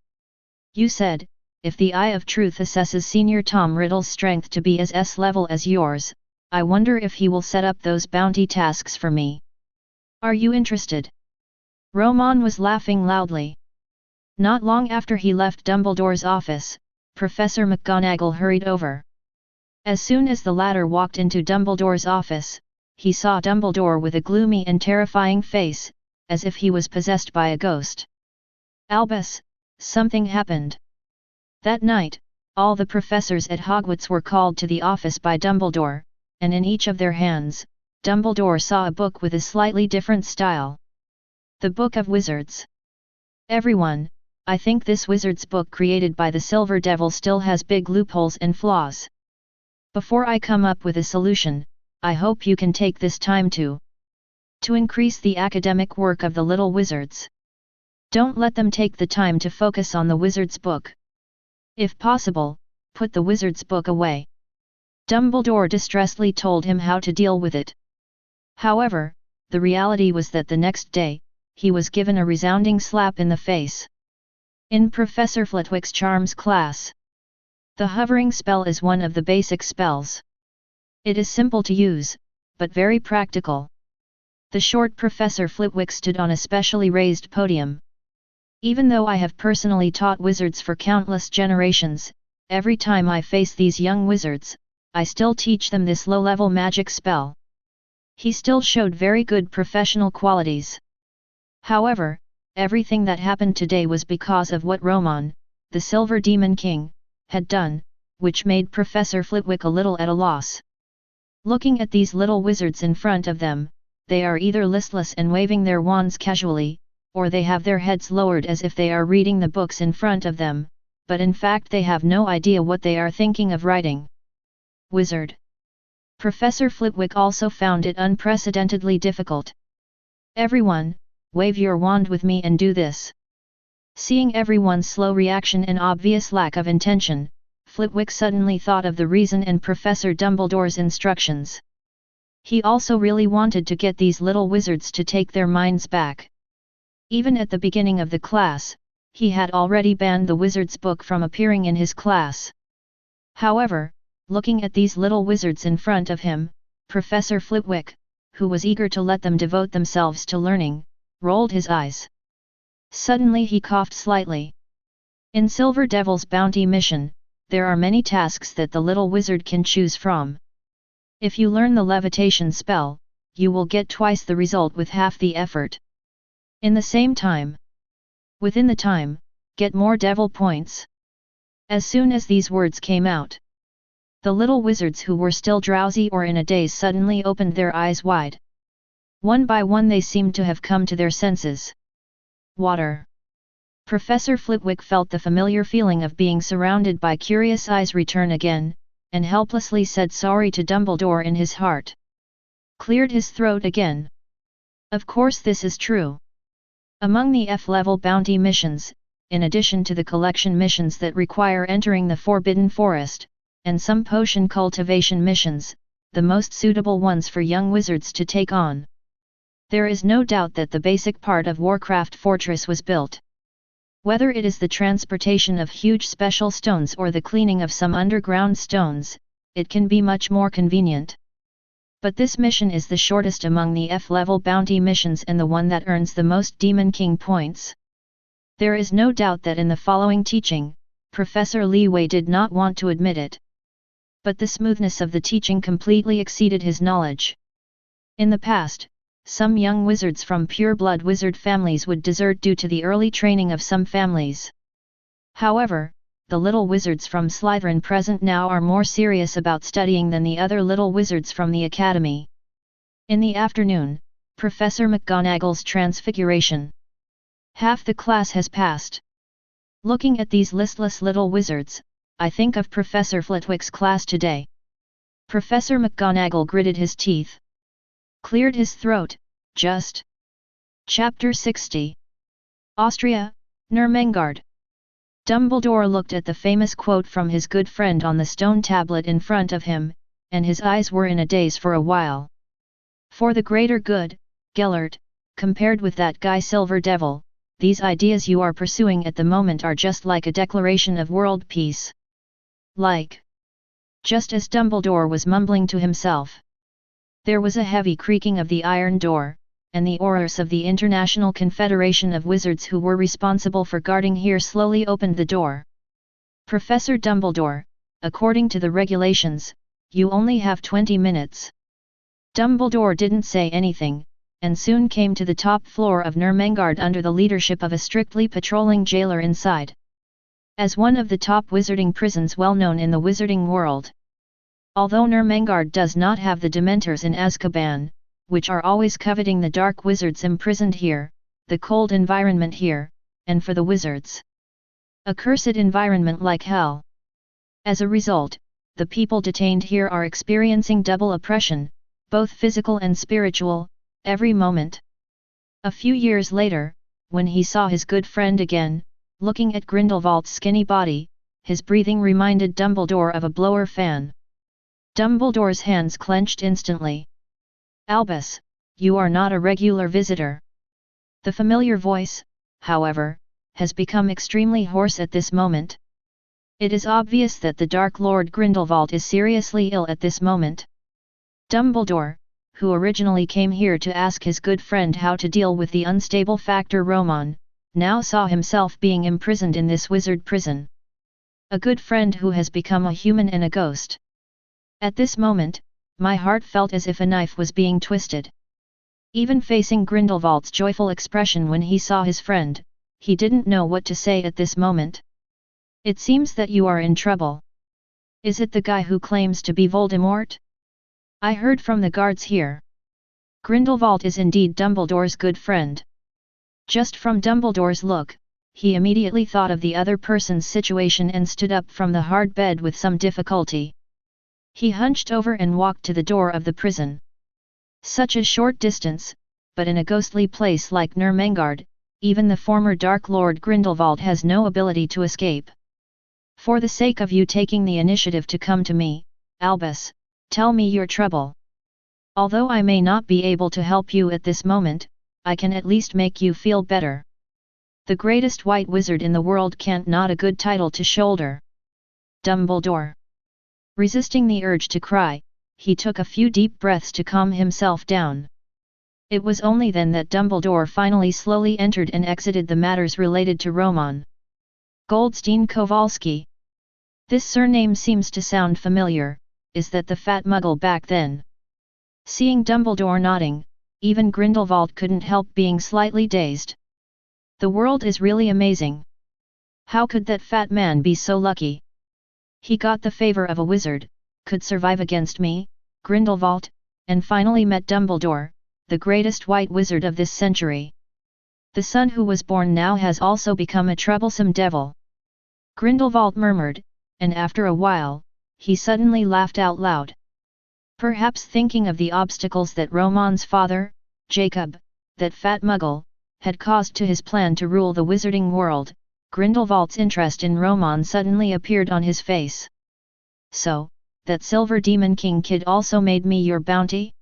You said, if the Eye of Truth assesses Senior Tom Riddle's strength to be as S-level as yours, I wonder if he will set up those bounty tasks for me. Are you interested? Romon was laughing loudly. Not long after he left Dumbledore's office, Professor McGonagall hurried over. As soon as the latter walked into Dumbledore's office, he saw Dumbledore with a gloomy and terrifying face, as if he was possessed by a ghost. Albus, something happened. That night, all the professors at Hogwarts were called to the office by Dumbledore, and in each of their hands, Dumbledore saw a book with a slightly different style. The Book of Wizards. Everyone, I think this wizard's book created by the Silver Devil still has big loopholes and flaws. Before I come up with a solution, I hope you can take this time to increase the academic work of the little wizards. Don't let them take the time to focus on the wizard's book. If possible, put the wizard's book away. Dumbledore distressedly told him how to deal with it. However, the reality was that the next day, he was given a resounding slap in the face. In Professor Flitwick's Charms class, the hovering spell is one of the basic spells. It is simple to use, but very practical. The short Professor Flitwick stood on a specially raised podium. Even though I have personally taught wizards for countless generations, every time I face these young wizards, I still teach them this low-level magic spell. He still showed very good professional qualities. However, everything that happened today was because of what Romon, the Silver Demon King, had done, which made Professor Flitwick a little at a loss. Looking at these little wizards in front of them, they are either listless and waving their wands casually, or they have their heads lowered as if they are reading the books in front of them, but in fact they have no idea what they are thinking of writing. Wizard. Professor Flitwick also found it unprecedentedly difficult. Everyone, wave your wand with me and do this. Seeing everyone's slow reaction and obvious lack of intention, Flitwick suddenly thought of the reason and Professor Dumbledore's instructions. He also really wanted to get these little wizards to take their minds back. Even at the beginning of the class, he had already banned the wizard's book from appearing in his class. However, looking at these little wizards in front of him, Professor Flitwick, who was eager to let them devote themselves to learning, rolled his eyes. Suddenly he coughed slightly. In Silver Devil's bounty mission, there are many tasks that the little wizard can choose from. If you learn the levitation spell, you will get twice the result with half the effort. In the same time. Within the time, get more devil points. As soon as these words came out, the little wizards who were still drowsy or in a daze suddenly opened their eyes wide. One by one they seemed to have come to their senses. Water. Professor Flitwick felt the familiar feeling of being surrounded by curious eyes return again, and helplessly said sorry to Dumbledore in his heart. Cleared his throat again. Of course this is true. Among the F-level bounty missions, in addition to the collection missions that require entering the Forbidden Forest, and some potion cultivation missions, the most suitable ones for young wizards to take on. There is no doubt that the basic part of Warcraft Fortress was built. Whether it is the transportation of huge special stones or the cleaning of some underground stones, it can be much more convenient. But this mission is the shortest among the F-level bounty missions and the one that earns the most Demon King points. There is no doubt that in the following teaching, Professor Leeway did not want to admit it. But the smoothness of the teaching completely exceeded his knowledge. In the past, some young wizards from pure-blood wizard families would desert due to the early training of some families. However, the little wizards from Slytherin present now are more serious about studying than the other little wizards from the academy. In the afternoon, Professor McGonagall's transfiguration. Half the class has passed. Looking at these listless little wizards, I think of Professor Flitwick's class today. Professor McGonagall gritted his teeth. cleared his throat, just. Chapter 60. Austria, Nurmengard. Dumbledore looked at the famous quote from his good friend on the stone tablet in front of him, and his eyes were in a daze for a while. For the greater good, Gellert, compared with that guy Silver Devil, these ideas you are pursuing at the moment are just like a declaration of world peace. Like. Just as Dumbledore was mumbling to himself, there was a heavy creaking of the iron door, and the Aurors of the International Confederation of Wizards who were responsible for guarding here slowly opened the door. Professor Dumbledore, according to the regulations, you only have 20 minutes. Dumbledore didn't say anything, and soon came to the top floor of Nurmengard under the leadership of a strictly patrolling jailer inside. As one of the top wizarding prisons well known in the wizarding world. Although Nurmengard does not have the Dementors in Azkaban, which are always coveting the dark wizards imprisoned here, the cold environment here, and for the wizards, a cursed environment like hell. As a result, the people detained here are experiencing double oppression, both physical and spiritual, every moment. A few years later, when he saw his good friend again, looking at Grindelwald's skinny body, his breathing reminded Dumbledore of a blower fan. Dumbledore's hands clenched instantly. Albus, you are not a regular visitor. The familiar voice, however, has become extremely hoarse at this moment. It is obvious that the Dark Lord Grindelwald is seriously ill at this moment. Dumbledore, who originally came here to ask his good friend how to deal with the unstable factor Romon, now saw himself being imprisoned in this wizard prison. A good friend who has become a human and a ghost. At this moment, my heart felt as if a knife was being twisted. Even facing Grindelwald's joyful expression when he saw his friend, he didn't know what to say at this moment. It seems that you are in trouble. Is it the guy who claims to be Voldemort? I heard from the guards here. Grindelwald is indeed Dumbledore's good friend. Just from Dumbledore's look, he immediately thought of the other person's situation and stood up from the hard bed with some difficulty. He hunched over and walked to the door of the prison. Such a short distance, but in a ghostly place like Nurmengard, even the former Dark Lord Grindelwald has no ability to escape. For the sake of you taking the initiative to come to me, Albus, tell me your trouble. Although I may not be able to help you at this moment, I can at least make you feel better. The greatest white wizard in the world can't not a good title to shoulder. Dumbledore. Resisting the urge to cry, he took a few deep breaths to calm himself down. It was only then that Dumbledore finally slowly entered and exited the matters related to Romon. Goldstein Kowalski. This surname seems to sound familiar, is that the fat muggle back then? Seeing Dumbledore nodding, even Grindelwald couldn't help being slightly dazed. The world is really amazing. How could that fat man be so lucky? He got the favor of a wizard, could survive against me, Grindelwald, and finally met Dumbledore, the greatest white wizard of this century. The son who was born now has also become a troublesome devil. Grindelwald murmured, and after a while, he suddenly laughed out loud. Perhaps thinking of the obstacles that Romon's father, Jacob, that fat muggle, had caused to his plan to rule the wizarding world, Grindelwald's interest in Romon suddenly appeared on his face. So, that Silver Demon King kid also made me your bounty?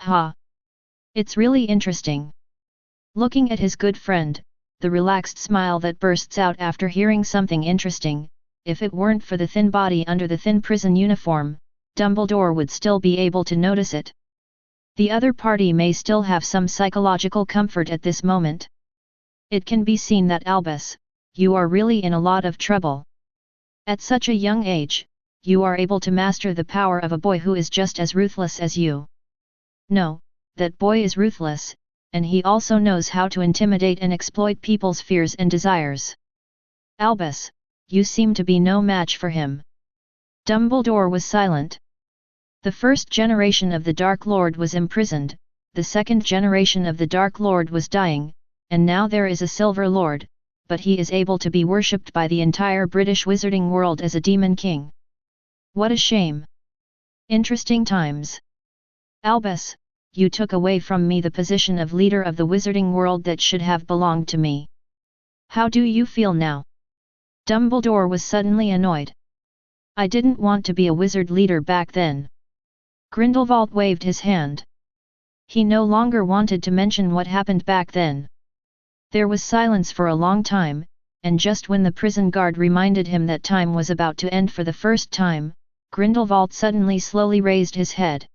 Ha! It's really interesting. Looking at his good friend, the relaxed smile that bursts out after hearing something interesting, if it weren't for the thin body under the thin prison uniform, Dumbledore would still be able to notice it. The other party may still have some psychological comfort at this moment. It can be seen that Albus, you are really in a lot of trouble. At such a young age, you are able to master the power of a boy who is just as ruthless as you. No, that boy is ruthless, and he also knows how to intimidate and exploit people's fears and desires. Albus, you seem to be no match for him. Dumbledore was silent. The first generation of the Dark Lord was imprisoned, the second generation of the Dark Lord was dying, and now there is a Silver Lord, but he is able to be worshipped by the entire British wizarding world as a demon king. What a shame! Interesting times. Albus, you took away from me the position of leader of the wizarding world that should have belonged to me. How do you feel now? Dumbledore was suddenly annoyed. I didn't want to be a wizard leader back then. Grindelwald waved his hand. He no longer wanted to mention what happened back then. There was silence for a long time, and just when the prison guard reminded him that time was about to end for the first time, Grindelwald suddenly slowly raised his head.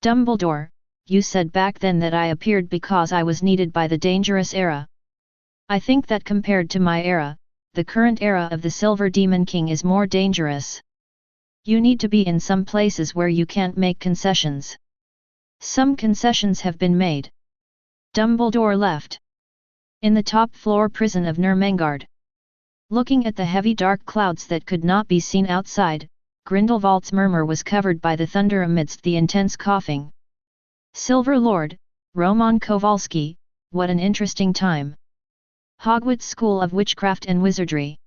Dumbledore, you said back then that I appeared because I was needed by the dangerous era. I think that compared to my era, the current era of the Silver Demon King is more dangerous. You need to be in some places where you can't make concessions. Some concessions have been made. Dumbledore left. In the top floor prison of Nermengard. Looking at the heavy dark clouds that could not be seen outside, Grindelwald's murmur was covered by the thunder amidst the intense coughing. Silver Lord, Romon Kowalski, what an interesting time. Hogwarts School of Witchcraft and Wizardry.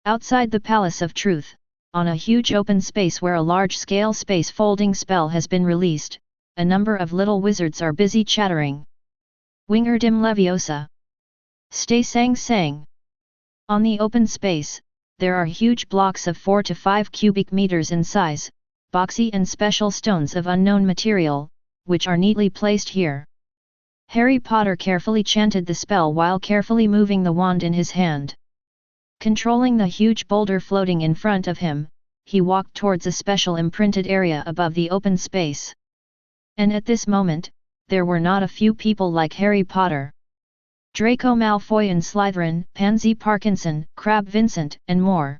Outside the Palace of Truth, on a huge open space where a large-scale space-folding spell has been released, a number of little wizards are busy chattering. Wingardim Leviosa. Stay sang sang. On the open space, there are huge blocks of 4 to 5 cubic meters in size, boxy and special stones of unknown material, which are neatly placed here. Harry Potter carefully chanted the spell while carefully moving the wand in his hand. Controlling the huge boulder floating in front of him, he walked towards a special imprinted area above the open space. And at this moment, there were not a few people like Harry Potter. Draco Malfoy and Slytherin, Pansy Parkinson, Crabbe Vincent, and more.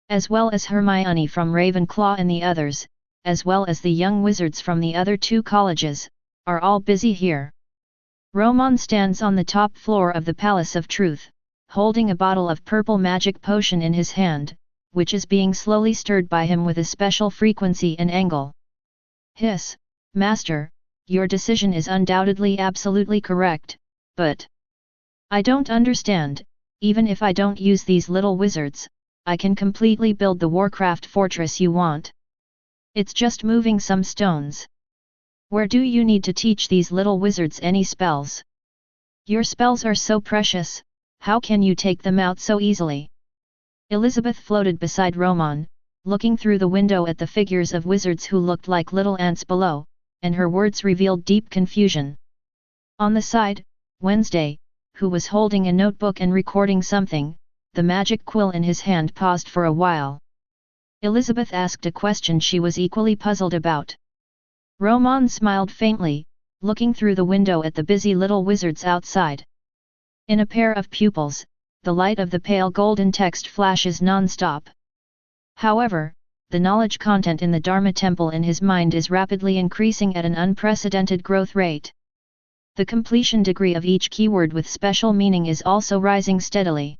As well as Hermione from Ravenclaw and the others, as well as the young wizards from the other 2 colleges, are all busy here. Romon stands on the top floor of the Palace of Truth, holding a bottle of purple magic potion in his hand, which is being slowly stirred by him with a special frequency and angle. Hiss, Master, your decision is undoubtedly absolutely correct, but I don't understand. Even if I don't use these little wizards, I can completely build the Warcraft fortress you want. It's just moving some stones. Where do you need to teach these little wizards any spells? Your spells are so precious, how can you take them out so easily? Elizabeth floated beside Romon, looking through the window at the figures of wizards who looked like little ants below, and her words revealed deep confusion. On the side, Wednesday, who was holding a notebook and recording something, the magic quill in his hand paused for a while. Elizabeth asked a question she was equally puzzled about. Romon smiled faintly, looking through the window at the busy little wizards outside. In a pair of pupils, the light of the pale golden text flashes non-stop. However, the knowledge content in the Dharma Temple in his mind is rapidly increasing at an unprecedented growth rate. The completion degree of each keyword with special meaning is also rising steadily.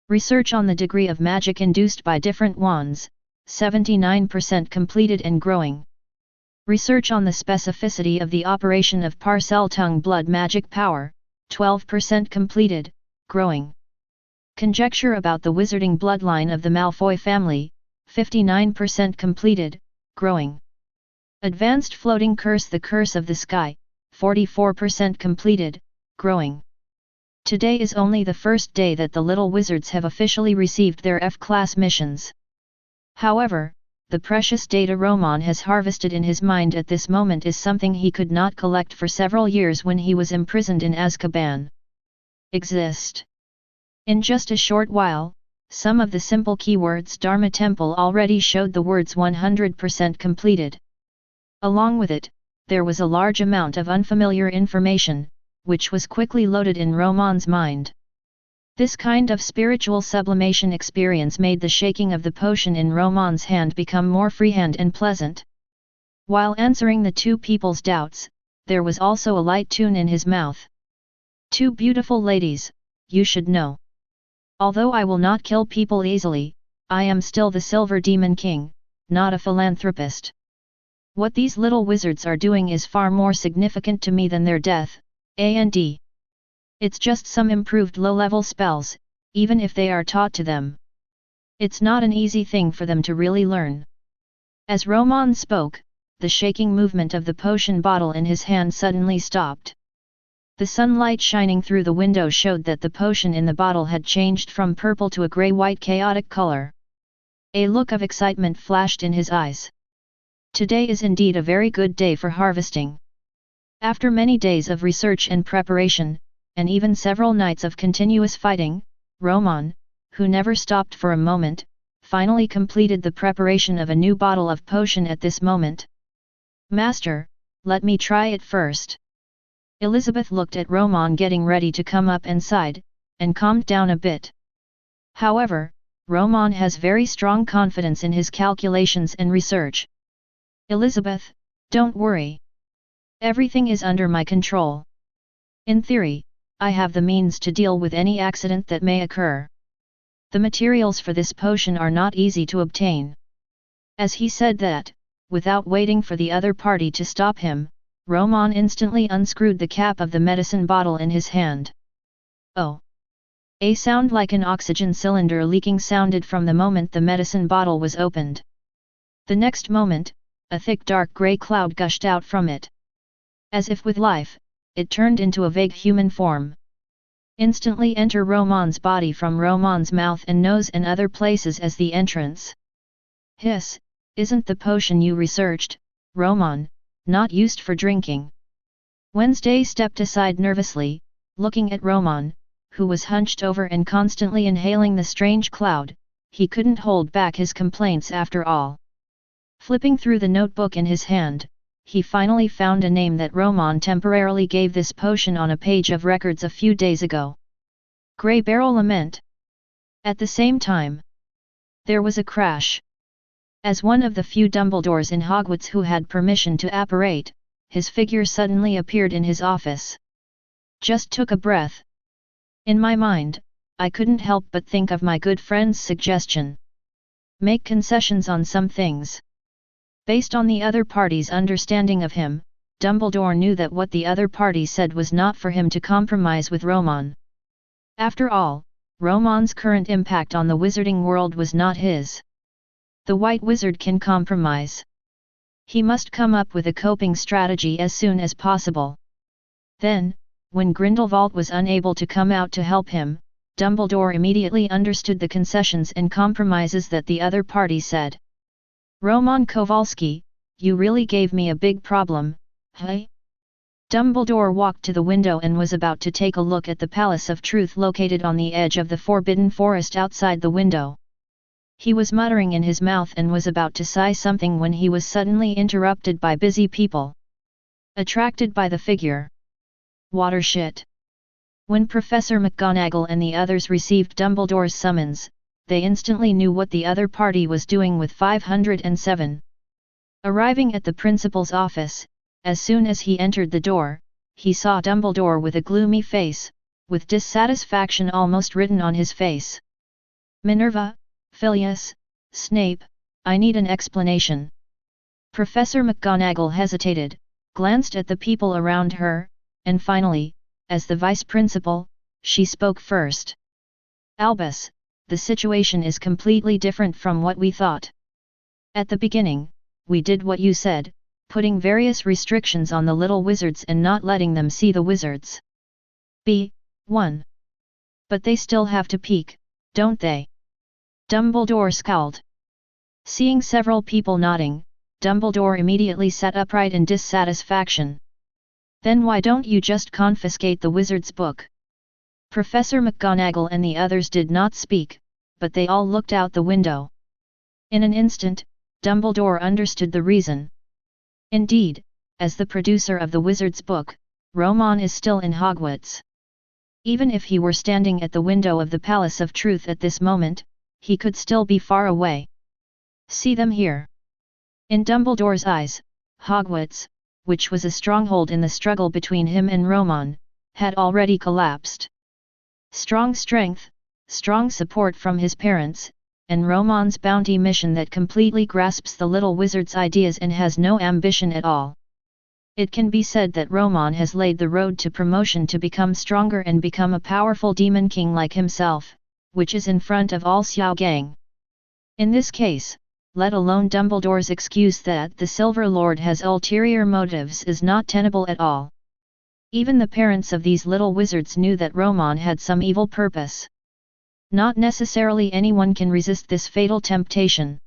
Research on the degree of magic induced by different wands, 79% completed and growing. Research on the specificity of the operation of Parcel Tongue Blood magic power, 12% completed, growing. Conjecture about the wizarding bloodline of the Malfoy family, 59% completed, growing. Advanced Floating Curse the Curse of the Sky, 44% completed, growing. Today is only the first day that the little wizards have officially received their F-class missions. However, the precious data Romon has harvested in his mind at this moment is something he could not collect for several years when he was imprisoned in Azkaban. Exist. In just a short while, some of the simple keywords Dharma Temple already showed the words 100% completed. Along with it, there was a large amount of unfamiliar information, which was quickly loaded in Romon's mind. This kind of spiritual sublimation experience made the shaking of the potion in Romon's hand become more freehand and pleasant. While answering the 2 people's doubts, there was also a light tune in his mouth. 2 beautiful ladies, you should know. Although I will not kill people easily, I am still the Silver Demon King, not a philanthropist. What these little wizards are doing is far more significant to me than their death, and it's just some improved low-level spells, even if they are taught to them. It's not an easy thing for them to really learn. As Romon spoke, the shaking movement of the potion bottle in his hand suddenly stopped. The sunlight shining through the window showed that the potion in the bottle had changed from purple to a grey-white chaotic color. A look of excitement flashed in his eyes. Today is indeed a very good day for harvesting. After many days of research and preparation, and even several nights of continuous fighting, Romon, who never stopped for a moment, finally completed the preparation of a new bottle of potion at this moment. "Master, let me try it first." Elizabeth looked at Romon getting ready to come up and sighed, and calmed down a bit. However, Romon has very strong confidence in his calculations and research. "Elizabeth, don't worry. Everything is under my control. In theory, I have the means to deal with any accident that may occur. The materials for this potion are not easy to obtain." As he said that, without waiting for the other party to stop him, Romon instantly unscrewed the cap of the medicine bottle in his hand. "Oh!" A sound like an oxygen cylinder leaking sounded from the moment the medicine bottle was opened. The next moment, a thick dark grey cloud gushed out from it. As if with life, it turned into a vague human form. Instantly enter Romon's body from Romon's mouth and nose and other places as the entrance. "Hiss, isn't the potion you researched, Romon, not used for drinking?" Wednesday stepped aside nervously, looking at Romon, who was hunched over and constantly inhaling the strange cloud. He couldn't hold back his complaints after all. Flipping through the notebook in his hand, he finally found a name that Romon temporarily gave this potion on a page of records a few days ago. Grey Barrel Lament. At the same time, there was a crash. As one of the few Dumbledores in Hogwarts who had permission to apparate, his figure suddenly appeared in his office. Just took a breath. In my mind, I couldn't help but think of my good friend's suggestion. Make concessions on some things. Based on the other party's understanding of him, Dumbledore knew that what the other party said was not for him to compromise with Romon. After all, Romon's current impact on the wizarding world was not his. The White Wizard can compromise. He must come up with a coping strategy as soon as possible. Then, when Grindelwald was unable to come out to help him, Dumbledore immediately understood the concessions and compromises that the other party said. "Romon Kowalski, you really gave me a big problem, hey?" Dumbledore walked to the window and was about to take a look at the Palace of Truth located on the edge of the Forbidden Forest outside the window. He was muttering in his mouth and was about to sigh something when he was suddenly interrupted by busy people. Attracted by the figure. Watershit. When Professor McGonagall and the others received Dumbledore's summons, they instantly knew what the other party was doing with 507. Arriving at the principal's office, as soon as he entered the door, he saw Dumbledore with a gloomy face, with dissatisfaction almost written on his face. "Minerva, Filius, Snape, I need an explanation." Professor McGonagall hesitated, glanced at the people around her, and finally, as the vice-principal, she spoke first. "Albus, the situation is completely different from what we thought. At the beginning, we did what you said, putting various restrictions on the little wizards and not letting them see the wizards. B1. But they still have to peek, don't they?" Dumbledore scowled. Seeing several people nodding, Dumbledore immediately sat upright in dissatisfaction. "Then why don't you just confiscate the wizard's book?" Professor McGonagall and the others did not speak, but they all looked out the window. In an instant, Dumbledore understood the reason. Indeed, as the producer of the wizard's book, Romon is still in Hogwarts. Even if he were standing at the window of the Palace of Truth at this moment, he could still be far away. "See them here." In Dumbledore's eyes, Hogwarts, which was a stronghold in the struggle between him and Romon, had already collapsed. Strong strength, strong support from his parents, and Romon's bounty mission that completely grasps the little wizard's ideas and has no ambition at all. It can be said that Romon has laid the road to promotion to become stronger and become a powerful demon king like himself, which is in front of all Xiao Gang. In this case, let alone Dumbledore's excuse that the Silver Lord has ulterior motives, is not tenable at all. Even the parents of these little wizards knew that Romon had some evil purpose. Not necessarily anyone can resist this fatal temptation.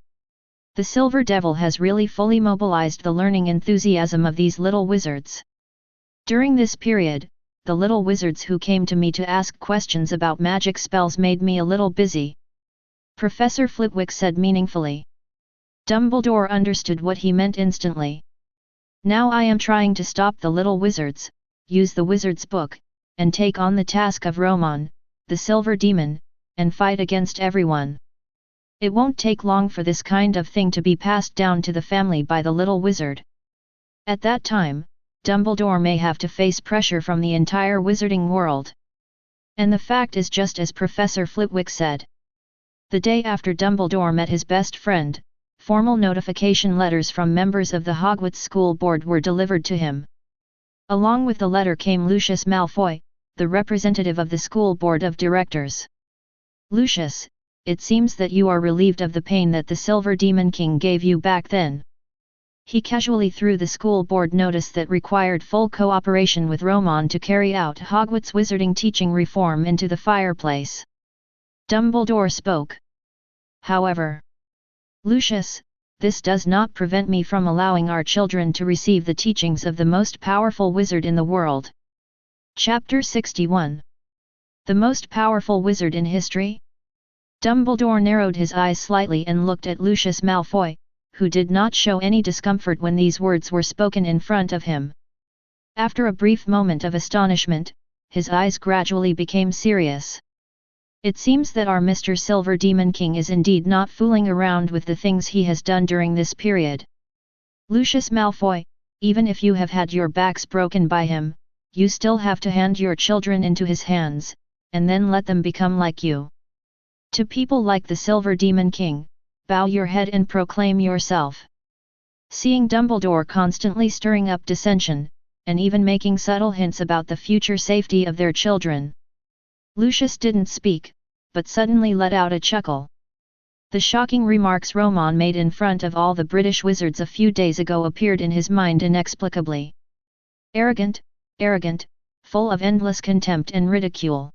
The Silver Devil has really fully mobilized the learning enthusiasm of these little wizards. During this period, the little wizards who came to me to ask questions about magic spells made me a little busy. Professor Flitwick said meaningfully. Dumbledore understood what he meant instantly. Now I am trying to stop the little wizards, use the wizard's book, and take on the task of Romon, the silver demon, and fight against everyone. It won't take long for this kind of thing to be passed down to the family by the little wizard. At that time, Dumbledore may have to face pressure from the entire wizarding world. And the fact is just as Professor Flitwick said. The day after Dumbledore met his best friend, formal notification letters from members of the Hogwarts School Board were delivered to him. Along with the letter came Lucius Malfoy, the representative of the School Board of Directors. Lucius, it seems that you are relieved of the pain that the Silver Demon King gave you back then. He casually threw the school board notice that required full cooperation with Romon to carry out Hogwarts wizarding teaching reform into the fireplace. Dumbledore spoke. However, Lucius, this does not prevent me from allowing our children to receive the teachings of the most powerful wizard in the world. Chapter 61. The most powerful wizard in history? Dumbledore narrowed his eyes slightly and looked at Lucius Malfoy, who did not show any discomfort when these words were spoken in front of him. After a brief moment of astonishment, his eyes gradually became serious. It seems that our Mr. Silver Demon King is indeed not fooling around with the things he has done during this period. Lucius Malfoy, even if you have had your backs broken by him, you still have to hand your children into his hands, and then let them become like you. To people like the Silver Demon King, bow your head and proclaim yourself. Seeing Dumbledore constantly stirring up dissension, and even making subtle hints about the future safety of their children, Lucius didn't speak, but suddenly let out a chuckle. The shocking remarks Romon made in front of all the British wizards a few days ago appeared in his mind inexplicably. Arrogant, arrogant, full of endless contempt and ridicule.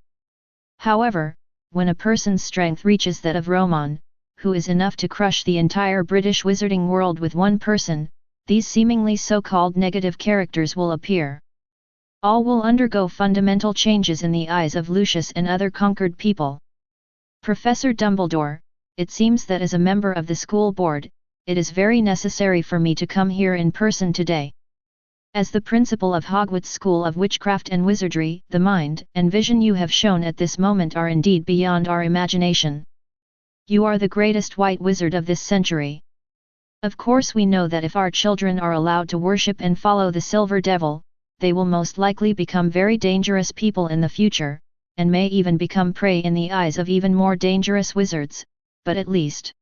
However, when a person's strength reaches that of Romon, who is enough to crush the entire British wizarding world with one person, these seemingly so-called negative characters will appear. All will undergo fundamental changes in the eyes of Lucius and other conquered people. Professor Dumbledore, it seems that as a member of the school board, it is very necessary for me to come here in person today. As the principal of Hogwarts School of Witchcraft and Wizardry, the mind and vision you have shown at this moment are indeed beyond our imagination. You are the greatest white wizard of this century. Of course we know that if our children are allowed to worship and follow the Silver Devil, they will most likely become very dangerous people in the future, and may even become prey in the eyes of even more dangerous wizards, but at least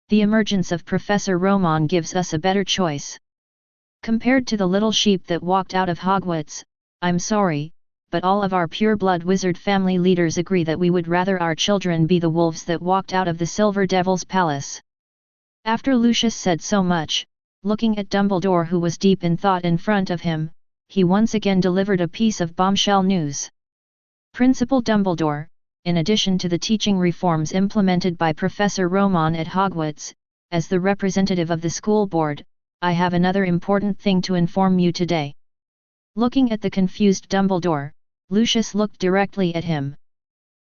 the emergence of Professor Romon gives us a better choice. Compared to the little sheep that walked out of Hogwarts, I'm sorry, but all of our pure-blood wizard family leaders agree that we would rather our children be the wolves that walked out of the Silver Devil's palace. After Lucius said so much, looking at Dumbledore who was deep in thought in front of him, he once again delivered a piece of bombshell news. Principal Dumbledore, in addition to the teaching reforms implemented by Professor Romon at Hogwarts, as the representative of the school board, I have another important thing to inform you today. Looking at the confused Dumbledore, Lucius looked directly at him.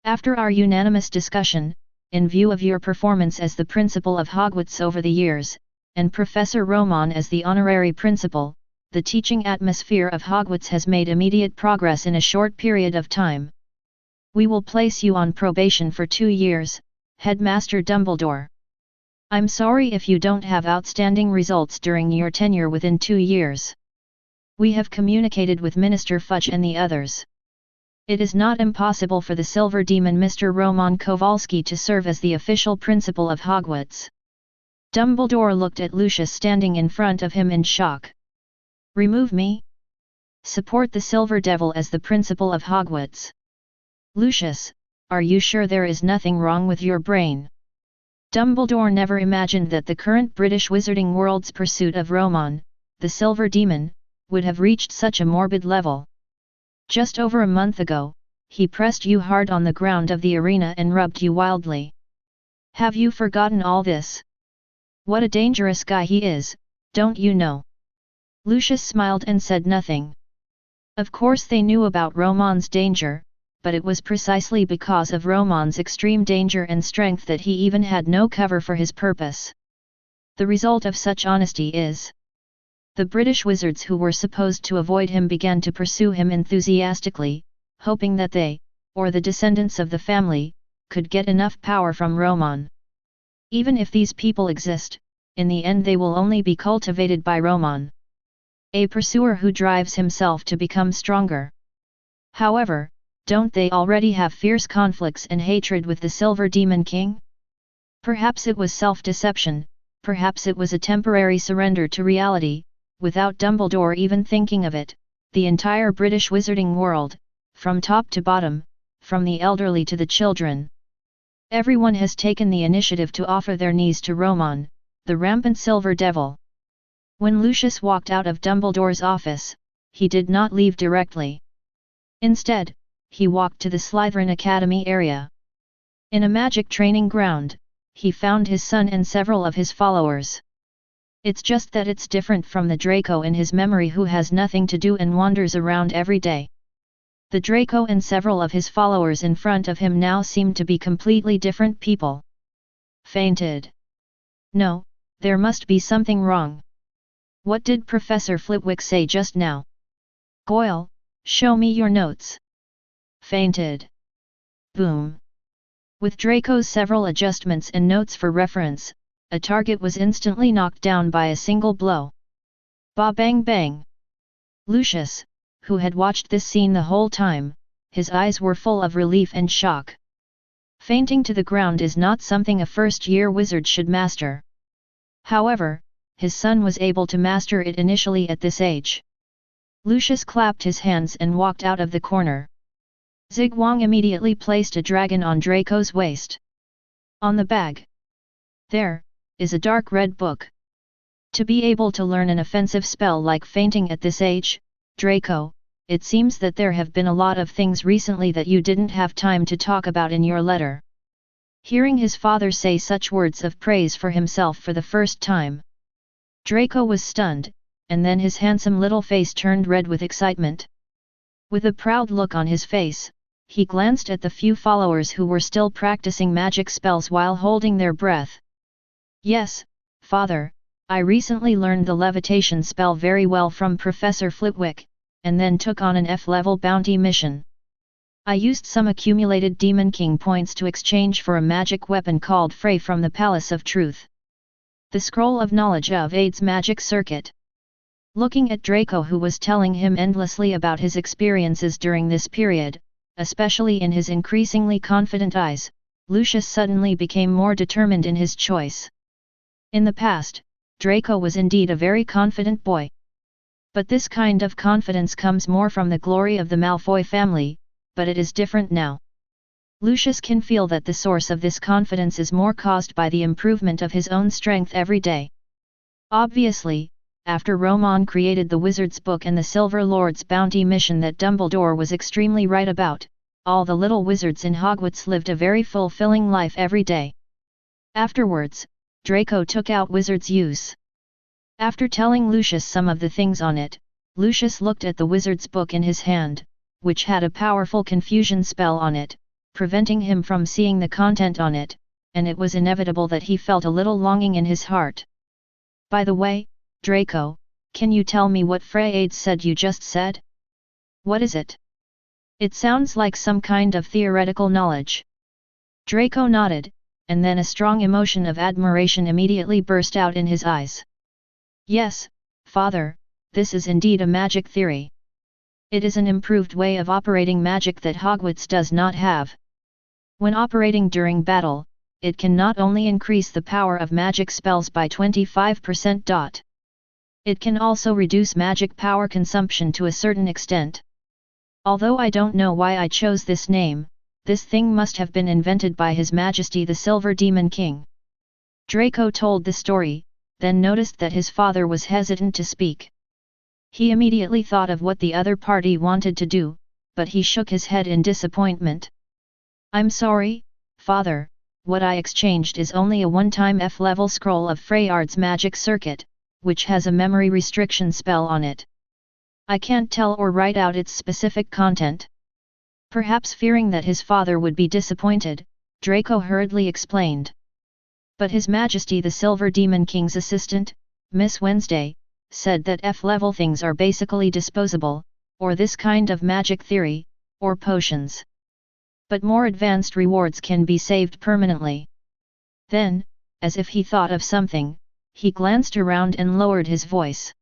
After our unanimous discussion, in view of your performance as the principal of Hogwarts over the years, and Professor Romon as the honorary principal, the teaching atmosphere of Hogwarts has made immediate progress in a short period of time. We will place you on probation for 2 years, Headmaster Dumbledore. I'm sorry if you don't have outstanding results during your tenure within 2 years. We have communicated with Minister Fudge and the others. It is not impossible for the Silver Demon Mr. Romon Kowalski to serve as the official principal of Hogwarts. Dumbledore looked at Lucius standing in front of him in shock. Remove me? Support the Silver Devil as the principal of Hogwarts. Lucius, are you sure there is nothing wrong with your brain? Dumbledore never imagined that the current British wizarding world's pursuit of Romon, the Silver Demon, would have reached such a morbid level. Just over a month ago, he pressed you hard on the ground of the arena and rubbed you wildly. Have you forgotten all this? What a dangerous guy he is, don't you know? Lucius smiled and said nothing. Of course they knew about Romon's danger, but it was precisely because of Romon's extreme danger and strength that he even had no cover for his purpose. The result of such honesty is, the British wizards who were supposed to avoid him began to pursue him enthusiastically, hoping that they, or the descendants of the family, could get enough power from Romon. Even if these people exist, in the end they will only be cultivated by Romon, a pursuer who drives himself to become stronger. However, don't they already have fierce conflicts and hatred with the Silver Demon King? Perhaps it was self-deception, perhaps it was a temporary surrender to reality. Without Dumbledore even thinking of it, the entire British wizarding world, from top to bottom, from the elderly to the children, everyone has taken the initiative to offer their knees to Romon, the rampant Silver Devil. When Lucius walked out of Dumbledore's office, he did not leave directly. Instead, he walked to the Slytherin Academy area. In a magic training ground, he found his son and several of his followers. It's just that it's different from the Draco in his memory who has nothing to do and wanders around every day. The Draco and several of his followers in front of him now seemed to be completely different people. Fainted. No, there must be something wrong. What did Professor Flitwick say just now? Goyle, show me your notes. Fainted. Boom. With Draco's several adjustments and notes for reference, a target was instantly knocked down by a single blow. Ba bang bang. Lucius, who had watched this scene the whole time, his eyes were full of relief and shock. Fainting to the ground is not something a first-year wizard should master. However, his son was able to master it initially at this age. Lucius clapped his hands and walked out of the corner. Zigwang immediately placed a dragon on Draco's waist. On the bag, there is a dark red book. To be able to learn an offensive spell like fainting at this age, Draco, it seems that there have been a lot of things recently that you didn't have time to talk about in your letter. Hearing his father say such words of praise for himself for the first time, Draco was stunned, and then his handsome little face turned red with excitement. With a proud look on his face, he glanced at the few followers who were still practicing magic spells while holding their breath. Yes, father, I recently learned the levitation spell very well from Professor Flitwick, and then took on an F-level bounty mission. I used some accumulated Demon King points to exchange for a magic weapon called Frey from the Palace of Truth. The Scroll of Knowledge of Aid's magic circuit. Looking at Draco, who was telling him endlessly about his experiences during this period, especially in his increasingly confident eyes, Lucius suddenly became more determined in his choice. In the past, Draco was indeed a very confident boy. But this kind of confidence comes more from the glory of the Malfoy family, but it is different now. Lucius can feel that the source of this confidence is more caused by the improvement of his own strength every day. Obviously, after Romon created the Wizard's Book and the Silver Lord's bounty mission that Dumbledore was extremely right about, all the little wizards in Hogwarts lived a very fulfilling life every day. Afterwards, Draco took out Wizard's Use. After telling Lucius some of the things on it, Lucius looked at the Wizard's Book in his hand, which had a powerful confusion spell on it, preventing him from seeing the content on it, and it was inevitable that he felt a little longing in his heart. By the way, Draco, can you tell me what Freyades said you just said? What is it? It sounds like some kind of theoretical knowledge. Draco nodded, and then a strong emotion of admiration immediately burst out in his eyes. Yes, father, this is indeed a magic theory. It is an improved way of operating magic that Hogwarts does not have. When operating during battle, it can not only increase the power of magic spells by 25%. It can also reduce magic power consumption to a certain extent. Although I don't know why I chose this name, this thing must have been invented by His Majesty the Silver Demon King. Draco told the story, then noticed that his father was hesitant to speak. He immediately thought of what the other party wanted to do, but he shook his head in disappointment. "I'm sorry, father, what I exchanged is only a one-time F-level scroll of Freyard's magic circuit, which has a memory restriction spell on it. I can't tell or write out its specific content." Perhaps fearing that his father would be disappointed, Draco hurriedly explained. But His Majesty the Silver Demon King's assistant, Miss Wednesday, said that F-level things are basically disposable, or this kind of magic theory, or potions. But more advanced rewards can be saved permanently. Then, as if he thought of something, he glanced around and lowered his voice.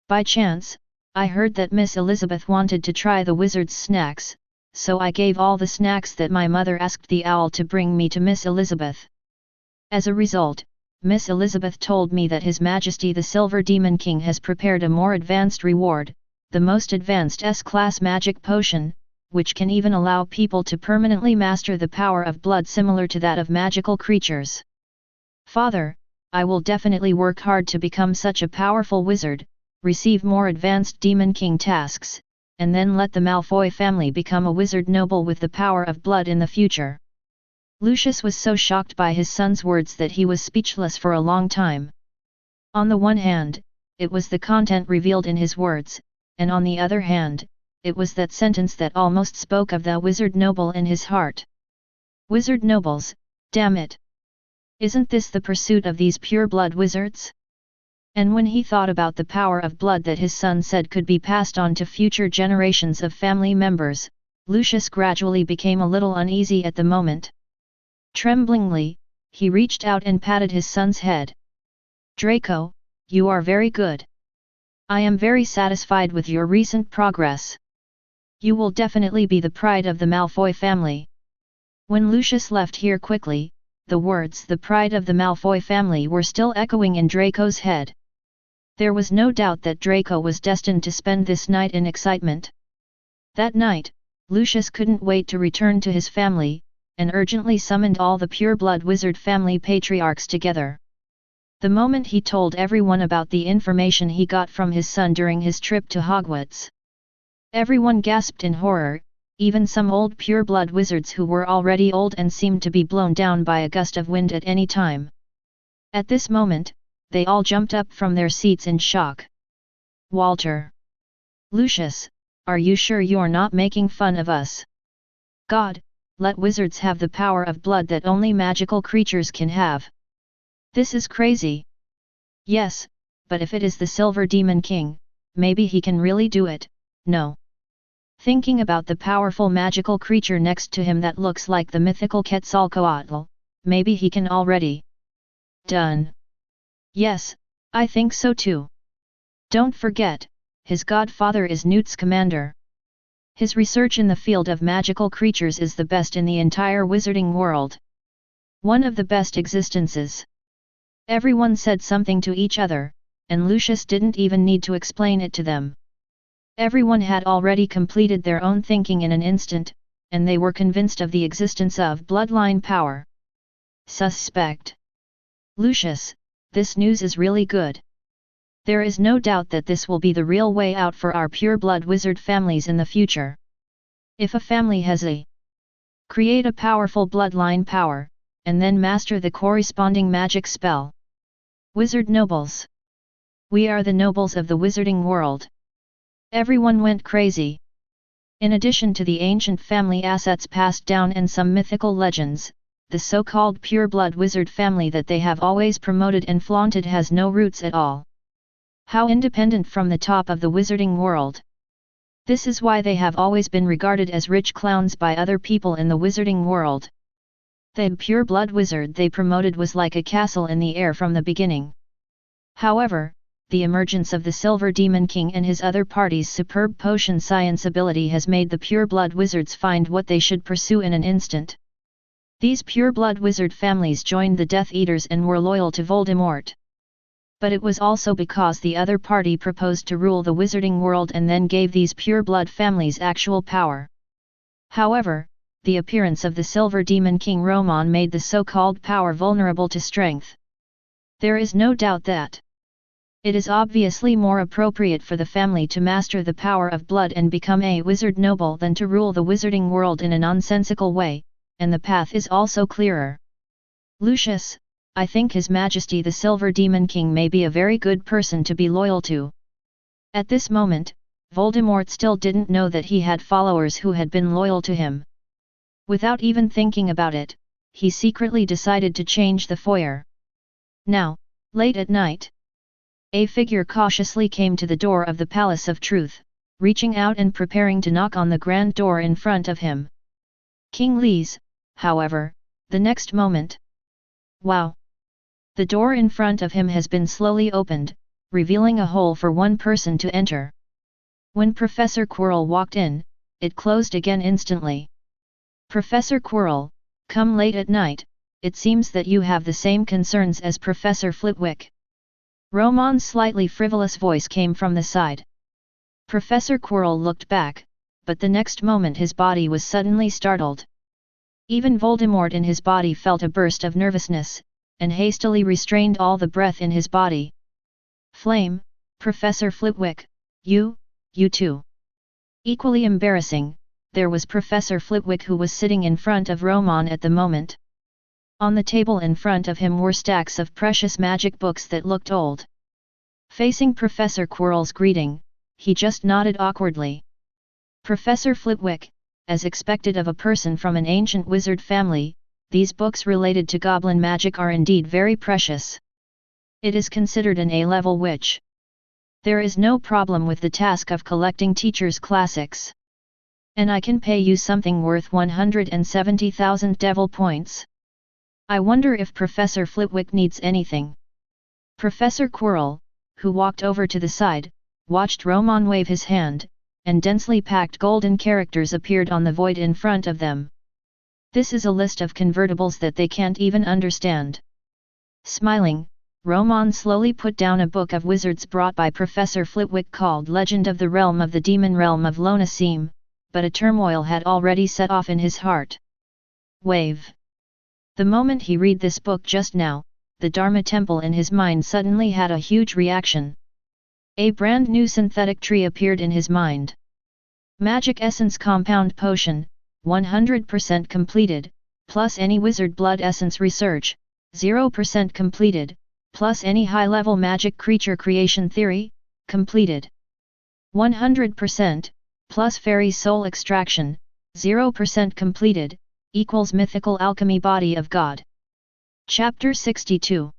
"By chance, I heard that Miss Elizabeth wanted to try the wizard's snacks, so I gave all the snacks that my mother asked the owl to bring me to Miss Elizabeth. As a result, Miss Elizabeth told me that His Majesty the Silver Demon King has prepared a more advanced reward, the most advanced S-class magic potion, which can even allow people to permanently master the power of blood similar to that of magical creatures. Father, I will definitely work hard to become such a powerful wizard, receive more advanced Demon King tasks, and then let the Malfoy family become a wizard noble with the power of blood in the future." Lucius was so shocked by his son's words that he was speechless for a long time. On the one hand, it was the content revealed in his words, and on the other hand, it was that sentence that almost spoke of the wizard noble in his heart. Wizard nobles, damn it! Isn't this the pursuit of these pure-blood wizards? And when he thought about the power of blood that his son said could be passed on to future generations of family members, Lucius gradually became a little uneasy at the moment. Tremblingly, he reached out and patted his son's head. "Draco, you are very good. I am very satisfied with your recent progress. You will definitely be the pride of the Malfoy family." When Lucius left here quickly, the words "the pride of the Malfoy family" were still echoing in Draco's head. There was no doubt that Draco was destined to spend this night in excitement. That night, Lucius couldn't wait to return to his family, and urgently summoned all the pure-blood wizard family patriarchs together. The moment he told everyone about the information he got from his son during his trip to Hogwarts, everyone gasped in horror, even some old pure-blood wizards who were already old and seemed to be blown down by a gust of wind at any time. At this moment, they all jumped up from their seats in shock. "Walter! Lucius, are you sure you're not making fun of us? God, let wizards have the power of blood that only magical creatures can have. This is crazy." "Yes, but if it is the Silver Demon King, maybe he can really do it." "No. Thinking about the powerful magical creature next to him that looks like the mythical Quetzalcoatl, maybe he can already." "Done." "Yes, I think so too. Don't forget, his godfather is Newt Scamander. His research in the field of magical creatures is the best in the entire wizarding world. One of the best existences." Everyone said something to each other, and Lucius didn't even need to explain it to them. Everyone had already completed their own thinking in an instant, and they were convinced of the existence of bloodline power. Suspect. "Lucius, this news is really good. There is no doubt that this will be the real way out for our pure-blood wizard families in the future. If a family has create a powerful bloodline power, and then master the corresponding magic spell. Wizard nobles. We are the nobles of the wizarding world." Everyone went crazy. In addition to the ancient family assets passed down and some mythical legends, the so-called pure-blood wizard family that they have always promoted and flaunted has no roots at all. How independent from the top of the wizarding world. This is why they have always been regarded as rich clowns by other people in the wizarding world. The pure-blood wizard they promoted was like a castle in the air from the beginning. However, the emergence of the Silver Demon King and his other party's superb potion science ability has made the pure-blood wizards find what they should pursue in an instant. These pure-blood wizard families joined the Death Eaters and were loyal to Voldemort. But it was also because the other party proposed to rule the wizarding world and then gave these pure-blood families actual power. However, the appearance of the Silver Demon King Romon made the so-called power vulnerable to strength. There is no doubt that it is obviously more appropriate for the family to master the power of blood and become a wizard noble than to rule the wizarding world in a nonsensical way, and the path is also clearer. Lucius, I think His Majesty the Silver Demon King may be a very good person to be loyal to. At this moment, Voldemort still didn't know that he had followers who had been loyal to him. Without even thinking about it, he secretly decided to change the foyer. Now, late at night, a figure cautiously came to the door of the Palace of Truth, reaching out and preparing to knock on the grand door in front of him. King Lees, however, the next moment. Wow! The door in front of him has been slowly opened, revealing a hole for one person to enter. When Professor Quirrell walked in, it closed again instantly. Professor Quirrell, come late at night, it seems that you have the same concerns as Professor Flitwick. Romon's slightly frivolous voice came from the side. Professor Quirrell looked back, but the next moment his body was suddenly startled. Even Voldemort in his body felt a burst of nervousness, and hastily restrained all the breath in his body. Flame, Professor Flitwick, you too. Equally embarrassing, there was Professor Flitwick who was sitting in front of Romon at the moment. On the table in front of him were stacks of precious magic books that looked old. Facing Professor Quirrell's greeting, he just nodded awkwardly. Professor Flitwick, as expected of a person from an ancient wizard family, these books related to goblin magic are indeed very precious. It is considered an A-level witch. There is no problem with the task of collecting teachers' classics. And I can pay you something worth 170,000 devil points. I wonder if Professor Flitwick needs anything. Professor Quirrell, who walked over to the side, watched Romon wave his hand, and densely packed golden characters appeared on the void in front of them. This is a list of convertibles that they can't even understand. Smiling, Romon slowly put down a book of wizards brought by Professor Flitwick called Legend of the Realm of the Demon Realm of Lonaseem, but a turmoil had already set off in his heart. Wave. The moment he read this book just now, the Dharma Temple in his mind suddenly had a huge reaction. A brand new synthetic tree appeared in his mind. Magic Essence Compound Potion, 100% completed, plus any Wizard Blood Essence Research, 0% completed, plus any high-level magic creature creation theory, completed. 100%, plus Fairy Soul Extraction, 0% completed, equals Mythical Alchemy Body of God. Chapter 62.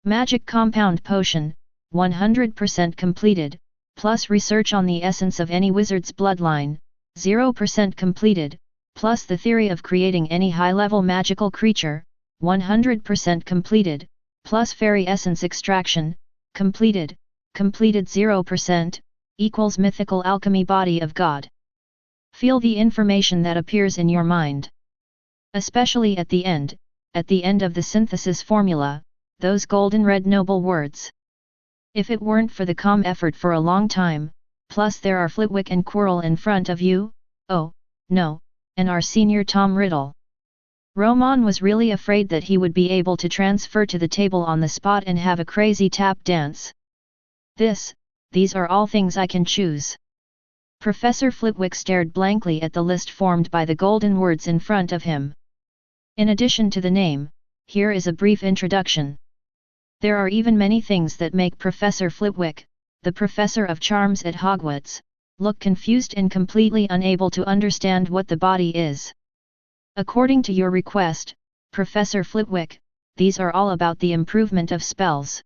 Magic Compound Potion, 100% completed, plus research on the essence of any wizard's bloodline, 0% completed, plus the theory of creating any high-level magical creature, 100% completed, plus fairy essence extraction, completed 0%, equals Mythical Alchemy Body of God. Feel the information that appears in your mind. Especially at the end of the synthesis formula, those golden red noble words. If it weren't for the calm effort for a long time, plus there are Flitwick and Quirrell in front of you, oh, no, and our senior Tom Riddle. Romon was really afraid that he would be able to transfer to the table on the spot and have a crazy tap dance. These are all things I can choose. Professor Flitwick stared blankly at the list formed by the golden words in front of him. In addition to the name, here is a brief introduction. There are even many things that make Professor Flitwick, the Professor of Charms at Hogwarts, look confused and completely unable to understand what the body is. According to your request, Professor Flitwick, these are all about the improvement of spells.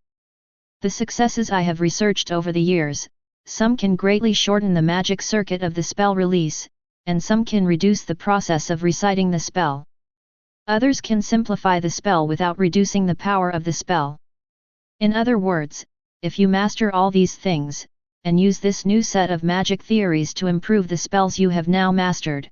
The successes I have researched over the years, some can greatly shorten the magic circuit of the spell release, and some can reduce the process of reciting the spell. Others can simplify the spell without reducing the power of the spell. In other words, if you master all these things, and use this new set of magic theories to improve the spells you have now mastered.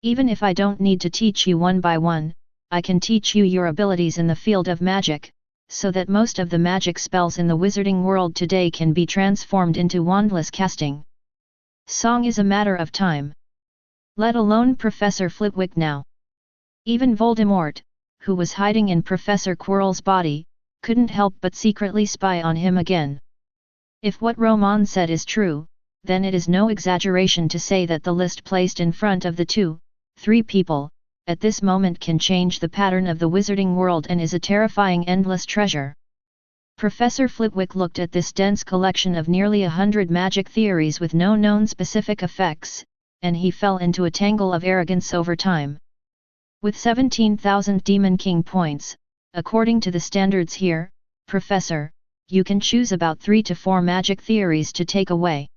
Even if I don't need to teach you one by one, I can teach you your abilities in the field of magic, so that most of the magic spells in the wizarding world today can be transformed into wandless casting. Song is a matter of time. Let alone Professor Flitwick now. Even Voldemort, who was hiding in Professor Quirrell's body, couldn't help but secretly spy on him again. If what Romon said is true, then it is no exaggeration to say that the list placed in front of the 2-3 people, at this moment can change the pattern of the wizarding world and is a terrifying endless treasure. Professor Flitwick looked at this dense collection of nearly 100 magic theories with no known specific effects, and he fell into a tangle of arrogance over time. With 17,000 Demon King points, according to the standards here, Professor, you can choose about 3 to 4 magic theories to take away.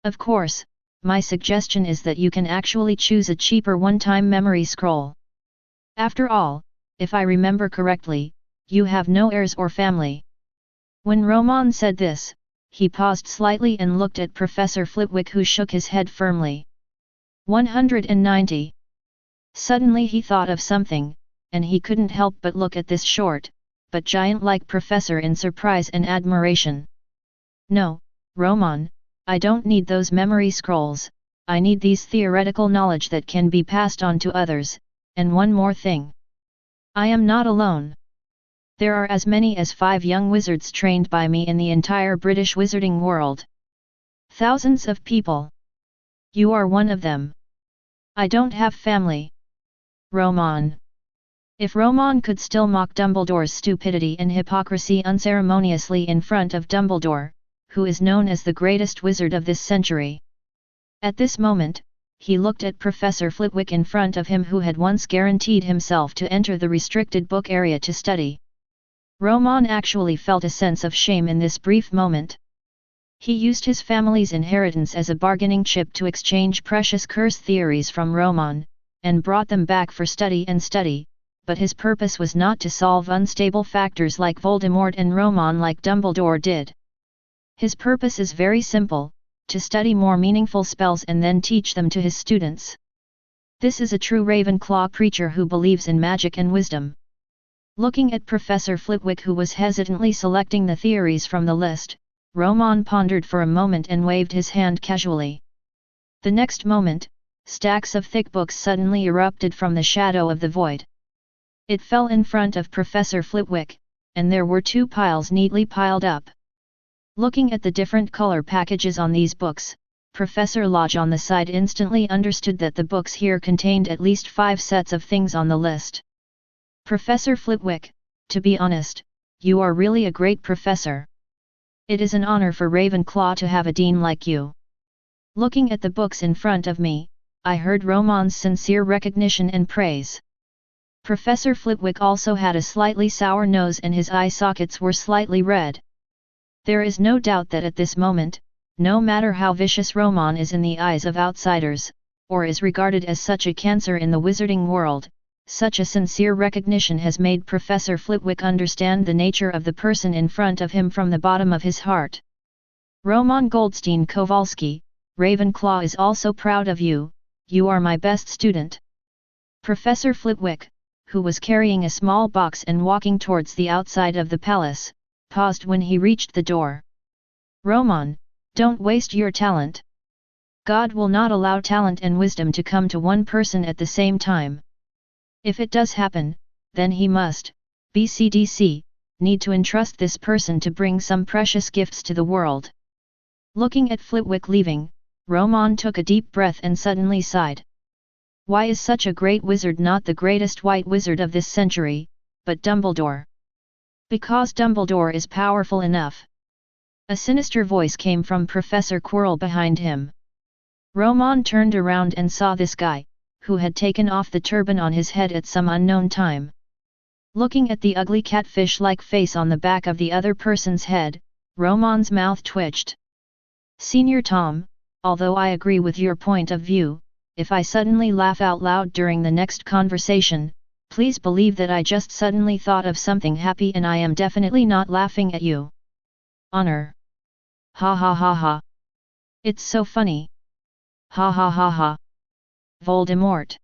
Of course, my suggestion is that you can actually choose a cheaper one-time memory scroll. After all, if I remember correctly, you have no heirs or family. When Romon said this, he paused slightly and looked at Professor Flitwick, who shook his head firmly. 190. Suddenly he thought of something, and he couldn't help but look at this short, but giant-like professor in surprise and admiration. No, Romon, I don't need those memory scrolls, I need these theoretical knowledge that can be passed on to others, and one more thing. I am not alone. There are as many as 5 young wizards trained by me in the entire British wizarding world. Thousands of people. You are one of them. I don't have family. Romon. If Romon could still mock Dumbledore's stupidity and hypocrisy unceremoniously in front of Dumbledore, who is known as the greatest wizard of this century. At this moment, he looked at Professor Flitwick in front of him, who had once guaranteed himself to enter the restricted book area to study. Romon actually felt a sense of shame in this brief moment. He used his family's inheritance as a bargaining chip to exchange precious curse theories from Romon, and brought them back for study, but his purpose was not to solve unstable factors like Voldemort and Romon like Dumbledore did. His purpose is very simple, to study more meaningful spells and then teach them to his students. This is a true Ravenclaw preacher who believes in magic and wisdom. Looking at Professor Flitwick, who was hesitantly selecting the theories from the list, Romon pondered for a moment and waved his hand casually. The next moment, stacks of thick books suddenly erupted from the shadow of the void. It fell in front of Professor Flitwick, and there were 2 piles neatly piled up. Looking at the different color packages on these books, Professor Lodge on the side instantly understood that the books here contained at least 5 sets of things on the list. Professor Flitwick, to be honest, you are really a great professor. It is an honor for Ravenclaw to have a dean like you. Looking at the books in front of me, I heard Romon's sincere recognition and praise. Professor Flitwick also had a slightly sour nose and his eye sockets were slightly red. There is no doubt that at this moment, no matter how vicious Romon is in the eyes of outsiders, or is regarded as such a cancer in the wizarding world, such a sincere recognition has made Professor Flitwick understand the nature of the person in front of him from the bottom of his heart. Romon Goldstein Kowalski, Ravenclaw is also proud of you, you are my best student. Professor Flitwick, who was carrying a small box and walking towards the outside of the palace, paused when he reached the door. Romon, don't waste your talent. God will not allow talent and wisdom to come to one person at the same time. If it does happen, then he must, BCDC, need to entrust this person to bring some precious gifts to the world. Looking at Flitwick leaving, Romon took a deep breath and suddenly sighed. Why is such a great wizard not the greatest white wizard of this century, but Dumbledore? Because Dumbledore is powerful enough. A sinister voice came from Professor Quirrell behind him. Romon turned around and saw this guy, who had taken off the turban on his head at some unknown time. Looking at the ugly catfish-like face on the back of the other person's head, Romon's mouth twitched. Senior Tom, although I agree with your point of view, if I suddenly laugh out loud during the next conversation, please believe that I just suddenly thought of something happy and I am definitely not laughing at you. Honor. Ha ha ha ha. It's so funny. Ha ha ha ha. Voldemort.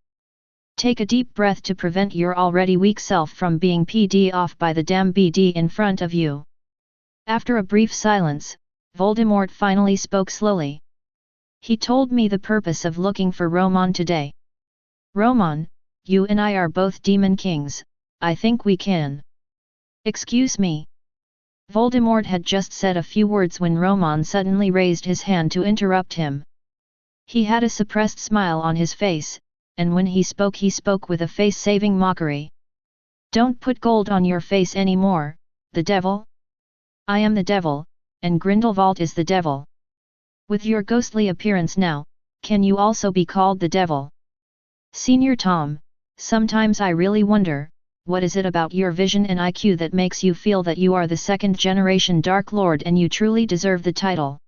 Take a deep breath to prevent your already weak self from being PD off by the damn BD in front of you. After a brief silence, Voldemort finally spoke slowly. He told me the purpose of looking for Romon today. Romon, you and I are both demon kings, I think we can Excuse me. Voldemort had just said a few words when Romon suddenly raised his hand to interrupt him. He had a suppressed smile on his face, and when he spoke with a face-saving mockery. Don't put gold on your face anymore, the devil? I am the devil, and Grindelwald is the devil. With your ghostly appearance now, can you also be called the devil? Senior Tom, sometimes I really wonder, what is it about your vision and IQ that makes you feel that you are the second-generation Dark Lord and you truly deserve the title?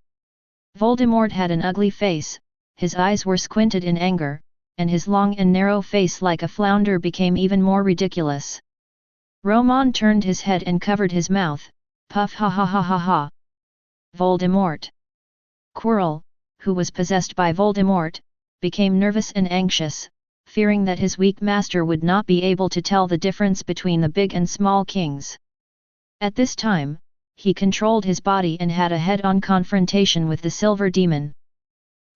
Voldemort had an ugly face, his eyes were squinted in anger, and his long and narrow face like a flounder became even more ridiculous. Romon turned his head and covered his mouth, puff ha ha ha ha ha. Voldemort. Quirrell, who was possessed by Voldemort, became nervous and anxious, fearing that his weak master would not be able to tell the difference between the big and small kings. At this time, he controlled his body and had a head-on confrontation with the Silver Demon.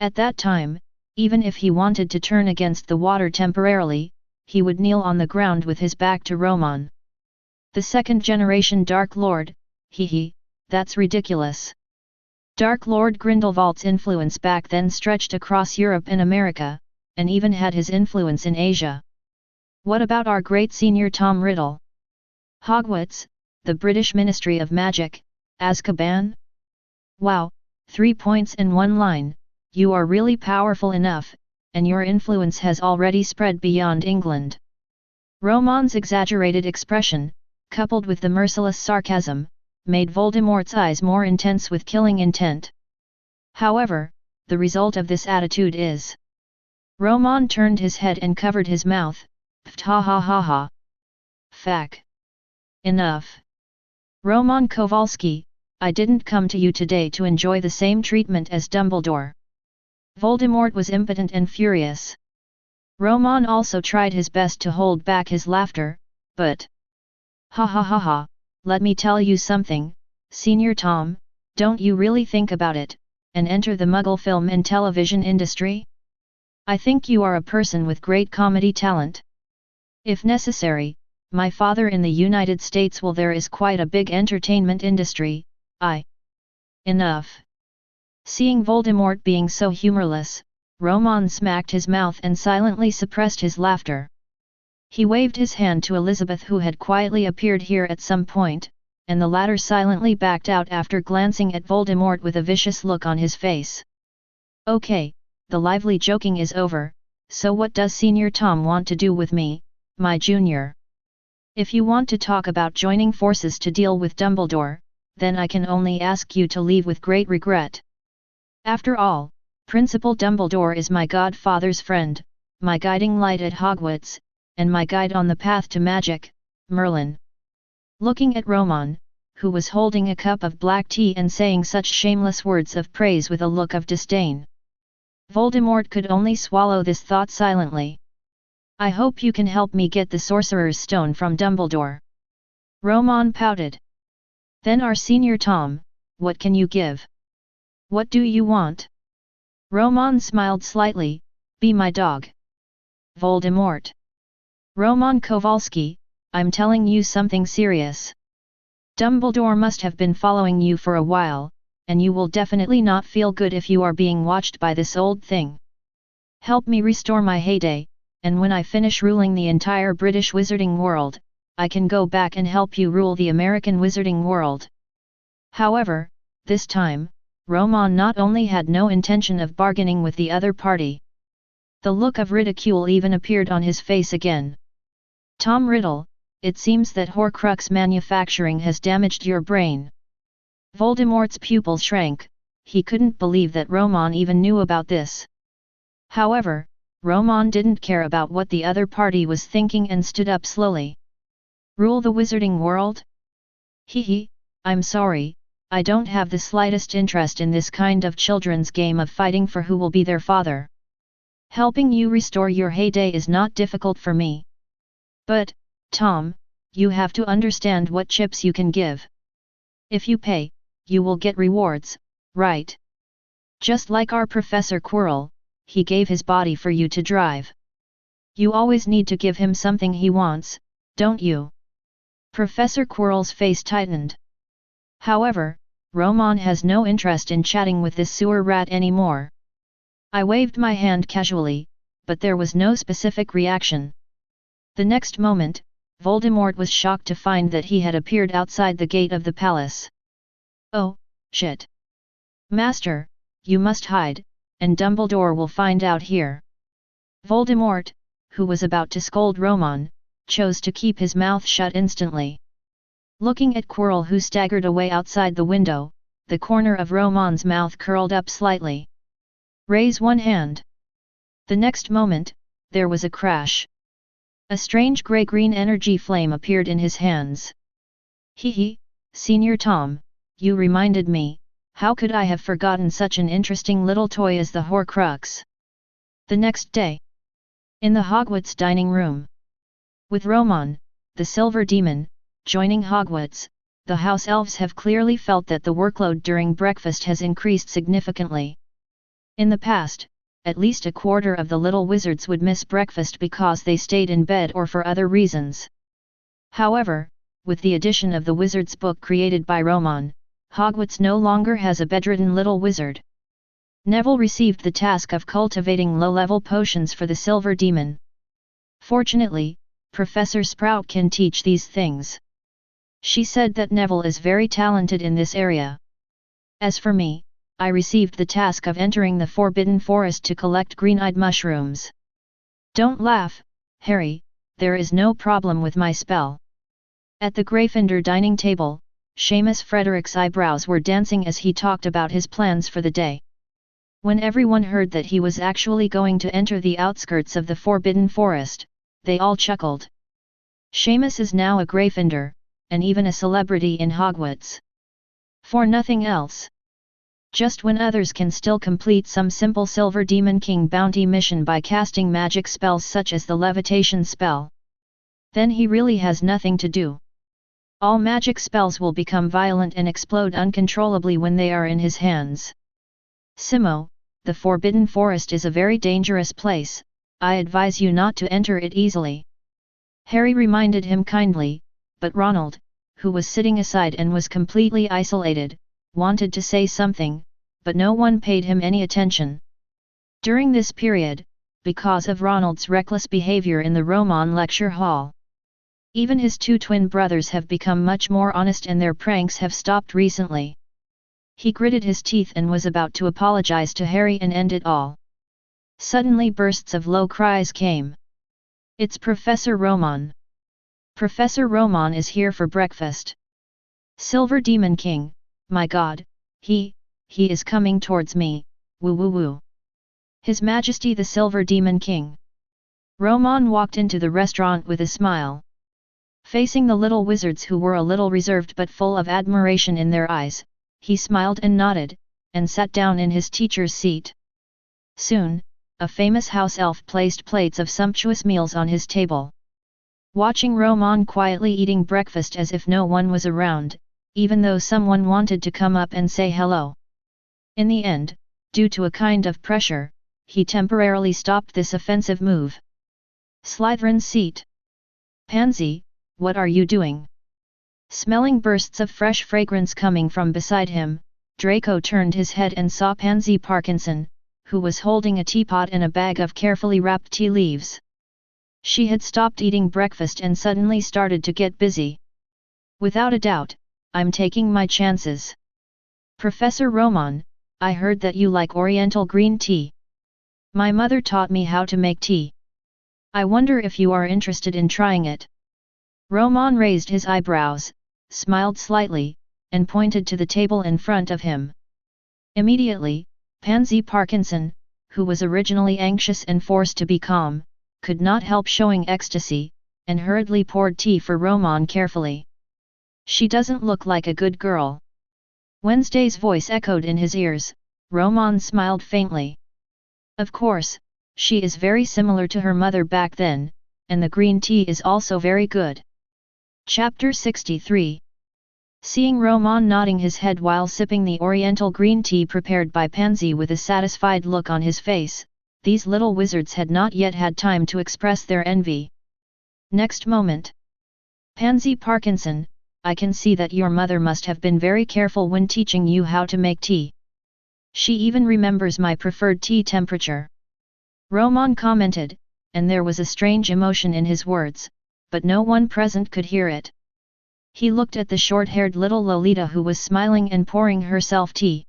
At that time, even if he wanted to turn against the water temporarily, he would kneel on the ground with his back to Romon. The second-generation Dark Lord, that's ridiculous. Dark Lord Grindelwald's influence back then stretched across Europe and America, and even had his influence in Asia. What about our great senior Tom Riddle? Hogwarts, the British Ministry of Magic, Azkaban? Wow, 3 points and 1 line, you are really powerful enough, and your influence has already spread beyond England. Romon's exaggerated expression, coupled with the merciless sarcasm, made Voldemort's eyes more intense with killing intent. However, the result of this attitude is... Romon turned his head and covered his mouth, ha ha ha ha. Fack. Enough. Romon Kowalski, I didn't come to you today to enjoy the same treatment as Dumbledore. Voldemort was impotent and furious. Romon also tried his best to hold back his laughter, but... Ha ha ha ha, let me tell you something, Senior Tom, don't you really think about it, and enter the Muggle film and television industry? I think you are a person with great comedy talent. If necessary, my father in the United States there is quite a big entertainment industry, Enough. Seeing Voldemort being so humorless, Romon smacked his mouth and silently suppressed his laughter. He waved his hand to Elizabeth who had quietly appeared here at some point, and the latter silently backed out after glancing at Voldemort with a vicious look on his face. Okay. The lively joking is over, so what does Senior Tom want to do with me, my junior? If you want to talk about joining forces to deal with Dumbledore, then I can only ask you to leave with great regret. After all, Principal Dumbledore is my godfather's friend, my guiding light at Hogwarts, and my guide on the path to magic, Merlin. Looking at Romon, who was holding a cup of black tea and saying such shameless words of praise with a look of disdain. Voldemort could only swallow this thought silently. I hope you can help me get the Sorcerer's Stone from Dumbledore. Romon pouted. Then our Senior Tom, what can you give? What do you want? Romon smiled slightly, be my dog. Voldemort. Romon Kowalski, I'm telling you something serious. Dumbledore must have been following you for a while, and you will definitely not feel good if you are being watched by this old thing. Help me restore my heyday, and when I finish ruling the entire British wizarding world, I can go back and help you rule the American wizarding world. However, this time, Romon not only had no intention of bargaining with the other party. The look of ridicule even appeared on his face again. Tom Riddle, it seems that Horcrux manufacturing has damaged your brain. Voldemort's pupils shrank, he couldn't believe that Romon even knew about this. However, Romon didn't care about what the other party was thinking and stood up slowly. Rule the wizarding world? I'm sorry, I don't have the slightest interest in this kind of children's game of fighting for who will be their father. Helping you restore your heyday is not difficult for me. But, Tom, you have to understand what chips you can give. If you pay, you will get rewards, right? Just like our Professor Quirrell, he gave his body for you to drive. You always need to give him something he wants, don't you? Professor Quirrell's face tightened. However, Romon has no interest in chatting with this sewer rat anymore. I waved my hand casually, but there was no specific reaction. The next moment, Voldemort was shocked to find that he had appeared outside the gate of the palace. Oh, shit. Master, you must hide, and Dumbledore will find out here. Voldemort, who was about to scold Romon, chose to keep his mouth shut instantly. Looking at Quirrell who staggered away outside the window, the corner of Romon's mouth curled up slightly. Raise one hand. The next moment, there was a crash. A strange grey-green energy flame appeared in his hands. Hee, Senior Tom, you reminded me, how could I have forgotten such an interesting little toy as the Horcrux? The next day. In the Hogwarts dining room. With Romon, the Silver Demon, joining Hogwarts, the house elves have clearly felt that the workload during breakfast has increased significantly. In the past, at least a quarter of the little wizards would miss breakfast because they stayed in bed or for other reasons. However, with the addition of the wizard's book created by Romon, Hogwarts no longer has a bedridden little wizard. Neville received the task of cultivating low-level potions for the Silver Demon. Fortunately, Professor Sprout can teach these things. She said that Neville is very talented in this area. As for me, I received the task of entering the Forbidden Forest to collect green-eyed mushrooms. Don't laugh, Harry, there is no problem with my spell. At the Gryffindor dining table, Seamus Frederick's eyebrows were dancing as he talked about his plans for the day. When everyone heard that he was actually going to enter the outskirts of the Forbidden Forest, they all chuckled. Seamus is now a Gryffindor, and even a celebrity in Hogwarts. For nothing else. Just when others can still complete some simple Silver Demon King bounty mission by casting magic spells such as the levitation spell. Then he really has nothing to do. All magic spells will become violent and explode uncontrollably when they are in his hands. Simo, the Forbidden Forest is a very dangerous place, I advise you not to enter it easily. Harry reminded him kindly, but Ronald, who was sitting aside and was completely isolated, wanted to say something, but no one paid him any attention. During this period, because of Ronald's reckless behavior in the Romon lecture hall, even his two twin brothers have become much more honest and their pranks have stopped recently. He gritted his teeth and was about to apologize to Harry and end it all. Suddenly bursts of low cries came. It's Professor Romon. Professor Romon is here for breakfast. Silver Demon King, my god, he is coming towards me, woo woo woo. His Majesty the Silver Demon King. Romon walked into the restaurant with a smile. Facing the little wizards who were a little reserved but full of admiration in their eyes, he smiled and nodded, and sat down in his teacher's seat. Soon, a famous house elf placed plates of sumptuous meals on his table. Watching Romon quietly eating breakfast as if no one was around, even though someone wanted to come up and say hello. In the end, due to a kind of pressure, he temporarily stopped this offensive move. Slytherin's seat. Pansy, what are you doing? Smelling bursts of fresh fragrance coming from beside him, Draco turned his head and saw Pansy Parkinson, who was holding a teapot and a bag of carefully wrapped tea leaves. She had stopped eating breakfast and suddenly started to get busy. Without a doubt, I'm taking my chances. Professor Romon, I heard that you like Oriental green tea. My mother taught me how to make tea. I wonder if you are interested in trying it. Romon raised his eyebrows, smiled slightly, and pointed to the table in front of him. Immediately, Pansy Parkinson, who was originally anxious and forced to be calm, could not help showing ecstasy, and hurriedly poured tea for Romon carefully. She doesn't look like a good girl. Wednesday's voice echoed in his ears. Romon smiled faintly. Of course, she is very similar to her mother back then, and the green tea is also very good. Chapter 63. Seeing Romon nodding his head while sipping the Oriental green tea prepared by Pansy with a satisfied look on his face, these little wizards had not yet had time to express their envy. Next moment, Pansy Parkinson, I can see that your mother must have been very careful when teaching you how to make tea. She even remembers my preferred tea temperature. Romon commented, and there was a strange emotion in his words, but no one present could hear it. He looked at the short-haired little Lolita who was smiling and pouring herself tea.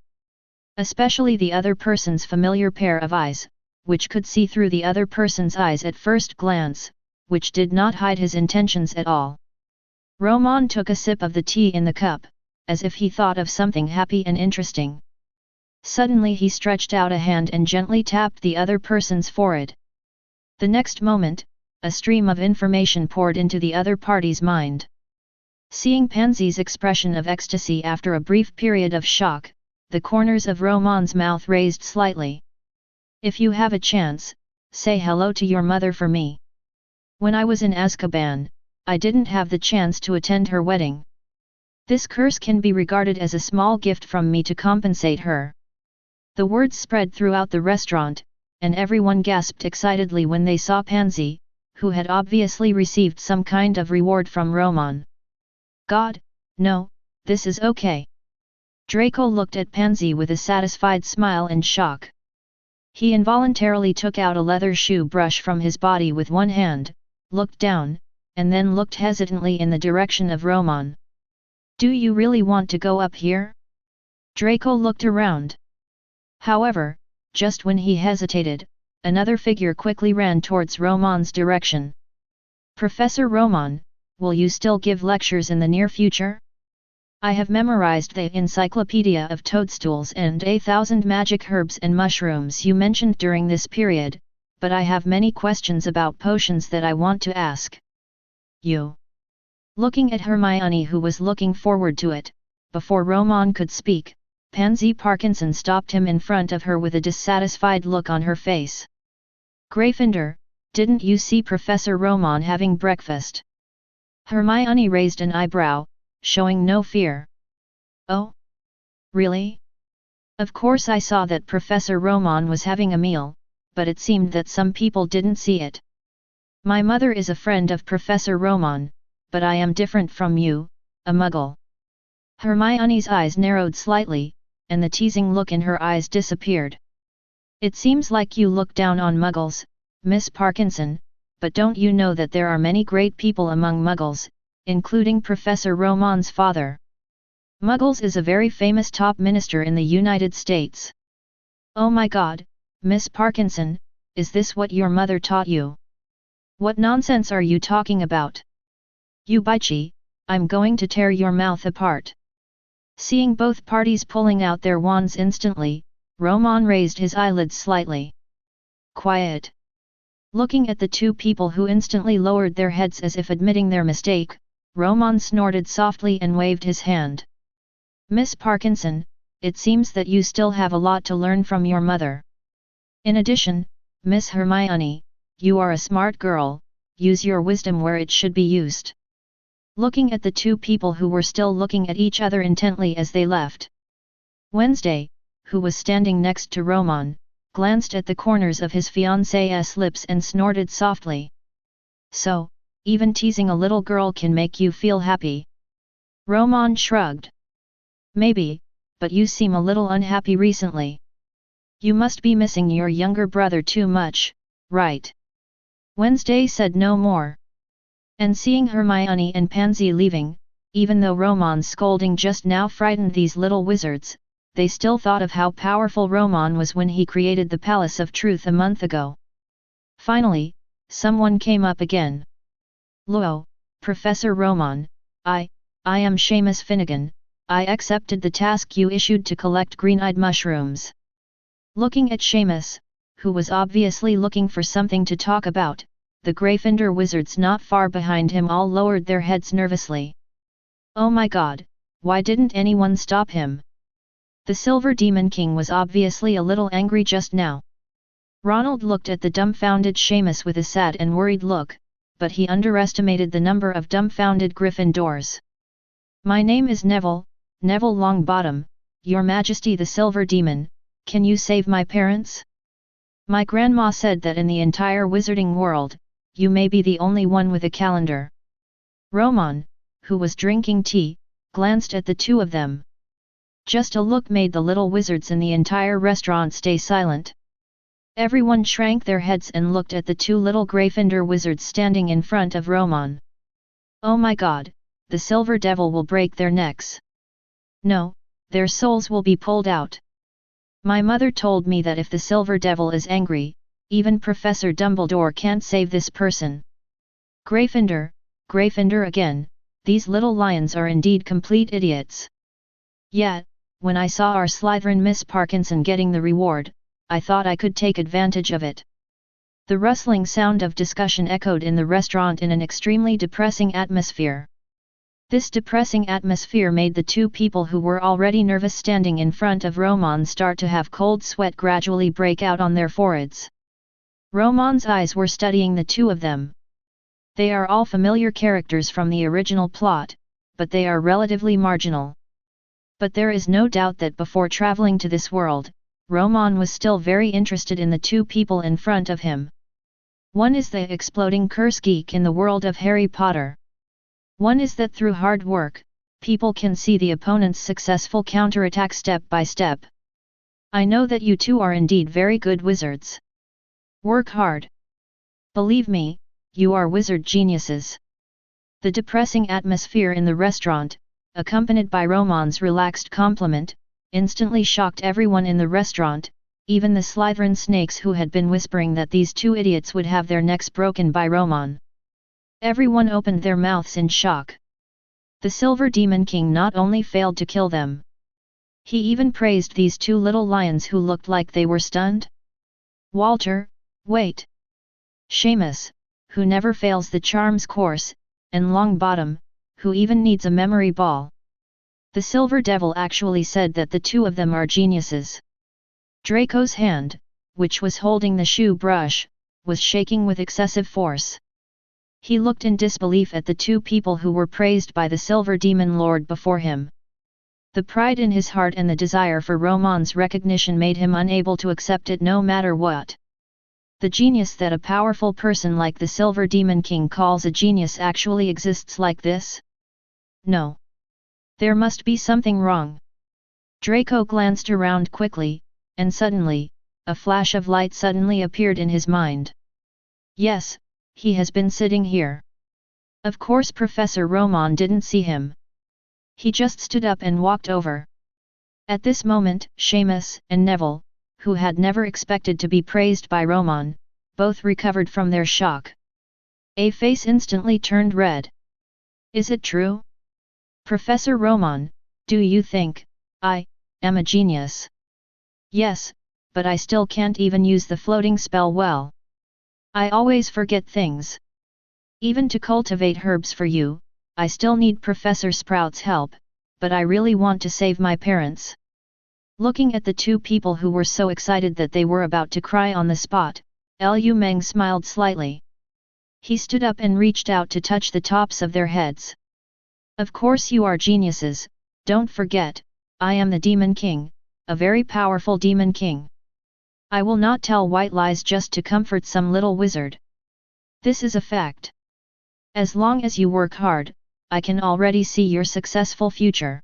Especially the other person's familiar pair of eyes, which could see through the other person's eyes at first glance, which did not hide his intentions at all. Romon took a sip of the tea in the cup, as if he thought of something happy and interesting. Suddenly he stretched out a hand and gently tapped the other person's forehead. The next moment, a stream of information poured into the other party's mind. Seeing Pansy's expression of ecstasy after a brief period of shock, the corners of Romon's mouth raised slightly. If you have a chance, say hello to your mother for me. When I was in Azkaban, I didn't have the chance to attend her wedding. This curse can be regarded as a small gift from me to compensate her. The words spread throughout the restaurant, and everyone gasped excitedly when they saw Pansy, who had obviously received some kind of reward from Romon. God, no, this is okay. Draco looked at Pansy with a satisfied smile and shock. He involuntarily took out a leather shoe brush from his body with one hand, looked down, and then looked hesitantly in the direction of Romon. Do you really want to go up here? Draco looked around. However, just when he hesitated, another figure quickly ran towards Romon's direction. Professor Romon, will you still give lectures in the near future? I have memorized the Encyclopedia of Toadstools and 1,000 magic herbs and mushrooms you mentioned during this period, but I have many questions about potions that I want to ask. You. Looking at Hermione, who was looking forward to it, before Romon could speak, Pansy Parkinson stopped him in front of her with a dissatisfied look on her face. Gryffindor, didn't you see Professor Romon having breakfast? Hermione raised an eyebrow, showing no fear. Oh? Really? Of course I saw that Professor Romon was having a meal, but it seemed that some people didn't see it. My mother is a friend of Professor Romon, but I am different from you, a muggle. Hermione's eyes narrowed slightly, and the teasing look in her eyes disappeared. It seems like you look down on muggles, Miss Parkinson, but don't you know that there are many great people among muggles, including Professor Romon's father? Muggles is a very famous top minister in the United States. Oh my God, Miss Parkinson, is this what your mother taught you? What nonsense are you talking about? You bitchy, I'm going to tear your mouth apart. Seeing both parties pulling out their wands instantly, Romon raised his eyelids slightly. Quiet. Looking at the two people who instantly lowered their heads as if admitting their mistake, Romon snorted softly and waved his hand. Miss Parkinson, it seems that you still have a lot to learn from your mother. In addition, Miss Hermione, you are a smart girl, use your wisdom where it should be used. Looking at the two people who were still looking at each other intently as they left. Wednesday, who was standing next to Romon, glanced at the corners of his fiancée's lips and snorted softly. So, even teasing a little girl can make you feel happy? Romon shrugged. Maybe, but you seem a little unhappy recently. You must be missing your younger brother too much, right? Wednesday said no more. And seeing Hermione and Pansy leaving, even though Romon's scolding just now frightened these little wizards, they still thought of how powerful Romon was when he created the Palace of Truth a month ago. Finally, someone came up again. Lo, Professor Romon, I am Shameless Finnegan, I accepted the task you issued to collect green-eyed mushrooms. Looking at Shameless, who was obviously looking for something to talk about, the Gryffindor wizards not far behind him all lowered their heads nervously. Oh my God, why didn't anyone stop him? The Silver Demon King was obviously a little angry just now. Ronald looked at the dumbfounded Shameless with a sad and worried look, but he underestimated the number of dumbfounded Gryffindors. My name is Neville Longbottom, Your Majesty the Silver Demon, can you save my parents? My grandma said that in the entire wizarding world, you may be the only one with a calendar. Romon, who was drinking tea, glanced at the two of them. Just a look made the little wizards in the entire restaurant stay silent. Everyone shrank their heads and looked at the two little Gryffindor wizards standing in front of Romon. Oh my god, the silver devil will break their necks. No, their souls will be pulled out. My mother told me that if the silver devil is angry, even Professor Dumbledore can't save this person. Gryffindor, Gryffindor again, these little lions are indeed complete idiots. Yet, when I saw our Slytherin Miss Parkinson getting the reward, I thought I could take advantage of it. The rustling sound of discussion echoed in the restaurant in an extremely depressing atmosphere. This depressing atmosphere made the two people who were already nervous standing in front of Romon start to have cold sweat gradually break out on their foreheads. Romon's eyes were studying the two of them. They are all familiar characters from the original plot, but they are relatively marginal. But there is no doubt that before traveling to this world, Romon was still very interested in the two people in front of him. One is the exploding curse geek in the world of Harry Potter. One is that through hard work, people can see the opponent's successful counterattack step by step. I know that you two are indeed very good wizards. Work hard. Believe me, you are wizard geniuses. The depressing atmosphere in the restaurant, accompanied by Romon's relaxed compliment, instantly shocked everyone in the restaurant, even the Slytherin snakes who had been whispering that these two idiots would have their necks broken by Romon. Everyone opened their mouths in shock. The Silver Demon King not only failed to kill them. He even praised these two little lions who looked like they were stunned. Walter, wait. Shameless, who never fails the charms course, and Longbottom, who even needs a memory ball. The Silver Devil actually said that the two of them are geniuses. Draco's hand, which was holding the shoe brush, was shaking with excessive force. He looked in disbelief at the two people who were praised by the Silver Demon Lord before him. The pride in his heart and the desire for Romon's recognition made him unable to accept it no matter what. The genius that a powerful person like the Silver Demon King calls a genius actually exists like this? No. There must be something wrong. Draco glanced around quickly, and suddenly, a flash of light suddenly appeared in his mind. Yes, he has been sitting here. Of course Professor Romon didn't see him. He just stood up and walked over. At this moment, Shameless and Neville, who had never expected to be praised by Romon, both recovered from their shock. A face instantly turned red. Is it true? Professor Romon, do you think I am a genius? Yes, but I still can't even use the floating spell well. I always forget things. Even to cultivate herbs for you, I still need Professor Sprout's help, but I really want to save my parents. Looking at the two people who were so excited that they were about to cry on the spot, Lu Meng smiled slightly. He stood up and reached out to touch the tops of their heads. Of course you are geniuses, don't forget, I am the Demon King, a very powerful Demon King. I will not tell white lies just to comfort some little wizard. This is a fact. As long as you work hard, I can already see your successful future.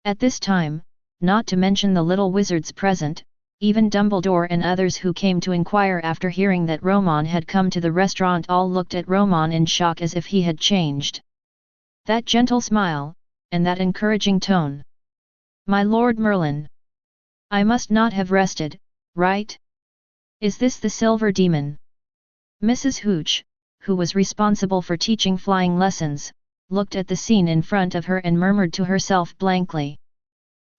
At this time, not to mention the little wizards present, even Dumbledore and others who came to inquire after hearing that Romon had come to the restaurant all looked at Romon in shock as if he had changed. That gentle smile, and that encouraging tone. My Lord Merlin. I must not have rested, right? Is this the Silver Demon? Mrs. Hooch, who was responsible for teaching flying lessons, looked at the scene in front of her and murmured to herself blankly.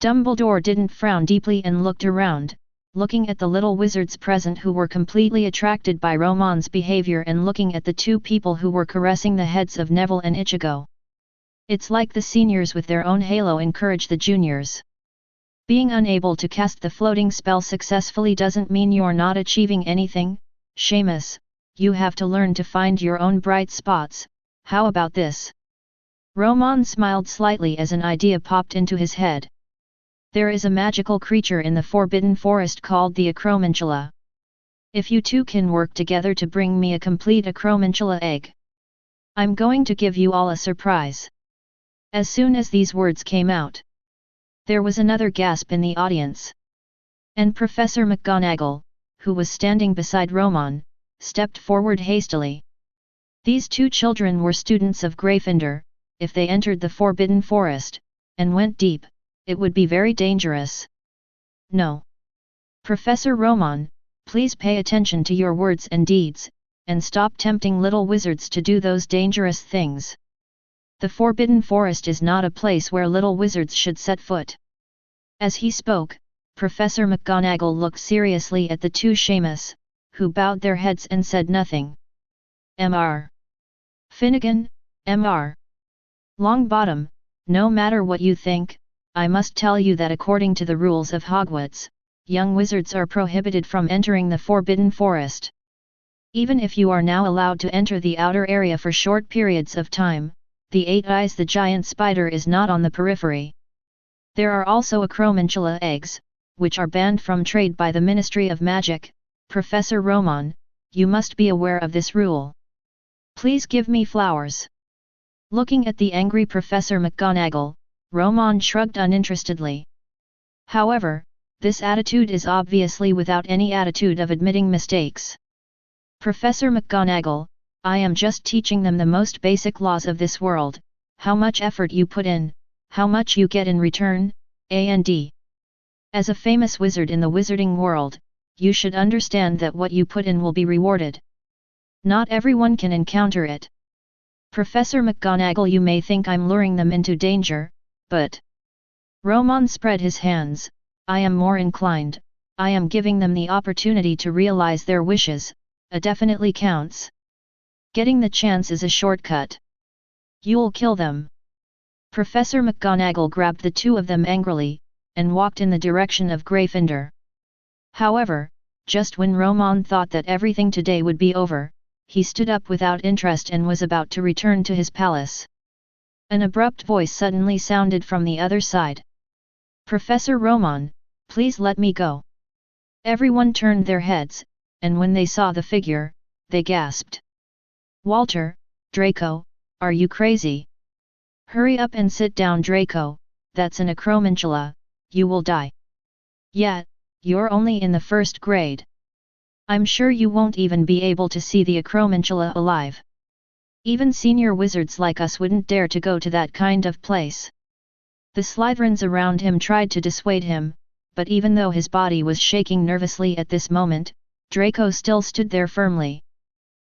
Dumbledore didn't frown deeply and looked around, looking at the little wizards present who were completely attracted by Romon's behavior and looking at the two people who were caressing the heads of Neville and Ichigo. It's like the seniors with their own halo encourage the juniors. Being unable to cast the floating spell successfully doesn't mean you're not achieving anything, Shameless, you have to learn to find your own bright spots, how about this? Romon smiled slightly as an idea popped into his head. There is a magical creature in the Forbidden Forest called the Acromantula. If you two can work together to bring me a complete Acromantula egg. I'm going to give you all a surprise." As soon as these words came out, there was another gasp in the audience. And Professor McGonagall, who was standing beside Romon, stepped forward hastily. These two children were students of Gryffindor. If they entered the Forbidden Forest, and went deep, it would be very dangerous. "No. Professor Romon, please pay attention to your words and deeds, and stop tempting little wizards to do those dangerous things. The Forbidden Forest is not a place where little wizards should set foot." As he spoke, Professor McGonagall looked seriously at the two Shameless, who bowed their heads and said nothing. "Mr. Finnegan, Mr. Longbottom, no matter what you think, I must tell you that according to the rules of Hogwarts, young wizards are prohibited from entering the Forbidden Forest. Even if you are now allowed to enter the outer area for short periods of time, the Eight Eyes the giant spider is not on the periphery. There are also acromantula eggs, which are banned from trade by the Ministry of Magic. Professor Romon, you must be aware of this rule. Please give me flowers." Looking at the angry Professor McGonagall, Romon shrugged uninterestedly. However, this attitude is obviously without any attitude of admitting mistakes. "Professor McGonagall, I am just teaching them the most basic laws of this world, how much effort you put in, how much you get in return, and as a famous wizard in the wizarding world, you should understand that what you put in will be rewarded. Not everyone can encounter it. Professor McGonagall, you may think I'm luring them into danger, but..." Romon spread his hands. "I am more inclined, I am giving them the opportunity to realize their wishes, definitely counts. Getting the chance is a shortcut. You'll kill them." Professor McGonagall grabbed the two of them angrily, and walked in the direction of Gryffindor. However, just when Romon thought that everything today would be over, he stood up without interest and was about to return to his palace. An abrupt voice suddenly sounded from the other side. "Professor Romon, please let me go." Everyone turned their heads, and when they saw the figure, they gasped. "Walter, Draco, are you crazy? Hurry up and sit down, Draco, that's an acromantula, you will die. Yet, you're only in the first grade. I'm sure you won't even be able to see the acromantula alive. Even senior wizards like us wouldn't dare to go to that kind of place." The Slytherins around him tried to dissuade him, but even though his body was shaking nervously at this moment, Draco still stood there firmly.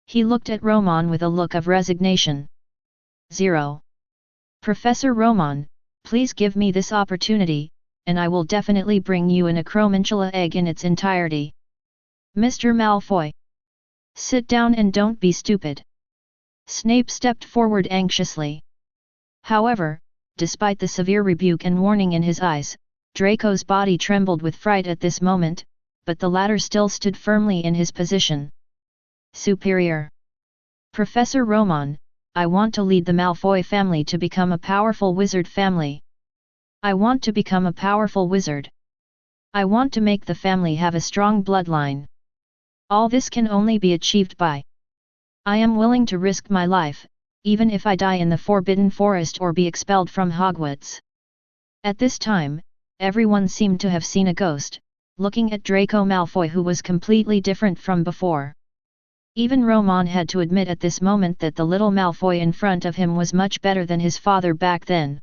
He looked at Romon with a look of resignation. 0. "Professor Romon, please give me this opportunity, and I will definitely bring you an acromantula egg in its entirety. Mr. Malfoy, sit down and don't be stupid." Snape stepped forward anxiously. However, despite the severe rebuke and warning in his eyes, Draco's body trembled with fright at this moment, but the latter still stood firmly in his position. "Superior. Professor Romon, I want to lead the Malfoy family to become a powerful wizard family. I want to become a powerful wizard. I want to make the family have a strong bloodline. All this can only be achieved by. I am willing to risk my life, even if I die in the Forbidden Forest or be expelled from Hogwarts." At this time, everyone seemed to have seen a ghost, looking at Draco Malfoy, who was completely different from before. Even Romon had to admit at this moment that the little Malfoy in front of him was much better than his father back then.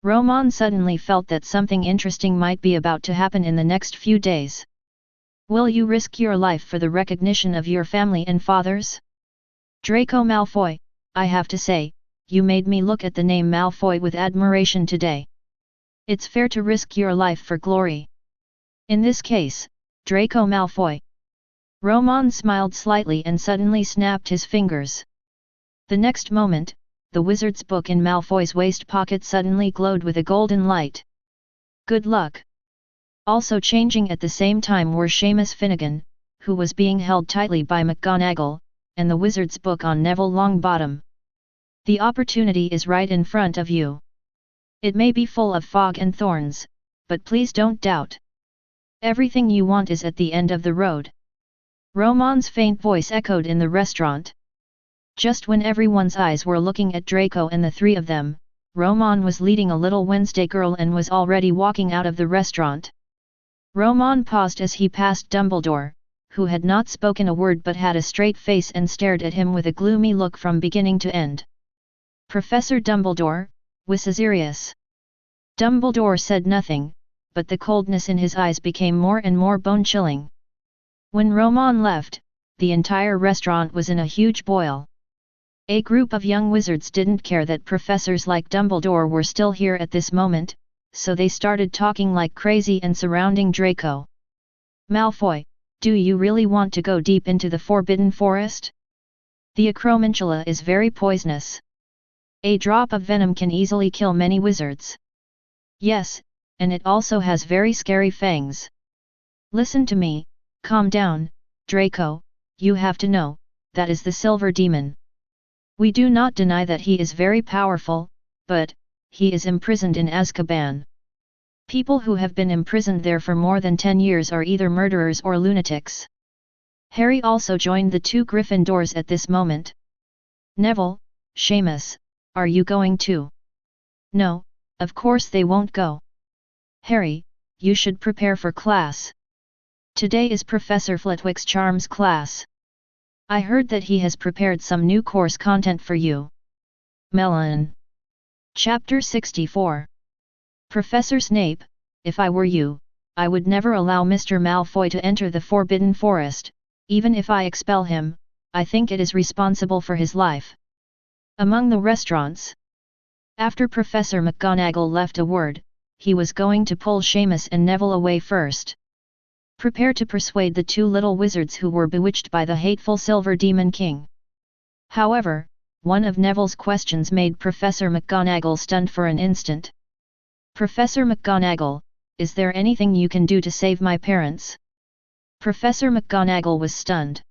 Romon suddenly felt that something interesting might be about to happen in the next few days. "Will you risk your life for the recognition of your family and fathers? Draco Malfoy, I have to say, you made me look at the name Malfoy with admiration today. It's fair to risk your life for glory. In this case, Draco Malfoy." Romon smiled slightly and suddenly snapped his fingers. The next moment, the wizard's book in Malfoy's waist pocket suddenly glowed with a golden light. "Good luck." Also changing at the same time were Seamus Finnegan, who was being held tightly by McGonagall, and the wizard's book on Neville Longbottom. "The opportunity is right in front of you. It may be full of fog and thorns, but please don't doubt. Everything you want is at the end of the road." Romon's faint voice echoed in the restaurant. Just when everyone's eyes were looking at Draco and the three of them, Romon was leading a little Wednesday girl and was already walking out of the restaurant. Romon paused as he passed Dumbledore, who had not spoken a word but had a straight face and stared at him with a gloomy look from beginning to end. "Professor Dumbledore, Wisazirius." Dumbledore said nothing, but the coldness in his eyes became more and more bone-chilling. When Romon left, the entire restaurant was in a huge boil. A group of young wizards didn't care that professors like Dumbledore were still here at this moment, so they started talking like crazy and surrounding Draco. "Malfoy, do you really want to go deep into the Forbidden Forest? The acromantula is very poisonous. A drop of venom can easily kill many wizards. Yes, and it also has very scary fangs. Listen to me, calm down, Draco, you have to know, that is the Silver Demon. We do not deny that he is very powerful, but he is imprisoned in Azkaban. People who have been imprisoned there for more than 10 years are either murderers or lunatics." Harry also joined the two Gryffindors at this moment. "Neville, Shameless, are you going too?" "No, of course they won't go." "Harry, you should prepare for class. Today is Professor Flitwick's Charms class. I heard that he has prepared some new course content for you." Melon. Chapter 64. Professor Snape, if I were you, I would never allow Mr. Malfoy to enter the Forbidden Forest. Even if I expel him, I think it is responsible for his life. Among the restaurants. After Professor McGonagall left a word, he was going to pull Seamus and Neville away first. Prepare to persuade the two little wizards who were bewitched by the hateful Silver Demon King. However, one of Neville's questions made Professor McGonagall stunned for an instant. "Professor McGonagall, is there anything you can do to save my parents?" Professor McGonagall was stunned.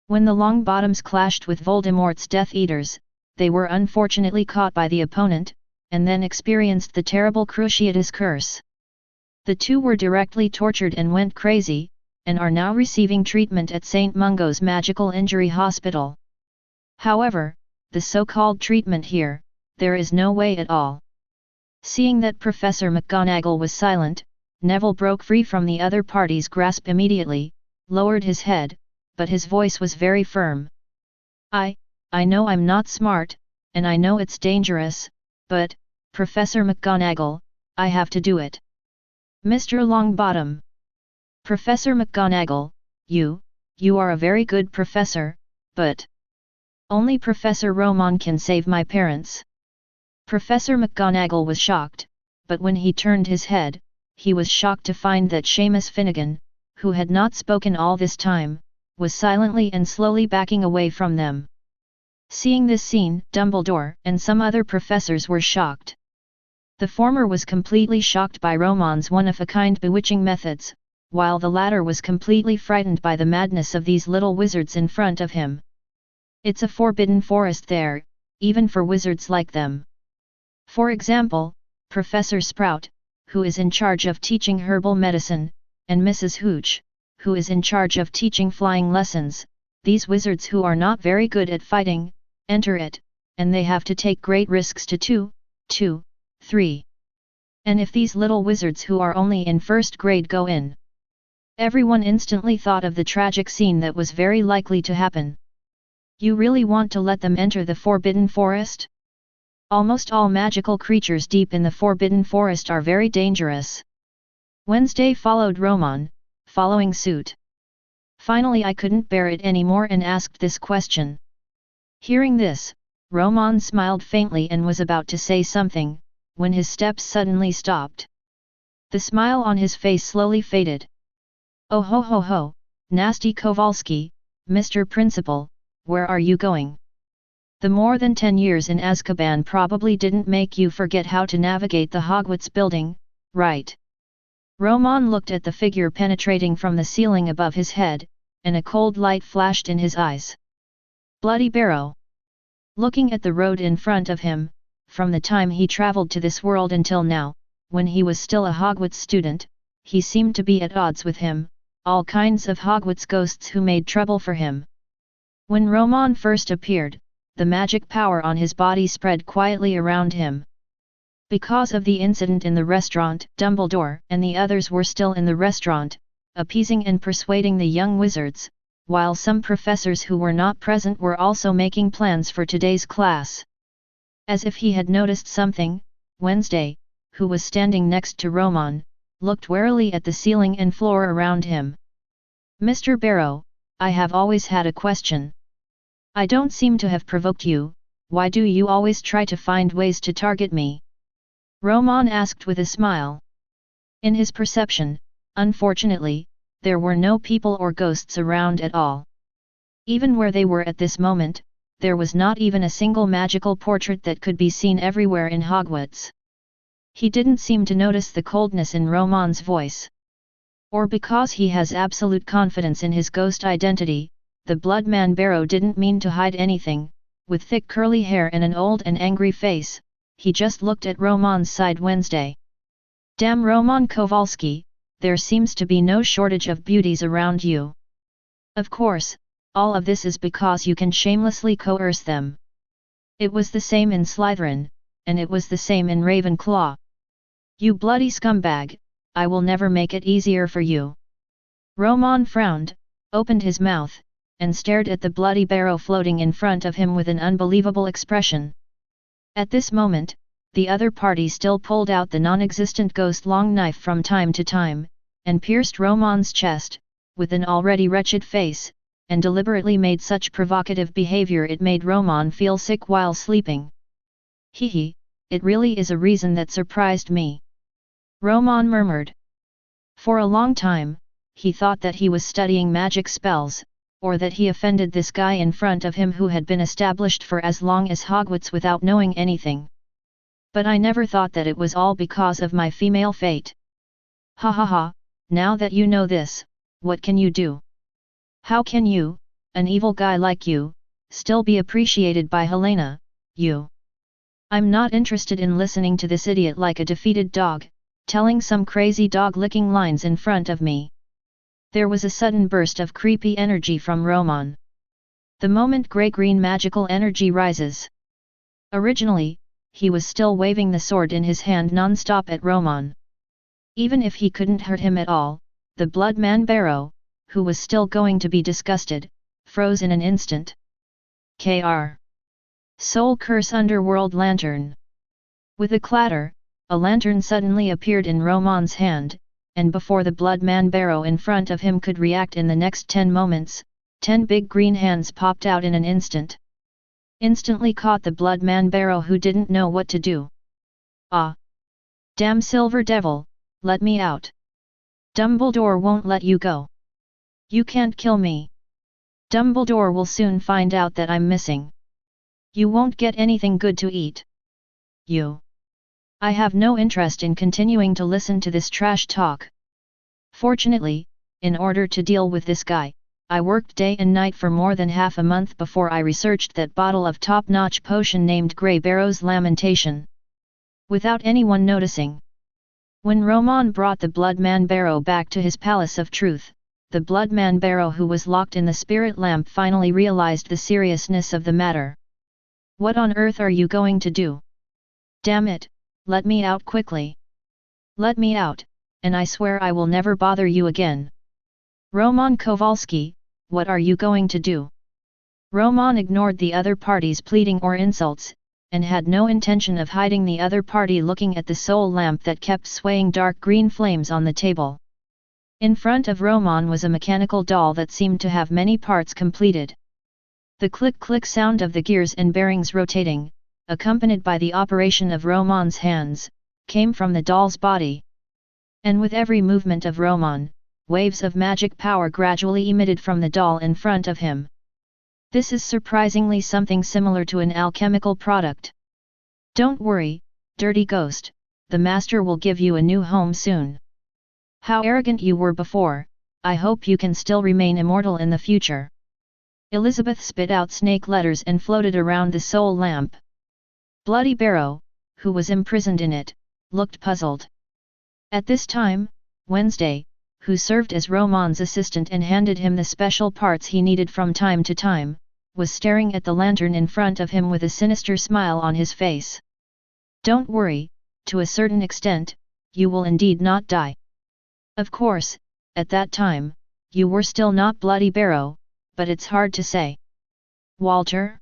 When the Longbottoms clashed with Voldemort's Death Eaters, they were unfortunately caught by the opponent, and then experienced the terrible Cruciatus Curse. The two were directly tortured and went crazy, and are now receiving treatment at St. Mungo's Magical Injury Hospital. However, the so-called treatment here, there is no way at all. Seeing that Professor McGonagall was silent, Neville broke free from the other party's grasp immediately, lowered his head, but his voice was very firm. I know I'm not smart, and I know it's dangerous, but, Professor McGonagall, I have to do it. Mr. Longbottom. Professor McGonagall, you are a very good professor, but only Professor Romon can save my parents." Professor McGonagall was shocked, but when he turned his head, he was shocked to find that Seamus Finnegan, who had not spoken all this time, was silently and slowly backing away from them. Seeing this scene, Dumbledore and some other professors were shocked. The former was completely shocked by Romon's one-of-a-kind bewitching methods, while the latter was completely frightened by the madness of these little wizards in front of him. It's a forbidden forest there, even for wizards like them. For example, Professor Sprout, who is in charge of teaching herbal medicine, and Mrs. Hooch, who is in charge of teaching flying lessons. These wizards who are not very good at fighting, enter it, and they have to take great risks to 2, 3. And if these little wizards who are only in first grade go in, everyone instantly thought of the tragic scene that was very likely to happen. You really want to let them enter the Forbidden Forest? Almost all magical creatures deep in the Forbidden Forest are very dangerous. Wednesday followed Romon, following suit. Finally I couldn't bear it anymore and asked this question. Hearing this, Romon smiled faintly and was about to say something, when his steps suddenly stopped. The smile on his face slowly faded. "Oh ho ho ho, nasty Kowalski, Mr. Principal, where are you going? The more than 10 years in Azkaban probably didn't make you forget how to navigate the Hogwarts building, right?" Romon looked at the figure penetrating from the ceiling above his head, and a cold light flashed in his eyes. Bloody Barrow. Looking at the road in front of him, from the time he traveled to this world until now, when he was still a Hogwarts student, he seemed to be at odds with him, all kinds of Hogwarts ghosts who made trouble for him. When Romon first appeared, the magic power on his body spread quietly around him. Because of the incident in the restaurant, Dumbledore and the others were still in the restaurant, appeasing and persuading the young wizards, while some professors who were not present were also making plans for today's class. As if he had noticed something, Wednesday, who was standing next to Romon, looked warily at the ceiling and floor around him. "Mr. Barrow, I have always had a question. I don't seem to have provoked you, why do you always try to find ways to target me?" Romon asked with a smile. In his perception, unfortunately, there were no people or ghosts around at all. Even where they were at this moment, there was not even a single magical portrait that could be seen everywhere in Hogwarts. He didn't seem to notice the coldness in Romon's voice. Or because he has absolute confidence in his ghost identity, the Bloodman Barrow didn't mean to hide anything. With thick curly hair and an old and angry face, he just looked at Romon's side. "Wednesday. Damn Romon Kowalski, there seems to be no shortage of beauties around you. Of course, all of this is because you can shamelessly coerce them. It was the same in Slytherin, and it was the same in Ravenclaw. You bloody scumbag, I will never make it easier for you." Romon frowned, opened his mouth, and stared at the bloody barrow floating in front of him with an unbelievable expression. At this moment, the other party still pulled out the non-existent ghost long knife from time to time, and pierced Romon's chest, with an already wretched face, and deliberately made such provocative behavior it made Romon feel sick while sleeping. "Hee, it really is a reason that surprised me," Romon murmured. For a long time, he thought that he was studying magic spells, or that he offended this guy in front of him who had been established for as long as Hogwarts without knowing anything. "But I never thought that it was all because of my female fate. Ha ha ha, now that you know this, what can you do? How can you, an evil guy like you, still be appreciated by Helena, you? I'm not interested in listening to this idiot like a defeated dog, telling some crazy dog-licking lines in front of me." There was a sudden burst of creepy energy from Romon. The moment grey-green magical energy rises. Originally, he was still waving the sword in his hand non-stop at Romon. Even if he couldn't hurt him at all, the Bloodman Barrow, who was still going to be disgusted, froze in an instant. Kr. Soul Curse Underworld Lantern. With a clatter, a lantern suddenly appeared in Romon's hand, and before the Bloodman Barrow in front of him could react in the next 10 moments, 10 big green hands popped out in an instant. Instantly caught the Bloodman Barrow, who didn't know what to do. "Ah! Damn Silver Devil, let me out! Dumbledore won't let you go! You can't kill me! Dumbledore will soon find out that I'm missing. You won't get anything good to eat. You! I have no interest in continuing to listen to this trash talk. Fortunately, in order to deal with this guy, I worked day and night for more than half a month before I researched that bottle of top-notch potion named Grey Barrow's Lamentation. Without anyone noticing. When Romon brought the Bloodman Barrow back to his Palace of Truth, the Bloodman Barrow who was locked in the spirit lamp finally realized the seriousness of the matter. What on earth are you going to do? Damn it, let me out quickly. Let me out, and I swear I will never bother you again. Romon Kowalski, what are you going to do? Romon ignored the other party's pleading or insults, and had no intention of hiding the other party looking at the soul lamp that kept swaying dark green flames on the table. In front of Romon was a mechanical doll that seemed to have many parts completed. The click-click sound of the gears and bearings rotating, accompanied by the operation of Romon's hands, came from the doll's body. And with every movement of Romon, waves of magic power gradually emitted from the doll in front of him. This is surprisingly something similar to an alchemical product. Don't worry, dirty ghost, the master will give you a new home soon. How arrogant you were before, I hope you can still remain immortal in the future. Elizabeth spit out snake letters and floated around the soul lamp. Bloody Barrow, who was imprisoned in it, looked puzzled. At this time, Wednesday, who served as Romon's assistant and handed him the special parts he needed from time to time, was staring at the lantern in front of him with a sinister smile on his face. "Don't worry, to a certain extent, you will indeed not die. Of course, at that time, you were still not Bloody Barrow, but it's hard to say." "Walter?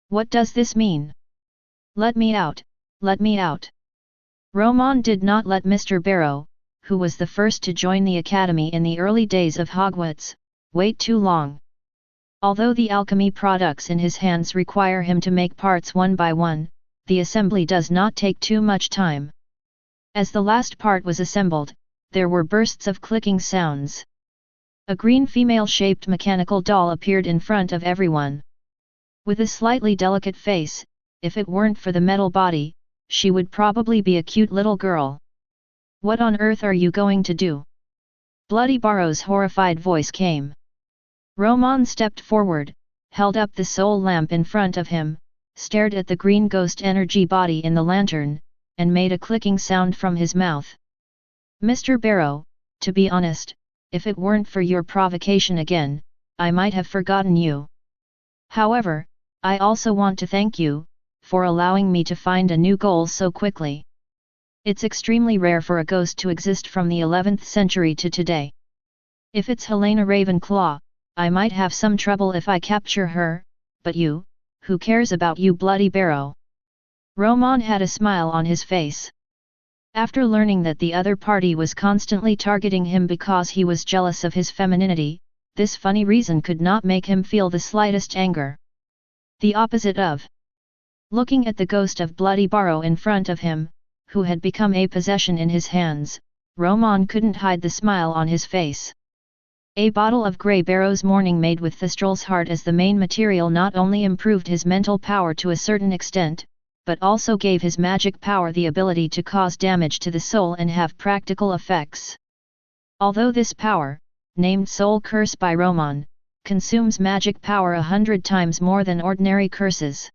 What does this mean? Let me out, let me out." Romon did not let Mr. Barrow, who was the first to join the academy in the early days of Hogwarts, wait too long. Although the alchemy products in his hands require him to make parts one by one, the assembly does not take too much time. As the last part was assembled, there were bursts of clicking sounds. A green female-shaped mechanical doll appeared in front of everyone. With a slightly delicate face, if it weren't for the metal body, she would probably be a cute little girl. "What on earth are you going to do?" Bloody Barrow's horrified voice came. Romon stepped forward, held up the soul lamp in front of him, stared at the green ghost energy body in the lantern, and made a clicking sound from his mouth. "Mr. Barrow, to be honest, if it weren't for your provocation again, I might have forgotten you. However, I also want to thank you, for allowing me to find a new goal so quickly. It's extremely rare for a ghost to exist from the 11th century to today. If it's Helena Ravenclaw, I might have some trouble if I capture her, but you, who cares about you, Bloody Barrow?" Romon had a smile on his face. After learning that the other party was constantly targeting him because he was jealous of his femininity, this funny reason could not make him feel the slightest anger. The opposite of. Looking at the ghost of Bloody Barrow in front of him, who had become a possession in his hands, Romon couldn't hide the smile on his face. A bottle of Grey Barrow's morning made with Thestral's heart as the main material not only improved his mental power to a certain extent, but also gave his magic power the ability to cause damage to the soul and have practical effects. Although this power, named Soul Curse by Romon, consumes magic power 100 times more than ordinary curses.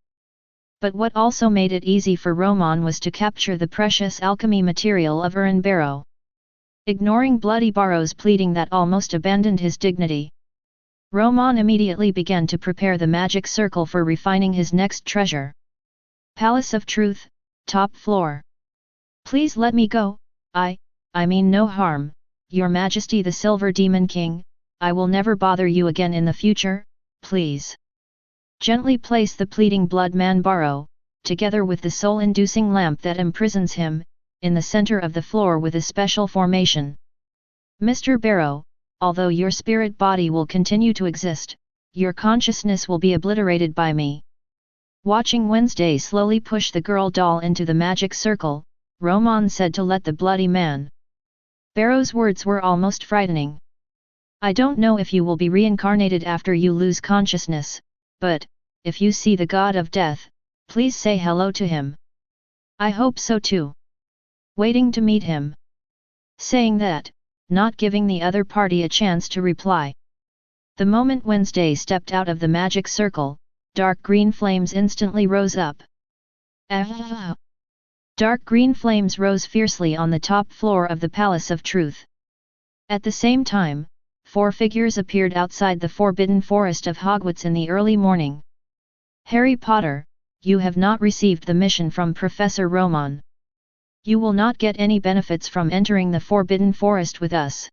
But what also made it easy for Romon was to capture the precious alchemy material of Urn Barrow. Ignoring Bloody Barrow's pleading that almost abandoned his dignity, Romon immediately began to prepare the magic circle for refining his next treasure. "Palace of Truth, top floor. Please let me go. I mean no harm, Your Majesty the Silver Demon King, I will never bother you again in the future, please." Gently place the pleading Blood Man Barrow, together with the soul-inducing lamp that imprisons him, in the center of the floor with a special formation. "Mr. Barrow, although your spirit body will continue to exist, your consciousness will be obliterated by me." Watching Wednesday slowly push the girl doll into the magic circle, Romon said to let the bloody man. Barrow's words were almost frightening. "I don't know if you will be reincarnated after you lose consciousness, but, if you see the god of death, please say hello to him." "I hope so too. Waiting to meet him." Saying that, not giving the other party a chance to reply. The moment Wednesday stepped out of the magic circle, dark green flames instantly rose up. Ah! Dark green flames rose fiercely on the top floor of the Palace of Truth. At the same time, 4 figures appeared outside the Forbidden Forest of Hogwarts in the early morning. "Harry Potter, you have not received the mission from Professor Romon. You will not get any benefits from entering the Forbidden Forest with us."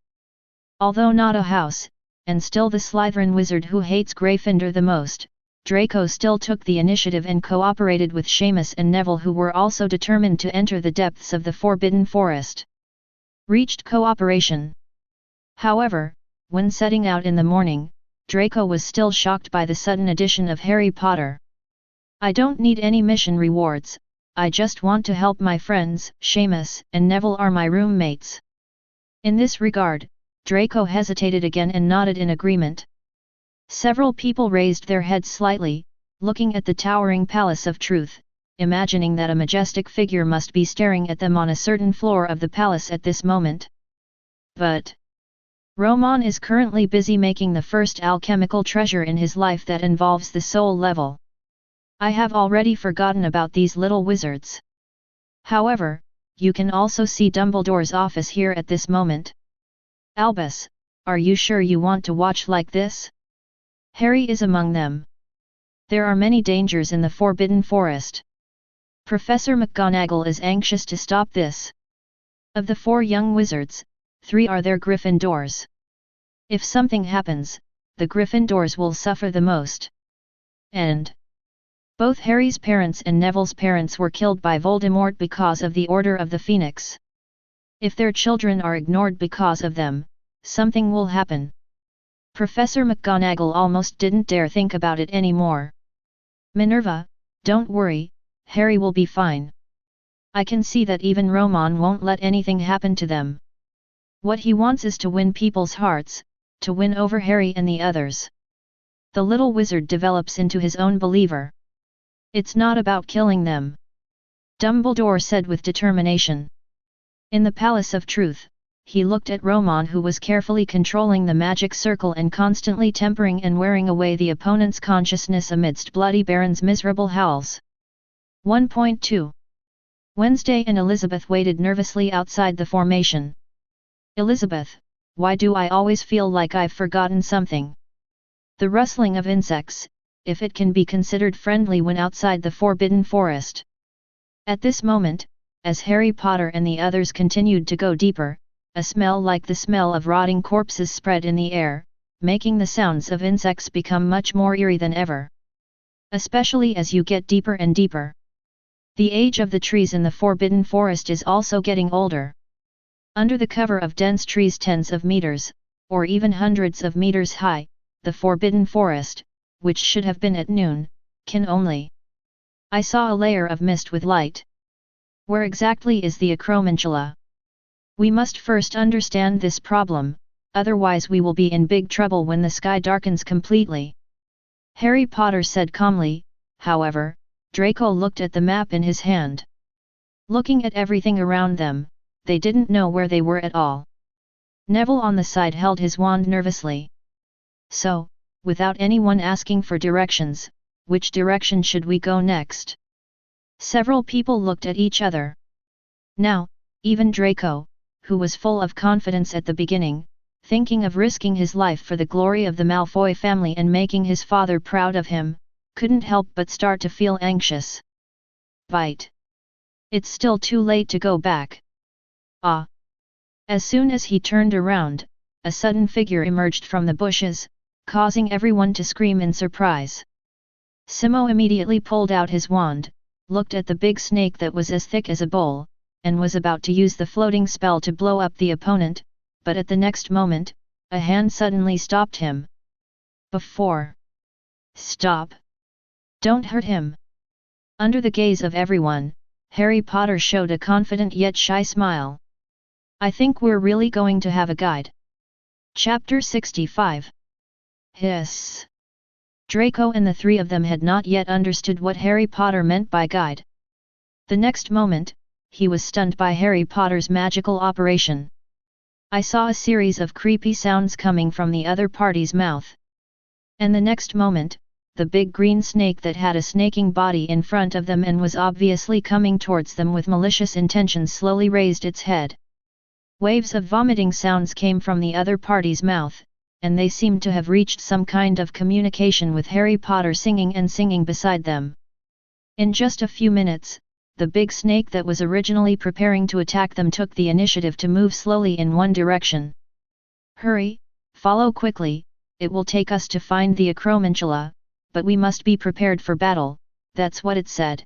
Although not a house, and still the Slytherin wizard who hates Gryffindor the most, Draco still took the initiative and cooperated with Shameless and Neville, who were also determined to enter the depths of the Forbidden Forest. Reached cooperation. However, when setting out in the morning, Draco was still shocked by the sudden addition of Harry Potter. "I don't need any mission rewards, I just want to help my friends. Shameless and Neville are my roommates." In this regard, Draco hesitated again and nodded in agreement. Several people raised their heads slightly, looking at the towering Palace of Truth, imagining that a majestic figure must be staring at them on a certain floor of the palace at this moment. But Romon is currently busy making the first alchemical treasure in his life that involves the soul level. "I have already forgotten about these little wizards. However, you can also see Dumbledore's office here at this moment. Albus, are you sure you want to watch like this? Harry is among them." There are many dangers in the Forbidden Forest. Professor McGonagall is anxious to stop this. Of the 4 young wizards, 3 are their Gryffindors. If something happens, the Gryffindors will suffer the most. And both Harry's parents and Neville's parents were killed by Voldemort because of the Order of the Phoenix. If their children are ignored because of them, something will happen. Professor McGonagall almost didn't dare think about it anymore. Minerva, don't worry, Harry will be fine. I can see that even Romon won't let anything happen to them. What he wants is to win people's hearts, to win over Harry and the others. The little wizard develops into his own believer. It's not about killing them, Dumbledore said with determination. In the Palace of Truth, he looked at Romon, who was carefully controlling the magic circle and constantly tempering and wearing away the opponent's consciousness amidst Bloody Baron's miserable howls. 1.2 Wednesday and Elizabeth waited nervously outside the formation. Elizabeth, why do I always feel like I've forgotten something? The rustling of insects, if it can be considered friendly when outside the Forbidden Forest. At this moment, as Harry Potter and the others continued to go deeper, a smell like the smell of rotting corpses spread in the air, making the sounds of insects become much more eerie than ever. Especially as you get deeper and deeper. The age of the trees in the Forbidden Forest is also getting older. Under the cover of dense trees tens of meters, or even hundreds of meters high, the Forbidden Forest, which should have been at noon, can only. I saw a layer of mist with light. Where exactly is the acromantula? We must first understand this problem, otherwise we will be in big trouble when the sky darkens completely. Harry Potter said calmly. However, Draco looked at the map in his hand. Looking at everything around them, they didn't know where they were at all. Neville on the side held his wand nervously. So, without anyone asking for directions, which direction should we go next? Several people looked at each other. Now, even Draco, who was full of confidence at the beginning, thinking of risking his life for the glory of the Malfoy family and making his father proud of him, couldn't help but start to feel anxious. Bite. It's still too late to go back. Ah! As soon as he turned around, a sudden figure emerged from the bushes, causing everyone to scream in surprise. Simo immediately pulled out his wand, looked at the big snake that was as thick as a bowl, and was about to use the floating spell to blow up the opponent, but at the next moment, a hand suddenly stopped him. Before. Stop! Don't hurt him! Under the gaze of everyone, Harry Potter showed a confident yet shy smile. I think we're really going to have a guide. Chapter 65. Hiss! Draco and the 3 of them had not yet understood what Harry Potter meant by guide. The next moment, he was stunned by Harry Potter's magical operation. I saw a series of creepy sounds coming from the other party's mouth. And the next moment, the big green snake that had a snaking body in front of them and was obviously coming towards them with malicious intentions slowly raised its head. Waves of vomiting sounds came from the other party's mouth, and they seemed to have reached some kind of communication with Harry Potter singing beside them. In just a few minutes, the big snake that was originally preparing to attack them took the initiative to move slowly in one direction. Hurry, follow quickly, it will take us to find the acromantula, but we must be prepared for battle, that's what it said.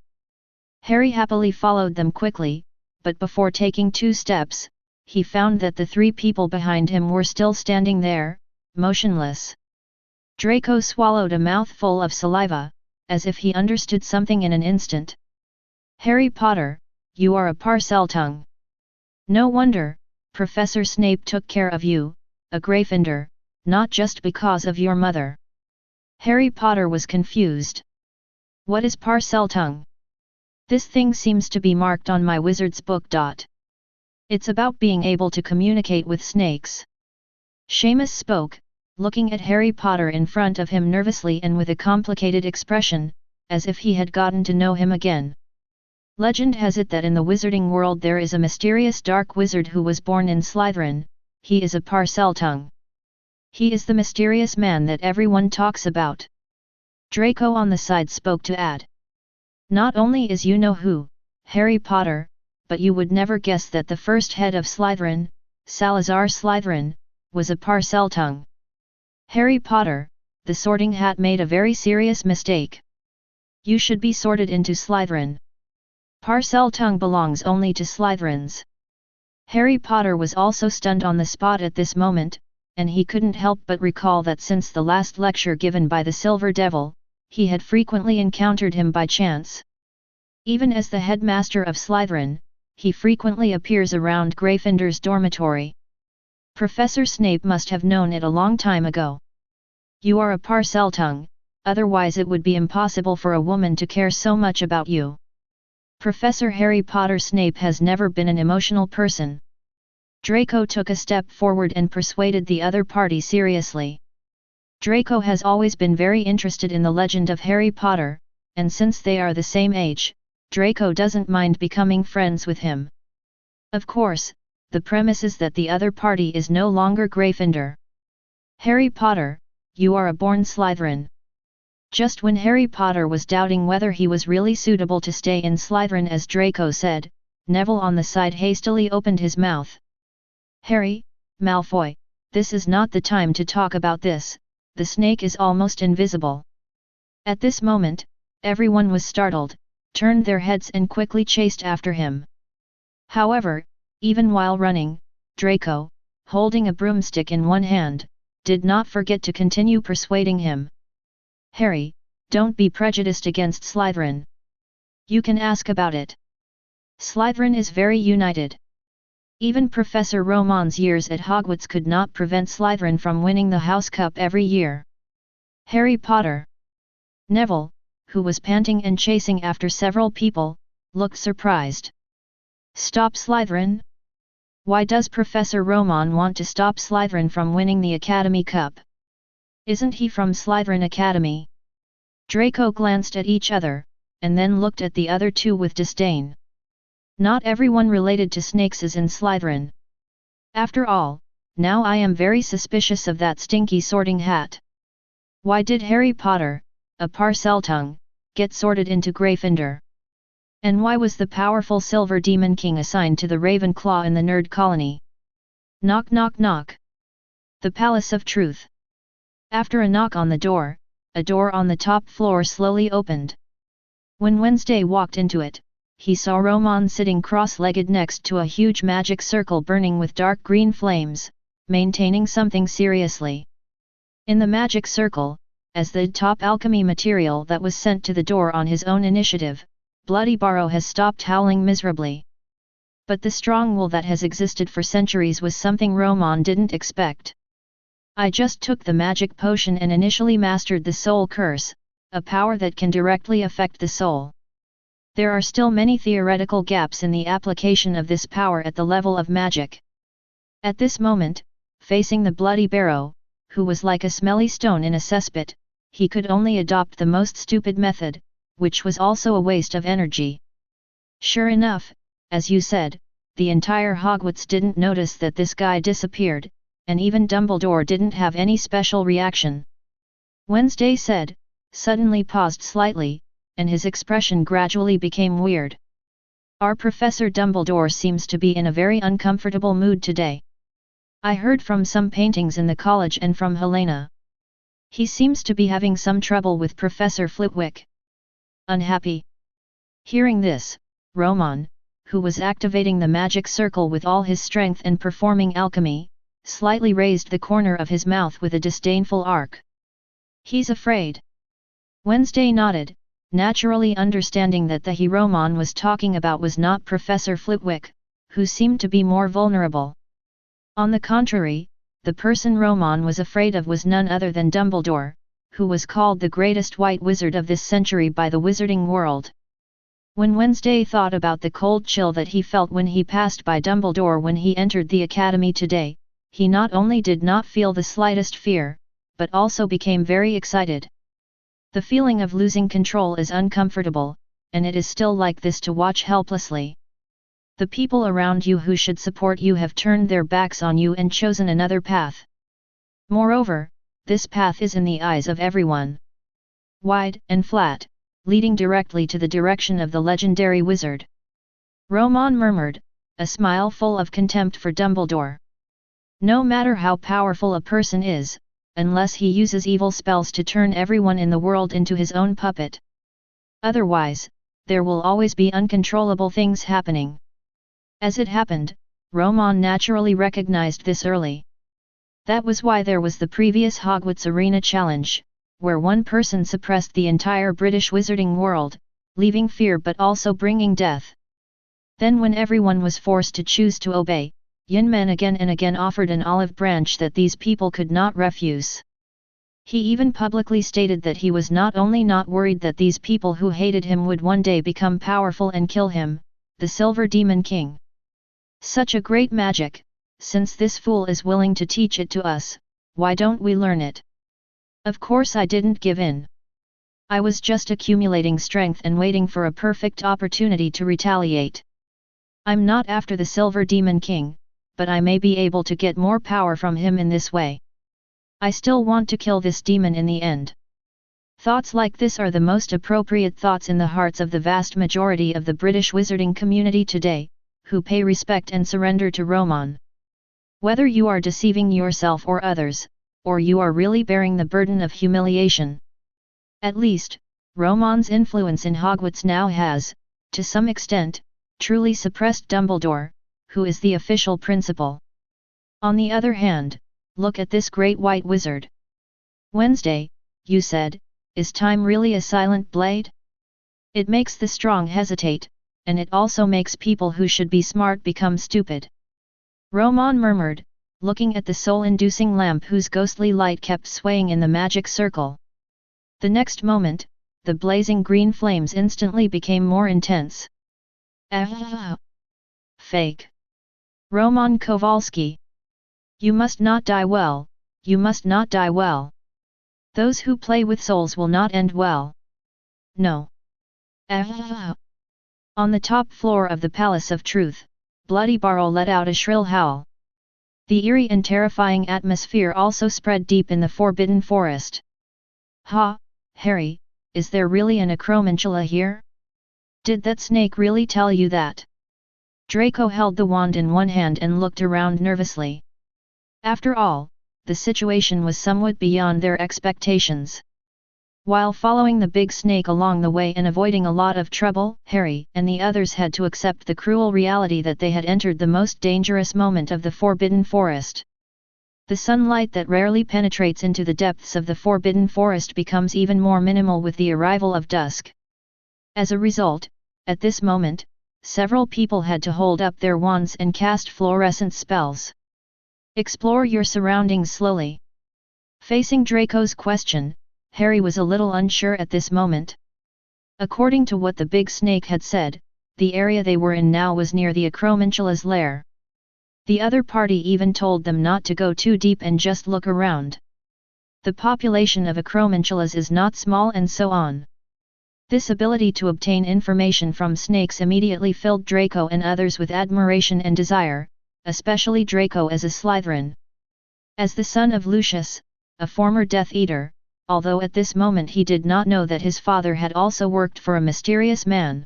Harry happily followed them quickly, but before taking 2 steps, he found that the 3 people behind him were still standing there, motionless. Draco swallowed a mouthful of saliva, as if he understood something in an instant. Harry Potter, you are a Parseltongue. No wonder, Professor Snape took care of you, a Gryffindor, not just because of your mother. Harry Potter was confused. What is Parseltongue? This thing seems to be marked on my wizard's book. It's about being able to communicate with snakes. Shameless spoke, looking at Harry Potter in front of him nervously and with a complicated expression, as if he had gotten to know him again. Legend has it that in the wizarding world there is a mysterious dark wizard who was born in Slytherin. He is a Parseltongue. He is the mysterious man that everyone talks about. Draco on the side spoke to add. Not only is you-know-who, Harry Potter, but you would never guess that the first head of Slytherin, Salazar Slytherin, was a Parseltongue. Harry Potter, the Sorting Hat made a very serious mistake. You should be sorted into Slytherin. Parseltongue belongs only to Slytherins. Harry Potter was also stunned on the spot at this moment, and he couldn't help but recall that since the last lecture given by the Silver Devil, he had frequently encountered him by chance. Even as the headmaster of Slytherin, he frequently appears around Gryffindor's dormitory. Professor Snape must have known it a long time ago. You are a Parseltongue, otherwise it would be impossible for a woman to care so much about you. Professor Harry Potter Snape has never been an emotional person. Draco took a step forward and persuaded the other party seriously. Draco has always been very interested in the legend of Harry Potter, and since they are the same age, Draco doesn't mind becoming friends with him. Of course, the premise is that the other party is no longer Gryffindor. Harry Potter, you are a born Slytherin. Just when Harry Potter was doubting whether he was really suitable to stay in Slytherin as Draco said, Neville on the side hastily opened his mouth. Harry, Malfoy, this is not the time to talk about this, the snake is almost invisible. At this moment, everyone was startled, turned their heads and quickly chased after him. However, even while running, Draco, holding a broomstick in one hand, did not forget to continue persuading him. Harry, don't be prejudiced against Slytherin. You can ask about it. Slytherin is very united. Even Professor Romon's years at Hogwarts could not prevent Slytherin from winning the House Cup every year. Harry Potter. Neville, who was panting and chasing after several people, looked surprised. Stop Slytherin? Why does Professor Romon want to stop Slytherin from winning the Academy Cup? Isn't he from Slytherin Academy? Draco glanced at each other, and then looked at the other two with disdain. Not everyone related to snakes is in Slytherin. After all, now I am very suspicious of that stinky sorting hat. Why did Harry Potter, a Parseltongue, get sorted into Gryffindor? And why was the powerful Silver Demon King assigned to the Ravenclaw in the Nerd Colony? Knock knock knock. The Palace of Truth. After a knock on the door, a door on the top floor slowly opened. When Wednesday walked into it, he saw Romon sitting cross-legged next to a huge magic circle burning with dark green flames, maintaining something seriously. In the magic circle, as the top alchemy material that was sent to the door on his own initiative, Bloody Barrow has stopped howling miserably. But the strong will that has existed for centuries was something Romon didn't expect. I just took the magic potion and initially mastered the soul curse, a power that can directly affect the soul. There are still many theoretical gaps in the application of this power at the level of magic. At this moment, facing the Bloody Barrow, who was like a smelly stone in a cesspit, he could only adopt the most stupid method, which was also a waste of energy. Sure enough, as you said, the entire Hogwarts didn't notice that this guy disappeared, and even Dumbledore didn't have any special reaction. Wednesday said, suddenly paused slightly, and his expression gradually became weird. Our Professor Dumbledore seems to be in a very uncomfortable mood today. I heard from some paintings in the college and from Helena. He seems to be having some trouble with Professor Flitwick. Unhappy. Hearing this, Romon, who was activating the magic circle with all his strength and performing alchemy, slightly raised the corner of his mouth with a disdainful arc. He's afraid. Wednesday nodded, naturally understanding that the he Romon was talking about was not Professor Flitwick, who seemed to be more vulnerable. On the contrary, the person Romon was afraid of was none other than Dumbledore, who was called the greatest white wizard of this century by the wizarding world. When Wednesday thought about the cold chill that he felt when he passed by Dumbledore when he entered the academy today, he not only did not feel the slightest fear, but also became very excited. The feeling of losing control is uncomfortable, and it is still like this to watch helplessly. The people around you who should support you have turned their backs on you and chosen another path. Moreover, this path is in the eyes of everyone. wide and flat, leading directly to the direction of the legendary wizard. Romon murmured, a smile full of contempt for Dumbledore. No matter how powerful a person is, unless he uses evil spells to turn everyone in the world into his own puppet. Otherwise, there will always be uncontrollable things happening. As it happened, Romon naturally recognized this early. That was why there was the previous Hogwarts Arena Challenge, where one person suppressed the entire British wizarding world, leaving fear but also bringing death. Then when everyone was forced to choose to obey, Yin Men again and again offered an olive branch that these people could not refuse. He even publicly stated that he was not only not worried that these people who hated him would one day become powerful and kill him, the Silver Demon King. Such a great magic, since this fool is willing to teach it to us, why don't we learn it? Of course I didn't give in. I was just accumulating strength and waiting for a perfect opportunity to retaliate. I'm not after the Silver Demon King, but I may be able to get more power from him in this way. I still want to kill this demon in the end. Thoughts like this are the most appropriate thoughts in the hearts of the vast majority of the British wizarding community today, who pay respect and surrender to Romon. Whether you are deceiving yourself or others, or you are really bearing the burden of humiliation. At least, Romon's influence in Hogwarts now has, to some extent, truly suppressed Dumbledore, who is the official principal. On the other hand, look at this great white wizard. Wednesday, you said, is time really a silent blade? It makes the strong hesitate, and it also makes people who should be smart become stupid. Romon murmured, looking at the soul-inducing lamp whose ghostly light kept swaying in the magic circle. The next moment, the blazing green flames instantly became more intense. Fake. Romon Kowalski. You must not die well, you must not die well. Those who play with souls will not end well. No. On the top floor of the Palace of Truth, Bloody Barrow let out a shrill howl. The eerie and terrifying atmosphere also spread deep in the Forbidden Forest. Ha, Harry, is there really an acromantula here? Did that snake really tell you that? Draco held the wand in one hand and looked around nervously. After all, the situation was somewhat beyond their expectations. While following the big snake along the way and avoiding a lot of trouble, Harry and the others had to accept the cruel reality that they had entered the most dangerous moment of the Forbidden Forest. The sunlight that rarely penetrates into the depths of the Forbidden Forest becomes even more minimal with the arrival of dusk. As a result, at this moment, several people had to hold up their wands and cast fluorescent spells. Explore your surroundings slowly. Facing Draco's question, Harry was a little unsure at this moment. According to what the big snake had said, the area they were in now was near the acromantula's lair. The other party even told them not to go too deep and just look around. The population of acromantulas is not small and so on. This ability to obtain information from snakes immediately filled Draco and others with admiration and desire, especially Draco as a Slytherin. As the son of Lucius, a former Death Eater, although at this moment he did not know that his father had also worked for a mysterious man.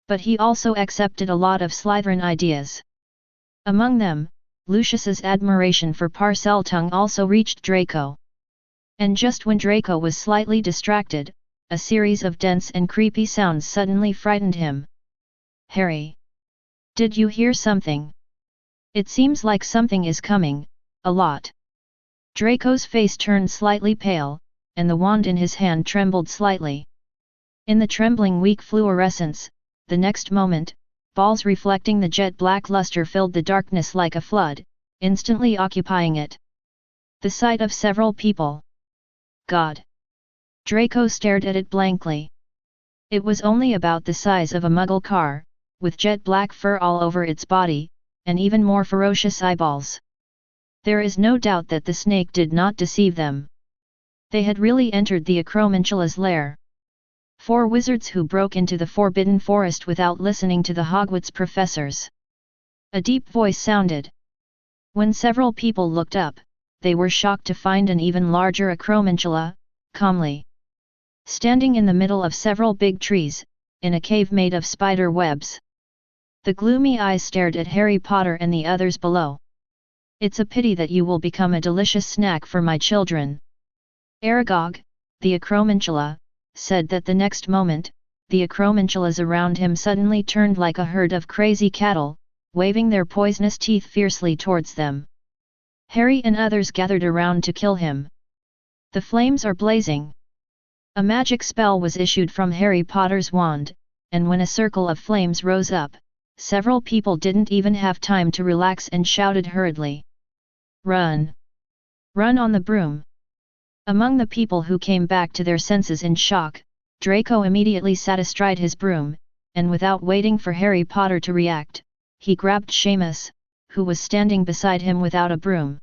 But he also accepted a lot of Slytherin ideas. Among them, Lucius's admiration for Parseltongue also reached Draco. And just when Draco was slightly distracted, a series of dense and creepy sounds suddenly frightened him. Harry! Did you hear something? It seems like something is coming, a lot. Draco's face turned slightly pale, and the wand in his hand trembled slightly. In the trembling weak fluorescence, the next moment, balls reflecting the jet-black luster filled the darkness like a flood, instantly occupying it. The sight of several people. God! Draco stared at it blankly. It was only about the size of a muggle car, with jet-black fur all over its body, and even more ferocious eyeballs. There is no doubt that the snake did not deceive them. They had really entered the acromantula's lair. 4 wizards who broke into the Forbidden Forest without listening to the Hogwarts professors. A deep voice sounded. When several people looked up, they were shocked to find an even larger acromantula, calmly standing in the middle of several big trees, in a cave made of spider webs. The gloomy eyes stared at Harry Potter and the others below. "It's a pity that you will become a delicious snack for my children." Aragog, the acromantula, said that the next moment, the acromantulas around him suddenly turned like a herd of crazy cattle, waving their poisonous teeth fiercely towards them. Harry and others gathered around to kill him. The flames are blazing. A magic spell was issued from Harry Potter's wand, and when a circle of flames rose up, several people didn't even have time to relax and shouted hurriedly, "Run! Run on the broom!" Among the people who came back to their senses in shock, Draco immediately sat astride his broom, and without waiting for Harry Potter to react, he grabbed Shameless, who was standing beside him without a broom.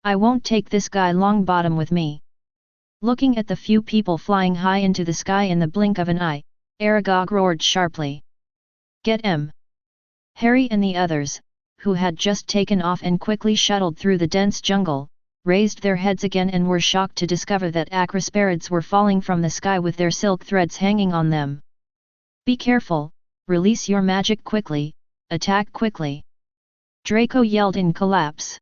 "I won't take this guy Longbottom with me." Looking at the few people flying high into the sky in the blink of an eye, Aragog roared sharply, "Get 'em!" Harry and the others, who had just taken off and quickly shuttled through the dense jungle, raised their heads again and were shocked to discover that acrospirids were falling from the sky with their silk threads hanging on them. "Be careful, release your magic quickly, attack quickly!" Draco yelled in collapse.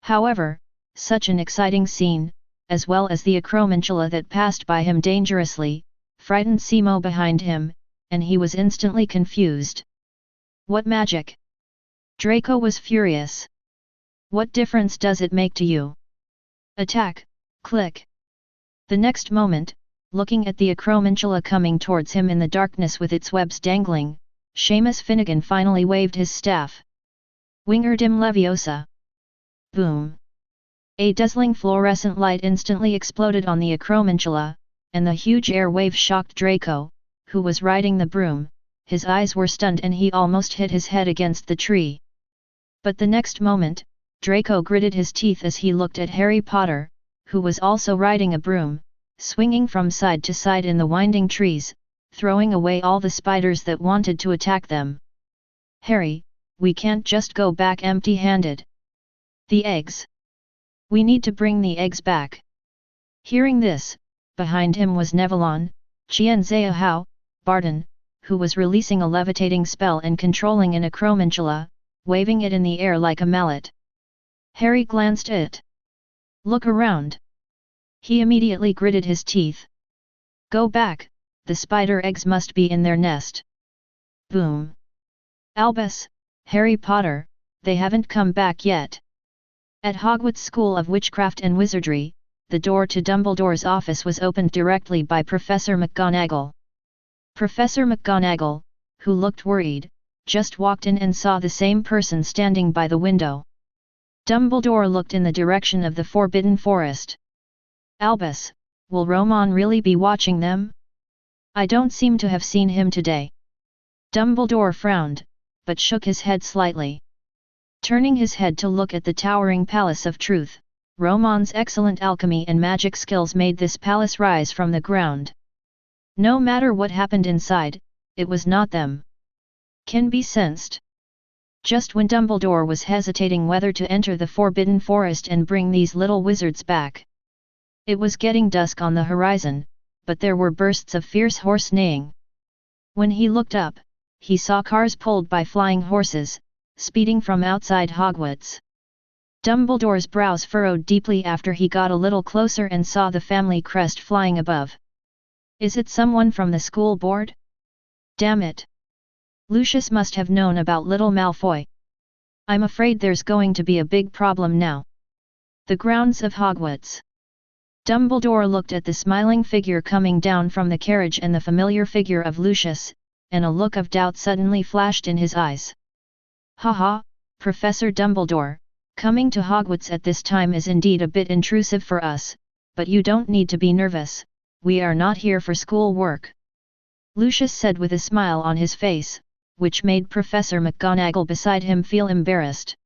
However, such an exciting scene, as well as the acromantula that passed by him dangerously, frightened Simo behind him, and he was instantly confused. "What magic?" Draco was furious. "What difference does it make to you? Attack, click!" The next moment, looking at the acromantula coming towards him in the darkness with its webs dangling, Seamus Finnegan finally waved his staff. Wingardim Leviosa! Boom! A dazzling fluorescent light instantly exploded on the acromantula, and the huge air wave shocked Draco, who was riding the broom. His eyes were stunned and he almost hit his head against the tree. But the next moment, Draco gritted his teeth as he looked at Harry Potter, who was also riding a broom, swinging from side to side in the winding trees, throwing away all the spiders that wanted to attack them. "Harry, we can't just go back empty-handed. The eggs! We need to bring the eggs back." Hearing this, behind him was Nevalon, Qianzhao, Barton, who was releasing a levitating spell and controlling an acromantula, waving it in the air like a mallet. Harry glanced at it. "Look around." He immediately gritted his teeth. "Go back, the spider eggs must be in their nest." Boom! "Albus, Harry Potter, they haven't come back yet." At Hogwarts School of Witchcraft and Wizardry, the door to Dumbledore's office was opened directly by Professor McGonagall. Professor McGonagall, who looked worried, just walked in and saw the same person standing by the window. Dumbledore looked in the direction of the Forbidden Forest. "Albus, will Romon really be watching them? I don't seem to have seen him today." Dumbledore frowned, but shook his head slightly. Turning his head to look at the towering Palace of Truth, Romon's excellent alchemy and magic skills made this palace rise from the ground. No matter what happened inside, it was not them. Can be sensed. Just when Dumbledore was hesitating whether to enter the Forbidden Forest and bring these little wizards back. It was getting dusk on the horizon, but there were bursts of fierce horse neighing. When he looked up, he saw cars pulled by flying horses, speeding from outside Hogwarts. Dumbledore's brows furrowed deeply after he got a little closer and saw the family crest flying above. "Is it someone from the school board? Damn it! Lucius must have known about little Malfoy. I'm afraid there's going to be a big problem now." The grounds of Hogwarts. Dumbledore looked at the smiling figure coming down from the carriage and the familiar figure of Lucius, and a look of doubt suddenly flashed in his eyes. "Haha, Professor Dumbledore, coming to Hogwarts at this time is indeed a bit intrusive for us, but you don't need to be nervous, we are not here for school work," Lucius said with a smile on his face, which made Professor McGonagall beside him feel embarrassed.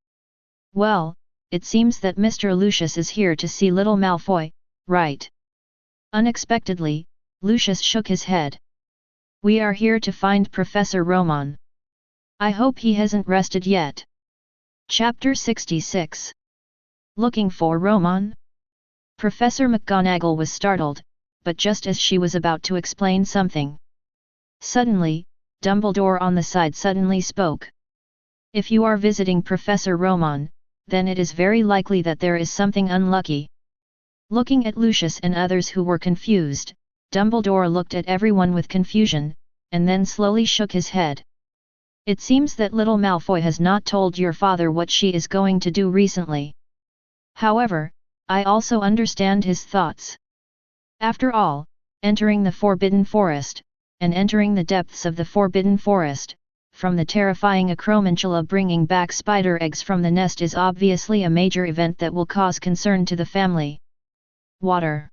"Well, it seems that Mr. Lucius is here to see little Malfoy, right?" Unexpectedly, Lucius shook his head. "We are here to find Professor Romon. I hope he hasn't rested yet." Chapter 66. Looking for Romon? Professor McGonagall was startled, but just as she was about to explain something, suddenly, Dumbledore on the side suddenly spoke. If you are visiting Professor Romon, then it is very likely that there is something unlucky. Looking at Lucius and others who were confused, Dumbledore looked at everyone with confusion, and then slowly shook his head. It seems that little Malfoy has not told your father what she is going to do recently. However, I also understand his thoughts. After all, entering the Forbidden Forest, and entering the depths of the Forbidden Forest, from the terrifying acromantula bringing back spider eggs from the nest is obviously a major event that will cause concern to the family. Water.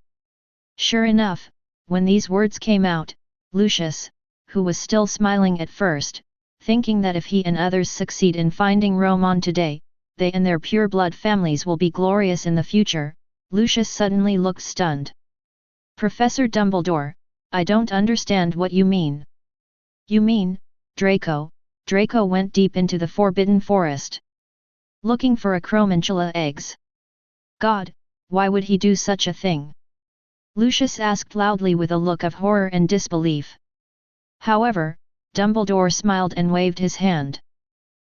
Sure enough, when these words came out, Lucius, who was still smiling at first, thinking that if he and others succeed in finding Romon today, they and their pure-blood families will be glorious in the future, Lucius suddenly looked stunned. Professor Dumbledore, I don't understand what you mean. You mean, Draco went deep into the Forbidden Forest, looking for acromantula eggs. God, why would he do such a thing? Lucius asked loudly with a look of horror and disbelief. However, Dumbledore smiled and waved his hand.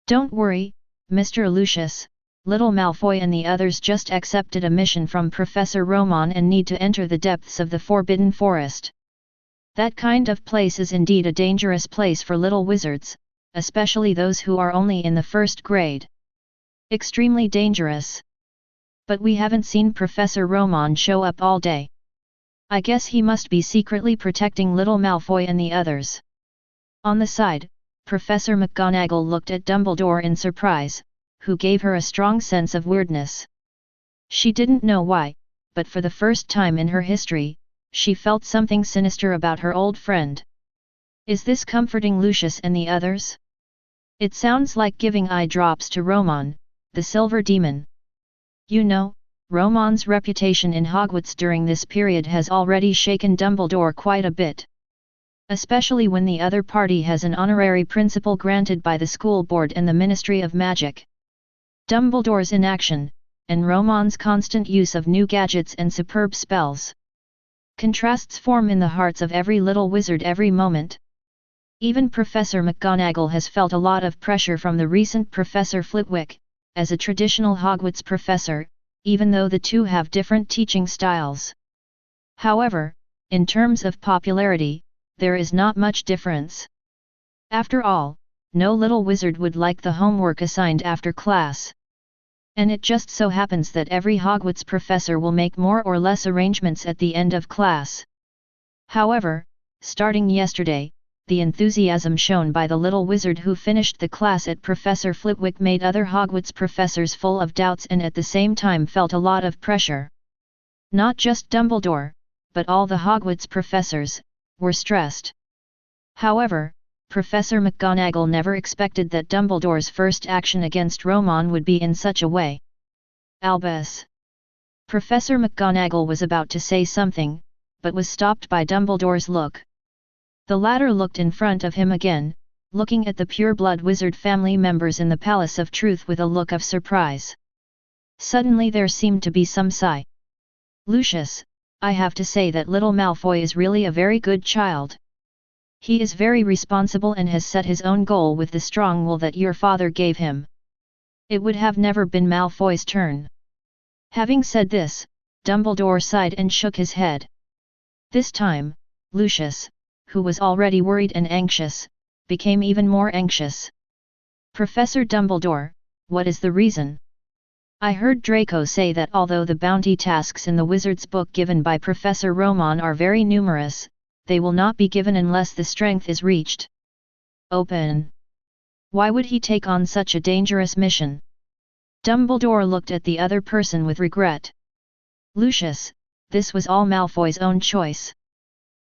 Don't worry, Mr. Lucius, little Malfoy and the others just accepted a mission from Professor Romon and need to enter the depths of the Forbidden Forest. That kind of place is indeed a dangerous place for little wizards, especially those who are only in the first grade. Extremely dangerous. But we haven't seen Professor Romon show up all day. I guess he must be secretly protecting little Malfoy and the others. On the side, Professor McGonagall looked at Dumbledore in surprise, who gave her a strong sense of weirdness. She didn't know why, but for the first time in her history, she felt something sinister about her old friend. Is this comforting Lucius and the others? It sounds like giving eye drops to Romon, the silver demon. You know, Romon's reputation in Hogwarts during this period has already shaken Dumbledore quite a bit. Especially when the other party has an honorary principal granted by the school board and the Ministry of Magic. Dumbledore's inaction, and Romon's constant use of new gadgets and superb spells. Contrasts form in the hearts of every little wizard every moment. Even Professor McGonagall has felt a lot of pressure from the recent Professor Flitwick, as a traditional Hogwarts professor, even though the two have different teaching styles. However, in terms of popularity, there is not much difference. After all, no little wizard would like the homework assigned after class. And it just so happens that every Hogwarts professor will make more or less arrangements at the end of class. However, starting yesterday, the enthusiasm shown by the little wizard who finished the class at Professor Flitwick made other Hogwarts professors full of doubts and at the same time felt a lot of pressure. Not just Dumbledore, but all the Hogwarts professors, were stressed. However, Professor McGonagall never expected that Dumbledore's first action against Romon would be in such a way. Albus. Professor McGonagall was about to say something, but was stopped by Dumbledore's look. The latter looked in front of him again, looking at the pure-blood wizard family members in the Palace of Truth with a look of surprise. Suddenly there seemed to be some sigh. Lucius, I have to say that little Malfoy is really a very good child. He is very responsible and has set his own goal with the strong will that your father gave him. It would have never been Malfoy's turn. Having said this, Dumbledore sighed and shook his head. This time, Lucius, who was already worried and anxious, became even more anxious. Professor Dumbledore, what is the reason? I heard Draco say that although the bounty tasks in the wizard's book given by Professor Romon are very numerous, they will not be given unless the strength is reached. Open. Why would he take on such a dangerous mission? Dumbledore looked at the other person with regret. Lucius, this was all Malfoy's own choice.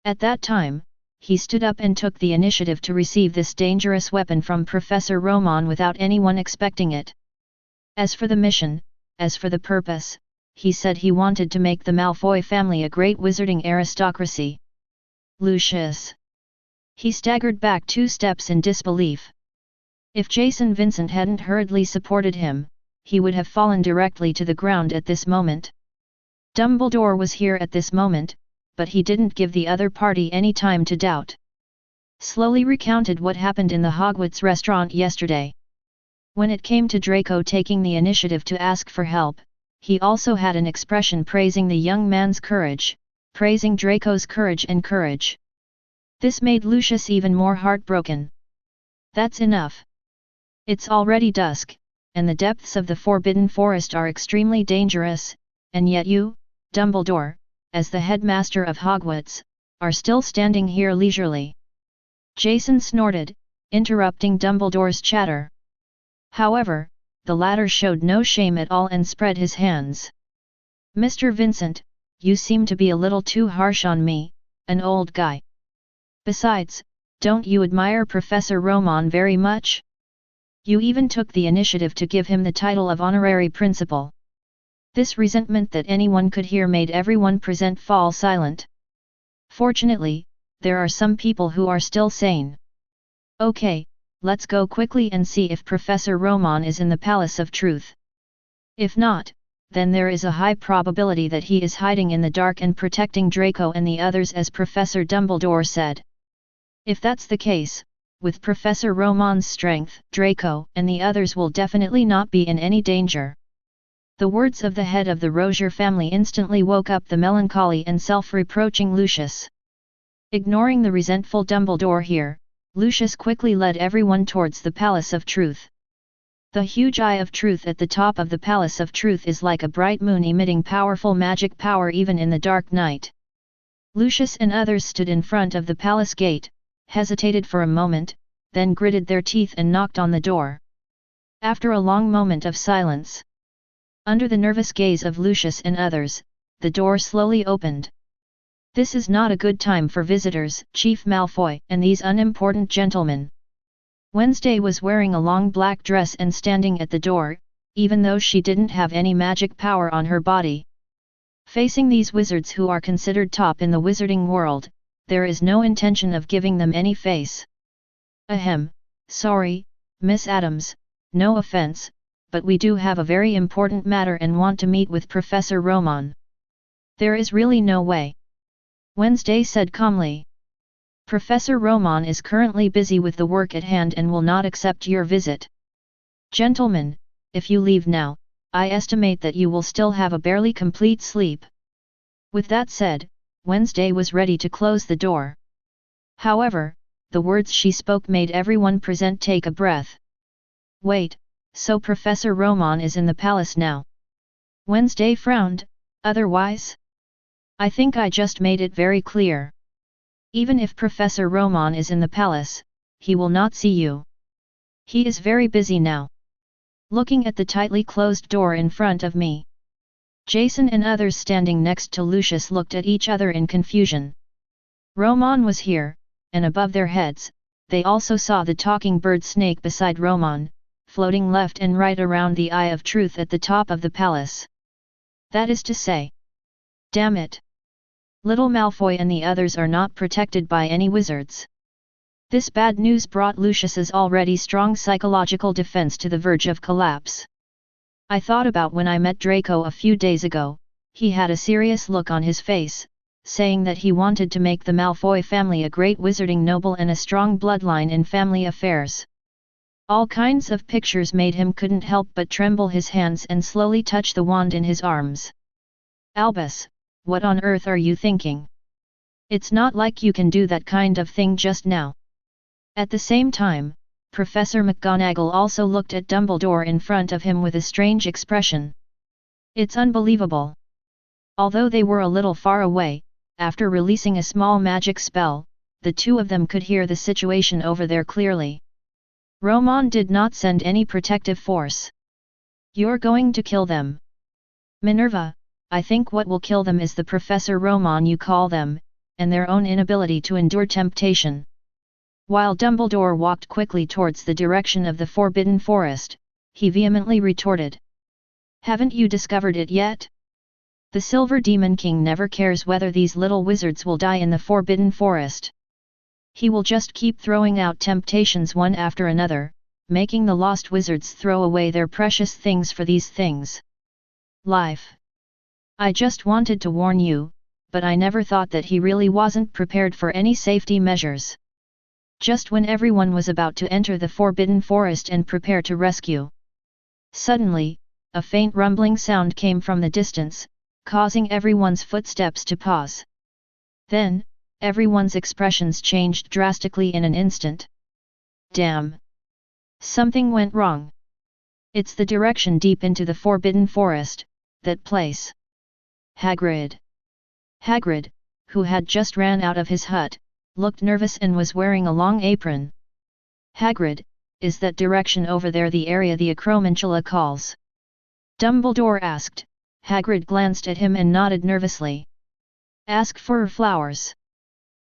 At that time, he stood up and took the initiative to receive this dangerous weapon from Professor Romon without anyone expecting it. As for the mission, as for the purpose, he said he wanted to make the Malfoy family a great wizarding aristocracy. Lucius. He staggered back 2 steps in disbelief. If Jason Vincent hadn't hurriedly supported him, he would have fallen directly to the ground at this moment. Dumbledore was here at this moment, but he didn't give the other party any time to doubt. Slowly recounted what happened in the Hogwarts restaurant yesterday. When it came to Draco taking the initiative to ask for help, he also had an expression praising the young man's courage, praising Draco's courage and courage. This made Lucius even more heartbroken. That's enough. It's already dusk, and the depths of the Forbidden Forest are extremely dangerous, and yet you, Dumbledore, as the headmaster of Hogwarts, are still standing here leisurely. Jason snorted, interrupting Dumbledore's chatter. However, the latter showed no shame at all and spread his hands. Mr. Vincent, you seem to be a little too harsh on me, an old guy. Besides, don't you admire Professor Romon very much? You even took the initiative to give him the title of honorary principal. This resentment that anyone could hear made everyone present fall silent. Fortunately, there are some people who are still sane. Okay, let's go quickly and see if Professor Romon is in the Palace of Truth. If not, then there is a high probability that he is hiding in the dark and protecting Draco and the others, as Professor Dumbledore said. If that's the case, with Professor Romon's strength, Draco and the others will definitely not be in any danger. The words of the head of the Rozier family instantly woke up the melancholy and self-reproaching Lucius. Ignoring the resentful Dumbledore here, Lucius quickly led everyone towards the Palace of Truth. The huge Eye of Truth at the top of the Palace of Truth is like a bright moon emitting powerful magic power even in the dark night. Lucius and others stood in front of the palace gate, hesitated for a moment, then gritted their teeth and knocked on the door. After a long moment of silence, under the nervous gaze of Lucius and others, the door slowly opened. This is not a good time for visitors, Chief Malfoy and these unimportant gentlemen. Wednesday was wearing a long black dress and standing at the door, even though she didn't have any magic power on her body. Facing these wizards who are considered top in the wizarding world, there is no intention of giving them any face. Ahem, sorry, Miss Adams, no offense, but we do have a very important matter and want to meet with Professor Romon. There is really no way. Wednesday said calmly. Professor Romon is currently busy with the work at hand and will not accept your visit. Gentlemen, if you leave now, I estimate that you will still have a barely complete sleep. With that said, Wednesday was ready to close the door. However, the words she spoke made everyone present take a breath. Wait, so Professor Romon is in the palace now? Wednesday frowned, otherwise? I think I just made it very clear. Even if Professor Romon is in the palace, he will not see you. He is very busy now. Looking at the tightly closed door in front of me. Jason and others standing next to Lucius looked at each other in confusion. Romon was here, and above their heads, they also saw the talking bird snake beside Romon, floating left and right around the Eye of Truth at the top of the palace. That is to say. Damn it! Little Malfoy and the others are not protected by any wizards. This bad news brought Lucius's already strong psychological defense to the verge of collapse. I thought about when I met Draco a few days ago, he had a serious look on his face, saying that he wanted to make the Malfoy family a great wizarding noble and a strong bloodline in family affairs. All kinds of pictures made him couldn't help but tremble his hands and slowly touch the wand in his arms. Albus, what on earth are you thinking? It's not like you can do that kind of thing just now. At the same time, Professor McGonagall also looked at Dumbledore in front of him with a strange expression. It's unbelievable. Although they were a little far away, after releasing a small magic spell, the two of them could hear the situation over there clearly. Romon did not send any protective force. You're going to kill them. Minerva, I think what will kill them is the Professor Romon you call them, and their own inability to endure temptation. While Dumbledore walked quickly towards the direction of the Forbidden Forest, he vehemently retorted. Haven't you discovered it yet? The Silver Demon King never cares whether these little wizards will die in the Forbidden Forest. He will just keep throwing out temptations one after another, making the lost wizards throw away their precious things for these things. Life. I just wanted to warn you, but I never thought that he really wasn't prepared for any safety measures. Just when everyone was about to enter the Forbidden Forest and prepare to rescue. Suddenly, a faint rumbling sound came from the distance, causing everyone's footsteps to pause. Then, everyone's expressions changed drastically in an instant. Damn! Something went wrong. It's the direction deep into the Forbidden Forest, that place. Hagrid. Hagrid, who had just ran out of his hut, looked nervous and was wearing a long apron. Hagrid, is that direction over there the area the Acromantula calls? Dumbledore asked. Hagrid glanced at him and nodded nervously. Ask for flowers.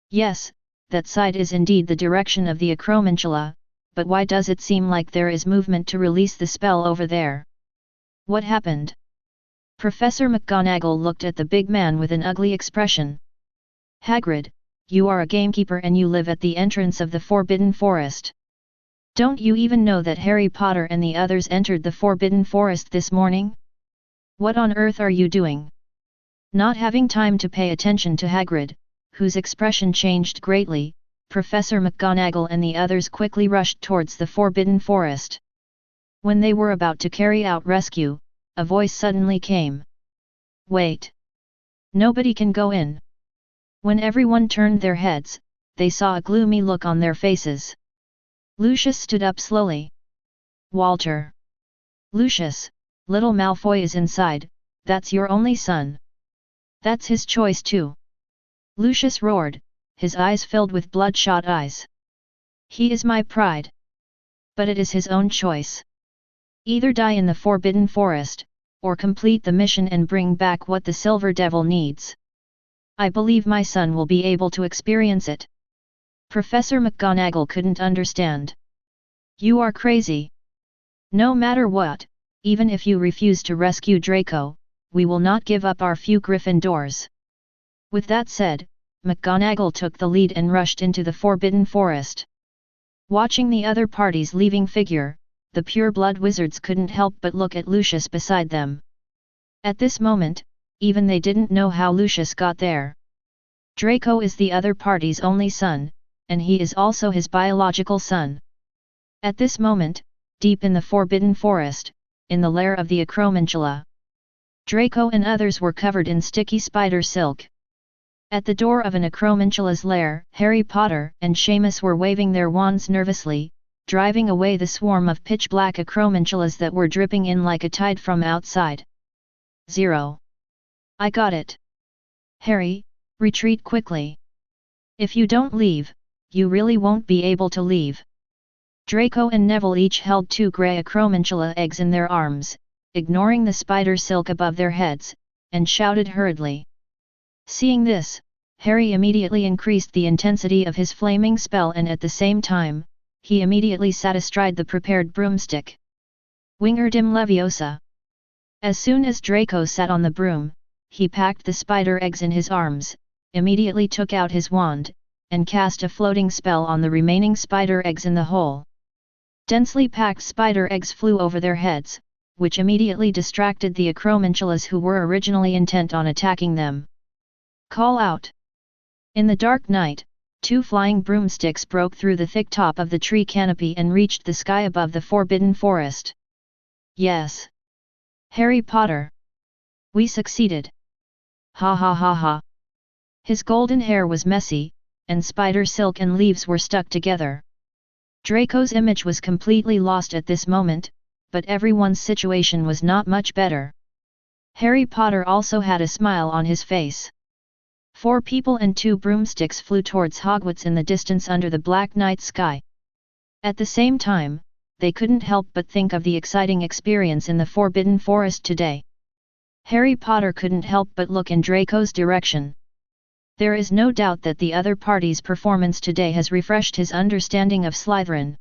Yes, that side is indeed the direction of the Acromantula, but why does it seem like there is movement to release the spell over there? What happened? Professor McGonagall looked at the big man with an ugly expression. Hagrid, you are a gamekeeper and you live at the entrance of the Forbidden Forest. Don't you even know that Harry Potter and the others entered the Forbidden Forest this morning? What on earth are you doing? Not having time to pay attention to Hagrid, whose expression changed greatly, Professor McGonagall and the others quickly rushed towards the Forbidden Forest. When they were about to carry out rescue, a voice suddenly came. Wait! Nobody can go in. When everyone turned their heads, they saw a gloomy look on their faces. Lucius stood up slowly. Walter! Lucius, little Malfoy is inside, that's your only son. That's his choice too. Lucius roared, his eyes filled with bloodshot eyes. He is my pride. But it is his own choice. Either die in the Forbidden Forest, or complete the mission and bring back what the Silver Devil needs. I believe my son will be able to experience it. Professor McGonagall couldn't understand. You are crazy. No matter what, even if you refuse to rescue Draco, we will not give up our few Gryffindors. With that said, McGonagall took the lead and rushed into the Forbidden Forest. Watching the other party's leaving figure, the pure-blood wizards couldn't help but look at Lucius beside them. At this moment, even they didn't know how Lucius got there. Draco is the other party's only son, and he is also his biological son. At this moment, deep in the Forbidden Forest, in the lair of the Acromantula, Draco and others were covered in sticky spider silk. At the door of an Acromantula's lair, Harry Potter and Shameless were waving their wands nervously, driving away the swarm of pitch-black Acromantulas that were dripping in like a tide from outside. 0. I got it. Harry, retreat quickly. If you don't leave, you really won't be able to leave. Draco and Neville each held 2 grey Acromantula eggs in their arms, ignoring the spider silk above their heads, and shouted hurriedly. Seeing this, Harry immediately increased the intensity of his flaming spell and at the same time, he immediately sat astride the prepared broomstick. Wingardim Leviosa. As soon as Draco sat on the broom, he packed the spider eggs in his arms, immediately took out his wand, and cast a floating spell on the remaining spider eggs in the hole. Densely packed spider eggs flew over their heads, which immediately distracted the Acromantulas who were originally intent on attacking them. Call out! In the dark night, 2 flying broomsticks broke through the thick top of the tree canopy and reached the sky above the Forbidden Forest. Yes! Harry Potter! We succeeded! Ha ha ha ha! His golden hair was messy, and spider silk and leaves were stuck together. Draco's image was completely lost at this moment, but everyone's situation was not much better. Harry Potter also had a smile on his face. 4 people and 2 broomsticks flew towards Hogwarts in the distance under the black night sky. At the same time, they couldn't help but think of the exciting experience in the Forbidden Forest today. Harry Potter couldn't help but look in Draco's direction. There is no doubt that the other party's performance today has refreshed his understanding of Slytherin.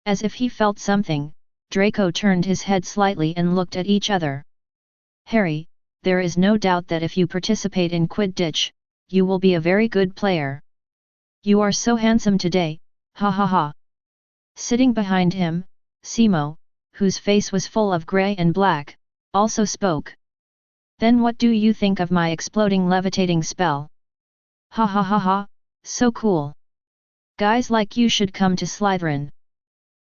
As if he felt something, Draco turned his head slightly and looked at each other. Harry, there is no doubt that if you participate in Quidditch, you will be a very good player. You are so handsome today, ha ha ha. Sitting behind him, Simo, whose face was full of grey and black, also spoke. Then what do you think of my exploding levitating spell? Ha ha ha ha, so cool. Guys like you should come to Slytherin.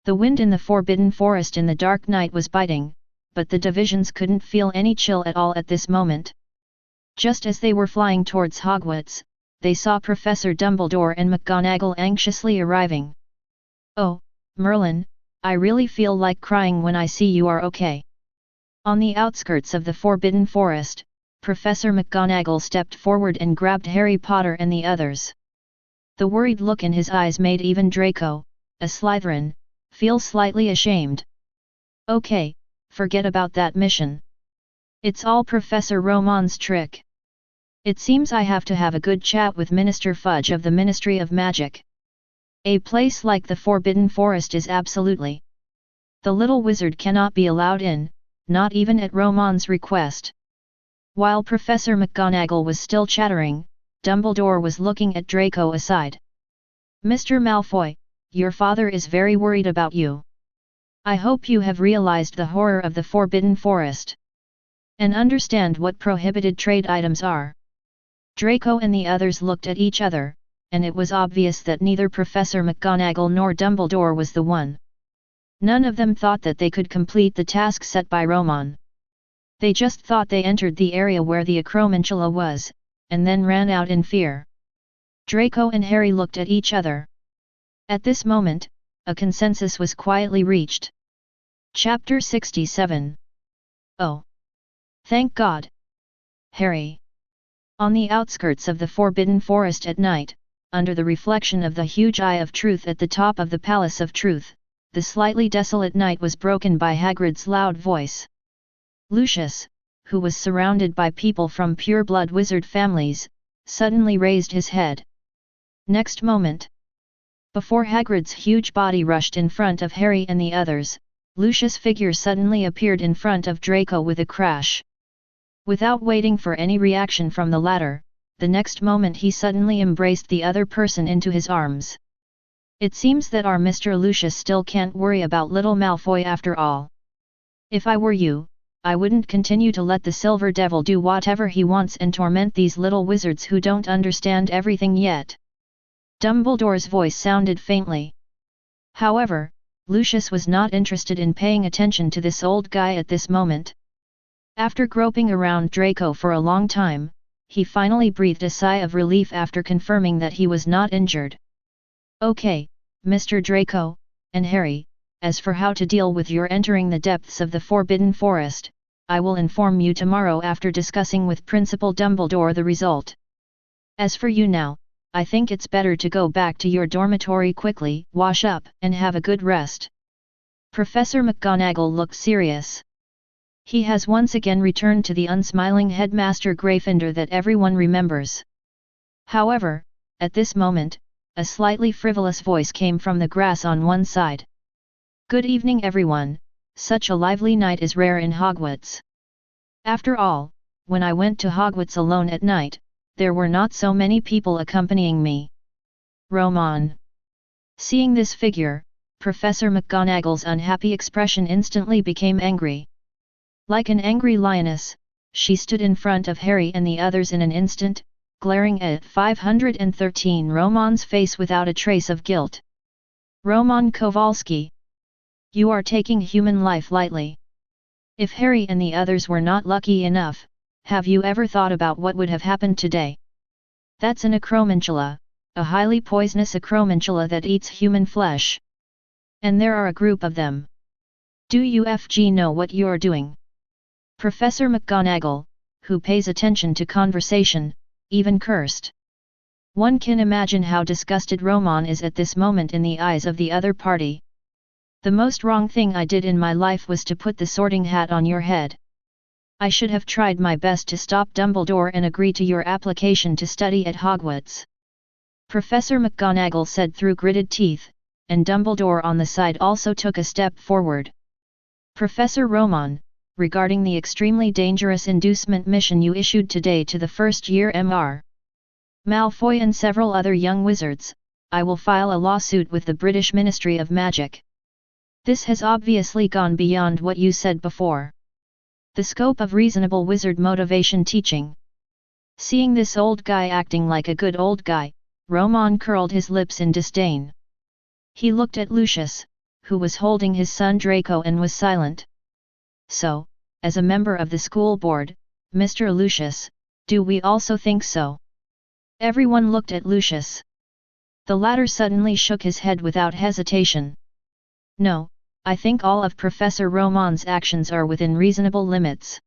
The wind in the Forbidden Forest in the dark night was biting, but the divisions couldn't feel any chill at all at this moment. Just as they were flying towards Hogwarts, they saw Professor Dumbledore and McGonagall anxiously arriving. Oh, Merlin, I really feel like crying when I see you are okay. On the outskirts of the Forbidden Forest, Professor McGonagall stepped forward and grabbed Harry Potter and the others. The worried look in his eyes made even Draco, a Slytherin, feel slightly ashamed. Okay, forget about that mission. It's all Professor Romon's trick. It seems I have to have a good chat with Minister Fudge of the Ministry of Magic. A place like the Forbidden Forest is absolutely. The little wizard cannot be allowed in, not even at Romon's request. While Professor McGonagall was still chattering, Dumbledore was looking at Draco aside. Mr. Malfoy, your father is very worried about you. I hope you have realized the horror of the Forbidden Forest. And understand what prohibited trade items are. Draco and the others looked at each other, and it was obvious that neither Professor McGonagall nor Dumbledore was the one. None of them thought that they could complete the task set by Romon. They just thought they entered the area where the acromantula was, and then ran out in fear. Draco and Harry looked at each other. At this moment, a consensus was quietly reached. Chapter 67. Oh! Thank God! Harry. On the outskirts of the Forbidden Forest at night, under the reflection of the huge Eye of Truth at the top of the Palace of Truth, the slightly desolate night was broken by Hagrid's loud voice. Lucius, who was surrounded by people from pure-blood wizard families, suddenly raised his head. Next moment, before Hagrid's huge body rushed in front of Harry and the others, Lucius' figure suddenly appeared in front of Draco with a crash. Without waiting for any reaction from the latter, the next moment he suddenly embraced the other person into his arms. It seems that our Mr. Lucius still can't worry about little Malfoy after all. If I were you, I wouldn't continue to let the Silver Devil do whatever he wants and torment these little wizards who don't understand everything yet. Dumbledore's voice sounded faintly. However, Lucius was not interested in paying attention to this old guy at this moment. After groping around Draco for a long time, he finally breathed a sigh of relief after confirming that he was not injured. Okay, Mr. Draco, and Harry, as for how to deal with your entering the depths of the Forbidden Forest, I will inform you tomorrow after discussing with Principal Dumbledore the result. As for you now, I think it's better to go back to your dormitory quickly, wash up, and have a good rest. Professor McGonagall looked serious. He has once again returned to the unsmiling headmaster Gryffindor that everyone remembers. However, at this moment, a slightly frivolous voice came from the grass on one side. Good evening everyone, such a lively night is rare in Hogwarts. After all, when I went to Hogwarts alone at night, there were not so many people accompanying me. Romon. Seeing this figure, Professor McGonagall's unhappy expression instantly became angry. Like an angry lioness, she stood in front of Harry and the others in an instant, glaring at 513 Romon's face without a trace of guilt. Romon Kowalski. You are taking human life lightly. If Harry and the others were not lucky enough, have you ever thought about what would have happened today? That's an acromantula, a highly poisonous acromantula that eats human flesh. And there are a group of them. Do you know what you're doing? Professor McGonagall, who pays attention to conversation, even cursed. One can imagine how disgusted Romon is at this moment in the eyes of the other party. The most wrong thing I did in my life was to put the sorting hat on your head. I should have tried my best to stop Dumbledore and agree to your application to study at Hogwarts. Professor McGonagall said through gritted teeth, and Dumbledore on the side also took a step forward. Professor Romon, regarding the extremely dangerous inducement mission you issued today to the first-year Mr. Malfoy and several other young wizards, I will file a lawsuit with the British Ministry of Magic. This has obviously gone beyond what you said before. The scope of reasonable wizard motivation teaching. Seeing this old guy acting like a good old guy, Romon curled his lips in disdain. He looked at Lucius, who was holding his son Draco, and was silent. So, as a member of the school board, Mr. Lucius, do we also think so? Everyone looked at Lucius. The latter suddenly shook his head without hesitation. No, I think all of Professor Romon's actions are within reasonable limits.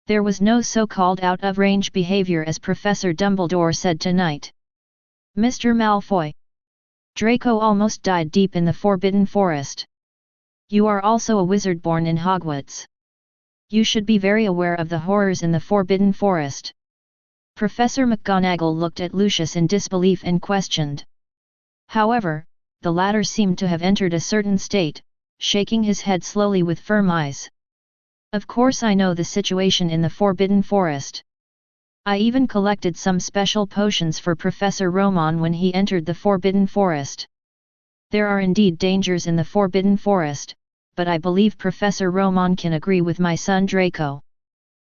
There was no so-called out-of-range behavior as Professor Dumbledore said tonight. Mr. Malfoy. Draco almost died deep in the Forbidden Forest. You are also a wizard born in Hogwarts. You should be very aware of the horrors in the Forbidden Forest. Professor McGonagall looked at Lucius in disbelief and questioned. However, the latter seemed to have entered a certain state, shaking his head slowly with firm eyes. Of course I know the situation in the Forbidden Forest. I even collected some special potions for Professor Romon when he entered the Forbidden Forest. There are indeed dangers in the Forbidden Forest, but I believe Professor Romon can agree with my son Draco.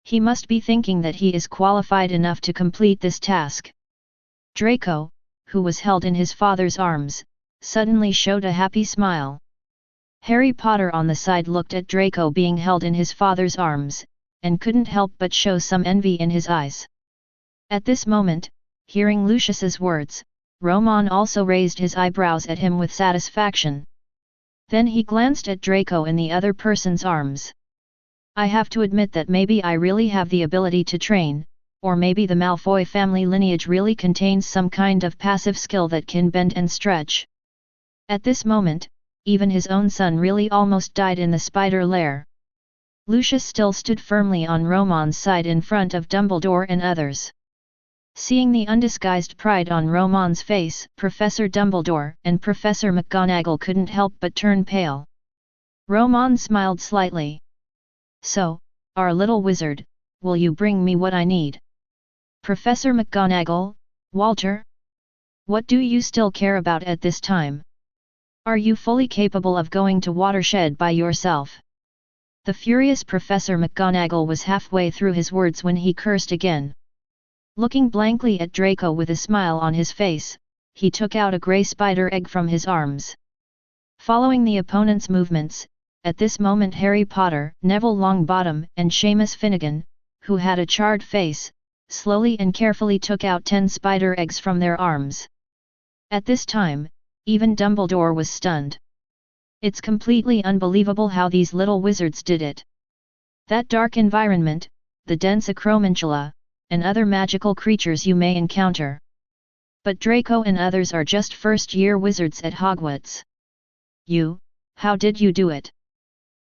He must be thinking that he is qualified enough to complete this task. Draco, who was held in his father's arms, suddenly showed a happy smile. Harry Potter on the side looked at Draco being held in his father's arms, and couldn't help but show some envy in his eyes. At this moment, hearing Lucius's words, Romon also raised his eyebrows at him with satisfaction. Then he glanced at Draco in the other person's arms. I have to admit that maybe I really have the ability to train, or maybe the Malfoy family lineage really contains some kind of passive skill that can bend and stretch. At this moment, even his own son really almost died in the spider lair. Lucius still stood firmly on Romon's side in front of Dumbledore and others. Seeing the undisguised pride on Romon's face, Professor Dumbledore and Professor McGonagall couldn't help but turn pale. Romon smiled slightly. So, our little wizard, will you bring me what I need? Professor McGonagall, Walter? What do you still care about at this time? Are you fully capable of going to Watershed by yourself? The furious Professor McGonagall was halfway through his words when he cursed again. Looking blankly at Draco with a smile on his face, he took out a grey spider egg from his arms. Following the opponent's movements, at this moment Harry Potter, Neville Longbottom and Seamus Finnegan, who had a charred face, slowly and carefully took out 10 spider eggs from their arms. At this time, even Dumbledore was stunned. It's completely unbelievable how these little wizards did it. That dark environment, the dense acromantula, and other magical creatures you may encounter. But Draco and others are just first-year wizards at Hogwarts. How did you do it?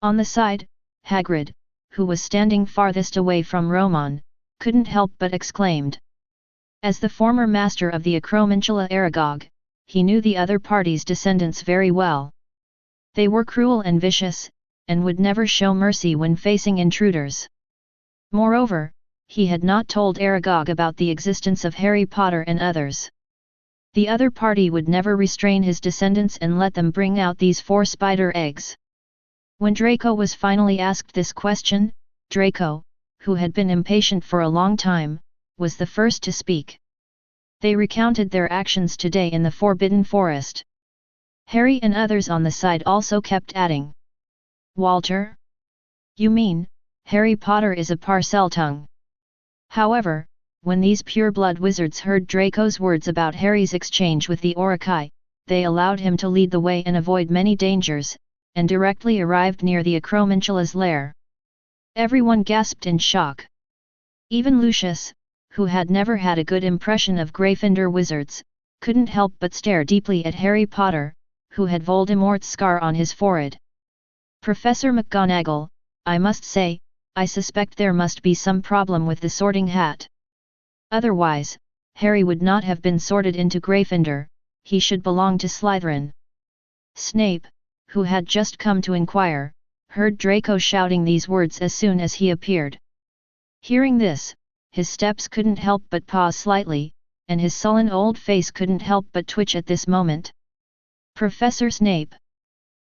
On the side, Hagrid, who was standing farthest away from Romon, couldn't help but exclaimed. As the former master of the acromantula Aragog, he knew the other party's descendants very well. They were cruel and vicious, and would never show mercy when facing intruders. Moreover, he had not told Aragog about the existence of Harry Potter and others. The other party would never restrain his descendants and let them bring out these 4 spider eggs. When Draco was finally asked this question, Draco, who had been impatient for a long time, was the first to speak. They recounted their actions today in the Forbidden Forest. Harry and others on the side also kept adding. Walter? You mean, Harry Potter is a Parseltongue? However, when these pure-blood wizards heard Draco's words about Harry's exchange with the Orakai, they allowed him to lead the way and avoid many dangers, and directly arrived near the acromantula's lair. Everyone gasped in shock. Even Lucius, who had never had a good impression of Gryffindor wizards, couldn't help but stare deeply at Harry Potter, who had Voldemort's scar on his forehead. Professor McGonagall, I must say, I suspect there must be some problem with the Sorting Hat. Otherwise, Harry would not have been sorted into Gryffindor, he should belong to Slytherin. Snape, who had just come to inquire, heard Draco shouting these words as soon as he appeared. Hearing this, his steps couldn't help but pause slightly, and his sullen old face couldn't help but twitch at this moment. Professor Snape.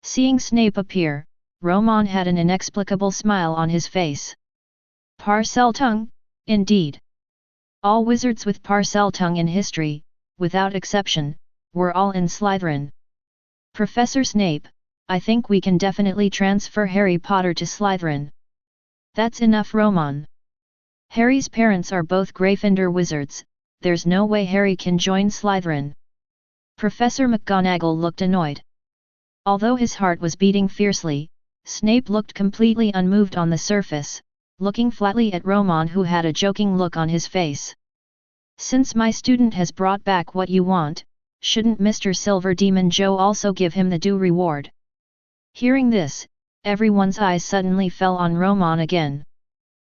Seeing Snape appear, Romon had an inexplicable smile on his face. Parcel tongue, indeed. All wizards with parcel tongue in history, without exception, were all in Slytherin. Professor Snape, I think we can definitely transfer Harry Potter to Slytherin. That's enough, Romon. Harry's parents are both Gryffindor wizards, there's no way Harry can join Slytherin. Professor McGonagall looked annoyed. Although his heart was beating fiercely, Snape looked completely unmoved on the surface, looking flatly at Romon, who had a joking look on his face. Since my student has brought back what you want, shouldn't Mr. Silver Demon Joe also give him the due reward? Hearing this, everyone's eyes suddenly fell on Romon again.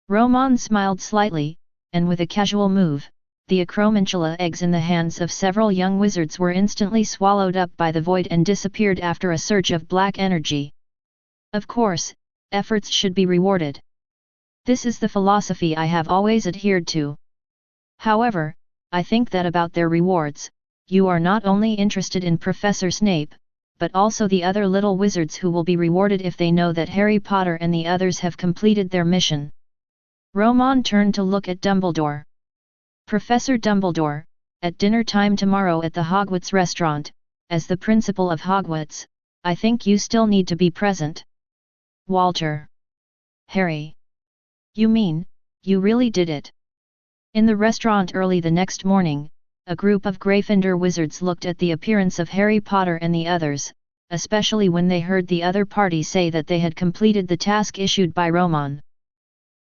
Romon smiled slightly, and with a casual move, the acromantula eggs in the hands of several young wizards were instantly swallowed up by the void and disappeared after a surge of black energy. Of course, efforts should be rewarded. This is the philosophy I have always adhered to. However, I think that about their rewards, you are not only interested in Professor Snape, but also the other little wizards who will be rewarded if they know that Harry Potter and the others have completed their mission. Romon turned to look at Dumbledore. Professor Dumbledore, at dinner time tomorrow at the Hogwarts restaurant, as the principal of Hogwarts, I think you still need to be present. Walter. Harry. You mean, you really did it? In the restaurant early the next morning, a group of Gryffindor wizards looked at the appearance of Harry Potter and the others, especially when they heard the other party say that they had completed the task issued by Romon.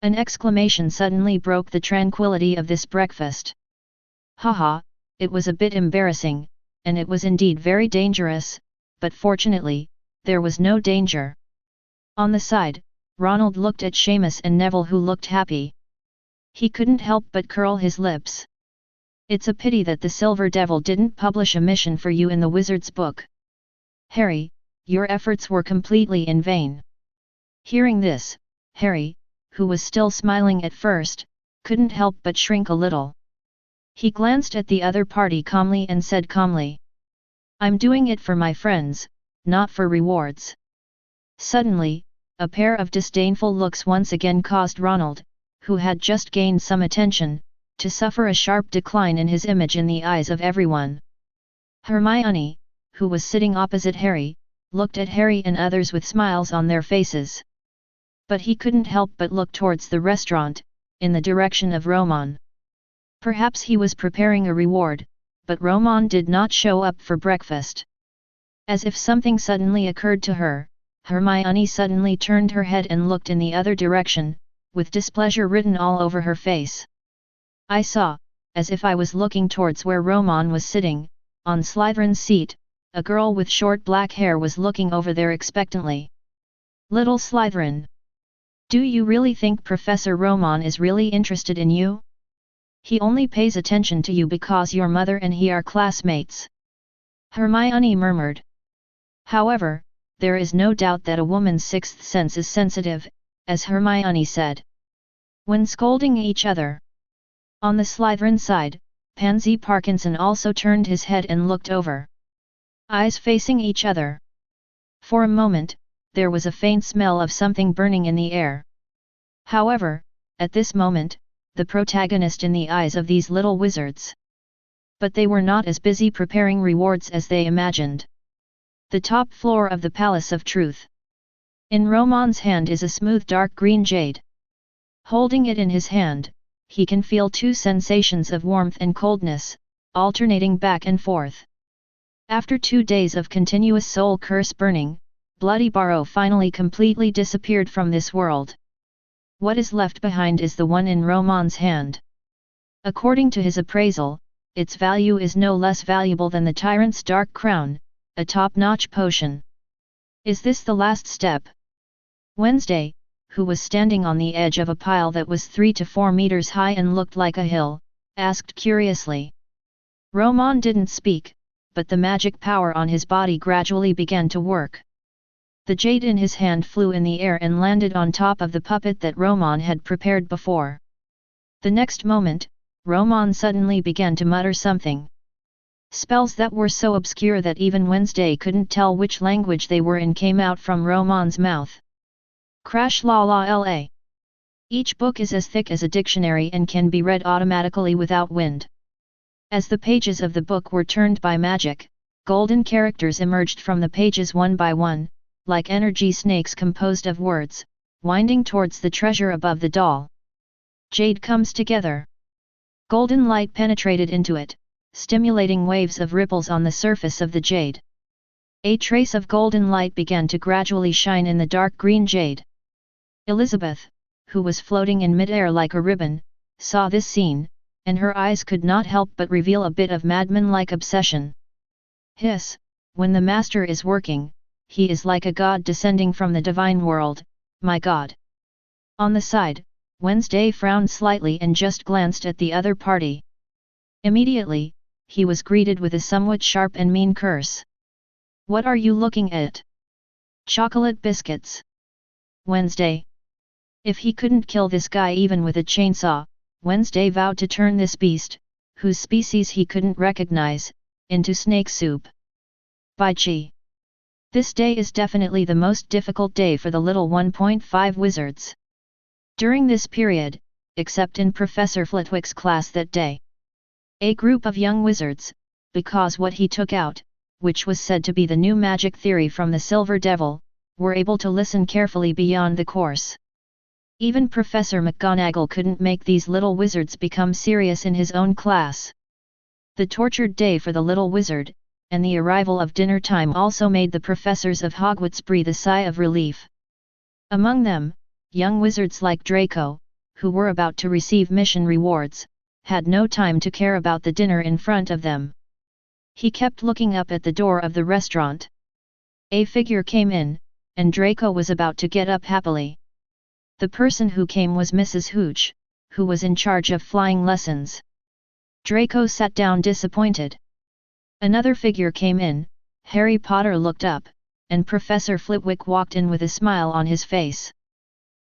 An exclamation suddenly broke the tranquility of this breakfast. Haha, it was a bit embarrassing, and it was indeed very dangerous, but fortunately, there was no danger. On the side, Ronald looked at Shameless and Neville, who looked happy. He couldn't help but curl his lips. It's a pity that the Silver Devil didn't publish a mission for you in the wizard's book. Harry, your efforts were completely in vain. Hearing this, Harry, who was still smiling at first, couldn't help but shrink a little. He glanced at the other party calmly and said calmly, I'm doing it for my friends, not for rewards. Suddenly, a pair of disdainful looks once again caused Ronald, who had just gained some attention, to suffer a sharp decline in his image in the eyes of everyone. Hermione, who was sitting opposite Harry, looked at Harry and others with smiles on their faces. But he couldn't help but look towards the restaurant, in the direction of Romon. Perhaps he was preparing a reward, but Romon did not show up for breakfast. As if something suddenly occurred to her, Hermione suddenly turned her head and looked in the other direction, with displeasure written all over her face. I saw, as if I was looking towards where Romon was sitting, on Slytherin's seat, a girl with short black hair was looking over there expectantly. Little Slytherin. Do you really think Professor Romon is really interested in you? He only pays attention to you because your mother and he are classmates. Hermione murmured. However, there is no doubt that a woman's sixth sense is sensitive, as Hermione said. When scolding each other. On the Slytherin side, Pansy Parkinson also turned his head and looked over. Eyes facing each other. For a moment, there was a faint smell of something burning in the air. However, at this moment, the protagonist in the eyes of these little wizards. But they were not as busy preparing rewards as they imagined. The top floor of the Palace of Truth. In Romon's hand is a smooth dark green jade. Holding it in his hand, he can feel two sensations of warmth and coldness, alternating back and forth. After 2 days of continuous soul curse burning, Bloody Barrow finally completely disappeared from this world. What is left behind is the one in Romon's hand. According to his appraisal, its value is no less valuable than the Tyrant's Dark Crown, a top-notch potion. Is this the last step? Wednesday, who was standing on the edge of a pile that was 3 to 4 meters high and looked like a hill, asked curiously. Romon didn't speak, but the magic power on his body gradually began to work. The jade in his hand flew in the air and landed on top of the puppet that Romon had prepared before. The next moment, Romon suddenly began to mutter something. Spells that were so obscure that even Wednesday couldn't tell which language they were in came out from Romon's mouth. Crash la la la. Each book is as thick as a dictionary and can be read automatically without wind. As the pages of the book were turned by magic, golden characters emerged from the pages one by one, like energy snakes composed of words, winding towards the treasure above the doll. Jade comes together. Golden light penetrated into it, stimulating waves of ripples on the surface of the jade. A trace of golden light began to gradually shine in the dark green jade. Elizabeth, who was floating in midair like a ribbon, saw this scene, and her eyes could not help but reveal a bit of madman-like obsession. Hiss, when the master is working, he is like a god descending from the divine world, my god. On the side, Wednesday frowned slightly and just glanced at the other party. Immediately, he was greeted with a somewhat sharp and mean curse. What are you looking at? Chocolate biscuits. Wednesday. If he couldn't kill this guy even with a chainsaw, Wednesday vowed to turn this beast, whose species he couldn't recognize, into snake soup. By Chi. This day is definitely the most difficult day for the little 1.5 wizards. During this period, except in Professor Flitwick's class that day, a group of young wizards, because what he took out, which was said to be the new magic theory from the Silver Devil, were able to listen carefully beyond the course. Even Professor McGonagall couldn't make these little wizards become serious in his own class. The tortured day for the little wizard, and the arrival of dinner time also made the professors of Hogwarts breathe a sigh of relief. Among them, young wizards like Draco, who were about to receive mission rewards, had no time to care about the dinner in front of them. He kept looking up at the door of the restaurant. A figure came in, and Draco was about to get up happily. The person who came was Mrs. Hooch, who was in charge of flying lessons. Draco sat down disappointed. Another figure came in, Harry Potter looked up, and Professor Flitwick walked in with a smile on his face.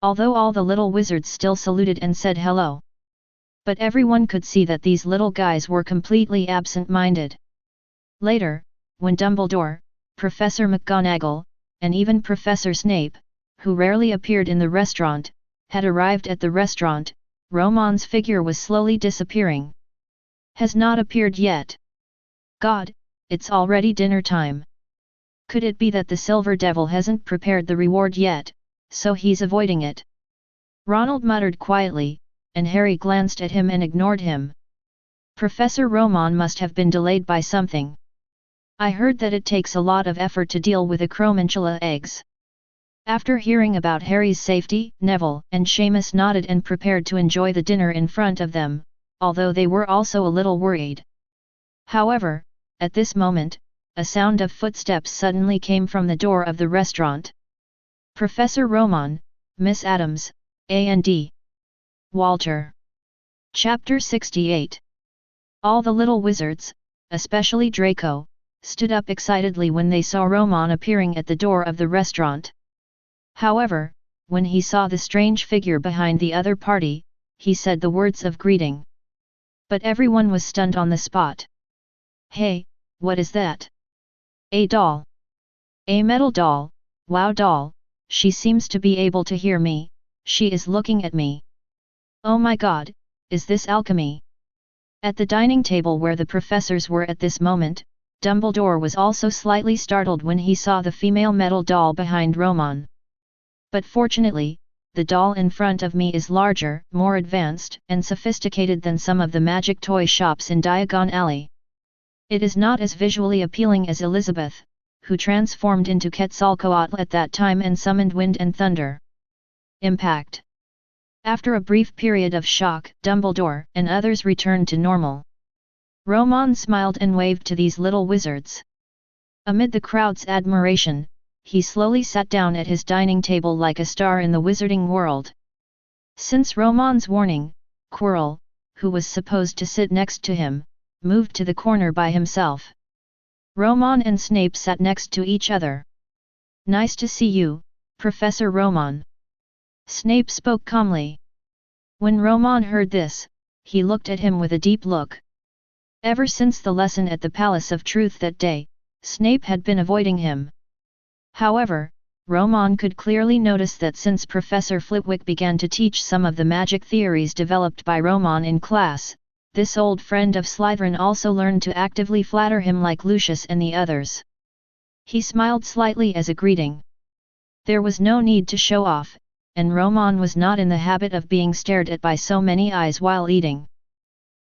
Although all the little wizards still saluted and said hello. But everyone could see that these little guys were completely absent-minded. Later, when Dumbledore, Professor McGonagall, and even Professor Snape, who rarely appeared in the restaurant, had arrived at the restaurant, Romon's figure was slowly disappearing. Has not appeared yet. God, it's already dinner time. Could it be that the Silver Devil hasn't prepared the reward yet, so he's avoiding it? Ronald muttered quietly, and Harry glanced at him and ignored him. Professor Romon must have been delayed by something. I heard that it takes a lot of effort to deal with acromantula eggs. After hearing about Harry's safety, Neville and Shameless nodded and prepared to enjoy the dinner in front of them, although they were also a little worried. However, at this moment, a sound of footsteps suddenly came from the door of the restaurant. Professor Romon, Miss Adams, A&D. Walter. Chapter 68. All the little wizards, especially Draco, stood up excitedly when they saw Romon appearing at the door of the restaurant. However, when he saw the strange figure behind the other party, he said the words of greeting. But everyone was stunned on the spot. Hey, what is that? A doll. A metal doll, wow doll, she seems to be able to hear me, she is looking at me. Oh my god, is this alchemy? At the dining table where the professors were at this moment, Dumbledore was also slightly startled when he saw the female metal doll behind Romon. But fortunately, the doll in front of me is larger, more advanced and sophisticated than some of the magic toy shops in Diagon Alley. It is not as visually appealing as Elizabeth, who transformed into Quetzalcoatl at that time and summoned wind and thunder. Impact. After a brief period of shock, Dumbledore and others returned to normal. Romon smiled and waved to these little wizards. Amid the crowd's admiration, he slowly sat down at his dining table like a star in the wizarding world. Since Romon's warning, Quirrell, who was supposed to sit next to him, moved to the corner by himself. Romon and Snape sat next to each other. Nice to see you, Professor Romon. Snape spoke calmly. When Romon heard this, he looked at him with a deep look. Ever since the lesson at the Palace of Truth that day, Snape had been avoiding him. However, Romon could clearly notice that since Professor Flitwick began to teach some of the magic theories developed by Romon in class, this old friend of Slytherin also learned to actively flatter him like Lucius and the others. He smiled slightly as a greeting. There was no need to show off, and Romon was not in the habit of being stared at by so many eyes while eating.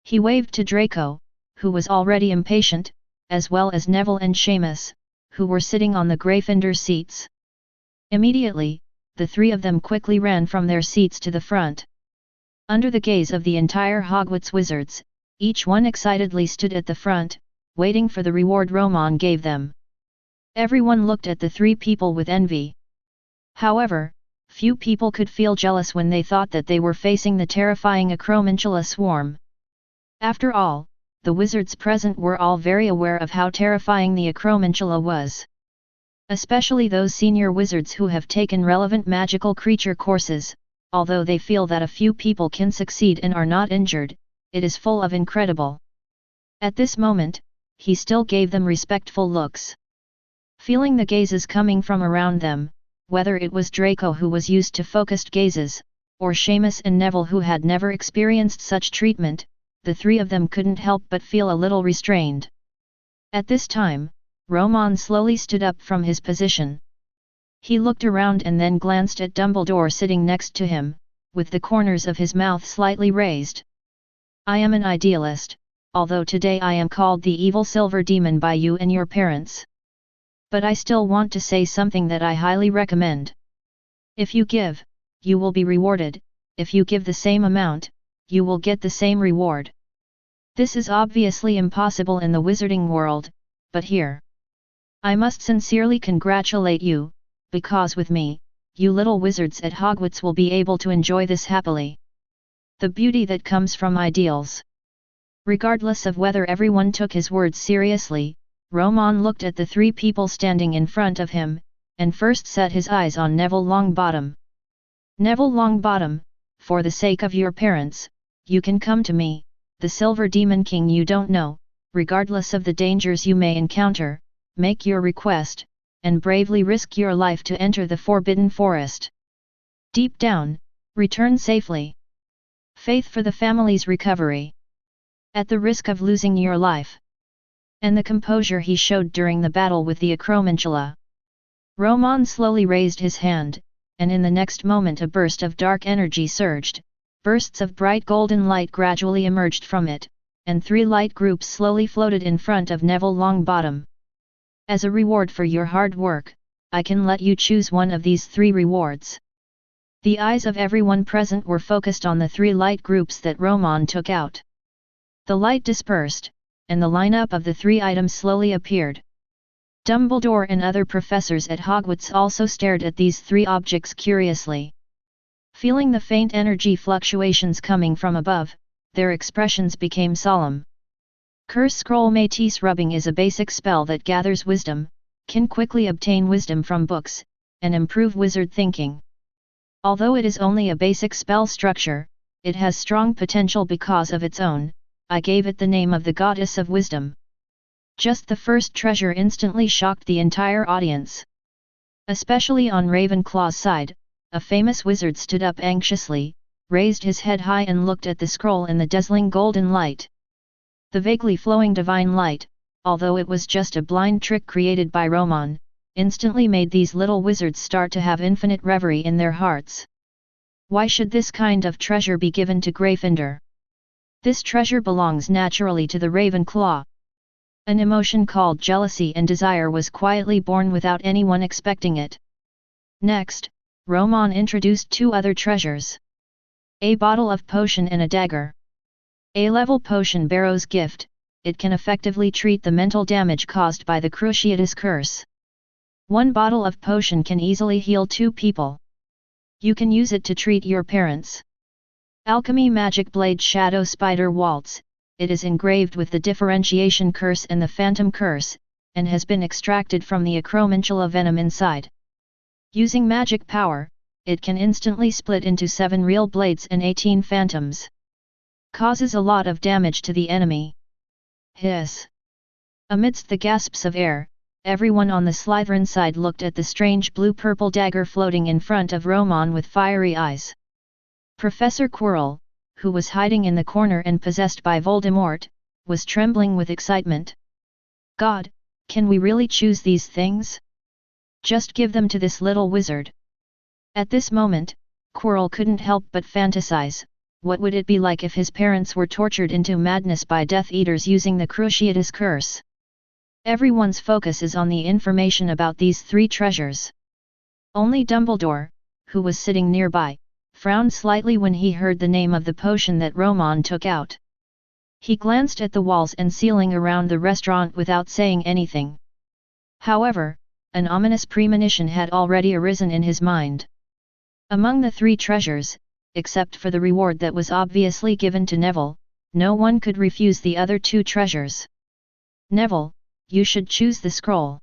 He waved to Draco, who was already impatient, as well as Neville and Shameless, who were sitting on the Gryffindor seats. Immediately, the three of them quickly ran from their seats to the front. Under the gaze of the entire Hogwarts wizards, each one excitedly stood at the front, waiting for the reward Romon gave them. Everyone looked at the three people with envy. However, few people could feel jealous when they thought that they were facing the terrifying Acromantula swarm. After all, the wizards present were all very aware of how terrifying the Acromantula was. Especially those senior wizards who have taken relevant magical creature courses, although they feel that a few people can succeed and are not injured, it is full of incredible. At this moment, he still gave them respectful looks. Feeling the gazes coming from around them, whether it was Draco who was used to focused gazes, or Shamus and Neville who had never experienced such treatment, the three of them couldn't help but feel a little restrained. At this time, Romon slowly stood up from his position. He looked around and then glanced at Dumbledore sitting next to him, with the corners of his mouth slightly raised. I am an idealist, although today I am called the evil silver demon by you and your parents. But I still want to say something that I highly recommend. If you give, you will be rewarded. If you give the same amount, you will get the same reward. This is obviously impossible in the wizarding world, but here. I must sincerely congratulate you, because with me, you little wizards at Hogwarts will be able to enjoy this happily. The beauty that comes from ideals. Regardless of whether everyone took his words seriously, Romon looked at the three people standing in front of him, and first set his eyes on Neville Longbottom. Neville Longbottom, for the sake of your parents, you can come to me, the Silver Demon King you don't know, regardless of the dangers you may encounter, make your request, and bravely risk your life to enter the Forbidden Forest. Deep down, return safely. Faith for the family's recovery. At the risk of losing your life. And the composure he showed during the battle with the Acromantula. Romon slowly raised his hand, and in the next moment a burst of dark energy surged, bursts of bright golden light gradually emerged from it, and three light groups slowly floated in front of Neville Longbottom. As a reward for your hard work, I can let you choose one of these three rewards. The eyes of everyone present were focused on the three light groups that Romon took out. The light dispersed, and the lineup of the three items slowly appeared. Dumbledore and other professors at Hogwarts also stared at these three objects curiously. Feeling the faint energy fluctuations coming from above, their expressions became solemn. Curse Scroll Métis Rubbing is a basic spell that gathers wisdom, can quickly obtain wisdom from books, and improve wizard thinking. Although it is only a basic spell structure, it has strong potential because of its own. I gave it the name of the Goddess of Wisdom. Just the first treasure instantly shocked the entire audience. Especially on Ravenclaw's side, a famous wizard stood up anxiously, raised his head high and looked at the scroll in the dazzling golden light. The vaguely flowing divine light, although it was just a blind trick created by Romon, instantly made these little wizards start to have infinite reverie in their hearts. Why should this kind of treasure be given to Gryffindor? This treasure belongs naturally to the Ravenclaw. An emotion called jealousy and desire was quietly born without anyone expecting it. Next, Romon introduced two other treasures. A bottle of potion and a dagger. A-level potion Barrow's gift, it can effectively treat the mental damage caused by the Cruciatus curse. One bottle of potion can easily heal two people. You can use it to treat your parents. Alchemy Magic Blade Shadow Spider Waltz, it is engraved with the Differentiation Curse and the Phantom Curse, and has been extracted from the Acromantula venom inside. Using magic power, it can instantly split into 7 real blades and 18 phantoms. Causes a lot of damage to the enemy. Hiss! Amidst the gasps of air, everyone on the Slytherin side looked at the strange blue-purple dagger floating in front of Romon with fiery eyes. Professor Quirrell, who was hiding in the corner and possessed by Voldemort, was trembling with excitement. God, can we really choose these things? Just give them to this little wizard. At this moment, Quirrell couldn't help but fantasize, what would it be like if his parents were tortured into madness by Death Eaters using the Cruciatus Curse? Everyone's focus is on the information about these 3 treasures. Only Dumbledore, who was sitting nearby, frowned slightly when he heard the name of the potion that Romon took out. He glanced at the walls and ceiling around the restaurant without saying anything. However, an ominous premonition had already arisen in his mind. Among the 3 treasures, except for the reward that was obviously given to Neville, no one could refuse the other 2 treasures. Neville, you should choose the scroll.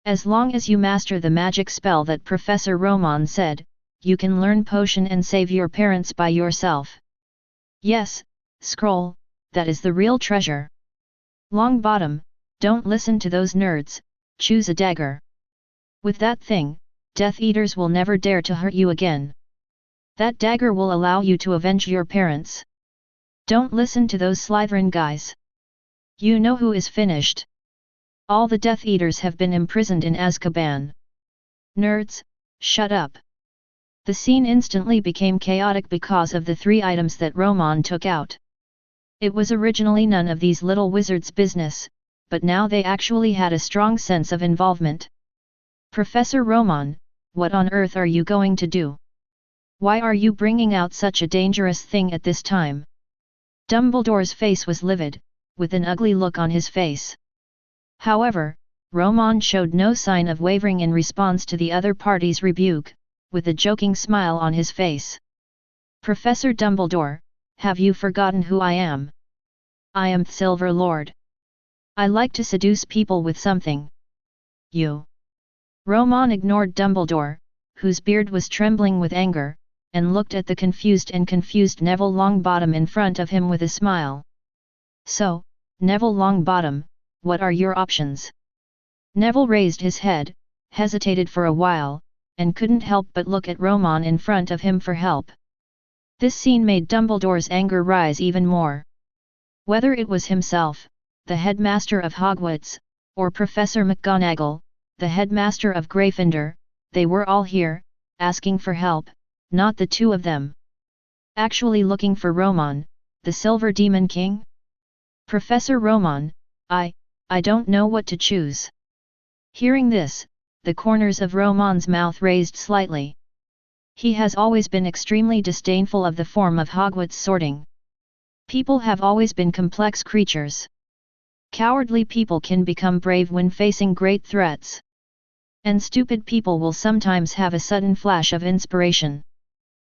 As long as you master the magic spell that Professor Romon said, you can learn potion and save your parents by yourself. Yes, scroll, that is the real treasure. Longbottom, don't listen to those nerds, choose a dagger. With that thing, Death Eaters will never dare to hurt you again. That dagger will allow you to avenge your parents. Don't listen to those Slytherin guys. You know who is finished. All the Death Eaters have been imprisoned in Azkaban. Nerds, shut up. The scene instantly became chaotic because of the 3 items that Romon took out. It was originally none of these little wizards' business, but now they actually had a strong sense of involvement. Professor Romon, what on earth are you going to do? Why are you bringing out such a dangerous thing at this time? Dumbledore's face was livid, with an ugly look on his face. However, Romon showed no sign of wavering in response to the other party's rebuke, with a joking smile on his face. Professor Dumbledore, have you forgotten who I am? I am the Silver Lord. I like to seduce people with something. You. Romon ignored Dumbledore, whose beard was trembling with anger, and looked at the confused Neville Longbottom in front of him with a smile. So, Neville Longbottom, what are your options? Neville raised his head, hesitated for a while, and couldn't help but look at Romon in front of him for help. This scene made Dumbledore's anger rise even more. Whether it was himself, the headmaster of Hogwarts, or Professor McGonagall, the headmaster of Gryffindor, they were all here, asking for help, not the 2 of them. Actually looking for Romon, the Silver Demon King? Professor Romon, I don't know what to choose. Hearing this, the corners of Romon's mouth raised slightly. He has always been extremely disdainful of the form of Hogwarts sorting. People have always been complex creatures. Cowardly people can become brave when facing great threats. And stupid people will sometimes have a sudden flash of inspiration.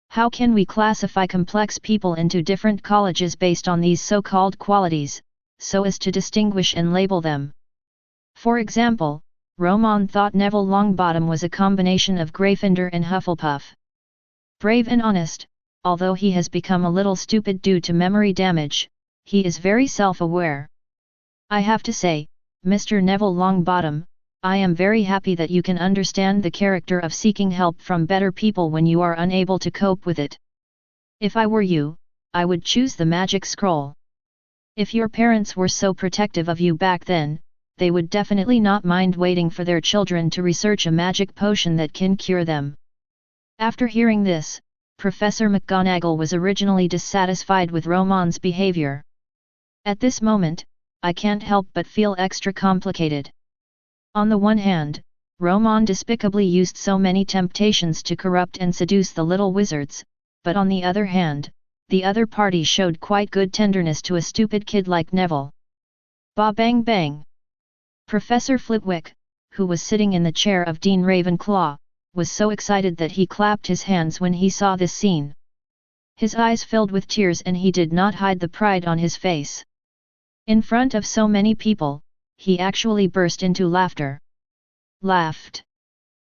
How can we classify complex people into different colleges based on these so-called qualities, so as to distinguish and label them? For example, Romon thought Neville Longbottom was a combination of Gryffindor and Hufflepuff. Brave and honest, although he has become a little stupid due to memory damage, he is very self-aware. I have to say, Mr. Neville Longbottom, I am very happy that you can understand the character of seeking help from better people when you are unable to cope with it. If I were you, I would choose the magic scroll. If your parents were so protective of you back then, they would definitely not mind waiting for their children to research a magic potion that can cure them. After hearing this, Professor McGonagall was originally dissatisfied with Romon's behavior. At this moment, I can't help but feel extra complicated. On the one hand, Romon despicably used so many temptations to corrupt and seduce the little wizards, but on the other hand, the other party showed quite good tenderness to a stupid kid like Neville. Ba bang bang! Professor Flitwick, who was sitting in the chair of Dean Ravenclaw, was so excited that he clapped his hands when he saw this scene. His eyes filled with tears and he did not hide the pride on his face. In front of so many people, he actually burst into laughter. Laughed.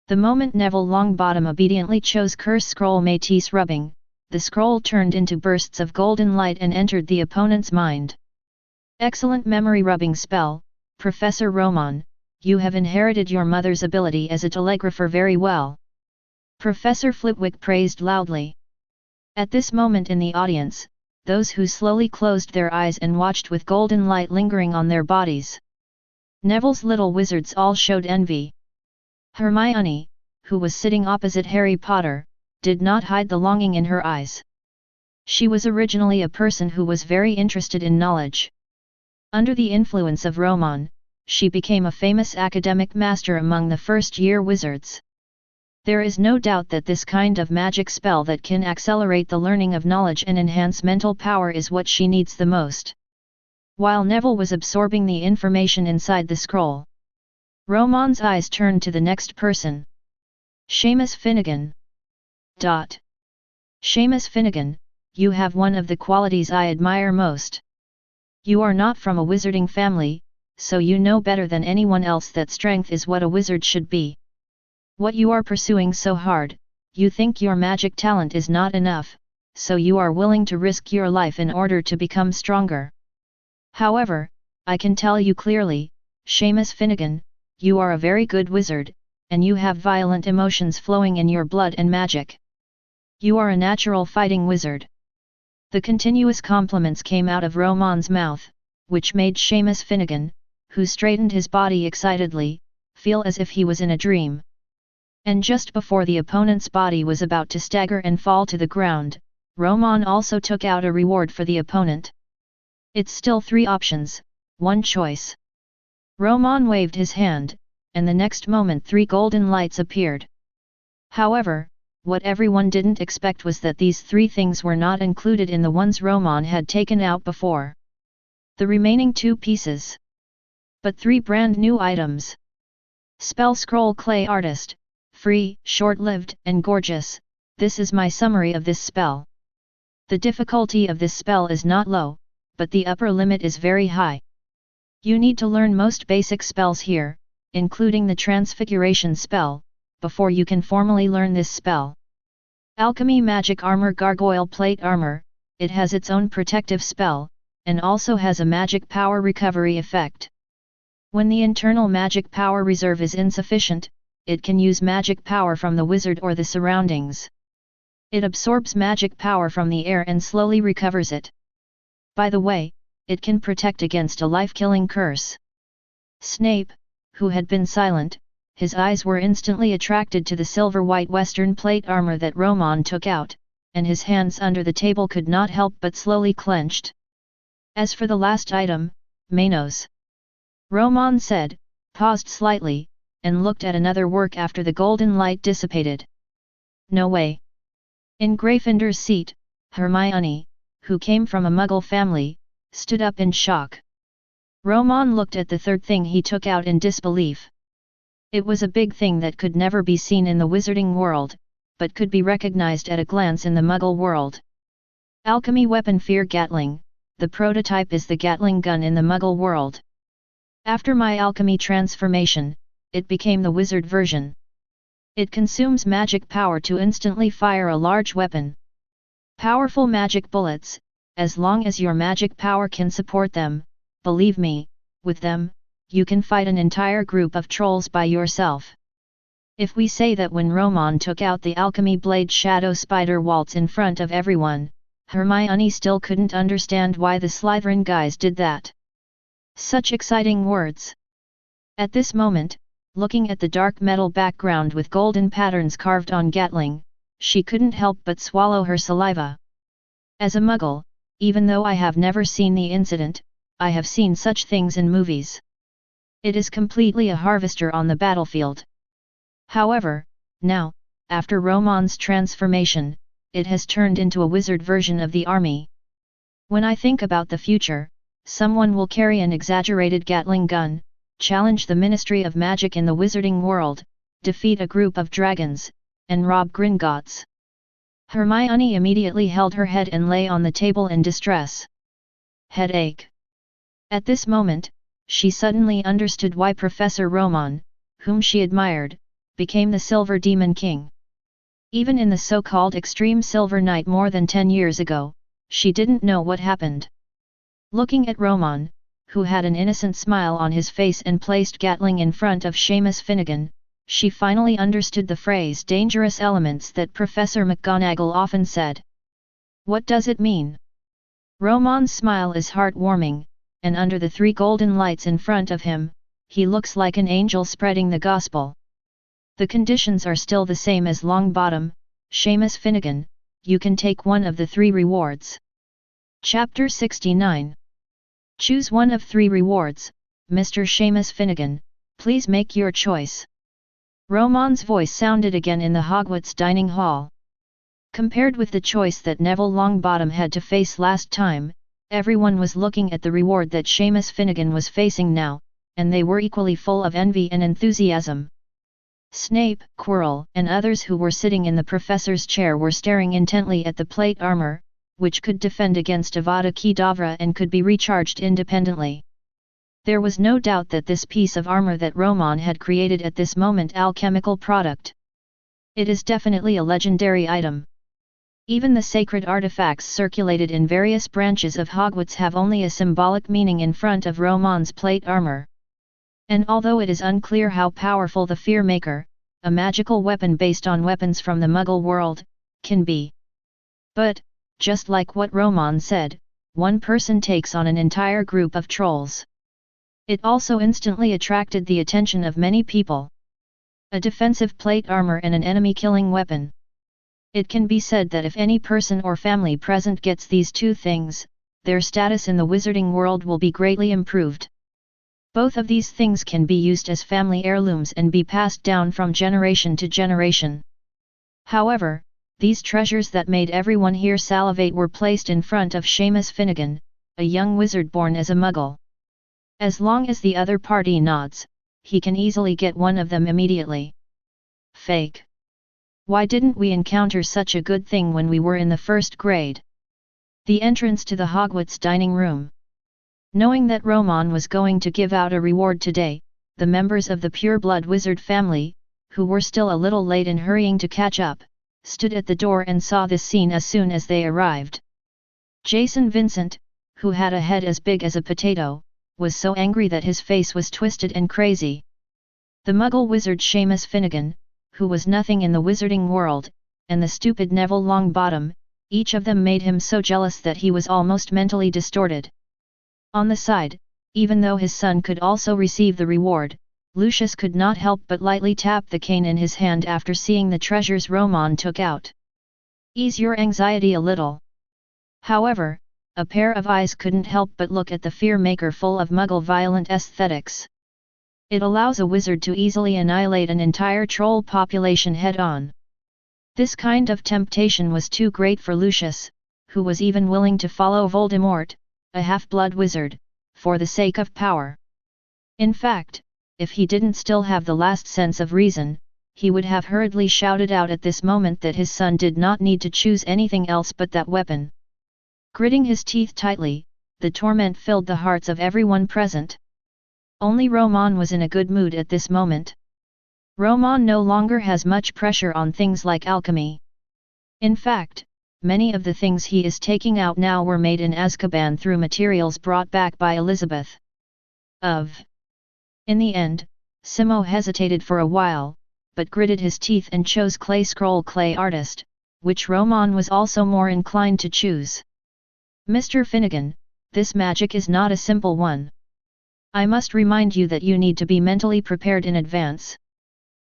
The moment Neville Longbottom obediently chose Curse Scroll Métis Rubbing, the scroll turned into bursts of golden light and entered the opponent's mind. Excellent memory rubbing spell, Professor Romon, you have inherited your mother's ability as a telegrapher very well." Professor Flitwick praised loudly. At this moment in the audience, those who slowly closed their eyes and watched with golden light lingering on their bodies. Neville's little wizards all showed envy. Hermione, who was sitting opposite Harry Potter, did not hide the longing in her eyes. She was originally a person who was very interested in knowledge. Under the influence of Romon, she became a famous academic master among the first-year wizards. There is no doubt that this kind of magic spell that can accelerate the learning of knowledge and enhance mental power is what she needs the most. While Neville was absorbing the information inside the scroll, Romon's eyes turned to the next person. Seamus Finnegan. Seamus Finnegan, you have one of the qualities I admire most. You are not from a wizarding family, so you know better than anyone else that strength is what a wizard should be. What you are pursuing so hard, you think your magic talent is not enough, so you are willing to risk your life in order to become stronger. However, I can tell you clearly, Seamus Finnegan, you are a very good wizard, and you have violent emotions flowing in your blood and magic. You are a natural fighting wizard. The continuous compliments came out of Romon's mouth, which made Seamus Finnegan, who straightened his body excitedly, feel as if he was in a dream. And just before the opponent's body was about to stagger and fall to the ground, Romon also took out a reward for the opponent. It's still 3 options, 1 choice. Romon waved his hand, and the next moment 3 golden lights appeared. However, what everyone didn't expect was that these 3 things were not included in the ones Romon had taken out before. The remaining 2 pieces. But 3 brand new items. Spell Scroll Clay Artist, free, short-lived, and gorgeous. This is my summary of this spell. The difficulty of this spell is not low, but the upper limit is very high. You need to learn most basic spells here, including the Transfiguration spell, before you can formally learn this spell. Alchemy Magic Armor Gargoyle Plate Armor, it has its own protective spell, and also has a magic power recovery effect. When the internal magic power reserve is insufficient, it can use magic power from the wizard or the surroundings. It absorbs magic power from the air and slowly recovers it. By the way, it can protect against a life-killing curse. Snape, who had been silent, his eyes were instantly attracted to the silver-white western plate armor that Romon took out, and his hands under the table could not help but slowly clenched. As for the last item, Manos. Romon said, paused slightly, and looked at another work after the golden light dissipated. No way. In Gryffindor's seat, Hermione, who came from a Muggle family, stood up in shock. Romon looked at the third thing he took out in disbelief. It was a big thing that could never be seen in the wizarding world, but could be recognized at a glance in the Muggle world. Alchemy Weapon Fear Gatling, the prototype is the Gatling gun in the Muggle world. After my alchemy transformation, it became the wizard version. It consumes magic power to instantly fire a large weapon. Powerful magic bullets, as long as your magic power can support them, believe me, with them, you can fight an entire group of trolls by yourself. If we say that when Romon took out the alchemy blade Shadow Spider Waltz in front of everyone, Hermione still couldn't understand why the Slytherin guys did that. Such exciting words. At this moment, looking at the dark metal background with golden patterns carved on Gatling, she couldn't help but swallow her saliva. As a Muggle, even though I have never seen the incident, I have seen such things in movies. It is completely a harvester on the battlefield. However, now, after Romon's transformation, it has turned into a wizard version of the army. When I think about the future, someone will carry an exaggerated Gatling gun, challenge the Ministry of Magic in the wizarding world, defeat a group of dragons, and rob Gringotts. Hermione immediately held her head and lay on the table in distress. Headache. At this moment, she suddenly understood why Professor Romon, whom she admired, became the Silver Demon King. Even in the so-called Extreme Silver Night more than 10 years ago, she didn't know what happened. Looking at Romon, who had an innocent smile on his face and placed Gatling in front of Seamus Finnegan, she finally understood the phrase dangerous elements that Professor McGonagall often said. What does it mean? Romon's smile is heartwarming, and under the 3 golden lights in front of him, he looks like an angel spreading the gospel. The conditions are still the same as Longbottom, Seamus Finnegan, you can take one of the 3 rewards. Chapter 69. Choose one of 3 rewards, Mr. Seamus Finnegan, please make your choice. Romon's voice sounded again in the Hogwarts dining hall. Compared with the choice that Neville Longbottom had to face last time, everyone was looking at the reward that Seamus Finnegan was facing now, and they were equally full of envy and enthusiasm. Snape, Quirrell, and others who were sitting in the professor's chair were staring intently at the plate armor, which could defend against Avada Kedavra and could be recharged independently. There was no doubt that this piece of armor that Romon had created at this moment alchemical product. It is definitely a legendary item. Even the sacred artifacts circulated in various branches of Hogwarts have only a symbolic meaning in front of Romon's plate armor. And although it is unclear how powerful the Fear Maker, a magical weapon based on weapons from the Muggle world, can be. But, just like what Romon said, one person takes on an entire group of trolls. It also instantly attracted the attention of many people. A defensive plate armor and an enemy-killing weapon. It can be said that if any person or family present gets these 2 things, their status in the wizarding world will be greatly improved. Both of these things can be used as family heirlooms and be passed down from generation to generation. However, these treasures that made everyone here salivate were placed in front of Seamus Finnegan, a young wizard born as a Muggle. As long as the other party nods, he can easily get one of them immediately. Fake. Why didn't we encounter such a good thing when we were in the 1st grade? The entrance to the Hogwarts dining room. Knowing that Romon was going to give out a reward today, the members of the Pureblood Wizard family, who were still a little late in hurrying to catch up, stood at the door and saw this scene as soon as they arrived. Jason Vincent, who had a head as big as a potato, was so angry that his face was twisted and crazy. The Muggle wizard Seamus Finnegan, who was nothing in the wizarding world, and the stupid Neville Longbottom, each of them made him so jealous that he was almost mentally distorted. On the side, even though his son could also receive the reward, Lucius could not help but lightly tap the cane in his hand after seeing the treasures Romon took out. Ease your anxiety a little. However, a pair of eyes couldn't help but look at the Fear Maker full of Muggle violent aesthetics. It allows a wizard to easily annihilate an entire troll population head-on. This kind of temptation was too great for Lucius, who was even willing to follow Voldemort, a half-blood wizard, for the sake of power. In fact, if he didn't still have the last sense of reason, he would have hurriedly shouted out at this moment that his son did not need to choose anything else but that weapon. Gritting his teeth tightly, the torment filled the hearts of everyone present. Only Romon was in a good mood at this moment. Romon no longer has much pressure on things like alchemy. In fact, many of the things he is taking out now were made in Azkaban through materials brought back by Elizabeth. In the end, Simo hesitated for a while, but gritted his teeth and chose Clay Scroll Clay Artist, which Romon was also more inclined to choose. Mr. Finnegan, this magic is not a simple one. I must remind you that you need to be mentally prepared in advance.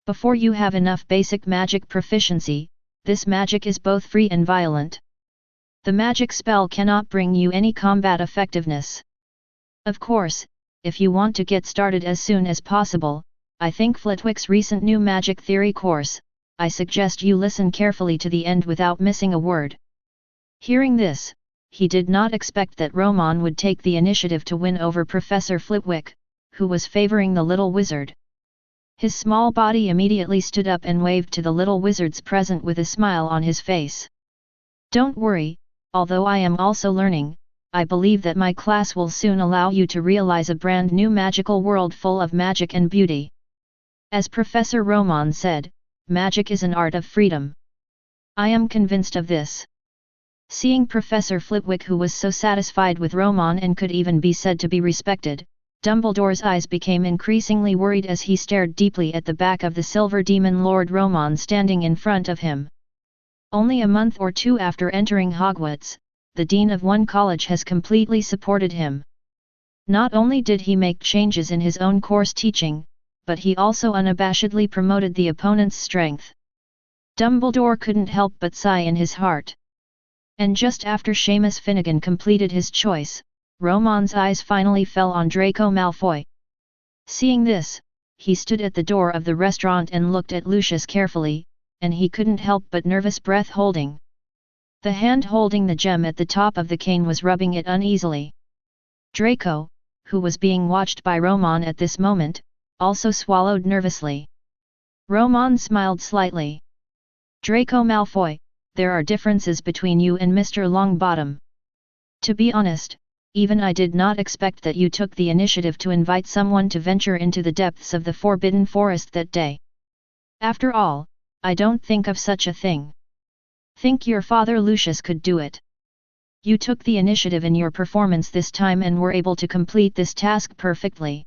Before you have enough basic magic proficiency, this magic is both free and violent. The magic spell cannot bring you any combat effectiveness. Of course, if you want to get started as soon as possible, I think Flitwick's recent new magic theory course, I suggest you listen carefully to the end without missing a word. Hearing this, he did not expect that Romon would take the initiative to win over Professor Flitwick, who was favoring the little wizard. His small body immediately stood up and waved to the little wizards present with a smile on his face. Don't worry, although I am also learning, I believe that my class will soon allow you to realize a brand new magical world full of magic and beauty. As Professor Romon said, magic is an art of freedom. I am convinced of this. Seeing Professor Flitwick, who was so satisfied with Romon and could even be said to be respected, Dumbledore's eyes became increasingly worried as he stared deeply at the back of the silver demon Lord Romon standing in front of him. Only a month or two after entering Hogwarts, the dean of one college has completely supported him. Not only did he make changes in his own course teaching, but he also unabashedly promoted the opponent's strength. Dumbledore couldn't help but sigh in his heart. And just after Seamus Finnegan completed his choice, Romon's eyes finally fell on Draco Malfoy. Seeing this, he stood at the door of the restaurant and looked at Lucius carefully, and he couldn't help but nervous breath holding. The hand holding the gem at the top of the cane was rubbing it uneasily. Draco, who was being watched by Romon at this moment, also swallowed nervously. Romon smiled slightly. Draco Malfoy, there are differences between you and Mr. Longbottom. To be honest, even I did not expect that you took the initiative to invite someone to venture into the depths of the Forbidden Forest that day. After all, I don't think of such a thing. Think your father Lucius could do it. You took the initiative in your performance this time and were able to complete this task perfectly.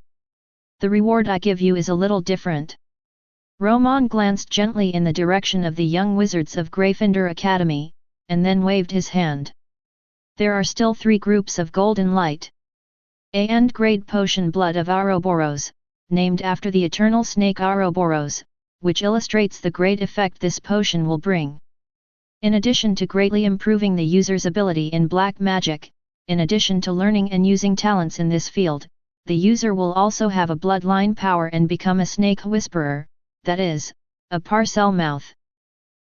The reward I give you is a little different. Romon glanced gently in the direction of the young wizards of Gryffindor Academy, and then waved his hand. There are still 3 groups of golden light. A and grade potion Blood of Ouroboros, named after the eternal snake Ouroboros, which illustrates the great effect this potion will bring. In addition to greatly improving the user's ability in black magic, in addition to learning and using talents in this field, the user will also have a bloodline power and become a snake whisperer, that is, a parcel mouth.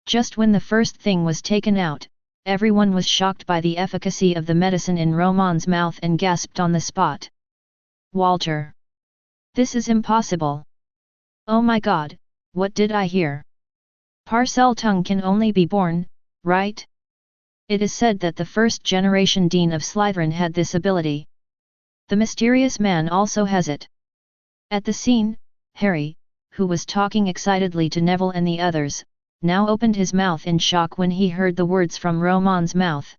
Just when the first thing was taken out, everyone was shocked by the efficacy of the medicine in Romon's mouth and gasped on the spot. Walter! This is impossible! Oh my god, what did I hear? Parcel tongue can only be born, right? It is said that the first-generation Dean of Slytherin had this ability. The mysterious man also has it. At the scene, Harry, who was talking excitedly to Neville and the others, now opened his mouth in shock when he heard the words from Romon's mouth.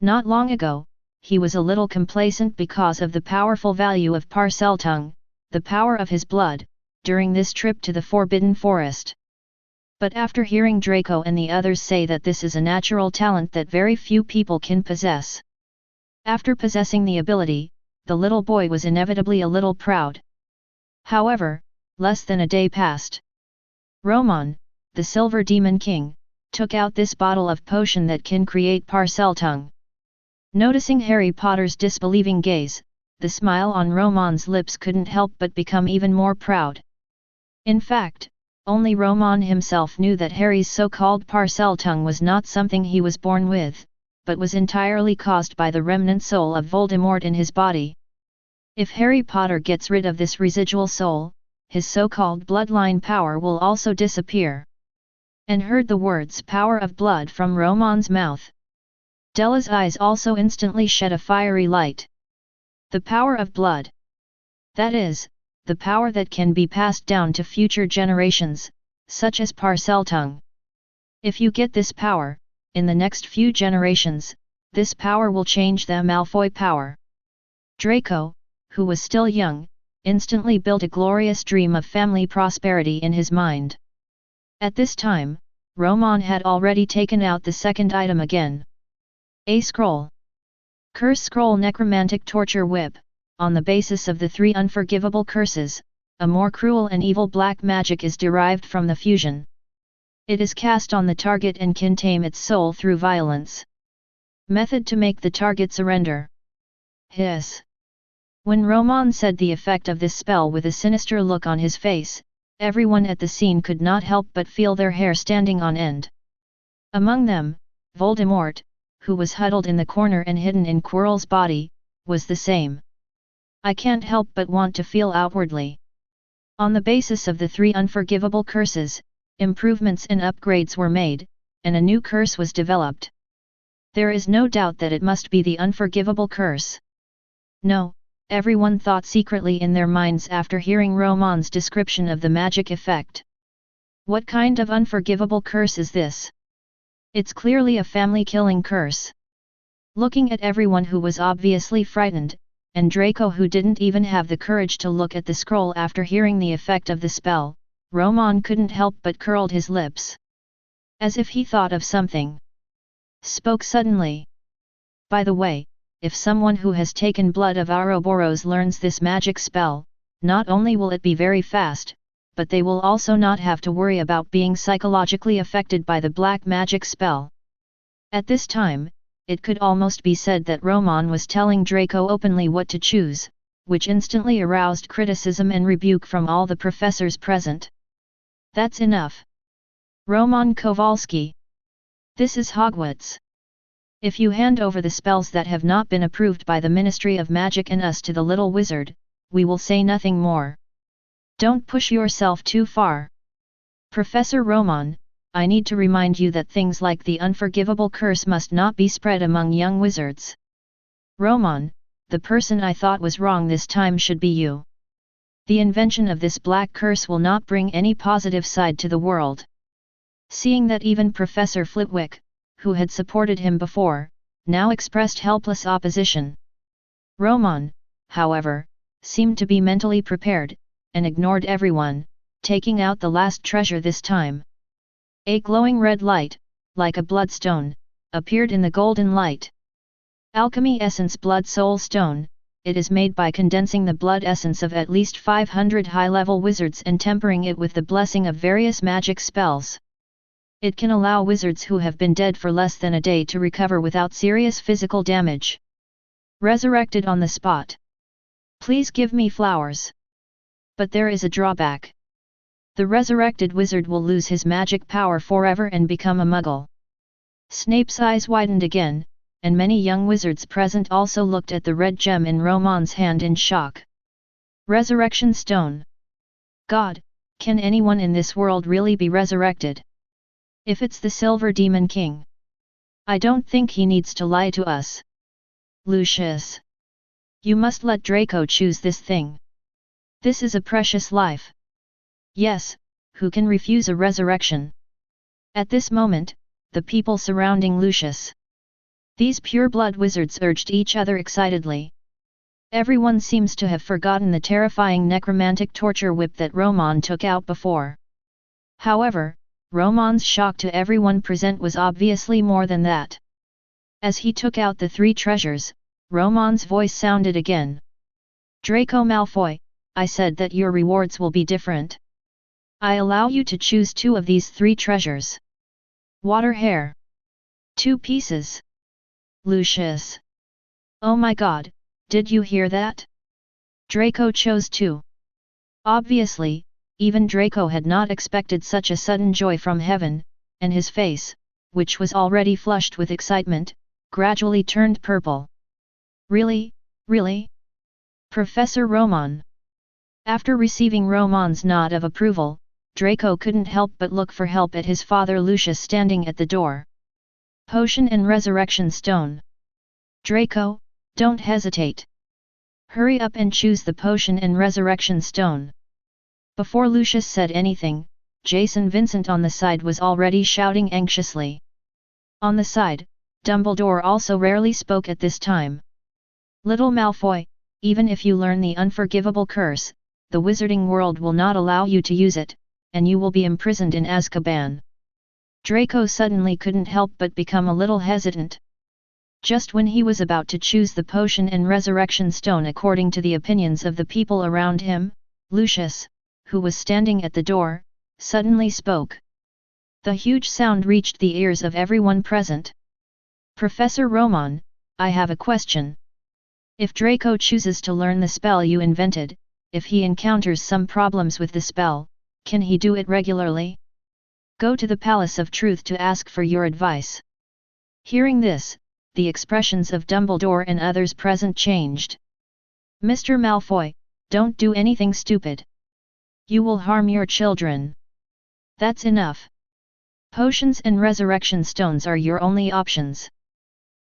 Not long ago, he was a little complacent because of the powerful value of Parcel Tongue, the power of his blood, during this trip to the Forbidden Forest. But after hearing Draco and the others say that this is a natural talent that very few people can possess. After possessing the ability, the little boy was inevitably a little proud. However, less than a day passed. Romon, the Silver Demon King, took out this bottle of potion that can create Parcel Tongue. Noticing Harry Potter's disbelieving gaze, the smile on Romon's lips couldn't help but become even more proud. In fact, only Romon himself knew that Harry's so-called Parcel Tongue was not something he was born with, but was entirely caused by the remnant soul of Voldemort in his body. If Harry Potter gets rid of this residual soul, his so-called bloodline power will also disappear. And heard the words power of blood from Romon's mouth. Della's eyes also instantly shed a fiery light. The power of blood. That is, the power that can be passed down to future generations, such as Parcel Tongue. If you get this power, in the next few generations, this power will change the Malfoy power. Draco, who was still young, instantly built a glorious dream of family prosperity in his mind. At this time, Romon had already taken out the second item again. A scroll. Curse Scroll Necromantic Torture Whip. On the basis of the 3 unforgivable curses, a more cruel and evil black magic is derived from the fusion. It is cast on the target and can tame its soul through violence. Method to make the target surrender. Hiss. When Romon said the effect of this spell with a sinister look on his face, everyone at the scene could not help but feel their hair standing on end. Among them, Voldemort, who was huddled in the corner and hidden in Quirrell's body, was the same. I can't help but want to feel outwardly. On the basis of the 3 unforgivable curses, improvements and upgrades were made, and a new curse was developed. There is no doubt that it must be the unforgivable curse. No, everyone thought secretly in their minds after hearing Romon's description of the magic effect. What kind of unforgivable curse is this? It's clearly a family-killing curse. Looking at everyone who was obviously frightened, and Draco who didn't even have the courage to look at the scroll after hearing the effect of the spell, Romon couldn't help but curled his lips. As if he thought of something. Spoke suddenly. By the way, if someone who has taken blood of Ouroboros learns this magic spell, not only will it be very fast, but they will also not have to worry about being psychologically affected by the black magic spell. At this time, it could almost be said that Romon was telling Draco openly what to choose, which instantly aroused criticism and rebuke from all the professors present. That's enough. Romon Kowalski. This is Hogwarts. If you hand over the spells that have not been approved by the Ministry of Magic and us to the little wizard, we will say nothing more. Don't push yourself too far. Professor Romon, I need to remind you that things like the unforgivable curse must not be spread among young wizards. Romon, the person I thought was wrong this time should be you. The invention of this black curse will not bring any positive side to the world. Seeing that even Professor Flitwick, who had supported him before, now expressed helpless opposition. Romon, however, seemed to be mentally prepared, and ignored everyone, taking out the last treasure this time. A glowing red light, like a bloodstone, appeared in the golden light. Alchemy Essence Blood Soul Stone, it is made by condensing the blood essence of at least 500 high-level wizards and tempering it with the blessing of various magic spells. It can allow wizards who have been dead for less than a day to recover without serious physical damage. Resurrected on the spot. Please give me flowers. But there is a drawback. The resurrected wizard will lose his magic power forever and become a muggle. Snape's eyes widened again, and many young wizards present also looked at the red gem in Romon's hand in shock. Resurrection Stone. God, can anyone in this world really be resurrected? If it's the Silver Demon King. I don't think he needs to lie to us. Lucius. You must let Draco choose this thing. This is a precious life. Yes, who can refuse a resurrection? At this moment, the people surrounding Lucius. These pure-blood wizards urged each other excitedly. Everyone seems to have forgotten the terrifying necromantic torture whip that Romon took out before. However, Romon's shock to everyone present was obviously more than that. As he took out the 3 treasures, Romon's voice sounded again. Draco Malfoy, I said that your rewards will be different. I allow you to choose 2 of these 3 treasures. Water hair. 2 pieces. Lucius. Oh my god, did you hear that? Draco chose 2. Obviously, even Draco had not expected such a sudden joy from heaven, and his face, which was already flushed with excitement, gradually turned purple. Really, really? Professor Romon. After receiving Romon's nod of approval, Draco couldn't help but look for help at his father Lucius standing at the door. Potion and Resurrection Stone. Draco, don't hesitate. Hurry up and choose the Potion and Resurrection Stone. Before Lucius said anything, Jason Vincent on the side was already shouting anxiously. On the side, Dumbledore also rarely spoke at this time. Little Malfoy, even if you learn the unforgivable curse, the wizarding world will not allow you to use it, and you will be imprisoned in Azkaban. Draco suddenly couldn't help but become a little hesitant. Just when he was about to choose the Potion and Resurrection Stone according to the opinions of the people around him, Lucius, who was standing at the door, suddenly spoke. The huge sound reached the ears of everyone present. Professor Romon, I have a question. If Draco chooses to learn the spell you invented, if he encounters some problems with the spell, can he do it regularly? Go to the Palace of Truth to ask for your advice. Hearing this, the expressions of Dumbledore and others present changed. Mr. Malfoy, don't do anything stupid. You will harm your children. That's enough. Potions and resurrection stones are your only options.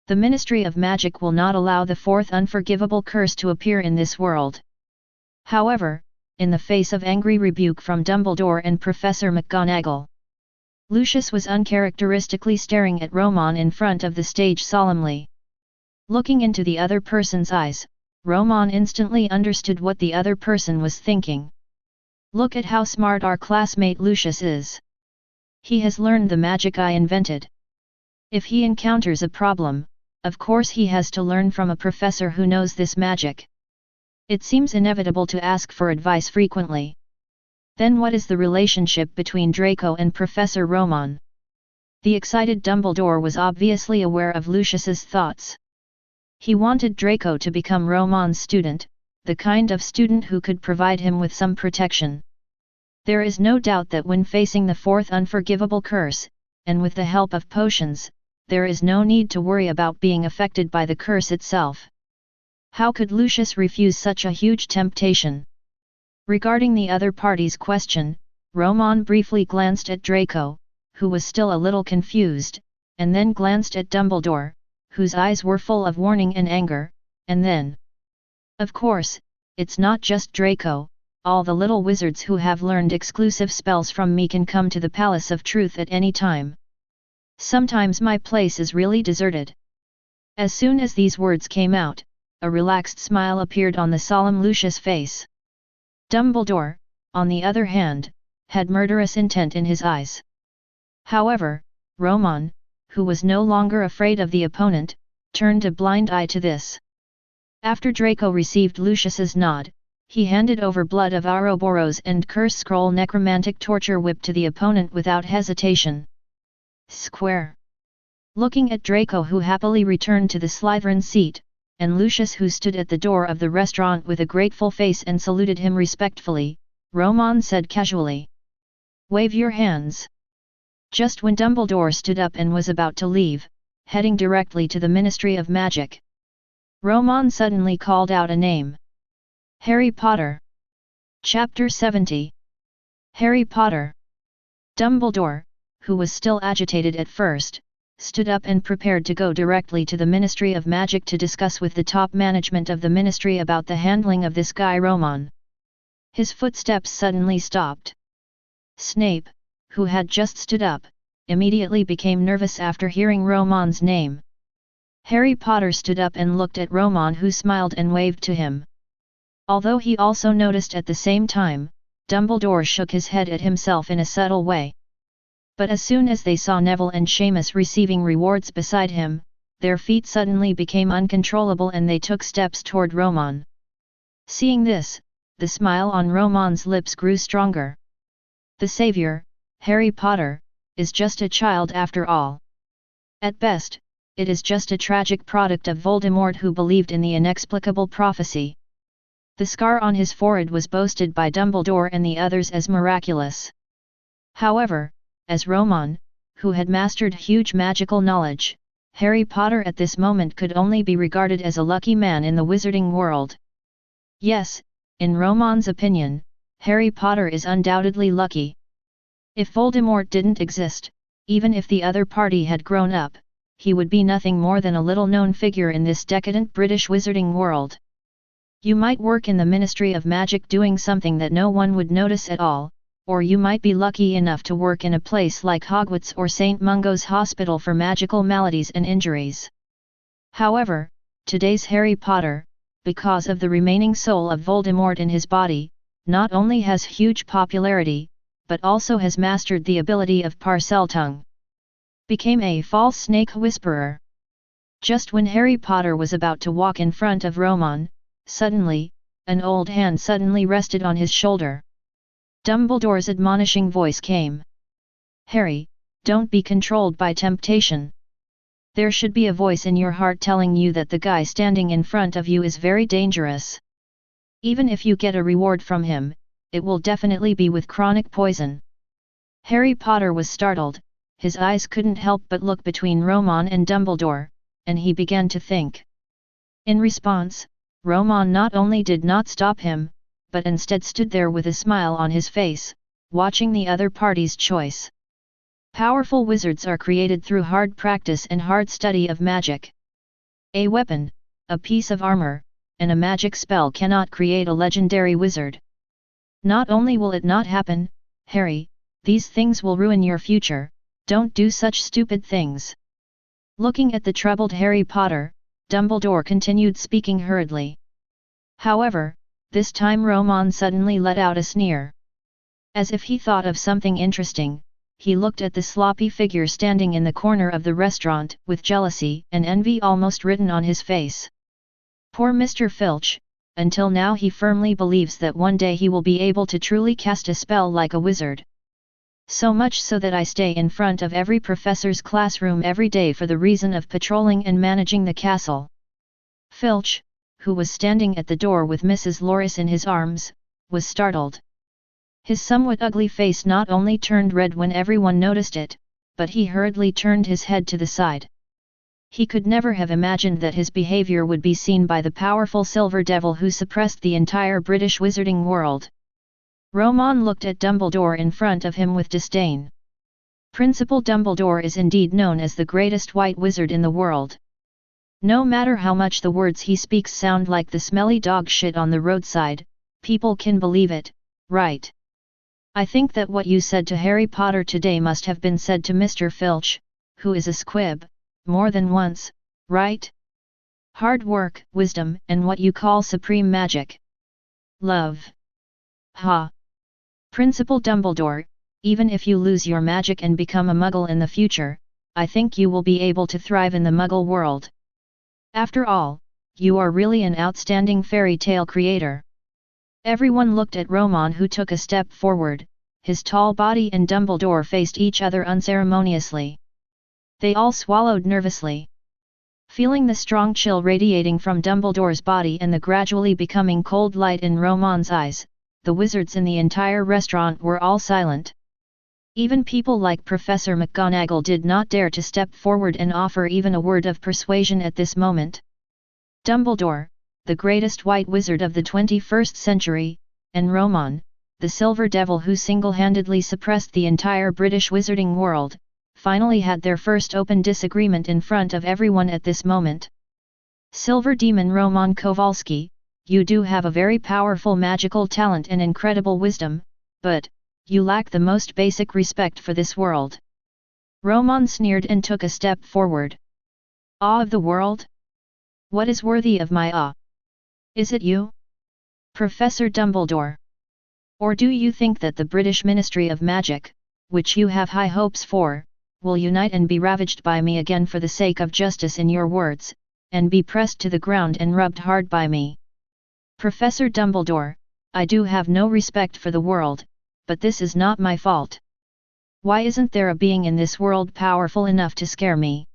The Ministry of Magic will not allow the 4th unforgivable curse to appear in this world. However, in the face of angry rebuke from Dumbledore and Professor McGonagall, Lucius was uncharacteristically staring at Romon in front of the stage solemnly. Looking into the other person's eyes, Romon instantly understood what the other person was thinking. Look at how smart our classmate Lucius is. He has learned the magic I invented. If he encounters a problem, of course he has to learn from a professor who knows this magic. It seems inevitable to ask for advice frequently. Then what is the relationship between Draco and Professor Romon? The excited Dumbledore was obviously aware of Lucius's thoughts. He wanted Draco to become Romon's student, the kind of student who could provide him with some protection. There is no doubt that when facing the fourth unforgivable curse, and with the help of potions, there is no need to worry about being affected by the curse itself. How could Lucius refuse such a huge temptation? Regarding the other party's question, Romon briefly glanced at Draco, who was still a little confused, and then glanced at Dumbledore, whose eyes were full of warning and anger, and then... Of course, it's not just Draco, all the little wizards who have learned exclusive spells from me can come to the Palace of Truth at any time. Sometimes my place is really deserted. As soon as these words came out, a relaxed smile appeared on the solemn Lucius' face. Dumbledore, on the other hand, had murderous intent in his eyes. However, Romon, who was no longer afraid of the opponent, turned a blind eye to this. After Draco received Lucius's nod, he handed over Blood of Ouroboros and Curse Scroll Necromantic Torture Whip to the opponent without hesitation. Square. Looking at Draco, who happily returned to the Slytherin seat, and Lucius, who stood at the door of the restaurant with a grateful face and saluted him respectfully, Romon said casually, "Wave your hands." Just when Dumbledore stood up and was about to leave, heading directly to the Ministry of Magic, Romon suddenly called out a name. Harry Potter. Chapter 70. Harry Potter. Dumbledore, who was still agitated at first, stood up and prepared to go directly to the Ministry of Magic to discuss with the top management of the ministry about the handling of this guy Romon. His footsteps suddenly stopped. Snape, who had just stood up, immediately became nervous after hearing Romon's name. Harry Potter stood up and looked at Romon, who smiled and waved to him. Although he also noticed at the same time, Dumbledore shook his head at himself in a subtle way. But as soon as they saw Neville and Shameless receiving rewards beside him, their feet suddenly became uncontrollable and they took steps toward Romon. Seeing this, the smile on Romon's lips grew stronger. The savior, Harry Potter, is just a child after all. At best, it is just a tragic product of Voldemort, who believed in the inexplicable prophecy. The scar on his forehead was boasted by Dumbledore and the others as miraculous. However, as Romon, who had mastered huge magical knowledge, Harry Potter at this moment could only be regarded as a lucky man in the wizarding world. Yes, in Romon's opinion, Harry Potter is undoubtedly lucky. If Voldemort didn't exist, even if the other party had grown up, he would be nothing more than a little-known figure in this decadent British wizarding world. You might work in the Ministry of Magic doing something that no one would notice at all, or you might be lucky enough to work in a place like Hogwarts or St. Mungo's Hospital for Magical Maladies and Injuries. However, today's Harry Potter, because of the remaining soul of Voldemort in his body, not only has huge popularity, but also has mastered the ability of Parseltongue. Became a false snake whisperer. Just when Harry Potter was about to walk in front of Romon, suddenly, an old hand suddenly rested on his shoulder. Dumbledore's admonishing voice came. "Harry, don't be controlled by temptation. There should be a voice in your heart telling you that the guy standing in front of you is very dangerous. Even if you get a reward from him, it will definitely be with chronic poison." Harry Potter was startled, his eyes couldn't help but look between Romon and Dumbledore, and he began to think. In response, Romon not only did not stop him, but instead stood there with a smile on his face, watching the other party's choice. Powerful wizards are created through hard practice and hard study of magic. A weapon, a piece of armor, and a magic spell cannot create a legendary wizard. Not only will it not happen, Harry, these things will ruin your future, don't do such stupid things. Looking at the troubled Harry Potter, Dumbledore continued speaking hurriedly. However, this time Romon suddenly let out a sneer. As if he thought of something interesting, he looked at the sloppy figure standing in the corner of the restaurant, with jealousy and envy almost written on his face. Poor Mr. Filch, until now he firmly believes that one day he will be able to truly cast a spell like a wizard. So much so that I stay in front of every professor's classroom every day for the reason of patrolling and managing the castle. Filch, who was standing at the door with Mrs. Loris in his arms, was startled. His somewhat ugly face not only turned red when everyone noticed it, but he hurriedly turned his head to the side. He could never have imagined that his behavior would be seen by the powerful Silver Devil who suppressed the entire British wizarding world. Romon looked at Dumbledore in front of him with disdain. Principal Dumbledore is indeed known as the greatest white wizard in the world. No matter how much the words he speaks sound like the smelly dog shit on the roadside, people can believe it, right? I think that what you said to Harry Potter today must have been said to Mr. Filch, who is a squib, more than once, right? Hard work, wisdom, and what you call supreme magic. Love. Ha! Principal Dumbledore, even if you lose your magic and become a muggle in the future, I think you will be able to thrive in the muggle world. After all, you are really an outstanding fairy tale creator. Everyone looked at Romon, who took a step forward. His tall body and Dumbledore faced each other unceremoniously. They all swallowed nervously. Feeling the strong chill radiating from Dumbledore's body and the gradually becoming cold light in Romon's eyes, the wizards in the entire restaurant were all silent. Even people like Professor McGonagall did not dare to step forward and offer even a word of persuasion at this moment. Dumbledore, the greatest white wizard of the 21st century, and Romon, the Silver Devil who single-handedly suppressed the entire British wizarding world, finally had their first open disagreement in front of everyone at this moment. Silver Demon Romon Kowalski, you do have a very powerful magical talent and incredible wisdom, but you lack the most basic respect for this world. Romon sneered and took a step forward. Awe of the world? What is worthy of my awe? Is it you, Professor Dumbledore? Or do you think that the British Ministry of Magic, which you have high hopes for, will unite and be ravaged by me again for the sake of justice in your words, and be pressed to the ground and rubbed hard by me? Professor Dumbledore, I do have no respect for the world, but this is not my fault. Why isn't there a being in this world powerful enough to scare me?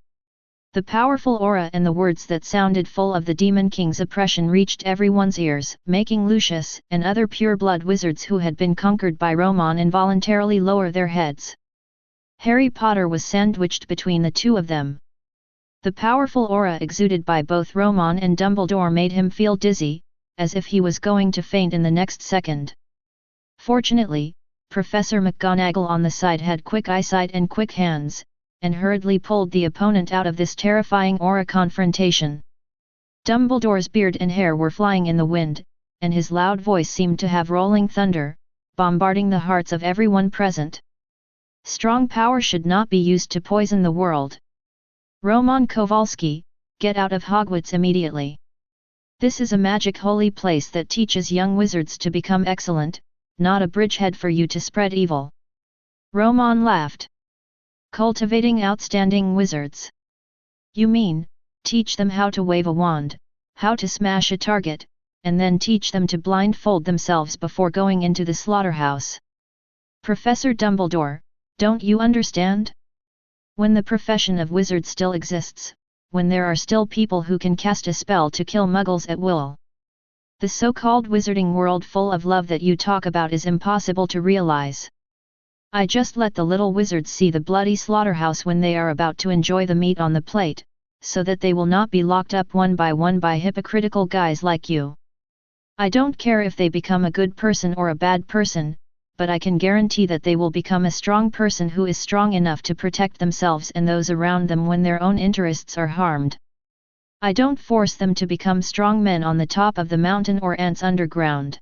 The powerful aura and the words that sounded full of the Demon King's oppression reached everyone's ears, making Lucius and other pure-blood wizards who had been conquered by Romon involuntarily lower their heads. Harry Potter was sandwiched between the two of them. The powerful aura exuded by both Romon and Dumbledore made him feel dizzy, as if he was going to faint in the next second. Fortunately, Professor McGonagall on the side had quick eyesight and quick hands, and hurriedly pulled the opponent out of this terrifying aura confrontation. Dumbledore's beard and hair were flying in the wind, and his loud voice seemed to have rolling thunder, bombarding the hearts of everyone present. Strong power should not be used to poison the world. Romon Kowalski, get out of Hogwarts immediately. This is a magic holy place that teaches young wizards to become excellent, not a bridgehead for you to spread evil. Romon laughed. Cultivating outstanding wizards. You mean, teach them how to wave a wand, how to smash a target, and then teach them to blindfold themselves before going into the slaughterhouse. Professor Dumbledore, don't you understand? When the profession of wizard still exists, when there are still people who can cast a spell to kill muggles at will. The so-called wizarding world full of love that you talk about is impossible to realize. I just let the little wizards see the bloody slaughterhouse when they are about to enjoy the meat on the plate, so that they will not be locked up one by hypocritical guys like you. I don't care if they become a good person or a bad person, but I can guarantee that they will become a strong person who is strong enough to protect themselves and those around them when their own interests are harmed. I don't force them to become strong men on the top of the mountain or ants underground.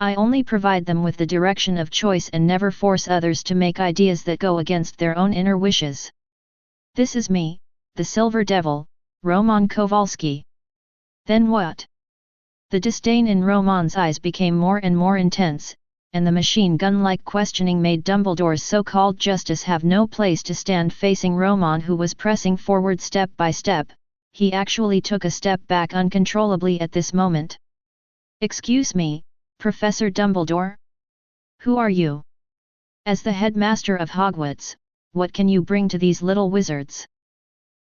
I only provide them with the direction of choice and never force others to make ideas that go against their own inner wishes. This is me, the Silver Devil, Romon Kowalski. Then what? The disdain in Romon's eyes became more and more intense, and the machine gun-like questioning made Dumbledore's so-called justice have no place to stand facing Romon, who was pressing forward step by step. He actually took a step back uncontrollably at this moment. Excuse me, Professor Dumbledore? Who are you? As the headmaster of Hogwarts, what can you bring to these little wizards?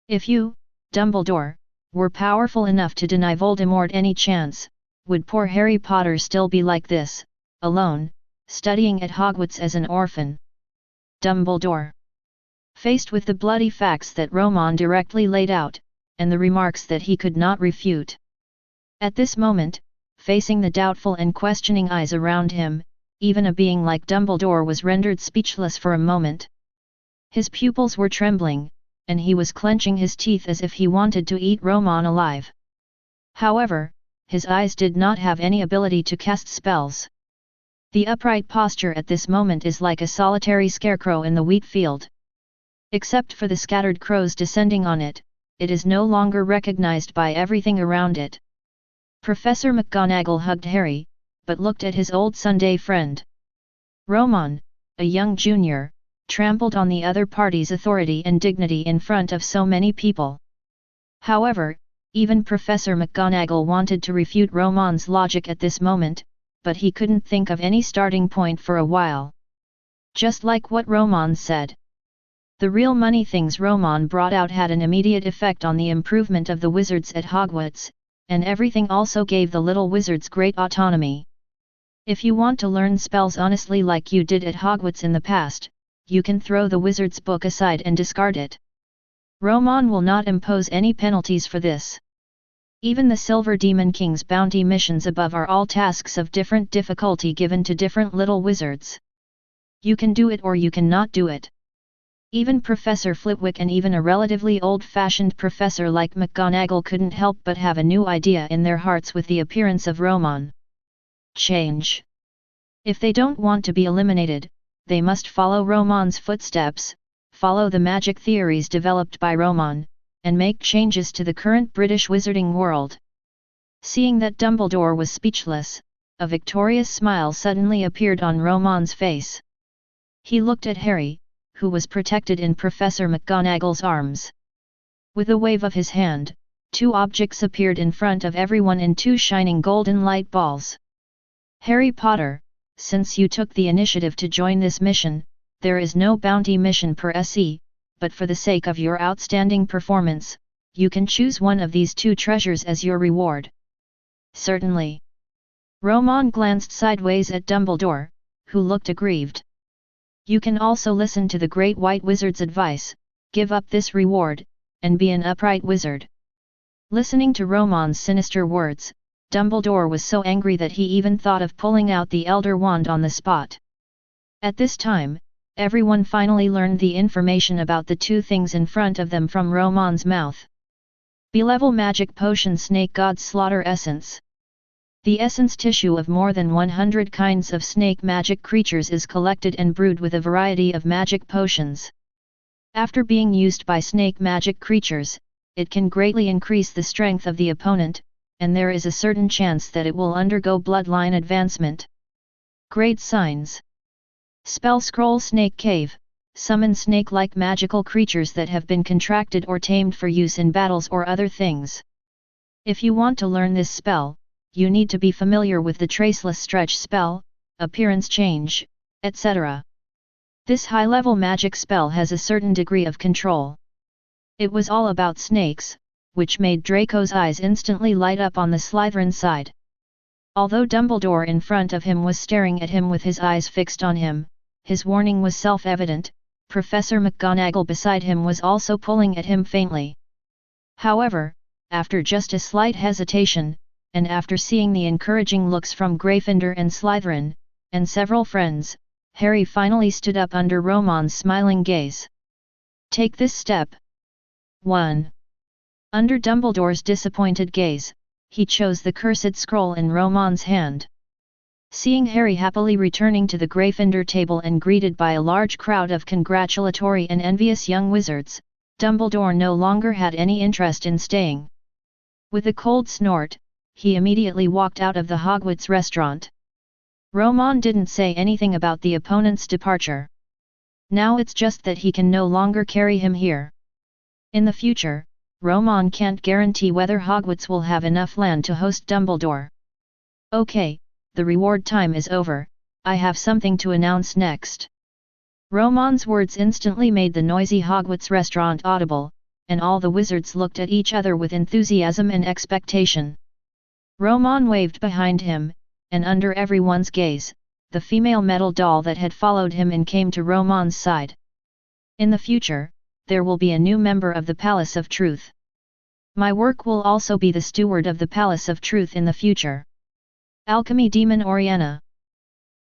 If you, Dumbledore, were powerful enough to deny Voldemort any chance, would poor Harry Potter still be like this, alone, studying at Hogwarts as an orphan? Dumbledore. Faced with the bloody facts that Romon directly laid out, and the remarks that he could not refute. At this moment, facing the doubtful and questioning eyes around him, even a being like Dumbledore was rendered speechless for a moment. His pupils were trembling, and he was clenching his teeth as if he wanted to eat Romon alive. However, his eyes did not have any ability to cast spells. The upright posture at this moment is like a solitary scarecrow in the wheat field. Except for the scattered crows descending on it, it is no longer recognized by everything around it. Professor McGonagall hugged Harry, but looked at his old Sunday friend. Romon, a young junior, trampled on the other party's authority and dignity in front of so many people. However, even Professor McGonagall wanted to refute Romon's logic at this moment, but he couldn't think of any starting point for a while. Just like what Romon said. The real money things Romon brought out had an immediate effect on the improvement of the wizards at Hogwarts, and everything also gave the little wizards great autonomy. If you want to learn spells honestly like you did at Hogwarts in the past, you can throw the wizard's book aside and discard it. Romon will not impose any penalties for this. Even the Silver Demon King's bounty missions above are all tasks of different difficulty given to different little wizards. You can do it or you cannot do it. Even Professor Flitwick and even a relatively old-fashioned professor like McGonagall couldn't help but have a new idea in their hearts with the appearance of Romon. Change. If they don't want to be eliminated, they must follow Romon's footsteps, follow the magic theories developed by Romon, and make changes to the current British wizarding world. Seeing that Dumbledore was speechless, a victorious smile suddenly appeared on Romon's face. He looked at Harry, who was protected in Professor McGonagall's arms. With a wave of his hand, two objects appeared in front of everyone in two shining golden light balls. Harry Potter, since you took the initiative to join this mission, there is no bounty mission per se, but for the sake of your outstanding performance, you can choose one of these two treasures as your reward. Certainly. Romon glanced sideways at Dumbledore, who looked aggrieved. You can also listen to the Great White Wizard's advice, give up this reward, and be an upright wizard. Listening to Romon's sinister words, Dumbledore was so angry that he even thought of pulling out the Elder Wand on the spot. At this time, everyone finally learned the information about the two things in front of them from Romon's mouth. B-level magic potion Snake God Slaughter Essence. The essence tissue of more than 100 kinds of snake magic creatures is collected and brewed with a variety of magic potions. After being used by snake magic creatures, it can greatly increase the strength of the opponent, and there is a certain chance that it will undergo bloodline advancement. Grade signs. Spell Scroll Snake Cave. Summon snake-like magical creatures that have been contracted or tamed for use in battles or other things. If you want to learn this spell, you need to be familiar with the Traceless Stretch spell, Appearance Change, etc. This high-level magic spell has a certain degree of control. It was all about snakes, which made Draco's eyes instantly light up on the Slytherin side. Although Dumbledore in front of him was staring at him with his eyes fixed on him, his warning was self-evident. Professor McGonagall beside him was also pulling at him faintly. However, after just a slight hesitation, and after seeing the encouraging looks from Gryffindor and Slytherin, and several friends, Harry finally stood up under Romon's smiling gaze. Take this step. 1. Under Dumbledore's disappointed gaze, he chose the cursed scroll in Romon's hand. Seeing Harry happily returning to the Gryffindor table and greeted by a large crowd of congratulatory and envious young wizards, Dumbledore no longer had any interest in staying. With a cold snort, he immediately walked out of the Hogwarts restaurant. Romon didn't say anything about the opponent's departure. Now it's just that he can no longer carry him here. In the future, Romon can't guarantee whether Hogwarts will have enough land to host Dumbledore. Okay, the reward time is over, I have something to announce next. Romon's words instantly made the noisy Hogwarts restaurant audible, and all the wizards looked at each other with enthusiasm and expectation. Romon waved behind him, and under everyone's gaze, the female metal doll that had followed him in came to Romon's side. In the future, there will be a new member of the Palace of Truth. My work will also be the steward of the Palace of Truth in the future. Alchemy Demon Oriana.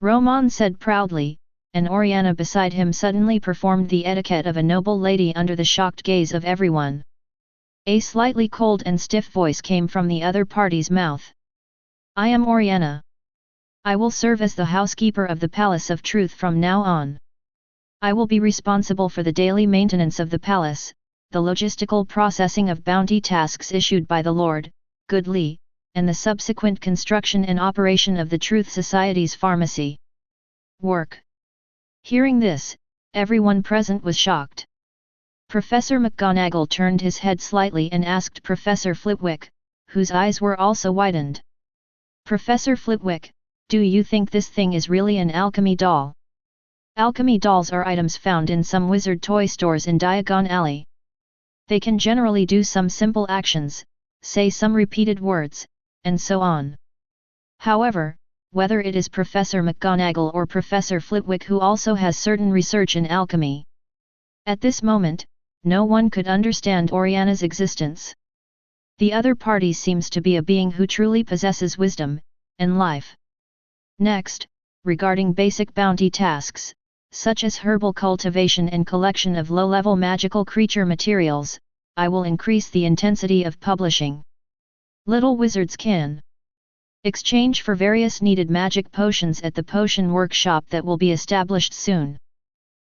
Romon said proudly, and Oriana beside him suddenly performed the etiquette of a noble lady under the shocked gaze of everyone. A slightly cold and stiff voice came from the other party's mouth. I am Oriana. I will serve as the housekeeper of the Palace of Truth from now on. I will be responsible for the daily maintenance of the palace, the logistical processing of bounty tasks issued by the Lord, Goodly, and the subsequent construction and operation of the Truth Society's pharmacy. Work. Hearing this, everyone present was shocked. Professor McGonagall turned his head slightly and asked Professor Flitwick, whose eyes were also widened. Professor Flitwick, do you think this thing is really an alchemy doll? Alchemy dolls are items found in some wizard toy stores in Diagon Alley. They can generally do some simple actions, say some repeated words, and so on. However, whether it is Professor McGonagall or Professor Flitwick who also has certain research in alchemy. At this moment, no one could understand Oriana's existence. The other party seems to be a being who truly possesses wisdom, and life. Next, regarding basic bounty tasks, such as herbal cultivation and collection of low-level magical creature materials, I will increase the intensity of publishing. Little wizards can exchange for various needed magic potions at the potion workshop that will be established soon.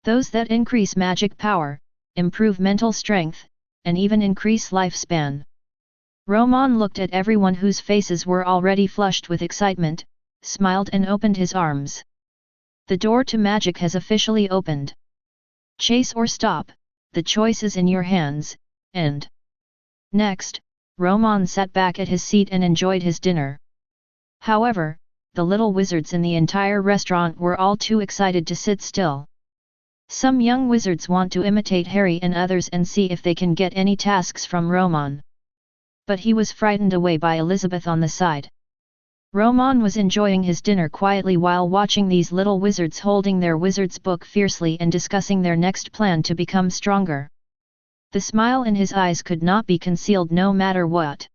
Those that increase magic power, improve mental strength, and even increase lifespan. Romon looked at everyone whose faces were already flushed with excitement, smiled and opened his arms. The door to magic has officially opened. Chase or stop, the choice is in your hands, and... Next, Romon sat back at his seat and enjoyed his dinner. However, the little wizards in the entire restaurant were all too excited to sit still. Some young wizards want to imitate Harry and others and see if they can get any tasks from Romon. But he was frightened away by Elizabeth on the side. Romon was enjoying his dinner quietly while watching these little wizards holding their wizard's book fiercely and discussing their next plan to become stronger. The smile in his eyes could not be concealed no matter what.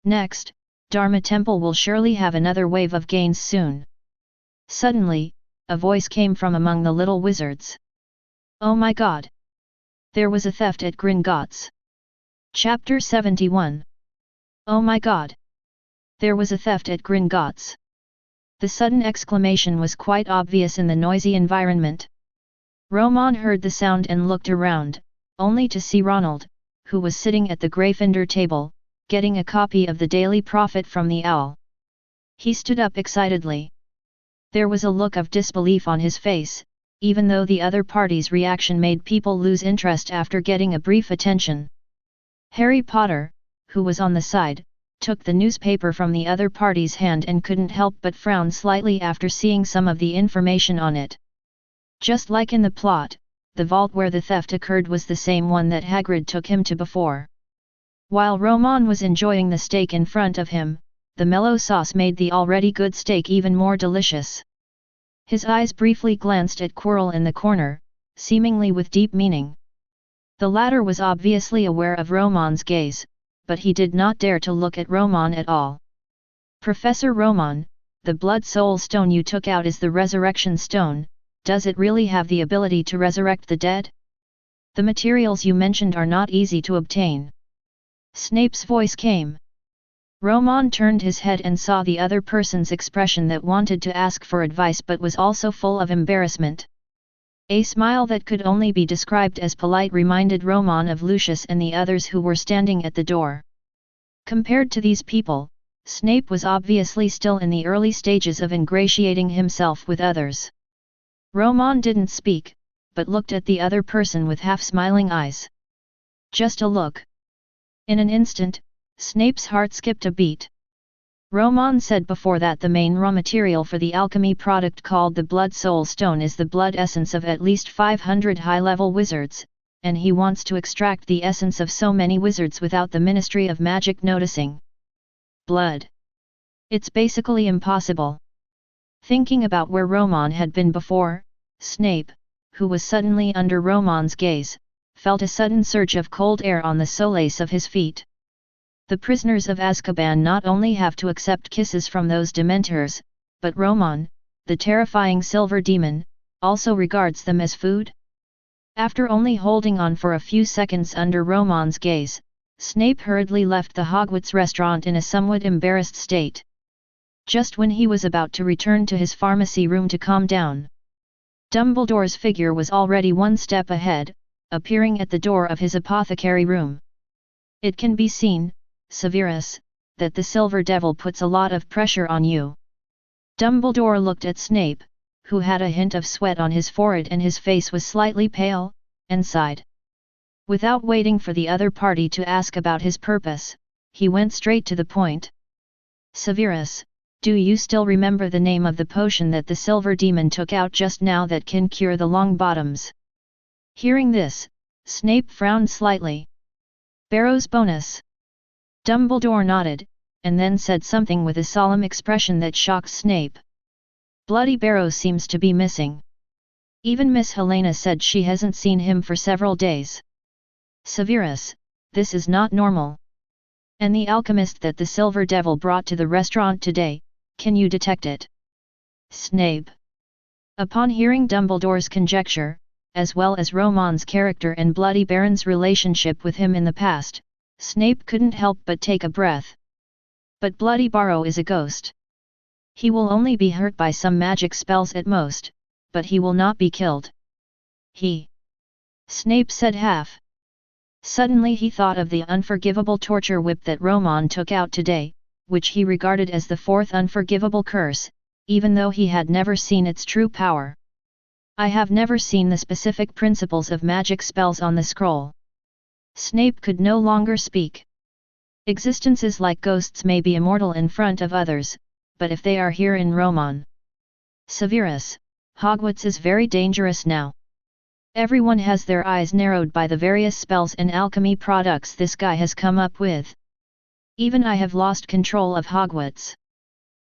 Next, Dharma Temple will surely have another wave of gains soon. Suddenly, a voice came from among the little wizards. Oh my god! There was a theft at Gringotts. Chapter 71. Oh my god! There was a theft at Gringotts. The sudden exclamation was quite obvious in the noisy environment. Romon heard the sound and looked around, only to see Ronald, who was sitting at the Gryffindor table, getting a copy of the Daily Prophet from the Owl. He stood up excitedly. There was a look of disbelief on his face, even though the other party's reaction made people lose interest after getting a brief attention. Harry Potter, who was on the side, took the newspaper from the other party's hand and couldn't help but frown slightly after seeing some of the information on it. Just like in the plot, the vault where the theft occurred was the same one that Hagrid took him to before. While Romon was enjoying the steak in front of him, the mellow sauce made the already good steak even more delicious. His eyes briefly glanced at Quirrell in the corner, seemingly with deep meaning. The latter was obviously aware of Romon's gaze, but he did not dare to look at Romon at all. Professor Romon, the blood soul stone you took out is the resurrection stone. Does it really have the ability to resurrect the dead? The materials you mentioned are not easy to obtain. Snape's voice came. Romon turned his head and saw the other person's expression that wanted to ask for advice but was also full of embarrassment. A smile that could only be described as polite reminded Romon of Lucius and the others who were standing at the door. Compared to these people, Snape was obviously still in the early stages of ingratiating himself with others. Romon didn't speak, but looked at the other person with half-smiling eyes. Just a look. In an instant, Snape's heart skipped a beat. Romon said before that the main raw material for the alchemy product called the Blood Soul Stone is the blood essence of at least 500 high-level wizards, and he wants to extract the essence of so many wizards without the Ministry of Magic noticing. Blood. It's basically impossible. Thinking about where Romon had been before, Snape, who was suddenly under Romon's gaze, felt a sudden surge of cold air on the soles of his feet. The prisoners of Azkaban not only have to accept kisses from those dementors, but Romon, the terrifying silver demon, also regards them as food? After only holding on for a few seconds under Romon's gaze, Snape hurriedly left the Hogwarts restaurant in a somewhat embarrassed state. Just when he was about to return to his pharmacy room to calm down, Dumbledore's figure was already one step ahead, appearing at the door of his apothecary room. It can be seen, Severus, that the Silver Devil puts a lot of pressure on you. Dumbledore looked at Snape, who had a hint of sweat on his forehead and his face was slightly pale, and sighed. Without waiting for the other party to ask about his purpose, he went straight to the point. Severus, do you still remember the name of the potion that the Silver Demon took out just now that can cure the long bottoms? Hearing this, Snape frowned slightly. Barrow's bonus. Dumbledore nodded, and then said something with a solemn expression that shocked Snape. Bloody Barrow seems to be missing. Even Miss Helena said she hasn't seen him for several days. Severus, this is not normal. And the alchemist that the Silver Devil brought to the restaurant today, can you detect it? Snape. Upon hearing Dumbledore's conjecture, as well as Romon's character and Bloody Baron's relationship with him in the past, Snape couldn't help but take a breath. But Bloody Barrow is a ghost. He will only be hurt by some magic spells at most, but he will not be killed. Snape said half. Suddenly he thought of the unforgivable torture whip that Romon took out today, which he regarded as the fourth unforgivable curse, even though he had never seen its true power. I have never seen the specific principles of magic spells on the scroll. Snape could no longer speak. Existences like ghosts may be immortal in front of others, but if they are here in Romon. Severus, Hogwarts is very dangerous now. Everyone has their eyes narrowed by the various spells and alchemy products this guy has come up with. Even I have lost control of Hogwarts.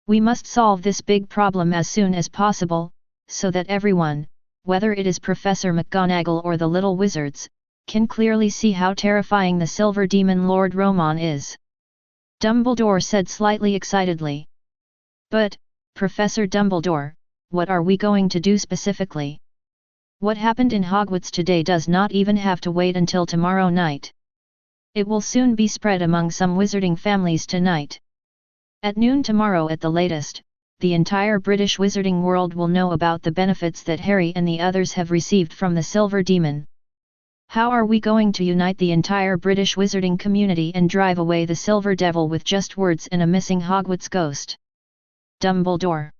We must solve this big problem as soon as possible, so that everyone, whether it is Professor McGonagall or the little wizards, can clearly see how terrifying the Silver Demon Lord Romon is. Dumbledore said slightly excitedly. But, Professor Dumbledore, what are we going to do specifically? What happened in Hogwarts today does not even have to wait until tomorrow night. It will soon be spread among some wizarding families tonight. At noon tomorrow at the latest, the entire British wizarding world will know about the benefits that Harry and the others have received from the Silver Demon. How are we going to unite the entire British wizarding community and drive away the Silver Devil with just words and a missing Hogwarts ghost? Dumbledore.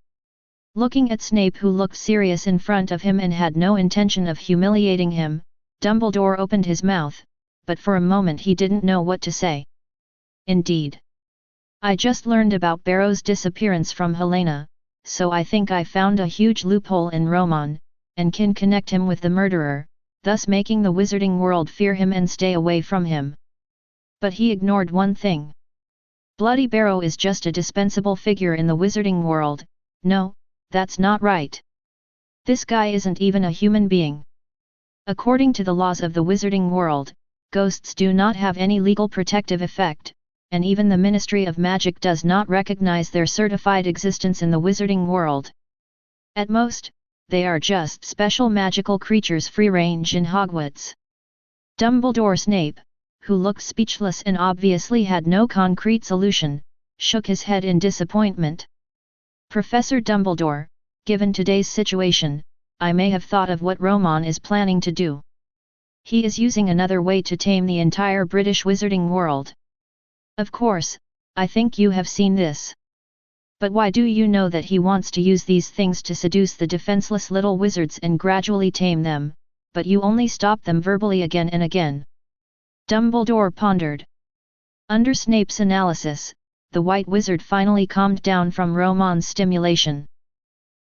Looking at Snape, who looked serious in front of him and had no intention of humiliating him, Dumbledore opened his mouth, but for a moment he didn't know what to say. Indeed. I just learned about Barrow's disappearance from Helena, so I think I found a huge loophole in Romon, and can connect him with the murderer, thus making the wizarding world fear him and stay away from him. But he ignored one thing. Bloody Barrow is just a dispensable figure in the wizarding world. No, that's not right. This guy isn't even a human being. According to the laws of the wizarding world, ghosts do not have any legal protective effect, and even the Ministry of Magic does not recognize their certified existence in the wizarding world. At most, they are just special magical creatures free range in Hogwarts. Dumbledore Snape, who looked speechless and obviously had no concrete solution, shook his head in disappointment. Professor Dumbledore, given today's situation, I may have thought of what Romon is planning to do. He is using another way to tame the entire British wizarding world. Of course, I think you have seen this. But why do you know that he wants to use these things to seduce the defenseless little wizards and gradually tame them, but you only stop them verbally again and again? Dumbledore pondered. Under Snape's analysis, the White Wizard finally calmed down from Romon's stimulation.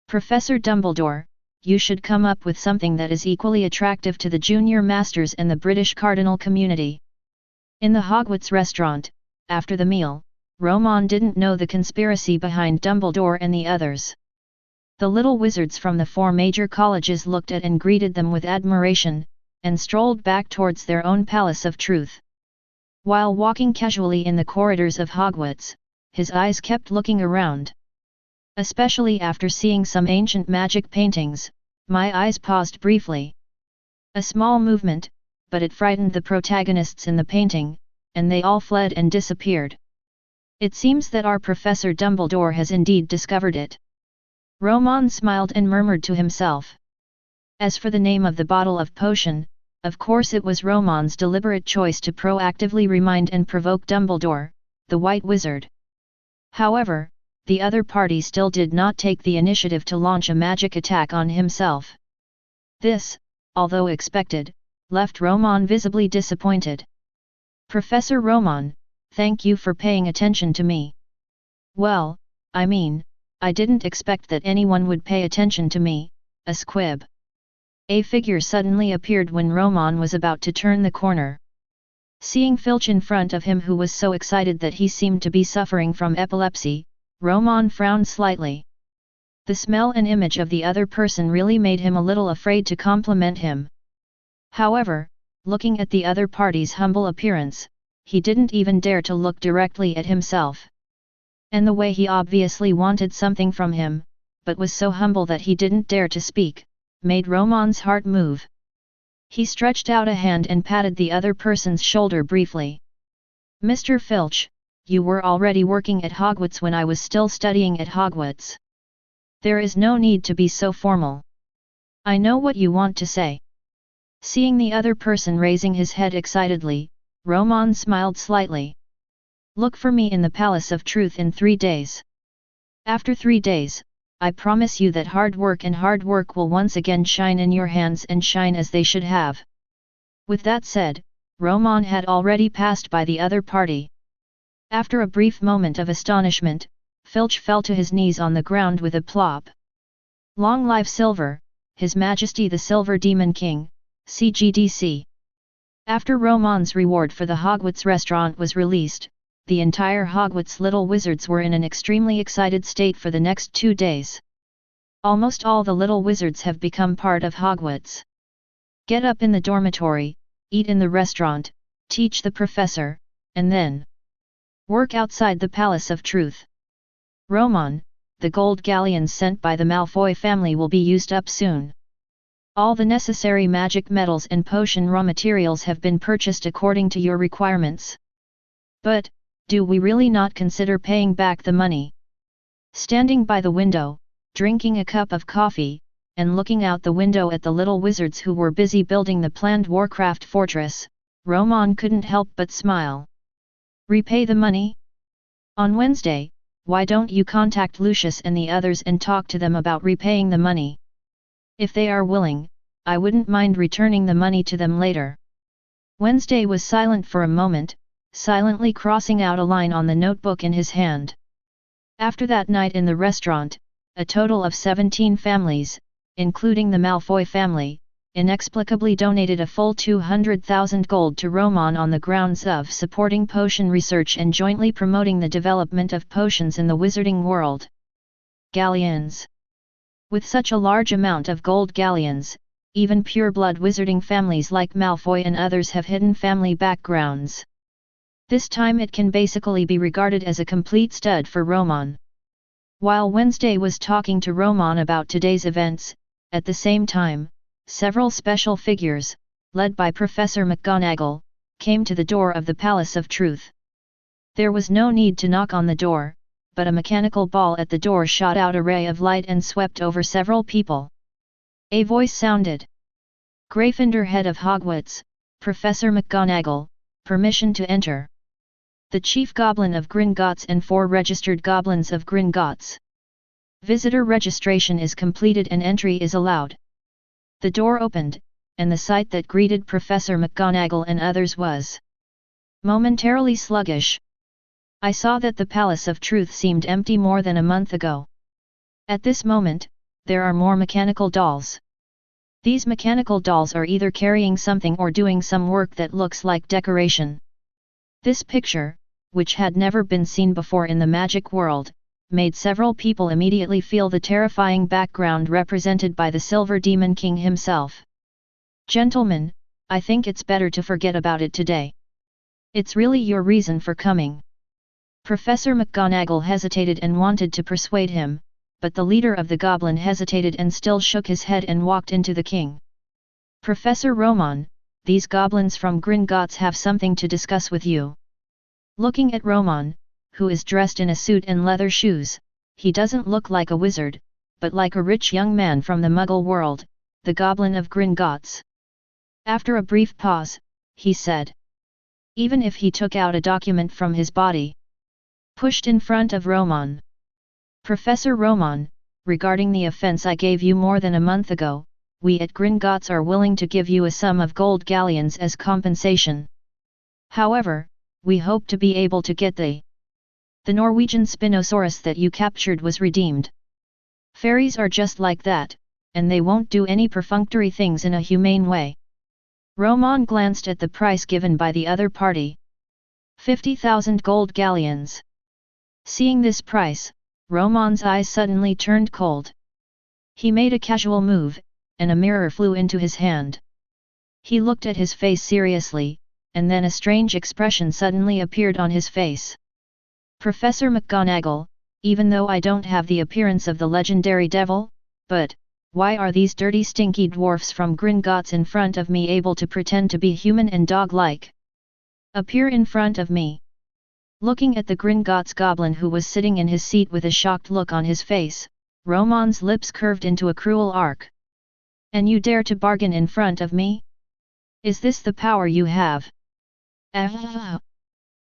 Professor Dumbledore, you should come up with something that is equally attractive to the junior masters and the British cardinal community. In the Hogwarts restaurant, after the meal, Romon didn't know the conspiracy behind Dumbledore and the others. The little wizards from the 4 major colleges looked at and greeted them with admiration, and strolled back towards their own Palace of Truth. While walking casually in the corridors of Hogwarts, his eyes kept looking around. Especially after seeing some ancient magic paintings, my eyes paused briefly. A small movement, but it frightened the protagonists in the painting, and they all fled and disappeared. It seems that our Professor Dumbledore has indeed discovered it. Romon smiled and murmured to himself. As for the name of the bottle of potion, of course it was Romon's deliberate choice to proactively remind and provoke Dumbledore, the White Wizard. However, the other party still did not take the initiative to launch a magic attack on himself. This, although expected, left Romon visibly disappointed. Professor Romon, thank you for paying attention to me. Well, I mean, I didn't expect that anyone would pay attention to me, a squib. A figure suddenly appeared when Romon was about to turn the corner. Seeing Filch in front of him, who was so excited that he seemed to be suffering from epilepsy, Romon frowned slightly. The smell and image of the other person really made him a little afraid to compliment him. However, looking at the other party's humble appearance, he didn't even dare to look directly at himself. And the way he obviously wanted something from him, but was so humble that he didn't dare to speak, made Romon's heart move. He stretched out a hand and patted the other person's shoulder briefly. Mr. Filch, you were already working at Hogwarts when I was still studying at Hogwarts. There is no need to be so formal. I know what you want to say. Seeing the other person raising his head excitedly, Romon smiled slightly. Look for me in the Palace of Truth in 3 days. After 3 days, I promise you that hard work will once again shine in your hands and shine as they should have. With that said, Romon had already passed by the other party. After a brief moment of astonishment, Filch fell to his knees on the ground with a plop. Long live Silver, His Majesty the Silver Demon King, CGDC. After Romon's reward for the Hogwarts restaurant was released, the entire Hogwarts little wizards were in an extremely excited state for the next 2 days. Almost all the little wizards have become part of Hogwarts. Get up in the dormitory, eat in the restaurant, teach the professor, and then work outside the Palace of Truth. Romon, the gold galleons sent by the Malfoy family will be used up soon. All the necessary magic metals and potion raw materials have been purchased according to your requirements. But, do we really not consider paying back the money? Standing by the window, drinking a cup of coffee, and looking out the window at the little wizards who were busy building the planned Warcraft fortress, Romon couldn't help but smile. Repay the money? On Wednesday, why don't you contact Lucius and the others and talk to them about repaying the money? If they are willing, I wouldn't mind returning the money to them later. Wednesday was silent for a moment, silently crossing out a line on the notebook in his hand. After that night in the restaurant, a total of 17 families, including the Malfoy family, inexplicably donated a full 200,000 gold to Romon on the grounds of supporting potion research and jointly promoting the development of potions in the wizarding world. Galleons. With such a large amount of gold galleons, even pure-blood wizarding families like Malfoy and others have hidden family backgrounds. This time it can basically be regarded as a complete stud for Romon. While Wednesday was talking to Romon about today's events, at the same time, several special figures, led by Professor McGonagall, came to the door of the Palace of Truth. There was no need to knock on the door, but a mechanical ball at the door shot out a ray of light and swept over several people. A voice sounded. Gryffindor head of Hogwarts, Professor McGonagall, permission to enter. The chief goblin of Gringotts and 4 registered goblins of Gringotts. Visitor registration is completed and entry is allowed. The door opened, and the sight that greeted Professor McGonagall and others was momentarily sluggish. I saw that the Palace of Truth seemed empty more than a month ago. At this moment, there are more mechanical dolls. These mechanical dolls are either carrying something or doing some work that looks like decoration. This picture, which had never been seen before in the magic world, made several people immediately feel the terrifying background represented by the Silver Demon King himself. Gentlemen, I think it's better to forget about it today. It's really your reason for coming. Professor McGonagall hesitated and wanted to persuade him, but the leader of the goblin hesitated and still shook his head and walked into the king. Professor Romon, these goblins from Gringotts have something to discuss with you. Looking at Romon, who is dressed in a suit and leather shoes, he doesn't look like a wizard, but like a rich young man from the Muggle world, the goblin of Gringotts. After a brief pause, he said. Even if he took out a document from his body, pushed in front of Romon. Professor Romon, regarding the offense I gave you more than a month ago, we at Gringotts are willing to give you a sum of gold galleons as compensation. However, we hope to be able to get the Norwegian Spinosaurus that you captured was redeemed. Fairies are just like that, and they won't do any perfunctory things in a humane way. Romon glanced at the price given by the other party. 50,000 gold galleons. Seeing this price, Romon's eyes suddenly turned cold. He made a casual move, and a mirror flew into his hand. He looked at his face seriously, and then a strange expression suddenly appeared on his face. Professor McGonagall, even though I don't have the appearance of the legendary devil, but why are these dirty stinky dwarfs from Gringotts in front of me able to pretend to be human and dog-like? Appear in front of me. Looking at the Gringotts goblin who was sitting in his seat with a shocked look on his face, Romon's lips curved into a cruel arc. And you dare to bargain in front of me? Is this the power you have? Ah!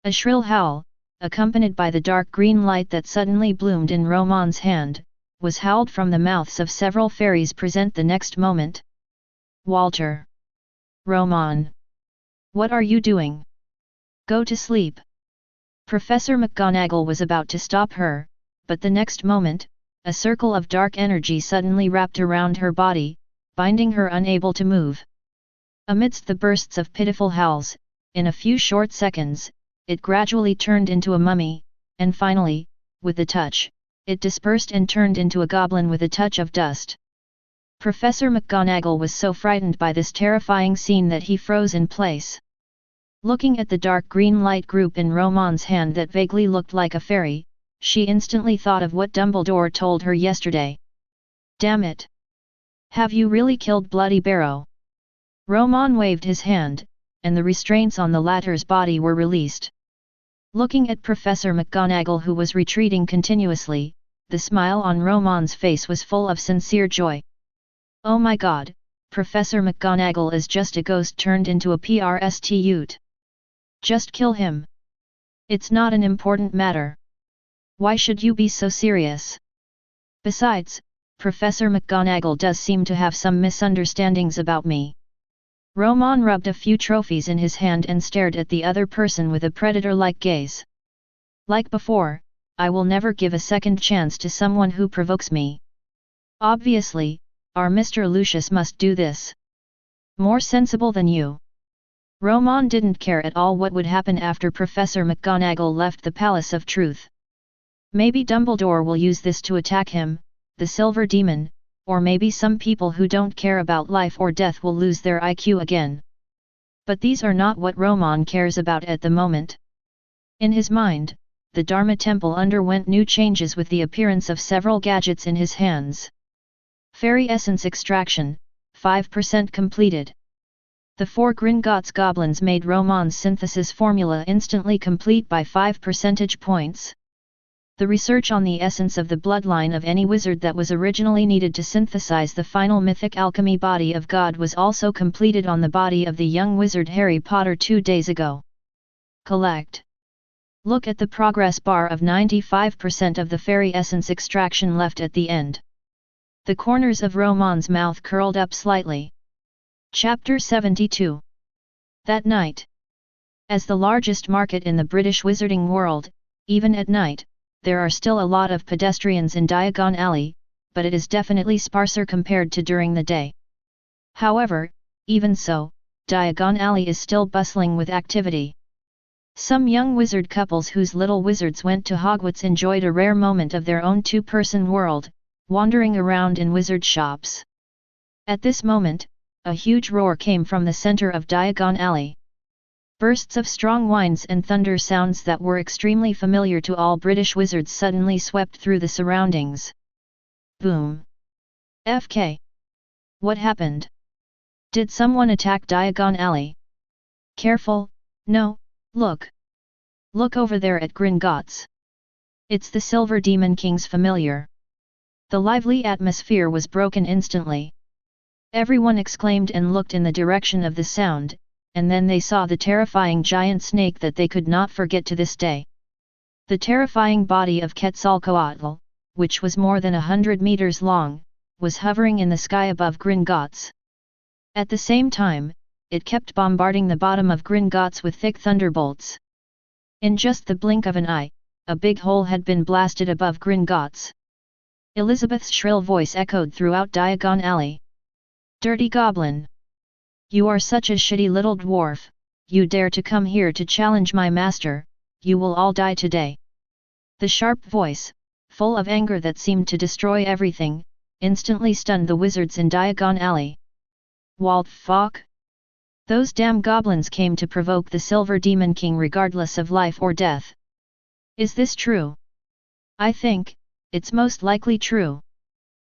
A shrill howl, accompanied by the dark green light that suddenly bloomed in Romon's hand, was howled from the mouths of several fairies present the next moment. Walter! Romon! What are you doing? Go to sleep! Professor McGonagall was about to stop her, but the next moment, a circle of dark energy suddenly wrapped around her body, binding her unable to move. Amidst the bursts of pitiful howls, in a few short seconds, it gradually turned into a mummy, and finally, with a touch, it dispersed and turned into a goblin with a touch of dust. Professor McGonagall was so frightened by this terrifying scene that he froze in place. Looking at the dark green light group in Romon's hand that vaguely looked like a fairy, she instantly thought of what Dumbledore told her yesterday. Damn it! Have you really killed Bloody Barrow? Romon waved his hand, and the restraints on the latter's body were released. Looking at Professor McGonagall who was retreating continuously, the smile on Romon's face was full of sincere joy. Oh my god, Professor McGonagall is just a ghost turned into a prostitute. Just kill him. It's not an important matter. Why should you be so serious? Besides, Professor McGonagall does seem to have some misunderstandings about me. Romon rubbed a few trophies in his hand and stared at the other person with a predator-like gaze. Like before, I will never give a second chance to someone who provokes me. Obviously, our Mr. Lucius must do this. More sensible than you. Romon didn't care at all what would happen after Professor McGonagall left the Palace of Truth. Maybe Dumbledore will use this to attack him, the Silver Demon, or maybe some people who don't care about life or death will lose their IQ again. But these are not what Romon cares about at the moment. In his mind, the Dharma Temple underwent new changes with the appearance of several gadgets in his hands. Fairy Essence Extraction, 5% completed. The 4 Gringotts goblins made Romon's synthesis formula instantly complete by 5 percentage points. The research on the essence of the bloodline of any wizard that was originally needed to synthesize the final mythic alchemy body of God was also completed on the body of the young wizard Harry Potter 2 days ago. Collect. Look at the progress bar of 95% of the fairy essence extraction left at the end. The corners of Romon's mouth curled up slightly. Chapter 72. That night. As the largest market in the British wizarding world, even at night, there are still a lot of pedestrians in Diagon Alley, but it is definitely sparser compared to during the day. However, even so, Diagon Alley is still bustling with activity. Some young wizard couples whose little wizards went to Hogwarts enjoyed a rare moment of their own two-person world, wandering around in wizard shops. At this moment, a huge roar came from the center of Diagon Alley. Bursts of strong whines and thunder sounds that were extremely familiar to all British wizards suddenly swept through the surroundings. Boom! FK. What happened? Did someone attack Diagon Alley? Careful, no, look. Look over there at Gringotts. It's the Silver Demon King's familiar. The lively atmosphere was broken instantly. Everyone exclaimed and looked in the direction of the sound, and then they saw the terrifying giant snake that they could not forget to this day. The terrifying body of Quetzalcoatl, which was more than 100 meters long, was hovering in the sky above Gringotts. At the same time, it kept bombarding the bottom of Gringotts with thick thunderbolts. In just the blink of an eye, a big hole had been blasted above Gringotts. Elizabeth's shrill voice echoed throughout Diagon Alley. Dirty goblin! You are such a shitty little dwarf, you dare to come here to challenge my master, you will all die today. The sharp voice, full of anger that seemed to destroy everything, instantly stunned the wizards in Diagon Alley. What fuck? Those damn goblins came to provoke the Silver Demon King regardless of life or death. Is this true? I think, it's most likely true.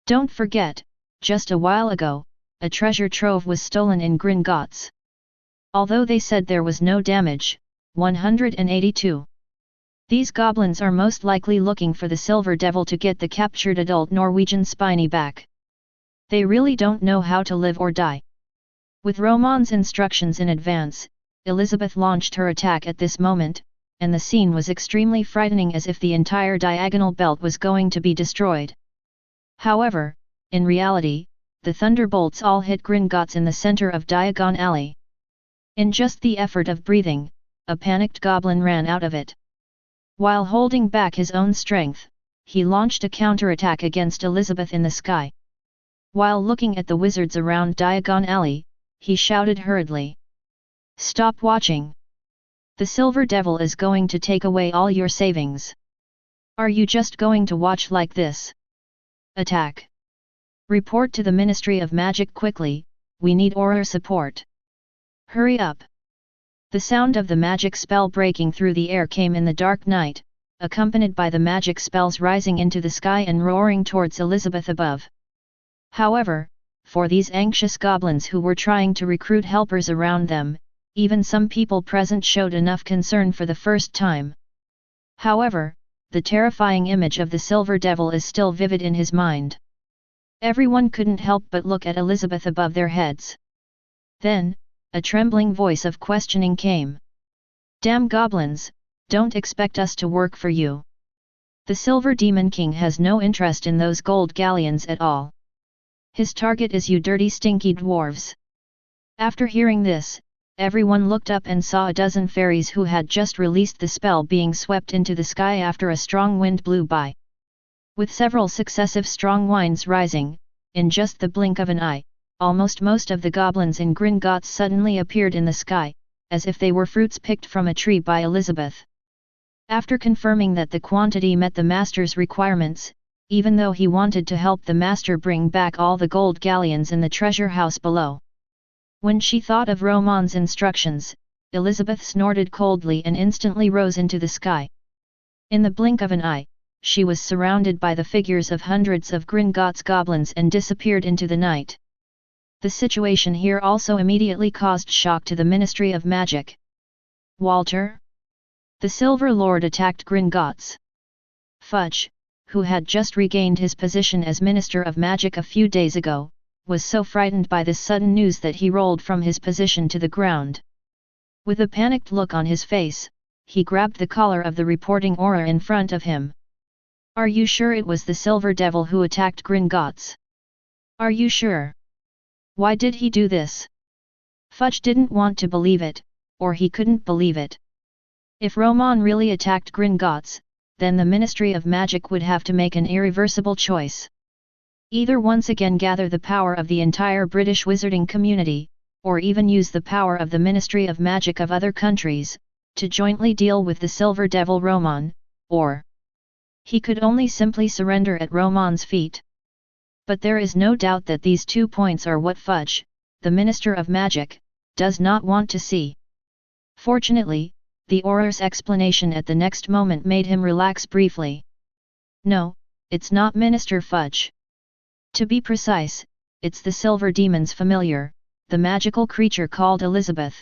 Don't forget, just a while ago, a treasure trove was stolen in Gringotts. Although they said there was no damage, 182. These goblins are most likely looking for the Silver Devil to get the captured adult Norwegian Spiny back. They really don't know how to live or die. With Romon's instructions in advance, Elizabeth launched her attack at this moment, and the scene was extremely frightening as if the entire diagonal belt was going to be destroyed. However, in reality, the thunderbolts all hit Gringotts in the center of Diagon Alley. In just the effort of breathing, a panicked goblin ran out of it. While holding back his own strength, he launched a counterattack against Elizabeth in the sky. While looking at the wizards around Diagon Alley, he shouted hurriedly. Stop watching! The Silver Devil is going to take away all your savings. Are you just going to watch like this? Attack! Report to the Ministry of Magic quickly, we need aura support. Hurry up! The sound of the magic spell breaking through the air came in the dark night, accompanied by the magic spells rising into the sky and roaring towards Elizabeth above. However, for these anxious goblins who were trying to recruit helpers around them, even some people present showed enough concern for the first time. However, the terrifying image of the Silver Devil is still vivid in his mind. Everyone couldn't help but look at Elizabeth above their heads. Then, a trembling voice of questioning came. Damn goblins, don't expect us to work for you. The Silver Demon King has no interest in those gold galleons at all. His target is you dirty stinky dwarves. After hearing this, everyone looked up and saw a dozen fairies who had just released the spell being swept into the sky after a strong wind blew by. With several successive strong winds rising, in just the blink of an eye, almost most of the goblins in Gringotts suddenly appeared in the sky, as if they were fruits picked from a tree by Elizabeth. After confirming that the quantity met the master's requirements, even though he wanted to help the master bring back all the gold galleons in the treasure house below. When she thought of Romon's instructions, Elizabeth snorted coldly and instantly rose into the sky. In the blink of an eye, she was surrounded by the figures of hundreds of Gringotts goblins and disappeared into the night. The situation here also immediately caused shock to the Ministry of Magic. Walter? The Silver Lord attacked Gringotts. Fudge, who had just regained his position as Minister of Magic a few days ago, was so frightened by this sudden news that he rolled from his position to the ground. With a panicked look on his face, he grabbed the collar of the reporting aura in front of him. Are you sure it was the Silver Devil who attacked Gringotts? Are you sure? Why did he do this? Fudge didn't want to believe it, or he couldn't believe it. If Romon really attacked Gringotts, then the Ministry of Magic would have to make an irreversible choice. Either once again gather the power of the entire British wizarding community, or even use the power of the Ministry of Magic of other countries, to jointly deal with the Silver Devil Romon, or he could only simply surrender at Romon's feet. But there is no doubt that these 2 points are what Fudge, the Minister of Magic, does not want to see. Fortunately, the Auror's explanation at the next moment made him relax briefly. No, it's not Minister Fudge. To be precise, it's the Silver Demon's familiar, the magical creature called Elizabeth.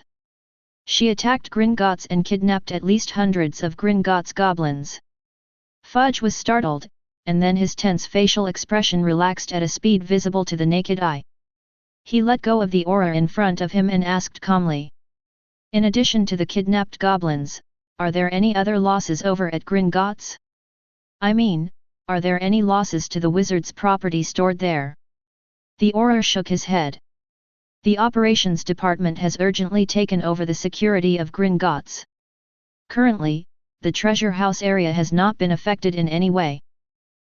She attacked Gringotts and kidnapped at least hundreds of Gringotts goblins. Fudge was startled, and then his tense facial expression relaxed at a speed visible to the naked eye. He let go of the aura in front of him and asked calmly. In addition to the kidnapped goblins, are there any other losses over at Gringotts? I mean, are there any losses to the wizard's property stored there? The Auror shook his head. The operations department has urgently taken over the security of Gringotts. Currently, the treasure house area has not been affected in any way.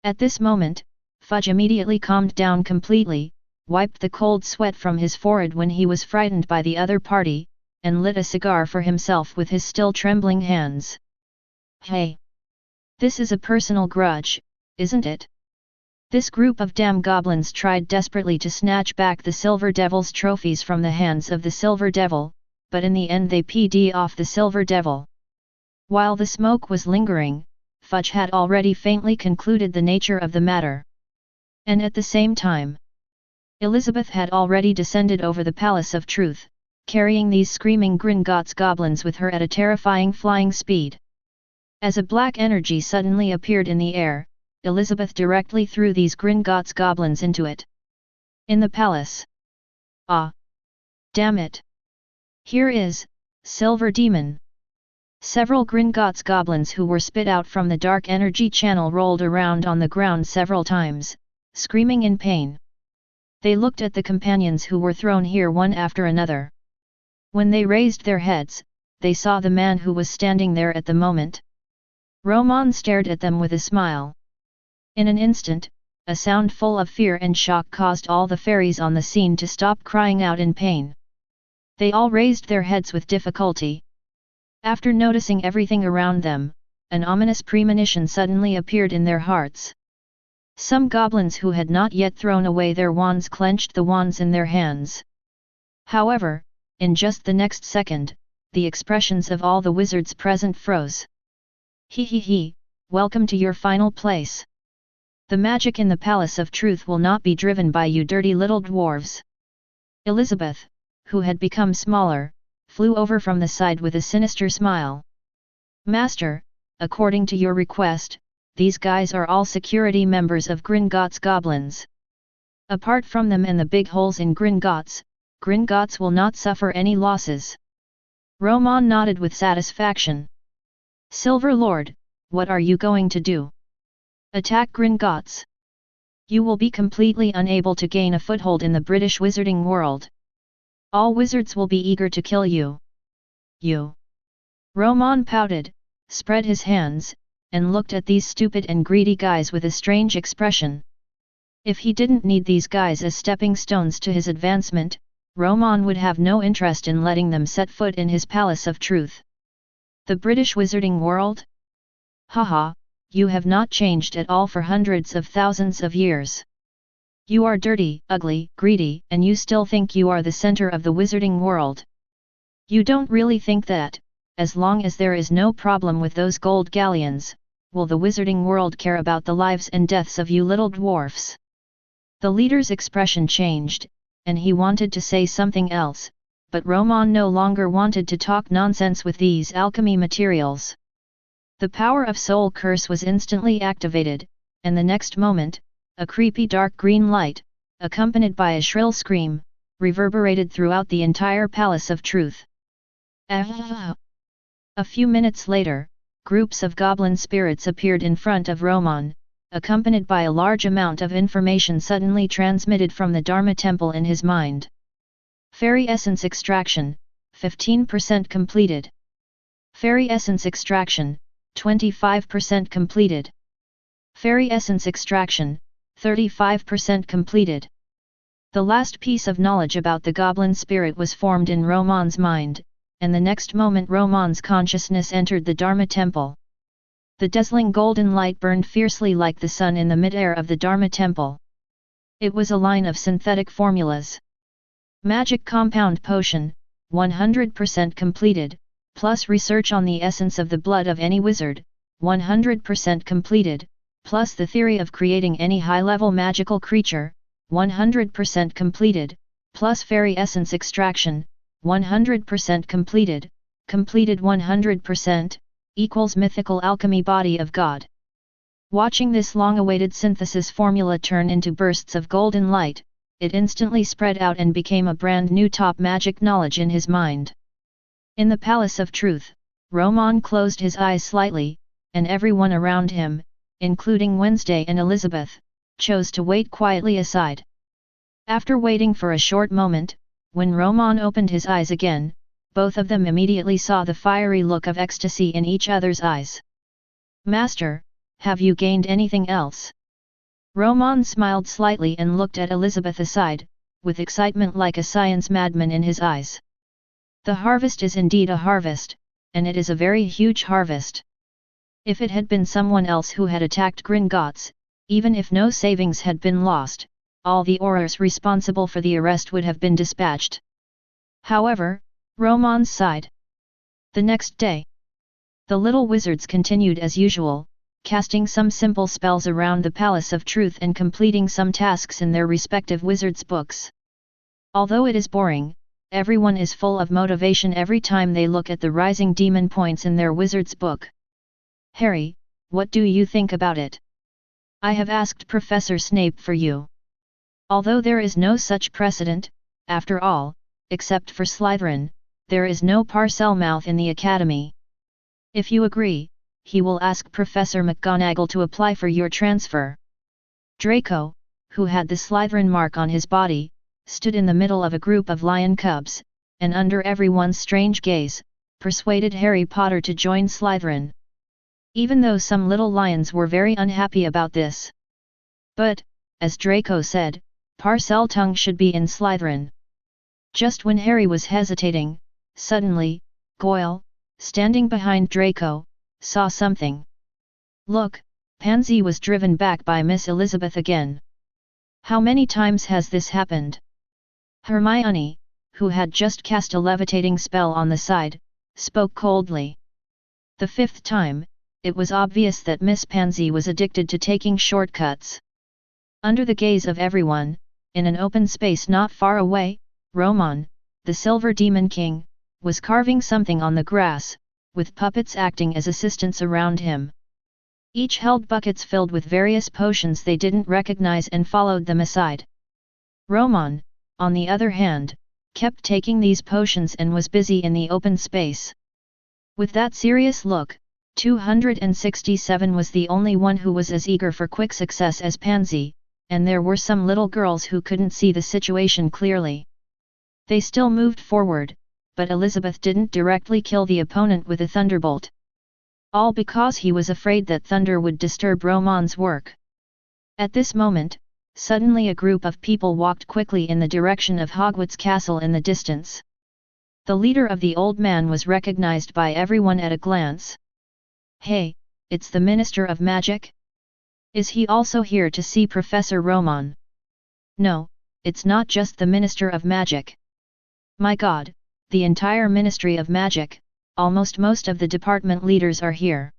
At this moment, Fudge immediately calmed down completely, wiped the cold sweat from his forehead when he was frightened by the other party, and lit a cigar for himself with his still trembling hands. Hey! This is a personal grudge, isn't it? This group of damn goblins tried desperately to snatch back the Silver Devil's trophies from the hands of the Silver Devil, but in the end they PD'd off the Silver Devil. While the smoke was lingering, Fudge had already faintly concluded the nature of the matter. And at the same time, Elizabeth had already descended over the Palace of Truth, carrying these screaming Gringotts goblins with her at a terrifying flying speed. As a black energy suddenly appeared in the air, Elizabeth directly threw these Gringotts goblins into it. In the palace. Ah! Damn it! Here is, Silver Demon! Several Gringotts goblins who were spit out from the dark energy channel rolled around on the ground several times, screaming in pain. They looked at the companions who were thrown here one after another. When they raised their heads, they saw the man who was standing there at the moment. Romon stared at them with a smile. In an instant, a sound full of fear and shock caused all the fairies on the scene to stop crying out in pain. They all raised their heads with difficulty. After noticing everything around them, an ominous premonition suddenly appeared in their hearts. Some goblins who had not yet thrown away their wands clenched the wands in their hands. However, in just the next second, the expressions of all the wizards present froze. He, welcome to your final place. The magic in the Palace of Truth will not be driven by you dirty little dwarves. Elizabeth, who had become smaller, flew over from the side with a sinister smile. Master, according to your request, these guys are all security members of Gringotts goblins. Apart from them and the big holes in Gringotts will not suffer any losses. Romon nodded with satisfaction. Silver Lord, what are you going to do? Attack Gringotts? You will be completely unable to gain a foothold in the British wizarding world. All wizards will be eager to kill you. You. Romon pouted, spread his hands, and looked at these stupid and greedy guys with a strange expression. If he didn't need these guys as stepping stones to his advancement, Romon would have no interest in letting them set foot in his Palace of Truth. The British wizarding world? Haha, you have not changed at all for hundreds of thousands of years. You are dirty, ugly, greedy, and you still think you are the center of the wizarding world. You don't really think that, as long as there is no problem with those gold galleons, will the wizarding world care about the lives and deaths of you little dwarfs? The leader's expression changed, and he wanted to say something else, but Romon no longer wanted to talk nonsense with these alchemy materials. The power of Soul Curse was instantly activated, and the next moment, a creepy dark green light, accompanied by a shrill scream, reverberated throughout the entire Palace of Truth. A few minutes later, groups of goblin spirits appeared in front of Romon, accompanied by a large amount of information suddenly transmitted from the Dharma Temple in his mind. Fairy Essence Extraction, 15% completed. Fairy Essence Extraction, 25% completed. Fairy Essence Extraction, 35% completed. The last piece of knowledge about the goblin spirit was formed in Romon's mind, and the next moment Romon's consciousness entered the Dharma Temple. The dazzling golden light burned fiercely like the sun in the mid-air of the Dharma Temple. It was a line of synthetic formulas. Magic Compound Potion, 100% completed, plus research on the essence of the blood of any wizard, 100% completed, plus the theory of creating any high-level magical creature, 100% completed, plus fairy essence extraction, 100% completed, completed 100%, equals mythical alchemy body of God. Watching this long-awaited synthesis formula turn into bursts of golden light, it instantly spread out and became a brand new top magic knowledge in his mind. In the Palace of Truth, Romon closed his eyes slightly, and everyone around him, including Wednesday and Elizabeth, chose to wait quietly aside. After waiting for a short moment, when Romon opened his eyes again, both of them immediately saw the fiery look of ecstasy in each other's eyes. "Master, have you gained anything else?" Romon smiled slightly and looked at Elizabeth aside, with excitement like a science madman in his eyes. The harvest is indeed a harvest, and it is a very huge harvest. If it had been someone else who had attacked Gringotts, even if no savings had been lost, all the aurors responsible for the arrest would have been dispatched. However, Romon sighed. The next day, the little wizards continued as usual, casting some simple spells around the Palace of Truth and completing some tasks in their respective wizards' books. Although it is boring, everyone is full of motivation every time they look at the rising demon points in their wizard's book. "Harry, what do you think about it? I have asked Professor Snape for you. Although there is no such precedent, after all, except for Slytherin, there is no Parselmouth in the academy. If you agree, he will ask Professor McGonagall to apply for your transfer." Draco, who had the Slytherin mark on his body, stood in the middle of a group of lion cubs, and under everyone's strange gaze, persuaded Harry Potter to join Slytherin. Even though some little lions were very unhappy about this. But, as Draco said, Parseltongue should be in Slytherin. Just when Harry was hesitating, suddenly, Goyle, standing behind Draco, saw something. "Look, Pansy was driven back by Miss Elizabeth again. How many times has this happened?" Hermione, who had just cast a levitating spell on the side, spoke coldly. "The 5th time, it was obvious that Miss Pansy was addicted to taking shortcuts." Under the gaze of everyone, in an open space not far away, Romon, the Silver Demon King, was carving something on the grass, with puppets acting as assistants around him. Each held buckets filled with various potions they didn't recognize and followed them aside. Romon, on the other hand, kept taking these potions and was busy in the open space. With that serious look, 267 was the only one who was as eager for quick success as Pansy, and there were some little girls who couldn't see the situation clearly. They still moved forward, but Elizabeth didn't directly kill the opponent with a thunderbolt. All because he was afraid that thunder would disturb Romon's work. At this moment, suddenly a group of people walked quickly in the direction of Hogwarts Castle in the distance. The leader of the old man was recognized by everyone at a glance. "Hey, it's the Minister of Magic? Is he also here to see Professor Romon?" "No, it's not just the Minister of Magic. My God, the entire Ministry of Magic, almost most of the department leaders are here.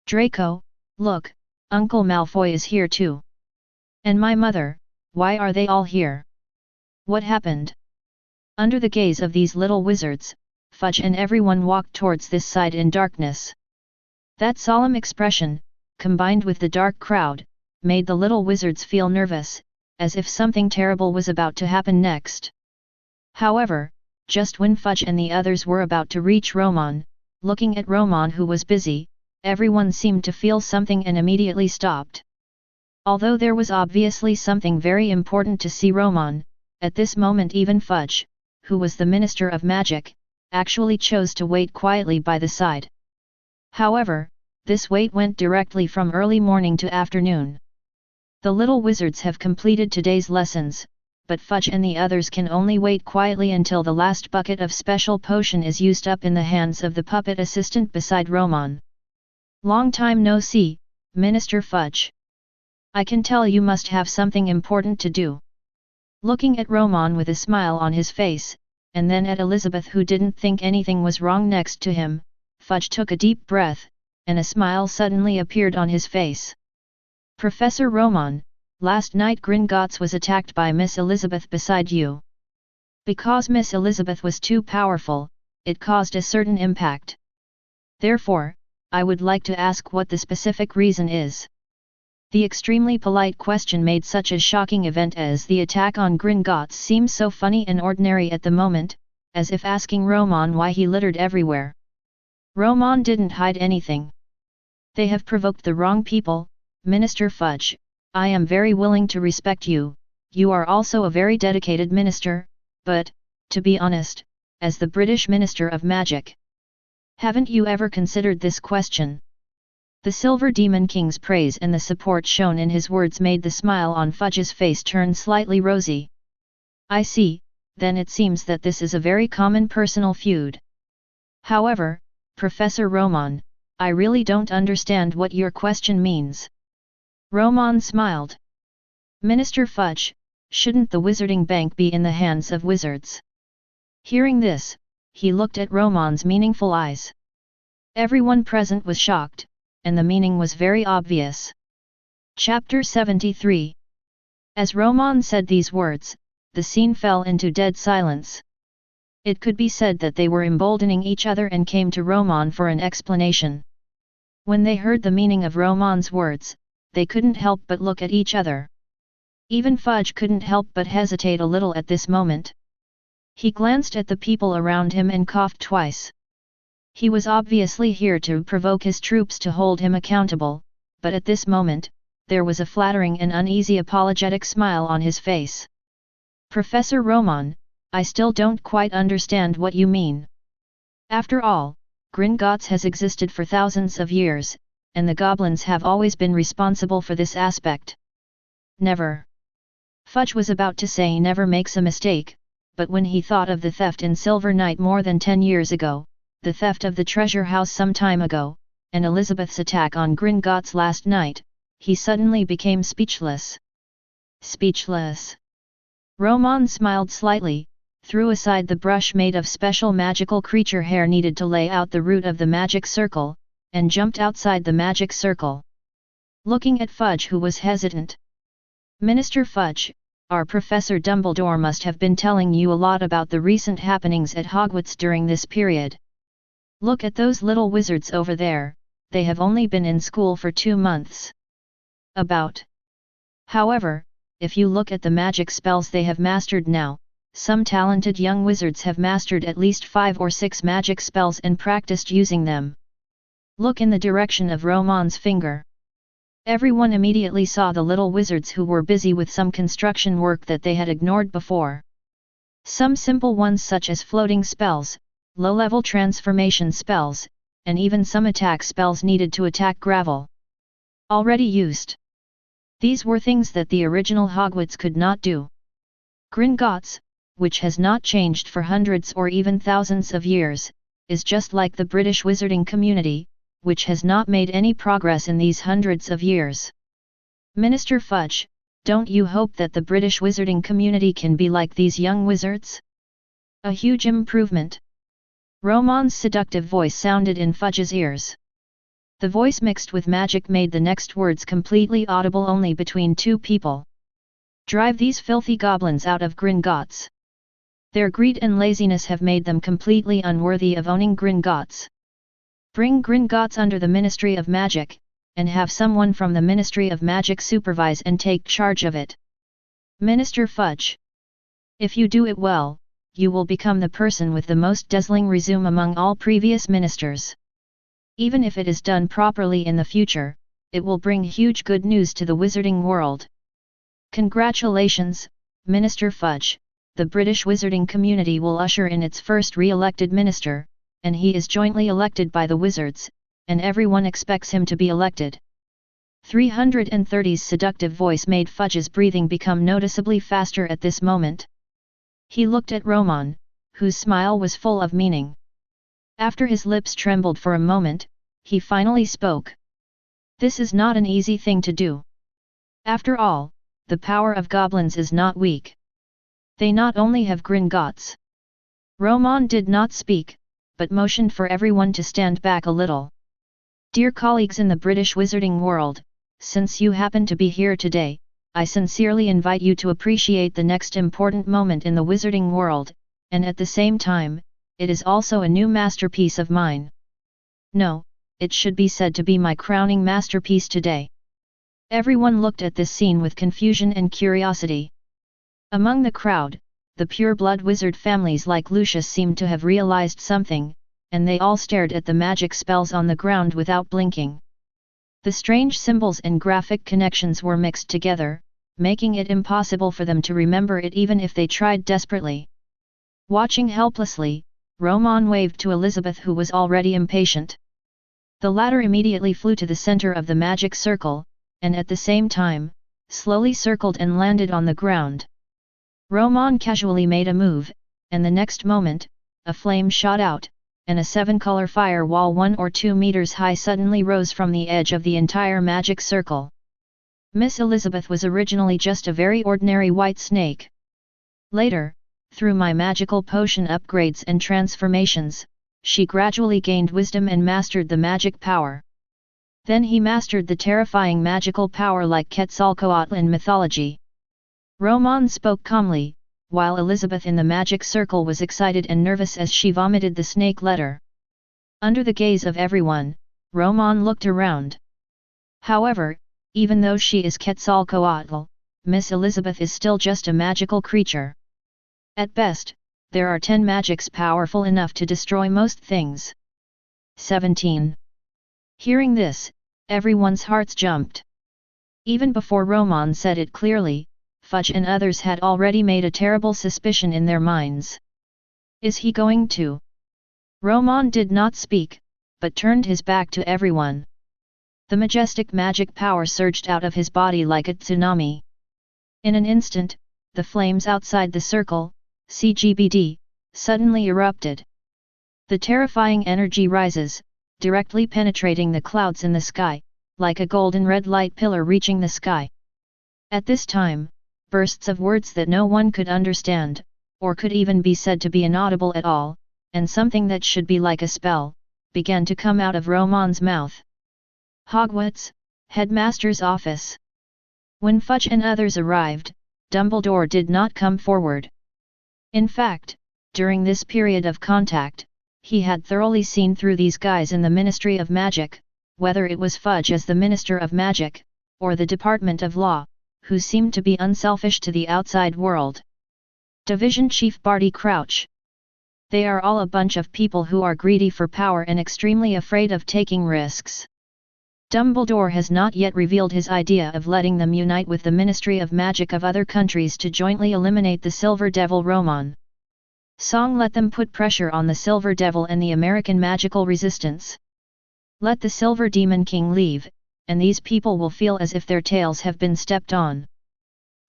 Draco, look, Uncle Malfoy is here too. And my mother, why are they all here?" What happened? Under the gaze of these little wizards, Fudge and everyone walked towards this side in darkness. That solemn expression, combined with the dark crowd, made the little wizards feel nervous, as if something terrible was about to happen next. However, just when Fudge and the others were about to reach Romon, looking at Romon who was busy, everyone seemed to feel something and immediately stopped. Although there was obviously something very important to see Romon, at this moment even Fudge, who was the Minister of Magic, actually chose to wait quietly by the side. However, this wait went directly from early morning to afternoon. The little wizards have completed today's lessons, but Fudge and the others can only wait quietly until the last bucket of special potion is used up in the hands of the puppet assistant beside Romon. Long time no see, Minister Fudge. I can tell you must have something important to do. Looking at Romon with a smile on his face, and then at Elizabeth who didn't think anything was wrong next to him, Fudge took a deep breath, and a smile suddenly appeared on his face. Professor Romon, last night Gringotts was attacked by Miss Elizabeth beside you. Because Miss Elizabeth was too powerful, it caused a certain impact. Therefore, I would like to ask what the specific reason is. The extremely polite question made such a shocking event as the attack on Gringotts seem so funny and ordinary at the moment, as if asking Romon why he littered everywhere. Romon didn't hide anything. They have provoked the wrong people, Minister Fudge. I am very willing to respect you, you are also a very dedicated minister, but, to be honest, as the British Minister of Magic, haven't you ever considered this question? The Silver Demon King's praise and the support shown in his words made the smile on Fudge's face turn slightly rosy. I see, then it seems that this is a very common personal feud. However, Professor Romon, I really don't understand what your question means. Romon smiled. Minister Fudge, shouldn't the Wizarding Bank be in the hands of wizards? Hearing this, he looked at Romon's meaningful eyes. Everyone present was shocked, and the meaning was very obvious. Chapter 73. As Romon said these words, the scene fell into dead silence. It could be said that they were emboldening each other and came to Romon for an explanation. When they heard the meaning of Romon's words, they couldn't help but look at each other. Even Fudge couldn't help but hesitate a little at this moment. He glanced at the people around him and coughed twice. He was obviously here to provoke his troops to hold him accountable, but at this moment, there was a flattering and uneasy apologetic smile on his face. Professor Romon, I still don't quite understand what you mean. After all, Gringotts has existed for thousands of years, and the goblins have always been responsible for this aspect. Never. Fudge was about to say never makes a mistake, but when he thought of the theft in Silver Night more than 10 years ago, the theft of the treasure house some time ago, and Elizabeth's attack on Gringotts last night, he suddenly became speechless. Speechless. Romon smiled slightly, threw aside the brush made of special magical creature hair needed to lay out the route of the magic circle, and jumped outside the magic circle. Looking at Fudge who was hesitant. Minister Fudge, our Professor Dumbledore must have been telling you a lot about the recent happenings at Hogwarts during this period. Look at those little wizards over there, they have only been in school for 2 months. About. However, if you look at the magic spells they have mastered now, some talented young wizards have mastered at least 5 or 6 magic spells and practiced using them. Look in the direction of Romon's finger. Everyone immediately saw the little wizards who were busy with some construction work that they had ignored before. Some simple ones such as floating spells, low-level transformation spells, and even some attack spells needed to attack gravel. Already used. These were things that the original Hogwarts could not do. Gringotts, which has not changed for hundreds or even thousands of years, is just like the British wizarding community, which has not made any progress in these hundreds of years. Minister Fudge, don't you hope that the British wizarding community can be like these young wizards? A huge improvement. Romon's seductive voice sounded in Fudge's ears. The voice mixed with magic made the next words completely audible only between 2 people. Drive these filthy goblins out of Gringotts. Their greed and laziness have made them completely unworthy of owning Gringotts. Bring Gringotts under the Ministry of Magic, and have someone from the Ministry of Magic supervise and take charge of it. Minister Fudge. If you do it well, you will become the person with the most dazzling resume among all previous ministers. Even if it is done properly in the future, it will bring huge good news to the wizarding world. Congratulations, Minister Fudge. The British wizarding community will usher in its first re-elected minister, and he is jointly elected by the wizards, and everyone expects him to be elected. 330's seductive voice made Fudge's breathing become noticeably faster at this moment. He looked at Romon, whose smile was full of meaning. After his lips trembled for a moment, he finally spoke. This is not an easy thing to do. After all, the power of goblins is not weak. They not only have Gringotts. Romon did not speak, but motioned for everyone to stand back a little. Dear colleagues in the British wizarding world, since you happen to be here today, I sincerely invite you to appreciate the next important moment in the wizarding world, and at the same time, it is also a new masterpiece of mine. No, it should be said to be my crowning masterpiece today. Everyone looked at this scene with confusion and curiosity. Among the crowd, the pure-blood wizard families like Lucius seemed to have realized something, and they all stared at the magic spells on the ground without blinking. The strange symbols and graphic connections were mixed together, making it impossible for them to remember it even if they tried desperately. Watching helplessly, Romon waved to Elizabeth, who was already impatient. The latter immediately flew to the center of the magic circle, and at the same time, slowly circled and landed on the ground. Romon casually made a move, and the next moment, a flame shot out, and a 7-color firewall 1 or 2 meters high suddenly rose from the edge of the entire magic circle. Miss Elizabeth was originally just a very ordinary white snake. Later, through my magical potion upgrades and transformations, she gradually gained wisdom and mastered the magic power. Then he mastered the terrifying magical power like Quetzalcoatl in mythology. Romon spoke calmly, while Elizabeth in the magic circle was excited and nervous as she vomited the snake letter. Under the gaze of everyone, Romon looked around. However, even though she is Quetzalcoatl, Miss Elizabeth is still just a magical creature. At best, there are 10 magics powerful enough to destroy most things. 17. Hearing this, everyone's hearts jumped. Even before Romon said it clearly, Fudge and others had already made a terrible suspicion in their minds. Is he going to? Romon did not speak, but turned his back to everyone. The majestic magic power surged out of his body like a tsunami. In an instant, the flames outside the circle, CGBD, suddenly erupted. The terrifying energy rises, directly penetrating the clouds in the sky, like a golden red light pillar reaching the sky. At this time, bursts of words that no one could understand, or could even be said to be inaudible at all, and something that should be like a spell, began to come out of Romon's mouth. Hogwarts, Headmaster's office. When Fudge and others arrived, Dumbledore did not come forward. In fact, during this period of contact, he had thoroughly seen through these guys in the Ministry of Magic, whether it was Fudge as the Minister of Magic, or the Department of Law, who seemed to be unselfish to the outside world. Division Chief Barty Crouch. They are all a bunch of people who are greedy for power and extremely afraid of taking risks. Dumbledore has not yet revealed his idea of letting them unite with the Ministry of Magic of other countries to jointly eliminate the Silver Devil Romon. Song let them put pressure on the Silver Devil and the American magical resistance. Let the Silver Demon King leave, and these people will feel as if their tails have been stepped on.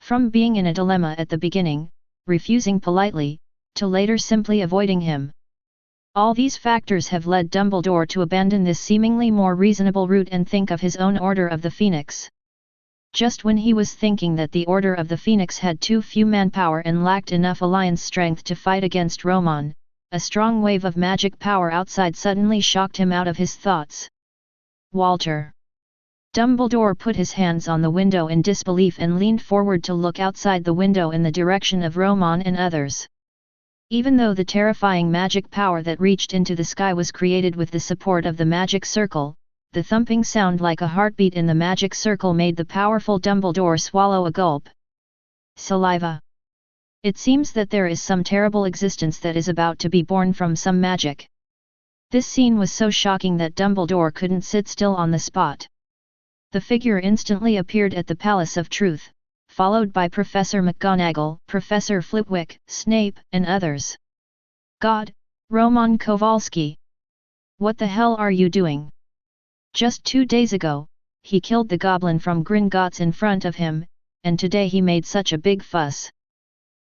From being in a dilemma at the beginning, refusing politely, to later simply avoiding him. All these factors have led Dumbledore to abandon this seemingly more reasonable route and think of his own Order of the Phoenix. Just when he was thinking that the Order of the Phoenix had too few manpower and lacked enough alliance strength to fight against Romon, a strong wave of magic power outside suddenly shocked him out of his thoughts. Walter. Dumbledore put his hands on the window in disbelief and leaned forward to look outside the window in the direction of Romon and others. Even though the terrifying magic power that reached into the sky was created with the support of the magic circle, the thumping sound like a heartbeat in the magic circle made the powerful Dumbledore swallow a gulp. Saliva. It seems that there is some terrible existence that is about to be born from some magic. This scene was so shocking that Dumbledore couldn't sit still on the spot. The figure instantly appeared at the Palace of Truth, followed by Professor McGonagall, Professor Flitwick, Snape, and others. God, Romon Kowalski! What the hell are you doing? Just 2 days ago, he killed the goblin from Gringotts in front of him, and today he made such a big fuss.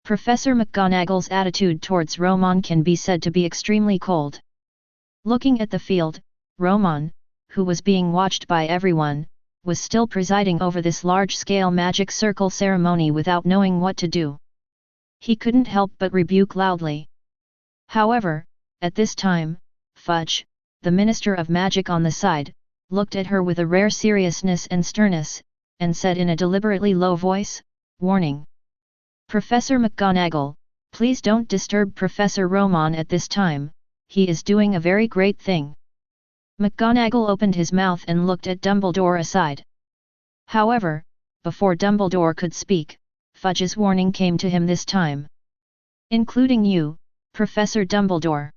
Professor McGonagall's attitude towards Romon can be said to be extremely cold. Looking at the field, Romon, who was being watched by everyone, was still presiding over this large-scale magic circle ceremony without knowing what to do. He couldn't help but rebuke loudly. However, at this time, Fudge, the Minister of Magic on the side, looked at her with a rare seriousness and sternness, and said in a deliberately low voice, "Warning. Professor McGonagall, please don't disturb Professor Romon at this time, he is doing a very great thing." McGonagall opened his mouth and looked at Dumbledore aside. However, before Dumbledore could speak, Fudge's warning came to him this time. "Including you, Professor Dumbledore.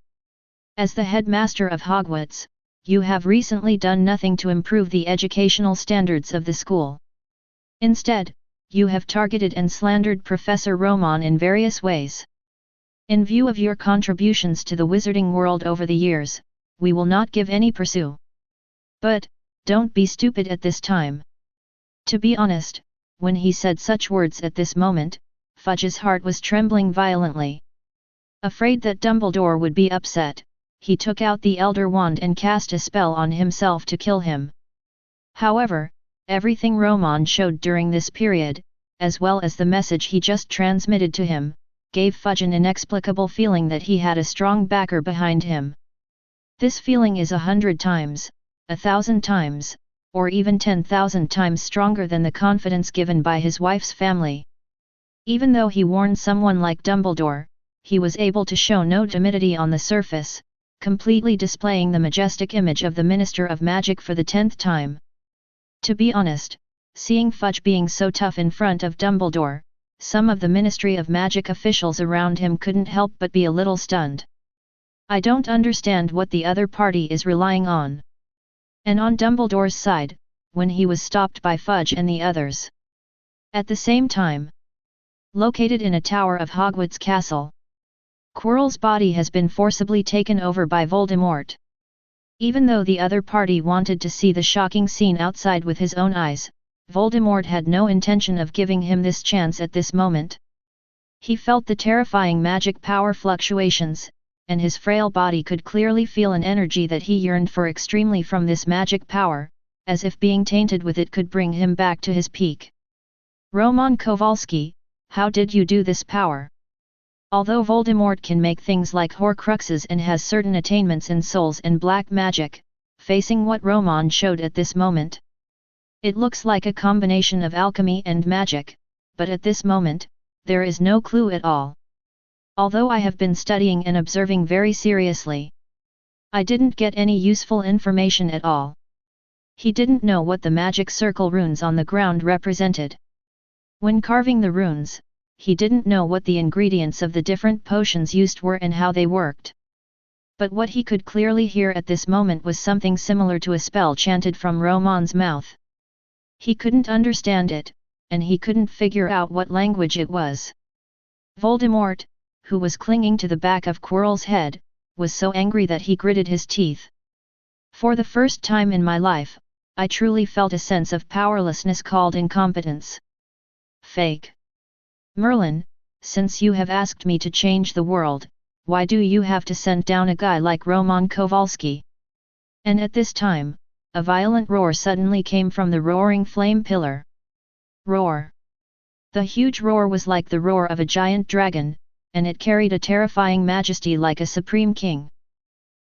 As the headmaster of Hogwarts, you have recently done nothing to improve the educational standards of the school. Instead, you have targeted and slandered Professor Romon in various ways. In view of your contributions to the wizarding world over the years, we will not give any pursue. But, don't be stupid at this time." To be honest, when he said such words at this moment, Fudge's heart was trembling violently. Afraid that Dumbledore would be upset, he took out the Elder Wand and cast a spell on himself to kill him. However, everything Romon showed during this period, as well as the message he just transmitted to him, gave Fudge an inexplicable feeling that he had a strong backer behind him. This feeling is 100 times, 1,000 times, or even 10,000 times stronger than the confidence given by his wife's family. Even though he warned someone like Dumbledore, he was able to show no timidity on the surface, completely displaying the majestic image of the Minister of Magic for the 10th time. To be honest, seeing Fudge being so tough in front of Dumbledore, some of the Ministry of Magic officials around him couldn't help but be a little stunned. "I don't understand what the other party is relying on." And on Dumbledore's side, when he was stopped by Fudge and the others. At the same time, located in a tower of Hogwarts Castle, Quirrell's body has been forcibly taken over by Voldemort. Even though the other party wanted to see the shocking scene outside with his own eyes, Voldemort had no intention of giving him this chance at this moment. He felt the terrifying magic power fluctuations, and his frail body could clearly feel an energy that he yearned for extremely from this magic power, as if being tainted with it could bring him back to his peak. "Romon Kowalski, how did you do this power?" Although Voldemort can make things like Horcruxes and has certain attainments in souls and black magic, facing what Romon showed at this moment, it looks like a combination of alchemy and magic, but at this moment, there is no clue at all. Although I have been studying and observing very seriously, I didn't get any useful information at all. He didn't know what the magic circle runes on the ground represented. When carving the runes, he didn't know what the ingredients of the different potions used were and how they worked. But what he could clearly hear at this moment was something similar to a spell chanted from Romon's mouth. He couldn't understand it, and he couldn't figure out what language it was. Voldemort, who was clinging to the back of Quirrell's head, was so angry that he gritted his teeth. "For the first time in my life, I truly felt a sense of powerlessness called incompetence. Fake. Merlin, since you have asked me to change the world, why do you have to send down a guy like Romon Kowalski?" And at this time, a violent roar suddenly came from the roaring flame pillar. Roar. The huge roar was like the roar of a giant dragon, and it carried a terrifying majesty like a supreme king.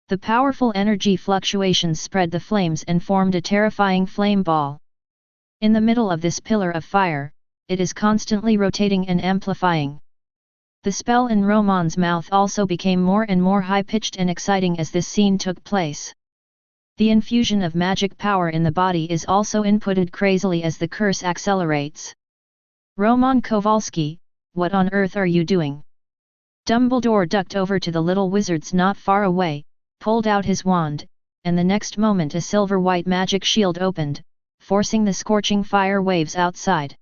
The powerful energy fluctuations spread the flames and formed a terrifying flame ball. In the middle of this pillar of fire, it is constantly rotating and amplifying. The spell in Romon's mouth also became more and more high-pitched and exciting as this scene took place. The infusion of magic power in the body is also inputted crazily as the curse accelerates. Romon Kowalski, what on earth are you doing? Dumbledore ducked over to the little wizards not far away, pulled out his wand, and the next moment a silver-white magic shield opened, forcing the scorching fire waves outside.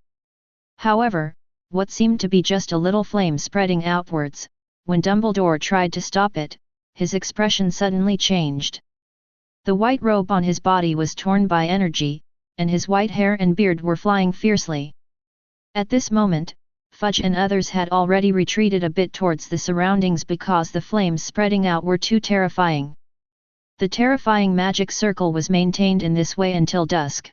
However, what seemed to be just a little flame spreading outwards, when Dumbledore tried to stop it, his expression suddenly changed. The white robe on his body was torn by energy, and his white hair and beard were flying fiercely. At this moment, Fudge and others had already retreated a bit towards the surroundings because the flames spreading out were too terrifying. The terrifying magic circle was maintained in this way until dusk.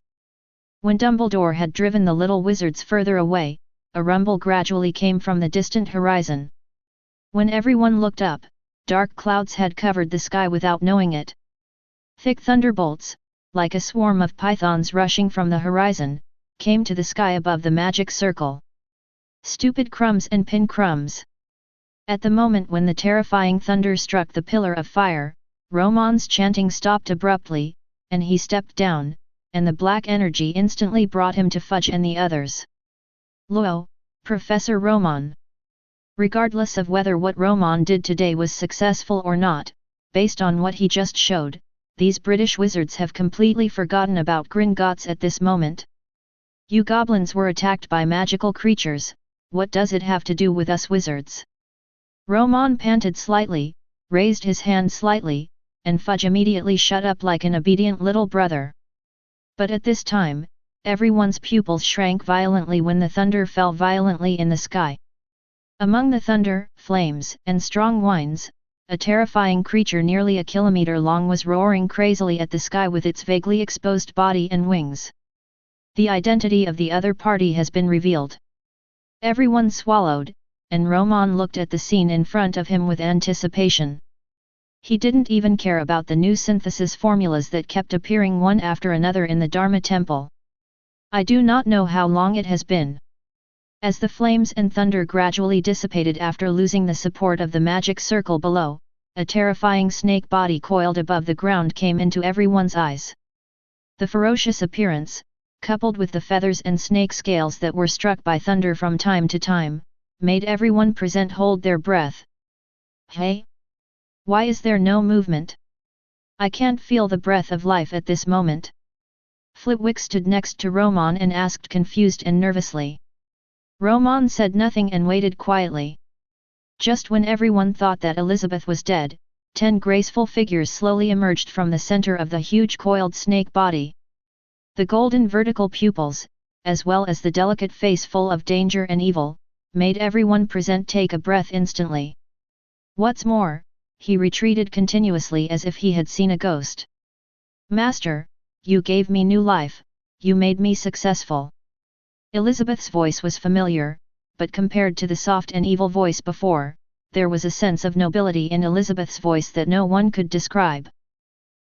When Dumbledore had driven the little wizards further away, a rumble gradually came from the distant horizon. When everyone looked up, dark clouds had covered the sky without knowing it. Thick thunderbolts, like a swarm of pythons rushing from the horizon, came to the sky above the magic circle. Stupid crumbs and pin crumbs. At the moment when the terrifying thunder struck the pillar of fire, Romon's chanting stopped abruptly, and he stepped down, and the black energy instantly brought him to Fudge and the others. Lo, Professor Romon. Regardless of whether what Romon did today was successful or not, based on what he just showed, these British wizards have completely forgotten about Gringotts at this moment. You goblins were attacked by magical creatures, what does it have to do with us wizards? Romon panted slightly, raised his hand slightly, and Fudge immediately shut up like an obedient little brother. But at this time, everyone's pupils shrank violently when the thunder fell violently in the sky. Among the thunder, flames, and strong winds, a terrifying creature nearly a kilometer long was roaring crazily at the sky with its vaguely exposed body and wings. The identity of the other party has been revealed. Everyone swallowed, and Romon looked at the scene in front of him with anticipation. He didn't even care about the new synthesis formulas that kept appearing one after another in the Dharma Temple. I do not know how long it has been. As the flames and thunder gradually dissipated after losing the support of the magic circle below, a terrifying snake body coiled above the ground came into everyone's eyes. The ferocious appearance, coupled with the feathers and snake scales that were struck by thunder from time to time, made everyone present hold their breath. Hey? Why is there no movement? I can't feel the breath of life at this moment. Flitwick stood next to Romon and asked confused and nervously. Romon said nothing and waited quietly. Just when everyone thought that Elizabeth was dead, 10 graceful figures slowly emerged from the center of the huge coiled snake body. The golden vertical pupils, as well as the delicate face full of danger and evil, made everyone present take a breath instantly. What's more, he retreated continuously as if he had seen a ghost. Master, you gave me new life, you made me successful. Elizabeth's voice was familiar, but compared to the soft and evil voice before, there was a sense of nobility in Elizabeth's voice that no one could describe.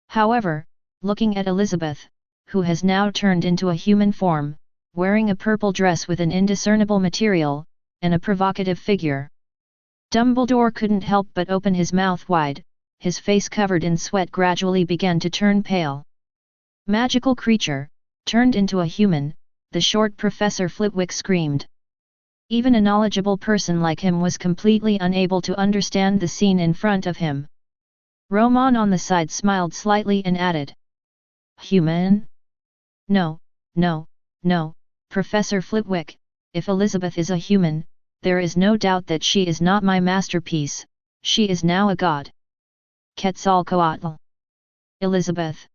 However, looking at Elizabeth, who has now turned into a human form, wearing a purple dress with an indiscernible material, and a provocative figure, Dumbledore couldn't help but open his mouth wide, his face covered in sweat gradually began to turn pale. Magical creature, turned into a human, the short Professor Flitwick screamed. Even a knowledgeable person like him was completely unable to understand the scene in front of him. Romon on the side smiled slightly and added. Human? No, no, no, Professor Flitwick, if Elizabeth is a human, there is no doubt that she is not my masterpiece, she is now a god. Quetzalcoatl. Elizabeth.